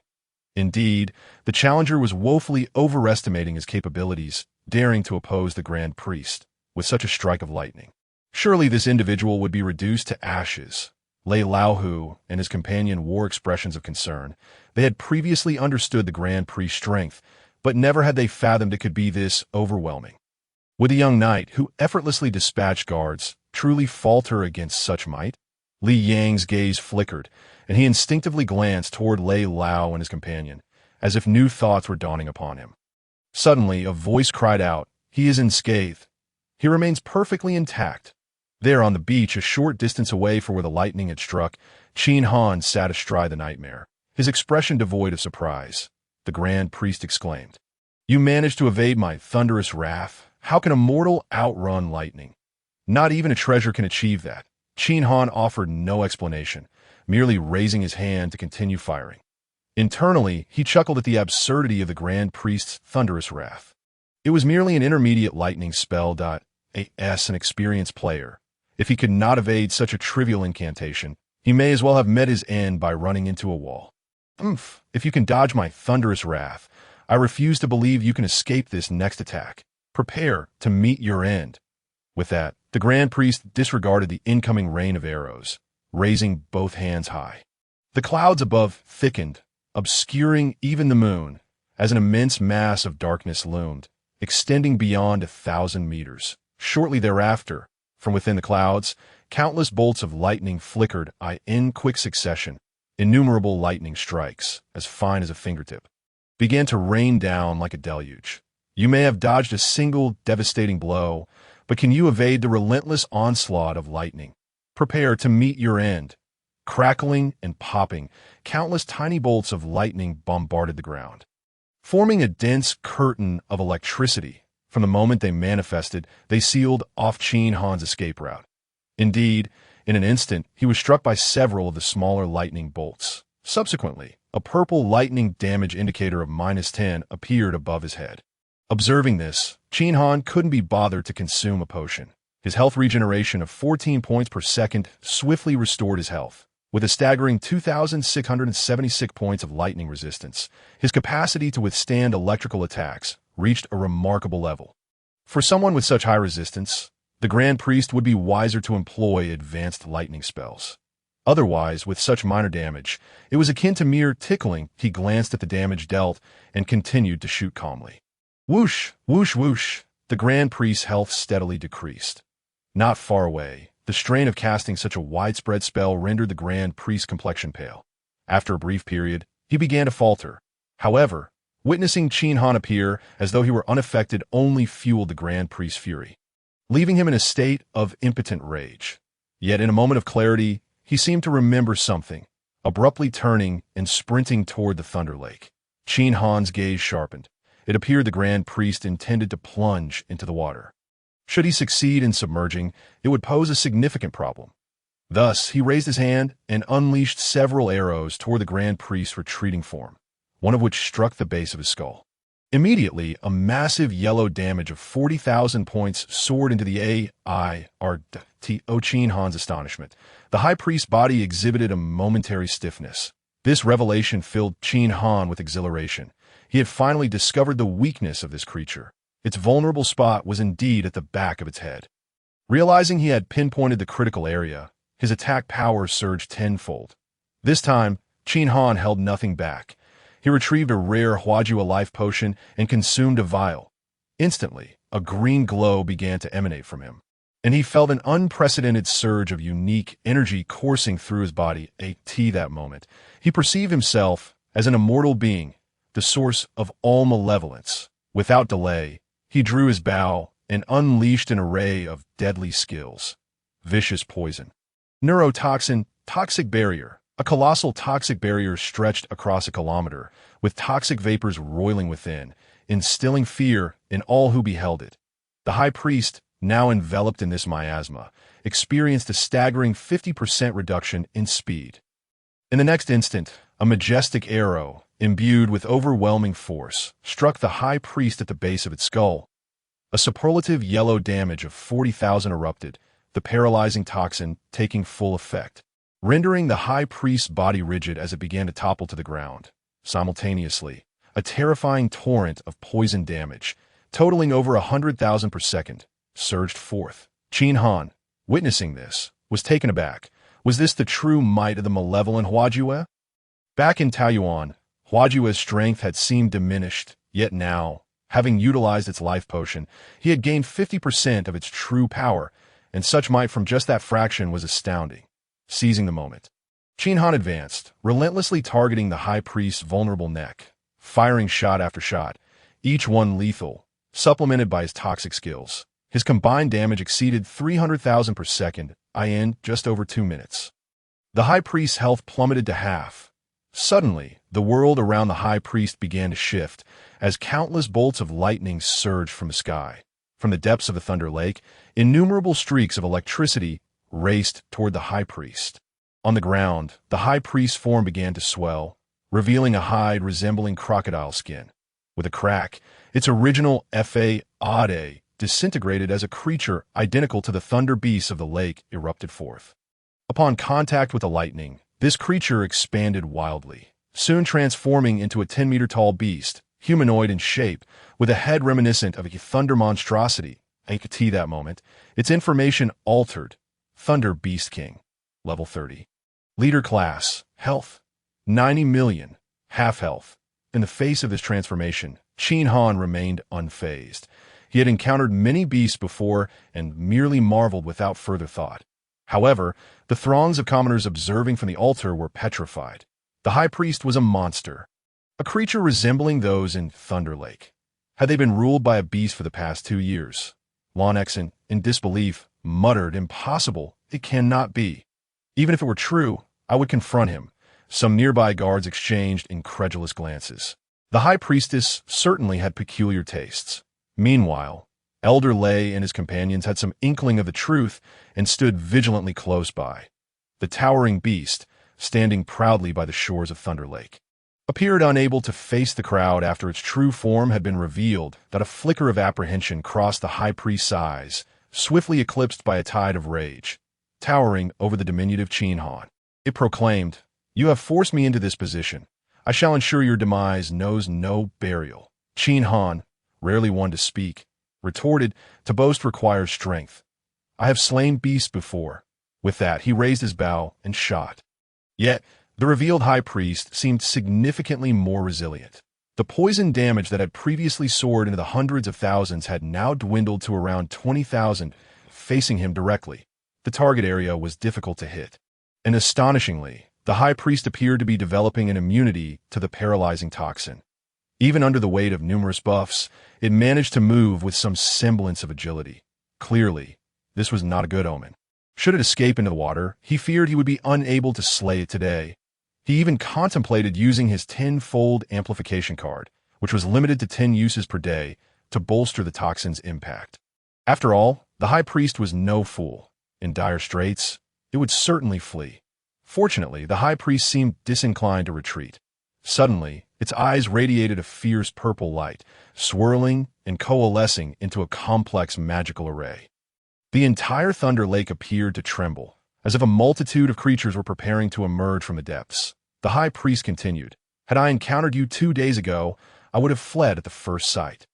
Indeed, the challenger was woefully overestimating his capabilities, daring to oppose the Grand Priest with such a strike of lightning. Surely this individual would be reduced to ashes. Lei Laohu and his companion wore expressions of concern. They had previously understood the Grand Priest's strength, but never had they fathomed it could be this overwhelming. Would the young knight, who effortlessly dispatched guards, truly falter against such might? Li Yang's gaze flickered, and he instinctively glanced toward Lei Lao and his companion, as if new thoughts were dawning upon him. Suddenly, a voice cried out, "He is unscathed. He remains perfectly intact." There on the beach, a short distance away from where the lightning had struck, Qin Han sat astride the nightmare, his expression devoid of surprise. The Grand Priest exclaimed, "You managed to evade my thunderous wrath. How can a mortal outrun lightning?" "Not even a treasure can achieve that." Qin Han offered no explanation, merely raising his hand to continue firing. Internally, he chuckled at the absurdity of the Grand Priest's thunderous wrath. It was merely an intermediate lightning spell. As an experienced player, if he could not evade such a trivial incantation, he may as well have met his end by running into a wall. If you can dodge my thunderous wrath, I refuse to believe you can escape this next attack. Prepare to meet your end." With that, the Grand Priest disregarded the incoming rain of arrows, raising both hands high. The clouds above thickened, obscuring even the moon, as an immense mass of darkness loomed, extending beyond 1,000 meters. Shortly thereafter, from within the clouds, countless bolts of lightning flickered in quick succession. Innumerable lightning strikes, as fine as a fingertip, began to rain down like a deluge. You may have dodged a single devastating blow, but can you evade the relentless onslaught of lightning? Prepare to meet your end. Crackling and popping, countless tiny bolts of lightning bombarded the ground, forming a dense curtain of electricity. From the moment they manifested, they sealed off Qin Han's escape route. Indeed, in an instant, he was struck by several of the smaller lightning bolts. Subsequently, a purple lightning damage indicator of -10 appeared above his head. Observing this, Qin Han couldn't be bothered to consume a potion. His health regeneration of 14 points per second swiftly restored his health. With a staggering 2,676 points of lightning resistance, his capacity to withstand electrical attacks reached a remarkable level. For someone with such high resistance, the Grand Priest would be wiser to employ advanced lightning spells. Otherwise, with such minor damage, it was akin to mere tickling. He glanced at the damage dealt and continued to shoot calmly. Whoosh, whoosh, whoosh. The Grand Priest's health steadily decreased. Not far away, the strain of casting such a widespread spell rendered the Grand Priest's complexion pale. After a brief period, he began to falter. However, witnessing Qin Han appear as though he were unaffected only fueled the Grand Priest's fury, leaving him in a state of impotent rage. Yet in a moment of clarity, he seemed to remember something, abruptly turning and sprinting toward the Thunder Lake. Qin Han's gaze sharpened. It appeared the Grand Priest intended to plunge into the water. Should he succeed in submerging, it would pose a significant problem. Thus, he raised his hand and unleashed several arrows toward the Grand Priest's retreating form, one of which struck the base of his skull. Immediately, a massive yellow damage of 40,000 points soared into the Qin Han's astonishment. The High Priest's body exhibited a momentary stiffness. This revelation filled Qin Han with exhilaration. He had finally discovered the weakness of this creature. Its vulnerable spot was indeed at the back of its head. Realizing he had pinpointed the critical area, his attack power surged tenfold. This time, Qin Han held nothing back. He retrieved a rare Huajua life potion and consumed a vial. Instantly, a green glow began to emanate from him, and he felt an unprecedented surge of unique energy coursing through his body. That moment, he perceived himself as an immortal being, the source of all malevolence. Without delay, he drew his bow and unleashed an array of deadly skills. Vicious poison, neurotoxin, toxic barrier. A colossal toxic barrier stretched across a kilometer, with toxic vapors roiling within, instilling fear in all who beheld it. The High Priest, now enveloped in this miasma, experienced a staggering 50% reduction in speed. In the next instant, a majestic arrow, imbued with overwhelming force, struck the High Priest at the base of its skull. A superlative yellow damage of 40,000 erupted, the paralyzing toxin taking full effect, rendering the High Priest's body rigid as it began to topple to the ground. Simultaneously, a terrifying torrent of poison damage, totaling over 100,000 per second, surged forth. Qin Han, witnessing this, was taken aback. Was this the true might of the malevolent Huajua? Back in Taoyuan, Huajua's strength had seemed diminished, yet now, having utilized its life potion, he had gained 50% of its true power, and such might from just that fraction was astounding. Seizing the moment, Qin Han advanced, relentlessly targeting the High Priest's vulnerable neck, firing shot after shot, each one lethal, supplemented by his toxic skills. His combined damage exceeded 300,000 per second, in just over 2 minutes. The High Priest's health plummeted to half. Suddenly, the world around the High Priest began to shift, as countless bolts of lightning surged from the sky. From the depths of the Thunder Lake, innumerable streaks of electricity raced toward the High Priest. On the ground, the High Priest's form began to swell, revealing a hide resembling crocodile skin. With a crack, its original Ade disintegrated as a creature identical to the thunder beasts of the lake erupted forth. Upon contact with the lightning, this creature expanded wildly, soon transforming into a 10-meter-tall beast, humanoid in shape, with a head reminiscent of a thunder monstrosity. I could see that moment. Its information altered. Thunder Beast King. Level 30. Leader class. Health. 90 million. Half health. In the face of this transformation, Qin Han remained unfazed. He had encountered many beasts before and merely marveled without further thought. However, the throngs of commoners observing from the altar were petrified. The high priest was a monster, a creature resembling those in Thunder Lake. Had they been ruled by a beast for the past 2 years? Lonexon, in disbelief, muttered, "Impossible, it cannot be." Even if it were true, I would confront him. Some nearby guards exchanged incredulous glances. The high priestess certainly had peculiar tastes. Meanwhile, Elder Lei and his companions had some inkling of the truth and stood vigilantly close by. The towering beast, standing proudly by the shores of Thunder Lake, appeared unable to face the crowd after its true form had been revealed. That a flicker of apprehension crossed the high priest's eyes, swiftly eclipsed by a tide of rage. Towering over the diminutive Qin Han, it proclaimed, "You have forced me into this position. I shall ensure your demise knows no burial." Qin Han, rarely one to speak, retorted, "To boast requires strength. I have slain beasts before." With that, he raised his bow and shot. Yet, the revealed high priest seemed significantly more resilient. The poison damage that had previously soared into the hundreds of thousands had now dwindled to around 20,000, facing him directly. The target area was difficult to hit. And astonishingly, the high priest appeared to be developing an immunity to the paralyzing toxin. Even under the weight of numerous buffs, it managed to move with some semblance of agility. Clearly, this was not a good omen. Should it escape into the water, he feared he would be unable to slay it today. He even contemplated using his 10-fold amplification card, which was limited to 10 uses per day, to bolster the toxin's impact. After all, the high priest was no fool. In dire straits, it would certainly flee. Fortunately, the high priest seemed disinclined to retreat. Suddenly, its eyes radiated a fierce purple light, swirling and coalescing into a complex magical array. The entire Thunder Lake appeared to tremble, as if a multitude of creatures were preparing to emerge from the depths. The high priest continued, "Had I encountered you 2 days ago, I would have fled at the first sight.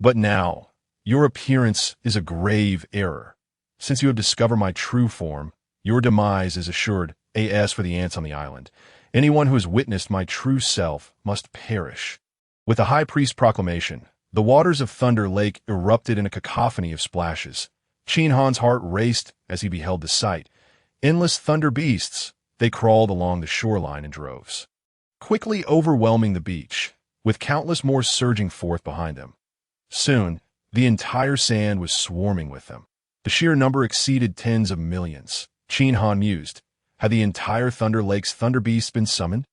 But now, your appearance is a grave error. Since you have discovered my true form, your demise is assured. As for the ants on the island, anyone who has witnessed my true self must perish." With the high priest's proclamation, the waters of Thunder Lake erupted in a cacophony of splashes. Qin Han's heart raced as he beheld the sight. Endless thunder beasts, they crawled along the shoreline in droves, quickly overwhelming the beach, with countless more surging forth behind them. Soon, the entire sand was swarming with them. The sheer number exceeded tens of millions. Qin Han mused. Had the entire Thunder Lake's thunder beasts been summoned?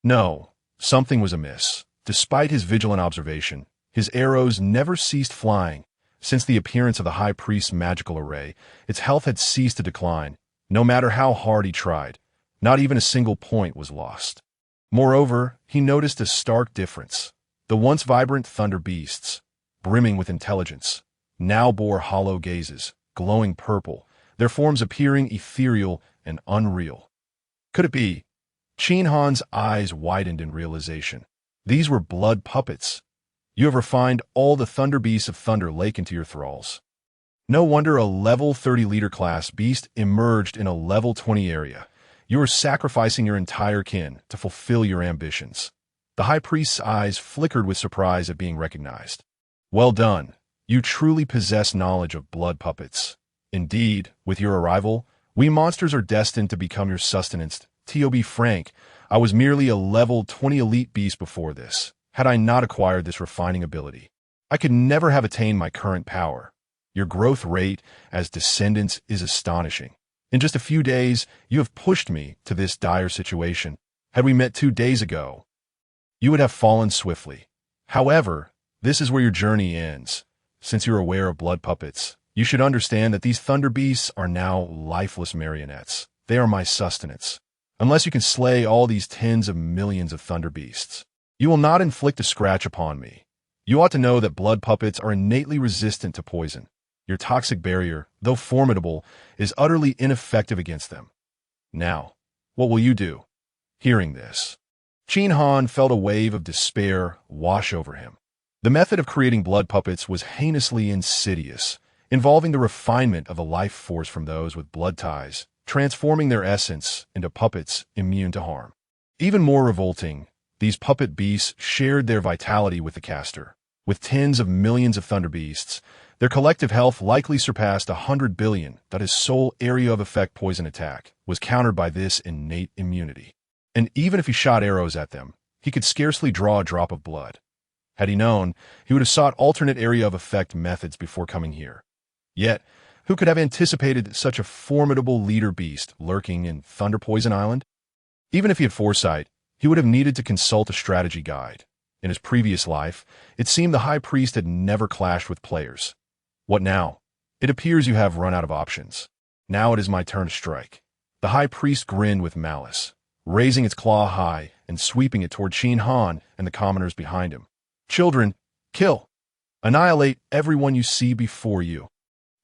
No, something was amiss. Despite his vigilant observation, his arrows never ceased flying. Since the appearance of the high priest's magical array, its health had ceased to decline. No matter how hard he tried, not even a single point was lost. Moreover, he noticed a stark difference. The once vibrant thunder beasts, brimming with intelligence, now bore hollow gazes, glowing purple, their forms appearing ethereal and unreal. Could it be? Qin Han's eyes widened in realization. These were blood puppets. You have refined all the thunder beasts of Thunder Lake into your thralls. No wonder a level 30 leader class beast emerged in a level 20 area. You are sacrificing your entire kin to fulfill your ambitions. The high priest's eyes flickered with surprise at being recognized. Well done. You truly possess knowledge of blood puppets. Indeed, with your arrival, we monsters are destined to become your sustenance. To be frank, I was merely a level 20 elite beast before this. Had I not acquired this refining ability, I could never have attained my current power. Your growth rate as descendants is astonishing. In just a few days, you have pushed me to this dire situation. Had we met 2 days ago, you would have fallen swiftly. However, this is where your journey ends. Since you're aware of blood puppets, you should understand that these thunder beasts are now lifeless marionettes. They are my sustenance. Unless you can slay all these tens of millions of thunder beasts, you will not inflict a scratch upon me. You ought to know that blood puppets are innately resistant to poison. Your toxic barrier, though formidable, is utterly ineffective against them. Now, what will you do? Hearing this, Qin Han felt a wave of despair wash over him. The method of creating blood puppets was heinously insidious, involving the refinement of a life force from those with blood ties, transforming their essence into puppets immune to harm. Even more revolting, these puppet beasts shared their vitality with the caster. With tens of millions of thunder beasts, their collective health likely surpassed 100 billion, that his sole area of effect poison attack was countered by this innate immunity. And even if he shot arrows at them, he could scarcely draw a drop of blood. Had he known, he would have sought alternate area of effect methods before coming here. Yet, who could have anticipated such a formidable leader beast lurking in Thunder Poison Island? Even if he had foresight, he would have needed to consult a strategy guide. In his previous life, it seemed the High Priest had never clashed with players. What now? It appears you have run out of options. Now it is my turn to strike. The High Priest grinned with malice, raising its claw high and sweeping it toward Qin Han and the commoners behind him. Children, kill. Annihilate everyone you see before you.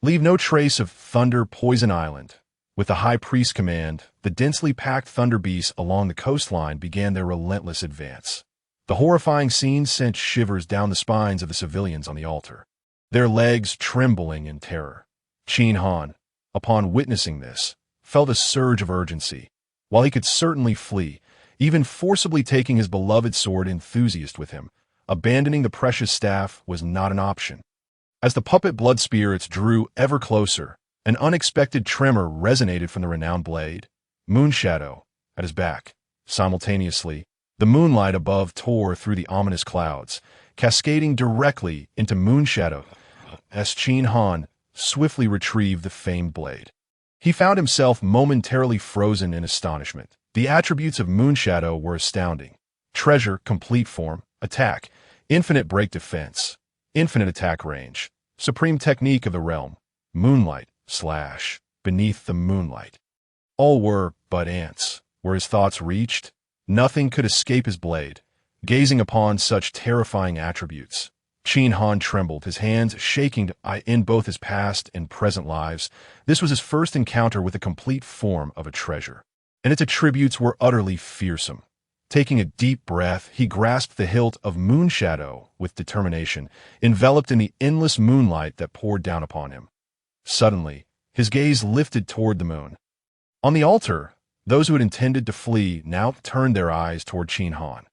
Leave no trace of Thunder Poison Island. With the High Priest's command, the densely packed thunder beasts along the coastline began their relentless advance. The horrifying scene sent shivers down the spines of the civilians on the altar, their legs trembling in terror. Qin Han, upon witnessing this, felt a surge of urgency. While he could certainly flee, even forcibly taking his beloved sword enthusiast with him, abandoning the precious staff was not an option. As the puppet blood spirits drew ever closer, an unexpected tremor resonated from the renowned blade. Moonshadow at his back. Simultaneously, the moonlight above tore through the ominous clouds, cascading directly into Moonshadow as Qin Han swiftly retrieved the famed blade. He found himself momentarily frozen in astonishment. The attributes of Moonshadow were astounding. Treasure, complete form, attack, infinite break defense, infinite attack range, supreme technique of the realm, moonlight, slash, beneath the moonlight. All were but ants. Where his thoughts reached, nothing could escape his blade. Gazing upon such terrifying attributes, Qin Han trembled, his hands shaking in both his past and present lives. This was his first encounter with a complete form of a treasure, and its attributes were utterly fearsome. Taking a deep breath, he grasped the hilt of Moonshadow with determination, enveloped in the endless moonlight that poured down upon him. Suddenly, his gaze lifted toward the moon. On the altar, those who had intended to flee now turned their eyes toward Qin Han.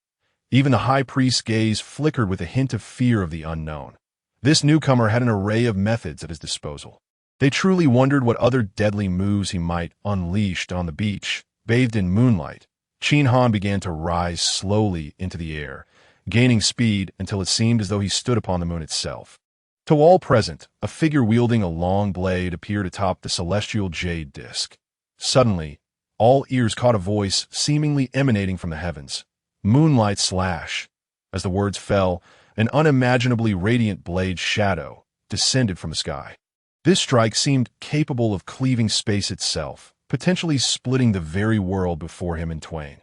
Even the High Priest's gaze flickered with a hint of fear of the unknown. This newcomer had an array of methods at his disposal. They truly wondered what other deadly moves he might unleash on the beach, bathed in moonlight. Qin Han began to rise slowly into the air, gaining speed until it seemed as though he stood upon the moon itself. To all present, a figure wielding a long blade appeared atop the celestial jade disk. Suddenly, all ears caught a voice seemingly emanating from the heavens. Moonlight slash. As the words fell, an unimaginably radiant blade shadow descended from the sky. This strike seemed capable of cleaving space itself, potentially splitting the very world before him in twain.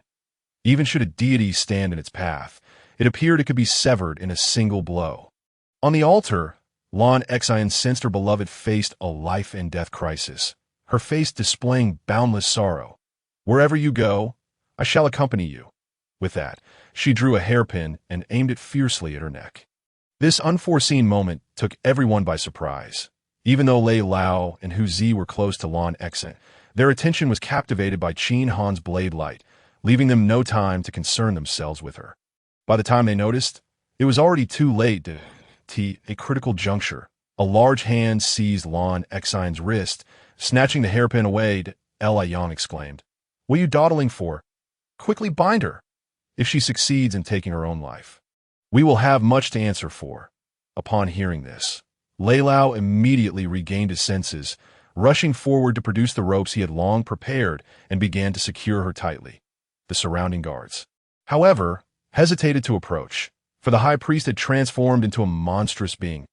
Even should a deity stand in its path, it appeared it could be severed in a single blow. On the altar, Lan Xian sensed her beloved faced a life-and-death crisis, her face displaying boundless sorrow. Wherever you go, I shall accompany you. With that, she drew a hairpin and aimed it fiercely at her neck. This unforeseen moment took everyone by surprise. Even though Lei Lao and Hu Zi were close to Lan Xian, their attention was captivated by Qin Han's blade light, leaving them no time to concern themselves with her. By the time they noticed, it was already too late to a critical juncture. A large hand seized Lan Xian's wrist, snatching the hairpin away. Yang exclaimed, "What are you dawdling for? Quickly bind her, if she succeeds in taking her own life. We will have much to answer for." Upon hearing this, Lei Lao immediately regained his senses, rushing forward to produce the ropes he had long prepared and began to secure her tightly. The surrounding guards, however, hesitated to approach, for the High Priest had transformed into a monstrous being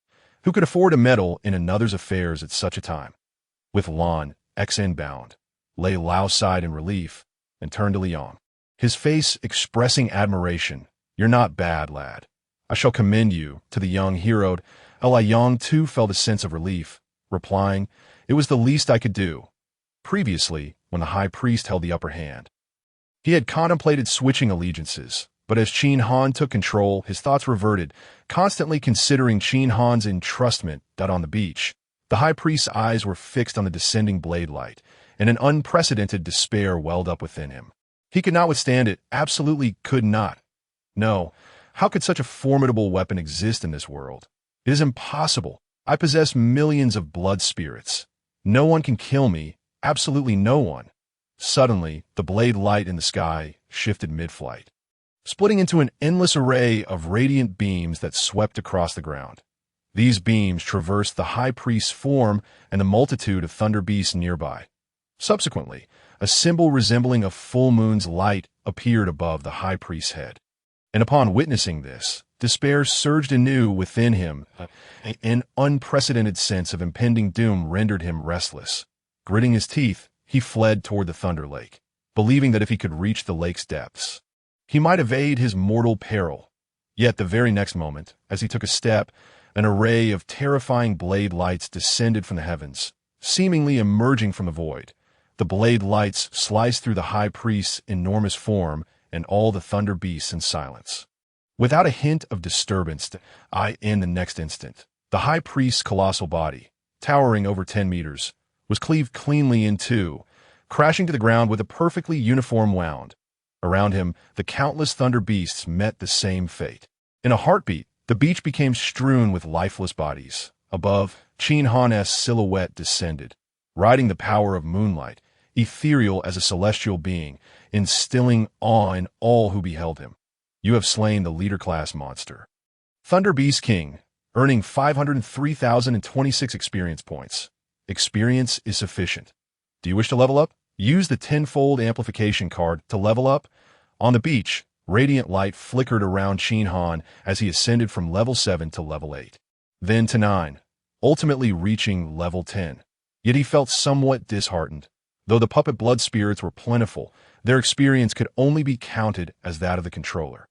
who could afford to meddle in another's affairs at such a time. With Lan Xian bound, Lei Lao sighed in relief and turned to Liang, his face expressing admiration. "You're not bad, lad. I shall commend you to the young hero." Yang too felt a sense of relief, replying, "It was the least I could do." Previously, when the High Priest held the upper hand, He had contemplated switching allegiances, but as Qin Han took control, his thoughts reverted, constantly considering Qin Han's entrustment on the beach. The high priest's eyes were fixed on the descending blade light, and an unprecedented despair welled up within him. He could not withstand it, absolutely could not. No, how could such a formidable weapon exist in this world? It is impossible. I possess millions of blood spirits. No one can kill me, absolutely no one. Suddenly, the blade light in the sky shifted mid-flight, splitting into an endless array of radiant beams that swept across the ground. These beams traversed the high priest's form and the multitude of thunder beasts nearby. Subsequently, a symbol resembling a full moon's light appeared above the high priest's head. And upon witnessing this, despair surged anew within him. An unprecedented sense of impending doom rendered him restless. Gritting his teeth, he fled toward the Thunder Lake, believing that if he could reach the lake's depths, he might evade his mortal peril. Yet the very next moment, as he took a step, an array of terrifying blade lights descended from the heavens, seemingly emerging from the void. The blade lights sliced through the high priest's enormous form and all the thunder beasts in silence. Without a hint of disturbance, in the next instant, the high priest's colossal body, towering over 10 meters, was cleaved cleanly in two, crashing to the ground with a perfectly uniform wound. Around him, the countless thunder beasts met the same fate. In a heartbeat, the beach became strewn with lifeless bodies. Above, Qin Han's silhouette descended, riding the power of moonlight, ethereal as a celestial being, instilling awe in all who beheld him. You have slain the leader-class monster. Thunder Beast King, earning 503,026 experience points. Experience is sufficient. Do you wish to level up? Use the tenfold amplification card to level up. On the beach, radiant light flickered around Qin Han as he ascended from level 7 to level 8, then to 9, ultimately reaching level 10. Yet he felt somewhat disheartened. Though the puppet blood spirits were plentiful, their experience could only be counted as that of the controller.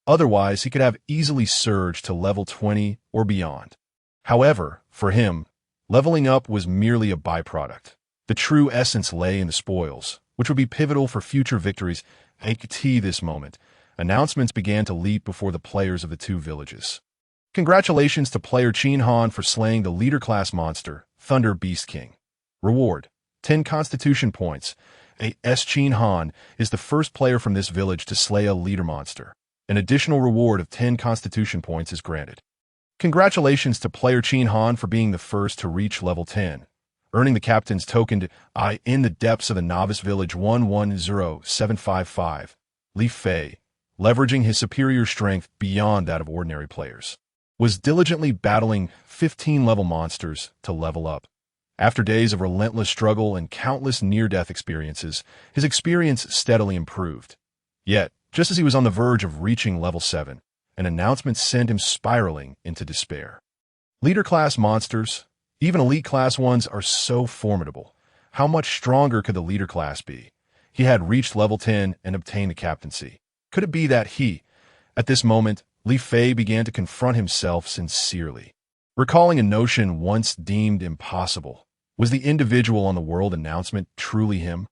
Otherwise, he could have easily surged to level 20 or beyond. However, for him, leveling up was merely a byproduct. The true essence lay in the spoils, which would be pivotal for future victories. At this moment, announcements began to leap before the players of the two villages. Congratulations to player Qin Han for slaying the leader-class monster, Thunder Beast King. Reward: 10 constitution points. Qin Han is the first player from this village to slay a leader monster. An additional reward of 10 constitution points is granted. Congratulations to player Qin Han for being the first to reach level 10, earning the captain's token in the depths of the novice village 110755. Li Fei, leveraging his superior strength beyond that of ordinary players, was diligently battling 15-level monsters to level up. After days of relentless struggle and countless near-death experiences, his experience steadily improved. Yet, just as he was on the verge of reaching level 7, an announcement sent him spiraling into despair. Leader-class monsters, even elite-class ones, are so formidable. How much stronger could the leader class be? He had reached level 10 and obtained the captaincy. Could it be that he... At this moment, Li Fei began to confront himself sincerely. Recalling a notion once deemed impossible, was the individual on the world announcement truly him?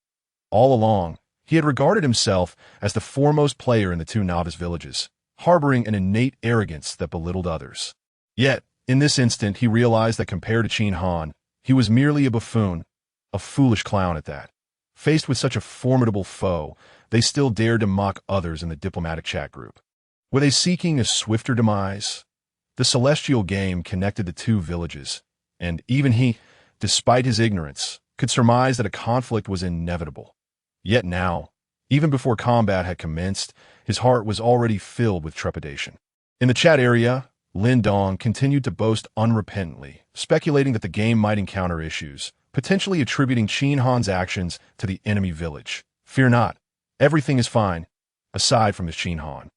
All along, he had regarded himself as the foremost player in the two novice villages, harboring an innate arrogance that belittled others. Yet, in this instant, he realized that compared to Qin Han, he was merely a buffoon, a foolish clown at that. Faced with such a formidable foe, they still dared to mock others in the diplomatic chat group. Were they seeking a swifter demise? The celestial game connected the two villages, and even he, despite his ignorance, could surmise that a conflict was inevitable. Yet now, even before combat had commenced, his heart was already filled with trepidation. In the chat area, Lin Dong continued to boast unrepentantly, speculating that the game might encounter issues, potentially attributing Qin Han's actions to the enemy village. Fear not. Everything is fine, aside from his Qin Han.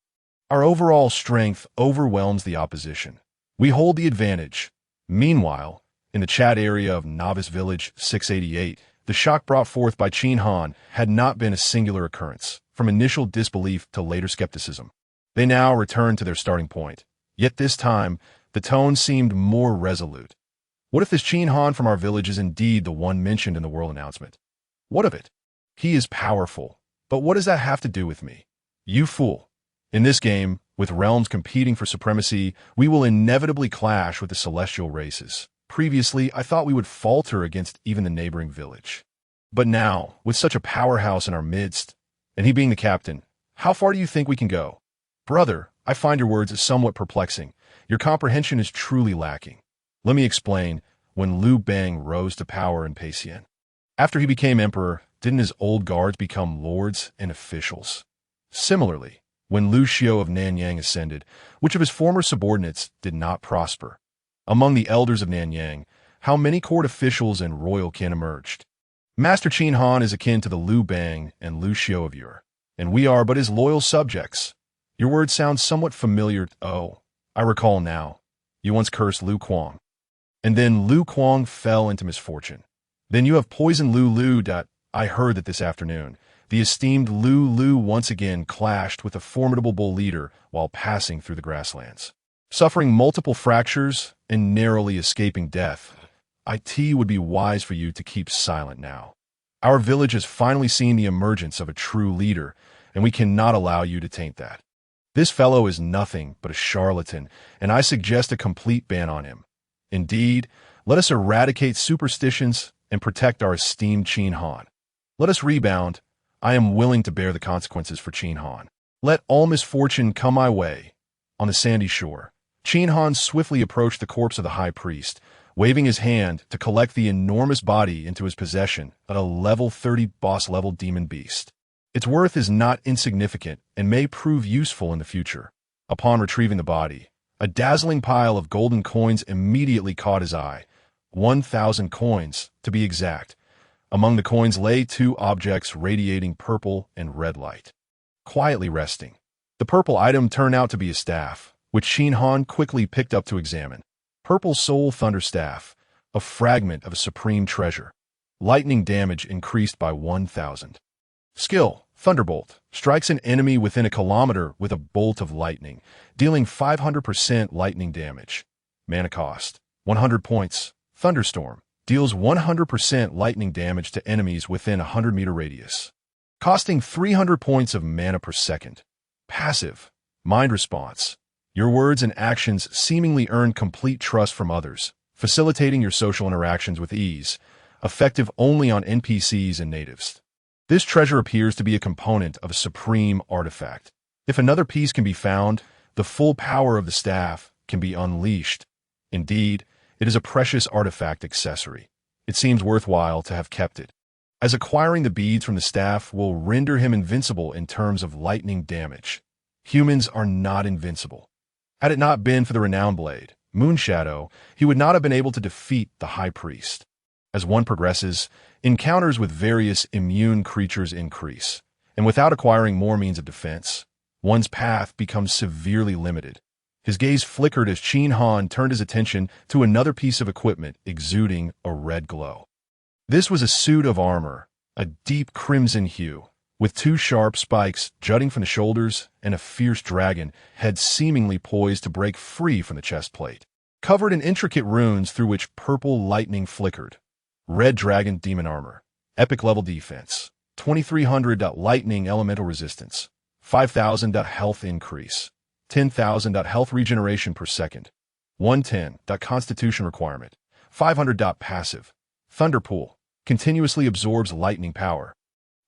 Our overall strength overwhelms the opposition. We hold the advantage. Meanwhile, in the chat area of Novice Village 688, the shock brought forth by Qin Han had not been a singular occurrence, from initial disbelief to later skepticism. They now returned to their starting point. Yet this time, the tone seemed more resolute. What if this Qin Han from our village is indeed the one mentioned in the world announcement? What of it? He is powerful, But what does that have to do with me? You fool. In this game, with realms competing for supremacy, we will inevitably clash with the celestial races. Previously, I thought we would falter against even the neighboring village. But now, with such a powerhouse in our midst, and he being the captain, how far do you think we can go? Brother, I find your words somewhat perplexing. Your comprehension is truly lacking. Let me explain. When Liu Bang rose to power in Peixian, after he became emperor, didn't his old guards become lords and officials? Similarly, when Liu Xiu of Nanyang ascended, which of his former subordinates did not prosper? Among the elders of Nanyang, how many court officials and royal kin emerged? Master Qin Han is akin to the Liu Bang and Liu Xiu of yore, and we are but his loyal subjects. Your words sound somewhat familiar. Oh, I recall now. You once cursed Liu Kuang. And then Liu Kuang fell into misfortune. Then you have poisoned Lu. I heard that this afternoon, the esteemed Lu once again clashed with a formidable bull leader while passing through the grasslands. Suffering multiple fractures and narrowly escaping death, it would be wise for you to keep silent now. Our village has finally seen the emergence of a true leader, and we cannot allow you to taint that. This fellow is nothing but a charlatan, and I suggest a complete ban on him. Indeed, let us eradicate superstitions and protect our esteemed Qin Han. Let us rebound. I am willing to bear the consequences for Qin Han. Let all misfortune come my way. On the sandy shore, Qin Han swiftly approached the corpse of the high priest, waving his hand to collect the enormous body into his possession at a level 30 boss-level demon beast. Its worth is not insignificant and may prove useful in the future. Upon retrieving the body, a dazzling pile of golden coins immediately caught his eye. 1,000 coins, to be exact. Among the coins lay two objects radiating purple and red light. Quietly resting, the purple item turned out to be a staff, which Qin Han quickly picked up to examine. Purple Soul Thunder Staff, a fragment of a supreme treasure. Lightning damage increased by 1,000. Skill, Thunderbolt, strikes an enemy within a kilometer with a bolt of lightning, dealing 500% lightning damage. Mana cost, 100 points. Thunderstorm, deals 100% lightning damage to enemies within a 100-meter radius, costing 300 points of mana per second. Passive, Mind Response. Your words and actions seemingly earn complete trust from others, facilitating your social interactions with ease, effective only on NPCs and natives. This treasure appears to be a component of a supreme artifact. If another piece can be found, the full power of the staff can be unleashed. Indeed, it is a precious artifact accessory. It seems worthwhile to have kept it, as acquiring the beads from the staff will render him invincible in terms of lightning damage. Humans are not invincible. Had it not been for the renowned blade, Moonshadow, he would not have been able to defeat the High Priest. As one progresses, encounters with various immune creatures increase, and without acquiring more means of defense, one's path becomes severely limited. His gaze flickered as Qin Han turned his attention to another piece of equipment exuding a red glow. This was a suit of armor, a deep crimson hue, with two sharp spikes jutting from the shoulders and a fierce dragon head seemingly poised to break free from the chest plate, covered in intricate runes through which purple lightning flickered. Red Dragon Demon Armor, Epic Level Defense, 2300 lightning elemental resistance, 5000 health increase, 10,000 health regeneration per second, 110 constitution requirement, 500 passive, Thunderpool, continuously absorbs lightning power,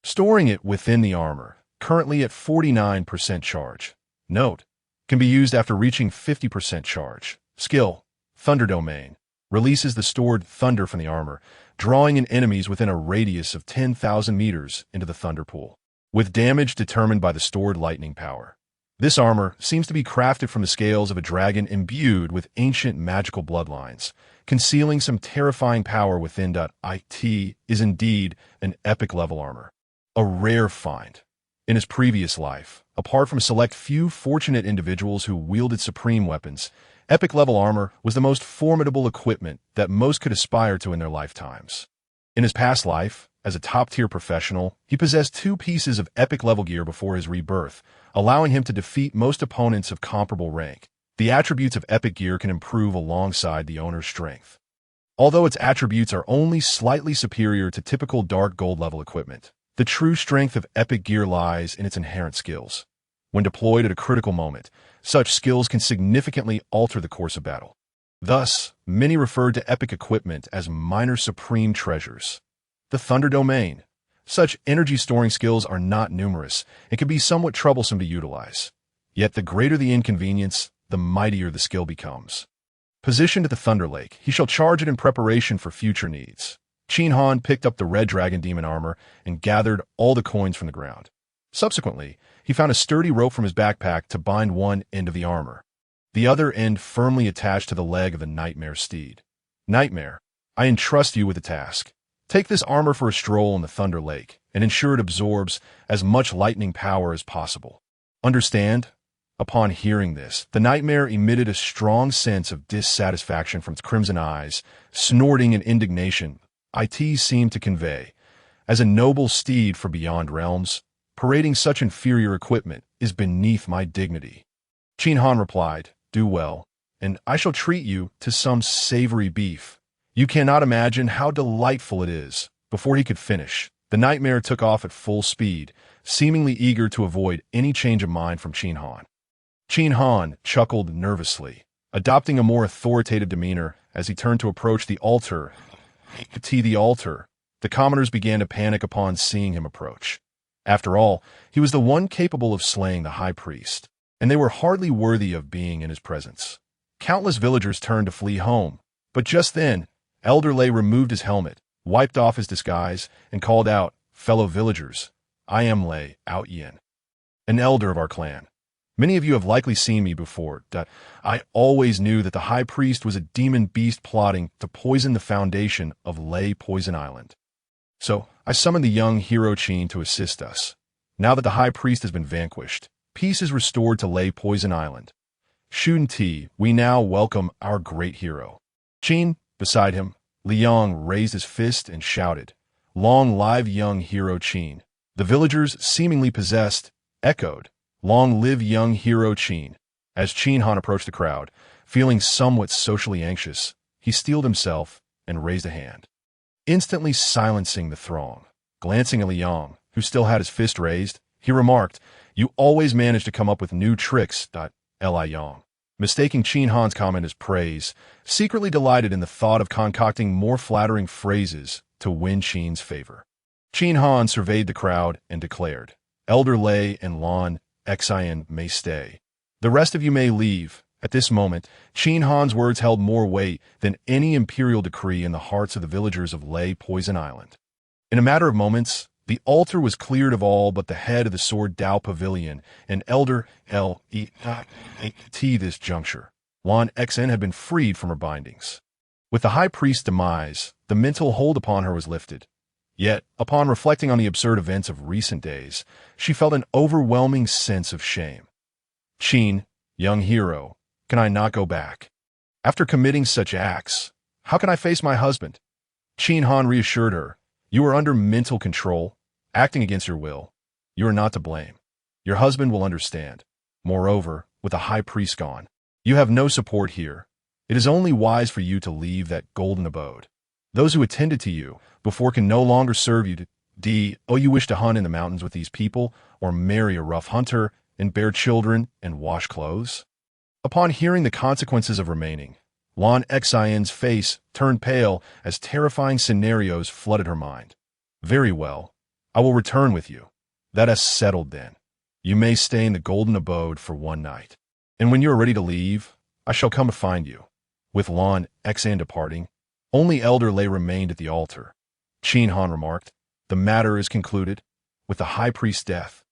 storing it within the armor, currently at 49% charge. Note, can be used after reaching 50% charge. Skill, Thunder Domain, releases the stored thunder from the armor, drawing in enemies within a radius of 10,000 meters into the thunder pool, with damage determined by the stored lightning power. This armor seems to be crafted from the scales of a dragon imbued with ancient magical bloodlines, concealing some terrifying power within. It is indeed an epic level armor, a rare find. In his previous life, apart from a select few fortunate individuals who wielded supreme weapons, epic level armor was the most formidable equipment that most could aspire to in their lifetimes. In his past life, as a top-tier professional, he possessed two pieces of epic level gear before his rebirth, allowing him to defeat most opponents of comparable rank. The attributes of epic gear can improve alongside the owner's strength. Although its attributes are only slightly superior to typical dark gold level equipment, The true strength of epic gear lies in its inherent skills. When deployed at a critical moment, such skills can significantly alter the course of battle. Thus, many referred to epic equipment as minor supreme treasures. The Thunder Domain. Such energy-storing skills are not numerous and can be somewhat troublesome to utilize. Yet the greater the inconvenience, the mightier the skill becomes. Positioned at the Thunder Lake, he shall charge it in preparation for future needs. Qin Han picked up the Red Dragon Demon armor and gathered all the coins from the ground. Subsequently, he found a sturdy rope from his backpack to bind one end of the armor, the other end firmly attached to the leg of the Nightmare steed. Nightmare, I entrust you with a task. Take this armor for a stroll in the Thunder Lake and ensure it absorbs as much lightning power as possible. Understand? Upon hearing this, the Nightmare emitted a strong sense of dissatisfaction from its crimson eyes, snorting in indignation. It seemed to convey, as a noble steed for beyond realms, parading such inferior equipment is beneath my dignity. Qin Han replied, do well, and I shall treat you to some savory beef. You cannot imagine how delightful it is. Before he could finish, the Nightmare took off at full speed, seemingly eager to avoid any change of mind from Qin Han. Qin Han chuckled nervously, adopting a more authoritative demeanor as he turned to approach the altar. The commoners began to panic upon seeing him approach. After all, he was the one capable of slaying the high priest, and they were hardly worthy of being in his presence. Countless villagers turned to flee home, but just then, Elder Lei removed his helmet, wiped off his disguise, and called out, fellow villagers, I am Lei Out Yin, an elder of our clan. Many of you have likely seen me before. I always knew that the high priest was a demon beast plotting to poison the foundation of Lei Poison Island. So I summoned the young hero Qin to assist us. Now that the high priest has been vanquished, peace is restored to Lei Poison Island. Shun Ti, we now welcome our great hero. Qin, beside him, Liang raised his fist and shouted, long live young hero Qin. The villagers, seemingly possessed, echoed, long live young hero Qin. As Qin Han approached the crowd, feeling somewhat socially anxious, he steeled himself and raised a hand, instantly silencing the throng. Glancing at Liang, who still had his fist raised, he remarked, you always manage to come up with new tricks. Li Yang, mistaking Qin Han's comment as praise, secretly delighted in the thought of concocting more flattering phrases to win Qin's favor. Qin Han surveyed the crowd and declared, Elder Lei and Lan Xin may stay. The rest of you may leave. At this moment, Qin Han's words held more weight than any imperial decree in the hearts of the villagers of Lei Poison Island. In a matter of moments, the altar was cleared of all but the head of the Sword Dao Pavilion and Elder Lei. This juncture, Lan Xin had been freed from her bindings. With the high priest's demise, the mental hold upon her was lifted. Yet, upon reflecting on the absurd events of recent days, she felt an overwhelming sense of shame. Qin, young hero, can I not go back? After committing such acts, how can I face my husband? Qin Han reassured her, you are under mental control, acting against your will. You are not to blame. Your husband will understand. Moreover, with the high priest gone, you have no support here. It is only wise for you to leave that golden abode. Those who attended to you before can no longer serve you. You wish to hunt in the mountains with these people, or marry a rough hunter, and bear children, and wash clothes? Upon hearing the consequences of remaining, Lan Xin's face turned pale as terrifying scenarios flooded her mind. Very well, I will return with you. That is settled then. You may stay in the golden abode for one night, and when you are ready to leave, I shall come to find you. With Lan Xin departing, only Elder Lei remained at the altar. Qin Han remarked, the matter is concluded. With the high priest's death,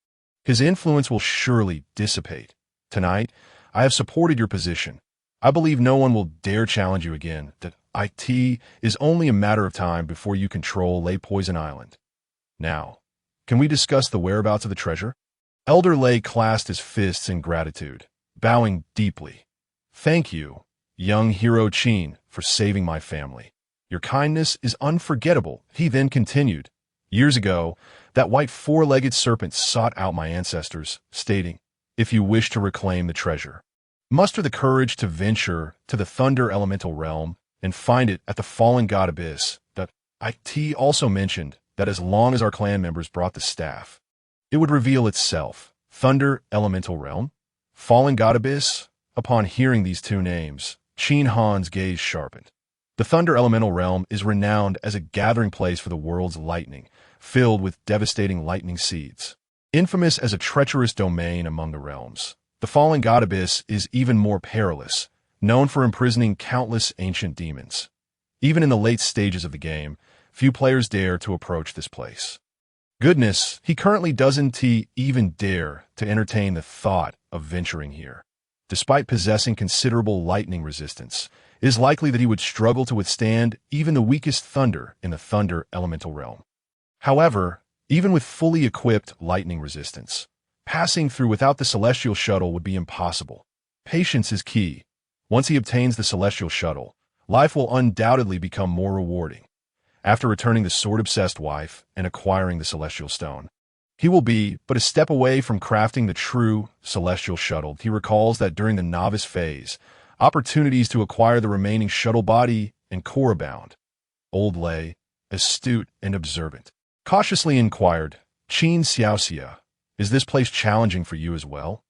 his influence will surely dissipate. Tonight, I have supported your position. I believe no one will dare challenge you again. That it is only a matter of time before you control Lei Poison Island. Now, can we discuss the whereabouts of the treasure? Elder Lei clasped his fists in gratitude, bowing deeply. Thank you, young hero Qin, for saving my family. Your kindness is unforgettable. He then continued, years ago, that white four-legged serpent sought out my ancestors, stating, if you wish to reclaim the treasure, muster the courage to venture to the thunder elemental realm and find it at the fallen god abyss. It also mentioned that as long as our clan members brought the staff, it would reveal itself. Thunder Elemental Realm? Fallen God Abyss? Upon hearing these two names, Qin Han's gaze sharpened. The Thunder Elemental Realm is renowned as a gathering place for the world's lightning, filled with devastating lightning seeds. Infamous as a treacherous domain among the realms, the Fallen God Abyss is even more perilous, known for imprisoning countless ancient demons. Even in the late stages of the game, few players dare to approach this place. Goodness, he currently doesn't even dare to entertain the thought of venturing here. Despite possessing considerable lightning resistance, it is likely that he would struggle to withstand even the weakest thunder in the Thunder Elemental Realm. However, even with fully equipped lightning resistance, passing through without the Celestial Shuttle would be impossible. Patience is key. Once he obtains the Celestial Shuttle, life will undoubtedly become more rewarding. After returning the sword-obsessed wife and acquiring the Celestial Stone, he will be but a step away from crafting the true Celestial Shuttle. He recalls that during the novice phase, opportunities to acquire the remaining shuttle body and core abound. Old Lei, astute and observant, cautiously inquired, Qin Xiaoxia, is this place challenging for you as well?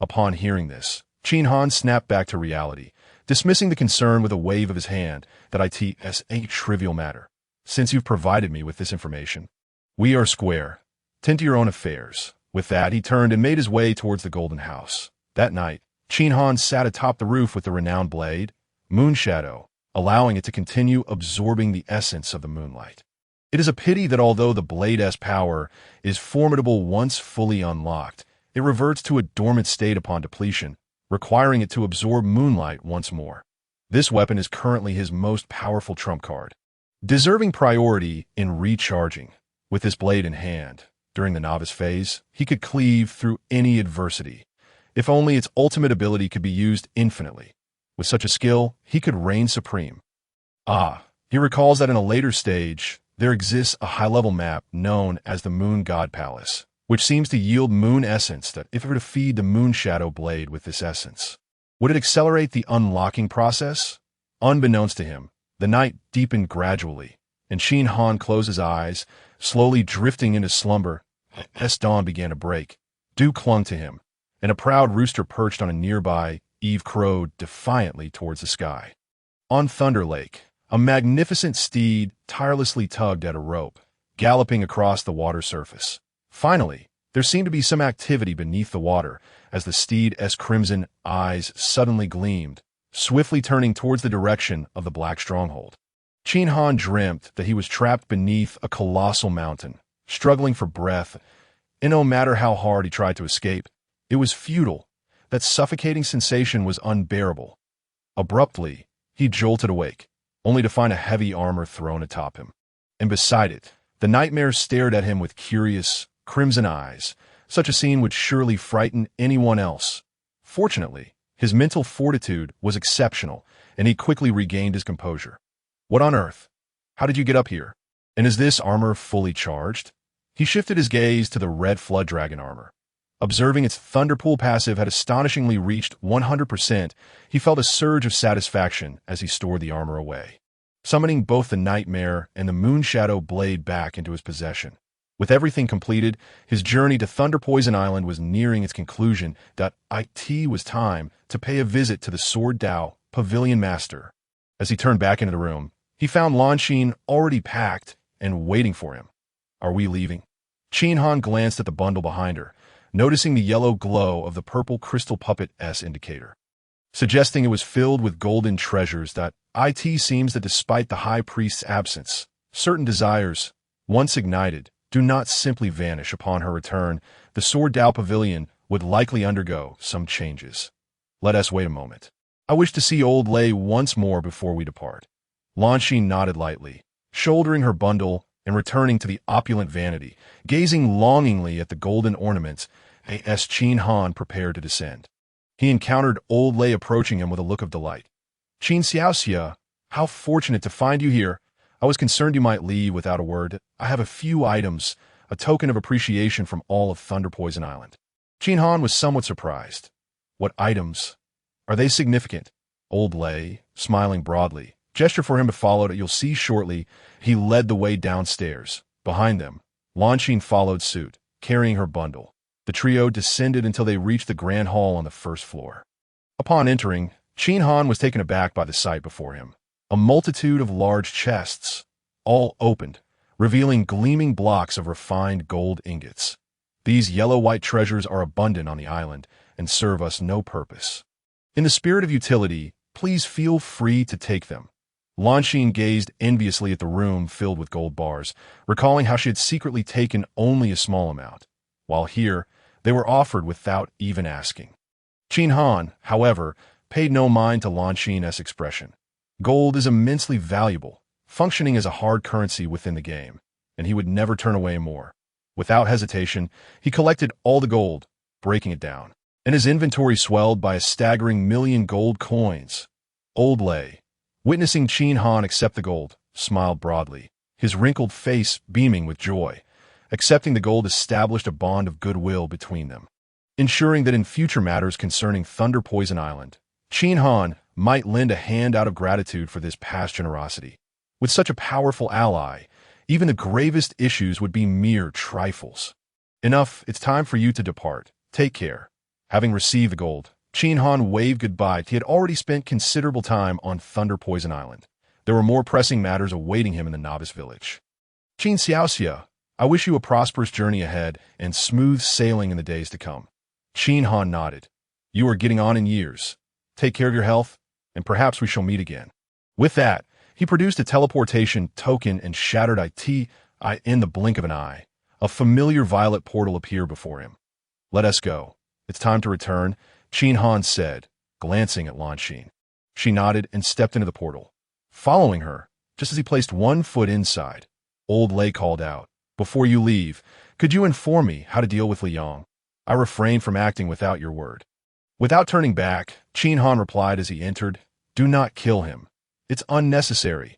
Upon hearing this, Qin Han snapped back to reality, dismissing the concern with a wave of his hand that it's a trivial matter. Since you've provided me with this information, we are square. Tend to your own affairs. With that, he turned and made his way towards the Golden House. That night, Qin Han sat atop the roof with the renowned blade, Moonshadow, allowing it to continue absorbing the essence of the moonlight. It is a pity that although the blade's power is formidable once fully unlocked, it reverts to a dormant state upon depletion, requiring it to absorb moonlight once more. This weapon is currently his most powerful trump card, deserving priority in recharging. With this blade in hand, during the novice phase, he could cleave through any adversity. If only its ultimate ability could be used infinitely. With such a skill, he could reign supreme. He recalls that in a later stage, there exists a high-level map known as the Moon God Palace, which seems to yield moon essence that if it were to feed the Moonshadow blade with this essence, would it accelerate the unlocking process? Unbeknownst to him, the night deepened gradually, and Qin Han closed his eyes, slowly drifting into slumber. As dawn began to break, dew clung to him, and a proud rooster perched on a nearby eave crowed defiantly towards the sky. On Thunder Lake, a magnificent steed tirelessly tugged at a rope, galloping across the water surface. Finally, there seemed to be some activity beneath the water as the steed's crimson eyes suddenly gleamed, swiftly turning towards the direction of the black stronghold. Qin Han dreamt that he was trapped beneath a colossal mountain, struggling for breath, and no matter how hard he tried to escape, it was futile. That suffocating sensation was unbearable. Abruptly, he jolted awake, only to find a heavy armor thrown atop him. And beside it, the nightmare stared at him with curious, crimson eyes. Such a scene would surely frighten anyone else. Fortunately, his mental fortitude was exceptional, and he quickly regained his composure. What on earth? How did you get up here? And is this armor fully charged? He shifted his gaze to the red Flood Dragon armor. Observing its Thunderpool passive had astonishingly reached 100%, he felt a surge of satisfaction as he stored the armor away, summoning both the Nightmare and the Moonshadow blade back into his possession. With everything completed, his journey to Thunder Poison Island was nearing its conclusion. It was time to pay a visit to the Sword Dao Pavilion Master. As he turned back into the room, he found Lanxin already packed and waiting for him. Are we leaving? Qin Han glanced at the bundle behind her, noticing the yellow glow of the purple crystal puppet's indicator, suggesting it was filled with golden treasures. It seems that despite the High Priest's absence, certain desires, once ignited, do not simply vanish upon her return. The Sword Dao Pavilion would likely undergo some changes. Let us wait a moment. I wish to see Old Lei once more before we depart. Lanxin nodded lightly, shouldering her bundle and returning to the opulent vanity, gazing longingly at the golden ornaments as Qin Han prepared to descend. He encountered Old Lei approaching him with a look of delight. Qin Xiaoxia, how fortunate to find you here. I was concerned you might leave without a word. I have a few items, a token of appreciation from all of Thunder Poison Island. Qin Han was somewhat surprised. What items? Are they significant? Old Lei, smiling broadly, gestured for him to follow. You'll see shortly. He led the way downstairs, Behind them, Qin followed suit, carrying her bundle. The trio descended until they reached the grand hall on the first floor. Upon entering, Qin Han was taken aback by the sight before him. A multitude of large chests, all opened, revealing gleaming blocks of refined gold ingots. These yellow-white treasures are abundant on the island and serve us no purpose. In the spirit of utility, please feel free to take them. Qin gazed enviously at the room filled with gold bars, recalling how she had secretly taken only a small amount, while here they were offered without even asking. Qin Han, however, paid no mind to Qin's expression. Gold is immensely valuable, functioning as a hard currency within the game, and he would never turn away more. Without hesitation, he collected all the gold, breaking it down, and his inventory swelled by a staggering 1,000,000 gold coins. Old Lei, witnessing Qin Han accept the gold, smiled broadly, his wrinkled face beaming with joy. Accepting the gold established a bond of goodwill between them, ensuring that in future matters concerning Thunder Poison Island, Qin Han might lend a hand out of gratitude for this past generosity. With such a powerful ally, even the gravest issues would be mere trifles. Enough, it's time for you to depart. Take care. Having received the gold, Qin Han waved goodbye. He had already spent considerable time on Thunder Poison Island. There were more pressing matters awaiting him in the novice village. Qin Xiaoxia, I wish you a prosperous journey ahead and smooth sailing in the days to come. Qin Han nodded. You are getting on in years. Take care of your health, and perhaps we shall meet again. With that, he produced a teleportation token and shattered it in the blink of an eye. A familiar violet portal appeared before him. Let us go. It's time to return, Qin Han said, glancing at Qin. She nodded and stepped into the portal. Following her, just as he placed one foot inside, Old Lei called out, Before you leave, could you inform me how to deal with Liang? I refrained from acting without your word. Without turning back, Qin Han replied as he entered, Do not kill him. It's unnecessary.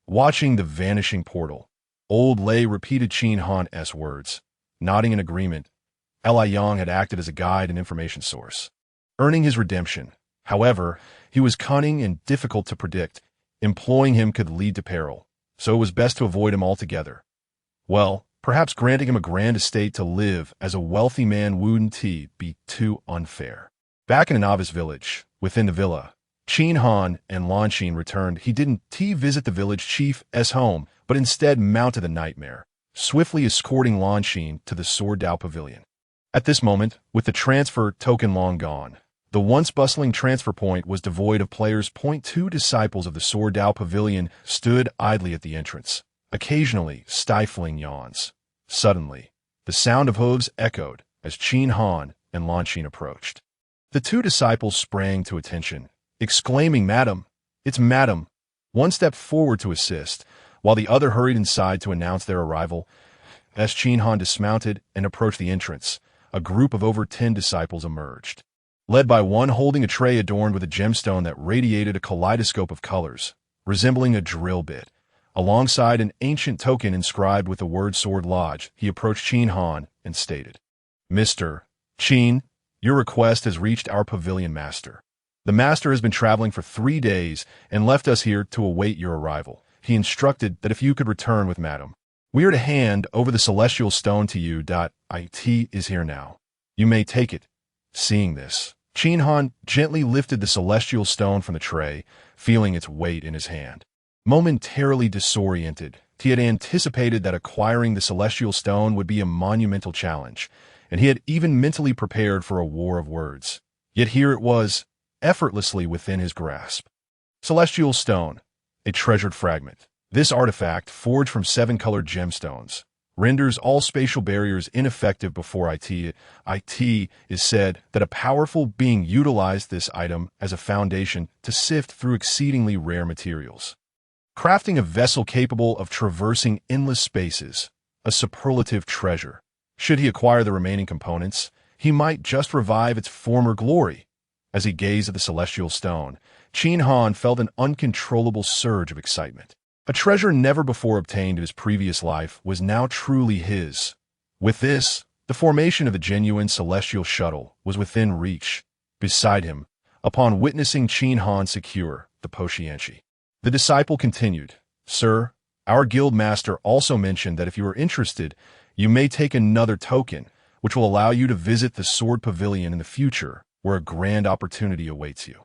Watching the vanishing portal, Old Lei repeated Qin Han's words, nodding in agreement. Liang had acted as a guide and information source, earning his redemption. However, he was cunning and difficult to predict. Employing him could lead to peril, so it was best to avoid him altogether. Well, perhaps granting him a grand estate to live as a wealthy man wouldn't be too unfair. Back in a novice village, within the villa, Qin Han and Qin returned. He didn't visit the village chief's home, but instead mounted the nightmare, swiftly escorting Qin to the Sword Dao Pavilion. At this moment, with the transfer token long gone, the once bustling transfer point was devoid of players. 2 disciples of the Sword Dao Pavilion stood idly at the entrance, occasionally stifling yawns. Suddenly, the sound of hooves echoed as Qin Han and Qin approached. The 2 disciples sprang to attention, exclaiming, Madam, it's Madam. One stepped forward to assist, while the other hurried inside to announce their arrival. As Qin Han dismounted and approached the entrance, a group of over 10 disciples emerged, led by one holding a tray adorned with a gemstone that radiated a kaleidoscope of colors, resembling a drill bit. Alongside an ancient token inscribed with the word Sword Lodge, he approached Qin Han and stated, Mr. Qin, your request has reached our pavilion master. The master has been traveling for 3 days and left us here to await your arrival. He instructed that if you could return with Madam, we are to hand over the celestial stone to you. It is here now. You may take it. Seeing this, Qin Han gently lifted the celestial stone from the tray, feeling its weight in his hand. Momentarily disoriented, he had anticipated that acquiring the celestial stone would be a monumental challenge, and he had even mentally prepared for a war of words. Yet here it was, effortlessly within his grasp. Celestial stone, a treasured fragment. This artifact, forged from 7 colored gemstones, renders all spatial barriers ineffective before it. It is said that a powerful being utilized this item as a foundation to sift through exceedingly rare materials, crafting a vessel capable of traversing endless spaces, a superlative treasure. Should he acquire the remaining components, he might just revive its former glory. As he gazed at the celestial stone, Qin Han felt an uncontrollable surge of excitement. A treasure never before obtained in his previous life was now truly his. With this, the formation of the genuine celestial shuttle was within reach. Beside him, upon witnessing Qin Han secure the Poshianshi, the disciple continued, Sir, Our guild master also mentioned that if you are interested, you may take another token, which will allow you to visit the Sword Pavilion in the future, where a grand opportunity awaits you.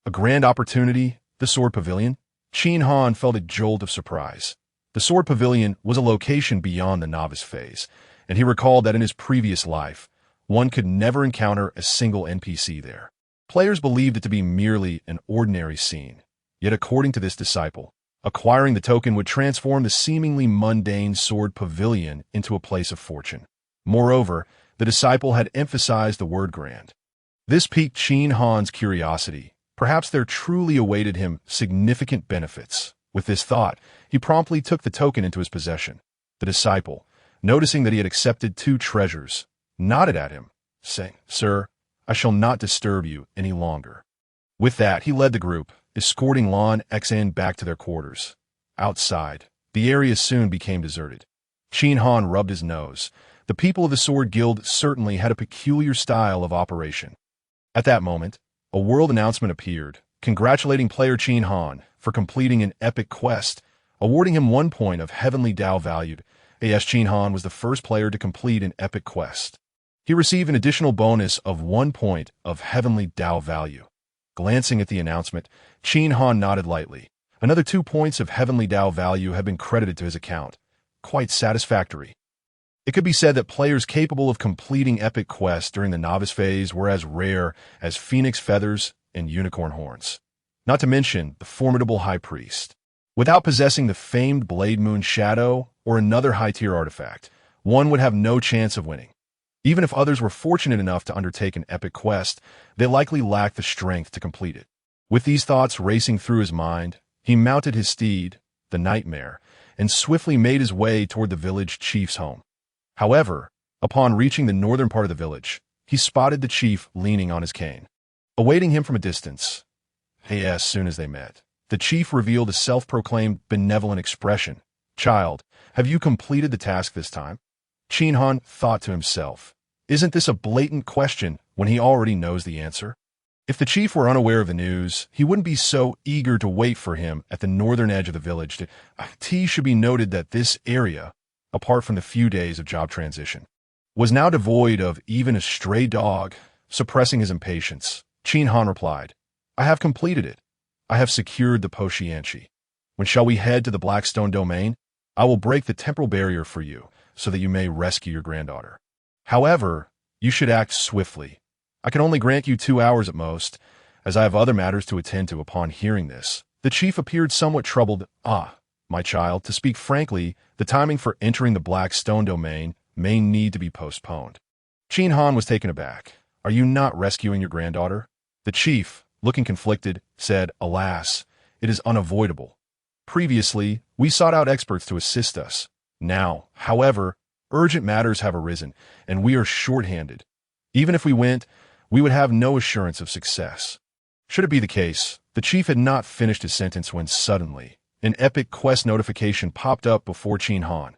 A grand opportunity? The Sword Pavilion? Qin Han felt a jolt of surprise. The Sword Pavilion was a location beyond the novice phase, and he recalled that in his previous life, one could never encounter a single NPC there. Players believed it to be merely an ordinary scene. Yet according to this disciple, acquiring the token would transform the seemingly mundane Sword Pavilion into a place of fortune. Moreover, the disciple had emphasized the word grand. This piqued Qin Han's curiosity. Perhaps there truly awaited him significant benefits. With this thought, he promptly took the token into his possession. The disciple, noticing that he had accepted 2 treasures, nodded at him, saying, "Sir, I shall not disturb you any longer." With that, he led the group, escorting Lan Xan back to their quarters. Outside, the area soon became deserted. Qin Han rubbed his nose. The people of the Sword Guild certainly had a peculiar style of operation. At that moment, a world announcement appeared, congratulating player Qin Han for completing an epic quest, awarding him 1 point of heavenly Dao valued. As Qin Han was the first player to complete an epic quest. He received an additional bonus of 1 point of heavenly Dao value. Glancing at the announcement, Qin Han nodded lightly. Another 2 points of heavenly Dao value had been credited to his account. Quite satisfactory. It could be said that players capable of completing epic quests during the novice phase were as rare as phoenix feathers and unicorn horns. Not to mention the formidable high priest. Without possessing the famed Blade Moon Shadow or another high-tier artifact, one would have no chance of winning. Even if others were fortunate enough to undertake an epic quest, they likely lacked the strength to complete it. With these thoughts racing through his mind, he mounted his steed, the Nightmare, and swiftly made his way toward the village chief's home. However, upon reaching the northern part of the village, he spotted the chief leaning on his cane. Awaiting him from a distance, as soon as they met, the chief revealed a self-proclaimed benevolent expression. "Child, have you completed the task this time?" Qin Han thought to himself, isn't this a blatant question when he already knows the answer? If the chief were unaware of the news, he wouldn't be so eager to wait for him at the northern edge of the village. It should be noted that this area, apart from the few days of job transition, was now devoid of even a stray dog. Suppressing his impatience, Qin Han replied, "I have completed it. I have secured the Poshianchi. When shall we head to the Blackstone domain? I will break the temporal barrier for you, so that you may rescue your granddaughter. However, you should act swiftly. I can only grant you 2 hours at most, as I have other matters to attend to." Upon hearing this, the chief appeared somewhat troubled. My child, to speak frankly, the timing for entering the Blackstone domain may need to be postponed." Qin Han was taken aback. "Are you not rescuing your granddaughter?" The chief, looking conflicted, said, "Alas, it is unavoidable. Previously, we sought out experts to assist us. Now, however, urgent matters have arisen, and we are short-handed. Even if we went, we would have no assurance of success." Should it be the case, the chief had not finished his sentence when suddenly, an epic quest notification popped up before Qin Han.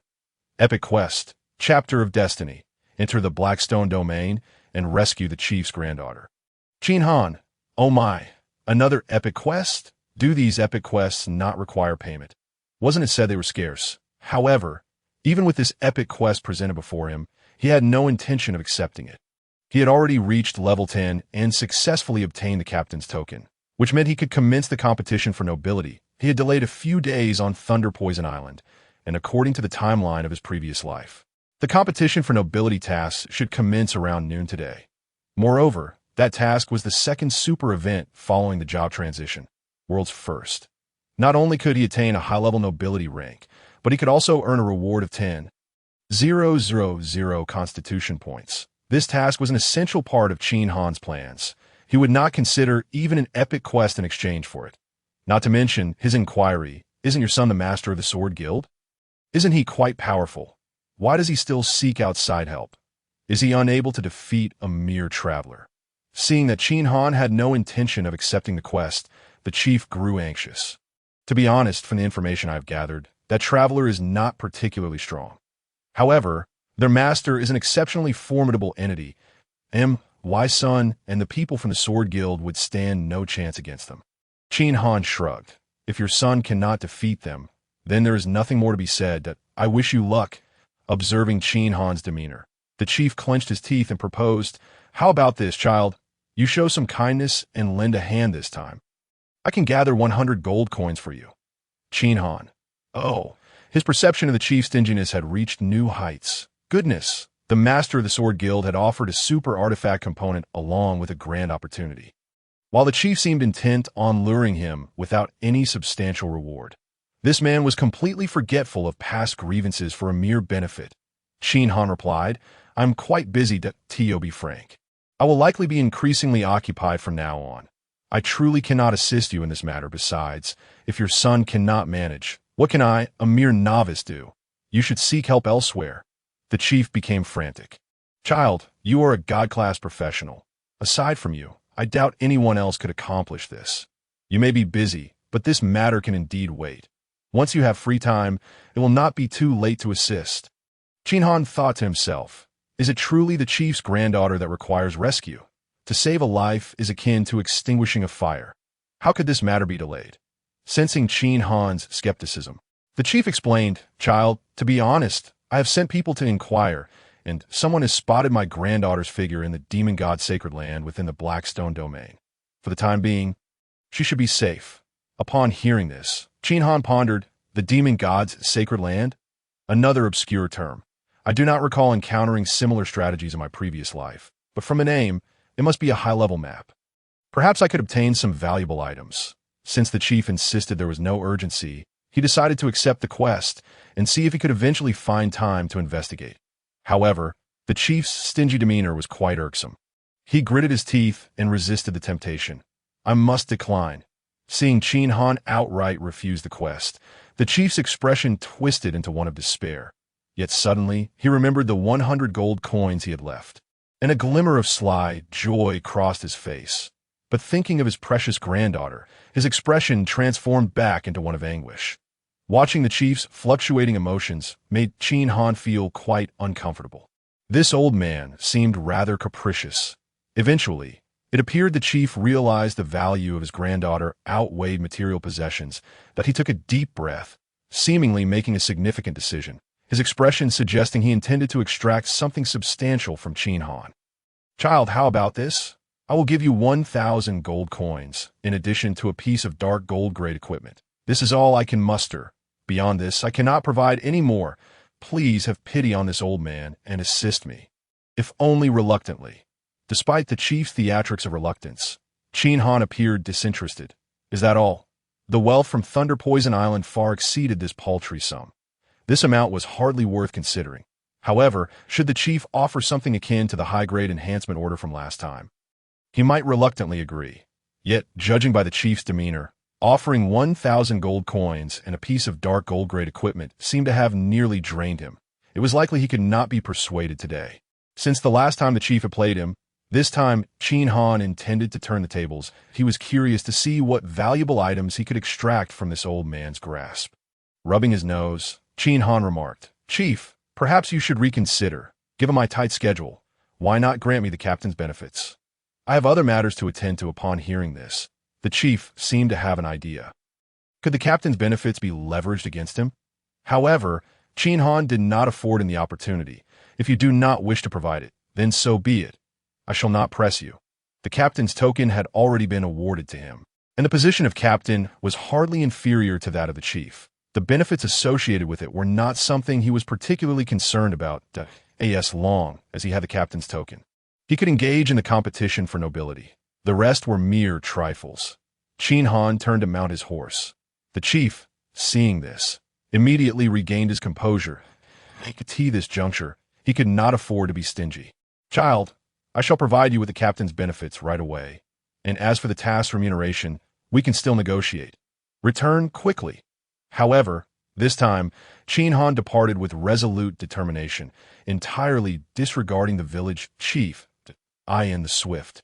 Epic quest, Chapter of Destiny. Enter the Blackstone domain and rescue the chief's granddaughter. Qin Han, oh my, another epic quest? Do these epic quests not require payment? Wasn't it said they were scarce? However, even with this epic quest presented before him, he had no intention of accepting it. He had already reached level 10 and successfully obtained the captain's token, which meant he could commence the competition for nobility. He had delayed a few days on Thunder Poison Island, and according to the timeline of his previous life, the competition for nobility tasks should commence around noon today. Moreover, that task was the second super event following the job transition, world's first. Not only could he attain a high-level nobility rank, but he could also earn a reward of 10,000 constitution points. This task was an essential part of Qin Han's plans. He would not consider even an epic quest in exchange for it. Not to mention his inquiry, isn't your son the master of the Sword Guild? Isn't he quite powerful? Why does he still seek outside help? Is he unable to defeat a mere traveler? Seeing that Qin Han had no intention of accepting the quest, the chief grew anxious. To be honest, from the information I have gathered, that traveler is not particularly strong. However, their master is an exceptionally formidable entity. My son and the people from the Sword Guild would stand no chance against them. Qin Han shrugged. If your son cannot defeat them, Then there is nothing more to be said. I wish you luck. Observing Qin Han's demeanor, the chief clenched his teeth and proposed, how about this, child? You show some kindness and lend a hand this time. I can gather 100 gold coins for you. Qin Han. Oh, his perception of the chief's stinginess had reached new heights. Goodness, the master of the Sword Guild had offered a super artifact component along with a grand opportunity, while the chief seemed intent on luring him without any substantial reward. This man was completely forgetful of past grievances for a mere benefit. Qin Han replied, I'm quite busy, to be frank. I will likely be increasingly occupied from now on. I truly cannot assist you in this matter. Besides, if your son cannot manage, what can I, a mere novice, do? You should seek help elsewhere. The chief became frantic. Child, you are a God-class professional. Aside from you, I doubt anyone else could accomplish this. You may be busy, but this matter can indeed wait. Once you have free time, it will not be too late to assist. Qin Han thought to himself, is it truly the chief's granddaughter that requires rescue? To save a life is akin to extinguishing a fire. How could this matter be delayed? Sensing Qin Han's skepticism, the chief explained, Child, to be honest, I have sent people to inquire, and someone has spotted my granddaughter's figure in the demon god's sacred land within the Blackstone domain. For the time being, she should be safe. Upon hearing this, Qin Han pondered, the demon god's sacred land? Another obscure term. I do not recall encountering similar strategies in my previous life, but from the name, it must be a high-level map. Perhaps I could obtain some valuable items. Since the chief insisted there was no urgency, he decided to accept the quest and see if he could eventually find time to investigate. However, the chief's stingy demeanor was quite irksome. He gritted his teeth and resisted the temptation. I must decline. Seeing Qin Han outright refuse the quest, the chief's expression twisted into one of despair. Yet suddenly, he remembered the 100 gold coins he had left, and a glimmer of sly joy crossed his face. But thinking of his precious granddaughter, his expression transformed back into one of anguish. Watching the chief's fluctuating emotions made Qin Han feel quite uncomfortable. This old man seemed rather capricious. Eventually, it appeared the chief realized the value of his granddaughter outweighed material possessions, that he took a deep breath, seemingly making a significant decision, his expression suggesting he intended to extract something substantial from Qin Han. Child, how about this? I will give you 1,000 gold coins, in addition to a piece of dark gold-grade equipment. This is all I can muster. Beyond this, I cannot provide any more. Please have pity on this old man and assist me, if only reluctantly. Despite the chief's theatrics of reluctance, Qin Han appeared disinterested. Is that all? The wealth from Thunder Poison Island far exceeded this paltry sum. This amount was hardly worth considering. However, should the chief offer something akin to the high-grade enhancement order from last time, he might reluctantly agree. Yet, judging by the chief's demeanor, offering 1,000 gold coins and a piece of dark gold-grade equipment seemed to have nearly drained him. It was likely he could not be persuaded today. Since the last time the chief had played him, this time Qin Han intended to turn the tables. He was curious to see what valuable items he could extract from this old man's grasp. Rubbing his nose, Qin Han remarked, Chief, perhaps you should reconsider. Given my tight schedule, why not grant me the captain's benefits? I have other matters to attend to. Upon hearing this, the chief seemed to have an idea. Could the captain's benefits be leveraged against him? However, Qin Han did not afford him the opportunity. If you do not wish to provide it, then so be it. I shall not press you. The captain's token had already been awarded to him, and the position of captain was hardly inferior to that of the chief. The benefits associated with it were not something he was particularly concerned about, as long as he had the captain's token. He could engage in the competition for nobility. The rest were mere trifles. Qin Han turned to mount his horse. The chief, seeing this, immediately regained his composure. At this juncture, he could not afford to be stingy. Child, I shall provide you with the captain's benefits right away. And as for the task's remuneration, we can still negotiate. Return quickly. However, this time, Qin Han departed with resolute determination, entirely disregarding the village chief, Ian the Swift.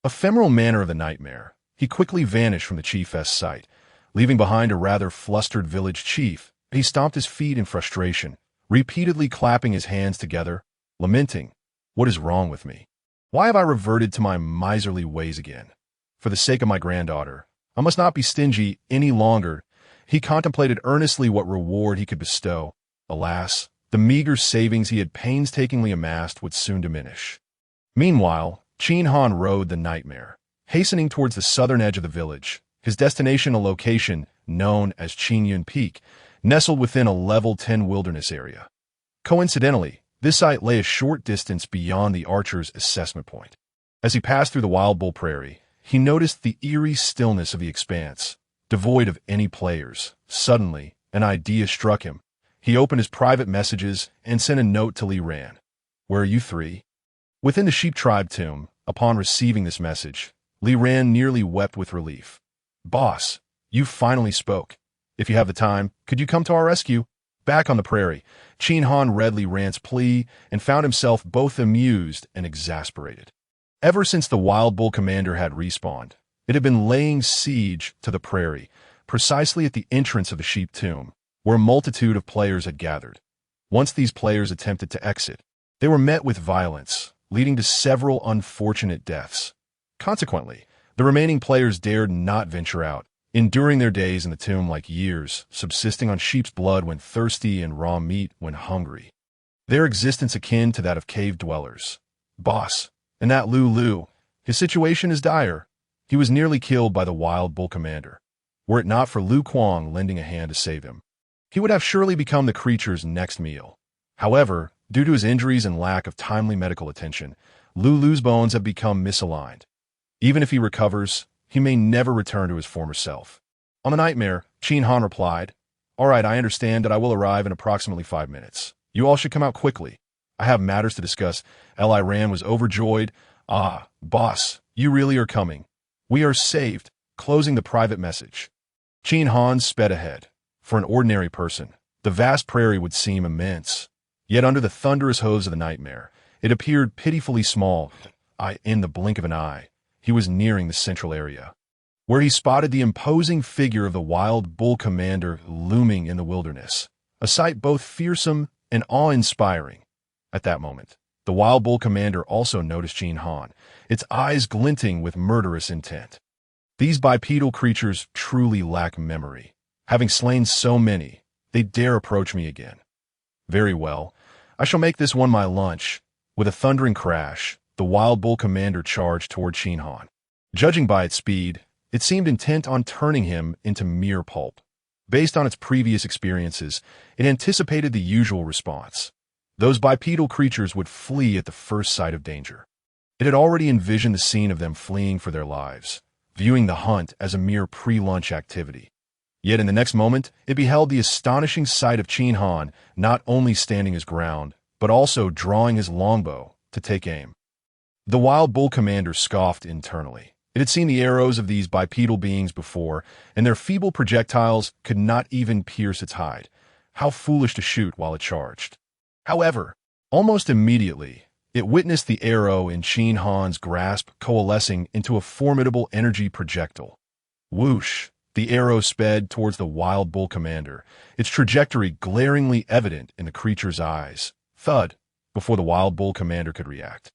Ephemeral manner of the nightmare, he quickly vanished from the chief's sight, leaving behind a rather flustered village chief. He stomped his feet in frustration, repeatedly clapping his hands together, lamenting, What is wrong with me? Why have I reverted to my miserly ways again? For the sake of my granddaughter, I must not be stingy any longer, He contemplated earnestly what reward he could bestow. Alas, the meager savings he had painstakingly amassed would soon diminish. Meanwhile, Qin Han rode the nightmare, hastening towards the southern edge of the village, his destination a location known as Qin Peak, nestled within a level 10 wilderness area. Coincidentally, this site lay a short distance beyond the archer's assessment point. As he passed through the Wild Bull Prairie, he noticed the eerie stillness of the expanse, devoid of any players. Suddenly, an idea struck him. He opened his private messages and sent a note to Li Ran. "Where are you three?" Within the sheep tribe tomb, upon receiving this message, Li Ran nearly wept with relief. "Boss, you finally spoke. If you have the time, could you come to our rescue?" Back on the prairie, Qin Han read Li Ran's plea and found himself both amused and exasperated. Ever since the Wild Bull commander had respawned, it had been laying siege to the prairie, precisely at the entrance of the sheep tomb, where a multitude of players had gathered. Once these players attempted to exit, they were met with violence, leading to several unfortunate deaths. Consequently, the remaining players dared not venture out, enduring their days in the tomb like years, subsisting on sheep's blood when thirsty and raw meat when hungry. Their existence akin to that of cave dwellers. "Boss, and that Lu, his situation is dire. He was nearly killed by the Wild Bull commander. Were it not for Lu Kuang lending a hand to save him, he would have surely become the creature's next meal. However, due to his injuries and lack of timely medical attention, Lu's bones have become misaligned. Even if he recovers, he may never return to his former self." On the nightmare, Qin Han replied, "All right, I understand that I will arrive in approximately 5 minutes. You all should come out quickly. I have matters to discuss." Li Ran was overjoyed. "Ah, boss, you really are coming. We are saved." Closing the private message, Qin Han sped ahead. For an ordinary person, the vast prairie would seem immense. Yet under the thunderous hooves of the nightmare, it appeared pitifully small. In the blink of an eye, he was nearing the central area, where he spotted the imposing figure of the Wild Bull commander looming in the wilderness, a sight both fearsome and awe-inspiring. At that moment, the Wild Bull commander also noticed Qin Han, its eyes glinting with murderous intent. These bipedal creatures truly lack memory. Having slain so many, they dare approach me again. Very well, I shall make this one my lunch. With a thundering crash, the Wild Bull commander charged toward Qin Han. Judging by its speed, it seemed intent on turning him into mere pulp. Based on its previous experiences, it anticipated the usual response. Those bipedal creatures would flee at the first sight of danger. It had already envisioned the scene of them fleeing for their lives, viewing the hunt as a mere pre-lunch activity. Yet in the next moment, it beheld the astonishing sight of Qin Han not only standing his ground, but also drawing his longbow to take aim. The Wild Bull commander scoffed internally. It had seen the arrows of these bipedal beings before, and their feeble projectiles could not even pierce its hide. How foolish to shoot while it charged. However, almost immediately, it witnessed the arrow in Qin Han's grasp coalescing into a formidable energy projectile. Whoosh! The arrow sped towards the Wild Bull commander, its trajectory glaringly evident in the creature's eyes. Thud! Before the Wild Bull commander could react,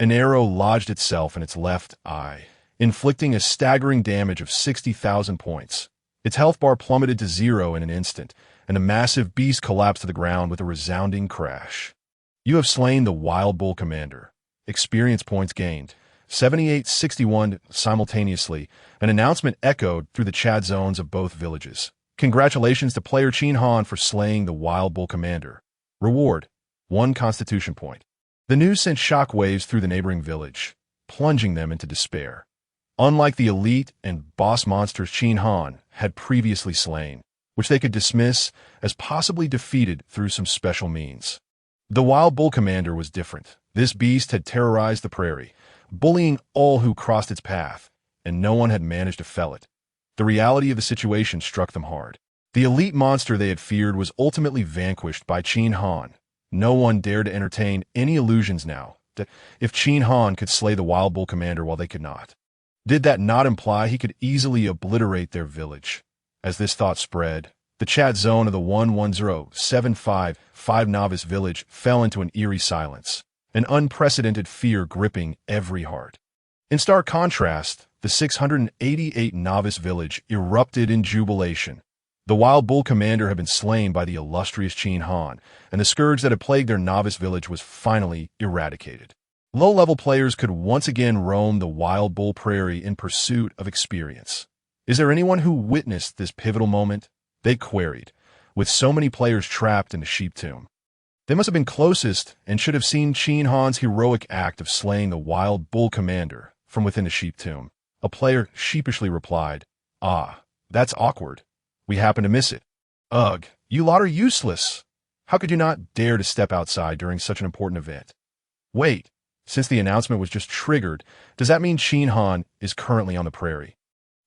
an arrow lodged itself in its left eye, inflicting a staggering damage of 60,000 points. Its health bar plummeted to 0 in an instant, and the massive beast collapsed to the ground with a resounding crash. You have slain the Wild Bull commander. Experience points gained. 7861 simultaneously, an announcement echoed through the chat zones of both villages. Congratulations to player Qin Han for slaying the Wild Bull commander. Reward: 1 constitution point. The news sent shockwaves through the neighboring village, plunging them into despair. Unlike the elite and boss monsters Qin Han had previously slain, which they could dismiss as possibly defeated through some special means, the Wild Bull commander was different. This beast had terrorized the prairie, bullying all who crossed its path, and no one had managed to fell it. The reality of the situation struck them hard. The elite monster they had feared was ultimately vanquished by Qin Han. No one dared to entertain any illusions now that if Qin Han could slay the Wild Bull commander while they could not, did that not imply he could easily obliterate their village? As this thought spread, the chat zone of the 110755 novice village fell into an eerie silence, an unprecedented fear gripping every heart. In stark contrast, the 688 novice village erupted in jubilation. The wild bull commander had been slain by the illustrious Qin Han, and the scourge that had plagued their novice village was finally eradicated. Low-level players could once again roam the wild bull prairie in pursuit of experience. Is there anyone who witnessed this pivotal moment? They queried, with so many players trapped in the sheep tomb. They must have been closest and should have seen Qin Han's heroic act of slaying the wild bull commander from within the sheep tomb. A player sheepishly replied, "Ah, that's awkward. We happen to miss it. Ugh, you lot are useless. How could you not dare to step outside during such an important event?" Wait, since the announcement was just triggered, does that mean Qin Han is currently on the prairie?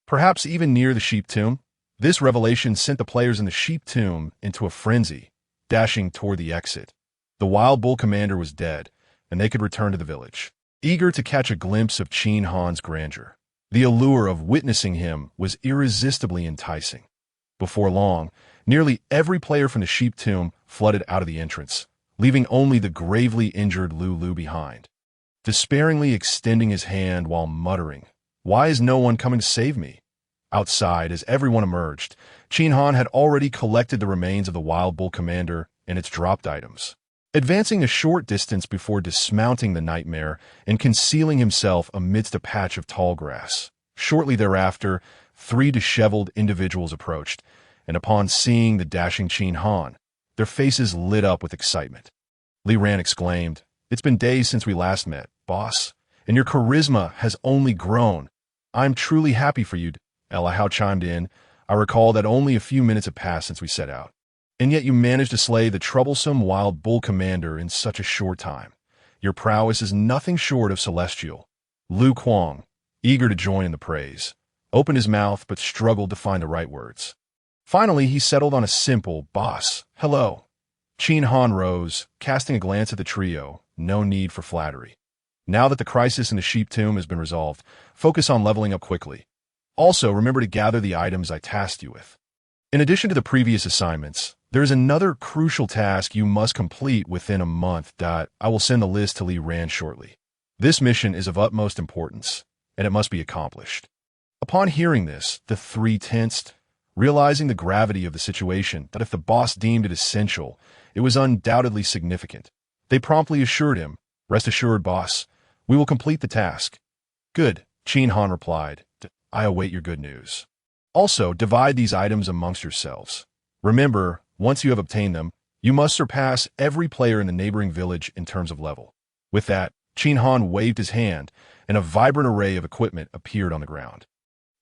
Perhaps even near the sheep tomb? This revelation sent the players in the sheep tomb into a frenzy, dashing toward the exit. The wild bull commander was dead, and they could return to the village, eager to catch a glimpse of Qin Han's grandeur. The allure of witnessing him was irresistibly enticing. Before long, nearly every player from the sheep tomb flooded out of the entrance, leaving only the gravely injured Lulu behind, despairingly extending his hand while muttering, "Why is no one coming to save me?" Outside, as everyone emerged, Qin Han had already collected the remains of the wild bull commander and its dropped items, advancing a short distance before dismounting the nightmare and concealing himself amidst a patch of tall grass. Shortly thereafter, 3 disheveled individuals approached, and upon seeing the dashing Qin Han, their faces lit up with excitement. Li Ran exclaimed, "It's been days since we last met, boss, and your charisma has only grown. I'm truly happy for you." Ella Hao chimed in, "I recall that only a few minutes have passed since we set out, and yet you managed to slay the troublesome wild bull commander in such a short time. Your prowess is nothing short of celestial." Lu Kuang, eager to join in the praise, opened his mouth but struggled to find the right words. Finally, he settled on a simple, "Boss, hello." Qin Han rose, casting a glance at the trio. No need for flattery. Now that the crisis in the sheep tomb has been resolved, focus on leveling up quickly. Also, remember to gather the items I tasked you with. In addition to the previous assignments, there is another crucial task you must complete within a month. I will send the list to Li Ran shortly. This mission is of utmost importance, and it must be accomplished. Upon hearing this, the 3 tensed, realizing the gravity of the situation, that if the boss deemed it essential, it was undoubtedly significant. They promptly assured him, "Rest assured, boss, we will complete the task." "Good," Qin Han replied. "I await your good news. Also, divide these items amongst yourselves. Remember, once you have obtained them, you must surpass every player in the neighboring village in terms of level." With that, Qin Han waved his hand, and a vibrant array of equipment appeared on the ground.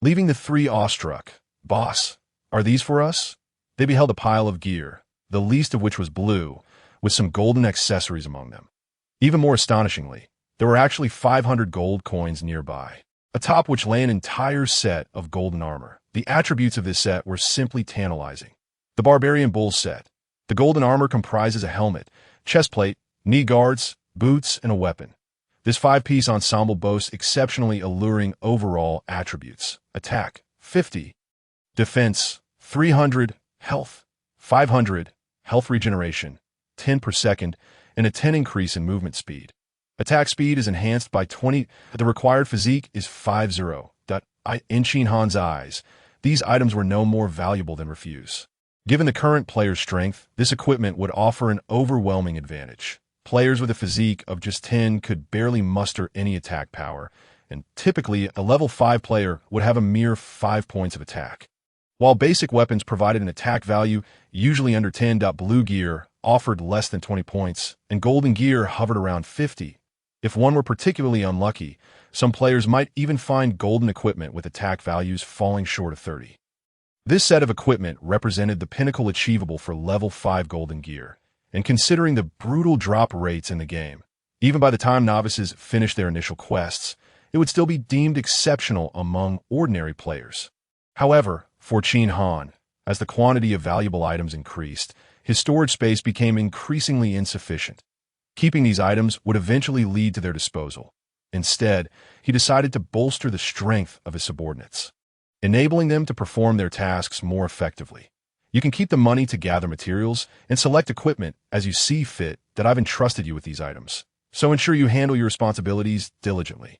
Leaving the 3 awestruck, "Boss, are these for us?" They beheld a pile of gear, the least of which was blue, with some golden accessories among them. Even more astonishingly, there were actually 500 gold coins nearby, atop which lay an entire set of golden armor. The attributes of this set were simply tantalizing. The Barbarian Bull set. The golden armor comprises a helmet, chestplate, knee guards, boots, and a weapon. This 5-piece ensemble boasts exceptionally alluring overall attributes. Attack, 50. Defense, 300. Health, 500. Health regeneration, 10 per second, and a 10 increase in movement speed. Attack speed is enhanced by 20. The required physique is 50. In Qin Han's eyes, these items were no more valuable than refuse. Given the current player's strength, this equipment would offer an overwhelming advantage. Players with a physique of just 10 could barely muster any attack power, and typically a level 5 player would have a mere 5 points of attack. While basic weapons provided an attack value usually under 10. Blue gear offered less than 20 points, and golden gear hovered around 50. If one were particularly unlucky, some players might even find golden equipment with attack values falling short of 30. This set of equipment represented the pinnacle achievable for level 5 golden gear, and considering the brutal drop rates in the game, even by the time novices finish their initial quests, it would still be deemed exceptional among ordinary players. However, for Qin Han, as the quantity of valuable items increased, his storage space became increasingly insufficient. Keeping these items would eventually lead to their disposal. Instead, he decided to bolster the strength of his subordinates, enabling them to perform their tasks more effectively. You can keep the money to gather materials and select equipment as you see fit. That I've entrusted you with these items, so ensure you handle your responsibilities diligently.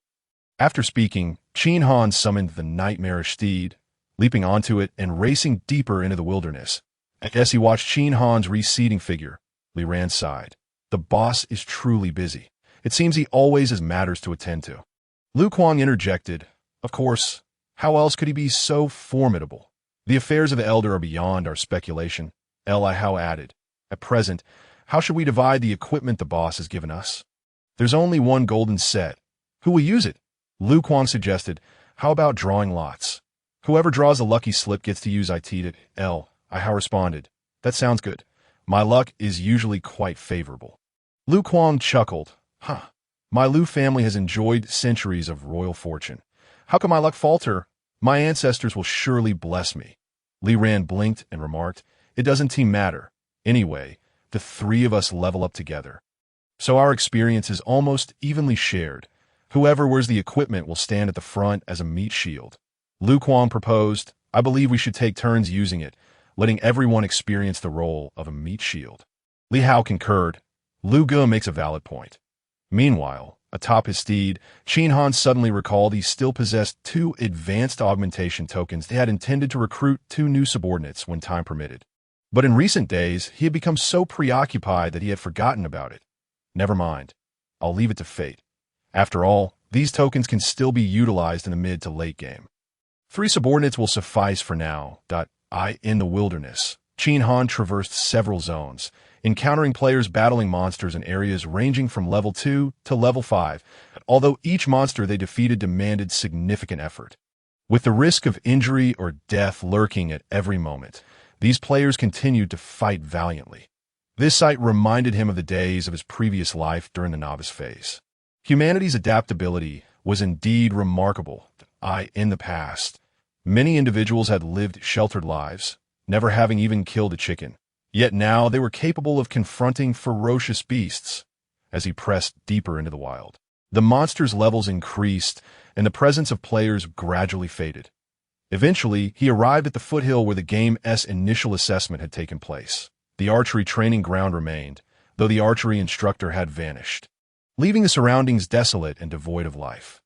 After speaking, Qin Han summoned the nightmarish steed, leaping onto it and racing deeper into the wilderness. As he watched Qin Han's receding figure, Li Ran sighed. The boss is truly busy. It seems he always has matters to attend to. Lu Kuang interjected, "Of course, how else could he be so formidable? The affairs of the elder are beyond our speculation." Li Hao added, "At present, how should we divide the equipment the boss has given us? There's only one golden set. Who will use it?" Lu Kuang suggested, "How about drawing lots? Whoever draws a lucky slip gets to use it." Li Hao responded, "That sounds good. My luck is usually quite favorable." Lu Kuang chuckled, My Lu family has enjoyed centuries of royal fortune. How can my luck falter? My ancestors will surely bless me." Li Ran blinked and remarked, "It doesn't seem matter. Anyway, the three of us level up together. So our experience is almost evenly shared. Whoever wears the equipment will stand at the front as a meat shield." Lu Kuang proposed, "I believe we should take turns using it, letting everyone experience the role of a meat shield." Li Hao concurred. Lu Ge makes a valid point. Meanwhile, atop his steed, Qin Han suddenly recalled he still possessed 2 advanced augmentation tokens they had intended to recruit 2 new subordinates when time permitted. But in recent days, he had become so preoccupied that he had forgotten about it. Never mind. I'll leave it to fate. After all, these tokens can still be utilized in the mid to late game. 3 subordinates will suffice for now. In the wilderness, Qin Han traversed several zones, encountering players battling monsters in areas ranging from level 2 to level 5, although each monster they defeated demanded significant effort. With the risk of injury or death lurking at every moment, these players continued to fight valiantly. This sight reminded him of the days of his previous life during the novice phase. Humanity's adaptability was indeed remarkable. In the past, many individuals had lived sheltered lives, never having even killed a chicken. Yet now they were capable of confronting ferocious beasts. As he pressed deeper into the wild, the monsters' levels increased, and the presence of players gradually faded. Eventually, he arrived at the foothill where the game's initial assessment had taken place. The archery training ground remained, though the archery instructor had vanished, leaving the surroundings desolate and devoid of life.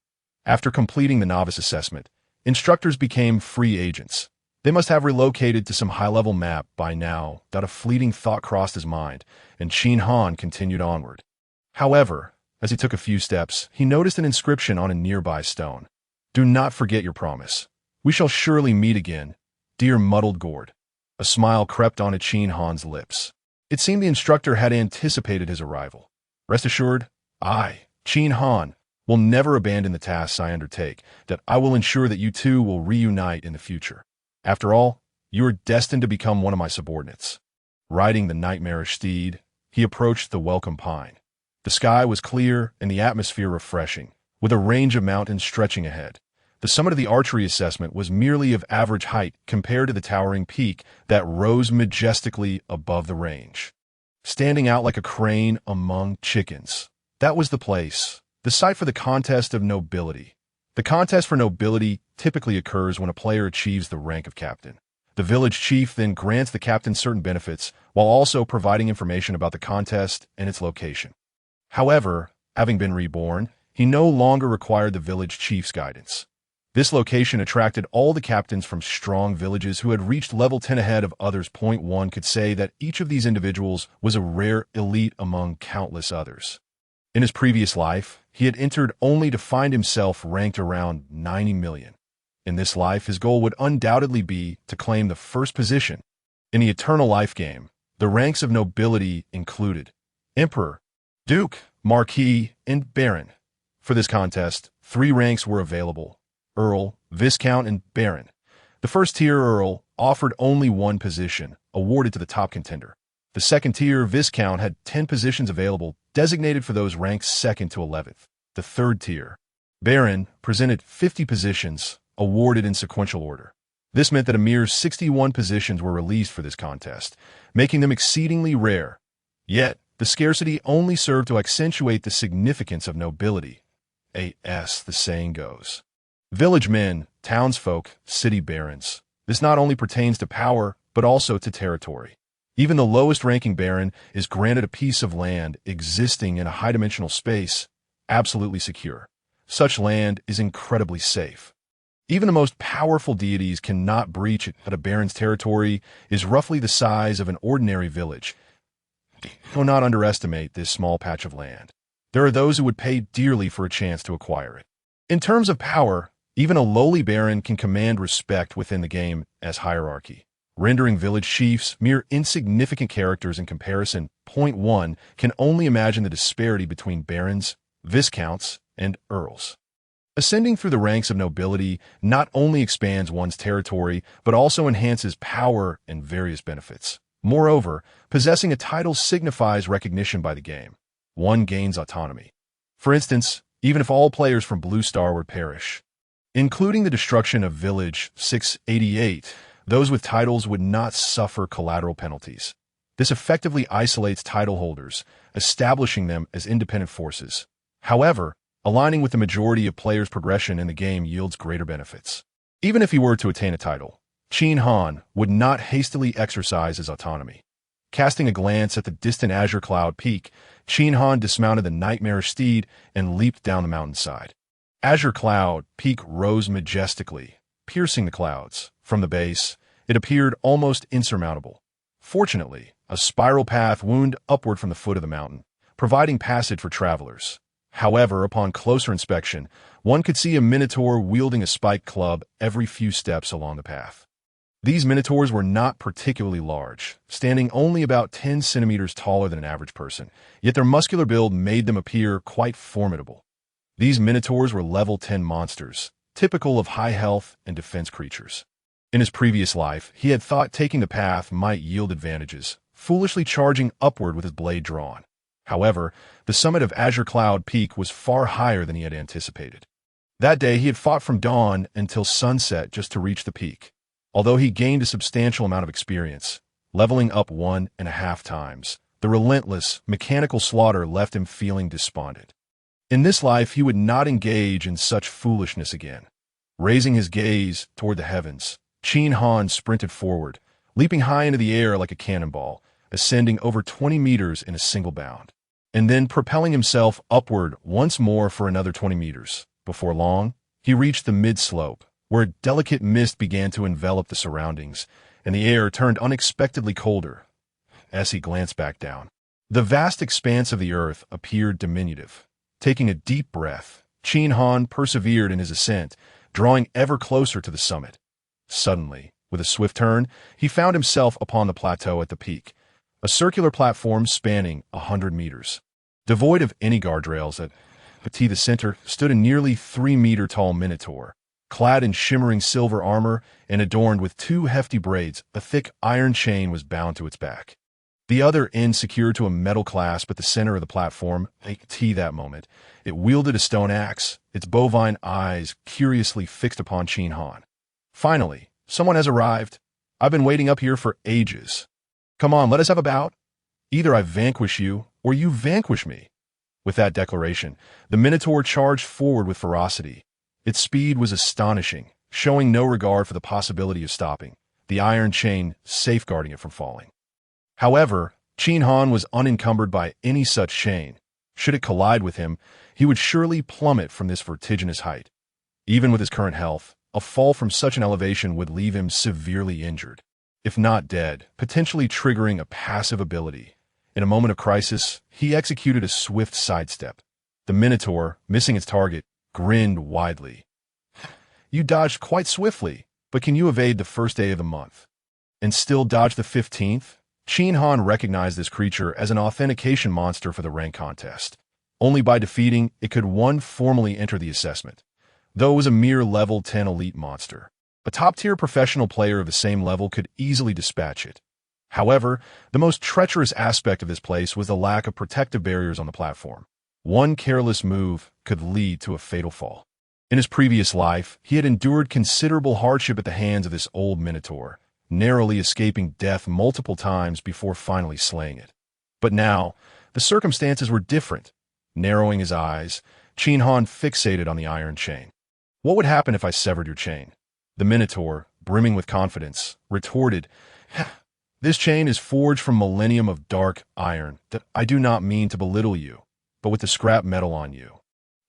After completing the novice assessment, instructors became free agents. They must have relocated to some high-level map by now. A fleeting thought crossed his mind, and Qin Han continued onward. However, as he took a few steps, he noticed an inscription on a nearby stone. "Do not forget your promise. We shall surely meet again, dear muddled gourd." A smile crept onto Qin Han's lips. It seemed the instructor had anticipated his arrival. "Rest assured, I, Qin Han, will never abandon the tasks I undertake, that I will ensure that you two will reunite in the future. After all, you are destined to become one of my subordinates." Riding the nightmarish steed, he approached the welcome pine. The sky was clear and the atmosphere refreshing, with a range of mountains stretching ahead. The summit of the archery assessment was merely of average height compared to the towering peak that rose majestically above the range. Standing out like a crane among chickens, that was the place, the site for the contest of nobility. The contest for nobility typically occurs when a player achieves the rank of captain. The village chief then grants the captain certain benefits while also providing information about the contest and its location. However, having been reborn, he no longer required the village chief's guidance. This location attracted all the captains from strong villages who had reached level 10 ahead of others. One could say that each of these individuals was a rare elite among countless others. In his previous life, he had entered only to find himself ranked around 90 million. In this life, his goal would undoubtedly be to claim the first position. In the Eternal Life game, the ranks of nobility included Emperor, Duke, Marquis, and Baron. For this contest, 3 ranks were available: Earl, Viscount, and Baron. The first tier Earl offered only 1 position, awarded to the top contender. The second tier Viscount had 10 positions available, designated for those ranked 2nd to 11th. The third tier Baron presented 50 positions, awarded in sequential order. This meant that a mere 61 positions were released for this contest, making them exceedingly rare. Yet, the scarcity only served to accentuate the significance of nobility. As the saying goes. Village men, townsfolk, city barons. This not only pertains to power, but also to territory. Even the lowest ranking baron is granted a piece of land existing in a high-dimensional space, absolutely secure. Such land is incredibly safe. Even the most powerful deities cannot breach it, but a baron's territory is roughly the size of an ordinary village. Do not underestimate this small patch of land. There are those who would pay dearly for a chance to acquire it. In terms of power, even a lowly baron can command respect within the game as hierarchy, rendering village chiefs mere insignificant characters in comparison. Point 1 can only imagine the disparity between barons, viscounts, and earls. Ascending through the ranks of nobility not only expands one's territory, but also enhances power and various benefits. Moreover, possessing a title signifies recognition by the game. One gains autonomy. For instance, even if all players from Blue Star would perish, including the destruction of Village 688, those with titles would not suffer collateral penalties. This effectively isolates title holders, establishing them as independent forces. However, aligning with the majority of players' progression in the game yields greater benefits. Even if he were to attain a title, Qin Han would not hastily exercise his autonomy. Casting a glance at the distant azure cloud peak, Qin Han dismounted the nightmarish steed and leaped down the mountainside. Azure Cloud Peak rose majestically, piercing the clouds. From the base, it appeared almost insurmountable. Fortunately, a spiral path wound upward from the foot of the mountain, providing passage for travelers. However, upon closer inspection, one could see a minotaur wielding a spiked club every few steps along the path. These minotaurs were not particularly large, standing only about 10 centimeters taller than an average person, yet their muscular build made them appear quite formidable. These minotaurs were level 10 monsters, typical of high health and defense creatures. In his previous life, he had thought taking the path might yield advantages, foolishly charging upward with his blade drawn. However, the summit of Azure Cloud Peak was far higher than he had anticipated. That day, he had fought from dawn until sunset just to reach the peak. Although he gained a substantial amount of experience, leveling up 1.5 times, the relentless, mechanical slaughter left him feeling despondent. In this life, he would not engage in such foolishness again. Raising his gaze toward the heavens, Qin Han sprinted forward, leaping high into the air like a cannonball, ascending over 20 meters in a single bound, and then propelling himself upward once more for another 20 meters. Before long, he reached the mid-slope, where a delicate mist began to envelop the surroundings, and the air turned unexpectedly colder. As he glanced back down, the vast expanse of the earth appeared diminutive. Taking a deep breath, Qin Han persevered in his ascent, drawing ever closer to the summit. Suddenly, with a swift turn, he found himself upon the plateau at the peak, a circular platform spanning 100 meters. Devoid of any guardrails, at the center stood a nearly 3-meter-tall minotaur, clad in shimmering silver armor and adorned with 2 hefty braids. A thick iron chain was bound to its back, the other end secured to a metal clasp at the center of the platform. That moment, it wielded a stone axe, its bovine eyes curiously fixed upon Qin Han. Finally, someone has arrived. I've been waiting up here for ages. Come on, let us have a bout. Either I vanquish you, or you vanquish me. With that declaration, the minotaur charged forward with ferocity. Its speed was astonishing, showing no regard for the possibility of stopping, the iron chain safeguarding it from falling. However, Qin Han was unencumbered by any such chain. Should it collide with him, he would surely plummet from this vertiginous height. Even with his current health, a fall from such an elevation would leave him severely injured, if not dead, potentially triggering a passive ability. In a moment of crisis, he executed a swift sidestep. The minotaur, missing its target, grinned widely. You dodged quite swiftly, but can you evade the first day of the month? And still dodge the 15th? Qin Han recognized this creature as an authentication monster for the rank contest. Only by defeating it could one formally enter the assessment, though it was a mere level 10 elite monster. A top-tier professional player of the same level could easily dispatch it. However, the most treacherous aspect of this place was the lack of protective barriers on the platform. One careless move could lead to a fatal fall. In his previous life, he had endured considerable hardship at the hands of this old minotaur, narrowly escaping death multiple times before finally slaying it. But now, the circumstances were different. Narrowing his eyes, Qin Han fixated on the iron chain. What would happen if I severed your chain? The minotaur, brimming with confidence, retorted, This chain is forged from millennium of dark iron. That I do not mean to belittle you, but with the scrap metal on you.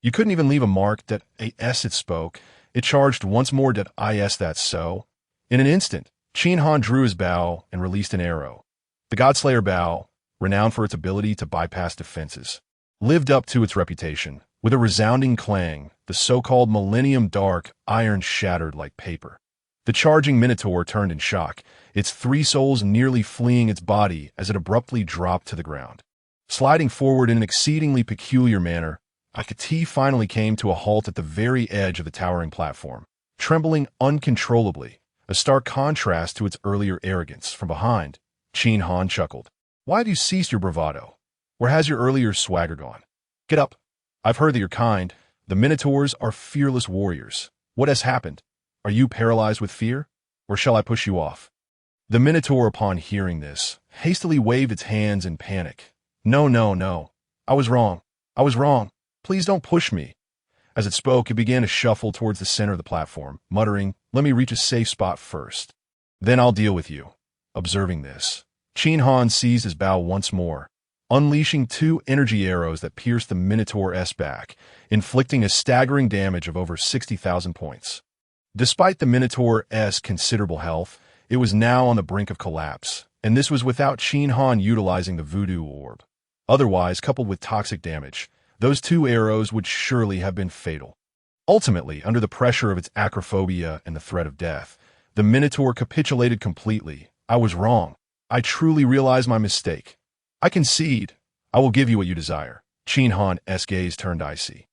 You couldn't even leave a mark that it spoke, It charged once more. Did is that so? In an instant, Qin Han drew his bow and released an arrow. The Godslayer bow, renowned for its ability to bypass defenses, lived up to its reputation. With a resounding clang, the so-called Millennium Dark iron shattered like paper. The charging Minotaur turned in shock, its three souls nearly fleeing its body as it abruptly dropped to the ground. Sliding forward in an exceedingly peculiar manner, Akati finally came to a halt at the very edge of the towering platform, trembling uncontrollably, a stark contrast to its earlier arrogance. From behind, Qin Han chuckled. Why have you ceased your bravado? Where has your earlier swagger gone? Get up. I've heard that you're kind. The Minotaurs are fearless warriors. What has happened? Are you paralyzed with fear? Or shall I push you off? The Minotaur, upon hearing this, hastily waved its hands in panic. No, no, no. I was wrong. I was wrong. Please don't push me. As it spoke, it began to shuffle towards the center of the platform, muttering, let me reach a safe spot first. Then I'll deal with you. Observing this, Qin Han seized his bow once more, unleashing two energy arrows that pierced the Minotaur's back, inflicting a staggering damage of over 60,000 points. Despite the Minotaur's considerable health, it was now on the brink of collapse, and this was without Qin Han utilizing the voodoo orb. Otherwise, coupled with toxic damage, those two arrows would surely have been fatal. Ultimately, under the pressure of its acrophobia and the threat of death, the Minotaur capitulated completely. I was wrong. I truly realize my mistake. I concede. I will give you what you desire. Qin Han's gaze turned icy.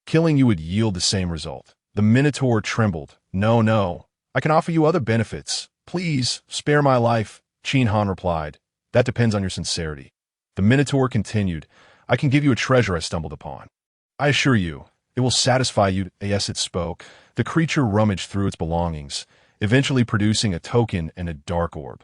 Killing you would yield the same result. The Minotaur trembled. No, no. I can offer you other benefits. Please, spare my life. Qin Han replied. That depends on your sincerity. The Minotaur continued. I can give you a treasure I stumbled upon. I assure you, it will satisfy you. Yes, it spoke. The creature rummaged through its belongings, eventually producing a token and a dark orb.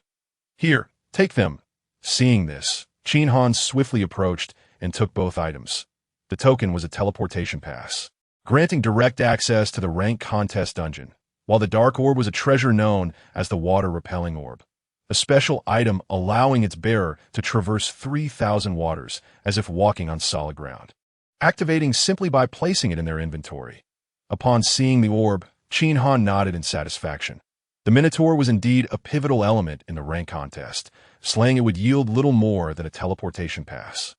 Here, take them. Seeing this, Qin Han swiftly approached and took both items. The token was a teleportation pass, granting direct access to the rank contest dungeon, while the dark orb was a treasure known as the water-repelling orb, a special item allowing its bearer to traverse 3,000 waters as if walking on solid ground, activating simply by placing it in their inventory. Upon seeing the orb, Qin Han nodded in satisfaction. The Minotaur was indeed a pivotal element in the rank contest. Slaying it would yield little more than a teleportation pass.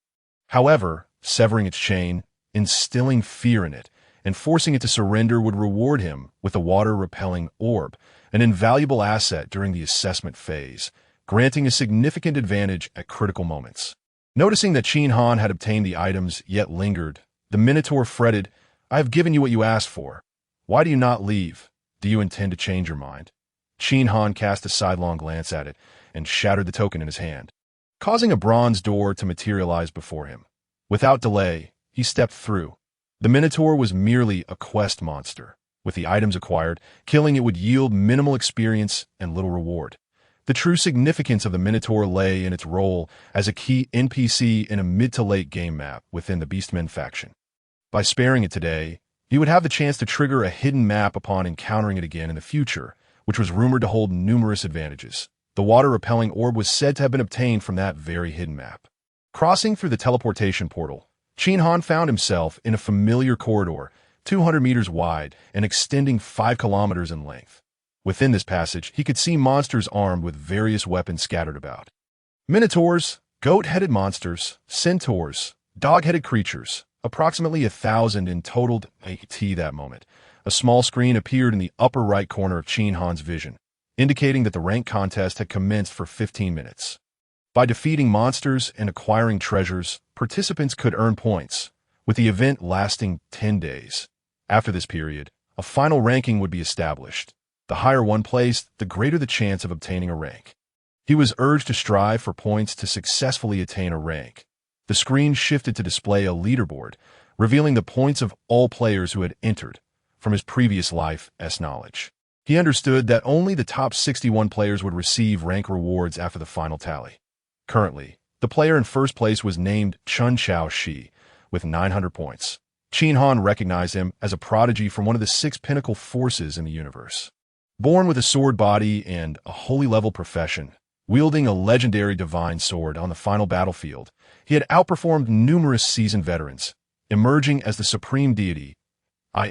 However, severing its chain, instilling fear in it, and forcing it to surrender would reward him with the water-repelling orb, an invaluable asset during the assessment phase, granting a significant advantage at critical moments. Noticing that Qin Han had obtained the items yet lingered, the Minotaur fretted, I have given you what you asked for. Why do you not leave? Do you intend to change your mind? Qin Han cast a sidelong glance at it and shattered the token in his hand, causing a bronze door to materialize before him. Without delay, he stepped through. The Minotaur was merely a quest monster. With the items acquired, killing it would yield minimal experience and little reward. The true significance of the Minotaur lay in its role as a key NPC in a mid-to-late game map within the Beastmen faction. By sparing it today, you would have the chance to trigger a hidden map upon encountering it again in the future, which was rumored to hold numerous advantages. The water-repelling orb was said to have been obtained from that very hidden map. Crossing through the teleportation portal, Qin Han found himself in a familiar corridor, 200 meters wide and extending 5 kilometers in length. Within this passage, he could see monsters armed with various weapons scattered about. Minotaurs, goat-headed monsters, centaurs, dog-headed creatures, approximately 1,000 in total. At that moment, a small screen appeared in the upper right corner of Qin Han's vision, indicating that the rank contest had commenced for 15 minutes. By defeating monsters and acquiring treasures, participants could earn points, with the event lasting 10 days. After this period, a final ranking would be established. The higher one placed, the greater the chance of obtaining a rank. He was urged to strive for points to successfully attain a rank. The screen shifted to display a leaderboard, revealing the points of all players who had entered from his previous life's knowledge. He understood that only the top 61 players would receive rank rewards after the final tally. Currently, the player in first place was named Chun Chao Shi, with 900 points. Qin Han recognized him as a prodigy from one of the 6 pinnacle forces in the universe. Born with a sword body and a holy-level profession, wielding a legendary divine sword on the final battlefield, he had outperformed numerous seasoned veterans, emerging as the supreme deity.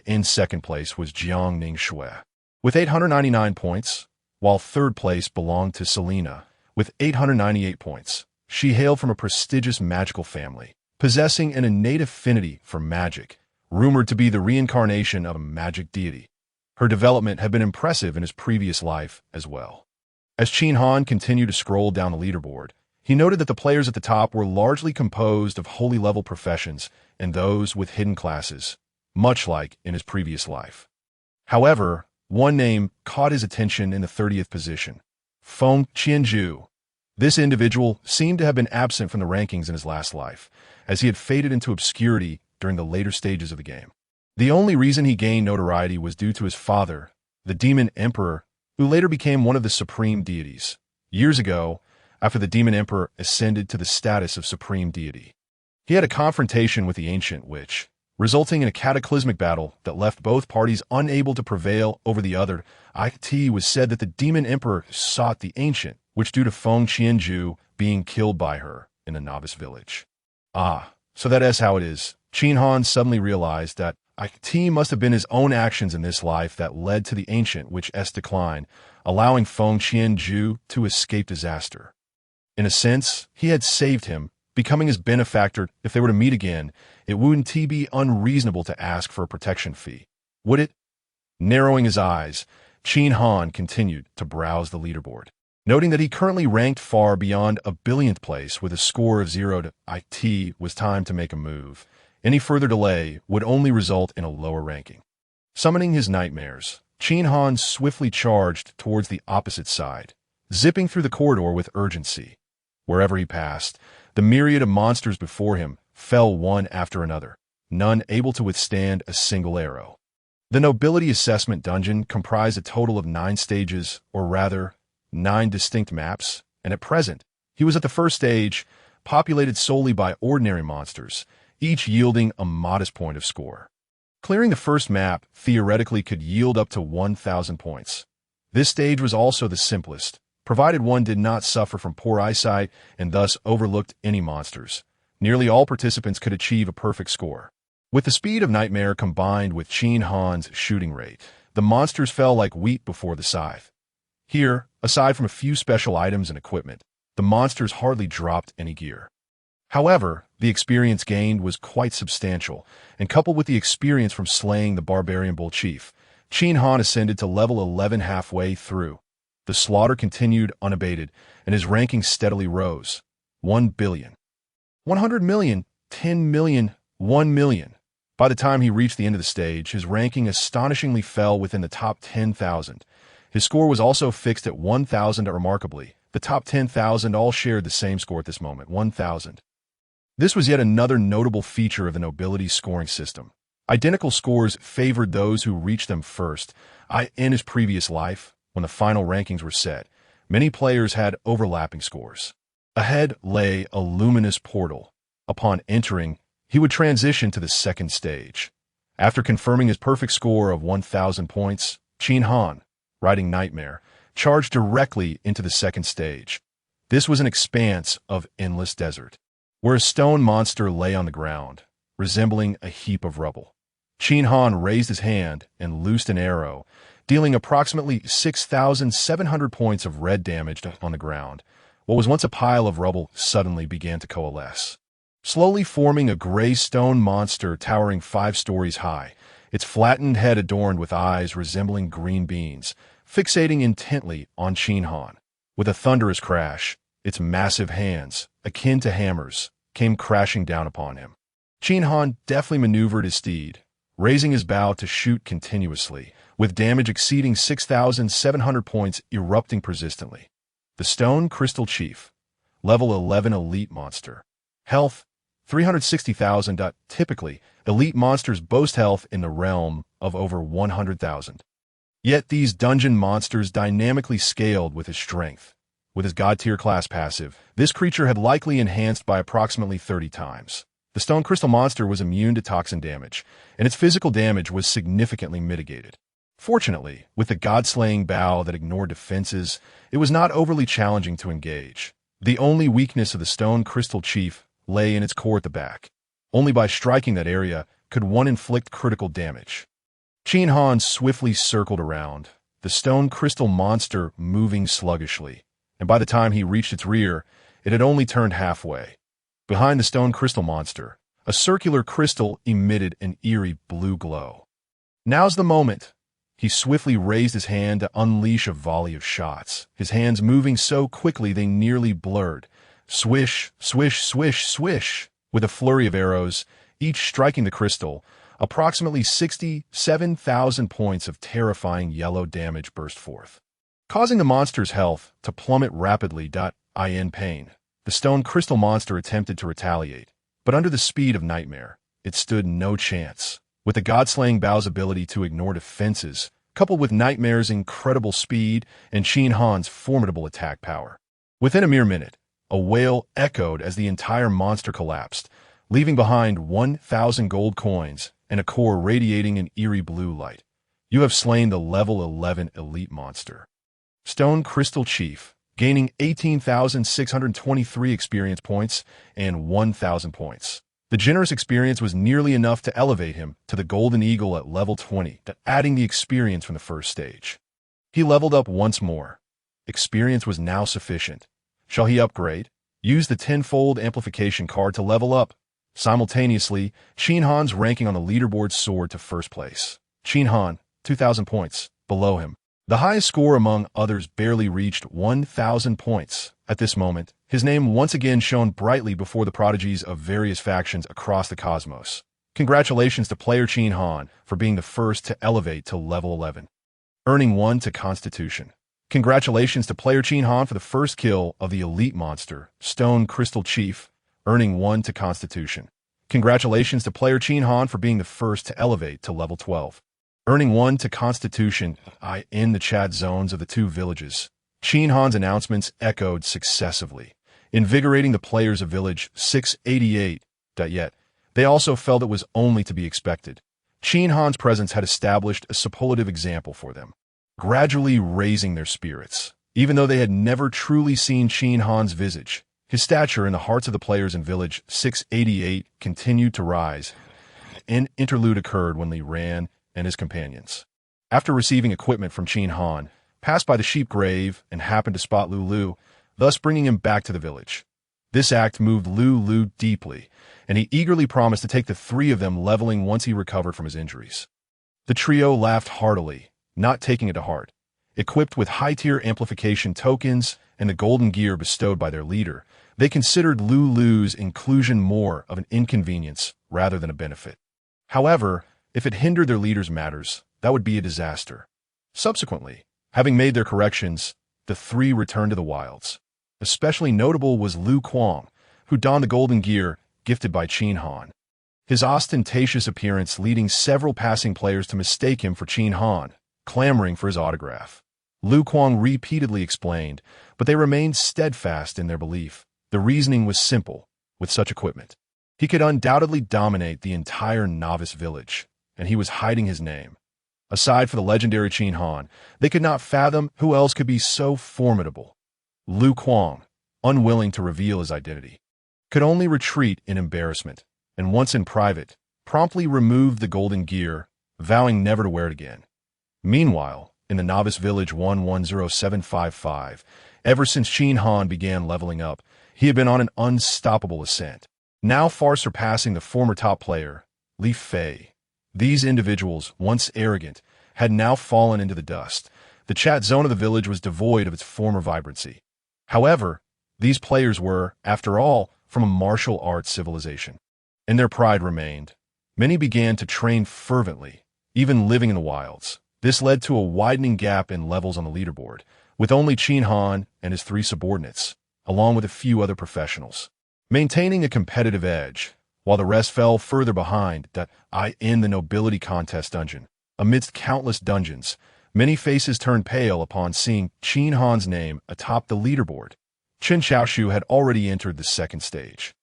In second place was Jiang Ningshui with 899 points, while third place belonged to Selena with 898 points. She hailed from a prestigious magical family, possessing an innate affinity for magic, rumored to be the reincarnation of a magic deity. Her development had been impressive in his previous life as well. As Qin Han continued to scroll down the leaderboard, he noted that the players at the top were largely composed of holy-level professions and those with hidden classes, much like in his previous life. However, one name caught his attention in the 30th position: Feng Qianzhu. This individual seemed to have been absent from the rankings in his last life, as he had faded into obscurity during the later stages of the game. The only reason he gained notoriety was due to his father, the Demon Emperor, who later became one of the supreme deities. Years ago, after the Demon Emperor ascended to the status of supreme deity, he had a confrontation with the ancient witch, resulting in a cataclysmic battle that left both parties unable to prevail over the other. It was said that the Demon Emperor sought the ancient witch due to Feng Qianzhu being killed by her in a novice village. So that is how it is. Qin Han suddenly realized that it must have been his own actions in this life that led to the ancient witch's decline, allowing Feng Qianzhu to escape disaster. In a sense, he had saved him, becoming his benefactor. If they were to meet again, it wouldn't be unreasonable to ask for a protection fee, would it? Narrowing his eyes, Qin Han continued to browse the leaderboard, noting that he currently ranked far beyond a billionth place with a score of 0 to it was time to make a move. Any further delay would only result in a lower ranking. Summoning his nightmares, Qin Han swiftly charged towards the opposite side, zipping through the corridor with urgency. Wherever he passed, the myriad of monsters before him fell one after another, none able to withstand a single arrow. The Nobility Assessment Dungeon comprised a total of 9 stages, or rather, 9 distinct maps, and at present, he was at the first stage, populated solely by ordinary monsters, each yielding a modest point of score. Clearing the first map theoretically could yield up to 1,000 points. This stage was also the simplest, provided one did not suffer from poor eyesight and thus overlooked any monsters. Nearly all participants could achieve a perfect score. With the speed of Nightmare combined with Qin Han's shooting rate, the monsters fell like wheat before the scythe. Here, aside from a few special items and equipment, the monsters hardly dropped any gear. However, the experience gained was quite substantial, and coupled with the experience from slaying the barbarian bull chief, Qin Han ascended to level 11 halfway through. The slaughter continued unabated, and his ranking steadily rose. 1 billion. 100 million, 10 million, 1 million. By the time he reached the end of the stage, his ranking astonishingly fell within the top 10,000. His score was also fixed at 1,000. Remarkably, the top 10,000 all shared the same score at this moment, 1,000. This was yet another notable feature of the nobility scoring system. Identical scores favored those who reached them first. In his previous life, when the final rankings were set, many players had overlapping scores. Ahead lay a luminous portal. Upon entering, he would transition to the second stage. After confirming his perfect score of 1,000 points, Qin Han, riding Nightmare, charged directly into the second stage. This was an expanse of endless desert, where a stone monster lay on the ground, resembling a heap of rubble. Qin Han raised his hand and loosed an arrow, dealing approximately 6,700 points of red damage on the ground. What was once a pile of rubble suddenly began to coalesce, slowly forming a gray stone monster towering 5 stories high, its flattened head adorned with eyes resembling green beans, fixating intently on Qin Han. With a thunderous crash, its massive hands, akin to hammers, came crashing down upon him. Qin Han deftly maneuvered his steed, raising his bow to shoot continuously, with damage exceeding 6,700 points erupting persistently. The Stone Crystal Chief, level 11 elite monster. Health, 360,000. Typically, elite monsters boast health in the realm of over 100,000. Yet these dungeon monsters dynamically scaled with his strength. With his God-tier class passive, this creature had likely enhanced by approximately 30 times. The Stone Crystal monster was immune to toxin damage, and its physical damage was significantly mitigated. Fortunately, with the god-slaying bow that ignored defenses, it was not overly challenging to engage. The only weakness of the Stone Crystal Chief lay in its core at the back. Only by striking that area could one inflict critical damage. Qin Han swiftly circled around, the stone crystal monster moving sluggishly, and by the time he reached its rear, it had only turned halfway. Behind the stone crystal monster, a circular crystal emitted an eerie blue glow. Now's the moment. He swiftly raised his hand to unleash a volley of shots, his hands moving so quickly they nearly blurred. Swish, swish, swish, swish, with a flurry of arrows, each striking the crystal. Approximately 67,000 points of terrifying yellow damage burst forth, causing the monster's health to plummet rapidly. In pain, the stone crystal monster attempted to retaliate, but under the speed of nightmare, it stood no chance. With the god-slaying bow's ability to ignore defenses, coupled with Nightmare's incredible speed and Qin Han's formidable attack power. Within a mere minute, a wail echoed as the entire monster collapsed, leaving behind 1,000 gold coins and a core radiating an eerie blue light. You have slain the level 11 elite monster. Stone Crystal Chief, gaining 18,623 experience points and 1,000 points. The generous experience was nearly enough to elevate him to the Golden Eagle at level 20, adding the experience from the first stage. He leveled up once more. Experience was now sufficient. Shall he upgrade? Use the tenfold amplification card to level up. Simultaneously, Qin Han's ranking on the leaderboard soared to first place. Qin Han, 2,000 points, below him. The highest score among others barely reached 1,000 points. At this moment, his name once again shone brightly before the prodigies of various factions across the cosmos. Congratulations to player Qin Han for being the first to elevate to level 11. Earning 1 to Constitution. Congratulations to player Qin Han for the first kill of the elite monster, Stone Crystal Chief, earning 1 to Constitution. Congratulations to player Qin Han for being the first to elevate to level 12. Earning 1 to Constitution in the chat zones of the two villages. Qin Han's announcements echoed successively, invigorating the players of Village 688. Yet, they also felt it was only to be expected. Qin Han's presence had established a superlative example for them, gradually raising their spirits. Even though they had never truly seen Qin Han's visage, his stature in the hearts of the players in Village 688 continued to rise. An interlude occurred when Li Ran and his companions, after receiving equipment from Qin Han, passed by the sheep grave and happened to spot Lulu, thus bringing him back to the village. This act moved Lulu deeply, and he eagerly promised to take the three of them leveling once he recovered from his injuries. The trio laughed heartily, not taking it to heart. Equipped with high-tier amplification tokens and the golden gear bestowed by their leader, they considered Lulu's inclusion more of an inconvenience rather than a benefit. However, if it hindered their leader's matters, that would be a disaster. Subsequently, having made their corrections, the three returned to the wilds. Especially notable was Lu Kuang, who donned the golden gear gifted by Qin Han. His ostentatious appearance leading several passing players to mistake him for Qin Han, clamoring for his autograph. Lu Kuang repeatedly explained, but they remained steadfast in their belief. The reasoning was simple. With such equipment, he could undoubtedly dominate the entire novice village, and he was hiding his name. Aside from the legendary Qin Han, they could not fathom who else could be so formidable. Lu Kuang, unwilling to reveal his identity, could only retreat in embarrassment, and once in private, promptly removed the golden gear, vowing never to wear it again. Meanwhile, in the novice village 110755, ever since Qin Han began leveling up, he had been on an unstoppable ascent, now far surpassing the former top player, Li Fei. These individuals, once arrogant, had now fallen into the dust. The chat zone of the village was devoid of its former vibrancy. However, these players were, after all, from a martial arts civilization, and their pride remained. Many began to train fervently, even living in the wilds. This led to a widening gap in levels on the leaderboard, with only Qin Han and his three subordinates, along with a few other professionals, maintaining a competitive edge, while the rest fell further behind. In the nobility contest dungeon, amidst countless dungeons, many faces turned pale upon seeing Qin Han's name atop the leaderboard. Chen Xiaoshu had already entered the second stage.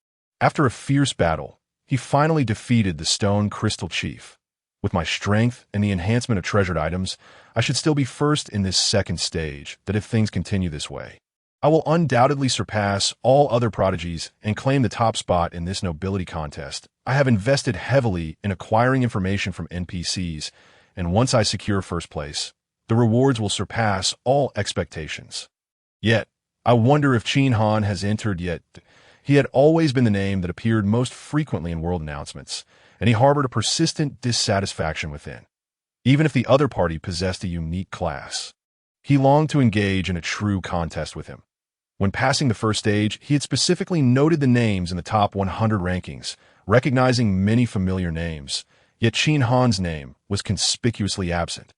After a fierce battle, he finally defeated the Stone Crystal Chief. With my strength and the enhancement of treasured items, I should still be first in this second stage, if things continue this way. I will undoubtedly surpass all other prodigies and claim the top spot in this nobility contest. I have invested heavily in acquiring information from NPCs, and once I secure first place, the rewards will surpass all expectations. Yet, I wonder if Qin Han has entered yet. He had always been the name that appeared most frequently in world announcements, and he harbored a persistent dissatisfaction within. Even if the other party possessed a unique class, he longed to engage in a true contest with him. When passing the first stage, he had specifically noted the names in the top 100 rankings, recognizing many familiar names, yet Qin Han's name was conspicuously absent.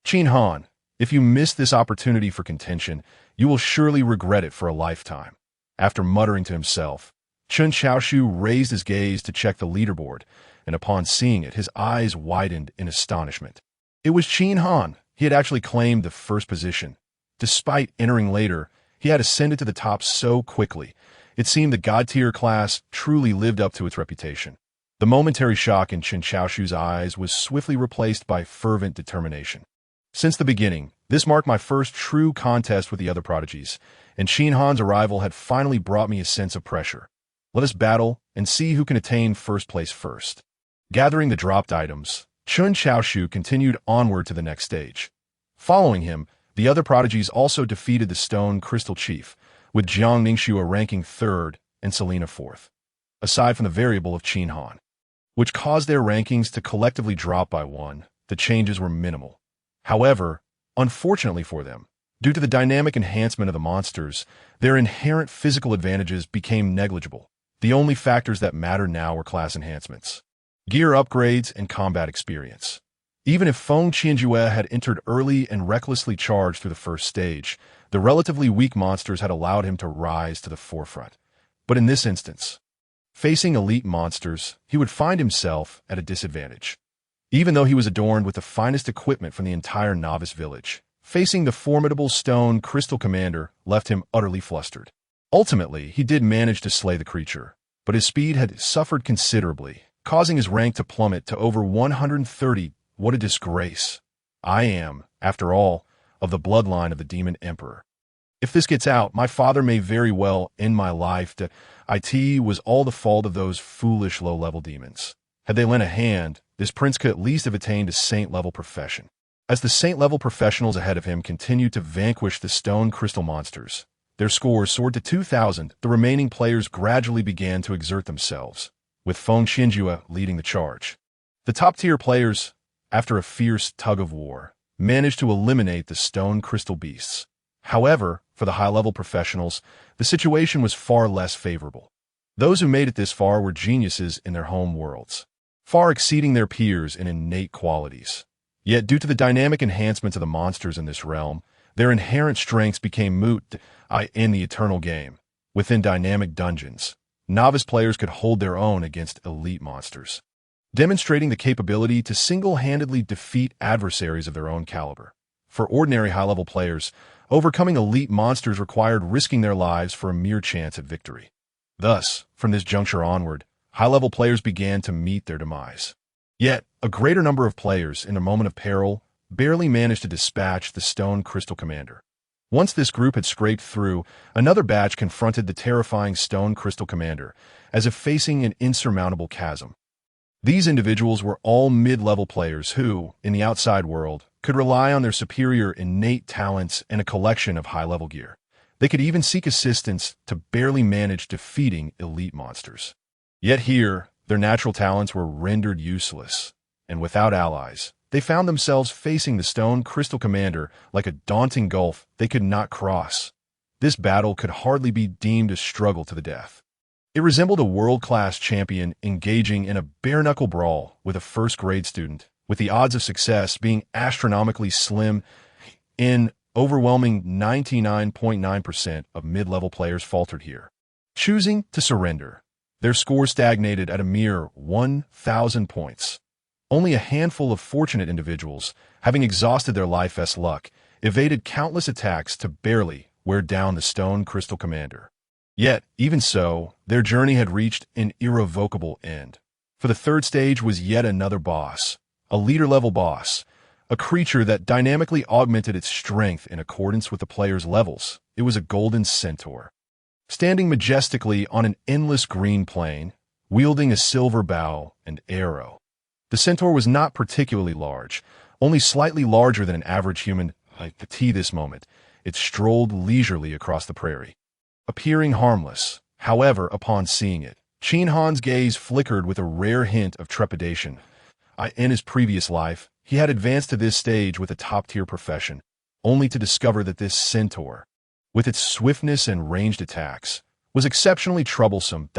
Qin Han, if you miss this opportunity for contention, you will surely regret it for a lifetime. After muttering to himself, Chen Xiaoshu raised his gaze to check the leaderboard, and upon seeing it, his eyes widened in astonishment. It was Qin Han. He had actually claimed the first position. Despite entering later, he had ascended to the top so quickly. It seemed the God-tier class truly lived up to its reputation. The momentary shock in Chen Xiaoshu's eyes was swiftly replaced by fervent determination. Since the beginning, this marked my first true contest with the other prodigies, and Qin Han's arrival had finally brought me a sense of pressure. Let us battle and see who can attain first place first. Gathering the dropped items, Chen Xiaoshu continued onward to the next stage. Following him, the other prodigies also defeated the Stone Crystal Chief, with Jiang Ningxue ranking 3rd and Selena 4th. Aside from the variable of Qin Han, which caused their rankings to collectively drop by 1, the changes were minimal. However, unfortunately for them, due to the dynamic enhancement of the monsters, their inherent physical advantages became negligible. The only factors that mattered now were class enhancements, gear upgrades, and combat experience. Even if Feng Qianjue had entered early and recklessly charged through the first stage, the relatively weak monsters had allowed him to rise to the forefront. But in this instance, facing elite monsters, he would find himself at a disadvantage. Even though he was adorned with the finest equipment from the entire novice village, facing the formidable Stone Crystal Commander left him utterly flustered. Ultimately, he did manage to slay the creature, but his speed had suffered considerably, causing his rank to plummet to over 130. What a disgrace. I am, after all, of the bloodline of the Demon Emperor. If this gets out, my father may very well end my life. It was all the fault of those foolish low-level demons. Had they lent a hand, this prince could at least have attained a saint-level profession. As the saint-level professionals ahead of him continued to vanquish the stone crystal monsters, their scores soared to 2,000. The remaining players gradually began to exert themselves, with Feng Qianjue leading the charge. The top-tier players, after a fierce tug-of-war, managed to eliminate the stone crystal beasts. However, for the high-level professionals, the situation was far less favorable. Those who made it this far were geniuses in their home worlds, far exceeding their peers in innate qualities. Yet, due to the dynamic enhancements of the monsters in this realm, their inherent strengths became moot in the eternal game. Within dynamic dungeons, novice players could hold their own against elite monsters, demonstrating the capability to single-handedly defeat adversaries of their own caliber. For ordinary high-level players, overcoming elite monsters required risking their lives for a mere chance at victory. Thus, from this juncture onward, high-level players began to meet their demise. Yet, a greater number of players, in a moment of peril, barely managed to dispatch the Stone Crystal Commander. Once this group had scraped through, another batch confronted the terrifying Stone Crystal Commander, as if facing an insurmountable chasm. These individuals were all mid-level players who, in the outside world, could rely on their superior innate talents and a collection of high-level gear. They could even seek assistance to barely manage defeating elite monsters. Yet here, their natural talents were rendered useless, and without allies, they found themselves facing the Stone Crystal Commander like a daunting gulf they could not cross. This battle could hardly be deemed a struggle to the death. It resembled a world-class champion engaging in a bare-knuckle brawl with a first-grade student, with the odds of success being astronomically slim. In overwhelming 99.9% of mid-level players faltered here, choosing to surrender. Their score stagnated at a mere 1,000 points. Only a handful of fortunate individuals, having exhausted their life's luck, evaded countless attacks to barely wear down the Stone Crystal Commander. Yet, even so, their journey had reached an irrevocable end. For the third stage was yet another boss, a leader-level boss, a creature that dynamically augmented its strength in accordance with the player's levels. It was a golden centaur, standing majestically on an endless green plain, wielding a silver bow and arrow. The centaur was not particularly large, only slightly larger than an average human. At this moment, it strolled leisurely across the prairie, appearing harmless. However, upon seeing it, Qin Han's gaze flickered with a rare hint of trepidation. In his previous life, he had advanced to this stage with a top-tier profession, only to discover that this centaur, with its swiftness and ranged attacks, was exceptionally troublesome.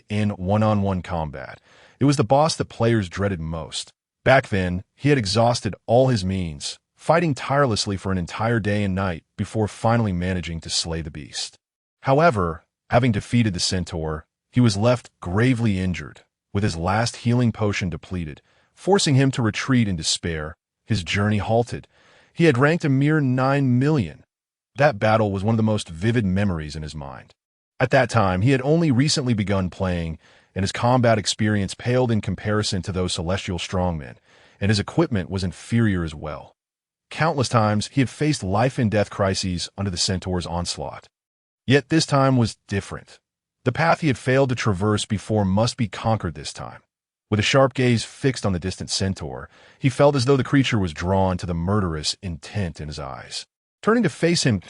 In one-on-one combat, it was the boss that players dreaded most. Back then, he had exhausted all his means, fighting tirelessly for an entire day and night before finally managing to slay the beast. However, having defeated the centaur, he was left gravely injured, with his last healing potion depleted, forcing him to retreat in despair. His journey halted. He had ranked a mere 9 million. That battle was one of the most vivid memories in his mind. At that time, he had only recently begun playing, and his combat experience paled in comparison to those celestial strongmen, and his equipment was inferior as well. Countless times, he had faced life-and-death crises under the centaur's onslaught. Yet this time was different. The path he had failed to traverse before must be conquered this time. With a sharp gaze fixed on the distant centaur, he felt as though the creature was drawn to the murderous intent in his eyes. Turning to face him,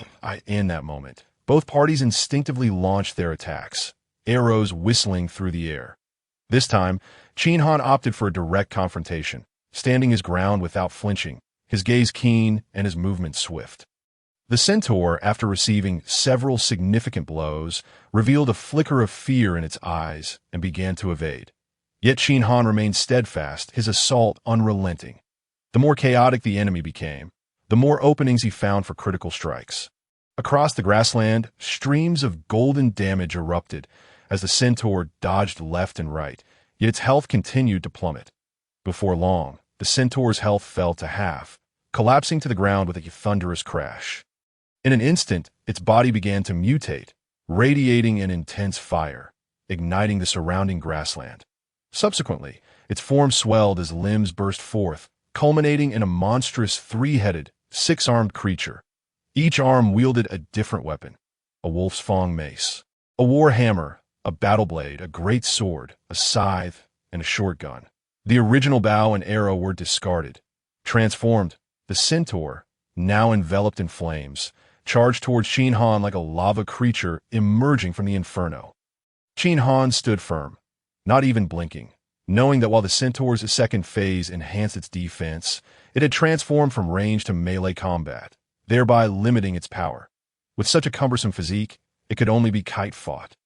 in that moment, both parties instinctively launched their attacks, arrows whistling through the air. This time, Qin Han opted for a direct confrontation, standing his ground without flinching, his gaze keen and his movement swift. The centaur, after receiving several significant blows, revealed a flicker of fear in its eyes and began to evade. Yet Qin Han remained steadfast, his assault unrelenting. The more chaotic the enemy became, the more openings he found for critical strikes. Across the grassland, streams of golden damage erupted as the centaur dodged left and right, yet its health continued to plummet. Before long, the centaur's health fell to half, collapsing to the ground with a thunderous crash. In an instant, its body began to mutate, radiating an intense fire, igniting the surrounding grassland. Subsequently, its form swelled as limbs burst forth, culminating in a monstrous three-headed, six-armed creature. Each arm wielded a different weapon: a wolf's fang mace, a war hammer, a battle blade, a great sword, a scythe, and a short gun. The original bow and arrow were discarded. Transformed, the centaur, now enveloped in flames, charged towards Qin Han like a lava creature emerging from the inferno. Qin Han stood firm, not even blinking, knowing that while the centaur's second phase enhanced its defense, it had transformed from range to melee combat, thereby limiting its power. With such a cumbersome physique, it could only be kite-fought.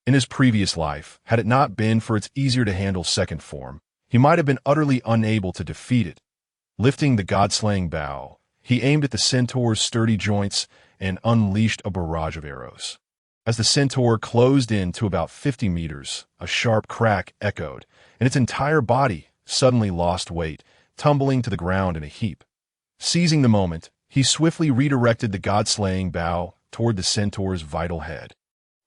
In his previous life, had it not been for its easier-to-handle second form, he might have been utterly unable to defeat it. Lifting the god-slaying bow, he aimed at the centaur's sturdy joints and unleashed a barrage of arrows. As the centaur closed in to about 50 meters, a sharp crack echoed, and its entire body suddenly lost weight, tumbling to the ground in a heap. Seizing the moment, he swiftly redirected the god-slaying bow toward the centaur's vital head,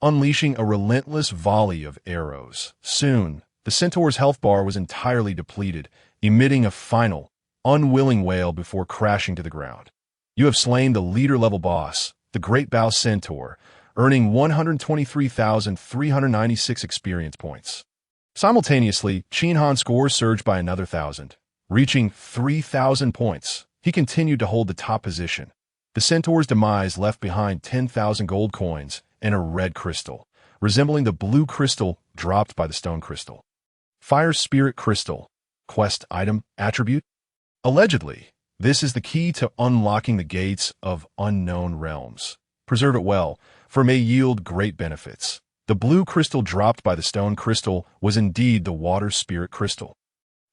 unleashing a relentless volley of arrows. Soon, the centaur's health bar was entirely depleted, emitting a final, unwilling wail before crashing to the ground. You have slain the leader-level boss, the Great Bow Centaur, earning 123,396 experience points. Simultaneously, Qin Han's score surged by another 1,000, reaching 3,000 points. He continued to hold the top position. The centaur's demise left behind 10,000 gold coins and a red crystal, resembling the blue crystal dropped by the stone crystal. Fire Spirit Crystal. Quest item attribute. Allegedly, this is the key to unlocking the gates of unknown realms. Preserve it well, for it may yield great benefits. The blue crystal dropped by the stone crystal was indeed the water spirit crystal.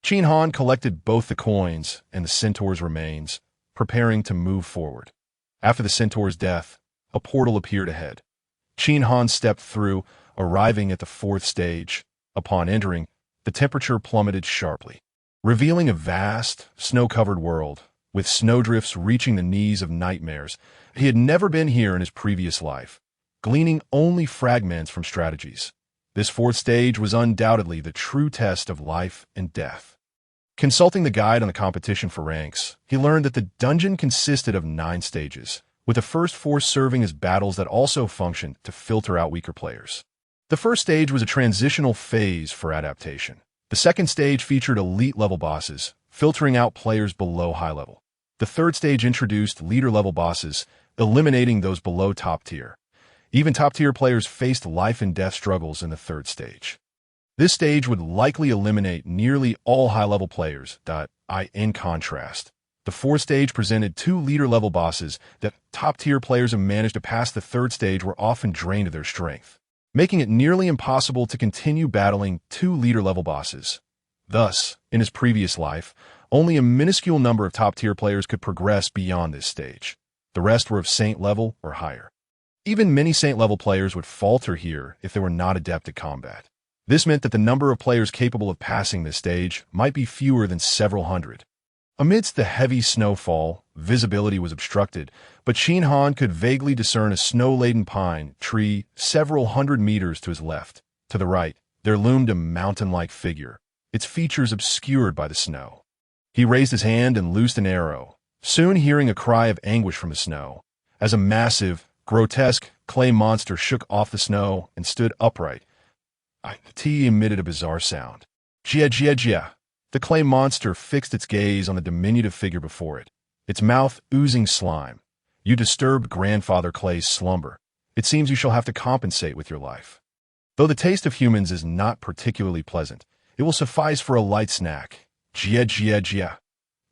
Qin Han collected both the coins and the centaur's remains, preparing to move forward. After the centaur's death, a portal appeared ahead. Qin Han stepped through, arriving at the fourth stage. Upon entering, the temperature plummeted sharply, revealing a vast, snow-covered world, with snowdrifts reaching the knees of nightmares. He had never been here in his previous life, gleaning only fragments from strategies. This fourth stage was undoubtedly the true test of life and death. Consulting the guide on the competition for ranks, he learned that the dungeon consisted of 9 stages, with the first 4 serving as battles that also functioned to filter out weaker players. The first stage was a transitional phase for adaptation. The second stage featured elite-level bosses, filtering out players below high level. The third stage introduced leader-level bosses, eliminating those below top tier. Even top-tier players faced life-and-death struggles in the third stage. This stage would likely eliminate nearly all high-level players. In contrast, the fourth stage presented 2 leader-level bosses that top-tier players who managed to pass the third stage were often drained of their strength, making it nearly impossible to continue battling 2 leader-level bosses. Thus, in his previous life, only a minuscule number of top-tier players could progress beyond this stage. The rest were of Saint level or higher. Even many Saint level players would falter here if they were not adept at combat. This meant that the number of players capable of passing this stage might be fewer than several hundred. Amidst the heavy snowfall, visibility was obstructed, but Qin Han could vaguely discern a snow-laden pine tree several hundred meters to his left. To the right, there loomed a mountain-like figure, its features obscured by the snow. He raised his hand and loosed an arrow, soon hearing a cry of anguish from the snow, as a massive, grotesque clay monster shook off the snow and stood upright. T emitted a bizarre sound. Jia jia jia. The clay monster fixed its gaze on the diminutive figure before it, its mouth oozing slime. You disturbed Grandfather Clay's slumber. It seems you shall have to compensate with your life. Though the taste of humans is not particularly pleasant, it will suffice for a light snack. Jia jia jia.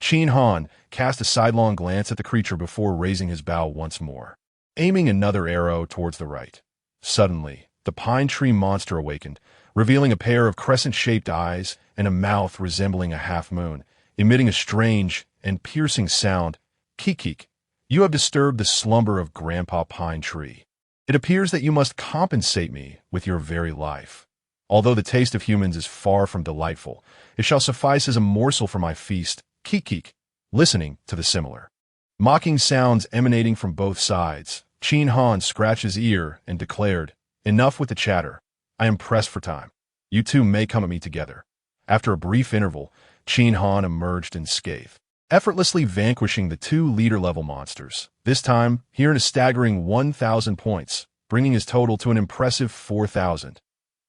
Qin Han cast a sidelong glance at the creature before raising his bow once more, aiming another arrow towards the right. Suddenly, the pine tree monster awakened, revealing a pair of crescent-shaped eyes and a mouth resembling a half-moon, emitting a strange and piercing sound. Keek. You have disturbed the slumber of Grandpa Pine Tree. It appears that you must compensate me with your very life. Although the taste of humans is far from delightful, it shall suffice as a morsel for my feast. Keek. Listening to the similar mocking sounds emanating from both sides, Qin Han scratched his ear and declared, "Enough with the chatter. I am pressed for time. You two may come at me together." After a brief interval, Qin Han emerged unscathed, effortlessly vanquishing the 2 leader-level monsters, this time he earned a staggering 1,000 points, bringing his total to an impressive 4,000.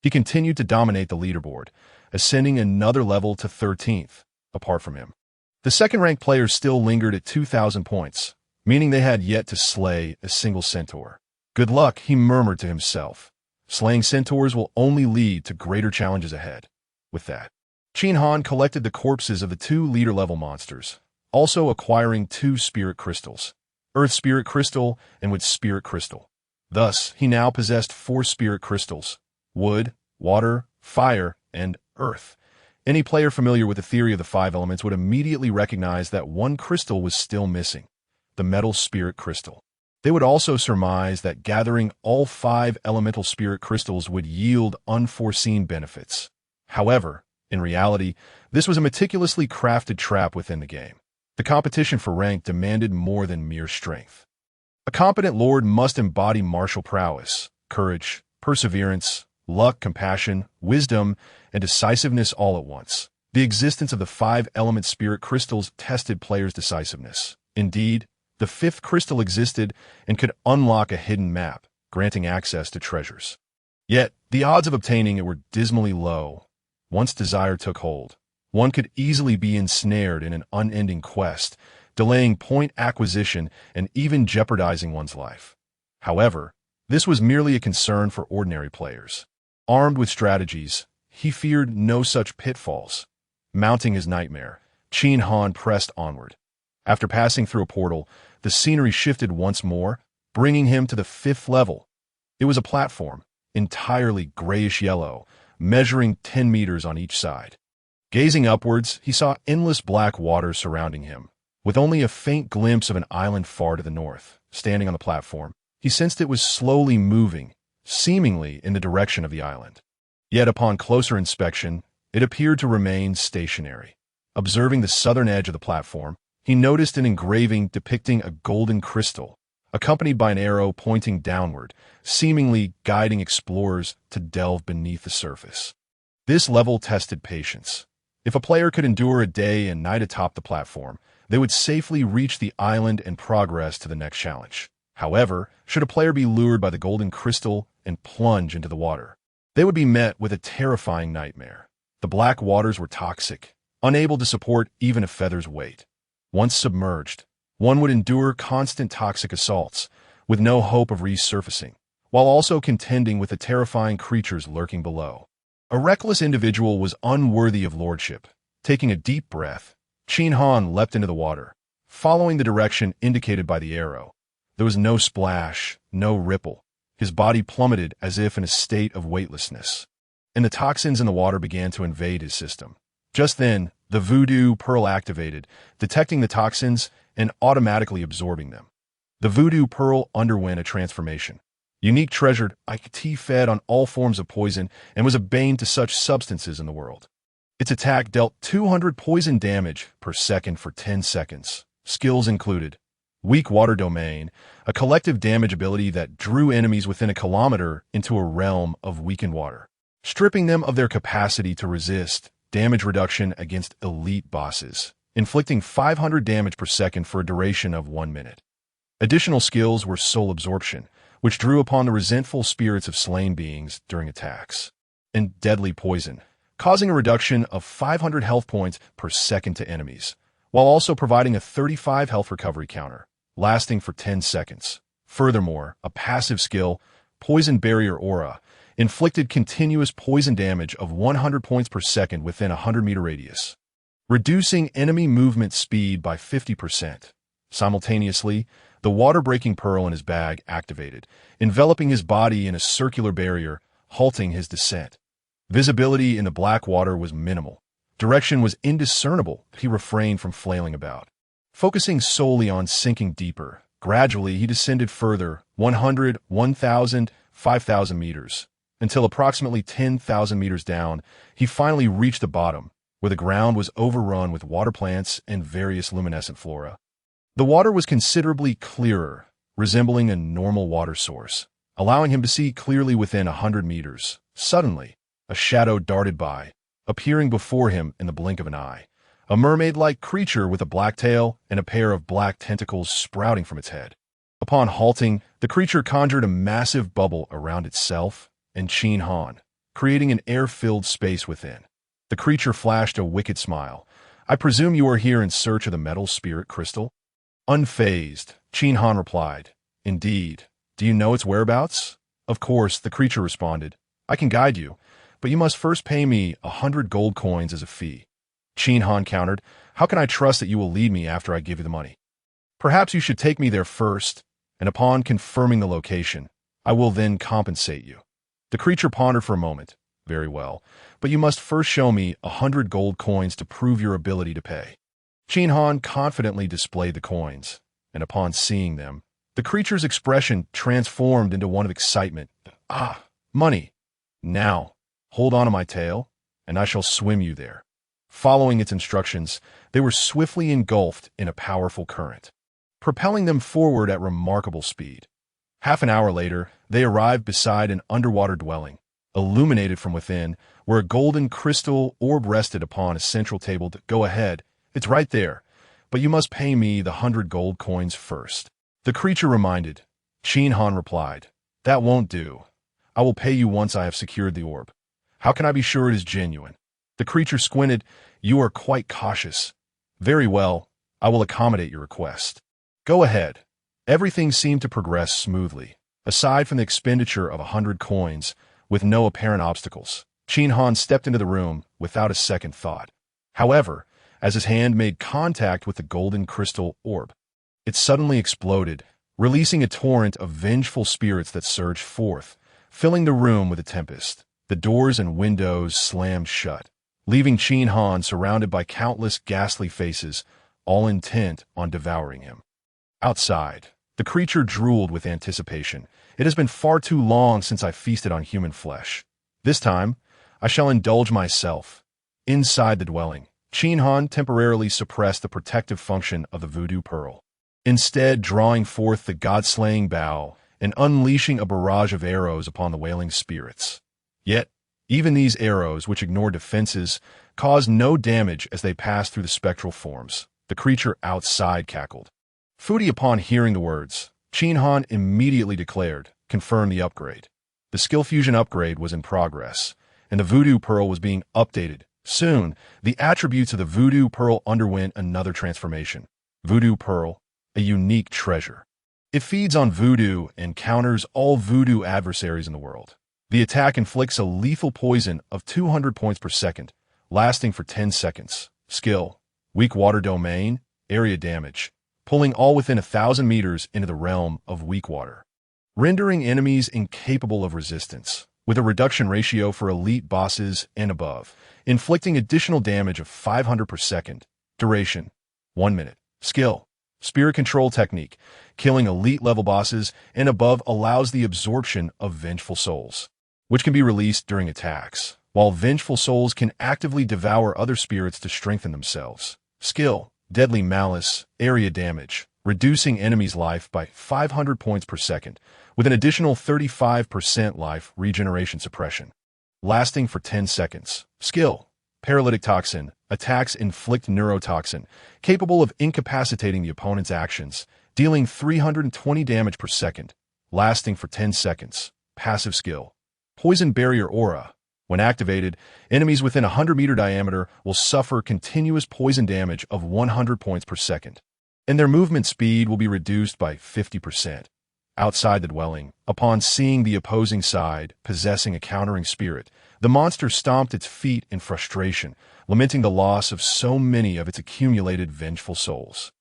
He continued to dominate the leaderboard, ascending another level to 13th, apart from him. The second-ranked players still lingered at 2,000 points, meaning they had yet to slay a single centaur. Good luck, he murmured to himself. Slaying centaurs will only lead to greater challenges ahead. With that, Qin Han collected the corpses of the 2 leader-level monsters, also acquiring 2 spirit crystals, Earth Spirit Crystal and Wood Spirit Crystal. Thus, he now possessed 4 spirit crystals: wood, water, fire, and earth. Any player familiar with the theory of the 5 elements would immediately recognize that one crystal was still missing, the metal spirit crystal. They would also surmise that gathering all 5 elemental spirit crystals would yield unforeseen benefits. However, in reality, this was a meticulously crafted trap within the game. The competition for rank demanded more than mere strength. A competent lord must embody martial prowess, courage, perseverance, luck, compassion, wisdom, and decisiveness all at once. The existence of the 5 element spirit crystals tested players' decisiveness. Indeed, the 5th crystal existed and could unlock a hidden map, granting access to treasures. Yet, the odds of obtaining it were dismally low. Once desire took hold, one could easily be ensnared in an unending quest, delaying point acquisition and even jeopardizing one's life. However, this was merely a concern for ordinary players. Armed with strategies, he feared no such pitfalls. Mounting his nightmare, Qin Han pressed onward. After passing through a portal, the scenery shifted once more, bringing him to the 5th level. It was a platform, entirely grayish-yellow, measuring 10 meters on each side. Gazing upwards, he saw endless black water surrounding him, with only a faint glimpse of an island far to the north. Standing on the platform, he sensed it was slowly moving, seemingly in the direction of the island. Yet upon closer inspection, it appeared to remain stationary. Observing the southern edge of the platform, he noticed an engraving depicting a golden crystal, accompanied by an arrow pointing downward, seemingly guiding explorers to delve beneath the surface. This level tested patience. If a player could endure a day and night atop the platform, they would safely reach the island and progress to the next challenge. However, should a player be lured by the golden crystal and plunge into the water, they would be met with a terrifying nightmare. The black waters were toxic, unable to support even a feather's weight. Once submerged, one would endure constant toxic assaults, with no hope of resurfacing, while also contending with the terrifying creatures lurking below. A reckless individual was unworthy of lordship. Taking a deep breath, Qin Han leapt into the water, following the direction indicated by the arrow. There was no splash, no ripple. His body plummeted as if in a state of weightlessness, and the toxins in the water began to invade his system. Just then, the voodoo pearl activated, detecting the toxins and automatically absorbing them. The voodoo pearl underwent a transformation. Unique treasured, IT fed on all forms of poison and was a bane to such substances in the world. Its attack dealt 200 poison damage per second for 10 seconds. Skills included Weak Water Domain, a collective damage ability that drew enemies within a kilometer into a realm of weakened water, stripping them of their capacity to resist. Damage reduction against elite bosses, inflicting 500 damage per second for a duration of 1 minute. Additional skills were Soul Absorption, which drew upon the resentful spirits of slain beings during attacks, and Deadly Poison, causing a reduction of 500 health points per second to enemies, while also providing a 35 health recovery counter, lasting for 10 seconds. Furthermore, a passive skill, Poison Barrier Aura, inflicted continuous poison damage of 100 points per second within a 100-meter radius, reducing enemy movement speed by 50%. Simultaneously, the water-breaking pearl in his bag activated, enveloping his body in a circular barrier, halting his descent. Visibility in the black water was minimal. Direction was indiscernible. He refrained from flailing about. Focusing solely on sinking deeper, gradually he descended further, 100, 1,000, 5,000 meters. Until approximately 10,000 meters down, he finally reached the bottom, where the ground was overrun with water plants and various luminescent flora. The water was considerably clearer, resembling a normal water source, allowing him to see clearly within 100 meters. Suddenly, a shadow darted by, appearing before him in the blink of an eye. A mermaid-like creature with a black tail and a pair of black tentacles sprouting from its head. Upon halting, the creature conjured a massive bubble around itself and Qin Han, creating an air-filled space within. The creature flashed a wicked smile. "I presume you are here in search of the metal spirit crystal?" Unfazed, Qin Han replied, "Indeed. Do you know its whereabouts?" "Of course," the creature responded. "I can guide you, but you must first pay me 100 gold coins as a fee." Qin Han countered, "How can I trust that you will lead me after I give you the money? Perhaps you should take me there first, and upon confirming the location, I will then compensate you." The creature pondered for a moment. "Very well, but you must first show me 100 gold coins to prove your ability to pay." Qin Han confidently displayed the coins, and upon seeing them, the creature's expression transformed into one of excitement. "Ah, money! Now, hold on to my tail, and I shall swim you there." Following its instructions, they were swiftly engulfed in a powerful current, propelling them forward at remarkable speed. Half an hour later, they arrived beside an underwater dwelling, illuminated from within, where a golden crystal orb rested upon a central table. "Go ahead, it's right there, but you must pay me the 100 gold coins first," the creature reminded. Qin Han replied, "That won't do. I will pay you once I have secured the orb. How can I be sure it is genuine?" The creature squinted. "You are quite cautious. Very well, I will accommodate your request. Go ahead." Everything seemed to progress smoothly, aside from the expenditure of 100 coins, with no apparent obstacles. Qin Han stepped into the room without a second thought. However, as his hand made contact with the golden crystal orb, it suddenly exploded, releasing a torrent of vengeful spirits that surged forth, filling the room with a tempest. The doors and windows slammed shut, leaving Qin Han surrounded by countless ghastly faces, all intent on devouring him. Outside, the creature drooled with anticipation. "It has been far too long since I feasted on human flesh. This time, I shall indulge myself." Inside the dwelling, Qin Han temporarily suppressed the protective function of the voodoo pearl, instead drawing forth the god-slaying bow and unleashing a barrage of arrows upon the wailing spirits. Yet, Even these arrows, which ignore defenses, caused no damage as they passed through the spectral forms. The creature outside cackled. Fudi, upon hearing the words, Qin Han immediately declared, confirm the upgrade. The skill fusion upgrade was in progress, and the Voodoo Pearl was being updated. Soon, the attributes of the Voodoo Pearl underwent another transformation. Voodoo Pearl, a unique treasure. It feeds on voodoo and counters all voodoo adversaries in the world. The attack inflicts a lethal poison of 200 points per second, lasting for 10 seconds. Skill, weak water domain, area damage, pulling all within 1,000 meters into the realm of weak water. Rendering enemies incapable of resistance, with a reduction ratio for elite bosses and above, inflicting additional damage of 500 per second. Duration, 1 minute. Skill, spirit control technique, killing elite level bosses and above allows the absorption of vengeful souls, which can be released during attacks, while vengeful souls can actively devour other spirits to strengthen themselves. Skill, deadly malice, area damage, reducing enemies' life by 500 points per second, with an additional 35% life regeneration suppression, lasting for 10 seconds. Skill, paralytic toxin, attacks inflict neurotoxin, capable of incapacitating the opponent's actions, dealing 320 damage per second, lasting for 10 seconds. Passive skill, poison barrier aura. When activated, enemies within a 100-meter diameter will suffer continuous poison damage of 100 points per second, and their movement speed will be reduced by 50%. Outside the dwelling, upon seeing the opposing side possessing a countering spirit, the monster stomped its feet in frustration, lamenting the loss of so many of its accumulated vengeful souls.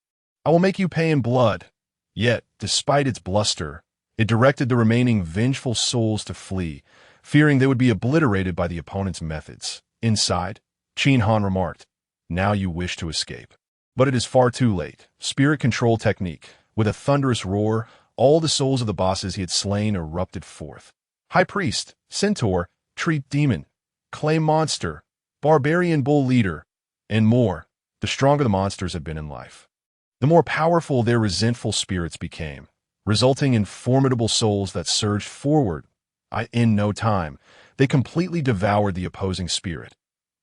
I will make you pay in blood. Yet, despite its bluster, it directed the remaining vengeful souls to flee, fearing they would be obliterated by the opponent's methods. Inside, Qin Han remarked, now you wish to escape. But it is far too late. Spirit control technique. With a thunderous roar, all the souls of the bosses he had slain erupted forth. High Priest, Centaur, Tree Demon, Clay Monster, Barbarian Bull Leader, and more. The stronger the monsters had been in life, the more powerful their resentful spirits became, resulting in formidable souls that surged forward. In no time, they completely devoured the opposing spirit.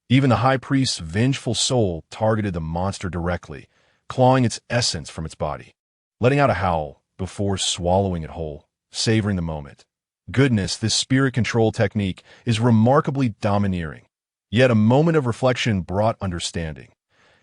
Even the High Priest's vengeful soul targeted the monster directly, clawing its essence from its body, letting out a howl before swallowing it whole, savoring the moment. Goodness, this spirit control technique is remarkably domineering. Yet a moment of reflection brought understanding.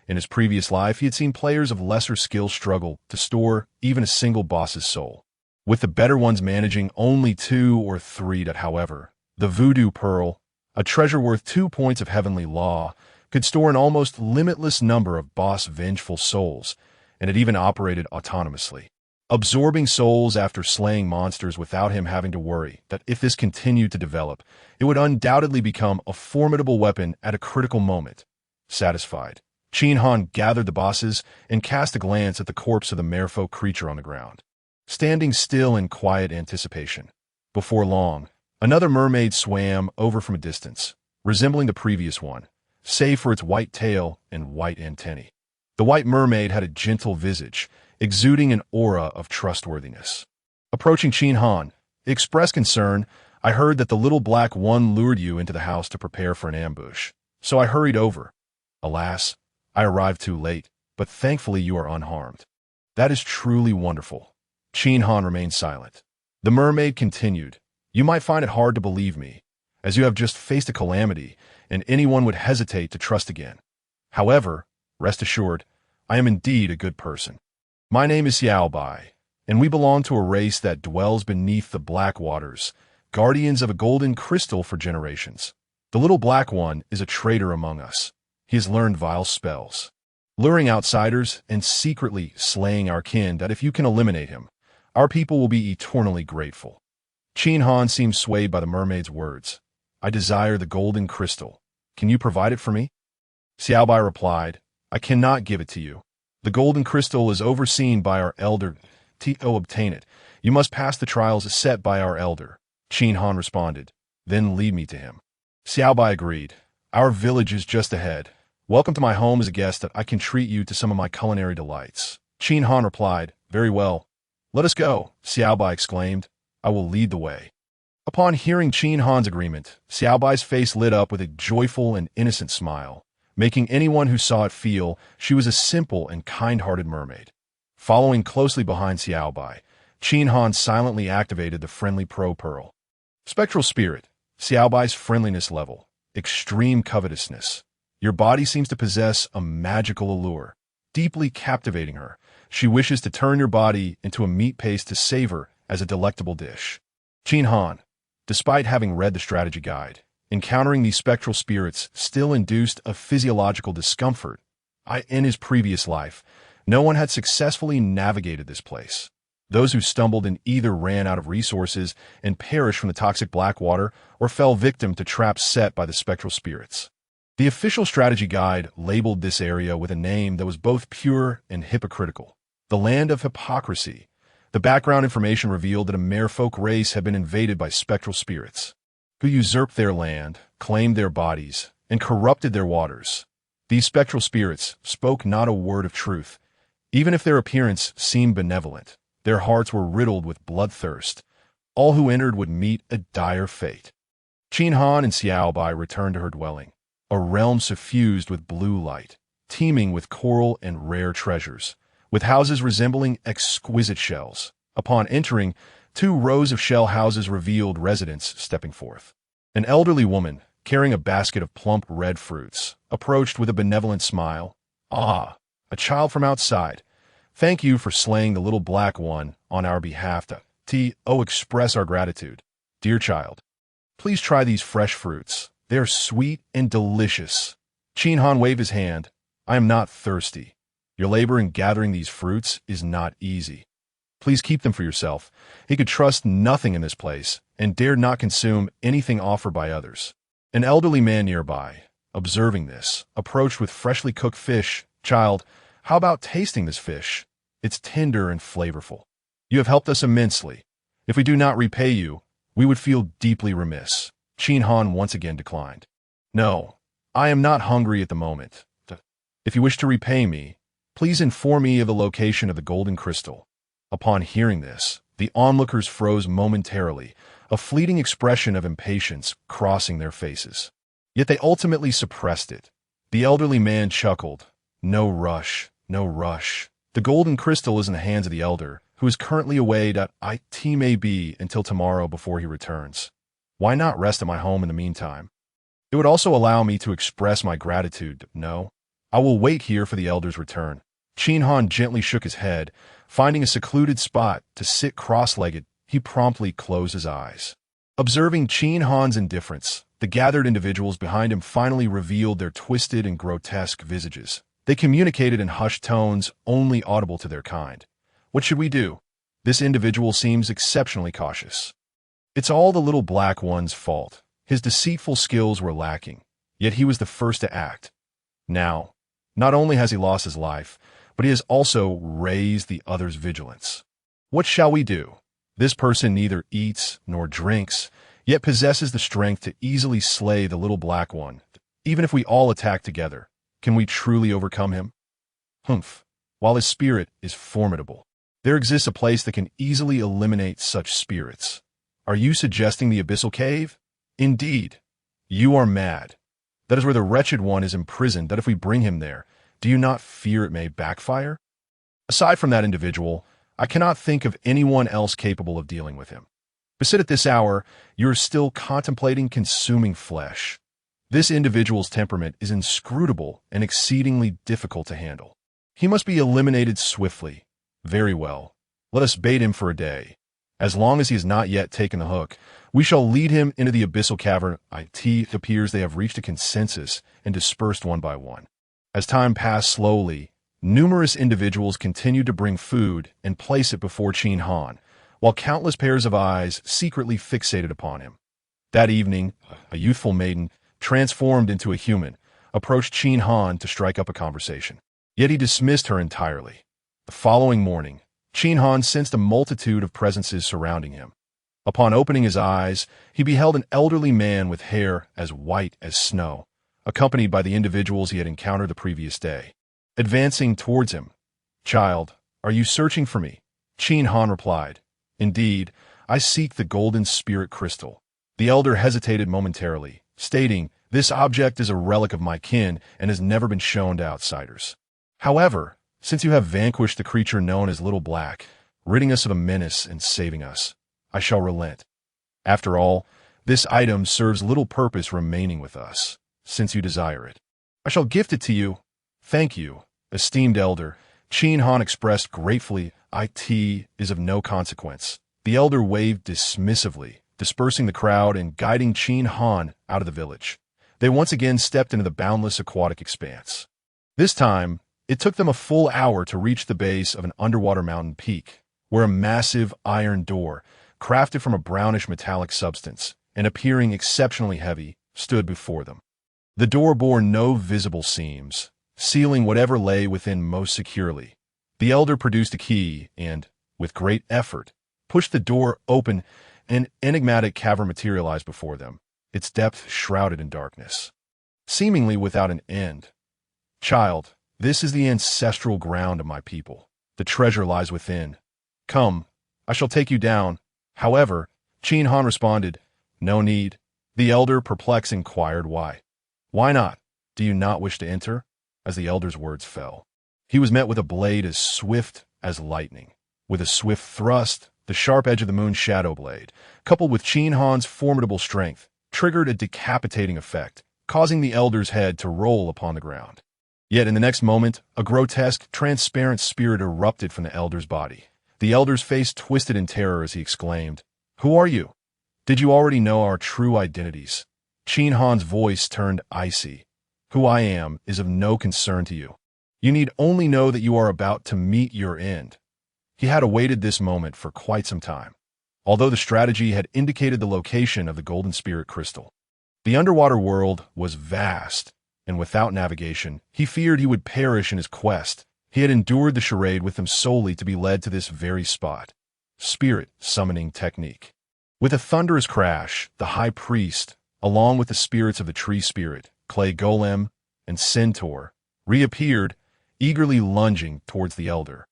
In his previous life, he had seen players of lesser skill struggle to store even a single boss's soul, with the better ones managing only 2 or 3. However, the Voodoo Pearl, a treasure worth 2 points of heavenly law, could store an almost limitless number of boss vengeful souls, and it even operated autonomously, absorbing souls after slaying monsters without him having to worry that if this continued to develop, it would undoubtedly become a formidable weapon at a critical moment. Satisfied, Qin Han gathered the bosses and cast a glance at the corpse of the merfolk creature on the ground, standing still in quiet anticipation. Before long, another mermaid swam over from a distance, resembling the previous one, save for its white tail and white antennae. The white mermaid had a gentle visage, exuding an aura of trustworthiness. Approaching Qin Han, it expressed concern. I heard that the little black one lured you into the house to prepare for an ambush, so I hurried over. Alas, I arrived too late, but thankfully you are unharmed. That is truly wonderful. Qin Han remained silent. The mermaid continued, you might find it hard to believe me, as you have just faced a calamity, and anyone would hesitate to trust again. However, rest assured, I am indeed a good person. My name is Xiao Bai, and we belong to a race that dwells beneath the black waters, guardians of a golden crystal for generations. The little black one is a traitor among us. He has learned vile spells, luring outsiders and secretly slaying our kin that if you can eliminate him, our people will be eternally grateful. Qin Han seemed swayed by the mermaid's words. I desire the golden crystal. Can you provide it for me? Xiao Bai replied, I cannot give it to you. The golden crystal is overseen by our elder. To obtain it, you must pass the trials set by our elder. Qin Han responded, then lead me to him. Xiao Bai agreed. Our village is just ahead. Welcome to my home as a guest that I can treat you to some of my culinary delights. Qin Han replied, very well. Let us go, Xiao Bai exclaimed. I will lead the way. Upon hearing Qin Han's agreement, Xiaobai's face lit up with a joyful and innocent smile, making anyone who saw it feel she was a simple and kind-hearted mermaid. Following closely behind Xiaobai, Qin Han silently activated the friendly pro-pearl. Spectral spirit, Xiaobai's friendliness level, extreme covetousness. Your body seems to possess a magical allure, deeply captivating her. She wishes to turn your body into a meat paste to savor as a delectable dish. Qin Han, despite having read the strategy guide, encountering these spectral spirits still induced a physiological discomfort. In his previous life, no one had successfully navigated this place. Those who stumbled in either ran out of resources and perished from the toxic black water or fell victim to traps set by the spectral spirits. The official strategy guide labeled this area with a name that was both pure and hypocritical: the land of hypocrisy. The background information revealed that a merfolk race had been invaded by spectral spirits, who usurped their land, claimed their bodies, and corrupted their waters. These spectral spirits spoke not a word of truth. Even if their appearance seemed benevolent, their hearts were riddled with bloodthirst. All who entered would meet a dire fate. Qin Han and Xiaobai returned to her dwelling, a realm suffused with blue light, teeming with coral and rare treasures, with houses resembling exquisite shells. Upon entering, 2 rows of shell houses revealed residents stepping forth. An elderly woman, carrying a basket of plump red fruits, approached with a benevolent smile. "Ah, a child from outside. Thank you for slaying the little black one on our behalf. Express our gratitude. Dear child, please try these fresh fruits. They are sweet and delicious." Qin Han waved his hand. "I am not thirsty. Your labor in gathering these fruits is not easy. Please keep them for yourself." He could trust nothing in this place and dared not consume anything offered by others. An elderly man nearby, observing this, approached with freshly cooked fish. "Child, how about tasting this fish? It's tender and flavorful. You have helped us immensely. If we do not repay you, we would feel deeply remiss." Qin Han once again declined. "No, I am not hungry at the moment. If you wish to repay me, please inform me of the location of the golden crystal." Upon hearing this, the onlookers froze momentarily, a fleeting expression of impatience crossing their faces. Yet they ultimately suppressed it. The elderly man chuckled. "No rush, no rush. The golden crystal is in the hands of the elder, who is currently away at it may be until tomorrow before he returns. Why not rest at my home in the meantime? It would also allow me to express my gratitude. No, I will wait here for the elder's return." Qin Han gently shook his head. Finding a secluded spot to sit cross-legged, he promptly closed his eyes. Observing Qin Han's indifference, the gathered individuals behind him finally revealed their twisted and grotesque visages. They communicated in hushed tones only audible to their kind. "What should we do? This individual seems exceptionally cautious. It's all the little black one's fault. His deceitful skills were lacking, yet he was the first to act. Now, not only has he lost his life, but he has also raised the other's vigilance. What shall we do? This person neither eats nor drinks, yet possesses the strength to easily slay the little black one. Even if we all attack together, can we truly overcome him? Humph. While his spirit is formidable, there exists a place that can easily eliminate such spirits. Are you suggesting the abyssal cave? Indeed. You are mad. That is where the wretched one is imprisoned. That if we bring him there, do you not fear it may backfire? Aside from that individual, I cannot think of anyone else capable of dealing with him. But at this hour, you are still contemplating consuming flesh. This individual's temperament is inscrutable and exceedingly difficult to handle. He must be eliminated swiftly. Very well. Let us bait him for a day. As long as he has not yet taken the hook, we shall lead him into the abyssal cavern. It appears they have reached a consensus and dispersed one by one. As time passed slowly, numerous individuals continued to bring food and place it before Qin Han, while countless pairs of eyes secretly fixated upon him. That evening, a youthful maiden, transformed into a human, approached Qin Han to strike up a conversation. Yet he dismissed her entirely. The following morning, Qin Han sensed a multitude of presences surrounding him. Upon opening his eyes, he beheld an elderly man with hair as white as snow, accompanied by the individuals he had encountered the previous day. Advancing towards him, "Child, are you searching for me?" Qin Han replied, "Indeed, I seek the golden spirit crystal. The elder hesitated momentarily, stating, "This object is a relic of my kin and has never been shown to outsiders. However, since you have vanquished the creature known as Little Black, ridding us of a menace and saving us, I shall relent. After all, this item serves little purpose remaining with us, since you desire it. I shall gift it to you." "Thank you, esteemed elder," Qin Han expressed gratefully. "It is of no consequence." The elder waved dismissively, dispersing the crowd and guiding Qin Han out of the village. They once again stepped into the boundless aquatic expanse. This time, it took them a full hour to reach the base of an underwater mountain peak, where a massive iron door, crafted from a brownish metallic substance and appearing exceptionally heavy, stood before them. The door bore no visible seams, sealing whatever lay within most securely. The elder produced a key and, with great effort, pushed the door open. An enigmatic cavern materialized before them, its depth shrouded in darkness, seemingly without an end. "Child, this is the ancestral ground of my people. The treasure lies within. Come, I shall take you down." However, Qin Han responded, "No need." The elder, perplexed, inquired why. "Why not? Do you not wish to enter?" As the elder's words fell, he was met with a blade as swift as lightning. With a swift thrust, the sharp edge of the moon's shadow blade, coupled with Qin Han's formidable strength, triggered a decapitating effect, causing the elder's head to roll upon the ground. Yet in the next moment, a grotesque, transparent spirit erupted from the elder's body. The elder's face twisted in terror as he exclaimed, "Who are you? Did you already know our true identities?" Qin Han's voice turned icy. "Who I am is of no concern to you. You need only know that you are about to meet your end." He had awaited this moment for quite some time, although the strategy had indicated the location of the golden spirit crystal. The underwater world was vast, and without navigation, he feared he would perish in his quest. He had endured the charade with them solely to be led to this very spot. Spirit summoning technique. With a thunderous crash, the high priest, along with the spirits of the tree spirit, clay golem, and centaur, reappeared, eagerly lunging towards the elder.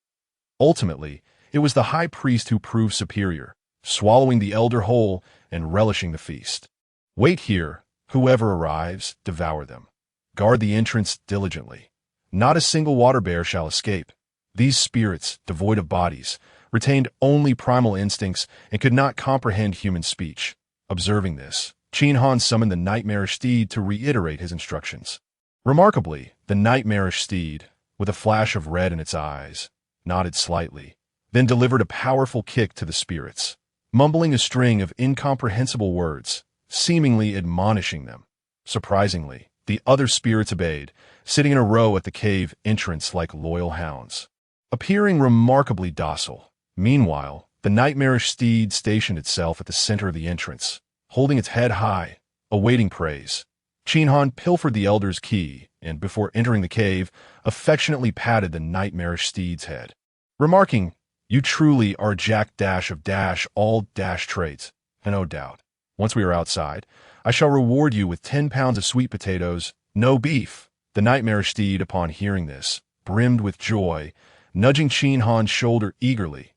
Ultimately, it was the high priest who proved superior, swallowing the elder whole and relishing the feast. "Wait here. Whoever arrives, devour them. Guard the entrance diligently. Not a single water bear shall escape." These spirits, devoid of bodies, retained only primal instincts and could not comprehend human speech. Observing this, Qin Han summoned the nightmarish steed to reiterate his instructions. Remarkably, the nightmarish steed, with a flash of red in its eyes, nodded slightly, then delivered a powerful kick to the spirits, mumbling a string of incomprehensible words, seemingly admonishing them. Surprisingly, the other spirits obeyed, sitting in a row at the cave entrance like loyal hounds, appearing remarkably docile. Meanwhile, the nightmarish steed stationed itself at the center of the entrance, holding its head high, awaiting praise. Qin Han pilfered the elder's key and, before entering the cave, affectionately patted the nightmarish steed's head, remarking, "You truly are Jack Dash of Dash all Dash traits, and no doubt, once we are outside, I shall reward you with 10 pounds of sweet potatoes, no beef." The nightmarish steed, upon hearing this, brimmed with joy, nudging Qin Han's shoulder eagerly.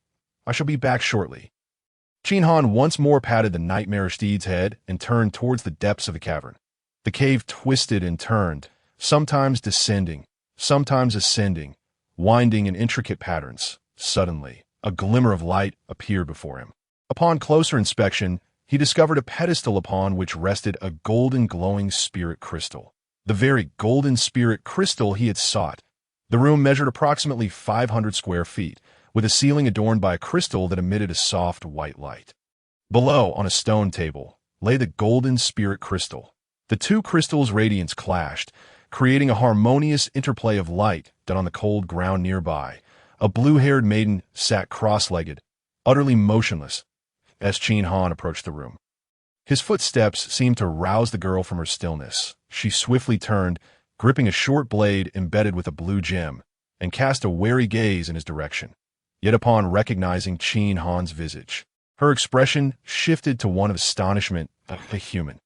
"I shall be back shortly." Qin Han once more patted the nightmarish steed's head and turned towards the depths of the cavern. The cave twisted and turned, sometimes descending, sometimes ascending, winding in intricate patterns. Suddenly, a glimmer of light appeared before him. Upon closer inspection, he discovered a pedestal upon which rested a golden glowing spirit crystal. The very golden spirit crystal he had sought. The room measured approximately 500 square feet, with a ceiling adorned by a crystal that emitted a soft white light. Below, on a stone table, lay the golden spirit crystal. The two crystals' radiance clashed, creating a harmonious interplay of light that on the cold ground nearby, a blue-haired maiden sat cross-legged, utterly motionless, as Qin Han approached the room. His footsteps seemed to rouse the girl from her stillness. She swiftly turned, gripping a short blade embedded with a blue gem, and cast a wary gaze in his direction. Yet upon recognizing Qin Han's visage, her expression shifted to one of astonishment. A human.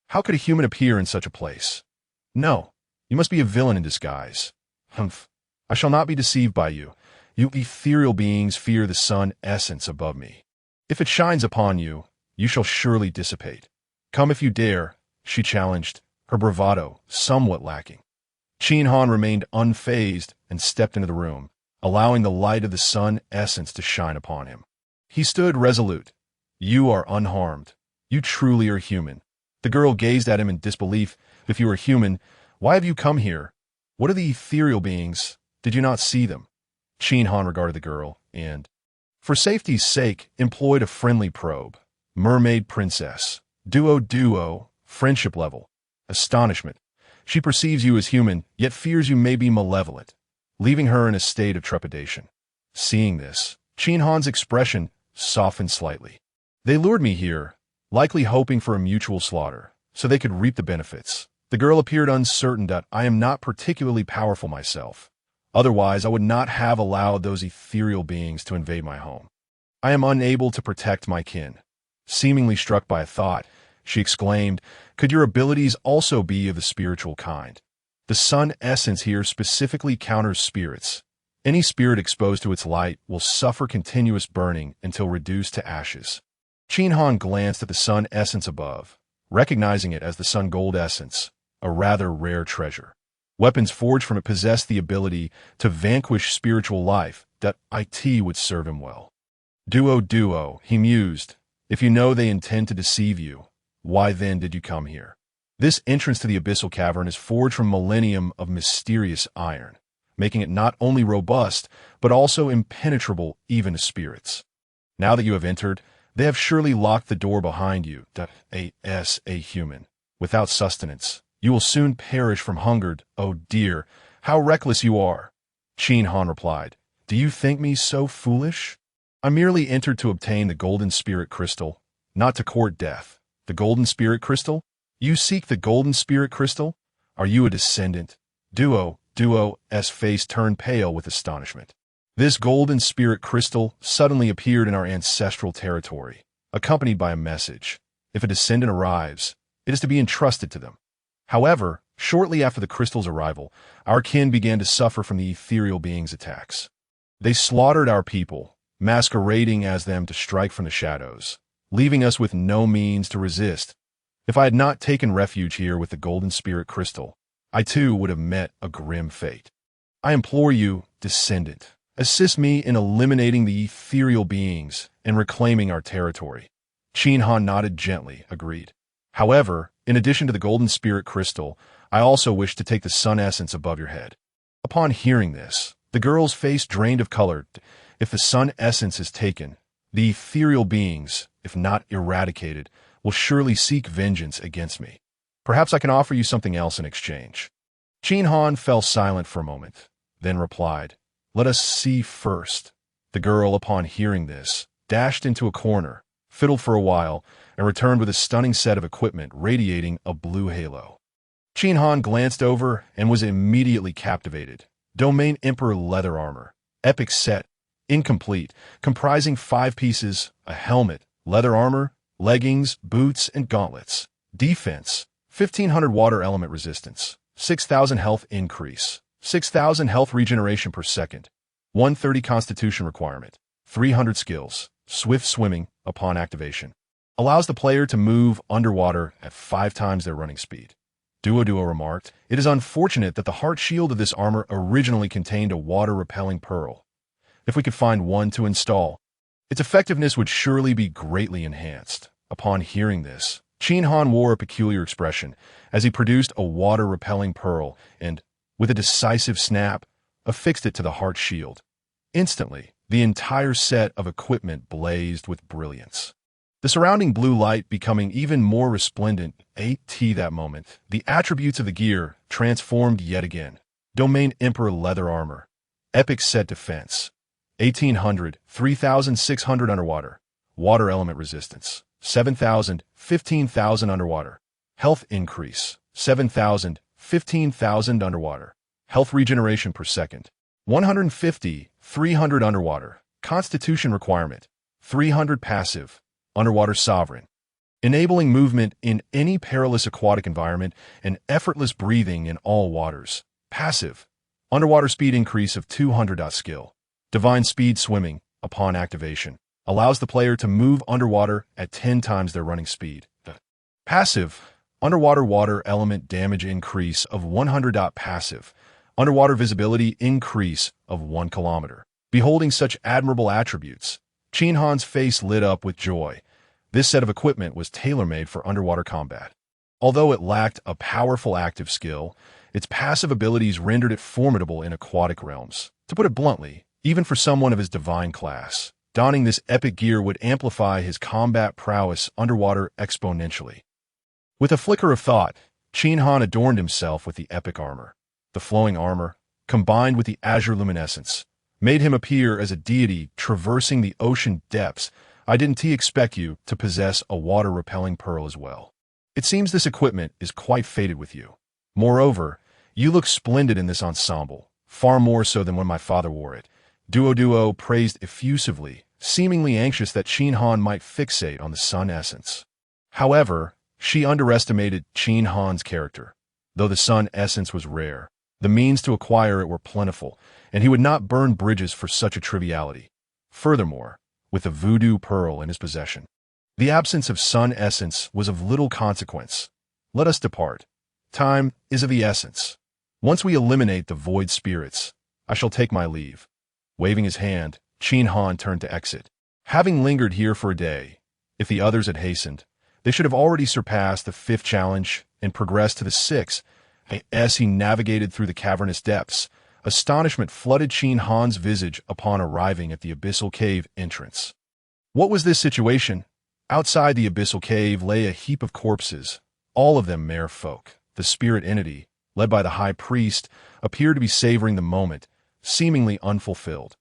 How could a human appear in such a place? "No, you must be a villain in disguise." "Humph, I shall not be deceived by you. You ethereal beings fear the sun essence above me." If it shines upon you, you shall surely dissipate. Come if you dare, she challenged, her bravado somewhat lacking. Qin Han remained unfazed and stepped into the room, allowing the light of the sun essence to shine upon him. He stood resolute. You are unharmed. You truly are human. The girl gazed at him in disbelief. If you are human, why have you come here? What are the ethereal beings? Did you not see them? Qin Han regarded the girl and, for safety's sake, employed a friendly probe. Mermaid princess. Duo. Friendship level. Astonishment. She perceives you as human, yet fears you may be malevolent, leaving her in a state of trepidation. Seeing this, Qin Han's expression softened slightly. They lured me here, likely hoping for a mutual slaughter, so they could reap the benefits. The girl appeared uncertain that I am not particularly powerful myself. Otherwise, I would not have allowed those ethereal beings to invade my home. I am unable to protect my kin. Seemingly struck by a thought, she exclaimed, could your abilities also be of the spiritual kind? The sun essence here specifically counters spirits. Any spirit exposed to its light will suffer continuous burning until reduced to ashes. Qin Han glanced at the sun essence above, recognizing it as the sun gold essence, a rather rare treasure. Weapons forged from it possessed the ability to vanquish spiritual life that it would serve him well. Duo, he mused. If you know they intend to deceive you, why then did you come here? This entrance to the abyssal cavern is forged from millennium of mysterious iron, making it not only robust, but also impenetrable even to spirits. Now that you have entered, they have surely locked the door behind you. A human. Without sustenance, you will soon perish from hunger. Oh dear, how reckless you are. Qin Han replied, do you think me so foolish? I merely entered to obtain the golden spirit crystal, not to court death. The golden spirit crystal? You seek the golden spirit crystal? Are you a descendant? Duo's face turned pale with astonishment. This golden spirit crystal suddenly appeared in our ancestral territory, accompanied by a message. If a descendant arrives, it is to be entrusted to them. However, shortly after the crystal's arrival, our kin began to suffer from the ethereal beings' attacks. They slaughtered our people, masquerading as them to strike from the shadows, leaving us with no means to resist. If I had not taken refuge here with the golden spirit crystal, I too would have met a grim fate. I implore you, descendant, assist me in eliminating the ethereal beings and reclaiming our territory. Qin Han nodded gently, agreed. However, in addition to the golden spirit crystal, I also wish to take the sun essence above your head. Upon hearing this, the girl's face drained of color. If the sun essence is taken, the ethereal beings, if not eradicated, will surely seek vengeance against me. Perhaps I can offer you something else in exchange. Qin Han fell silent for a moment, then replied, let us see first. The girl, upon hearing this, dashed into a corner, fiddled for a while, and returned with a stunning set of equipment radiating a blue halo. Qin Han glanced over and was immediately captivated. Domain Emperor leather armor, epic set, incomplete, comprising 5 pieces, a helmet, leather armor, leggings, boots, and gauntlets. Defense, 1500 water element resistance, 6000 health increase, 6000 health regeneration per second, 130 constitution requirement, 300 skills, swift swimming upon activation. Allows the player to move underwater at 5 times their running speed. Duo remarked, it is unfortunate that the heart shield of this armor originally contained a water-repelling pearl. If we could find one to install, its effectiveness would surely be greatly enhanced. Upon hearing this, Qin Han wore a peculiar expression as he produced a water-repelling pearl and, with a decisive snap, affixed it to the heart shield. Instantly, the entire set of equipment blazed with brilliance. The surrounding blue light becoming even more resplendent. That moment, the attributes of the gear transformed yet again. Domain Emperor leather armor, epic set defense, 1800, 3600 underwater, water element resistance, 7000, 15,000 underwater, health increase, 7,000, 15,000 underwater, health regeneration per second, 150, 300 underwater, constitution requirement, 300 passive, underwater sovereign, enabling movement in any perilous aquatic environment and effortless breathing in all waters. Passive, underwater speed increase of 200. Skill, divine speed swimming upon activation, allows the player to move underwater at 10 times their running speed. Passive, underwater water element damage increase of 100. Passive, underwater visibility increase of 1 kilometer. Beholding such admirable attributes, Qin Han's face lit up with joy. This set of equipment was tailor-made for underwater combat. Although it lacked a powerful active skill, its passive abilities rendered it formidable in aquatic realms. To put it bluntly, even for someone of his divine class, donning this epic gear would amplify his combat prowess underwater exponentially. With a flicker of thought, Qin Han adorned himself with the epic armor. The flowing armor, combined with the azure luminescence, made him appear as a deity traversing the ocean depths. I didn't expect you to possess a water-repelling pearl as well. It seems this equipment is quite fated with you. Moreover, you look splendid in this ensemble, far more so than when my father wore it. Duo praised effusively, seemingly anxious that Qin Han might fixate on the sun essence. However, she underestimated Qin Han's character. Though the sun essence was rare, the means to acquire it were plentiful, and he would not burn bridges for such a triviality. Furthermore, with the voodoo pearl in his possession, the absence of sun essence was of little consequence. Let us depart. Time is of the essence. Once we eliminate the void spirits, I shall take my leave. Waving his hand, Qin Han turned to exit. Having lingered here for a day, if the others had hastened, they should have already surpassed the 5th challenge and progressed to the 6th. As he navigated through the cavernous depths, astonishment flooded Qin Han's visage upon arriving at the abyssal cave entrance. What was this situation? Outside the abyssal cave lay a heap of corpses, all of them mere folk. The spirit entity, led by the high priest, appeared to be savoring the moment, seemingly unfulfilled.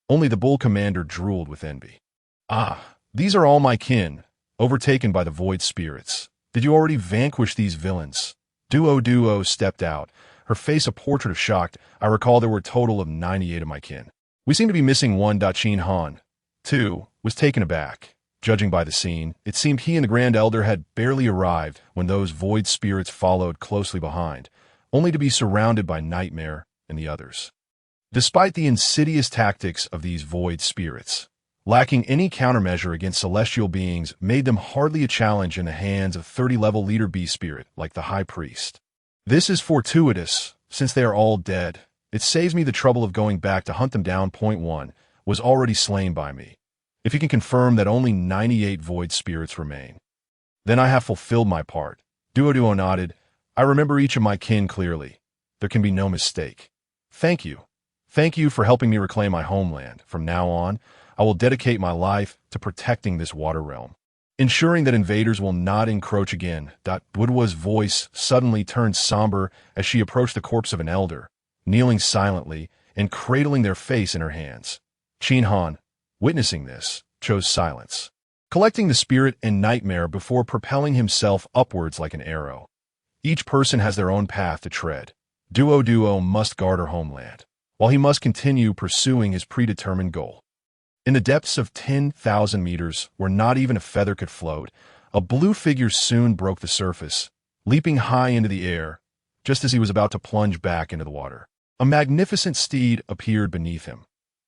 Only the bull commander drooled with envy. Ah, these are all my kin, overtaken by the void spirits. Did you already vanquish these villains? Duo stepped out, her face a portrait of shock. I recall there were a total of 98 of my kin. We seem to be missing one. Qin Han, too, was taken aback. Judging by the scene, it seemed he and the Grand Elder had barely arrived when those void spirits followed closely behind, only to be surrounded by Nightmare and the others. Despite the insidious tactics of these void spirits, lacking any countermeasure against celestial beings made them hardly a challenge in the hands of 30-level leader B-spirit like the High Priest. This is fortuitous, since they are all dead. It saves me the trouble of going back to hunt them down. Point 1 was already slain by me. If you can confirm that only 98 void spirits remain, then I have fulfilled my part. Duo nodded. I remember each of my kin clearly. There can be no mistake. Thank you. Thank you for helping me reclaim my homeland. From now on, I will dedicate my life to protecting this water realm, ensuring that invaders will not encroach again. Budwa's voice suddenly turned somber as she approached the corpse of an elder, kneeling silently and cradling their face in her hands. Qin Han, witnessing this, chose silence, collecting the spirit and Nightmare before propelling himself upwards like an arrow. Each person has their own path to tread. Duo must guard her homeland, while he must continue pursuing his predetermined goal. In the depths of 10,000 meters, where not even a feather could float, a blue figure soon broke the surface, leaping high into the air, just as he was about to plunge back into the water. A magnificent steed appeared beneath him.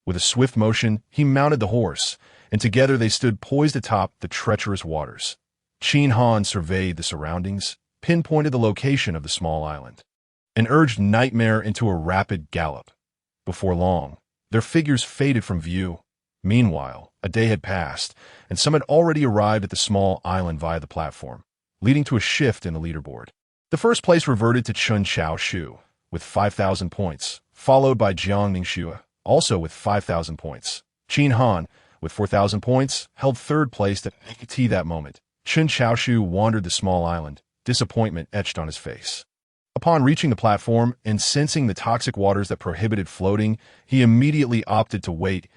With a swift motion, he mounted the horse, and together they stood poised atop the treacherous waters. Qin Han surveyed the surroundings, pinpointed the location of the small island, and urged Nightmare into a rapid gallop. Before long, their figures faded from view. Meanwhile, a day had passed, and some had already arrived at the small island via the platform, leading to a shift in the leaderboard. The first place reverted to Chun Xiaoshu, with 5,000 points, followed by Jiang Ningxue, also with 5,000 points. Qin Han, with 4,000 points, held third place at that moment. Chun Xiaoshu wandered the small island, disappointment etched on his face. Upon reaching the platform and sensing the toxic waters that prohibited floating, he immediately opted to wait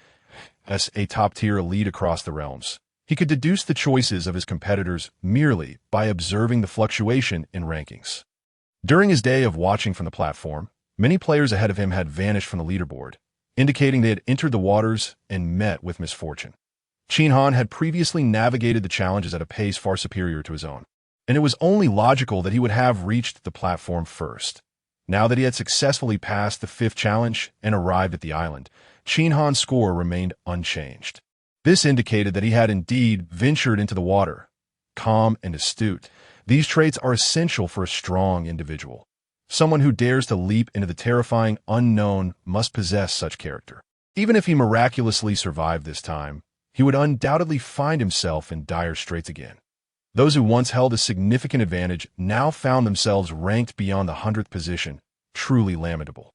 as a top-tier elite across the realms. He could deduce the choices of his competitors merely by observing the fluctuation in rankings. During his day of watching from the platform, many players ahead of him had vanished from the leaderboard, indicating they had entered the waters and met with misfortune. Qin Han had previously navigated the challenges at a pace far superior to his own, and it was only logical that he would have reached the platform first. Now that he had successfully passed the 5th challenge and arrived at the island, Qin Han's score remained unchanged. This indicated that he had indeed ventured into the water. Calm and astute, these traits are essential for a strong individual. Someone who dares to leap into the terrifying unknown must possess such character. Even if he miraculously survived this time, he would undoubtedly find himself in dire straits again. Those who once held a significant advantage now found themselves ranked beyond the 100th position, truly lamentable.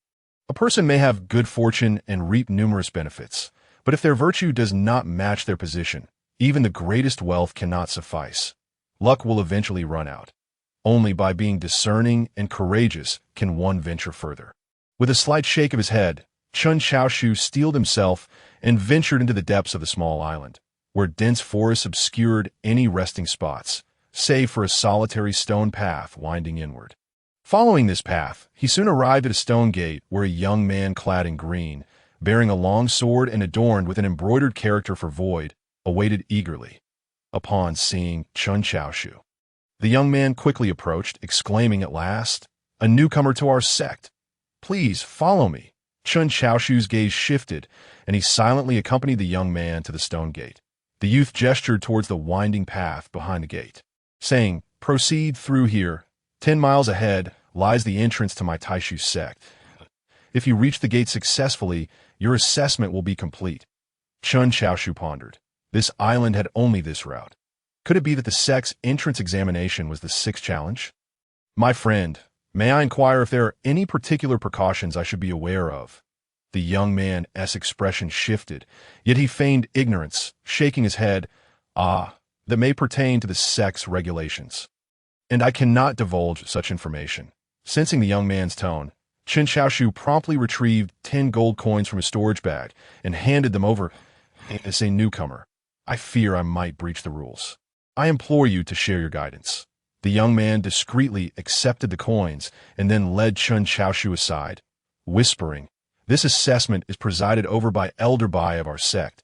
A person may have good fortune and reap numerous benefits, but if their virtue does not match their position, even the greatest wealth cannot suffice. Luck will eventually run out. Only by being discerning and courageous can one venture further. With a slight shake of his head, Chun Xiaoshu steeled himself and ventured into the depths of the small island, where dense forests obscured any resting spots, save for a solitary stone path winding inward. Following this path, he soon arrived at a stone gate where a young man clad in green, bearing a long sword and adorned with an embroidered character for void, awaited eagerly. Upon seeing Chun Xiaoshu, the young man quickly approached, exclaiming at last, "A newcomer to our sect! Please follow me." Chun Xiaoshu's gaze shifted, and he silently accompanied the young man to the stone gate. The youth gestured towards the winding path behind the gate, saying, "Proceed through here. 10 miles ahead lies the entrance to my Taishu sect. If you reach the gate successfully, your assessment will be complete." Chun Xiaoshu pondered. This island had only this route. Could it be that the sect's entrance examination was the 6th challenge? "My friend, may I inquire if there are any particular precautions I should be aware of?" The young man's expression shifted, yet he feigned ignorance, shaking his head. "Ah, that may pertain to the sect's regulations. And I cannot divulge such information." Sensing the young man's tone, Chun Xiaoshu promptly retrieved 10 gold coins from his storage bag and handed them over as a newcomer. "I fear I might breach the rules. I implore you to share your guidance." The young man discreetly accepted the coins and then led Chun Xiaoshu aside, whispering, "This assessment is presided over by Elder Bai of our sect.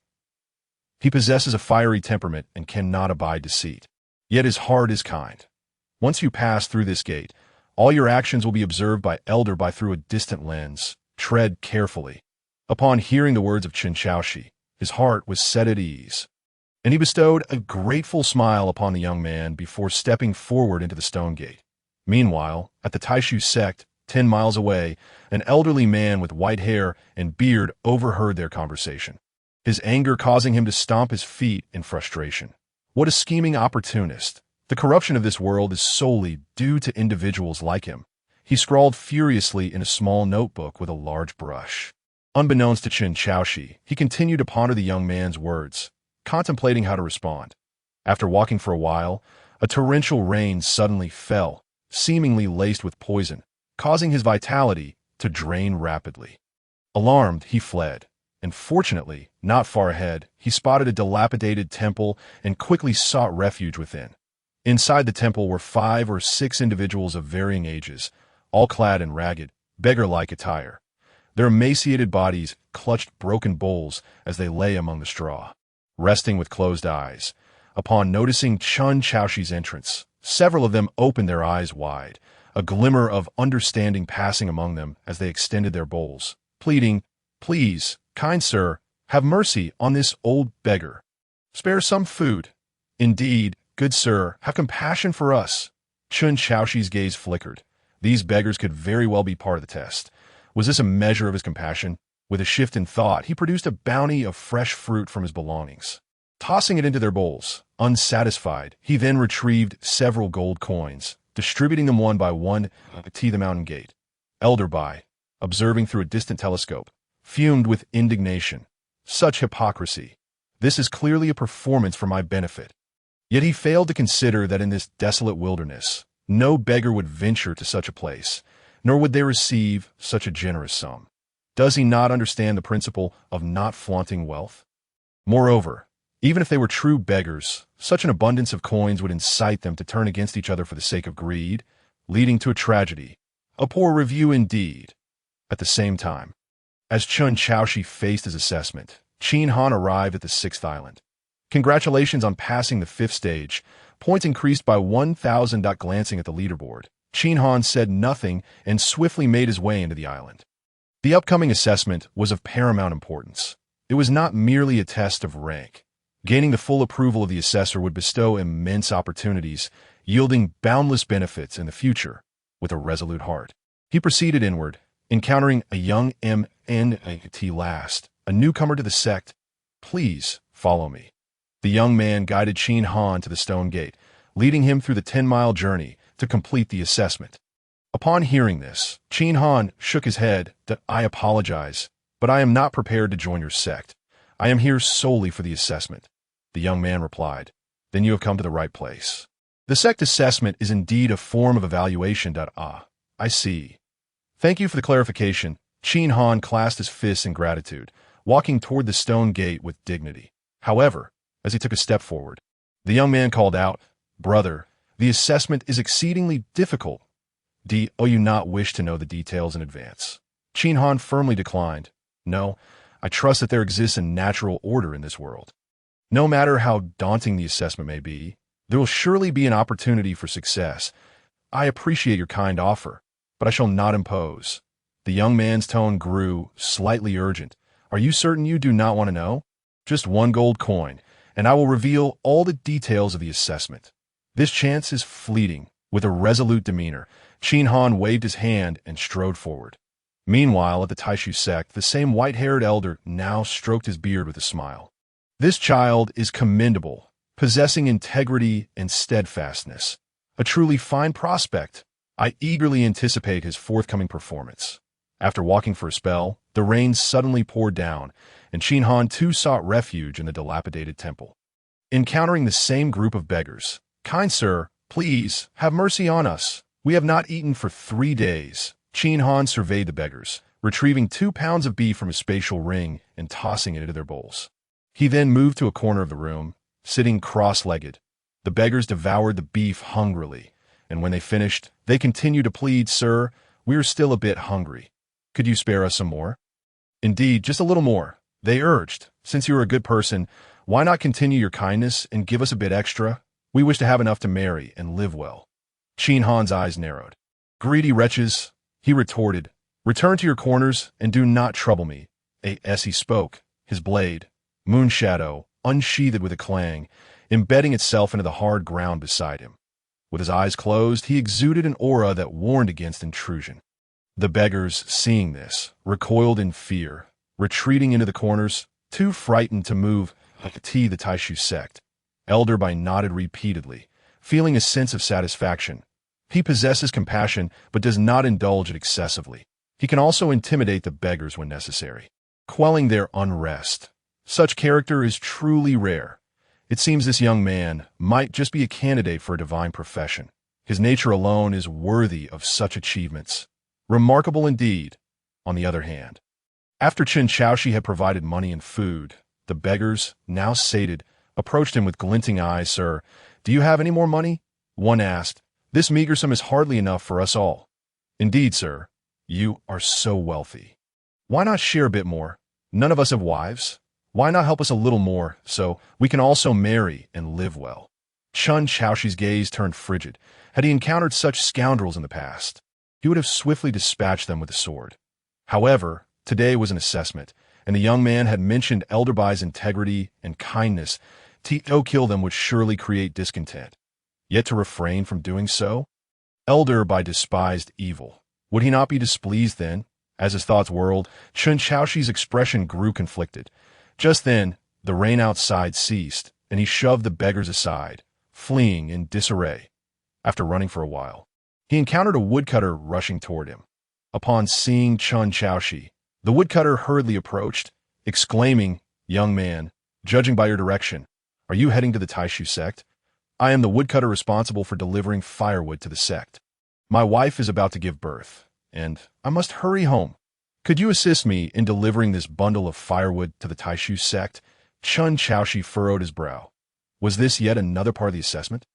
He possesses a fiery temperament and cannot abide deceit, yet his heart is kind. Once you pass through this gate, all your actions will be observed by Elder Bai through a distant lens. Tread carefully." Upon hearing the words of Chun Xiaoshu, his heart was set at ease, and he bestowed a grateful smile upon the young man before stepping forward into the stone gate. Meanwhile, at the Taishu sect, 10 miles away, an elderly man with white hair and beard overheard their conversation, his anger causing him to stomp his feet in frustration. What a scheming opportunist! The corruption of this world is solely due to individuals like him. He scrawled furiously in a small notebook with a large brush. Unbeknownst to Chun Xiaoshu, he continued to ponder the young man's words, contemplating how to respond. After walking for a while, a torrential rain suddenly fell, seemingly laced with poison, causing his vitality to drain rapidly. Alarmed, he fled, and fortunately, not far ahead, he spotted a dilapidated temple and quickly sought refuge within. Inside the temple were 5 or 6 individuals of varying ages, all clad in ragged, beggar-like attire. Their emaciated bodies clutched broken bowls as they lay among the straw, resting with closed eyes. Upon noticing Chun Xiaoshu's entrance, several of them opened their eyes wide, a glimmer of understanding passing among them as they extended their bowls, pleading, "Please, kind sir, have mercy on this old beggar. Spare some food. Indeed, good sir, have compassion for us." Chun Xiaoshu's gaze flickered. These beggars could very well be part of the test. Was this a measure of his compassion? With a shift in thought, he produced a bounty of fresh fruit from his belongings. Tossing it into their bowls, unsatisfied, he then retrieved several gold coins, distributing them one by one to the mountain gate. Elder Bai, observing through a distant telescope, fumed with indignation. Such hypocrisy. This is clearly a performance for my benefit. Yet he failed to consider that in this desolate wilderness, no beggar would venture to such a place, nor would they receive such a generous sum. Does he not understand the principle of not flaunting wealth? Moreover, even if they were true beggars, such an abundance of coins would incite them to turn against each other for the sake of greed, leading to a tragedy. A poor review indeed. At the same time, as Chun Xiaoshu faced his assessment, Qin Han arrived at the 6th island. Congratulations on passing the 5th stage. Points increased by 1,000. Glancing at the leaderboard, Qin Han said nothing and swiftly made his way into the island. The upcoming assessment was of paramount importance. It was not merely a test of rank. Gaining the full approval of the assessor would bestow immense opportunities, yielding boundless benefits in the future. With a resolute heart, he proceeded inward, encountering a young MNT last, a newcomer to the sect. "Please, follow me." The young man guided Qin Han to the stone gate, leading him through the 10-mile journey to complete the assessment. Upon hearing this, Qin Han shook his head. "I apologize, but I am not prepared to join your sect. I am here solely for the assessment." The young man replied, "Then you have come to the right place. The sect assessment is indeed a form of evaluation. I see. Thank you for the clarification." Qin Han clasped his fists in gratitude, walking toward the stone gate with dignity. However, as he took a step forward, the young man called out, "Brother, the assessment is exceedingly difficult. Do you not wish to know the details in advance?" Qin Han firmly declined. "No, I trust that there exists a natural order in this world. No matter how daunting the assessment may be, there will surely be an opportunity for success. I appreciate your kind offer, but I shall not impose." The young man's tone grew slightly urgent. "Are you certain you do not want to know? Just one gold coin, and I will reveal all the details of the assessment. This chance is fleeting." With a resolute demeanor, Qin Han waved his hand and strode forward. Meanwhile, at the Taishu sect, the same white-haired elder now stroked his beard with a smile. "This child is commendable, possessing integrity and steadfastness. A truly fine prospect. I eagerly anticipate his forthcoming performance." After walking for a spell, the rain suddenly poured down, and Qin Han too sought refuge in the dilapidated temple. Encountering the same group of beggars, "Kind sir, please, have mercy on us. We have not eaten for 3 days." Qin Han surveyed the beggars, retrieving 2 pounds of beef from his spatial ring and tossing it into their bowls. He then moved to a corner of the room, sitting cross-legged. The beggars devoured the beef hungrily, and when they finished, they continued to plead, "Sir, we are still a bit hungry. Could you spare us some more?" "Indeed, just a little more," they urged. "Since you are a good person, why not continue your kindness and give us a bit extra? We wish to have enough to marry and live well." Qin Han's eyes narrowed. "Greedy wretches," he retorted, "return to your corners and do not trouble me." As he spoke, his blade, Moonshadow, unsheathed with a clang, embedding itself into the hard ground beside him. With his eyes closed, he exuded an aura that warned against intrusion. The beggars, seeing this, recoiled in fear, retreating into the corners, too frightened to move. The Taishu sect elder by nodded repeatedly, feeling a sense of satisfaction. He possesses compassion, but does not indulge it excessively. He can also intimidate the beggars when necessary, quelling their unrest. Such character is truly rare. It seems this young man might just be a candidate for a divine profession. His nature alone is worthy of such achievements. Remarkable indeed. On the other hand, after Chen Chaoshi had provided money and food, the beggars, now sated, approached him with glinting eyes. "Sir, do you have any more money?" One asked. "This meager sum is hardly enough for us all." "Indeed, sir, you are so wealthy. Why not share a bit more? None of us have wives. Why not help us a little more, so we can also marry and live well?" Chen Chaoshi's gaze turned frigid. Had he encountered such scoundrels in the past, he would have swiftly dispatched them with a sword. However, today was an assessment, and the young man had mentioned Elder Bai's integrity and kindness. To kill them would surely create discontent. Yet to refrain from doing so? Elder Bai despised evil. Would he not be displeased then? As his thoughts whirled, Chen Chaoshi's expression grew conflicted. Just then, the rain outside ceased, and he shoved the beggars aside, fleeing in disarray. After running for a while, he encountered a woodcutter rushing toward him. Upon seeing Chen Chaoshi, the woodcutter hurriedly approached, exclaiming, "Young man, judging by your direction, are you heading to the Taishu sect? I am the woodcutter responsible for delivering firewood to the sect. My wife is about to give birth, and I must hurry home. Could you assist me in delivering this bundle of firewood to the Taishu sect?" Chen Chaoshi furrowed his brow. Was this yet another part of the assessment?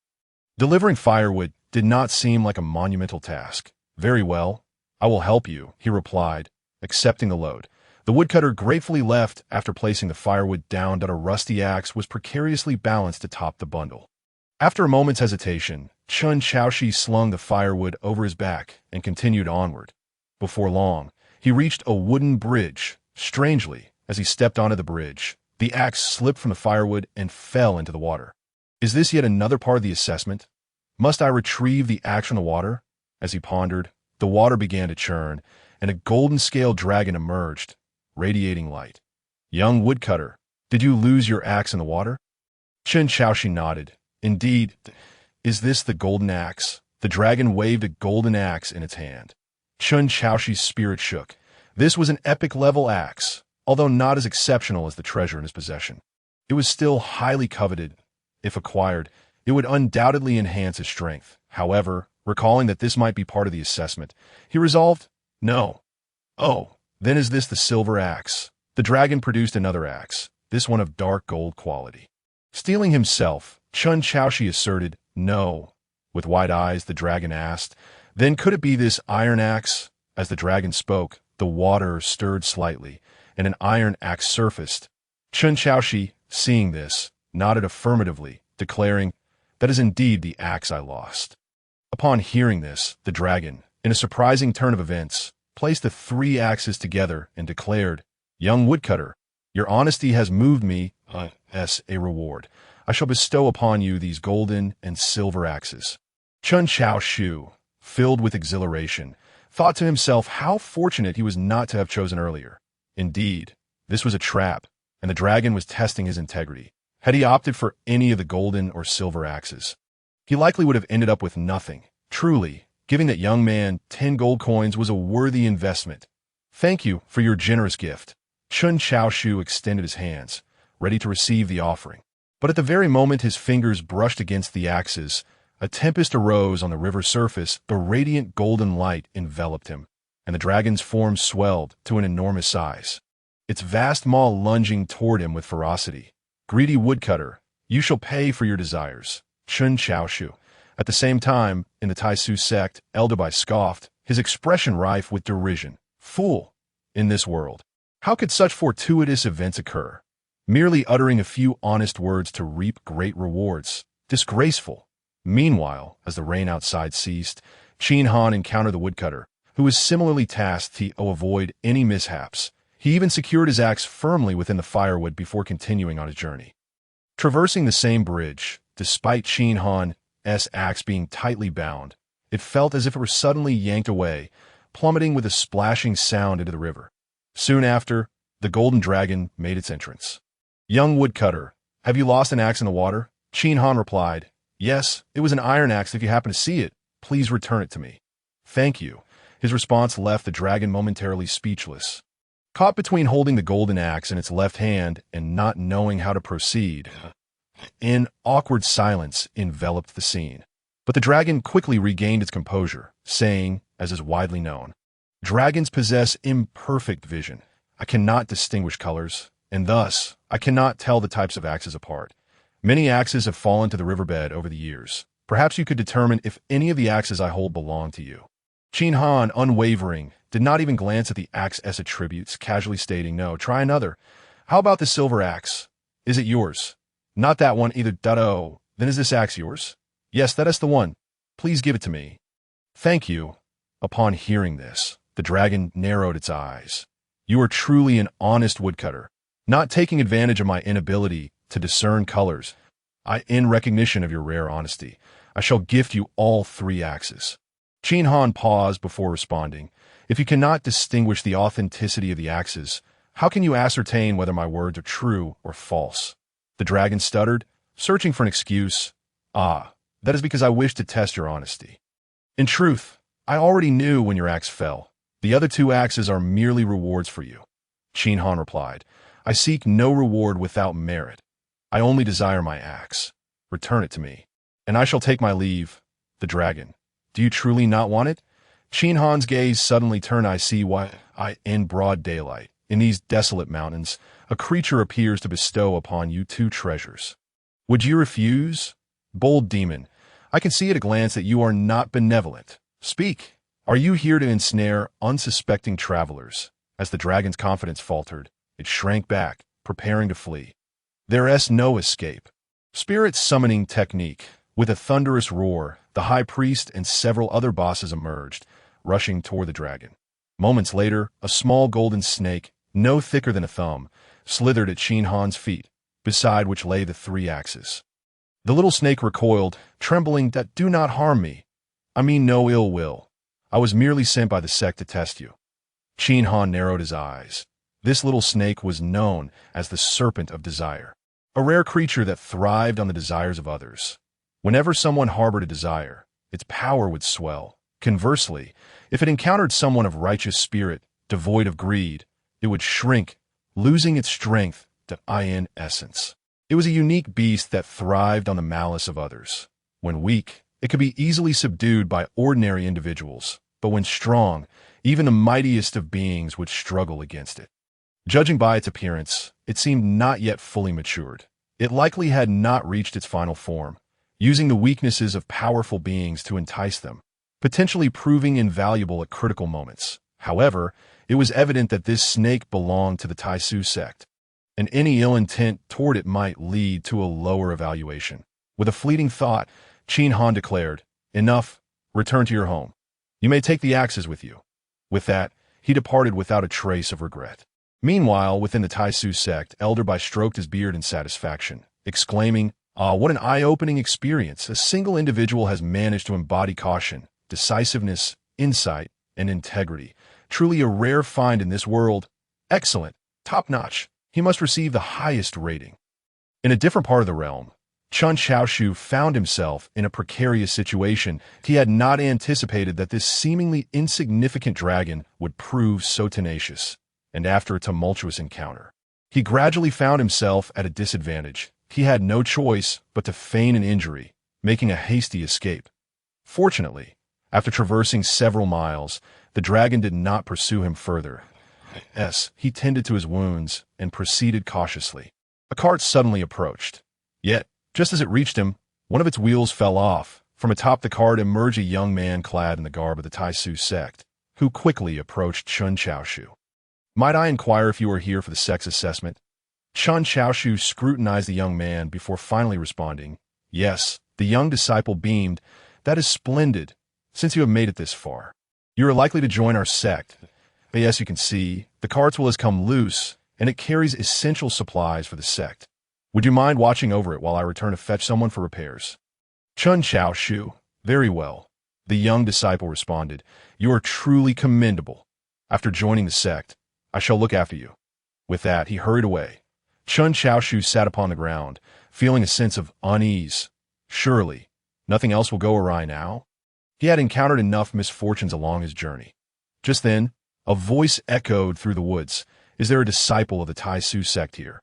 Delivering firewood did not seem like a monumental task. "Very well, I will help you," he replied, accepting the load. The woodcutter gratefully left after placing the firewood down that a rusty axe was precariously balanced atop the bundle. After a moment's hesitation, Chen Chaoshi slung the firewood over his back and continued onward. Before long, he reached a wooden bridge. Strangely, as he stepped onto the bridge, The axe slipped from the firewood and fell into the water. Is this yet another part of the assessment? Must I retrieve the axe from the water? As he pondered, the water began to churn, and a golden-scaled dragon emerged, radiating light. Young woodcutter, did you lose your axe in the water? Qin Shaoxi nodded. Indeed. Is this the golden axe? The dragon waved a golden axe in its hand. Qin Shaoxi's spirit shook. This was an epic-level axe, although not as exceptional as the treasure in his possession. It was still highly coveted. If acquired, it would undoubtedly enhance his strength. However, recalling that this might be part of the assessment, he resolved, no. Oh, then is this the silver axe? The dragon produced another axe, this one of dark gold quality. Steeling himself, Qin Shaoxi asserted, no. With wide eyes, the dragon asked, then could it be this iron axe? As the dragon spoke, the water stirred slightly, and an iron axe surfaced. Qin Shaoxi, seeing this, nodded affirmatively, declaring, that is indeed the axe I lost. Upon hearing this, the dragon, in a surprising turn of events, placed the three axes together and declared, young woodcutter, your honesty has moved me, as a reward. I shall bestow upon you these golden and silver axes. Qin Shaoxi, filled with exhilaration, thought to himself how fortunate he was not to have chosen earlier. Indeed, this was a trap, and the dragon was testing his integrity. Had he opted for any of the golden or silver axes, he likely would have ended up with nothing. Truly, giving that young man 10 gold coins was a worthy investment. Thank you for your generous gift. Qin Shaoxi extended his hands, ready to receive the offering. But at the very moment his fingers brushed against the axes, a tempest arose on the river's surface. A radiant golden light enveloped him, and the dragon's form swelled to an enormous size, its vast maw lunging toward him with ferocity. Greedy woodcutter, you shall pay for your desires. Qin Shaoxi. At the same time, in the Taisu sect, Elderbai scoffed, his expression rife with derision. Fool! In this world, how could such fortuitous events occur? Merely uttering a few honest words to reap great rewards. Disgraceful! Meanwhile, as the rain outside ceased, Qin Han encountered the woodcutter, who was similarly tasked to avoid any mishaps. He even secured his axe firmly within the firewood before continuing on his journey. Traversing the same bridge, despite Qin Han's axe being tightly bound, it felt as if it were suddenly yanked away, plummeting with a splashing sound into the river. Soon after, the golden dragon made its entrance. Young woodcutter, have you lost an axe in the water? Qin Han replied, yes, it was an iron axe. If you happen to see it, please return it to me. Thank you. His response left the dragon momentarily speechless. Caught between holding the golden axe in its left hand and not knowing how to proceed, an awkward silence enveloped the scene. But the dragon quickly regained its composure, saying, as is widely known, dragons possess imperfect vision. I cannot distinguish colors, and thus I cannot tell the types of axes apart. Many axes have fallen to the riverbed over the years. Perhaps you could determine if any of the axes I hold belong to you. Qin Han, unwavering, did not even glance at the axe's attributes, casually stating, no, try another. How about the silver axe? Is it yours? Not that one either. Oh, then is this axe yours? Yes, that is the one. Please give it to me. Thank you. Upon hearing this, the dragon narrowed its eyes. You are truly an honest woodcutter, not taking advantage of my inability to discern colors. In recognition of your rare honesty, I shall gift you all 3 axes. Qin Han paused before responding. If you cannot distinguish the authenticity of the axes, how can you ascertain whether my words are true or false? The dragon stuttered, searching for an excuse. Ah, that is because I wish to test your honesty. In truth, I already knew when your axe fell. The other 2 axes are merely rewards for you. Qin Han replied, I seek no reward without merit. I only desire my axe. Return it to me, and I shall take my leave. The dragon, do you truly not want it? Qin Han's gaze suddenly turned. I see why. In broad daylight, in these desolate mountains, a creature appears to bestow upon you 2 treasures. Would you refuse? Bold demon, I can see at a glance that you are not benevolent. Speak. Are you here to ensnare unsuspecting travelers? As the dragon's confidence faltered, it shrank back, preparing to flee. There is no escape. Spirit summoning technique. With a thunderous roar, the high priest and several other bosses emerged, rushing toward the dragon. Moments later, a small golden snake, no thicker than a thumb, slithered at Qin Han's feet, beside which lay the 3 axes. The little snake recoiled, trembling, "That do not harm me. I mean no ill will. I was merely sent by the sect to test you." Qin Han narrowed his eyes. This little snake was known as the Serpent of Desire, a rare creature that thrived on the desires of others. Whenever someone harbored a desire, its power would swell. Conversely, if it encountered someone of righteous spirit, devoid of greed, it would shrink, losing its strength to in essence. It was a unique beast that thrived on the malice of others. When weak, it could be easily subdued by ordinary individuals, but when strong, even the mightiest of beings would struggle against it. Judging by its appearance, it seemed not yet fully matured. It likely had not reached its final form, using the weaknesses of powerful beings to entice them, potentially proving invaluable at critical moments. However, it was evident that this snake belonged to the Taisu sect, and any ill intent toward it might lead to a lower evaluation. With a fleeting thought, Qin Han declared, "Enough, return to your home. You may take the axes with you." With that, he departed without a trace of regret. Meanwhile, within the Taisu sect, Elder Bai stroked his beard in satisfaction, exclaiming, "Ah, what an eye-opening experience. A single individual has managed to embody caution, decisiveness, insight, and integrity. Truly a rare find in this world. Excellent. Top-notch. He must receive the highest rating." In a different part of the realm, Chun Xiaoshu found himself in a precarious situation. He had not anticipated that this seemingly insignificant dragon would prove so tenacious, and after a tumultuous encounter, he gradually found himself at a disadvantage. He had no choice but to feign an injury, making a hasty escape. Fortunately, after traversing several miles, the dragon did not pursue him further. He tended to his wounds and proceeded cautiously. A cart suddenly approached. Yet, just as it reached him, one of its wheels fell off. From atop the cart emerged a young man clad in the garb of the Taisu sect, who quickly approached Chun Xiaoshu. "Might I inquire if you are here for the sex assessment?" Chun Xiaoshu scrutinized the young man before finally responding, "Yes." The young disciple beamed. "That is splendid, since you have made it this far. You are likely to join our sect. Yes, you can see, the cart's wheel has come loose, and it carries essential supplies for the sect. Would you mind watching over it while I return to fetch someone for repairs?" Chun Xiaoshu, "Very well." The young disciple responded, "You are truly commendable. After joining the sect, I shall look after you." With that, he hurried away. Chun Xiaoshu sat upon the ground, feeling a sense of unease. Surely, nothing else will go awry now? He had encountered enough misfortunes along his journey. Just then, a voice echoed through the woods. "Is there a disciple of the Taisu sect here?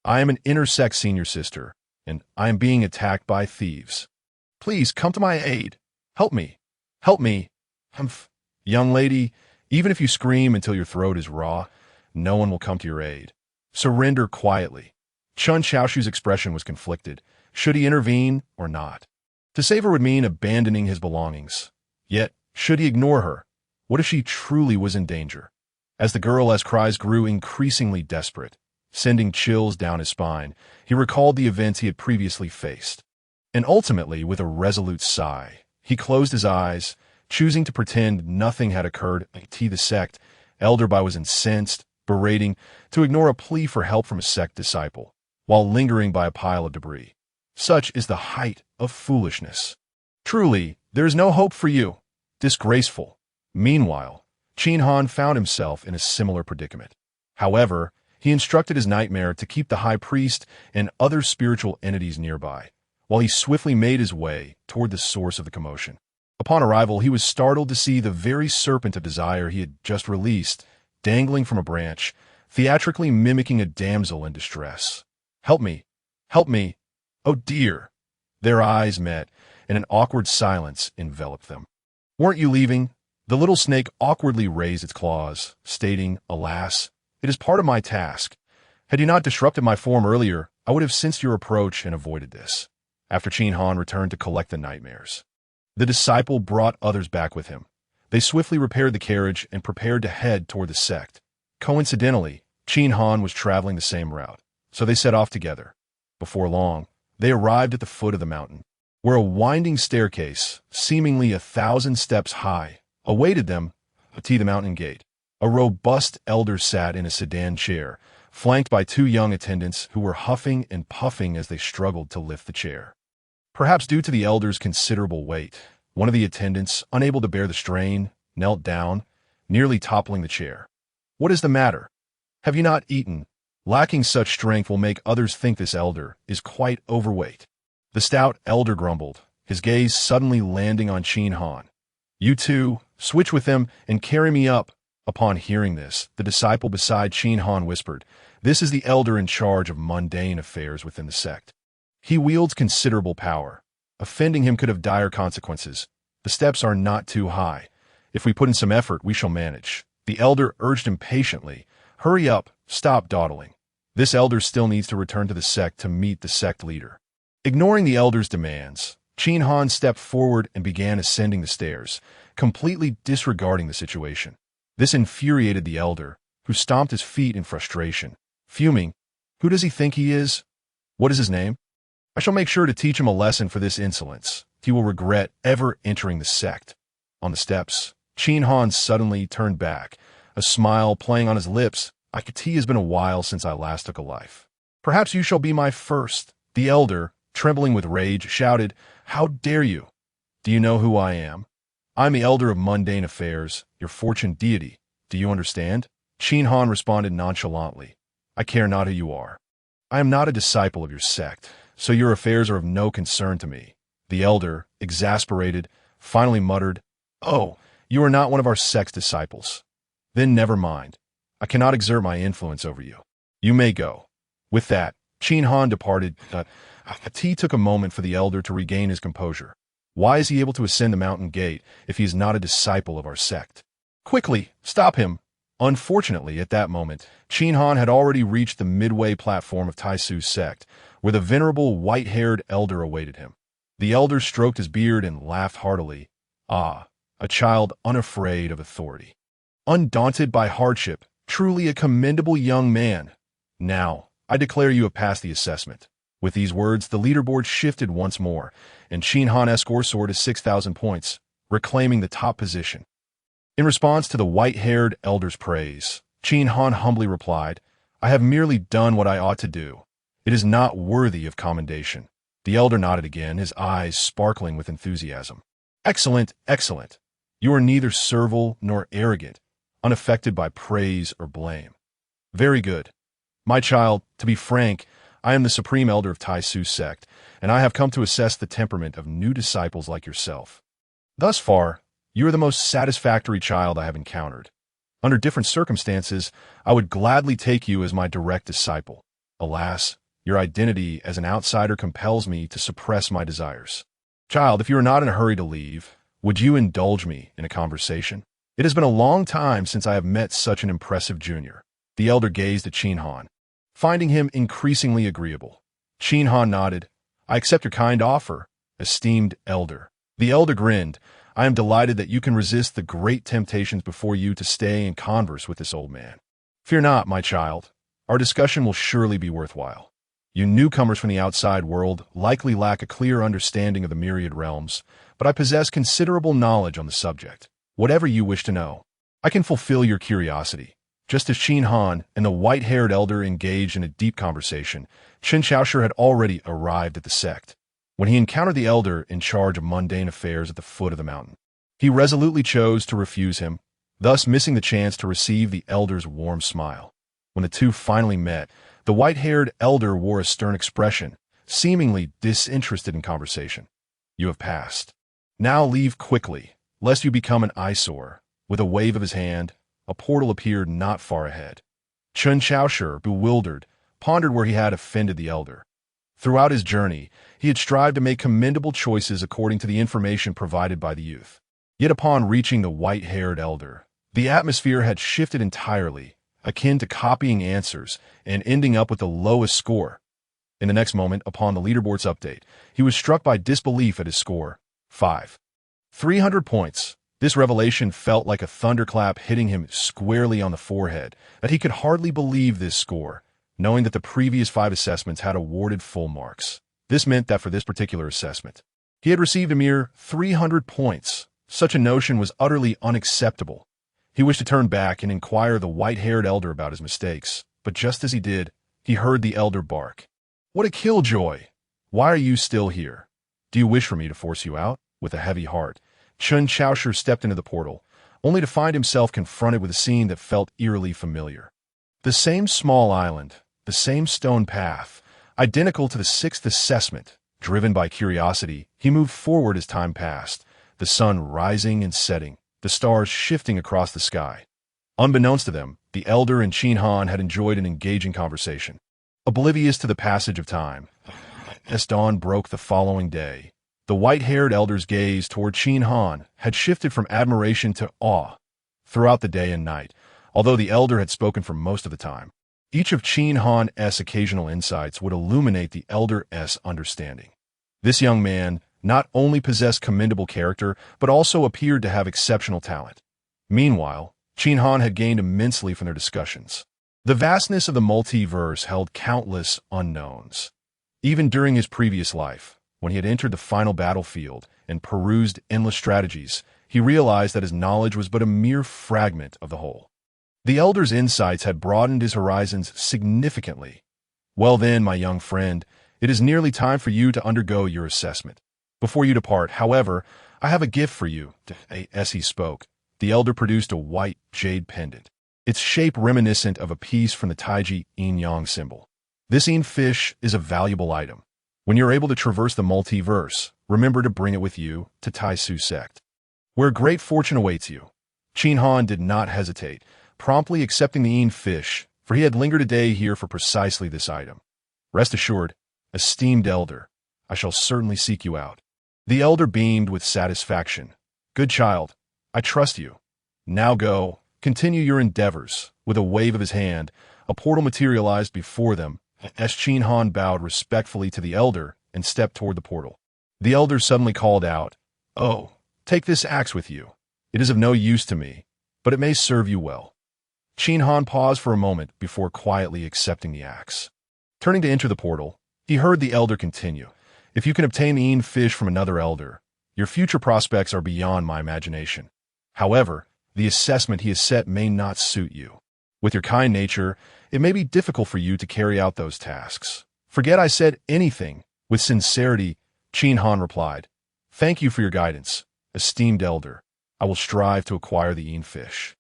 I am an intersect senior sister, and I am being attacked by thieves. Please come to my aid. Help me. Help me." "Humph. Young lady, even if you scream until your throat is raw, no one will come to your aid. Surrender quietly." Chun Xiaoshu's expression was conflicted. Should he intervene or not? To save her would mean abandoning his belongings. Yet, should he ignore her? What if she truly was in danger? As the girl's cries grew increasingly desperate, sending chills down his spine, he recalled the events he had previously faced. And ultimately, with a resolute sigh, he closed his eyes, choosing to pretend nothing had occurred. The sect, Elder Bai was incensed, berating, to ignore a plea for help from a sect disciple, while lingering by a pile of debris. Such is the height of foolishness. Truly, there is no hope for you. Disgraceful. Meanwhile, Qin Han found himself in a similar predicament. However, he instructed his nightmare to keep the high priest and other spiritual entities nearby, while he swiftly made his way toward the source of the commotion. Upon arrival, he was startled to see the very serpent of desire he had just released, dangling from a branch, theatrically mimicking a damsel in distress. "Help me! Help me! Oh dear!" Their eyes met, and an awkward silence enveloped them. "Weren't you leaving?" The little snake awkwardly raised its claws, stating, "Alas, it is part of my task. Had you not disrupted my form earlier, I would have sensed your approach and avoided this." After Qin Han returned to collect the nightmares, the disciple brought others back with him. They swiftly repaired the carriage and prepared to head toward the sect. Coincidentally, Qin Han was traveling the same route, so they set off together. Before long, they arrived at the foot of the mountain, where a winding staircase, seemingly 1,000 steps high, awaited them. The mountain gate. A robust elder sat in a sedan chair, flanked by two young attendants who were huffing and puffing as they struggled to lift the chair. Perhaps due to the elder's considerable weight, one of the attendants, unable to bear the strain, knelt down, nearly toppling the chair. "What is the matter? Have you not eaten? Lacking such strength will make others think this elder is quite overweight." The stout elder grumbled, his gaze suddenly landing on Qin Han. "You two, switch with them and carry me up." Upon hearing this, the disciple beside Qin Han whispered, "This is the elder in charge of mundane affairs within the sect. He wields considerable power. Offending him could have dire consequences. The steps are not too high. If we put in some effort, we shall manage." The elder urged impatiently, "Hurry up, stop dawdling. This elder still needs to return to the sect to meet the sect leader." Ignoring the elder's demands, Qin Han stepped forward and began ascending the stairs, completely disregarding the situation. This infuriated the elder, who stomped his feet in frustration, fuming. "Who does he think he is? What is his name? I shall make sure to teach him a lesson for this insolence. He will regret ever entering the sect." On the steps, Qin Han suddenly turned back, a smile playing on his lips. "I could see it has been a while since I last took a life. Perhaps you shall be my first." The elder, trembling with rage, shouted, "How dare you? Do you know who I am? I'm the elder of mundane affairs, your fortune deity. Do you understand?" Qin Han responded nonchalantly, "I care not who you are. I am not a disciple of your sect, so your affairs are of no concern to me." The elder, exasperated, finally muttered, "Oh, you are not one of our sect's disciples. Then never mind. I cannot exert my influence over you. You may go." With that, Qin Han departed. He took a moment for the elder to regain his composure. Why is he able to ascend the mountain gate if he is not a disciple of our sect? "Quickly, stop him!" Unfortunately, at that moment, Qin Han had already reached the midway platform of Taisu's sect, where the venerable white-haired elder awaited him. The elder stroked his beard and laughed heartily. Ah, a child unafraid of authority. Undaunted by hardship, truly a commendable young man. Now, I declare you have passed the assessment. With these words, the leaderboard shifted once more, and Qin Han's score soared to 6,000 points, reclaiming the top position. In response to the white-haired elder's praise, Qin Han humbly replied, "I have merely done what I ought to do. It is not worthy of commendation." The elder nodded again, his eyes sparkling with enthusiasm. "Excellent, excellent. You are neither servile nor arrogant, unaffected by praise or blame. Very good. My child, to be frank, I am the supreme elder of Taisu's sect, and I have come to assess the temperament of new disciples like yourself. Thus far, you are the most satisfactory child I have encountered. Under different circumstances, I would gladly take you as my direct disciple. Alas, your identity as an outsider compels me to suppress my desires. Child, if you are not in a hurry to leave, would you indulge me in a conversation? It has been a long time since I have met such an impressive junior." The elder gazed at Qin Han, finding him increasingly agreeable. Qin Han nodded. "I accept your kind offer, esteemed elder." The elder grinned. "I am delighted that you can resist the great temptations before you to stay and converse with this old man. Fear not, my child. Our discussion will surely be worthwhile. You newcomers from the outside world likely lack a clear understanding of the myriad realms, but I possess considerable knowledge on the subject. Whatever you wish to know, I can fulfill your curiosity." Just as Qin Han and the white-haired elder engaged in a deep conversation, Chen Xiaoshi had already arrived at the sect. When he encountered the elder in charge of mundane affairs at the foot of the mountain, he resolutely chose to refuse him, thus missing the chance to receive the elder's warm smile. When the two finally met, the white-haired elder wore a stern expression, seemingly disinterested in conversation. "You have passed. Now leave quickly, lest you become an eyesore." With a wave of his hand, a portal appeared not far ahead. Chen Xiaoshi, bewildered, pondered where he had offended the elder. Throughout his journey, he had strived to make commendable choices according to the information provided by the youth. Yet upon reaching the white-haired elder, the atmosphere had shifted entirely, akin to copying answers and ending up with the lowest score. In the next moment, upon the leaderboard's update, he was struck by disbelief at his score. 300 points. This revelation felt like a thunderclap hitting him squarely on the forehead, that he could hardly believe this score, knowing that the previous 5 assessments had awarded full marks. This meant that for this particular assessment, he had received a mere 300 points. Such a notion was utterly unacceptable. He wished to turn back and inquire the white-haired elder about his mistakes, but just as he did, he heard the elder bark. "What a killjoy! Why are you still here? Do you wish for me to force you out?" With a heavy heart, Chun Chaoshu stepped into the portal, only to find himself confronted with a scene that felt eerily familiar. The same small island, the same stone path, identical to the sixth assessment. Driven by curiosity, he moved forward as time passed, the sun rising and setting, the stars shifting across the sky. Unbeknownst to them, the elder and Qin Han had enjoyed an engaging conversation. Oblivious to the passage of time, as dawn broke the following day, the white-haired elder's gaze toward Qin Han had shifted from admiration to awe. Throughout the day and night, although the elder had spoken for most of the time, each of Qin Han's occasional insights would illuminate the elder's understanding. This young man not only possessed commendable character, but also appeared to have exceptional talent. Meanwhile, Qin Han had gained immensely from their discussions. The vastness of the multiverse held countless unknowns. Even during his previous life, when he had entered the final battlefield and perused endless strategies, he realized that his knowledge was but a mere fragment of the whole. The elder's insights had broadened his horizons significantly. "Well then, my young friend, it is nearly time for you to undergo your assessment. Before you depart, however, I have a gift for you." As he spoke, the elder produced a white jade pendant, its shape reminiscent of a piece from the Taiji yin-yang symbol. "This yin fish is a valuable item. When you're able to traverse the multiverse, remember to bring it with you to Taisu sect, where great fortune awaits you." Qin Han did not hesitate, promptly accepting the yin fish, for he had lingered a day here for precisely this item. "Rest assured, esteemed elder, I shall certainly seek you out." The elder beamed with satisfaction. "Good child, I trust you. Now go, continue your endeavors." With a wave of his hand, a portal materialized before them, as Qin Han bowed respectfully to the elder and stepped toward the portal. The elder suddenly called out, "Oh, take this axe with you. It is of no use to me, but it may serve you well." Qin Han paused for a moment before quietly accepting the axe. Turning to enter the portal, he heard the elder continue, "If you can obtain the yin fish from another elder, your future prospects are beyond my imagination. However, the assessment he has set may not suit you. With your kind nature, it may be difficult for you to carry out those tasks." "Forget I said anything." With sincerity, Qin Han replied, "Thank you for your guidance, esteemed elder. I will strive to acquire the yin fish."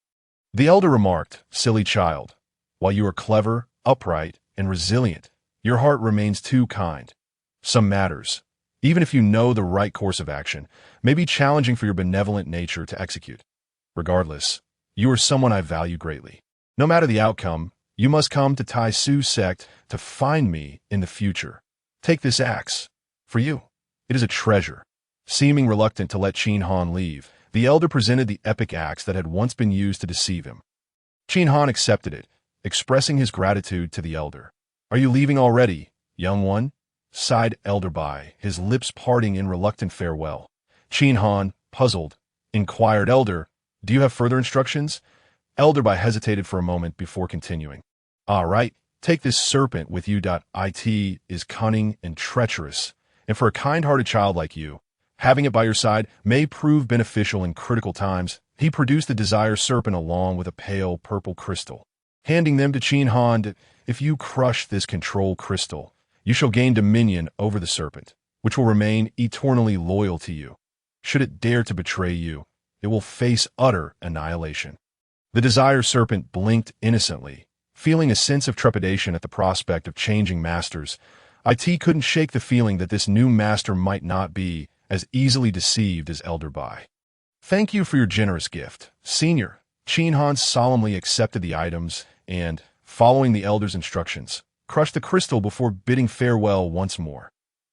The elder remarked, "Silly child, while you are clever, upright, and resilient, your heart remains too kind. Some matters, even if you know the right course of action, may be challenging for your benevolent nature to execute. Regardless, you are someone I value greatly. No matter the outcome, you must come to Taisu sect to find me in the future. Take this axe. For you, it is a treasure." Seeming reluctant to let Qin Han leave, the elder presented the epic axe that had once been used to deceive him. Qin Han accepted it, expressing his gratitude to the elder. "Are you leaving already, young one?" sighed Elder Bai, his lips parting in reluctant farewell. Qin Han, puzzled, inquired, "Elder, do you have further instructions?" Elder Bai hesitated for a moment before continuing. "All right, take this serpent with you. It is cunning and treacherous, and for a kind-hearted child like you, having it by your side may prove beneficial in critical times." He produced the desired serpent along with a pale purple crystal. Handing them to Qin Han, "If you crush this control crystal, you shall gain dominion over the serpent, which will remain eternally loyal to you. Should it dare to betray you, it will face utter annihilation." The desire serpent blinked innocently, feeling a sense of trepidation at the prospect of changing masters. It couldn't shake the feeling that this new master might not be as easily deceived as Elder Bai. "Thank you for your generous gift, Senior." Qin Han solemnly accepted the items and, following the elder's instructions, crushed the crystal before bidding farewell once more.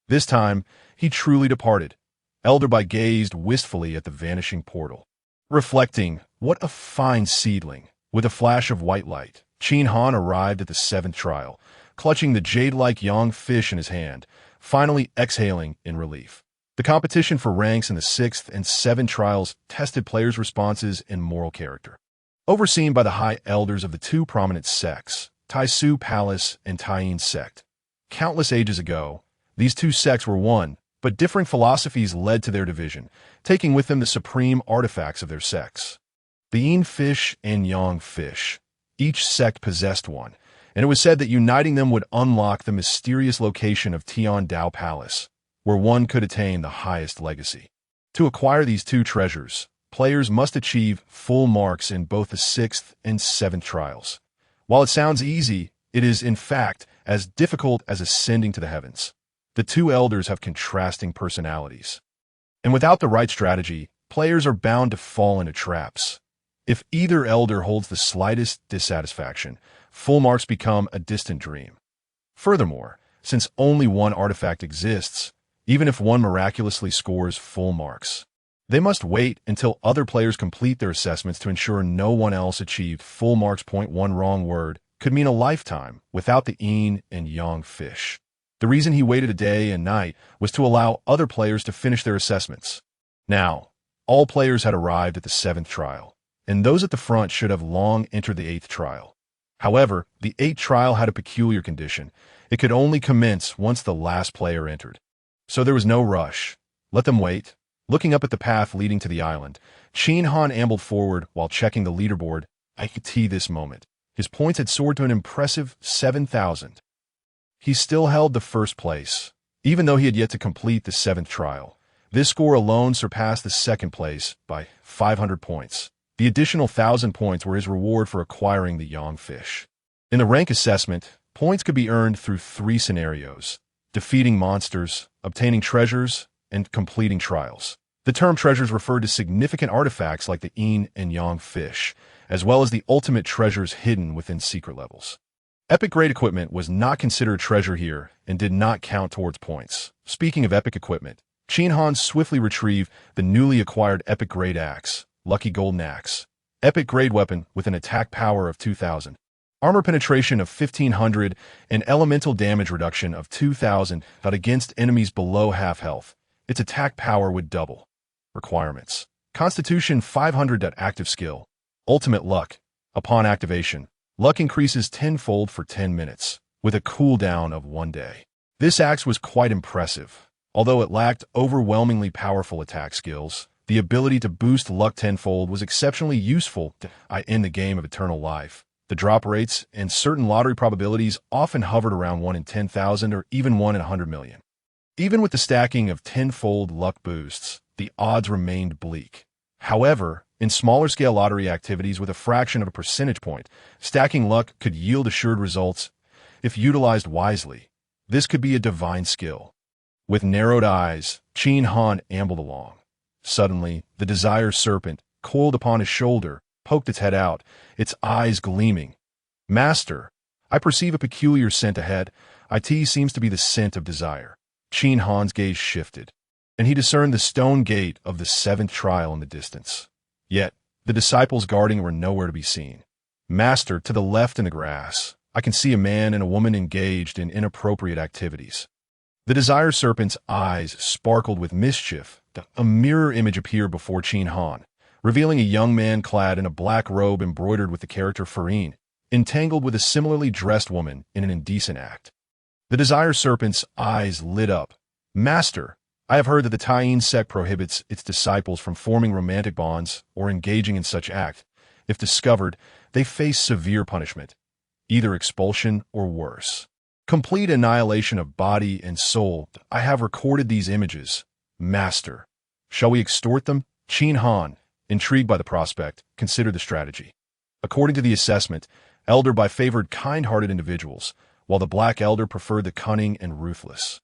This time, he truly departed. Elder Bai gazed wistfully at the vanishing portal, reflecting, "What a fine seedling." With a flash of white light, Qin Han arrived at the 7th trial, clutching the jade-like young fish in his hand, finally exhaling in relief. The competition for ranks in the 6th and 7th trials tested players' responses and moral character. Overseen by the high elders of the two prominent sects, Taisu Palace and Taiyin sect. Countless ages ago, these two sects were one, but differing philosophies led to their division, taking with them the supreme artifacts of their sects. The yin fish and yang fish. Each sect possessed one, and it was said that uniting them would unlock the mysterious location of Tian Dao Palace, where one could attain the highest legacy. To acquire these two treasures, players must achieve full marks in both the 6th and 7th trials. While it sounds easy, it is, in fact, as difficult as ascending to the heavens. The two elders have contrasting personalities. And without the right strategy, players are bound to fall into traps. If either elder holds the slightest dissatisfaction, full marks become a distant dream. Furthermore, since only one artifact exists, even if one miraculously scores full marks, they must wait until other players complete their assessments to ensure no one else achieved full marks. One wrong word could mean a lifetime without the yin and yang fish. The reason he waited a day and night was to allow other players to finish their assessments. Now, all players had arrived at the 7th trial, and those at the front should have long entered the 8th trial. However, the 8th trial had a peculiar condition. It could only commence once the last player entered. So there was no rush. Let them wait. Looking up at the path leading to the island, Qin Han ambled forward while checking the leaderboard. I could see this moment. His points had soared to an impressive 7,000. He still held the first place, even though he had yet to complete the 7th trial. This score alone surpassed the 2nd place by 500 points. The additional 1,000 points were his reward for acquiring the yang fish. In the rank assessment, points could be earned through 3 scenarios: defeating monsters, obtaining treasures, and completing trials. The term treasures referred to significant artifacts like the yin and yang fish, as well as the ultimate treasures hidden within secret levels. Epic-grade equipment was not considered treasure here and did not count towards points. Speaking of epic equipment, Qin Han swiftly retrieved the newly acquired epic-grade axe, Lucky Golden Axe. Epic-grade weapon with an attack power of 2,000, armor penetration of 1,500, and elemental damage reduction of 2,000, but against enemies below half health. Its attack power would double. Requirements: Constitution 500. Active skill. Ultimate luck. Upon activation, luck increases tenfold for 10 minutes, with a cooldown of 1 day. This axe was quite impressive. Although it lacked overwhelmingly powerful attack skills, the ability to boost luck tenfold was exceptionally useful in the game of eternal life. The drop rates and certain lottery probabilities often hovered around 1 in 10,000 or even 1 in 100 million. Even with the stacking of tenfold luck boosts, the odds remained bleak. However, in smaller-scale lottery activities with a fraction of a percentage point, stacking luck could yield assured results if utilized wisely. This could be a divine skill. With narrowed eyes, Qin Han ambled along. Suddenly, the desire serpent, coiled upon his shoulder, poked its head out, its eyes gleaming. "Master, I perceive a peculiar scent ahead. It seems to be the scent of desire." Qin Han's gaze shifted, and he discerned the stone gate of the 7th trial in the distance. Yet, the disciples guarding were nowhere to be seen. "Master, to the left in the grass, I can see a man and a woman engaged in inappropriate activities." The desire serpent's eyes sparkled with mischief. A mirror image appeared before Qin Han, revealing a young man clad in a black robe embroidered with the character Farin, entangled with a similarly dressed woman in an indecent act. The desire serpent's eyes lit up. "Master, I have heard that the Taiyin sect prohibits its disciples from forming romantic bonds or engaging in such act. If discovered, they face severe punishment, either expulsion or worse. Complete annihilation of body and soul. I have recorded these images. Master, shall we extort them?" Qin Han, intrigued by the prospect, considered the strategy. According to the assessment, Elder Bai favored kind-hearted individuals, while the Black Elder preferred the cunning and ruthless.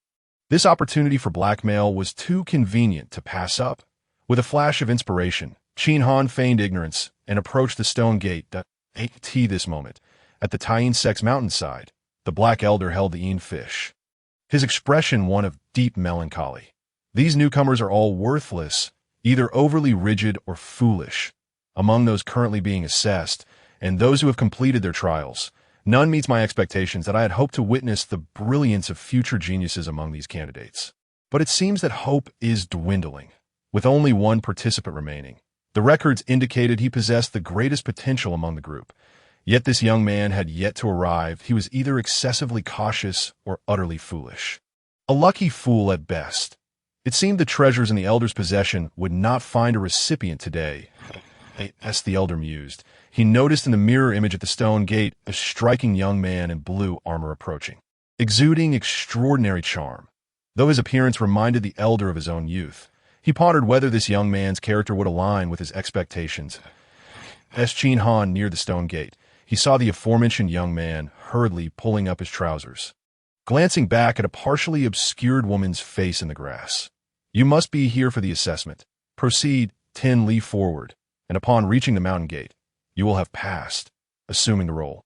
This opportunity for blackmail was too convenient to pass up. With a flash of inspiration, Qin Han feigned ignorance and approached the stone gate. This moment, at the Taiyin sect's mountainside, the Black Elder held the yin fish, his expression one of deep melancholy. These newcomers are all worthless, either overly rigid or foolish. Among those currently being assessed, and those who have completed their trials, none meets my expectations that I had hoped to witness the brilliance of future geniuses among these candidates. But it seems that hope is dwindling, with only one participant remaining. The records indicated he possessed the greatest potential among the group. Yet this young man had yet to arrive. He was either excessively cautious or utterly foolish. A lucky fool at best. It seemed the treasures in the elder's possession would not find a recipient today. as the elder mused. He noticed in the mirror image at the stone gate a striking young man in blue armor approaching, exuding extraordinary charm. Though his appearance reminded the elder of his own youth, he pondered whether this young man's character would align with his expectations. As Qin Han neared the stone gate, he saw the aforementioned young man hurriedly pulling up his trousers, glancing back at a partially obscured woman's face in the grass. "You must be here for the assessment. Proceed 10 li forward, and upon reaching the mountain gate, you will have passed," assuming the role.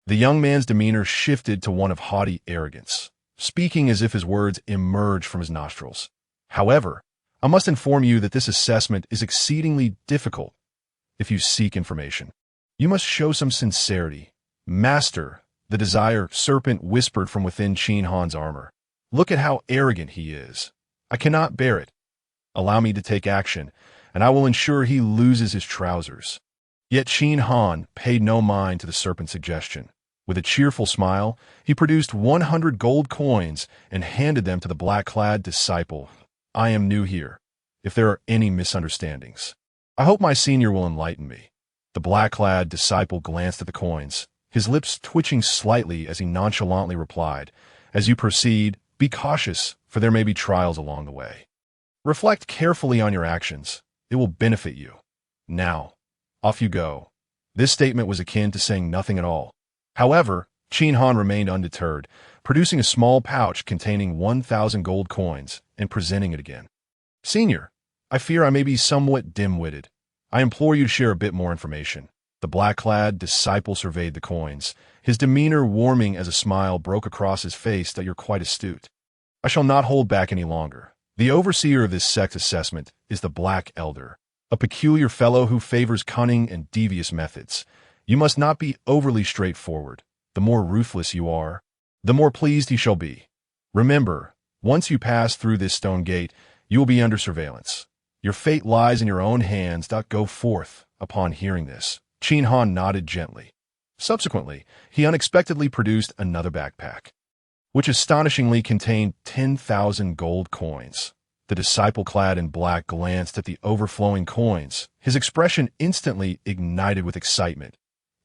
The young man's demeanor shifted to one of haughty arrogance, speaking as if his words emerged from his nostrils. "However, I must inform you that this assessment is exceedingly difficult. If you seek information, you must show some sincerity. Master, the desire serpent whispered from within Qin Han's armor. Look at how arrogant he is. I cannot bear it. Allow me to take action, and I will ensure he loses his trousers." Yet Qin Han paid no mind to the serpent's suggestion. With a cheerful smile, he produced 100 gold coins and handed them to the black-clad disciple. "I am new here. If there are any misunderstandings, I hope my senior will enlighten me." The black-clad disciple glanced at the coins, his lips twitching slightly as he nonchalantly replied, "As you proceed, be cautious, for there may be trials along the way. Reflect carefully on your actions. It will benefit you. Now, off you go." This statement was akin to saying nothing at all. However, Qin Han remained undeterred, producing a small pouch containing 1,000 gold coins and presenting it again. "Senior, I fear I may be somewhat dim-witted. I implore you to share a bit more information." The black-clad disciple surveyed the coins, his demeanor warming as a smile broke across his face. "That you're quite astute. I shall not hold back any longer. The overseer of this sect assessment is the Black Elder, a peculiar fellow who favors cunning and devious methods. You must not be overly straightforward. The more ruthless you are, the more pleased he shall be. Remember, once you pass through this stone gate, you will be under surveillance. Your fate lies in your own hands. Go forth." Upon hearing this, Qin Han nodded gently. Subsequently, he unexpectedly produced another backpack, which astonishingly contained 10,000 gold coins. The disciple clad in black glanced at the overflowing coins, his expression instantly ignited with excitement.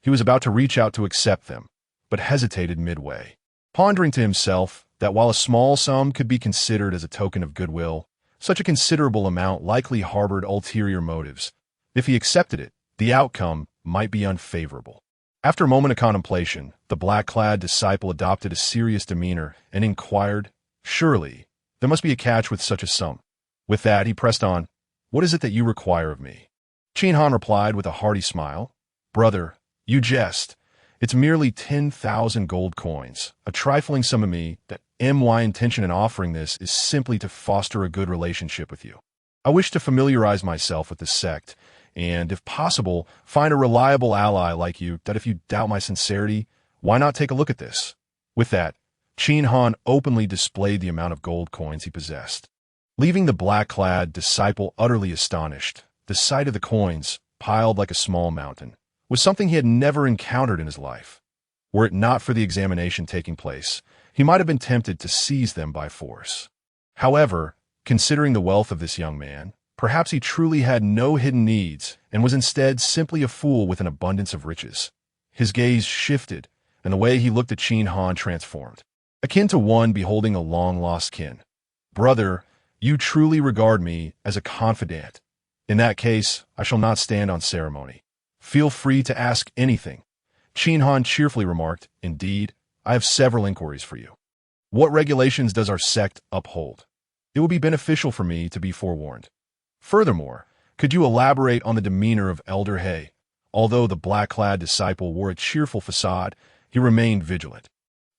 He was about to reach out to accept them, but hesitated midway, pondering to himself that while a small sum could be considered as a token of goodwill, such a considerable amount likely harbored ulterior motives. If he accepted it, the outcome might be unfavorable. After a moment of contemplation, the black-clad disciple adopted a serious demeanor and inquired, "Surely, there must be a catch with such a sum." With that, he pressed on, "What is it that you require of me?" Qin Han replied with a hearty smile, "Brother, you jest. It's merely 10,000 gold coins, a trifling sum of me that my intention in offering this is simply to foster a good relationship with you. I wish to familiarize myself with this sect, and, if possible, find a reliable ally like you that if you doubt my sincerity, why not take a look at this?" With that, Qin Han openly displayed the amount of gold coins he possessed, leaving the black-clad disciple utterly astonished. The sight of the coins, piled like a small mountain, was something he had never encountered in his life. Were it not for the examination taking place, he might have been tempted to seize them by force. However, considering the wealth of this young man, perhaps he truly had no hidden needs and was instead simply a fool with an abundance of riches. His gaze shifted, and the way he looked at Qin Han transformed, akin to one beholding a long-lost kin. "Brother, you truly regard me as a confidant. In that case, I shall not stand on ceremony. Feel free to ask anything." Qin Han cheerfully remarked, "Indeed, I have several inquiries for you. What regulations does our sect uphold? It will be beneficial for me to be forewarned. Furthermore, could you elaborate on the demeanor of Elder He?" Although the black-clad disciple wore a cheerful facade, he remained vigilant.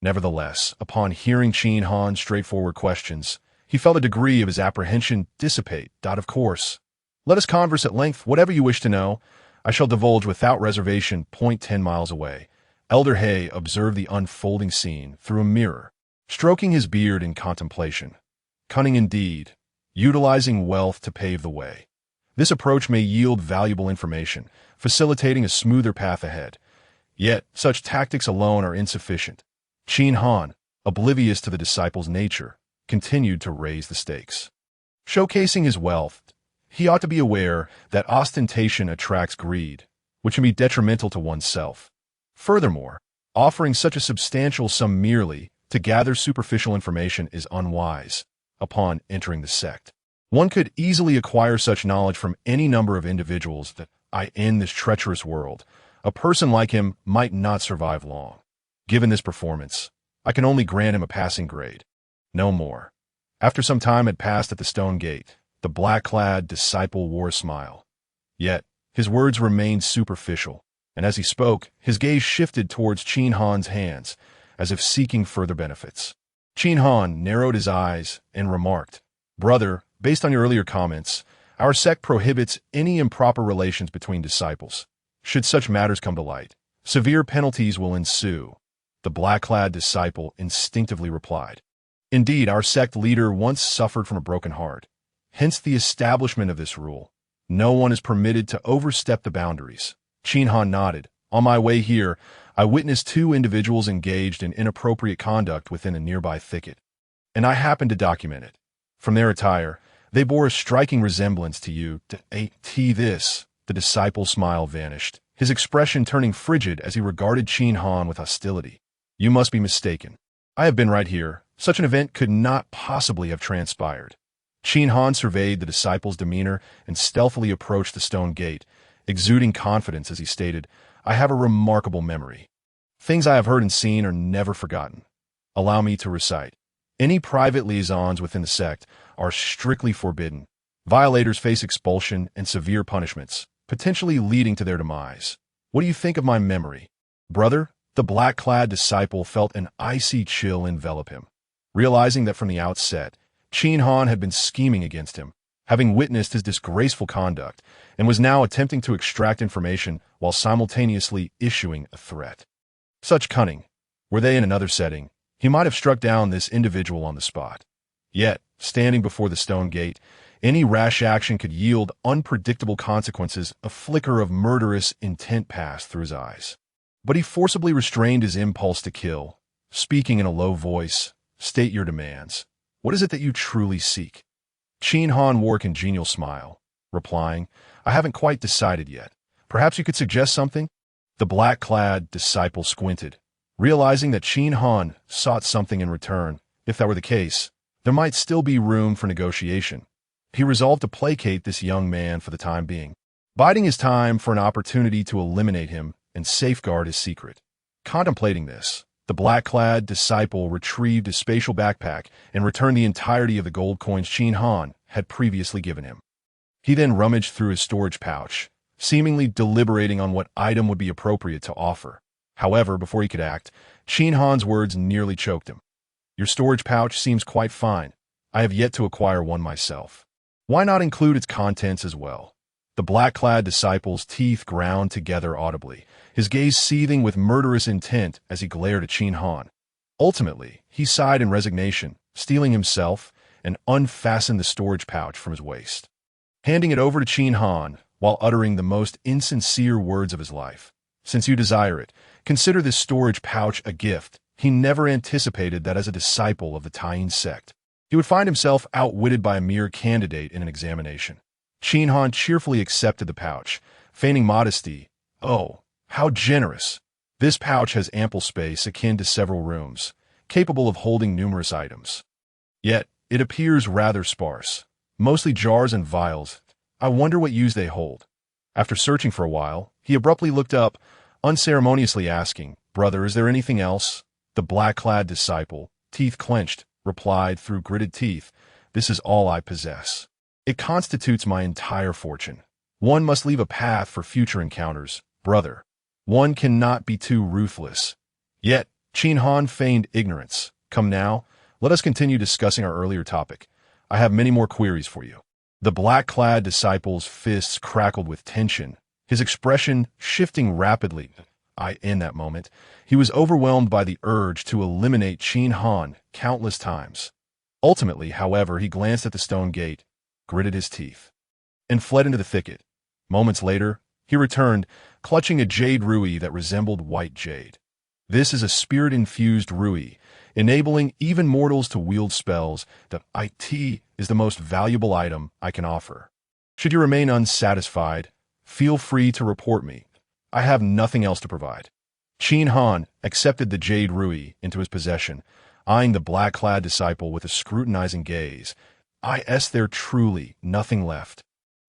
Nevertheless, upon hearing Qin Han's straightforward questions, he felt a degree of his apprehension dissipate. "Of course. Let us converse at length. Whatever you wish to know, I shall divulge without reservation. 10 miles away." Elder He observed the unfolding scene through a mirror, stroking his beard in contemplation. Cunning indeed, utilizing wealth to pave the way. This approach may yield valuable information, facilitating a smoother path ahead. Yet, such tactics alone are insufficient. Qin Han, oblivious to the disciple's nature, continued to raise the stakes. Showcasing his wealth, he ought to be aware that ostentation attracts greed, which can be detrimental to oneself. Furthermore, offering such a substantial sum merely to gather superficial information is unwise. Upon entering the sect, one could easily acquire such knowledge from any number of individuals that in this treacherous world, a person like him might not survive long. Given this performance, I can only grant him a passing grade. No more. After some time had passed at the stone gate, the black-clad disciple wore a smile. Yet, his words remained superficial, and as he spoke, his gaze shifted towards Qin Han's hands, as if seeking further benefits. Qin Han narrowed his eyes and remarked, "Brother, based on your earlier comments, our sect prohibits any improper relations between disciples. Should such matters come to light, severe penalties will ensue." The black-clad disciple instinctively replied, "Indeed, our sect leader once suffered from a broken heart. Hence the establishment of this rule. No one is permitted to overstep the boundaries." Qin Han nodded. "On my way here, I witnessed two individuals engaged in inappropriate conduct within a nearby thicket, and I happened to document it. From their attire, they bore a striking resemblance to you. This." The disciple's smile vanished, his expression turning frigid as he regarded Qin Han with hostility. "You must be mistaken. I have been right here. Such an event could not possibly have transpired." Qin Han surveyed the disciple's demeanor and stealthily approached the stone gate, exuding confidence as he stated, "I have a remarkable memory. Things I have heard and seen are never forgotten. Allow me to recite. Any private liaisons within the sect are strictly forbidden. Violators face expulsion and severe punishments, potentially leading to their demise. What do you think of my memory?" "Brother," the black-clad disciple felt an icy chill envelop him, realizing that from the outset, Qin Han had been scheming against him, having witnessed his disgraceful conduct, and was now attempting to extract information while simultaneously issuing a threat. Such cunning. Were they in another setting, he might have struck down this individual on the spot. Yet, standing before the stone gate, any rash action could yield unpredictable consequences. A flicker of murderous intent passed through his eyes. But he forcibly restrained his impulse to kill, speaking in a low voice, "State your demands. What is it that you truly seek?" Qin Han wore a congenial smile, replying, "I haven't quite decided yet. Perhaps you could suggest something?" The black-clad disciple squinted, realizing that Qin Han sought something in return. If that were the case, there might still be room for negotiation. He resolved to placate this young man for the time being, biding his time for an opportunity to eliminate him and safeguard his secret. Contemplating this, the black-clad disciple retrieved his spatial backpack and returned the entirety of the gold coins Qin Han had previously given him. He then rummaged through his storage pouch, seemingly deliberating on what item would be appropriate to offer. However, before he could act, Qin Han's words nearly choked him. "Your storage pouch seems quite fine. I have yet to acquire one myself. Why not include its contents as well?" The black-clad disciple's teeth ground together audibly, his gaze seething with murderous intent as he glared at Qin Han. Ultimately, he sighed in resignation, steeling himself, and unfastened the storage pouch from his waist, handing it over to Qin Han while uttering the most insincere words of his life. "Since you desire it, consider this storage pouch a gift." He never anticipated that as a disciple of the Qin sect, he would find himself outwitted by a mere candidate in an examination. Qin Han cheerfully accepted the pouch, feigning modesty. "Oh, how generous! This pouch has ample space akin to several rooms, capable of holding numerous items. Yet, it appears rather sparse, mostly jars and vials. I wonder what use they hold." After searching for a while, he abruptly looked up, unceremoniously asking, "Brother, is there anything else?" The black-clad disciple, teeth clenched, replied through gritted teeth, "This is all I possess. It constitutes my entire fortune. One must leave a path for future encounters, brother. One cannot be too ruthless." Yet, Qin Han feigned ignorance. "Come now, let us continue discussing our earlier topic. I have many more queries for you." The black-clad disciple's fists crackled with tension, his expression shifting rapidly. In that moment, he was overwhelmed by the urge to eliminate Qin Han countless times. Ultimately, however, he glanced at the stone gate, gritted his teeth, and fled into the thicket. Moments later, he returned, clutching a jade rui that resembled white jade. "This is a spirit-infused rui, enabling even mortals to wield spells. The IT is the most valuable item I can offer." Should you remain unsatisfied, feel free to report me. I have nothing else to provide. Qin Han accepted the jade rui into his possession, eyeing the black-clad disciple with a scrutinizing gaze. There truly nothing left.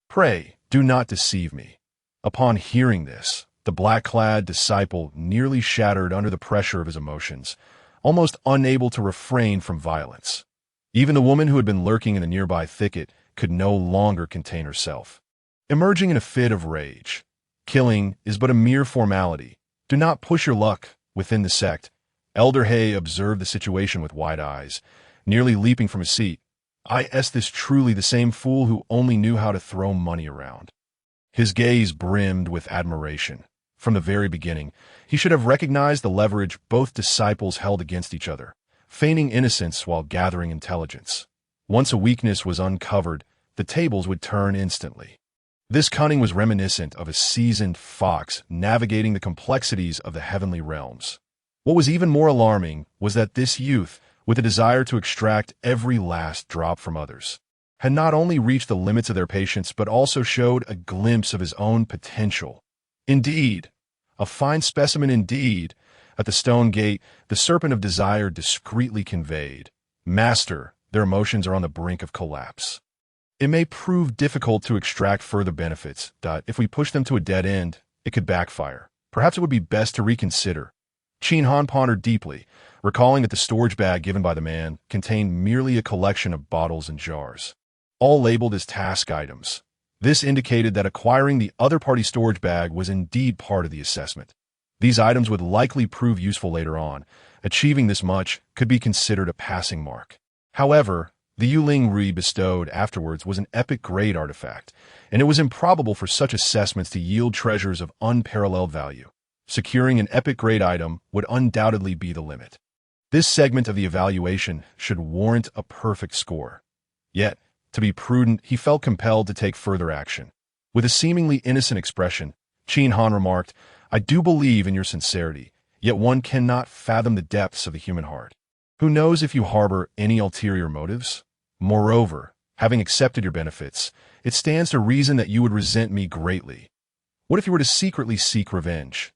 Pray, do not deceive me. Upon hearing this, the black-clad disciple nearly shattered under the pressure of his emotions, almost unable to refrain from violence. Even the woman who had been lurking in the nearby thicket could no longer contain herself. Emerging in a fit of rage, killing is but a mere formality. Do not push your luck within the sect. Elder Hay observed the situation with wide eyes, nearly leaping from his seat. This truly the same fool who only knew how to throw money around. His gaze brimmed with admiration. From the very beginning, he should have recognized the leverage both disciples held against each other, feigning innocence while gathering intelligence. Once a weakness was uncovered, the tables would turn instantly. This cunning was reminiscent of a seasoned fox navigating the complexities of the heavenly realms. What was even more alarming was that this youth, with a desire to extract every last drop from others, had not only reached the limits of their patience but also showed a glimpse of his own potential. Indeed, a fine specimen indeed. At the stone gate, the serpent of desire discreetly conveyed, "Master, their emotions are on the brink of collapse. It may prove difficult to extract further benefits. If we push them to a dead end, it could backfire. Perhaps it would be best to reconsider." Qin Han pondered deeply, recalling that the storage bag given by the man contained merely a collection of bottles and jars, all labeled as task items. This indicated that acquiring the other party's storage bag was indeed part of the assessment. These items would likely prove useful later on. Achieving this much could be considered a passing mark. However, the Yuling Rui bestowed afterwards was an epic-grade artifact, and it was improbable for such assessments to yield treasures of unparalleled value. Securing an epic-grade item would undoubtedly be the limit. This segment of the evaluation should warrant a perfect score. Yet, to be prudent, he felt compelled to take further action. With a seemingly innocent expression, Qin Han remarked, "I do believe in your sincerity, yet one cannot fathom the depths of the human heart. Who knows if you harbor any ulterior motives? Moreover, having accepted your benefits, it stands to reason that you would resent me greatly. What if you were to secretly seek revenge?"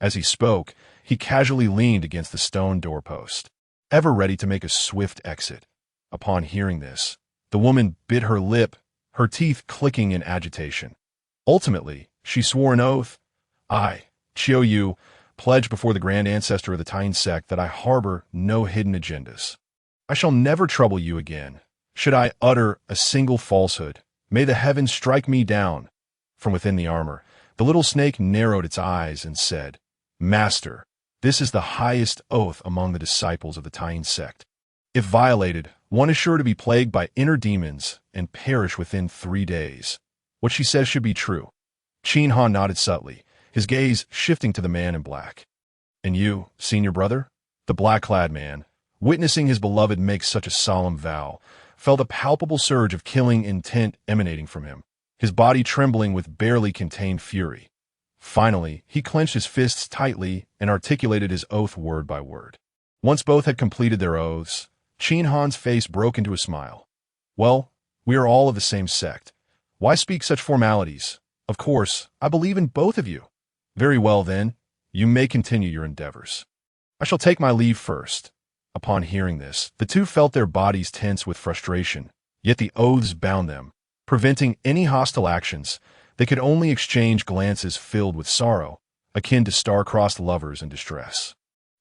As he spoke, he casually leaned against the stone doorpost, ever ready to make a swift exit. Upon hearing this, the woman bit her lip, her teeth clicking in agitation. Ultimately, she swore an oath. "I, Chiao Yu, pledge before the grand ancestor of the Tang sect that I harbor no hidden agendas. I shall never trouble you again. Should I utter a single falsehood, may the heavens strike me down." From within the armor, the little snake narrowed its eyes and said, "Master, this is the highest oath among the disciples of the Tang sect. If violated, one is sure to be plagued by inner demons and perish within 3 days. What she says should be true." Qin Han nodded subtly, his gaze shifting to the man in black. "And you, senior brother?" The black-clad man, witnessing his beloved make such a solemn vow, felt a palpable surge of killing intent emanating from him, his body trembling with barely contained fury. Finally, he clenched his fists tightly and articulated his oath word by word. Once both had completed their oaths, Qin Han's face broke into a smile. "Well, we are all of the same sect. Why speak such formalities? Of course, I believe in both of you. Very well, then, you may continue your endeavors. I shall take my leave first." Upon hearing this, the two felt their bodies tense with frustration, yet the oaths bound them, preventing any hostile actions. They could only exchange glances filled with sorrow, akin to star-crossed lovers in distress.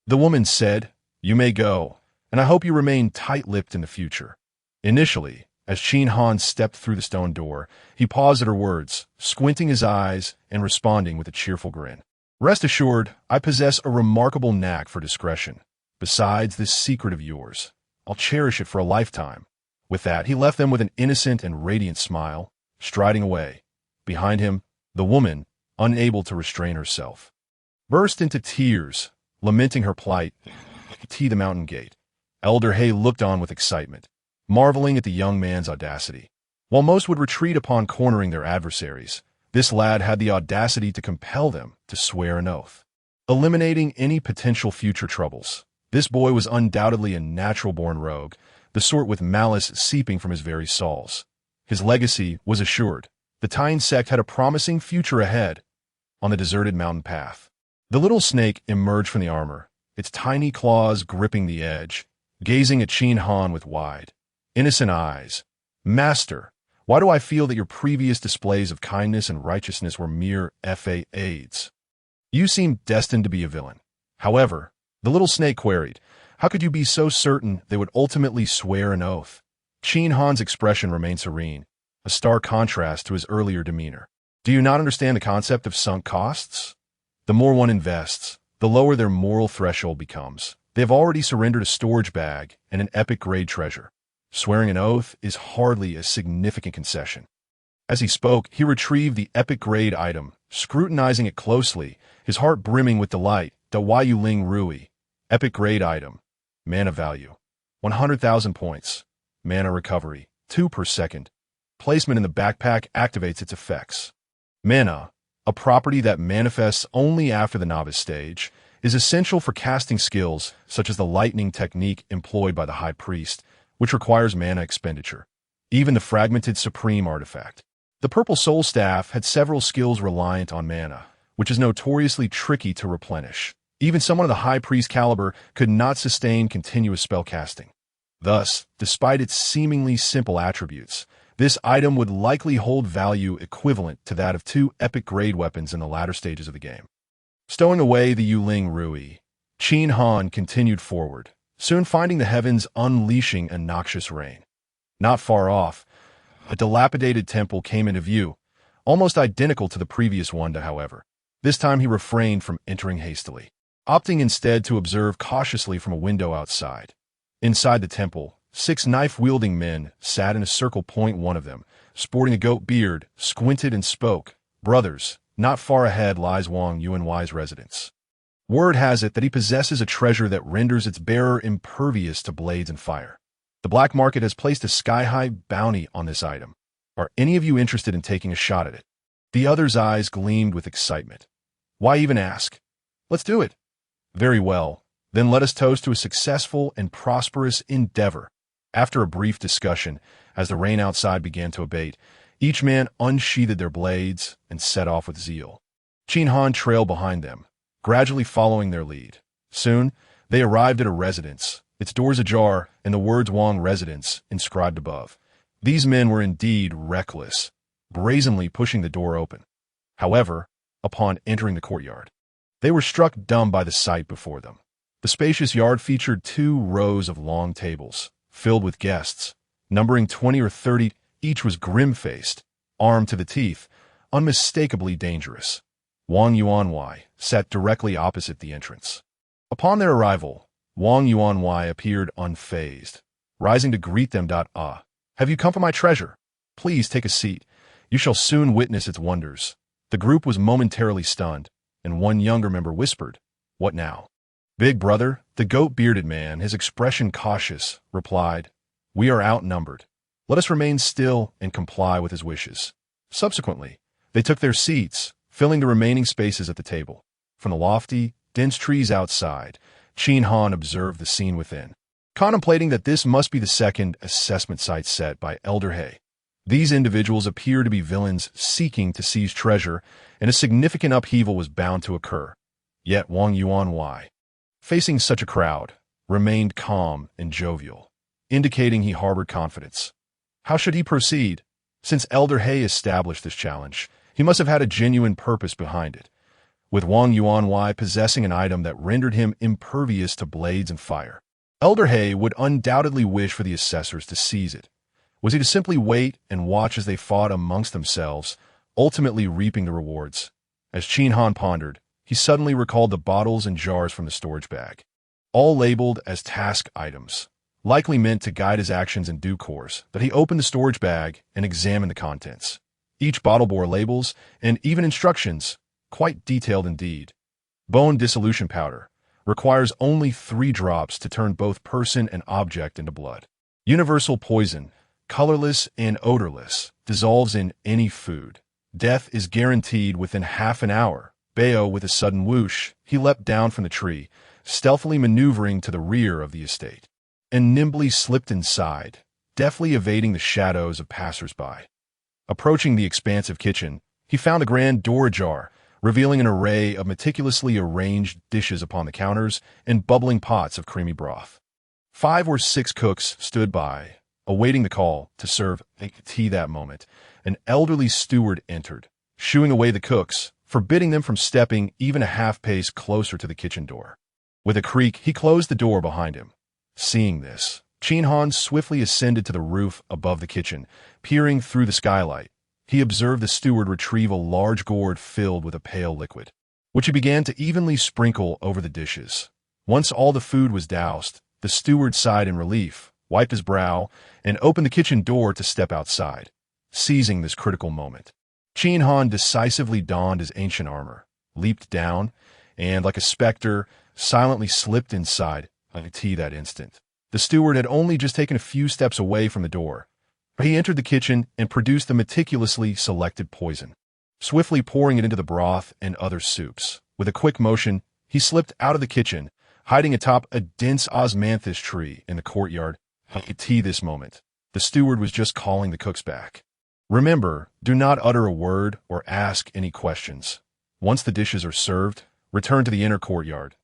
The woman said, "You may go, and I hope you remain tight-lipped in the future." Initially, as Qin Han stepped through the stone door, he paused at her words, squinting his eyes and responding with a cheerful grin. "Rest assured, I possess a remarkable knack for discretion. Besides this secret of yours, I'll cherish it for a lifetime." With that, he left them with an innocent and radiant smile, striding away. Behind him, the woman, unable to restrain herself, burst into tears, lamenting her plight. The mountain gate. Elder Hay looked on with excitement, marveling at the young man's audacity. While most would retreat upon cornering their adversaries, this lad had the audacity to compel them to swear an oath, eliminating any potential future troubles. This boy was undoubtedly a natural-born rogue, the sort with malice seeping from his very soles. His legacy was assured. The Tine sect had a promising future ahead on the deserted mountain path. The little snake emerged from the armor, its tiny claws gripping the edge, gazing at Qin Han with wide, innocent eyes. Master, why do I feel that your previous displays of kindness and righteousness were mere fades? You seem destined to be a villain. However, the little snake queried, how could you be so certain they would ultimately swear an oath? Qin Han's expression remained serene, a stark contrast to his earlier demeanor. Do you not understand the concept of sunk costs? The more one invests, the lower their moral threshold becomes. They have already surrendered a storage bag and an epic-grade treasure. Swearing an oath is hardly a significant concession. As he spoke, he retrieved the epic-grade item, scrutinizing it closely, his heart brimming with delight. Da Yu Ling Rui. Epic-grade item. Mana value. 100,000 points. Mana recovery. 2 per second. Placement in the backpack activates its effects. Mana, a property that manifests only after the novice stage, is essential for casting skills such as the lightning technique employed by the High Priest, which requires mana expenditure. Even the fragmented Supreme artifact. The Purple Soul Staff had several skills reliant on mana, which is notoriously tricky to replenish. Even someone of the High Priest caliber could not sustain continuous spellcasting. Thus, despite its seemingly simple attributes, this item would likely hold value equivalent to that of 2 epic-grade weapons in the latter stages of the game. Stowing away the Yuling Rui, Qin Han continued forward, soon finding the heavens unleashing a noxious rain. Not far off, a dilapidated temple came into view, almost identical to the previous one, however. This time he refrained from entering hastily, opting instead to observe cautiously from a window outside. Inside the temple, 6 knife-wielding men sat in a circle. One of them, sporting a goat beard, squinted and spoke, "Brothers, not far ahead lies Wang Yuanwai's residence. Word has it that he possesses a treasure that renders its bearer impervious to blades and fire. The black market has placed a sky-high bounty on this item. Are any of you interested in taking a shot at it?" The other's eyes gleamed with excitement. "Why even ask? Let's do it." "Very well. Then let us toast to a successful and prosperous endeavor." After a brief discussion, as the rain outside began to abate, each man unsheathed their blades and set off with zeal. Qin Han trailed behind them, gradually following their lead. Soon, they arrived at a residence, its doors ajar and the words Wang Residence inscribed above. These men were indeed reckless, brazenly pushing the door open. However, upon entering the courtyard, they were struck dumb by the sight before them. The spacious yard featured 2 rows of long tables, filled with guests, numbering 20 or 30. Each was grim-faced, armed to the teeth, unmistakably dangerous. Wang Yuanwai sat directly opposite the entrance. Upon their arrival, Wang Yuanwai appeared unfazed, rising to greet them. "Have you come for my treasure? Please take a seat. You shall soon witness its wonders." The group was momentarily stunned, and one younger member whispered, "What now?" "Big brother," the goat-bearded man, his expression cautious, replied, "We are outnumbered. Let us remain still and comply with his wishes." Subsequently, they took their seats, filling the remaining spaces at the table. From the lofty, dense trees outside, Qin Han observed the scene within, contemplating that this must be the second assessment site set by Elder He. These individuals appear to be villains seeking to seize treasure, and a significant upheaval was bound to occur. Yet Wang Yuanwai, facing such a crowd, remained calm and jovial, indicating he harbored confidence. How should he proceed? Since Elder He established this challenge, he must have had a genuine purpose behind it, with Wang Yuanwai possessing an item that rendered him impervious to blades and fire. Elder He would undoubtedly wish for the assessors to seize it. Was he to simply wait and watch as they fought amongst themselves, ultimately reaping the rewards? As Qin Han pondered, he suddenly recalled the bottles and jars from the storage bag, all labeled as task items, likely meant to guide his actions in due course. But he opened the storage bag and examined the contents. Each bottle bore labels and even instructions, quite detailed indeed. Bone dissolution powder requires only 3 drops to turn both person and object into blood. Universal poison, colorless and odorless, dissolves in any food. Death is guaranteed within half an hour. Bayo, with a sudden whoosh, he leapt down from the tree, stealthily maneuvering to the rear of the estate, and nimbly slipped inside, deftly evading the shadows of passers-by. Approaching the expansive kitchen, he found a grand door ajar, revealing an array of meticulously arranged dishes upon the counters and bubbling pots of creamy broth. 5 or 6 cooks stood by, awaiting the call to serve tea. That moment, an elderly steward entered, shooing away the cooks, forbidding them from stepping even a half-pace closer to the kitchen door. With a creak, he closed the door behind him. Seeing this, Qin Han swiftly ascended to the roof above the kitchen, peering through the skylight. He observed the steward retrieve a large gourd filled with a pale liquid, which he began to evenly sprinkle over the dishes. Once all the food was doused, the steward sighed in relief, wiped his brow, and opened the kitchen door to step outside. Seizing this critical moment, Qin Han decisively donned his ancient armor, leaped down, and, like a specter, silently slipped inside tea that instant. The steward had only just taken a few steps away from the door. He entered the kitchen and produced the meticulously selected poison, swiftly pouring it into the broth and other soups. With a quick motion, he slipped out of the kitchen, hiding atop a dense osmanthus tree in the courtyard. This moment, the steward was just calling the cooks back. Remember, do not utter a word or ask any questions. Once the dishes are served, return to the inner courtyard.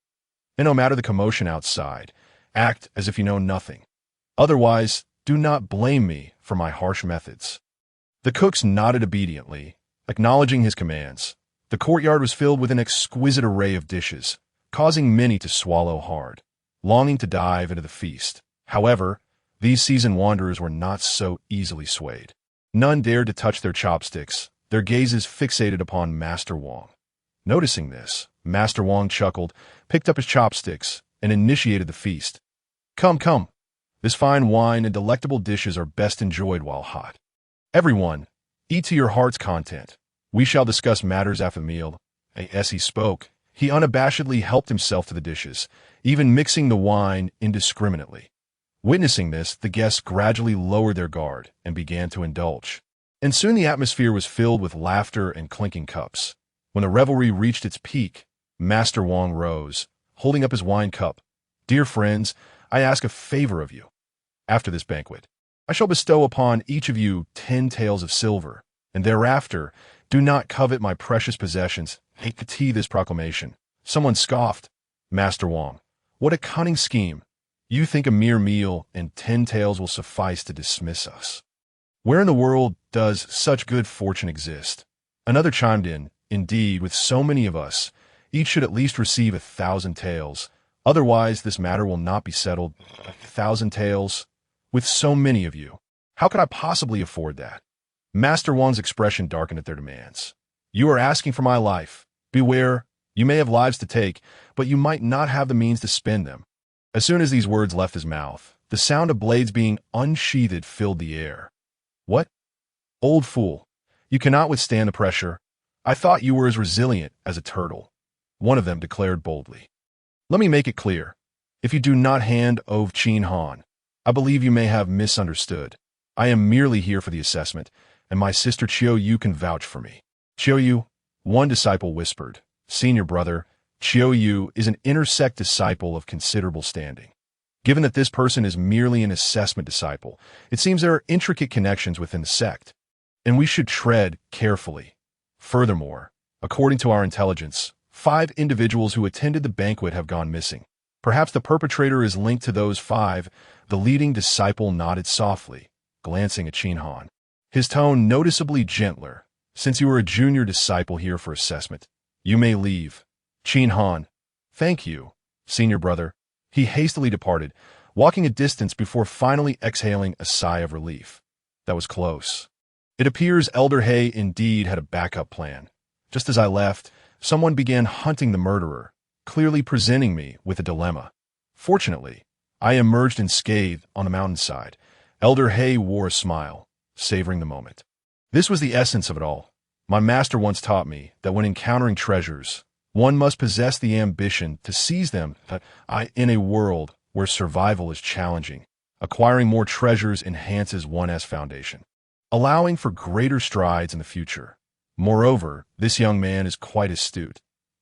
And no matter the commotion outside, act as if you know nothing. Otherwise, do not blame me for my harsh methods. The cooks nodded obediently, acknowledging his commands. The courtyard was filled with an exquisite array of dishes, causing many to swallow hard, longing to dive into the feast. However, these seasoned wanderers were not so easily swayed. None dared to touch their chopsticks, their gazes fixated upon Master Wang. Noticing this, Master Wang chuckled, picked up his chopsticks, and initiated the feast. Come, come. This fine wine and delectable dishes are best enjoyed while hot. Everyone, eat to your heart's content. We shall discuss matters after the meal. As he spoke, he unabashedly helped himself to the dishes, even mixing the wine indiscriminately. Witnessing this, the guests gradually lowered their guard and began to indulge. And soon the atmosphere was filled with laughter and clinking cups. When the revelry reached its peak, Master Wang rose, holding up his wine cup. Dear friends, I ask a favor of you. After this banquet, I shall bestow upon each of you 10 taels of silver, and thereafter do not covet my precious possessions. Hate to tea this proclamation. Someone scoffed. Master Wang, what a cunning scheme. You think a mere meal and 10 taels will suffice to dismiss us. Where in the world does such good fortune exist? Another chimed in. Indeed, with so many of us, each should at least receive 1,000 taels. Otherwise, this matter will not be settled. 1,000 taels? With so many of you. How could I possibly afford that? Master Wang's expression darkened at their demands. You are asking for my life. Beware, you may have lives to take, but you might not have the means to spend them. As soon as these words left his mouth, the sound of blades being unsheathed filled the air. What? Old fool, you cannot withstand the pressure. I thought you were as resilient as a turtle. One of them declared boldly. Let me make it clear. If you do not hand over Qin Han, I believe you may have misunderstood. I am merely here for the assessment, and my sister Qiu Yu can vouch for me. Qiu Yu, one disciple whispered. Senior brother, Qiu Yu is an intersect disciple of considerable standing. Given that this person is merely an assessment disciple, it seems there are intricate connections within the sect, and we should tread carefully. Furthermore, according to our intelligence, 5 individuals who attended the banquet have gone missing. Perhaps the perpetrator is linked to those 5. The leading disciple nodded softly, glancing at Qin Han, his tone noticeably gentler. Since you are a junior disciple here for assessment, you may leave. Qin Han, thank you, senior brother. He hastily departed, walking a distance before finally exhaling a sigh of relief. That was close. It appears Elder He indeed had a backup plan. Just as I left, someone began hunting the murderer, clearly presenting me with a dilemma. Fortunately, I emerged unscathed on the mountainside. Elder He wore a smile, savoring the moment. This was the essence of it all. My master once taught me that when encountering treasures, one must possess the ambition to seize them. In a world where survival is challenging, acquiring more treasures enhances one's foundation, allowing for greater strides in the future. Moreover, this young man is quite astute.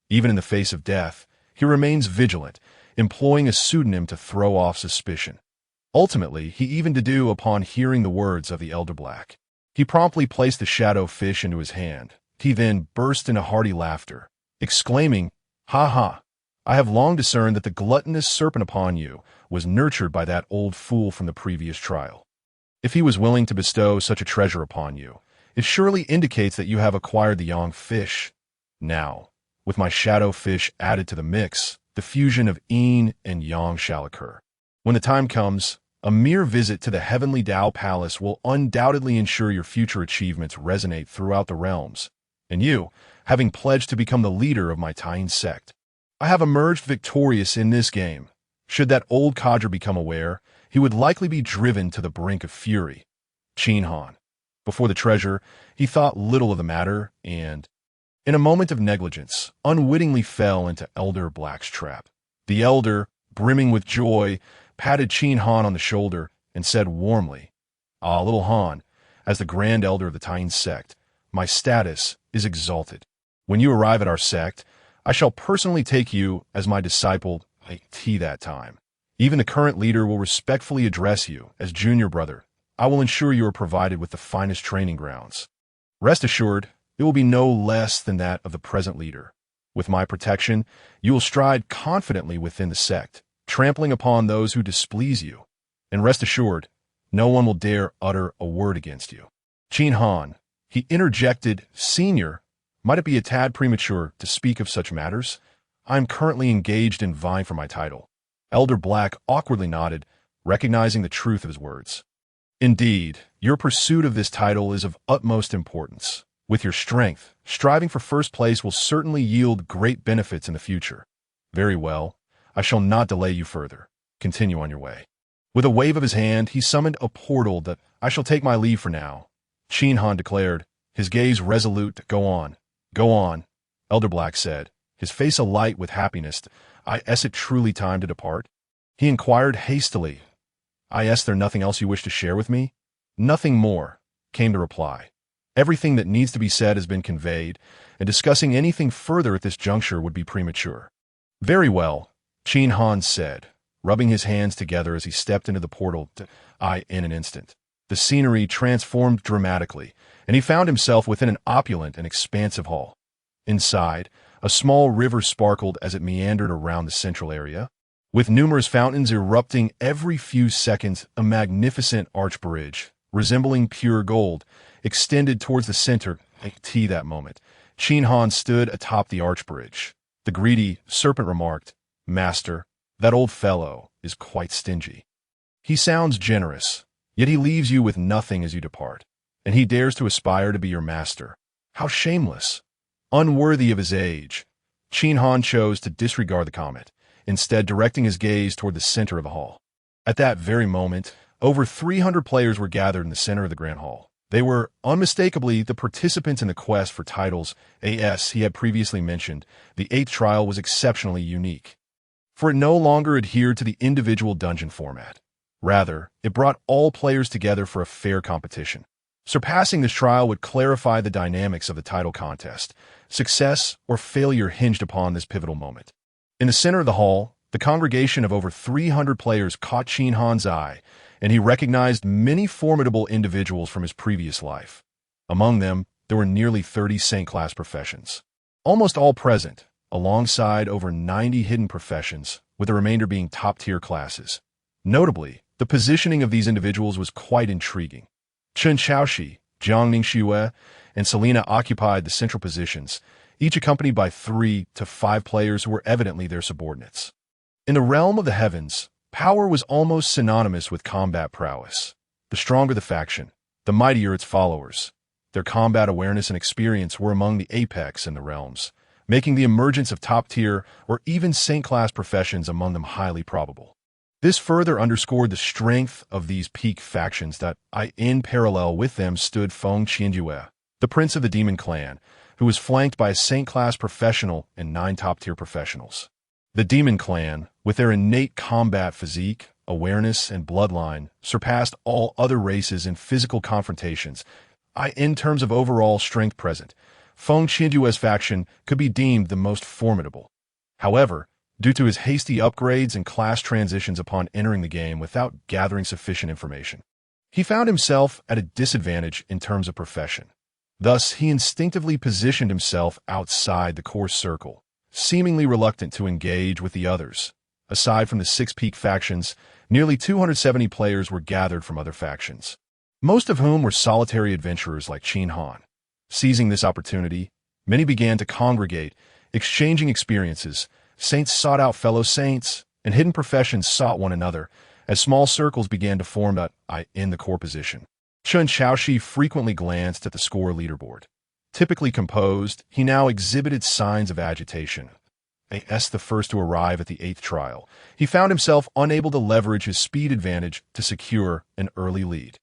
Even in the face of death, he remains vigilant, employing a pseudonym to throw off suspicion. Ultimately, he even deduced upon hearing the words of the Elder Black. He promptly placed the shadow fish into his hand. He then burst into hearty laughter, exclaiming, "Ha ha! I have long discerned that the gluttonous serpent upon you was nurtured by that old fool from the previous trial. If he was willing to bestow such a treasure upon you, it surely indicates that you have acquired the young fish. Now, with my shadow fish added to the mix, the fusion of yin and yang shall occur. When the time comes, a mere visit to the heavenly Tao Palace will undoubtedly ensure your future achievements resonate throughout the realms, and you, having pledged to become the leader of my Taiyin sect. I have emerged victorious in this game. Should that old codger become aware, he would likely be driven to the brink of fury." Qin Han. Before the treasure, he thought little of the matter and, in a moment of negligence, unwittingly fell into Elder Black's trap. The elder, brimming with joy, patted Qin Han on the shoulder and said warmly, "Ah, little Han, as the grand elder of the Taiyin sect, my status is exalted. When you arrive at our sect, I shall personally take you as my disciple that time. Even the current leader will respectfully address you as junior brother. I will ensure you are provided with the finest training grounds. Rest assured, it will be no less than that of the present leader. With my protection, you will stride confidently within the sect, trampling upon those who displease you. And rest assured, no one will dare utter a word against you." Qin Han, he interjected, "Senior, might it be a tad premature to speak of such matters? I am currently engaged in vying for my title." Elder Black awkwardly nodded, recognizing the truth of his words. "Indeed, your pursuit of this title is of utmost importance. With your strength, striving for first place will certainly yield great benefits in the future. Very well, I shall not delay you further. Continue on your way." With a wave of his hand, he summoned a portal that "I shall take my leave for now," Qin Han declared, his gaze resolute to "Go on, go on," Elder Black said, his face alight with happiness. "Is it truly time to depart?" He inquired hastily, "Is there nothing else you wish to share with me?" "Nothing more," came the reply. "Everything that needs to be said has been conveyed, and discussing anything further at this juncture would be premature." "Very well," Qin Han said, rubbing his hands together as he stepped into the portal. In an instant, the scenery transformed dramatically, and he found himself within an opulent and expansive hall. Inside, a small river sparkled as it meandered around the central area. With numerous fountains erupting every few seconds, a magnificent arch bridge, resembling pure gold, extended towards the center. That moment, Qin Han stood atop the arch bridge. The greedy serpent remarked, "Master, that old fellow is quite stingy. He sounds generous, yet he leaves you with nothing as you depart, and he dares to aspire to be your master. How shameless! Unworthy of his age." Qin Han chose to disregard the comment, instead directing his gaze toward the center of the hall. At that very moment, over 300 players were gathered in the center of the Grand Hall. They were, unmistakably, the participants in the quest for titles. As he had previously mentioned, the 8th trial was exceptionally unique, for it no longer adhered to the individual dungeon format. Rather, it brought all players together for a fair competition. Surpassing this trial would clarify the dynamics of the title contest. Success or failure hinged upon this pivotal moment. In the center of the hall, the congregation of over 300 players caught Qin Han's eye, and he recognized many formidable individuals from his previous life. Among them, there were nearly 30 Saint class professions. Almost all present, alongside over 90 hidden professions, with the remainder being top-tier classes. Notably, the positioning of these individuals was quite intriguing. Chen Xiaoxi, Jiang Ningxue, and Selena occupied the central positions, each accompanied by 3 to 5 players who were evidently their subordinates. In the realm of the heavens, power was almost synonymous with combat prowess. The stronger the faction, the mightier its followers. Their combat awareness and experience were among the apex in the realms, making the emergence of top-tier or even Saint-class professions among them highly probable. This further underscored the strength of these peak factions that, in parallel with them, stood Feng Qianjue, the prince of the demon clan, who was flanked by a Saint-class professional and 9 top-tier professionals. The demon clan, with their innate combat physique, awareness, and bloodline, surpassed all other races in physical confrontations. In terms of overall strength present, Feng Qianjue's faction could be deemed the most formidable. However, due to his hasty upgrades and class transitions upon entering the game without gathering sufficient information, He found himself at a disadvantage in terms of profession. Thus, he instinctively positioned himself outside the core circle, seemingly reluctant to engage with the others. Aside from the six peak factions, nearly 270 players were gathered from other factions, most of whom were solitary adventurers like Qin Han. Seizing this opportunity, many began to congregate, exchanging experiences. Saints sought out fellow saints, and hidden professions sought one another, as small circles began to form in the core position. Chen Xiaoxi frequently glanced at the score leaderboard. Typically composed, he now exhibited signs of agitation. As the first to arrive at the 8th trial, he found himself unable to leverage his speed advantage to secure an early lead.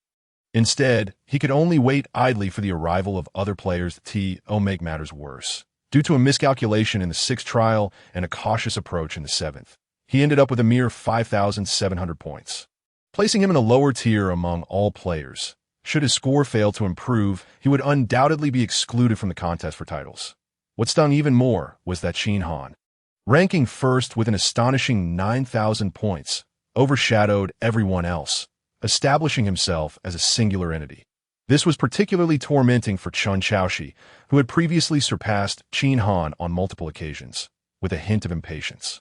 Instead, he could only wait idly for the arrival of other players to make matters worse. Due to a miscalculation in the 6th trial and a cautious approach in the 7th, he ended up with a mere 5,700 points, placing him in a lower tier among all players. Should his score fail to improve, he would undoubtedly be excluded from the contest for titles. What stung even more was that Qin Han, ranking first with an astonishing 9,000 points, overshadowed everyone else, establishing himself as a singular entity. This was particularly tormenting for Chen Xiaoxi, who had previously surpassed Qin Han on multiple occasions, with a hint of impatience.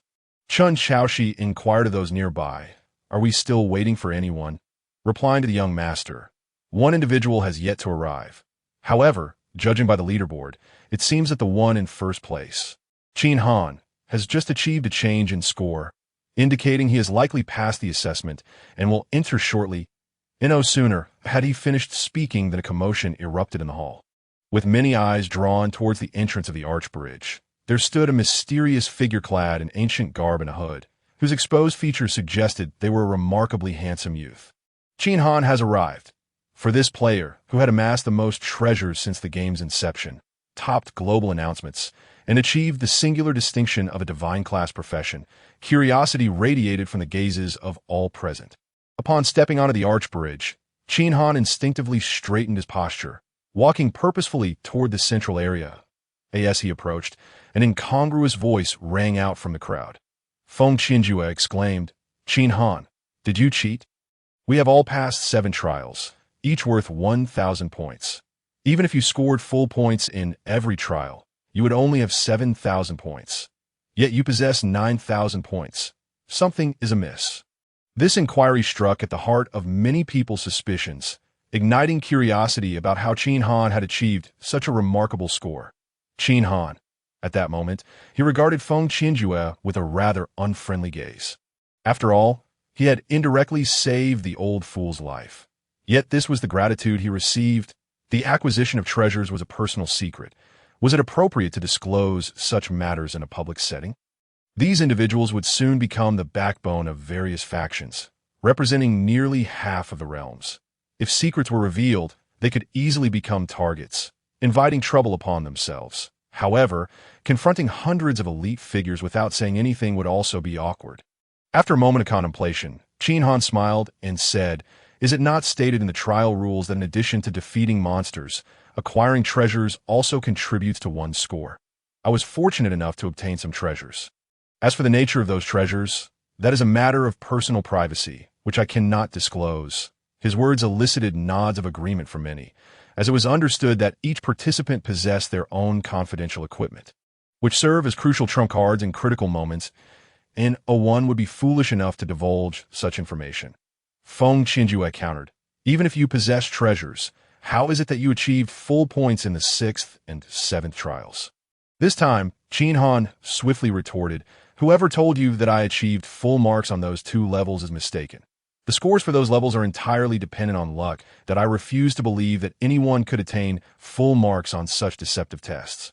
Chen Xiaoxi inquired of those nearby, "Are we still waiting for anyone?" Replying to the young master, "One individual has yet to arrive. However, judging by the leaderboard, it seems that the one in first place, Qin Han, has just achieved a change in score, indicating he has likely passed the assessment and will enter shortly." No sooner had he finished speaking than a commotion erupted in the hall. With many eyes drawn towards the entrance of the arch bridge, there stood a mysterious figure clad in ancient garb and a hood, whose exposed features suggested they were a remarkably handsome youth. Qin Han has arrived. For this player, who had amassed the most treasures since the game's inception, topped global announcements, and achieved the singular distinction of a divine-class profession, curiosity radiated from the gazes of all present. Upon stepping onto the arch bridge, Qin Han instinctively straightened his posture, walking purposefully toward the central area. As he approached, an incongruous voice rang out from the crowd. Feng Qinjue exclaimed, "Qin Han, did you cheat? We have all passed 7 trials, each worth 1,000 points. Even if you scored full points in every trial, you would only have 7,000 points. Yet you possess 9,000 points. Something is amiss." This inquiry struck at the heart of many people's suspicions, igniting curiosity about how Qin Han had achieved such a remarkable score. Qin Han. At that moment, he regarded Feng Qinjue with a rather unfriendly gaze. After all, he had indirectly saved the old fool's life. Yet this was the gratitude he received. The acquisition of treasures was a personal secret. Was it appropriate to disclose such matters in a public setting? These individuals would soon become the backbone of various factions, representing nearly half of the realms. If secrets were revealed, they could easily become targets, inviting trouble upon themselves. However, confronting hundreds of elite figures without saying anything would also be awkward. After a moment of contemplation, Qin Han smiled and said, "Is it not stated in the trial rules that in addition to defeating monsters, acquiring treasures also contributes to one's score? I was fortunate enough to obtain some treasures. As for the nature of those treasures, that is a matter of personal privacy, which I cannot disclose." His words elicited nods of agreement from many, as it was understood that each participant possessed their own confidential equipment, which serve as crucial trump cards in critical moments, and one would be foolish enough to divulge such information. Feng Qinjue countered, "Even if you possess treasures, how is it that you achieved full points in the 6th and 7th trials?" This time, Qin Han swiftly retorted, "Whoever told you that I achieved full marks on those 2 levels is mistaken. The scores for those levels are entirely dependent on luck, that I refuse to believe that anyone could attain full marks on such deceptive tests.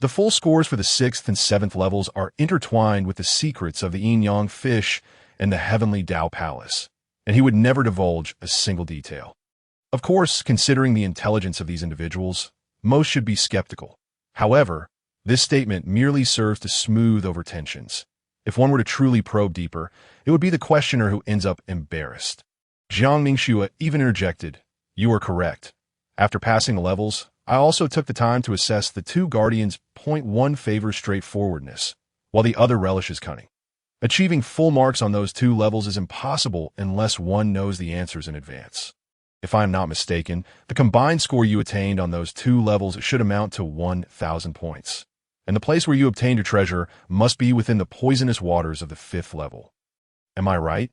The full scores for the 6th and 7th levels are intertwined with the secrets of the yin-yang fish and the heavenly Dao Palace, and he would never divulge a single detail." Of course, considering the intelligence of these individuals, most should be skeptical. However, this statement merely serves to smooth over tensions. If one were to truly probe deeper, it would be the questioner who ends up embarrassed. Jiang Mingxue even interjected, "You are correct. After passing the levels, I also took the time to assess the 2 guardians. Point 1 favors straightforwardness, while the other relishes cunning. Achieving full marks on those 2 levels is impossible unless one knows the answers in advance. If I am not mistaken, the combined score you attained on those two levels should amount to 1,000 points. And the place where you obtained your treasure must be within the poisonous waters of the 5th level. Am I right?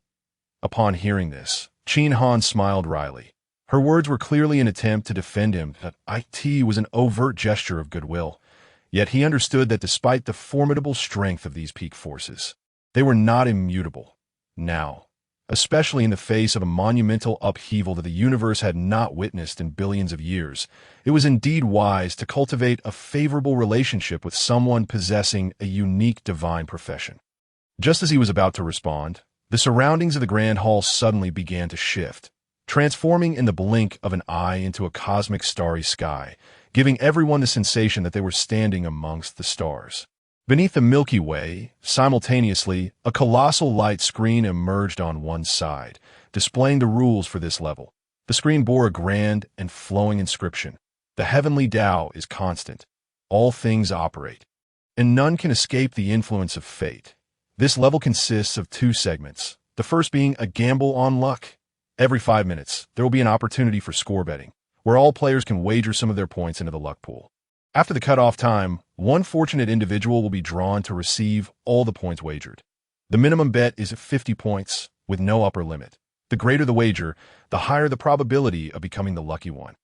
Upon hearing this, Qin Han smiled wryly. Her words were clearly an attempt to defend him, but it was an overt gesture of goodwill. Yet he understood that despite the formidable strength of these peak forces, they were not immutable. Now, especially in the face of a monumental upheaval that the universe had not witnessed in billions of years, it was indeed wise to cultivate a favorable relationship with someone possessing a unique divine profession. Just as he was about to respond, the surroundings of the Grand Hall suddenly began to shift, transforming in the blink of an eye into a cosmic starry sky, giving everyone the sensation that they were standing amongst the stars. Beneath the Milky Way, simultaneously, a colossal light screen emerged on one side, displaying the rules for this level. The screen bore a grand and flowing inscription. The heavenly Tao is constant. All things operate, and none can escape the influence of fate. This level consists of 2 segments, the first being a gamble on luck. Every 5 minutes, there will be an opportunity for score betting, where all players can wager some of their points into the luck pool. After the cutoff time, one fortunate individual will be drawn to receive all the points wagered. The minimum bet is 50 points, with no upper limit. The greater the wager, the higher the probability of becoming the lucky one.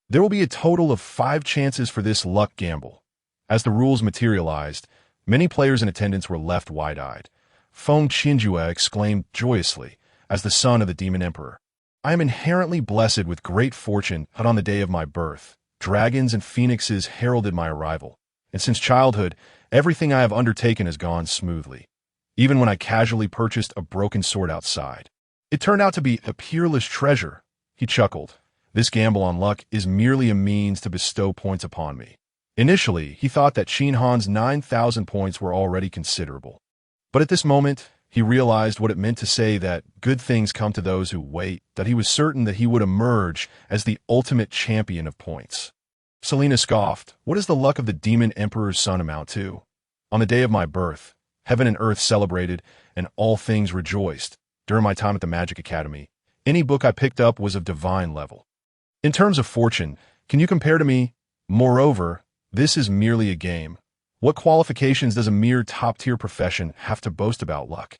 There will be a total of 5 chances for this luck gamble. As the rules materialized, many players in attendance were left wide-eyed. Feng Qinjue exclaimed joyously, as the son of the Demon Emperor, "I am inherently blessed with great fortune, but on the day of my birth, dragons and phoenixes heralded my arrival, and since childhood, everything I have undertaken has gone smoothly. Even when I casually purchased a broken sword outside, it turned out to be a perilous treasure." He chuckled. This gamble on luck is merely a means to bestow points upon me. Initially, he thought that Qin Han's 9,000 points were already considerable. But at this moment, he realized what it meant to say that good things come to those who wait, that he was certain that he would emerge as the ultimate champion of points. Selena scoffed. "What does the luck of the Demon Emperor's son amount to? On the day of my birth, heaven and earth celebrated, and all things rejoiced. During my time at the Magic Academy, any book I picked up was of divine level. In terms of fortune, can you compare to me? Moreover, this is merely a game. What qualifications does a mere top-tier profession have to boast about luck?"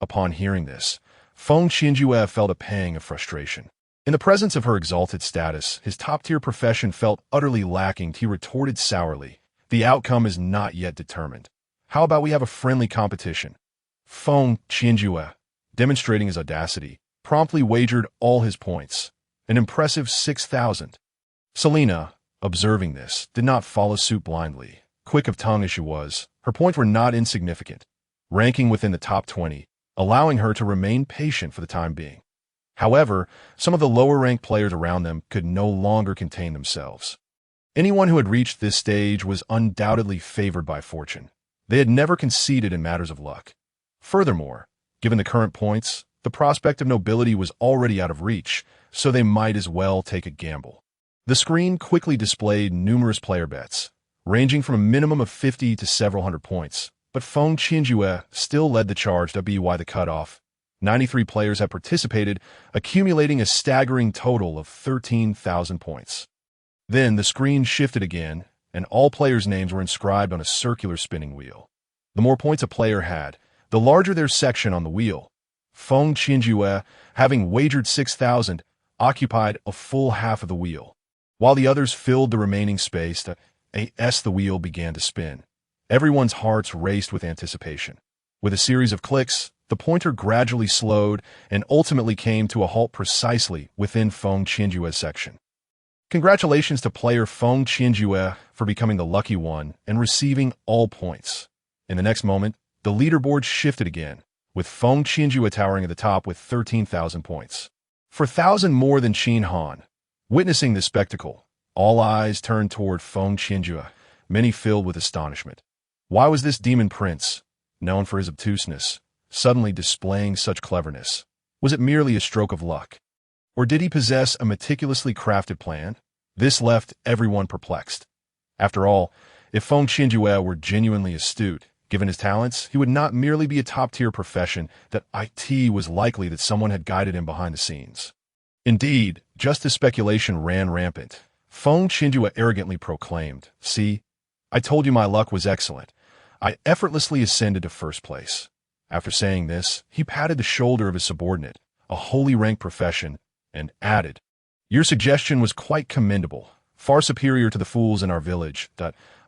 Upon hearing this, Feng Qinjue felt a pang of frustration. In the presence of her exalted status, his top-tier profession felt utterly lacking. He retorted sourly, "The outcome is not yet determined. How about we have a friendly competition?" Feng Qinjue, demonstrating his audacity, promptly wagered all his points, an impressive 6,000. Selena, observing this, did not follow suit blindly. Quick of tongue as she was, her points were not insignificant, ranking within the top 20, allowing her to remain patient for the time being. However, some of the lower-ranked players around them could no longer contain themselves. Anyone who had reached this stage was undoubtedly favored by fortune. They had never conceded in matters of luck. Furthermore, given the current points, the prospect of nobility was already out of reach, so they might as well take a gamble. The screen quickly displayed numerous player bets, ranging from a minimum of 50 to several hundred points, but Feng Qinjue still led the charge to be the cutoff. 93 players had participated, accumulating a staggering total of 13,000 points. Then the screen shifted again, and all players' names were inscribed on a circular spinning wheel. The more points a player had, the larger their section on the wheel. Feng Qinjue, having wagered 6,000, occupied a full half of the wheel. While the others filled the remaining space, the wheel began to spin. Everyone's hearts raced with anticipation. With a series of clicks, the pointer gradually slowed and ultimately came to a halt precisely within Feng Qinjue's section. Congratulations to player Feng Qinjue for becoming the lucky one and receiving all points. In the next moment, the leaderboard shifted again, with Feng Qinjue towering at the top with 13,000 points. 4,000 more than Qin Han. Witnessing this spectacle, all eyes turned toward Feng Qinjue, many filled with astonishment. Why was this demon prince, known for his obtuseness, suddenly displaying such cleverness? Was it merely a stroke of luck? Or did he possess a meticulously crafted plan? This left everyone perplexed. After all, if Feng Qinjue were genuinely astute, given his talents, he would not merely be a top-tier profession, that it was likely that someone had guided him behind the scenes. Indeed, just as speculation ran rampant, Feng Qinjue arrogantly proclaimed, "See, I told you my luck was excellent. I effortlessly ascended to first place." After saying this, he patted the shoulder of his subordinate, a holy rank profession, and added, "Your suggestion was quite commendable, far superior to the fools in our village.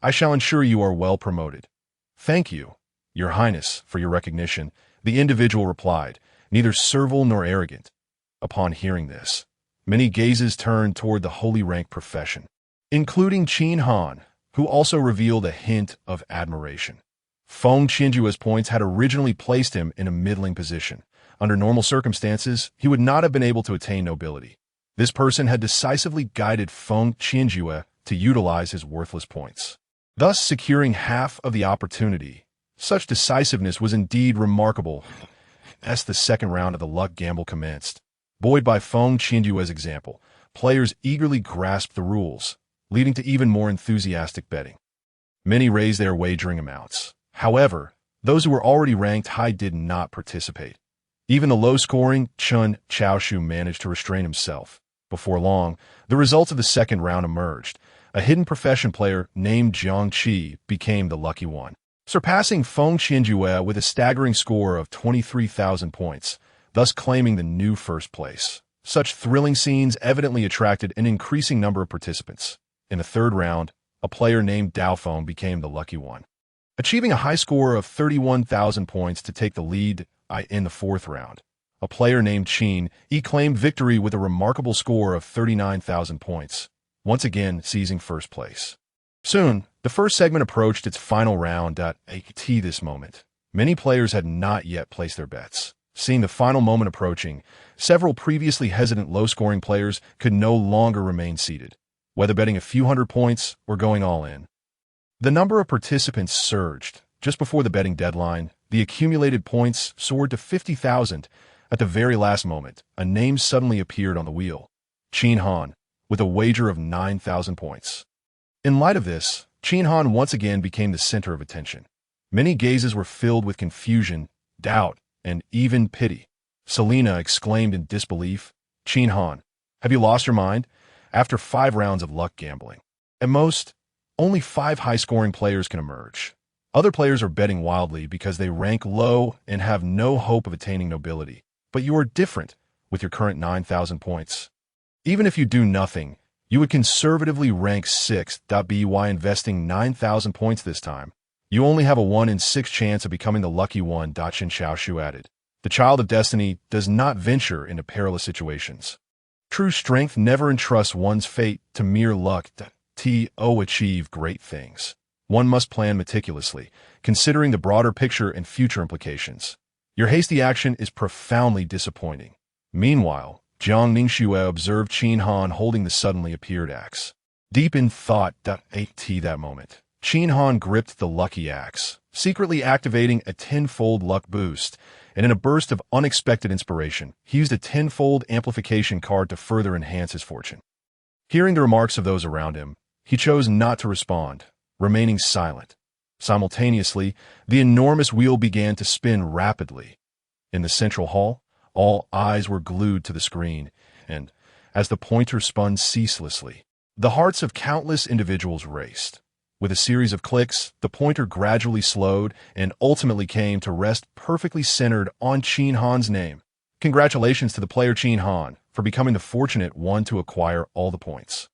I shall ensure you are well promoted." "Thank you, Your Highness, for your recognition," the individual replied, neither servile nor arrogant. Upon hearing this, many gazes turned toward the holy rank profession, including Qin Han, who also revealed a hint of admiration. Feng Qinjue's points had originally placed him in a middling position. Under normal circumstances, he would not have been able to attain nobility. This person had decisively guided Feng Qinjue to utilize his worthless points, thus securing half of the opportunity. Such decisiveness was indeed remarkable. As the second round of the luck gamble commenced, buoyed by Feng Qinjue's example, players eagerly grasped the rules, leading to even more enthusiastic betting. Many raised their wagering amounts. However, those who were already ranked high did not participate. Even the low-scoring Chun Chaoshu managed to restrain himself. Before long, the results of the second round emerged. A hidden profession player named Jiang Qi became the lucky one, surpassing Feng Qinjue with a staggering score of 23,000 points, thus claiming the new first place. Such thrilling scenes evidently attracted an increasing number of participants. In the third round, a player named Dao Feng became the lucky one, achieving a high score of 31,000 points to take the lead in the fourth round. A player named Qin He claimed victory with a remarkable score of 39,000 points, once again seizing first place. Soon, the first segment approached its final round. At this moment, many players had not yet placed their bets. Seeing the final moment approaching, several previously hesitant low-scoring players could no longer remain seated, whether betting a few hundred points or going all in. The number of participants surged. Just before the betting deadline, the accumulated points soared to 50,000. At the very last moment, a name suddenly appeared on the wheel: Qin Han, with a wager of 9,000 points. In light of this, Qin Han once again became the center of attention. Many gazes were filled with confusion, doubt, and even pity. Selena exclaimed in disbelief, "Qin Han, have you lost your mind?" After 5 rounds of luck gambling, at most, only 5 high-scoring players can emerge. Other players are betting wildly because they rank low and have no hope of attaining nobility. But you are different with your current 9,000 points. Even if you do nothing, you would conservatively rank 6th. By investing 9,000 points this time, you only have a 1 in 6 chance of becoming the lucky one. Qin Xiaoshu added. The child of destiny does not venture into perilous situations. True strength never entrusts one's fate to mere luck to achieve great things. One must plan meticulously, considering the broader picture and future implications. Your hasty action is profoundly disappointing. Meanwhile, Jiang Ningxue observed Qin Han holding the suddenly appeared axe. Deep in thought, that moment, Qin Han gripped the lucky axe, secretly activating a 10-fold luck boost, and in a burst of unexpected inspiration, he used a 10-fold amplification card to further enhance his fortune. Hearing the remarks of those around him, he chose not to respond, remaining silent. Simultaneously, the enormous wheel began to spin rapidly. In the central hall, all eyes were glued to the screen, and, as the pointer spun ceaselessly, the hearts of countless individuals raced. With a series of clicks, the pointer gradually slowed and ultimately came to rest perfectly centered on Qin Han's name. Congratulations to the player Qin Han for becoming the fortunate one to acquire all the points.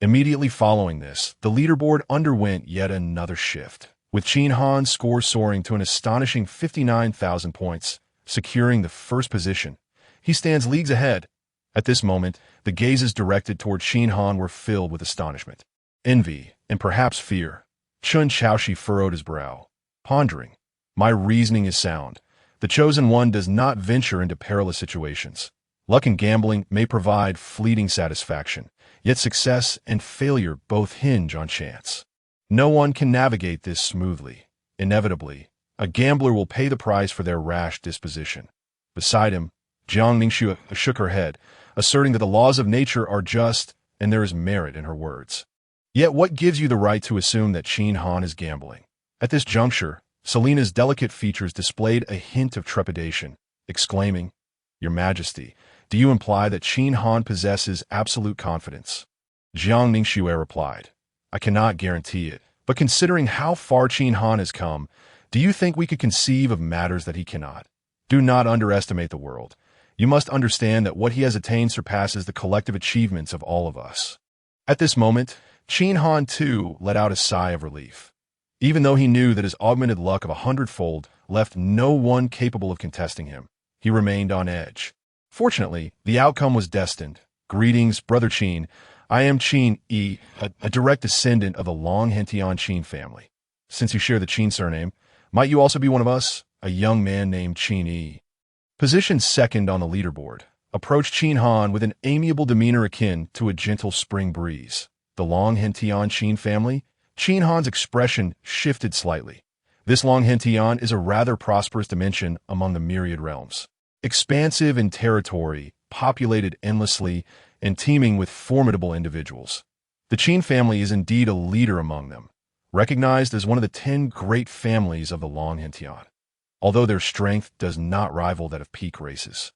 Immediately following this, the leaderboard underwent yet another shift, with Qin Han's score soaring to an astonishing 59,000 points, securing the first position. He stands leagues ahead. At this moment, the gazes directed toward Qin Han were filled with astonishment, envy, and perhaps fear. Chun Chaoshi furrowed his brow, pondering. My reasoning is sound. The chosen one does not venture into perilous situations. Luck and gambling may provide fleeting satisfaction, yet success and failure both hinge on chance. No one can navigate this smoothly. Inevitably, a gambler will pay the price for their rash disposition. Beside him, Jiang Ningxue shook her head, asserting that the laws of nature are just and there is merit in her words. Yet what gives you the right to assume that Qin Han is gambling? At this juncture, Selena's delicate features displayed a hint of trepidation, exclaiming, Your Majesty, Do you imply that Qin Han possesses absolute confidence? Jiang Ningxue replied, I cannot guarantee it, but considering how far Qin Han has come, do you think we could conceive of matters that he cannot? Do not underestimate the world. You must understand that what he has attained surpasses the collective achievements of all of us. At this moment, Qin Han too let out a sigh of relief. Even though he knew that his augmented luck of 100-fold left no one capable of contesting him, he remained on edge. Fortunately, the outcome was destined. Greetings, Brother Qin. I am Qin Yi, a direct descendant of the long Hentian Qin family. Since you share the Qin surname, might you also be one of us, a young man named Qin Yi? Positioned second on the leaderboard, approached Qin Han with an amiable demeanor akin to a gentle spring breeze. The long Hentian Qin family? Qin Han's expression shifted slightly. This long Hentian is a rather prosperous dimension among the myriad realms. Expansive in territory, populated endlessly, and teeming with formidable individuals. The Qin family is indeed a leader among them, recognized as one of the 10 great families of the long Hentian. Although their strength does not rival that of peak races,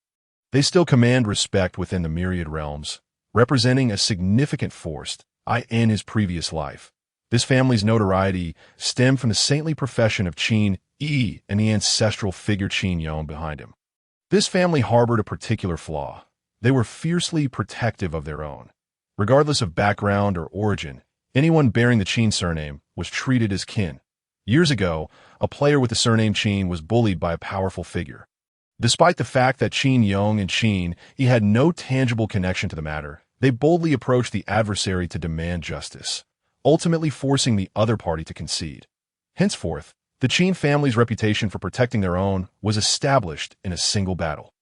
they still command respect within the myriad realms, representing a significant force in his previous life. This family's notoriety stemmed from the saintly profession of Qin Yi and the ancestral figure Qin Yong behind him. This family harbored a particular flaw. They were fiercely protective of their own. Regardless of background or origin, anyone bearing the Qin surname was treated as kin. Years ago, a player with the surname Qin was bullied by a powerful figure. Despite the fact that Qin Yong and Qin Yi had no tangible connection to the matter, they boldly approached the adversary to demand justice, ultimately forcing the other party to concede. Henceforth, the Qin family's reputation for protecting their own was established in a single battle.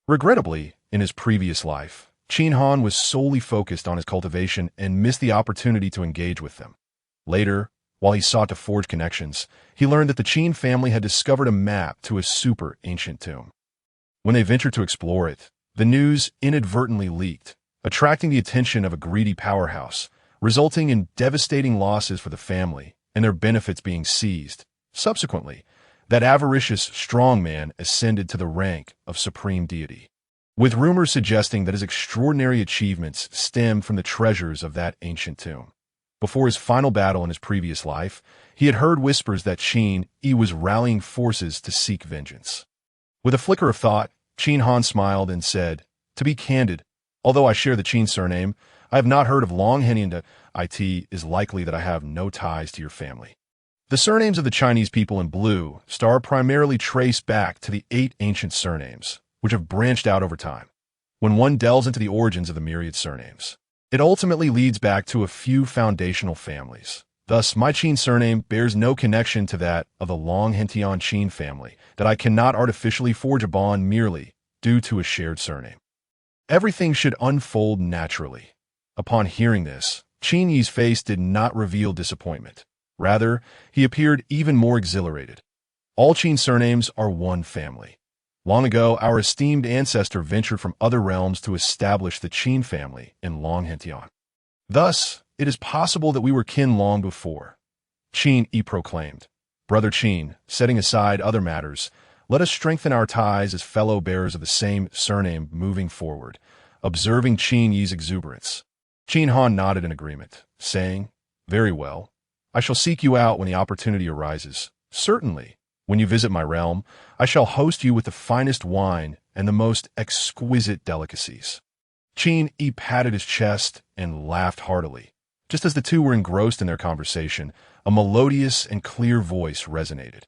Regrettably, in his previous life, Qin Han was solely focused on his cultivation and missed the opportunity to engage with them. Later, while he sought to forge connections, he learned that the Qin family had discovered a map to a super ancient tomb. When they ventured to explore it, the news inadvertently leaked, attracting the attention of a greedy powerhouse, resulting in devastating losses for the family and their benefits being seized. Subsequently, that avaricious strongman ascended to the rank of supreme deity, with rumors suggesting that his extraordinary achievements stemmed from the treasures of that ancient tomb. Before his final battle in his previous life, he had heard whispers that Qin Yi was rallying forces to seek vengeance. With a flicker of thought, Qin Han smiled and said, To be candid, although I share the Qin surname, I have not heard of long Henian. It is likely that I have no ties to your family. The surnames of the Chinese people in blue star primarily trace back to the 8 ancient surnames, which have branched out over time. When one delves into the origins of the myriad surnames, it ultimately leads back to a few foundational families. Thus, my Qin surname bears no connection to that of the long Hentian Qin family, that I cannot artificially forge a bond merely due to a shared surname. Everything should unfold naturally. Upon hearing this, Qin Yi's face did not reveal disappointment. Rather, he appeared even more exhilarated. All Qin surnames are one family. Long ago, our esteemed ancestor ventured from other realms to establish the Qin family in Long Hentian. Thus, it is possible that we were kin long before. Qin Yi proclaimed, Brother Qin, setting aside other matters, let us strengthen our ties as fellow bearers of the same surname moving forward. Observing Qin Yi's exuberance, Qin Han nodded in agreement, saying, Very well. I shall seek you out when the opportunity arises. Certainly, when you visit my realm, I shall host you with the finest wine and the most exquisite delicacies. Qin Yi patted his chest and laughed heartily. Just as the two were engrossed in their conversation, a melodious and clear voice resonated.